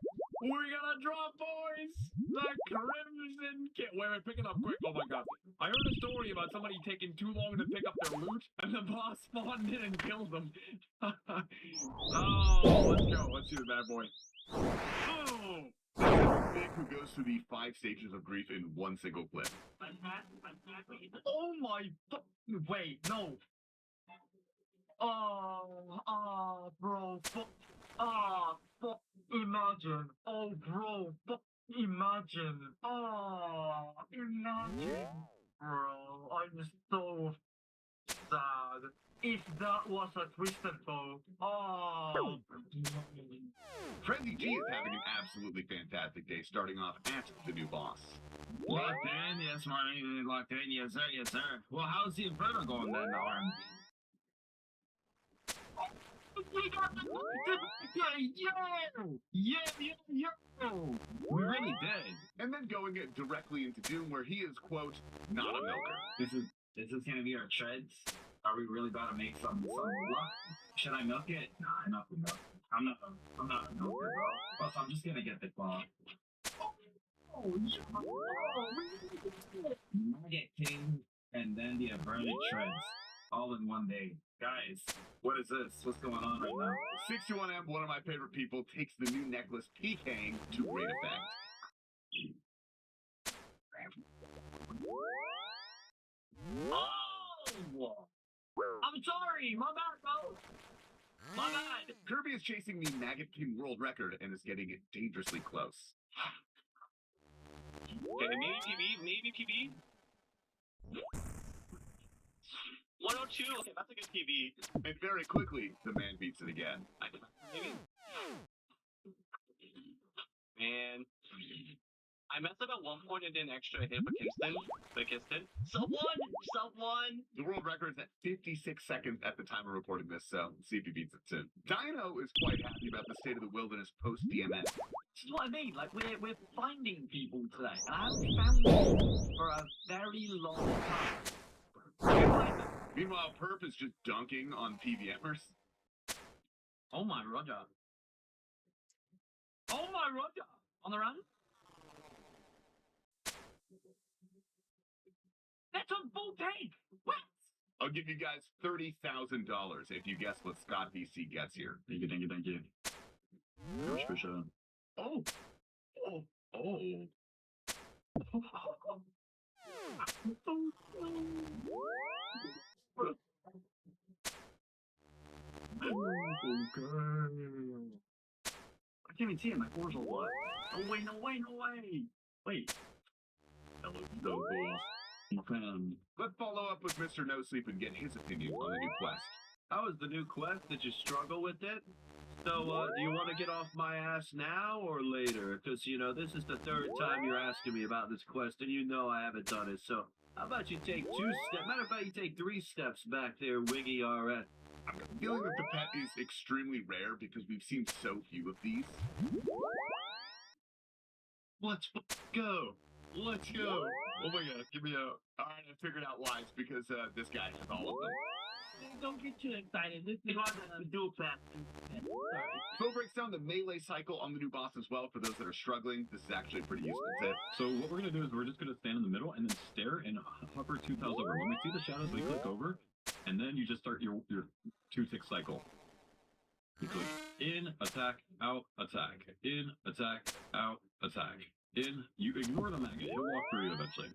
We got a drop, boys. The Crimson Kit. Wait, pick it up quick. Oh my god. I heard a story about somebody taking too long to pick up their loot, and the boss spawned in and killed them. Oh, let's go. Let's see the bad boy. Oh! Vic, who goes through the 5 stages of grief in one single clip. Oh my... Wait, no. Bro, imagine. Oh, bro, imagine. Imagine. Bro, I'm so sad. If that was a twisted bow. Frenzy G is having an absolutely fantastic day, starting off at the new boss. Locked in, yes, Marty. Locked in, yes, sir, yes, sir. Well, how's the Inferno going then, Arm? We got the yo! We really did. And then going directly into Doom, where he is, quote, not a milker. This is gonna be our treads. Are we really about to make some luck? Should I milk it? Nah, I'm not gonna milk. I'm not a milker, bro. Plus, I'm just gonna get the claw. Maggot King, and then the Averted Treads, all in one day. Guys, what is this? What's going on right now? 61M, one of my favorite people, takes the new necklace Peking to great effect. Oh! I'm sorry, my bad, bro. My bad. Kirby is chasing the Maggot King world record and is getting it dangerously close. Okay, maybe PB. 102, okay, that's a good PB. And very quickly, the man beats it again. Maybe. Man. I messed up at one point and did an extra hit for Kiston. Someone! The world record is at 56 seconds at the time of reporting this, so see if he beats it soon. Dino is quite happy about the state of the wilderness post-DMS. This is what I mean, like, we're finding people today, and I haven't found them for a very long time. Meanwhile, Perp is just dunking on PVMers. Oh my Roger. Oh my Roger! On the run? That's a full tank! What? I'll give you guys $30,000 if you guess what Scott VC gets here. Thank you. Gosh, for sure. Oh! Okay. I can't even see it, my core's all what? Oh wait, no way! Wait. That looks so cool. Let's follow up with Mr. No Sleep and get his opinion on the new quest. How is the new quest? Did you struggle with it? So, do you want to get off my ass now or later? Because, you know, this is the 3rd time you're asking me about this quest, and you know I haven't done it. So, how about you take 2 steps? Matter of fact, you take 3 steps back there, Wiggy RS. I'm feeling that the pet is extremely rare because we've seen so few of these. Let's go. Let's go. Oh my god, give me a... Alright, I figured out why. It's because this guy has all of them. don't get too excited. This is the dual class. Sorry. Phil breaks down the melee cycle on the new boss as well for those that are struggling. This is actually a pretty useful tip. So what we're going to do is we're just going to stand in the middle and then stare and hover 2 tiles over. When we see the shadows, we click over, and then you just start your 2-tick cycle. You click in, attack, out, attack. In, attack, out, attack. In, you ignore the maggot. He'll walk through you eventually.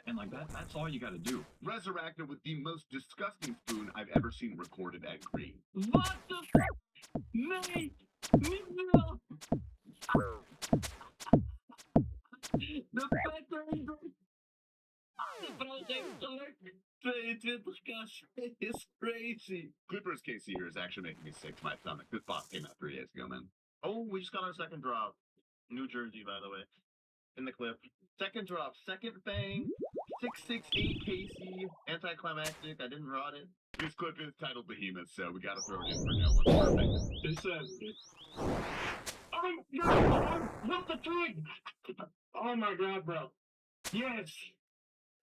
And like that, that's all you got to do. Resurrected with the most disgusting spoon I've ever seen recorded at Green. What the f***? Mate! No! The pattern is crazy. Clippers KC here is actually making me sick to my stomach. This boss came out 3 days ago, man. Oh, we just got our second drop. New Jersey, by the way. In the clip. Second drop. Second Fang. 668 KC. Anticlimactic. I didn't rot it. This clip is titled Behemoth, so we gotta throw it in for no one's perfect. They said, oh, no! What the frig? Oh my god, bro. Yes!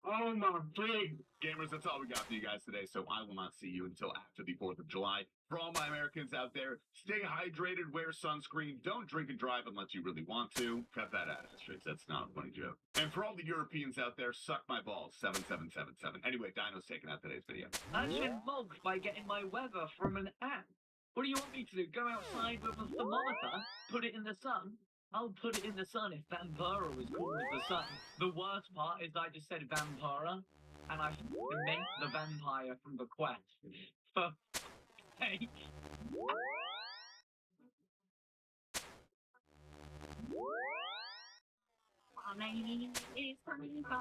Oh my frig! Gamers, that's all we got for you guys today, so I will not see you until after the 4th of July. For all my Americans out there, stay hydrated, wear sunscreen, don't drink and drive unless you really want to. Cut that out, Asterix, that's not a funny joke. And for all the Europeans out there, suck my balls, 7777. Anyway, Dino's taking out today's video. I should mug by getting my weather from an app. What do you want me to do? Go outside with a thermometer, put it in the sun? I'll put it in the sun if Vampira is cool with the sun. The worst part is I just said Vampira, and I meant the vampire from the quest. For sake. My name is Frankie. I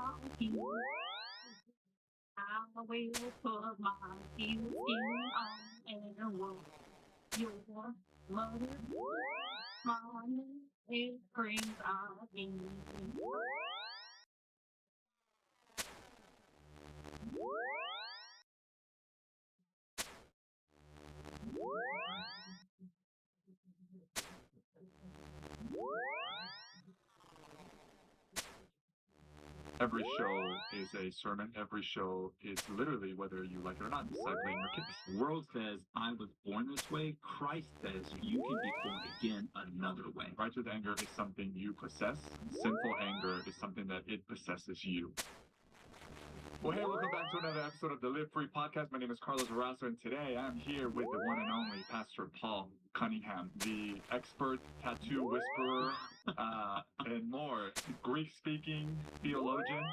will put my skin on and walk your mother. My name is Frankie. Every show is a sermon. Every show is literally, whether you like it or not, discipling your kids. The world says, I was born this way. Christ says, you can be born again another way. Righteous anger is something you possess. Sinful anger is something that it possesses you. Well, hey, welcome back to another episode of the Live Free Podcast. My name is Carlos Arasso, and today I'm here with the one and only Pastor Paul Cunningham, the expert tattoo whisperer, and more. Greek-speaking theologian.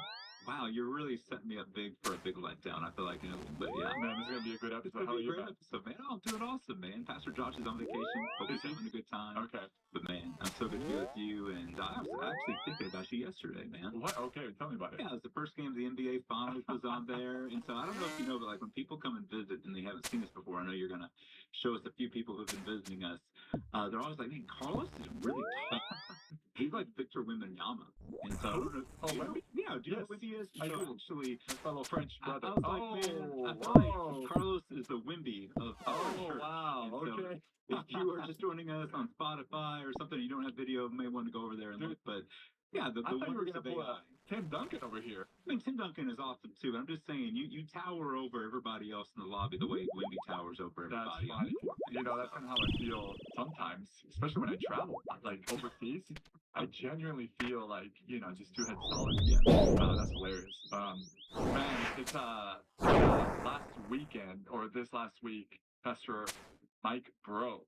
Wow, you're really setting me up big for a big letdown. I feel like in a little bit, yeah. Man, this is going to be a good episode. How are you, man? So, man, I'm doing awesome, man. Pastor Josh is on vacation. Hope he's having a good time. Okay. But, man, I'm so good to be with you, and I was actually thinking about you yesterday, man. What? Okay, tell me about it. Yeah, it was the first game of the NBA Finals was on there, and so I don't know if you know, but, like, when people come and visit and they haven't seen us before, I know you're going to show us a few people who've been visiting us. They're always like, man, Carlos is really tall. He's like Victor Wembanyama. And so, yeah, do you know what Wemby is? I do. Actually, my fellow French brother. I was like, man, I feel like Carlos is the Wemby of our church. Wow, and so, okay. if you are just joining us on Spotify or something, you don't have video, may want to go over there and look. But yeah, the I thought you were wonders going to of pull AI. Tim Duncan over here. I mean, Tim Duncan is awesome too. I'm just saying, you tower over everybody else in the lobby the way Wemby towers over everybody. That's funny. You know, that's kind of how I feel sometimes, especially when I travel, like overseas. I genuinely feel like, you know, just 2 heads solid. Yeah, that's hilarious. Man, it's last weekend or this last week, Pastor Mike Bro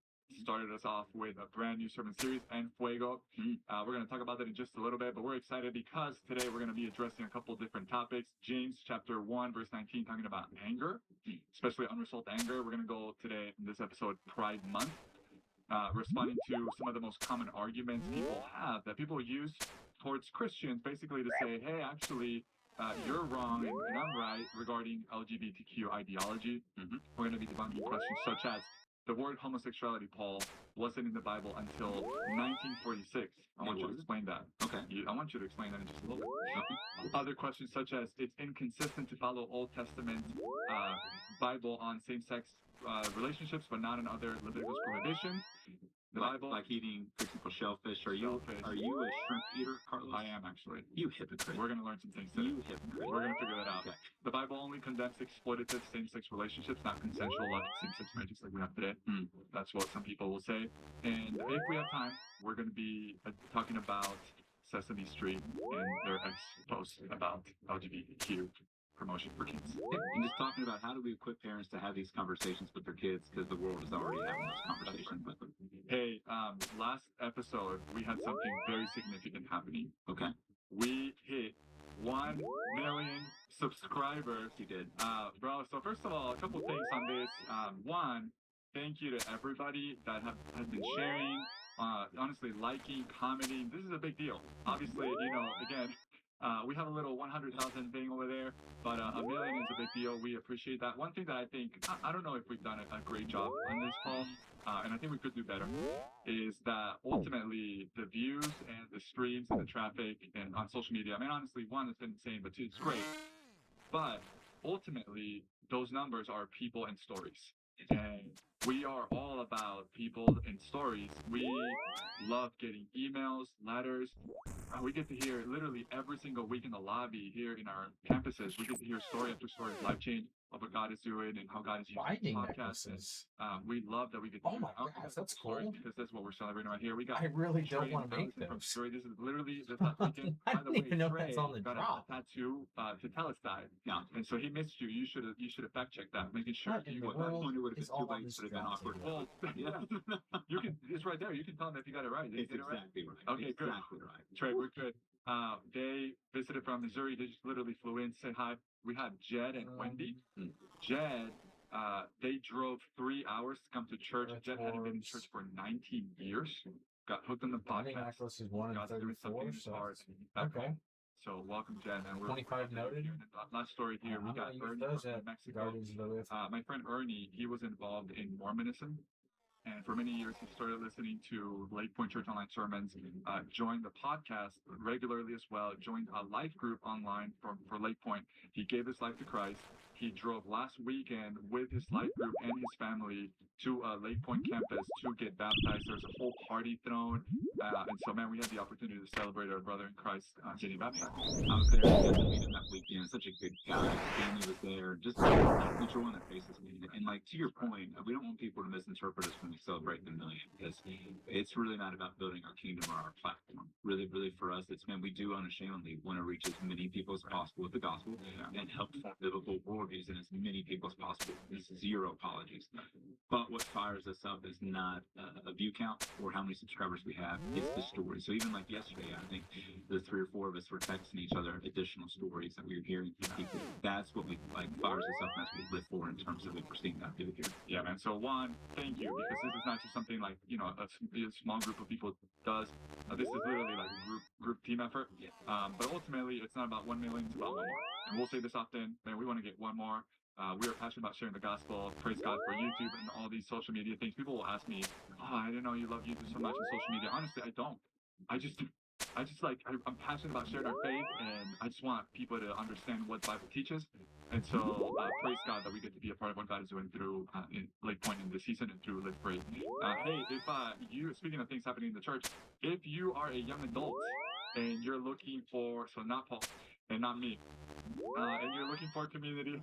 started us off with a brand new sermon series, and Fuego. We're going to talk about that in just a little bit, but we're excited because today we're going to be addressing a couple different topics. James chapter 1, verse 19, talking about anger, especially unresolved anger. We're going to go today in this episode, Pride Month, responding to some of the most common arguments people have that people use towards Christians, basically to say, hey, actually, you're wrong and I'm right regarding LGBTQ ideology. We're going to be debunking questions such as, the word homosexuality, Paul, wasn't in the Bible until 1946. I want you to explain that. Okay. I want you to explain that in just a little bit. Other questions such as, it's inconsistent to follow Old Testament Bible on same-sex relationships, but not in other Leviticus prohibition. The Bible, like eating, for example, shellfish. Are you a shrimp eater, Carlos? I am actually. You hypocrite. We're gonna learn some things today. You hypocrite. We're gonna figure that out. Okay. The Bible only condemns exploitative same-sex relationships, not consensual loving same-sex marriages like we have today. That's what some people will say. And if we have time, we're gonna be talking about Sesame Street and their ex-post about LGBTQ promotion for kids. And just talking about how do we equip parents to have these conversations with their kids because the world is already having those conversations with them. Hey, last episode we had something very significant happening. Okay. We hit 1 million subscribers. You did. Bro, so first of all, a couple things on this. One, thank you to everybody that has been sharing, honestly liking, commenting. This is a big deal. Obviously, again, we have a little 100,000 thing over there, but a million is a big deal. We appreciate that. One thing that I think, I don't know if we've done a great job on this, Paul, and I think we could do better, is that ultimately the views and the streams and the traffic and on social media, I mean, honestly, one, it's been insane, but two, it's great. But ultimately, those numbers are people and stories. And we are all about people and stories. We love getting emails, letters. We get to hear literally every single week in the lobby here in our campuses. We get to hear story after story of life change, of what God is doing and how God is using podcasts. We love that we get to hear that's cool. Because that's what we're celebrating right here. We got I really don't Trey want to make from those. Trey. This is literally the weekend. I By the didn't way, even know Trey that's on the got drop. a tattoo to tell us that. Yeah. And so he missed you. You should have fact checked that, making sure What in you the would. world Only would have is been too all on late. this Would have been drop awkward. table? Well, yeah. You can. It's right there. You can tell him if you got it right. Did you It's get it right? exactly right. Okay, good. Exactly right. Trey, we're good. They visited from Missouri. They just literally flew in, say hi. We had Jed and Wendy. Jed, they drove 3 hours to come to church. Jed hadn't been in church for 19 years. Got hooked on the podcast. Is 1 in God's doing 34, something so hard. okay. So welcome, Jen. And we're 25 noted. Last story here. We got Ernie from Mexico. My friend Ernie, he was involved in Mormonism. And for many years, he started listening to Lake Point Church Online sermons, joined the podcast regularly as well, joined a life group online for Lake Point. He gave his life to Christ. He drove last weekend with his life group and his family to Lake Point campus to get baptized. There's a whole party thrown. And so, man, we had the opportunity to celebrate our brother in Christ getting baptized. I was there. I got to meet him that weekend. Such a good guy. His family was there. Just the joy on their faces. And like to your point, we don't want people to misinterpret us when we celebrate the million, because it's really not about building our kingdom or our platform. Really, for us, it's, man, we do unashamedly want to reach as many people as possible with the gospel and help form biblical worldviews in as many people as possible. This is zero apologies. But what fires us up is not a view count or how many subscribers we have. It's the story. So even like yesterday, I think the 3 or 4 of us were texting each other additional stories that we were hearing from people. That's what we fires us up, and that's what we live for in terms of what we're seeing God do here. Yeah, man. So one, thank you, because this is not just something like a small group of people does. This is literally like a group team effort. But ultimately, it's not about 1 million. It's about 1 more. And we'll say this often, man. We want to get 1 more. We are passionate about sharing the gospel. Praise God for YouTube and all these social media things. People will ask me, "Oh, I didn't know you love YouTube so much in social media." Honestly, I don't. I'm passionate about sharing our faith, and I just want people to understand what the Bible teaches. And so, praise God that we get to be a part of what God is doing through in Lake Point in this season and through Live Free. Hey, if you, speaking of things happening in the church, if you are a young adult and you're looking for, so not Paul and not me, and you're looking for a community,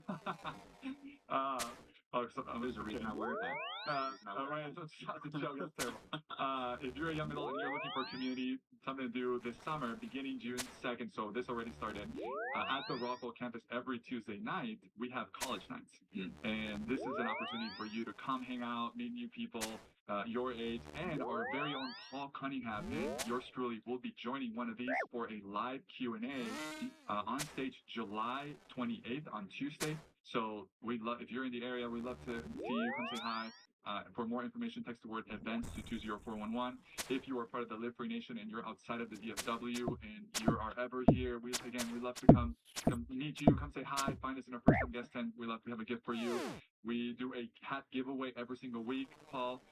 there's a reason I wear that. Right, that's a joke. That's terrible. If you're a young adult and you're looking for a community, something to do this summer, beginning June 2nd, so this already started, at the Rockville campus every Tuesday night, we have college nights. And this is an opportunity for you to come hang out, meet new people, your age, and our very own Paul Cunningham and yours truly will be joining one of these for a live Q&A on stage July 28th on Tuesday. So if you're in the area, we'd love to see you. Come say hi. For more information, text the word events to 20411. If you are part of the Live Free Nation and you're outside of the DFW and you are ever here, we'd love to come meet you, come say hi, find us in our person guest tent. We love to have a gift for you. We do a hat giveaway every single week, Paul.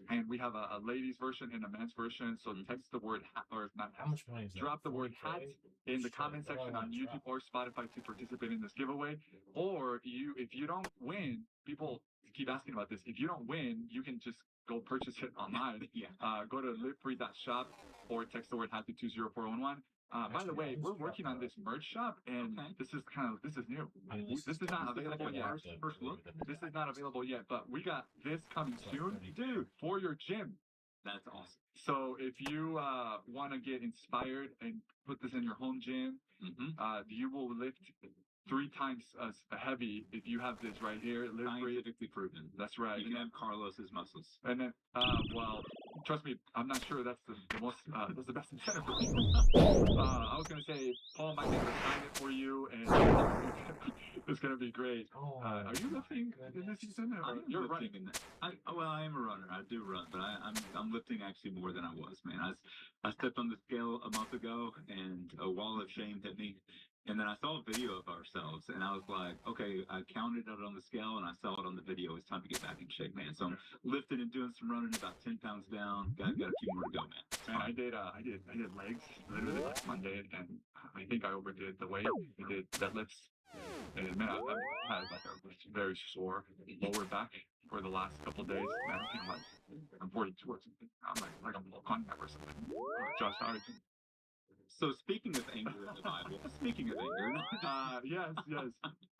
And we have a ladies version and a men's version. So text the word hat, or not. How much money is that? Drop the word hat in the comment section on YouTube or Spotify to participate in this giveaway. Or if you don't win, people keep asking about this. If you don't win, you can just go purchase it online. Go to livefree.shop or text the word hat to 20411. By the way, we're working on this merch shop, and this is new. This is not available yet. First look, this is not available yet, but we got this coming soon, dude, for your gym. That's awesome. So if you want to get inspired and put this in your home gym, you will lift 3 times as heavy if you have this right here. Scientifically proven. That's right. You can have Carlos's muscles. And then, well, trust me, I'm not sure that's the best incentive for people. I was gonna say Paul might be able to sign it for you, and it's gonna be great. Are you lifting in this season? You're running. Well, I am a runner. I do run, but I'm lifting actually more than I was, man. I stepped on the scale a month ago, and a wall of shame hit me. And then I saw a video of ourselves, and I was like, okay, I counted it on the scale, and I saw it on the video. It's time to get back in shape, man. So I'm lifting and doing some running, about 10 pounds down. Got a few more to go, man. Man, I did legs literally last Monday, and I think I overdid the weight. I did deadlifts, and man, I've had like a very sore lower back for the last couple of days. Man, I'm 42 or something. I'm like I'm low contact or something. Josh, sorry. So speaking of anger in the Bible, yes.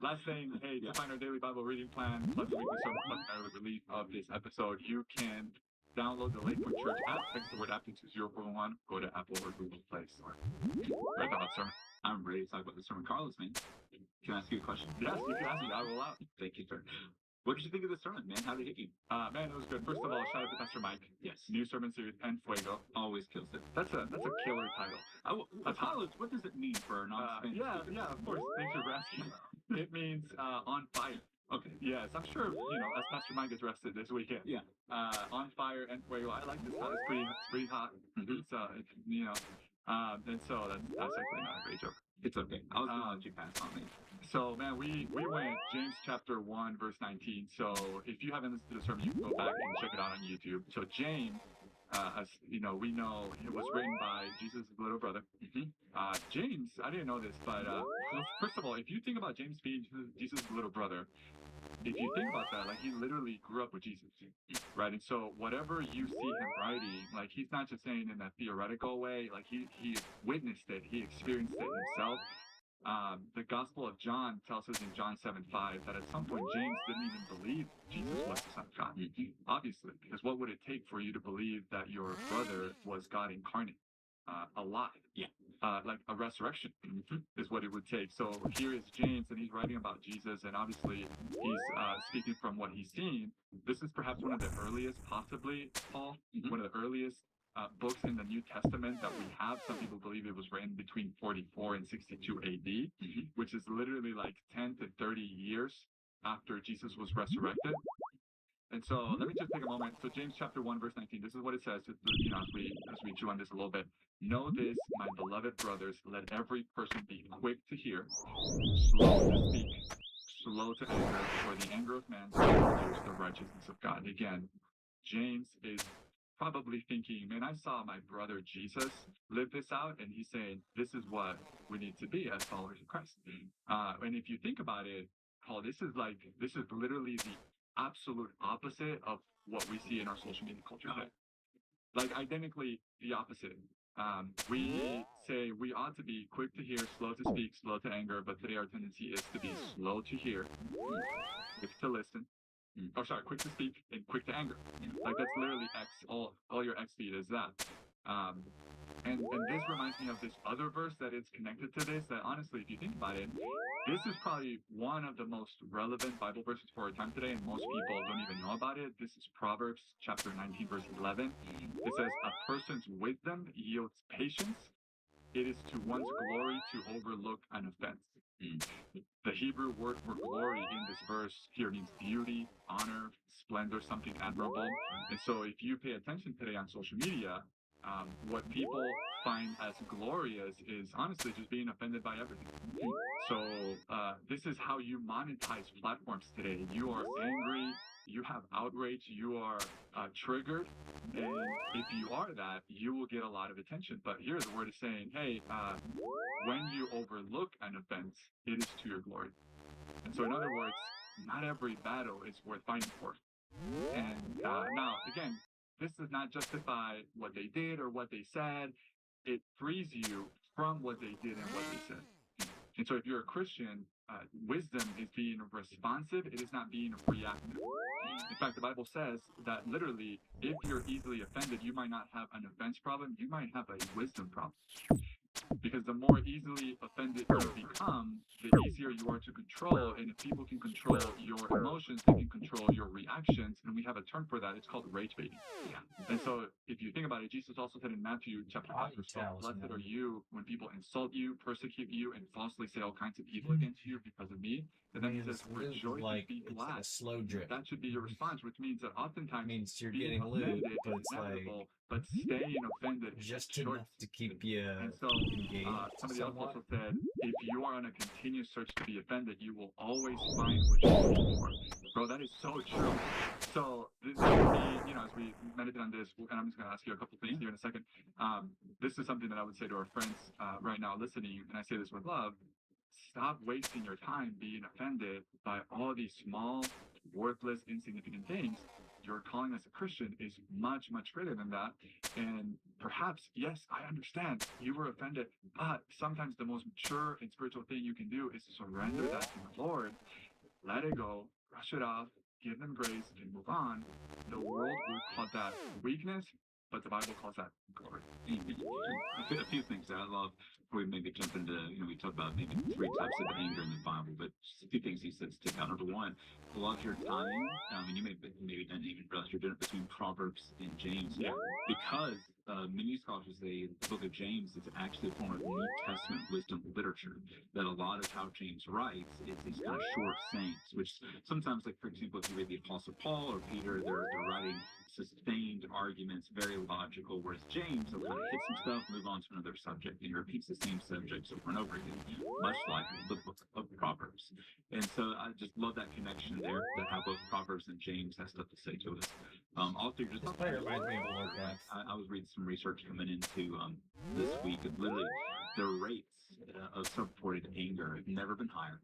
Last thing, hey, to find our daily Bible reading plan plus the weekly sermon plus the early release of this episode, you can download the Lakewood Church app. Text the word app to 20411. Go to Apple or Google Play Store. Right about sermon. I'm ready to talk about the sermon. Carlos, man, can I ask you a question? Yes, you can ask me. I will out. Thank you, sir. What did you think of the sermon, man? How did it hit you? Man, it was good. First of all, shout out to Pastor Mike. Yes. New sermon series, En Fuego. Always kills it. That's a killer title. Carlos, what does it mean for a non-Spanish speaker? Yeah, of course. Thanks for asking. It means on fire. Okay. Yes, I'm sure, as Pastor Mike gets rested this weekend. Yeah. On fire, En Fuego. I like this title. It's pretty hot. It's, and so that's actually not a great joke. It's okay. I was going to let you pass on me. So, man, we went James chapter 1, verse 19. So if you haven't listened to the sermon, you can go back and check it out on YouTube. So James, as we know, it was written by Jesus' little brother. James, I didn't know this, but first of all, if you think about James being Jesus' little brother, if you think about that, like, he literally grew up with Jesus, right? And so whatever you see him writing, like, he's not just saying in a theoretical way, like, he witnessed it, he experienced it himself. The Gospel of John tells us in John 7:5 that at some point James didn't even believe Jesus was the Son of God. Obviously, because what would it take for you to believe that your brother was God incarnate, alive? Yeah. Like a resurrection is what it would take. So here is James, and he's writing about Jesus, and obviously he's speaking from what he's seen. This is perhaps one of the earliest, possibly, Paul, one of the earliest books in the New Testament that we have. Some people believe it was written between 44 and 62 AD, which is literally like 10 to 30 years after Jesus was resurrected. And so let me just take a moment. So James chapter 1, verse 19, this is what it says, as we chew on this a little bit. Know this, my beloved brothers, let every person be quick to hear, slow to speak, slow to anger, for the anger of man does not produce the righteousness of God. Again, James is probably thinking, man, I saw my brother Jesus live this out, and he's saying, this is what we need to be as followers of Christ. And if you think about it, Paul, this is literally the absolute opposite of what we see in our social media culture today. Like, identically the opposite. We say we ought to be quick to hear, slow to speak, slow to anger, but today our tendency is to be slow to hear, quick to listen, quick to speak, and quick to anger. Like, that's literally X, all your X feed is that. And this reminds me of this other verse that is connected to this, that honestly, if you think about it, this is probably one of the most relevant Bible verses for our time today, and most people don't even know about it. This is Proverbs chapter 19, verse 11. It says, a person's wisdom yields patience. It is to one's glory to overlook an offense. The Hebrew word for glory in this verse here means beauty, honor, splendor, something admirable. And so if you pay attention today on social media, what people find as glorious is honestly just being offended by everything. So this is how you monetize platforms today. You are angry, you have outrage, you are triggered, and if you are that, you will get a lot of attention. But here the word is saying, hey, when you overlook an offense, it is to your glory. And so in other words, not every battle is worth fighting for. And now, again, this does not justify what they did or what they said. It frees you from what they did and what they said. And so if you're a Christian, wisdom is being responsive. It is not being reactive. In fact, the Bible says that literally, if you're easily offended, you might not have an offense problem. You might have a wisdom problem. Because the more easily offended you become, the easier you are to control. And if people can control your emotions, they can control your reactions. And we have a term for that. It's called rage baiting. And so if you think about it, Jesus also said in Matthew chapter 5, verse 12, blessed are you when people insult you, persecute you, and falsely say all kinds of evil against you because of me. And then he says, rejoice and be glad. It's a slow drip. That should be your response, which means that oftentimes you're being getting lewd, offended but is it's like inevitable, but staying offended is just a choice. enough to keep you And so somebody else also said, if you are on a continuous search to be offended, you will always find what you're looking for. Bro, that is so true. So this for me, as we meditate on this, and I'm just going to ask you a couple things here in a second. This is something that I would say to our friends right now listening, and I say this with love. Stop wasting your time being offended by all these small, worthless, insignificant things. Your calling as a Christian is much, much greater than that. And perhaps, yes, I understand you were offended, but sometimes the most mature and spiritual thing you can do is surrender that to the Lord, let it go, brush it off, give them grace, and move on. The world would call that weakness, but the Bible calls that glory. A few things that I love before we maybe jump into, we talked about maybe 3 types of anger in the Bible, but just a few things he said stick out. Number one, I love your tie-in, and you maybe didn't even realize you're doing it between Proverbs and James. Yeah. Because many scholars say the book of James is actually a form of New Testament wisdom literature, that a lot of how James writes is these kind of short sayings, which sometimes, like, for example, if you read the Apostle Paul or Peter, they're writing sustained arguments, very logical, whereas James will kind of hit some stuff, move on to another subject, and he repeats the same subjects over and over again, much like the book of Proverbs. And so I just love that connection there, that how both Proverbs and James have stuff to say to us. Also, just reminds me of a low pass. I was reading some research coming into this week, and literally the rates of self-reported anger have never been higher.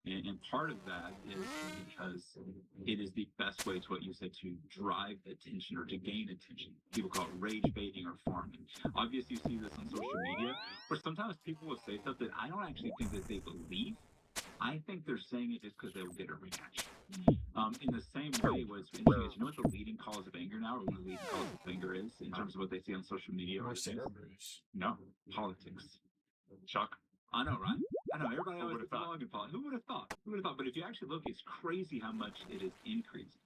And part of that is because it is the best way to, what you said, to drive attention or to gain attention. People call it rage baiting or farming. Obviously, you see this on social media, where sometimes people will say stuff that I don't actually think that they believe. I think they're saying it just because they will get a reaction. In the same way, what's interesting is, you know what the leading cause of anger now, or one of the leading causes of anger is, in terms of what they see on social media? No, politics. Shock. I know, right? I know, everybody always thinks politics. Who would have thought? Who would have thought? But if you actually look, it's crazy how much it has increased.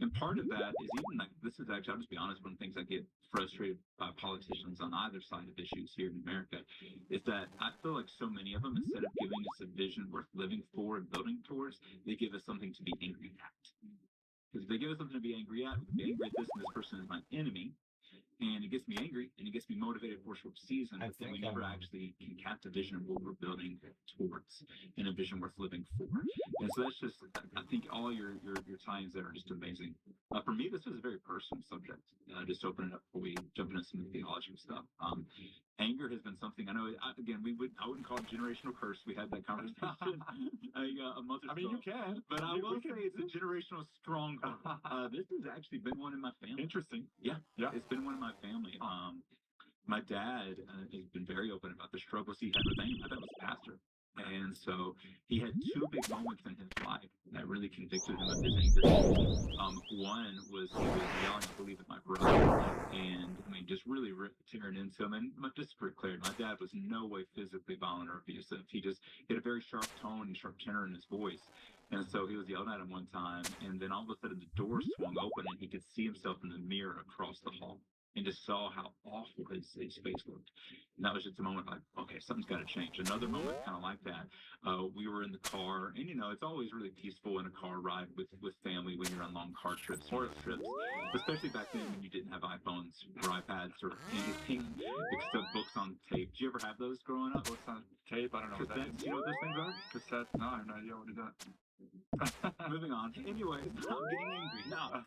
And part of that is, even like, this is actually, I'll just be honest, one of the things I get frustrated by politicians on either side of issues here in America is that I feel like so many of them, instead of giving us a vision worth living for and building towards, they give us something to be angry at. Because if they give us something to be angry at, we can be angry at this, and this person is my enemy. And it gets me angry, and it gets me motivated for a short season, but then we never actually can catch the vision of what we're building towards, and a vision worth living for. And so that's just, I think all your tie-ins there are just amazing. For me, this was a very personal subject, just to open it up before we jump into some theology stuff. Anger has been something, I know, again, I wouldn't call it generational curse. We had that conversation a month ago. I mean, you can. But I will say it's a generational stronghold. This has actually been one in my family. Interesting. Yeah. It's been one in my family. My dad has been very open about the struggles he had with anger. My dad was a pastor. And so he had 2 big moments in his life that really convicted him of his anger. One was he was yelling, I believe, at my brother, and I mean, just really tearing into him. And just for clarity, my dad was in no way physically violent or abusive. He had a very sharp tone and sharp tenor in his voice. And so he was yelling at him one time, and then all of a sudden the door swung open, and he could see himself in the mirror across the hall. and just saw how awful his face looked. And that was just a moment like, okay, something's got to change. Another moment kind of like that. We were in the car, and it's always really peaceful in a car ride with family when you're on long car trips or trips, especially back then when you didn't have iPhones or iPads or anything except books on tape. Did you ever have those growing up? Books on tape? I don't know what that Cassettes? is. Do you know what those things are? Cassette? No, I have no idea what is that. Moving on. Anyways, I'm getting angry. No.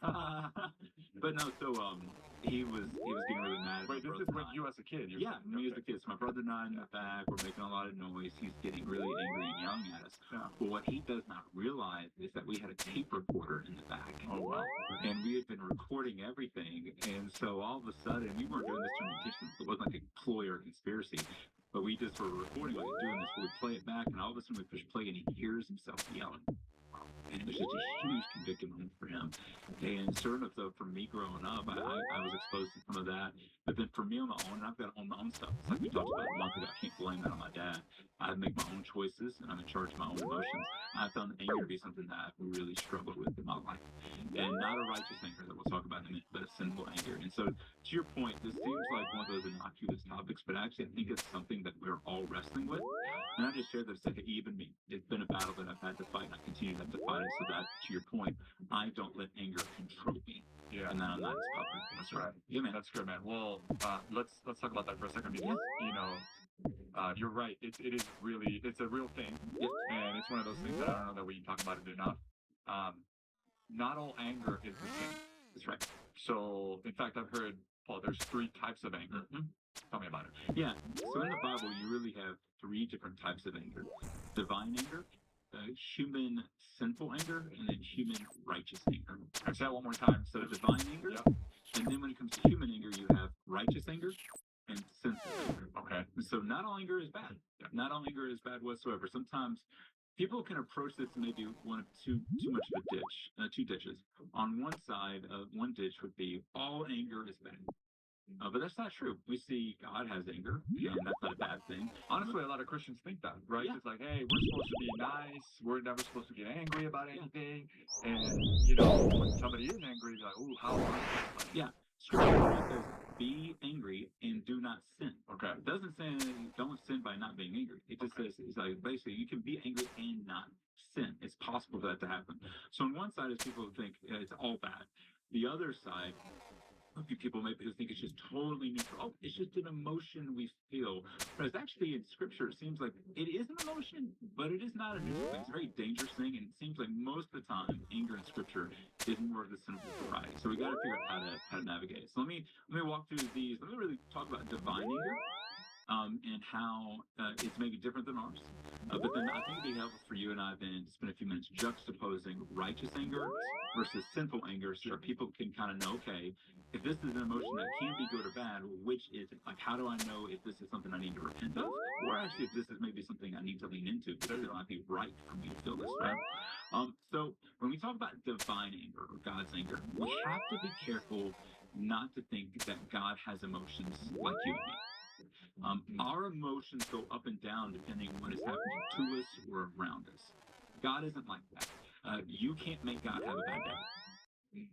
But no, so he was getting really mad. Wait, this is when you as a kid? Yeah, me as a kid. So my brother and I in the back, we're making a lot of noise. He's getting really angry and yelling at us. Yeah. But what he does not realize is that we had a tape recorder in the back. Oh, wow. And we had been recording everything. And so all of a sudden, we weren't doing this to intention. It wasn't like a ploy or a conspiracy. But we just were recording while he was doing this. We play it back, and all of a sudden we push play, and he hears himself yelling. And it was just a huge convicting moment for him. And sure enough, though, for me growing up, I was exposed to some of that. But then for me on my own, I've got to own my own stuff. It's like we talked about a month ago. I can't blame that on my dad. I make my own choices, and I'm in charge of my own emotions. I found anger to be something that I've really struggled with in my life. And not a righteous anger that we'll talk about in a minute, but a sinful anger. And so, to your point, this seems like one of those innocuous topics, but actually I think it's something that we're all wrestling with. And I just share that it's like even me. It's been a battle that I've had to fight, and I continue to have to fight it so that, to your point, I don't let anger control me. Yeah. And then I'm not as public. That's right. Yeah, man. That's good, man. Well, let's talk about that for a second because you're right. It is really it's a real thing, and it's one of those things that I don't know that we talk about it enough. Not all anger is the same. That's right. So, in fact, I've heard, Paul, there's 3 types of anger. Mm-hmm. Tell me about it. Yeah. So in the Bible, you really have 3 different types of anger: divine anger, human sinful anger, and then human righteous anger. Say that one more time. So divine anger, and then when it comes to human anger, you have righteous anger and sinful anger. Okay. So not all anger is bad. Not all anger is bad whatsoever. Sometimes people can approach this maybe one of too much of a ditch, 2 ditches. On one side, one ditch would be all anger is bad. But that's not true. We see God has anger, and that's not a bad thing. Honestly, a lot of Christians think that, right? Yeah. It's like, hey, we're supposed to be nice. We're never supposed to get angry about anything. And, when somebody is angry, they're like, ooh, how am I? Yeah. Scripture says, be angry and do not sin. Okay. It doesn't say don't sin by not being angry. It just says, it's like, basically, you can be angry and not sin. It's possible for that to happen. So on one side is people who think it's all bad. The other side, people maybe think it's just totally neutral. Oh, it's just an emotion we feel. Whereas actually in Scripture, it seems like it is an emotion, but it is not a neutral thing. It's a very dangerous thing, and it seems like most of the time, anger in Scripture is more of the sinful variety. So we got to figure out how to navigate it. So let me walk through these. Let me really talk about divine anger. And how it's maybe different than ours. But then I think it'd be helpful for you and I then to spend a few minutes juxtaposing righteous anger versus sinful anger so people can kind of know, okay, if this is an emotion that can be good or bad, which is it? Like, how do I know if this is something I need to repent of? Or actually, if this is maybe something I need to lean into because it might be right for me to feel this way. So when we talk about divine anger or God's anger, we have to be careful not to think that God has emotions like you and me. Our emotions go up and down depending on what is happening to us or around us. God isn't like that. You can't make God have a bad day.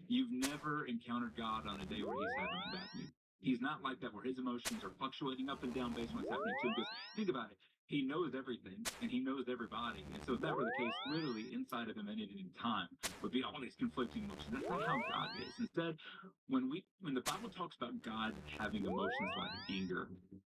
You've never encountered God on a day where he's having a bad mood. He's not like that where his emotions are fluctuating up and down based on what's happening to him. Because think about it. He knows everything, and he knows everybody. And so if that were the case, literally inside of him at any time would be all these conflicting emotions. That's not how God is. Instead, when the Bible talks about God having emotions like anger,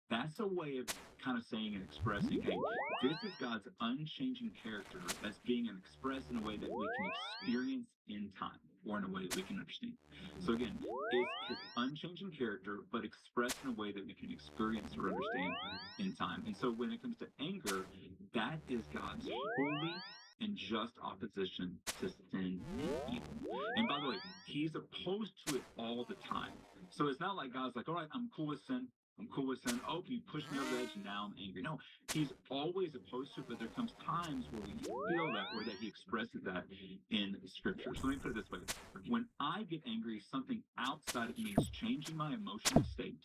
that's a way of kind of saying and expressing, hey, this is God's unchanging character that's being expressed in a way that we can experience in time or in a way that we can understand. So again, it's his unchanging character, but expressed in a way that we can experience or understand in time. And so when it comes to anger, that is God's holy and just opposition to sin and evil. And by the way, he's opposed to it all the time. So it's not like God's like, all right, I'm cool with sin. I'm cool with saying, oh, you pushed me over the edge and now I'm angry. No, he's always opposed to it, but there comes times where we feel that or that he expresses that in Scripture. So let me put it this way. When I get angry, something outside of me is changing my emotional state.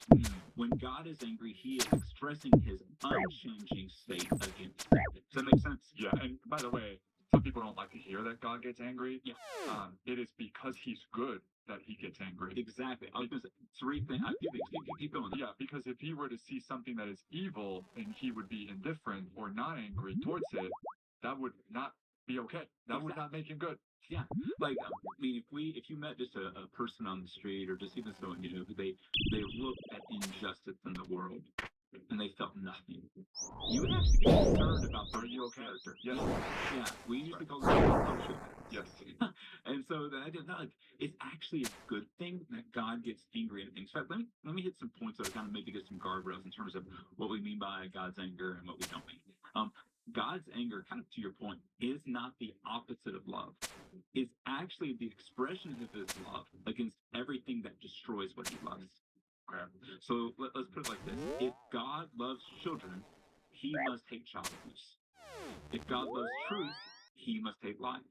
When God is angry, he is expressing his unchanging state against it. Does that make sense? Yeah, and by the way, some people don't like to hear that God gets angry. Yeah. It is because he's good that he gets angry. Exactly. I was going to say three things. Keep going. Yeah, because if he were to see something that is evil and he would be indifferent or not angry towards it, that would not be okay. That would not make him good. Yeah, like I mean, if you met just a person on the street or just even someone you know, they look at injustice in the world and they felt nothing, you would actually be concerned about their real character. Yes. Yeah, we usually call it sociopaths. Yes. And so that I did not. It's actually a good thing that God gets angry at things. So let me hit some points that kind of maybe get some guardrails in terms of what we mean by God's anger and what we don't mean. God's anger, kind of to your point, is not the opposite of love. It's actually the expression of his love against everything that destroys what he loves. Okay. So let's put it like this. If God loves children, he must hate child abuse. If God loves truth, he must hate lies.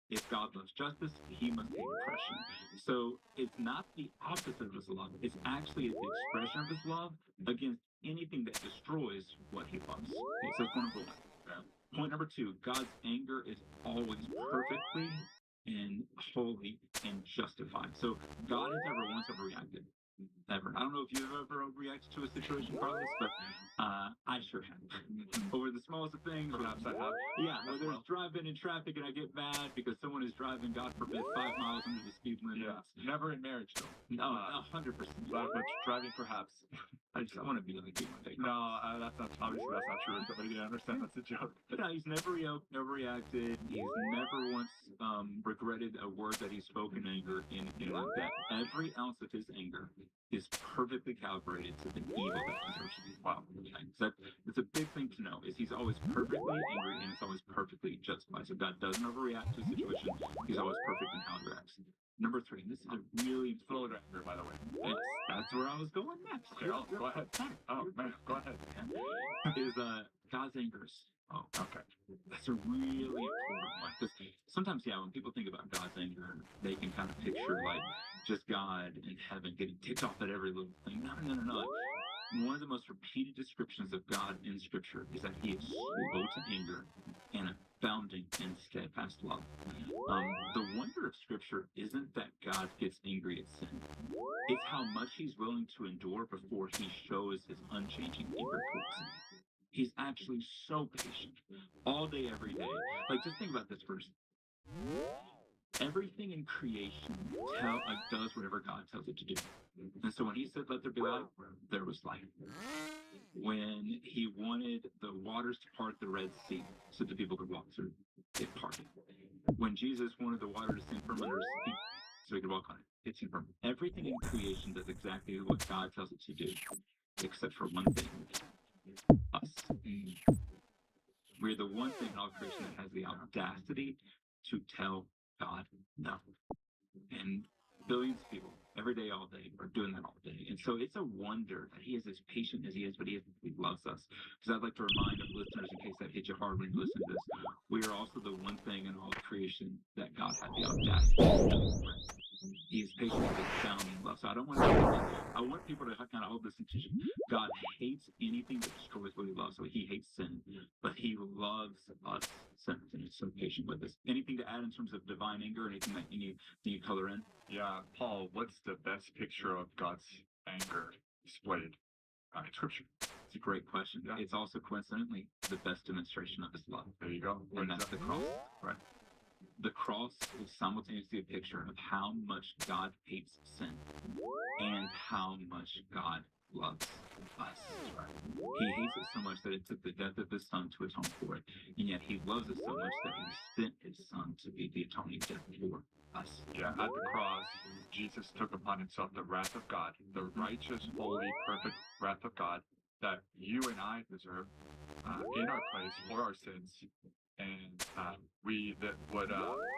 If God loves justice, he must hate oppression. So it's not the opposite of his love. It's actually the expression of his love against anything that destroys what he loves. Okay, so that's point number one. Point number two, God's anger is always perfectly and holy and justified. So God has never once ever reacted. Ever. I don't know if you've ever reacted to a situation, Carlos, but I sure have. Over the smallest of things. Perhaps I have. Yeah, whether it's driving in traffic and I get mad because someone is driving, God forbid, 5 miles under the speed limit. Yeah. Never in marriage, though. No, 100%. But driving, perhaps. I want to be like you one day. No, that's not. Obviously, that's not true. Somebody didn't understand. That's a joke. But no, he's never reacted. He's never once regretted a word that he's spoken in anger, anything like that. Every ounce of his anger is perfectly calibrated to the evil that deserves to be. Wow. So that's a big thing to know, is he's always perfectly angry and it's always perfectly justified. So God doesn't overreact to a situation. He's always perfect in how he reacts. Number three, and this is a really full of anger, by the way. Yes, that's where I was going next. Okay, go ahead. Oh man, go ahead. Is God's anger? Oh, okay. That's a really important one. Because sometimes, yeah, when people think about God's anger, they can kind of picture like just God in heaven getting ticked off at every little thing. No. One of the most repeated descriptions of God in Scripture is that he is slow to anger and abounding in steadfast love. The wonder of Scripture isn't that God gets angry at sin. It's how much he's willing to endure before he shows his unchanging anger towards sin. He's actually so patient all day, every day. Like, just think about this first. Everything in creation does whatever God tells it to do. And so when he said, let there be light, there was light. When he wanted the waters to part the Red Sea so that people could walk through, it parted. When Jesus wanted the water to sink from under his feet so he could walk on it, it sink from. Everything in creation does exactly what God tells it to do, except for one thing. Us. We're the one thing in all creation that has the audacity to tell God no. And billions of people, every day, all day, are doing that all day. And so it's a wonder that he is as patient as he is, but he loves us. Because I'd like to remind our listeners, in case that hit you hard when you listen to this, we are also the one thing in all of creation that God had the audacity to do. He is patient with his abounding love. So I want people to kind of hold this intention. God hates anything that destroys what he loves. So he hates sin, but he loves us sinners and is so patient with us. Anything to add in terms of divine anger? Anything that you need to color in? Yeah, Paul, what's the best picture of God's anger displayed in Scripture? It's a great question. Yeah. It's also coincidentally the best demonstration of his love. There you go. And that's the cross, right? The cross is simultaneously a picture of how much God hates sin and how much God loves us. He hates it so much that it took the death of his son to atone for it, and yet he loves us so much that he sent his son to be the atoning death for us. Yeah, at the cross, Jesus took upon himself the wrath of God, the righteous, holy, perfect wrath of God that you and I deserve in our place for our sins. And what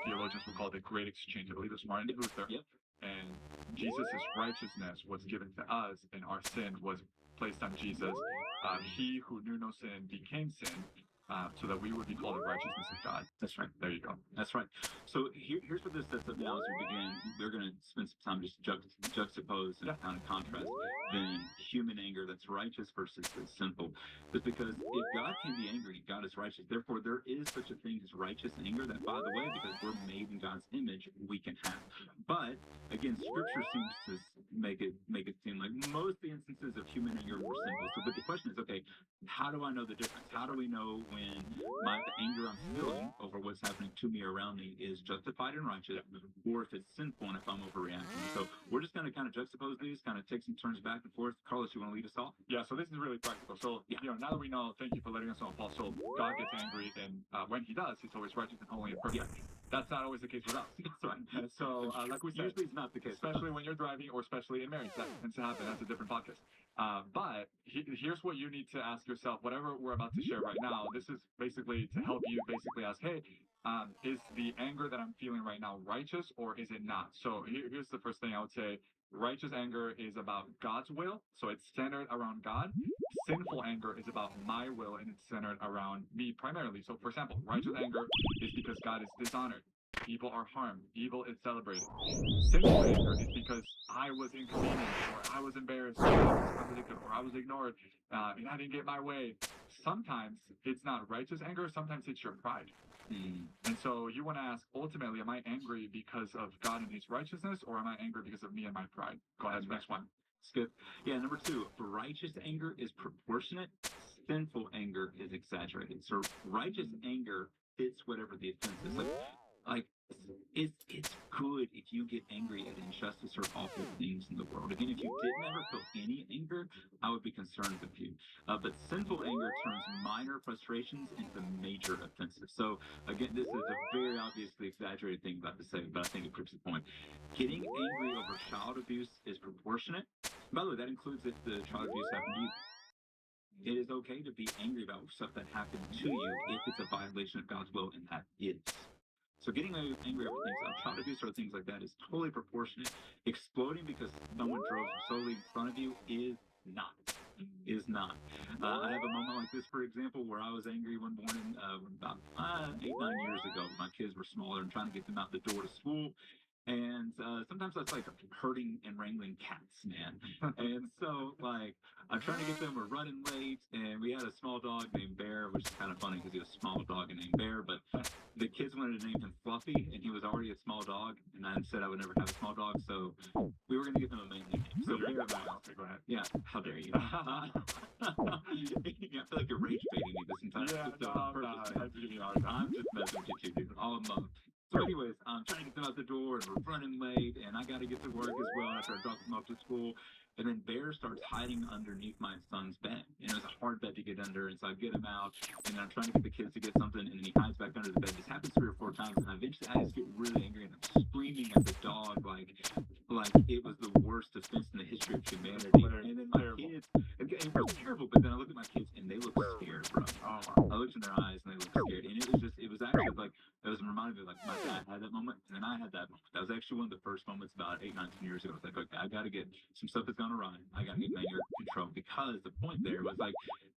theologians would call the great exchange. I believe it's Martin Luther. Yep. And Jesus' righteousness was given to us, and our sin was placed on Jesus. He who knew no sin became sin, so that we would be called the righteousness of God. That's right. There you go. That's right. So here's what this sets up now as we begin. We're going to spend some time just juxtapose and kind of contrast then human anger that's righteous versus that's sinful. Just because if God can be angry, God is righteous. Therefore, there is such a thing as righteous anger that, by the way, because we're made in God's image, we can have. But again, Scripture seems to make it seem like most of the instances of human anger were sinful. So, but the question is, okay, how do I know the difference? How do we know when the anger I'm feeling over what's happening to me around me is justified and righteous, or if it's sinful and if I'm overreacting? So we're just going to kind of juxtapose these, kind of take some turns back and forth. Carlos, you want to lead us off? Yeah, so this is really practical. So, now that we know, thank you for letting us know, Paul. So God gets angry, and when he does, he's always righteous and holy and perfect. Yeah. That's not always the case with us. So, like we said, usually it's not the case, especially when you're driving or especially in marriage. That tends to happen. That's a different podcast. But here's what you need to ask yourself. Whatever we're about to share right now, this is basically to help you basically ask, hey, is the anger that I'm feeling right now righteous or is it not? So here's the first thing I would say. Righteous anger is about God's will, so it's centered around God. Sinful anger is about my will, and it's centered around me primarily. So, for example, righteous anger is because God is dishonored. People are harmed. Evil is celebrated. Sinful anger is because I was inconvenienced, or I was embarrassed, or I was contradicted, or I was ignored, and I didn't get my way. Sometimes it's not righteous anger. Sometimes it's your pride. And so you want to ask, ultimately, am I angry because of God and his righteousness, or am I angry because of me and my pride? Go ahead, next one. It's good. Yeah, number 2, righteous anger is proportionate. Sinful anger is exaggerated. So righteous anger fits whatever the offense is. Like it's good if you get angry at injustice or awful things in the world. Again, if you didn't ever feel any anger, I would be concerned with you. But sinful anger turns minor frustrations into major offenses. So again, this is a very obviously exaggerated thing about to say, but I think it proves the point. Getting angry over child abuse is proportionate. By the way, that includes if the child abuse happened to you. It is okay to be angry about stuff that happened to you if it's a violation of God's will, and that is. So getting angry over things like child abuse or things like that is totally proportionate. Exploding because someone drove slowly in front of you is not. I have a moment like this, for example, where I was angry one morning about 8-9 years ago. My kids were smaller and trying to get them out the door to school. And sometimes that's like herding and wrangling cats, man. And so, like, I'm trying to get them, we're running late, and we had a small dog named Bear, which is kind of funny because he was a small dog and named Bear, but the kids wanted to name him Fluffy, and he was already a small dog, and I said I would never have a small dog, so we were going to give him a manly name. So Bear, go ahead. Yeah, how dare you? I feel like you're rage baiting me this entire I'm just messing with you, dude. All month. So anyways, I'm trying to get them out the door, and we're running late, and I got to get to work as well, and I try to drop them off to school. And then Bear starts hiding underneath my son's bed. And it was a hard bed to get under, and so I get him out, and I'm trying to get the kids to get something, and then he hides back under the bed. This happens 3 or 4 times, and eventually I just get really angry, and I'm screaming at the dog like it was the worst offense in the history of humanity. And then my kids, it was terrible, but then I look at my kids, and they look scared, bro. I looked in their eyes, and they looked scared. And it was actually like, it was reminding me, like, my dad had that moment, and then I had that moment. That was actually one of the first moments about 8, 9, 10 years ago. It's like, okay, I got to get some stuff that's gone awry. I got to get my anger control, because the point there was like,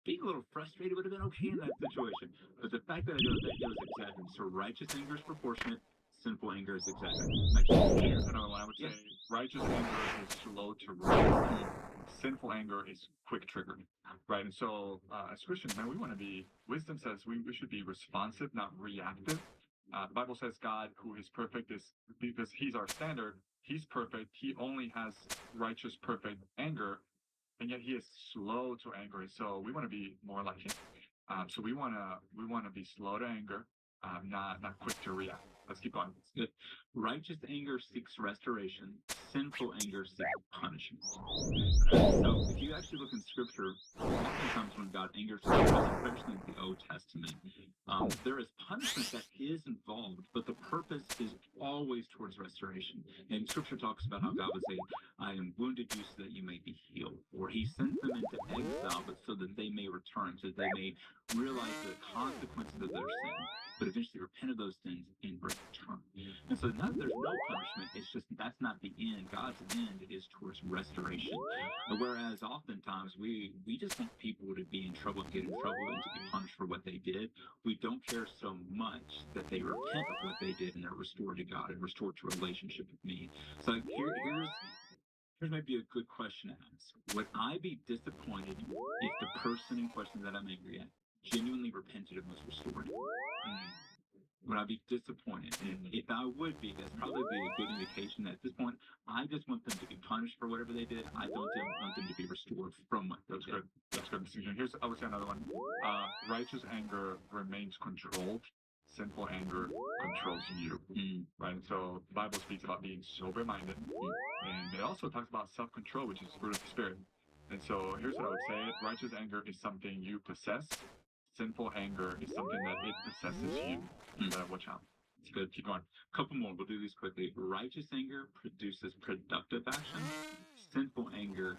being a little frustrated would have been okay in that situation. But the fact that I don't think it was exaggerated. So righteous anger is proportionate. Sinful anger is exaggerated. Here's another one. I would say righteous anger is slow to rise. Sinful anger is quick triggered, right? And so, as Christians, man, we want to be. Wisdom says we should be responsive, not reactive. The Bible says God, who is perfect, is because He's our standard. He's perfect. He only has righteous, perfect anger, and yet He is slow to anger. So we want to be more like Him. So we want to be slow to anger, not quick to react. Let's keep going. Good. Righteous anger seeks restoration. Sinful anger seeks punishment. So if you actually look in Scripture, oftentimes when God angers us, especially in the Old Testament, there is punishment that is involved, but the purpose is always towards restoration. And Scripture talks about how God would say, I am wounded you so that you may be healed. Or he sends them into exile, but so that they may return, so that they may realize the consequences of their sin, but eventually repent of those sins and return. And so not there's no punishment, it's just that's not the end. God's end is towards restoration. Whereas oftentimes we just want people to be in trouble and get in trouble and to be punished for what they did. We don't care so much that they repent of what they did and they're restored to God and restored to a relationship with me. So here's maybe a good question to ask. Would I be disappointed if the person in question that I'm angry at genuinely repented and was restored? Would I be disappointed? And if I would be, that's probably a good indication that at this point, I just want them to be punished for whatever they did. I don't want them to be restored from what they did. That's good decision. Here's, I would say, another one. Righteous anger remains controlled. Sinful anger controls you. Right? So the Bible speaks about being sober-minded. And it also talks about self-control, which is the fruit of the Spirit. And so here's what I would say. Righteous anger is something you possess. Sinful anger is something that it possesses you. You gotta watch out. It's good. Keep going. A couple more. We'll do these quickly. Righteous anger produces productive action. Sinful anger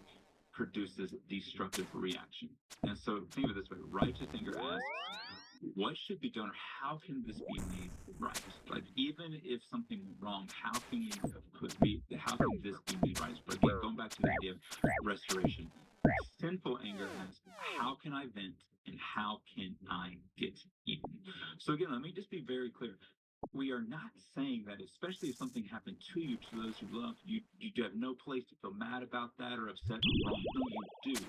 produces destructive reaction. And so think of it this way. Righteous anger asks, what should be done, or how can this be made right? Like, even if something went wrong, how can this be made right? But again, going back to the idea of restoration. Sinful anger asks, how can I vent and how can I get even? So again, let me just be very clear. We are not saying that, especially if something happened to you, to those you love, you have no place to feel mad about that or upset or wrong. No, you do.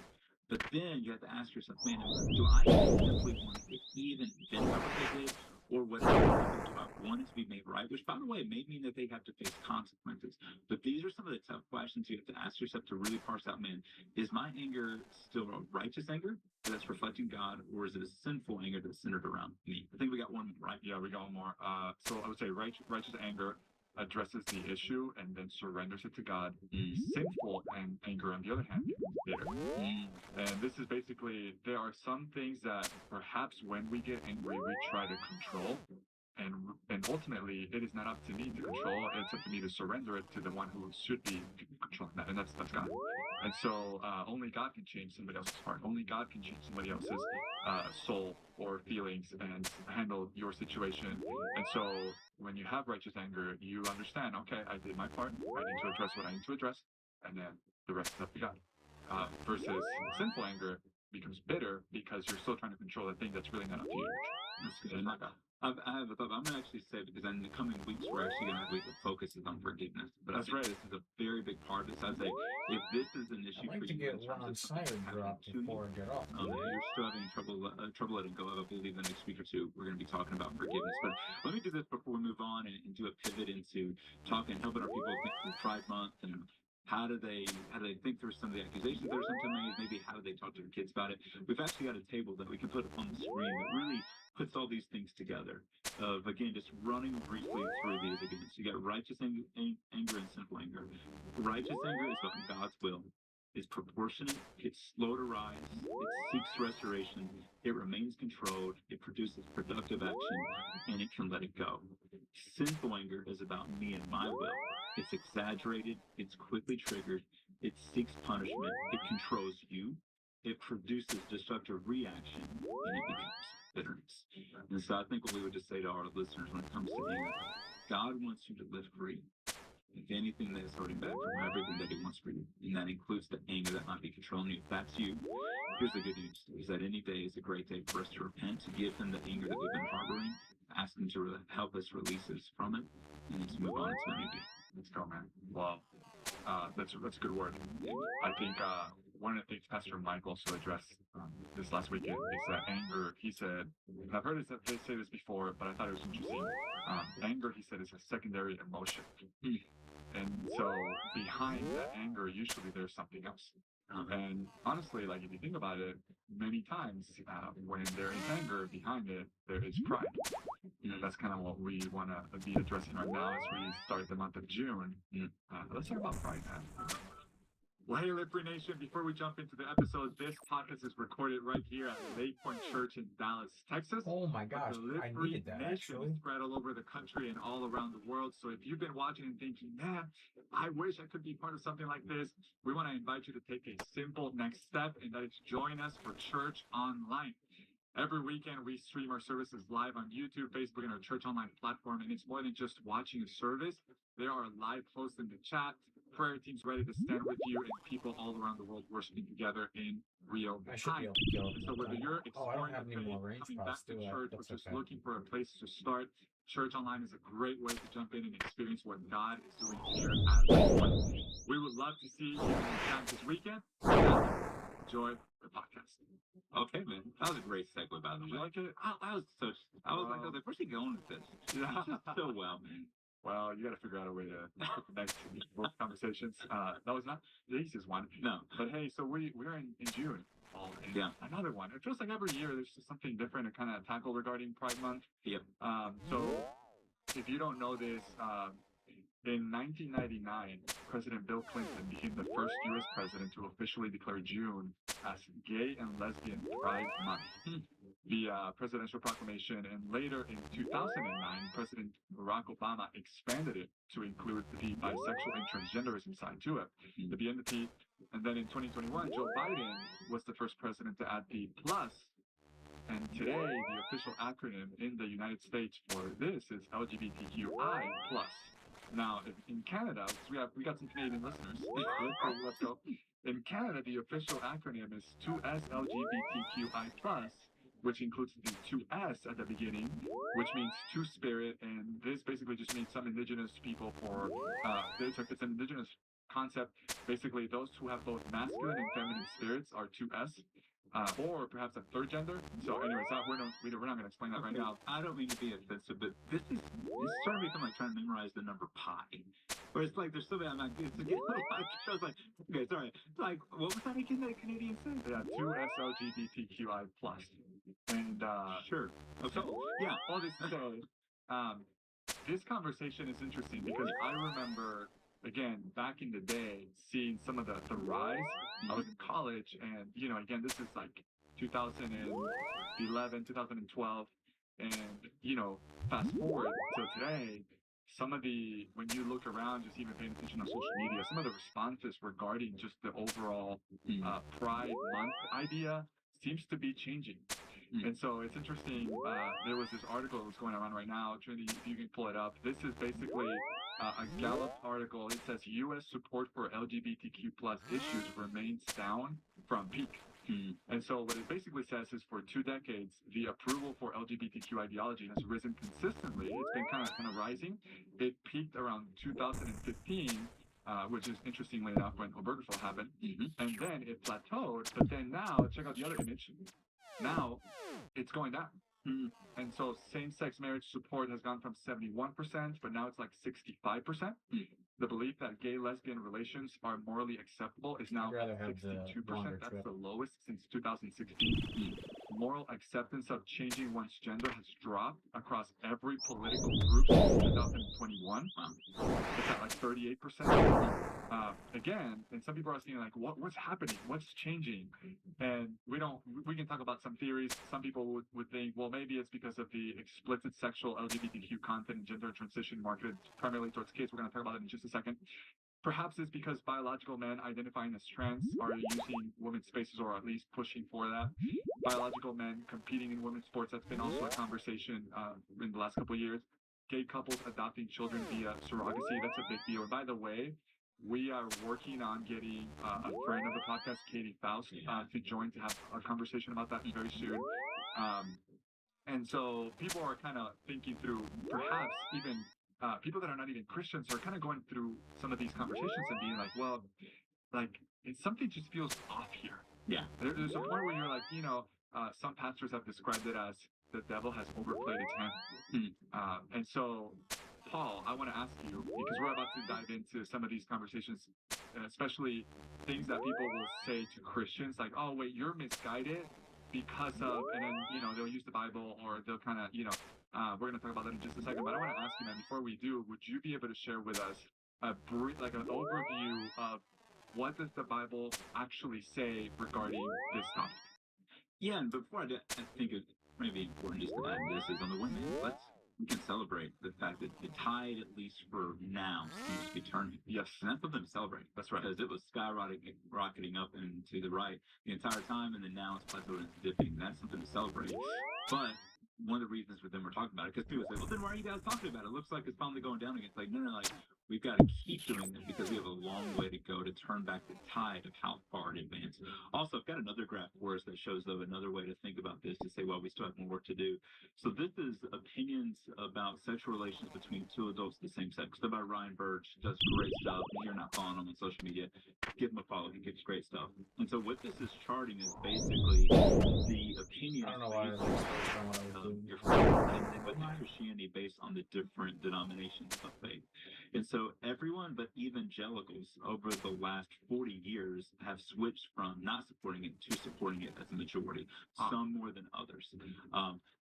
But then you have to ask yourself, man, do I simply want to get even vent about what they did? Or what do I want it to be made right? Which, by the way, may mean that they have to face consequences. But these are some of the tough questions you have to ask yourself to really parse out, man, is my anger still a righteous anger that's reflecting God, or is it a sinful anger that's centered around me? I think we got one more, right? Yeah, we got one more. So I would say righteous anger addresses the issue and then surrenders it to God. Sinful anger, on the other hand, is bitter. And this is basically, there are some things that perhaps when we get angry, we try to control. And ultimately, it is not up to me to control. It's up to me to surrender it to the one who should be controlling that, and that's God. And so only God can change somebody else's heart. Only God can change somebody else's soul or feelings and handle your situation. And so when you have righteous anger, you understand, okay, I did my part. I need to address what I need to address, and then the rest is up to God. Versus sinful anger becomes bitter because you're still trying to control a thing that's really not up to you. That's good. I have a thought. I'm going to actually say, because in the coming weeks, we're actually going to have a week that focuses on forgiveness. But That's right. This is a very big part of this. I'd say, if this is an issue I'd like for to you get in one on terms of something silent drop happening to before I get off. you're still having trouble letting go of, I believe the next week or two, we're going to be talking about forgiveness. But let me do this before we move on and do a pivot into talking, helping our people think through Pride Month and how do they think through some of the accusations that are sometimes made? Maybe how do they talk to their kids about it? We've actually got a table that we can put up on the screen that really puts all these things together. Again, just running briefly through these again. So you got righteous anger and sinful anger. Righteous anger is about God's will. It's proportionate. It's slow to rise. It seeks restoration. It remains controlled. It produces productive action, and it can let it go. Sinful anger is about me and my will. It's exaggerated. It's quickly triggered. It seeks punishment. It controls you. It produces destructive reaction, and it becomes bitterness. And so I think what we would just say to our listeners when it comes to anger, God wants you to live free. If anything that is holding back from everything that he wants for you, and that includes the anger that might be controlling you, if that's you, here's the good news, is that any day is a great day for us to repent, to give him the anger that we've been harboring, ask him to help us release us from it, and to move on to a new day. Let's go, man. Wow. That's a good word. I think one of the things Pastor Mike also addressed this last weekend is that anger, he said, and I've heard they say this before, but I thought it was interesting. Anger, he said, is a secondary emotion. And so behind that anger, usually there's something else. And honestly, like if you think about it, many times when there is anger behind it, there is pride. And that's kind of what we want to be addressing right now as we start the month of June. Let's talk about pride, man. Well, hey, Lippery Nation, before we jump into the episode, this podcast is recorded right here at Lake Point Church in Dallas, Texas. Oh my gosh, the I Lippery needed that, Nation actually. is spread all over the country and all around the world. So if you've been watching and thinking, man, I wish I could be part of something like this, we want to invite you to take a simple next step, and that is join us for church online. Every weekend, we stream our services live on YouTube, Facebook, and our church online platform. And it's more than just watching a service. There are live posts in the chat, prayer teams ready to stand with you, and people all around the world worshiping together in real I should be time. able to kill it. So whether you're I don't exploring have the any more faith, range coming pods, back to do I? church, or That's just okay. looking for a place to start, church online is a great way to jump in and experience what God is doing here at Lake Point. We would love to see you in the chat this weekend. Now, enjoy the podcast. Okay, man. That was a great segue, by the way. Did you like it? I was like, where's he going with this? Yeah. Just so well, man. Well, you got to figure out a way to connect both conversations. That was not the easiest one. No. But hey, so we're in June. And Yeah. Another one. It feels like every year there's just something different to kind of tackle regarding Pride Month. Yep. So if you don't know this, in 1999, President Bill Clinton became the first U.S. president to officially declare June as Gay and Lesbian Pride Month. The presidential proclamation, and later in 2009, President Barack Obama expanded it to include the bisexual and transgenderism side to it, the BNP. And then in 2021, Joe Biden was the first president to add the plus. And today, the official acronym in the United States for this is LGBTQI+. Now, in Canada, we got some Canadian listeners. Let's go. In Canada, the official acronym is 2SLGBTQI+, which includes the 2S at the beginning, which means two-spirit, and this basically just means some indigenous people it's an indigenous concept. Basically, those who have both masculine and feminine spirits are 2S. Or perhaps a third gender. So, anyways, we're not going to explain that right now. I don't mean to be offensive, but this is starting to become like trying to memorize the number pi. Where it's like there's so many. I'm like, it's again. I was like, okay, sorry. Like, what was that again that Canadian said? Yeah, 2SLGBTQI+. And sure. Okay. So yeah, all this to say, this conversation is interesting because I remember, again, back in the day, seeing some of the rise. I was in college, and, again, this is like 2011, 2012, and, fast forward to today, when you look around, just even paying attention on social media, some of the responses regarding just the overall Pride Month idea seems to be changing. And so it's interesting. There was this article that was going around right now. Trinity, if you can pull it up. This is basically a Gallup article. It says U.S. support for LGBTQ+ issues remains down from peak. And so what it basically says is for 2 decades, the approval for LGBTQ ideology has risen consistently. It's been kind of rising. It peaked around 2015. Which is interestingly enough when Obergefell happened. And then it plateaued. But then now, check out the other image. Now it's going down. And so same-sex marriage support has gone from 71%, but now it's like 65%. The belief that gay-lesbian relations are morally acceptable is now 62%. That's the lowest since 2016. Moral acceptance of changing one's gender has dropped across every political group since 2021. It's at like 38%. Again, and some people are asking like, what's happening? What's changing? And we can talk about some theories. Some people would think, well, maybe it's because of the explicit sexual LGBTQ content and gender transition marketed primarily towards kids. We're going to talk about it in just a second. Perhaps it's because biological men identifying as trans are using women's spaces, or at least pushing for that. Biological men competing in women's sports, that's been also a conversation in the last couple of years. Gay couples adopting children via surrogacy, that's a big deal. And by the way, we are working on getting a friend of the podcast, Katie Faust, to join to have a conversation about that very soon. And so people are kind of thinking through, perhaps even people that are not even Christians are kind of going through some of these conversations and being like, well, like, something just feels off here. Yeah. There's a point where you're like, some pastors have described it as the devil has overplayed its hand. And so, Paul, I want to ask you, because we're about to dive into some of these conversations, especially things that people will say to Christians, like, oh, wait, you're misguided because of, and then, they'll use the Bible, or they'll kind of, we're going to talk about that in just a second, but I want to ask you, man, before we do, would you be able to share with us an overview of what does the Bible actually say regarding this topic? Yeah, and before I think it may be important just to add this is on the women. We can celebrate the fact that the tide, at least for now, seems to be turning. Yes, and that's something to celebrate. That's right. Because it was rocketing up and to the right the entire time, and then now it's plateaued and it's dipping. That's something to celebrate. But one of the reasons for them we're talking about it, because people say, well, then why are you guys talking about it? It looks like it's finally going down again. It's like, no, like, we've got to keep doing this because we have a long way to go to turn back the tide of how far it advanced. Also, I've got another graph for us that shows, though, another way to think about this to say, well, we still have more work to do. So this is opinions about sexual relations between two adults of the same sex. Done by Ryan Birch, does great stuff. If you're not following him on social media, give him a follow. He gives great stuff. And so what this is charting is basically the opinions. I don't know why I was exposed on what I was doing. Your faith, but Christianity based on the different denominations of faith. And so everyone but evangelicals over the last 40 years have switched from not supporting it to supporting it as a majority, some more than others.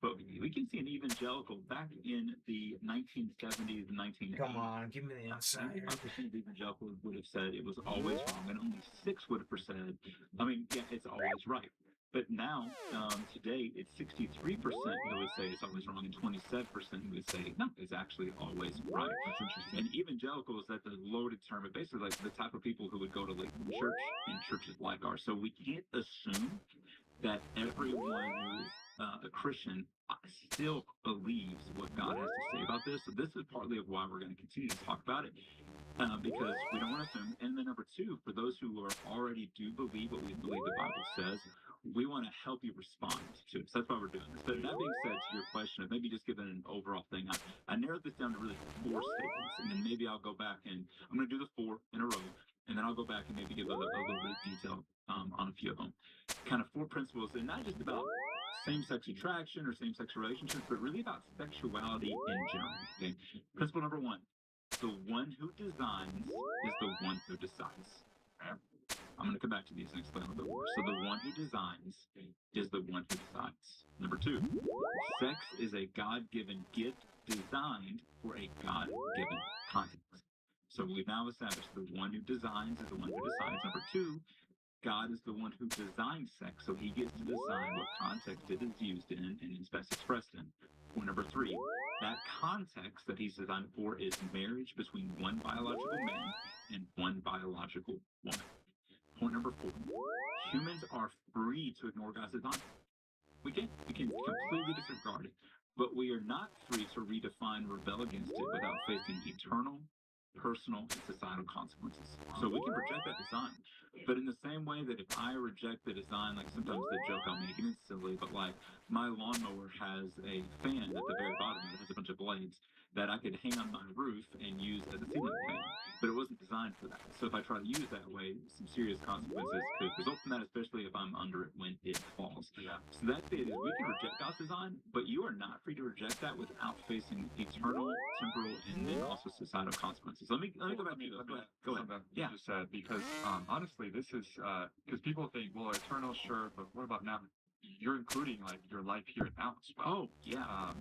But we can see an evangelical back in the 1970s and 1980s. Come on, give me the insight. 95% of evangelicals would have said it was always wrong, and only 6 would have said, I mean, yeah, it's always right. But now, today, it's 63% who would say it's always wrong, and 27% who would say, no, it's actually always right. That's interesting. And evangelicals, that's a loaded term, but basically like the type of people who would go to like church and churches like ours. So we can't assume that everyone who is a Christian still believes what God has to say about this. So this is partly of why we're going to continue to talk about it. Because we don't want to assume. And then number 2, for those who are already do believe what we believe the Bible says, we want to help you respond to it. So that's why we're doing this. But that being said, to your question of maybe just giving an overall thing, I narrowed this down to really 4 statements, and then maybe I'll go back and I'm going to do the 4 in a row, and then I'll go back and maybe give a little bit of detail on a few of them. Kind of 4 principles, and not just about same-sex attraction or same-sex relationships, but really about sexuality in general. Okay. Principle number 1. The one who designs is the one who decides. I'm going to come back to these and explain a little bit more. So the one who designs is the one who decides. Number 2, sex is a God-given gift designed for a God-given context. So we've now established the one who designs is the one who decides. Number 2, God is the one who designs sex, so he gets to decide what context it is used in and is best expressed in. Point number 3, that context that he's designed for is marriage between one biological man and one biological woman. Point number 4, humans are free to ignore God's design. We can completely disregard it, but we are not free to redefine, rebel against it without facing eternal, personal, and societal consequences. So we can reject that design, but in the same way that if I reject the design, like sometimes the joke I'll make, and it's silly, but like my lawnmower has a fan at the very bottom that has a bunch of blades that I could hang on my roof and use as a ceiling fan, but it wasn't designed for that. So if I try to use that way, some serious consequences could result from that, especially if I'm under it when it falls. Yeah. So that's it, is we can reject God's design, but you are not free to reject that without facing eternal, temporal, and then also societal consequences. Let me go back to you. Go ahead. Yeah. You just said, because honestly, this is because people think, well, eternal, sure, but what about now? You're including like your life here and now as well. Oh, yeah.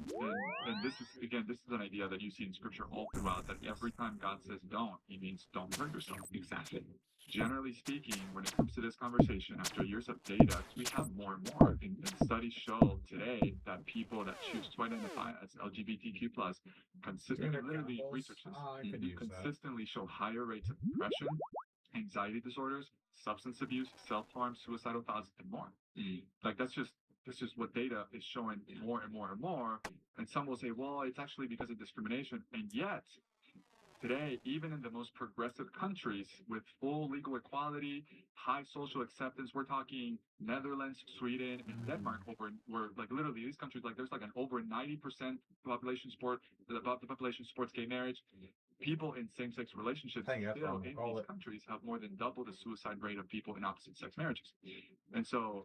And this is an idea that you see in scripture all throughout, that every time God says don't, he means don't hurt yourself. Exactly. Generally speaking, when it comes to this conversation, after years of data, we have more and more. And studies show today that people that choose to identify as LGBTQ+, consistently, literally researchers, consistently show higher rates of depression, anxiety disorders, substance abuse, self-harm, suicidal thoughts, and more. Like that's just what data is showing more and more and more. And some will say, well, it's actually because of discrimination. And yet, today, even in the most progressive countries with full legal equality, high social acceptance, we're talking Netherlands, Sweden, and Denmark, where like literally these countries, like there's like an over 90% population above the population supports gay marriage. People in same-sex relationships still in these countries have more than double the suicide rate of people in opposite-sex marriages. And so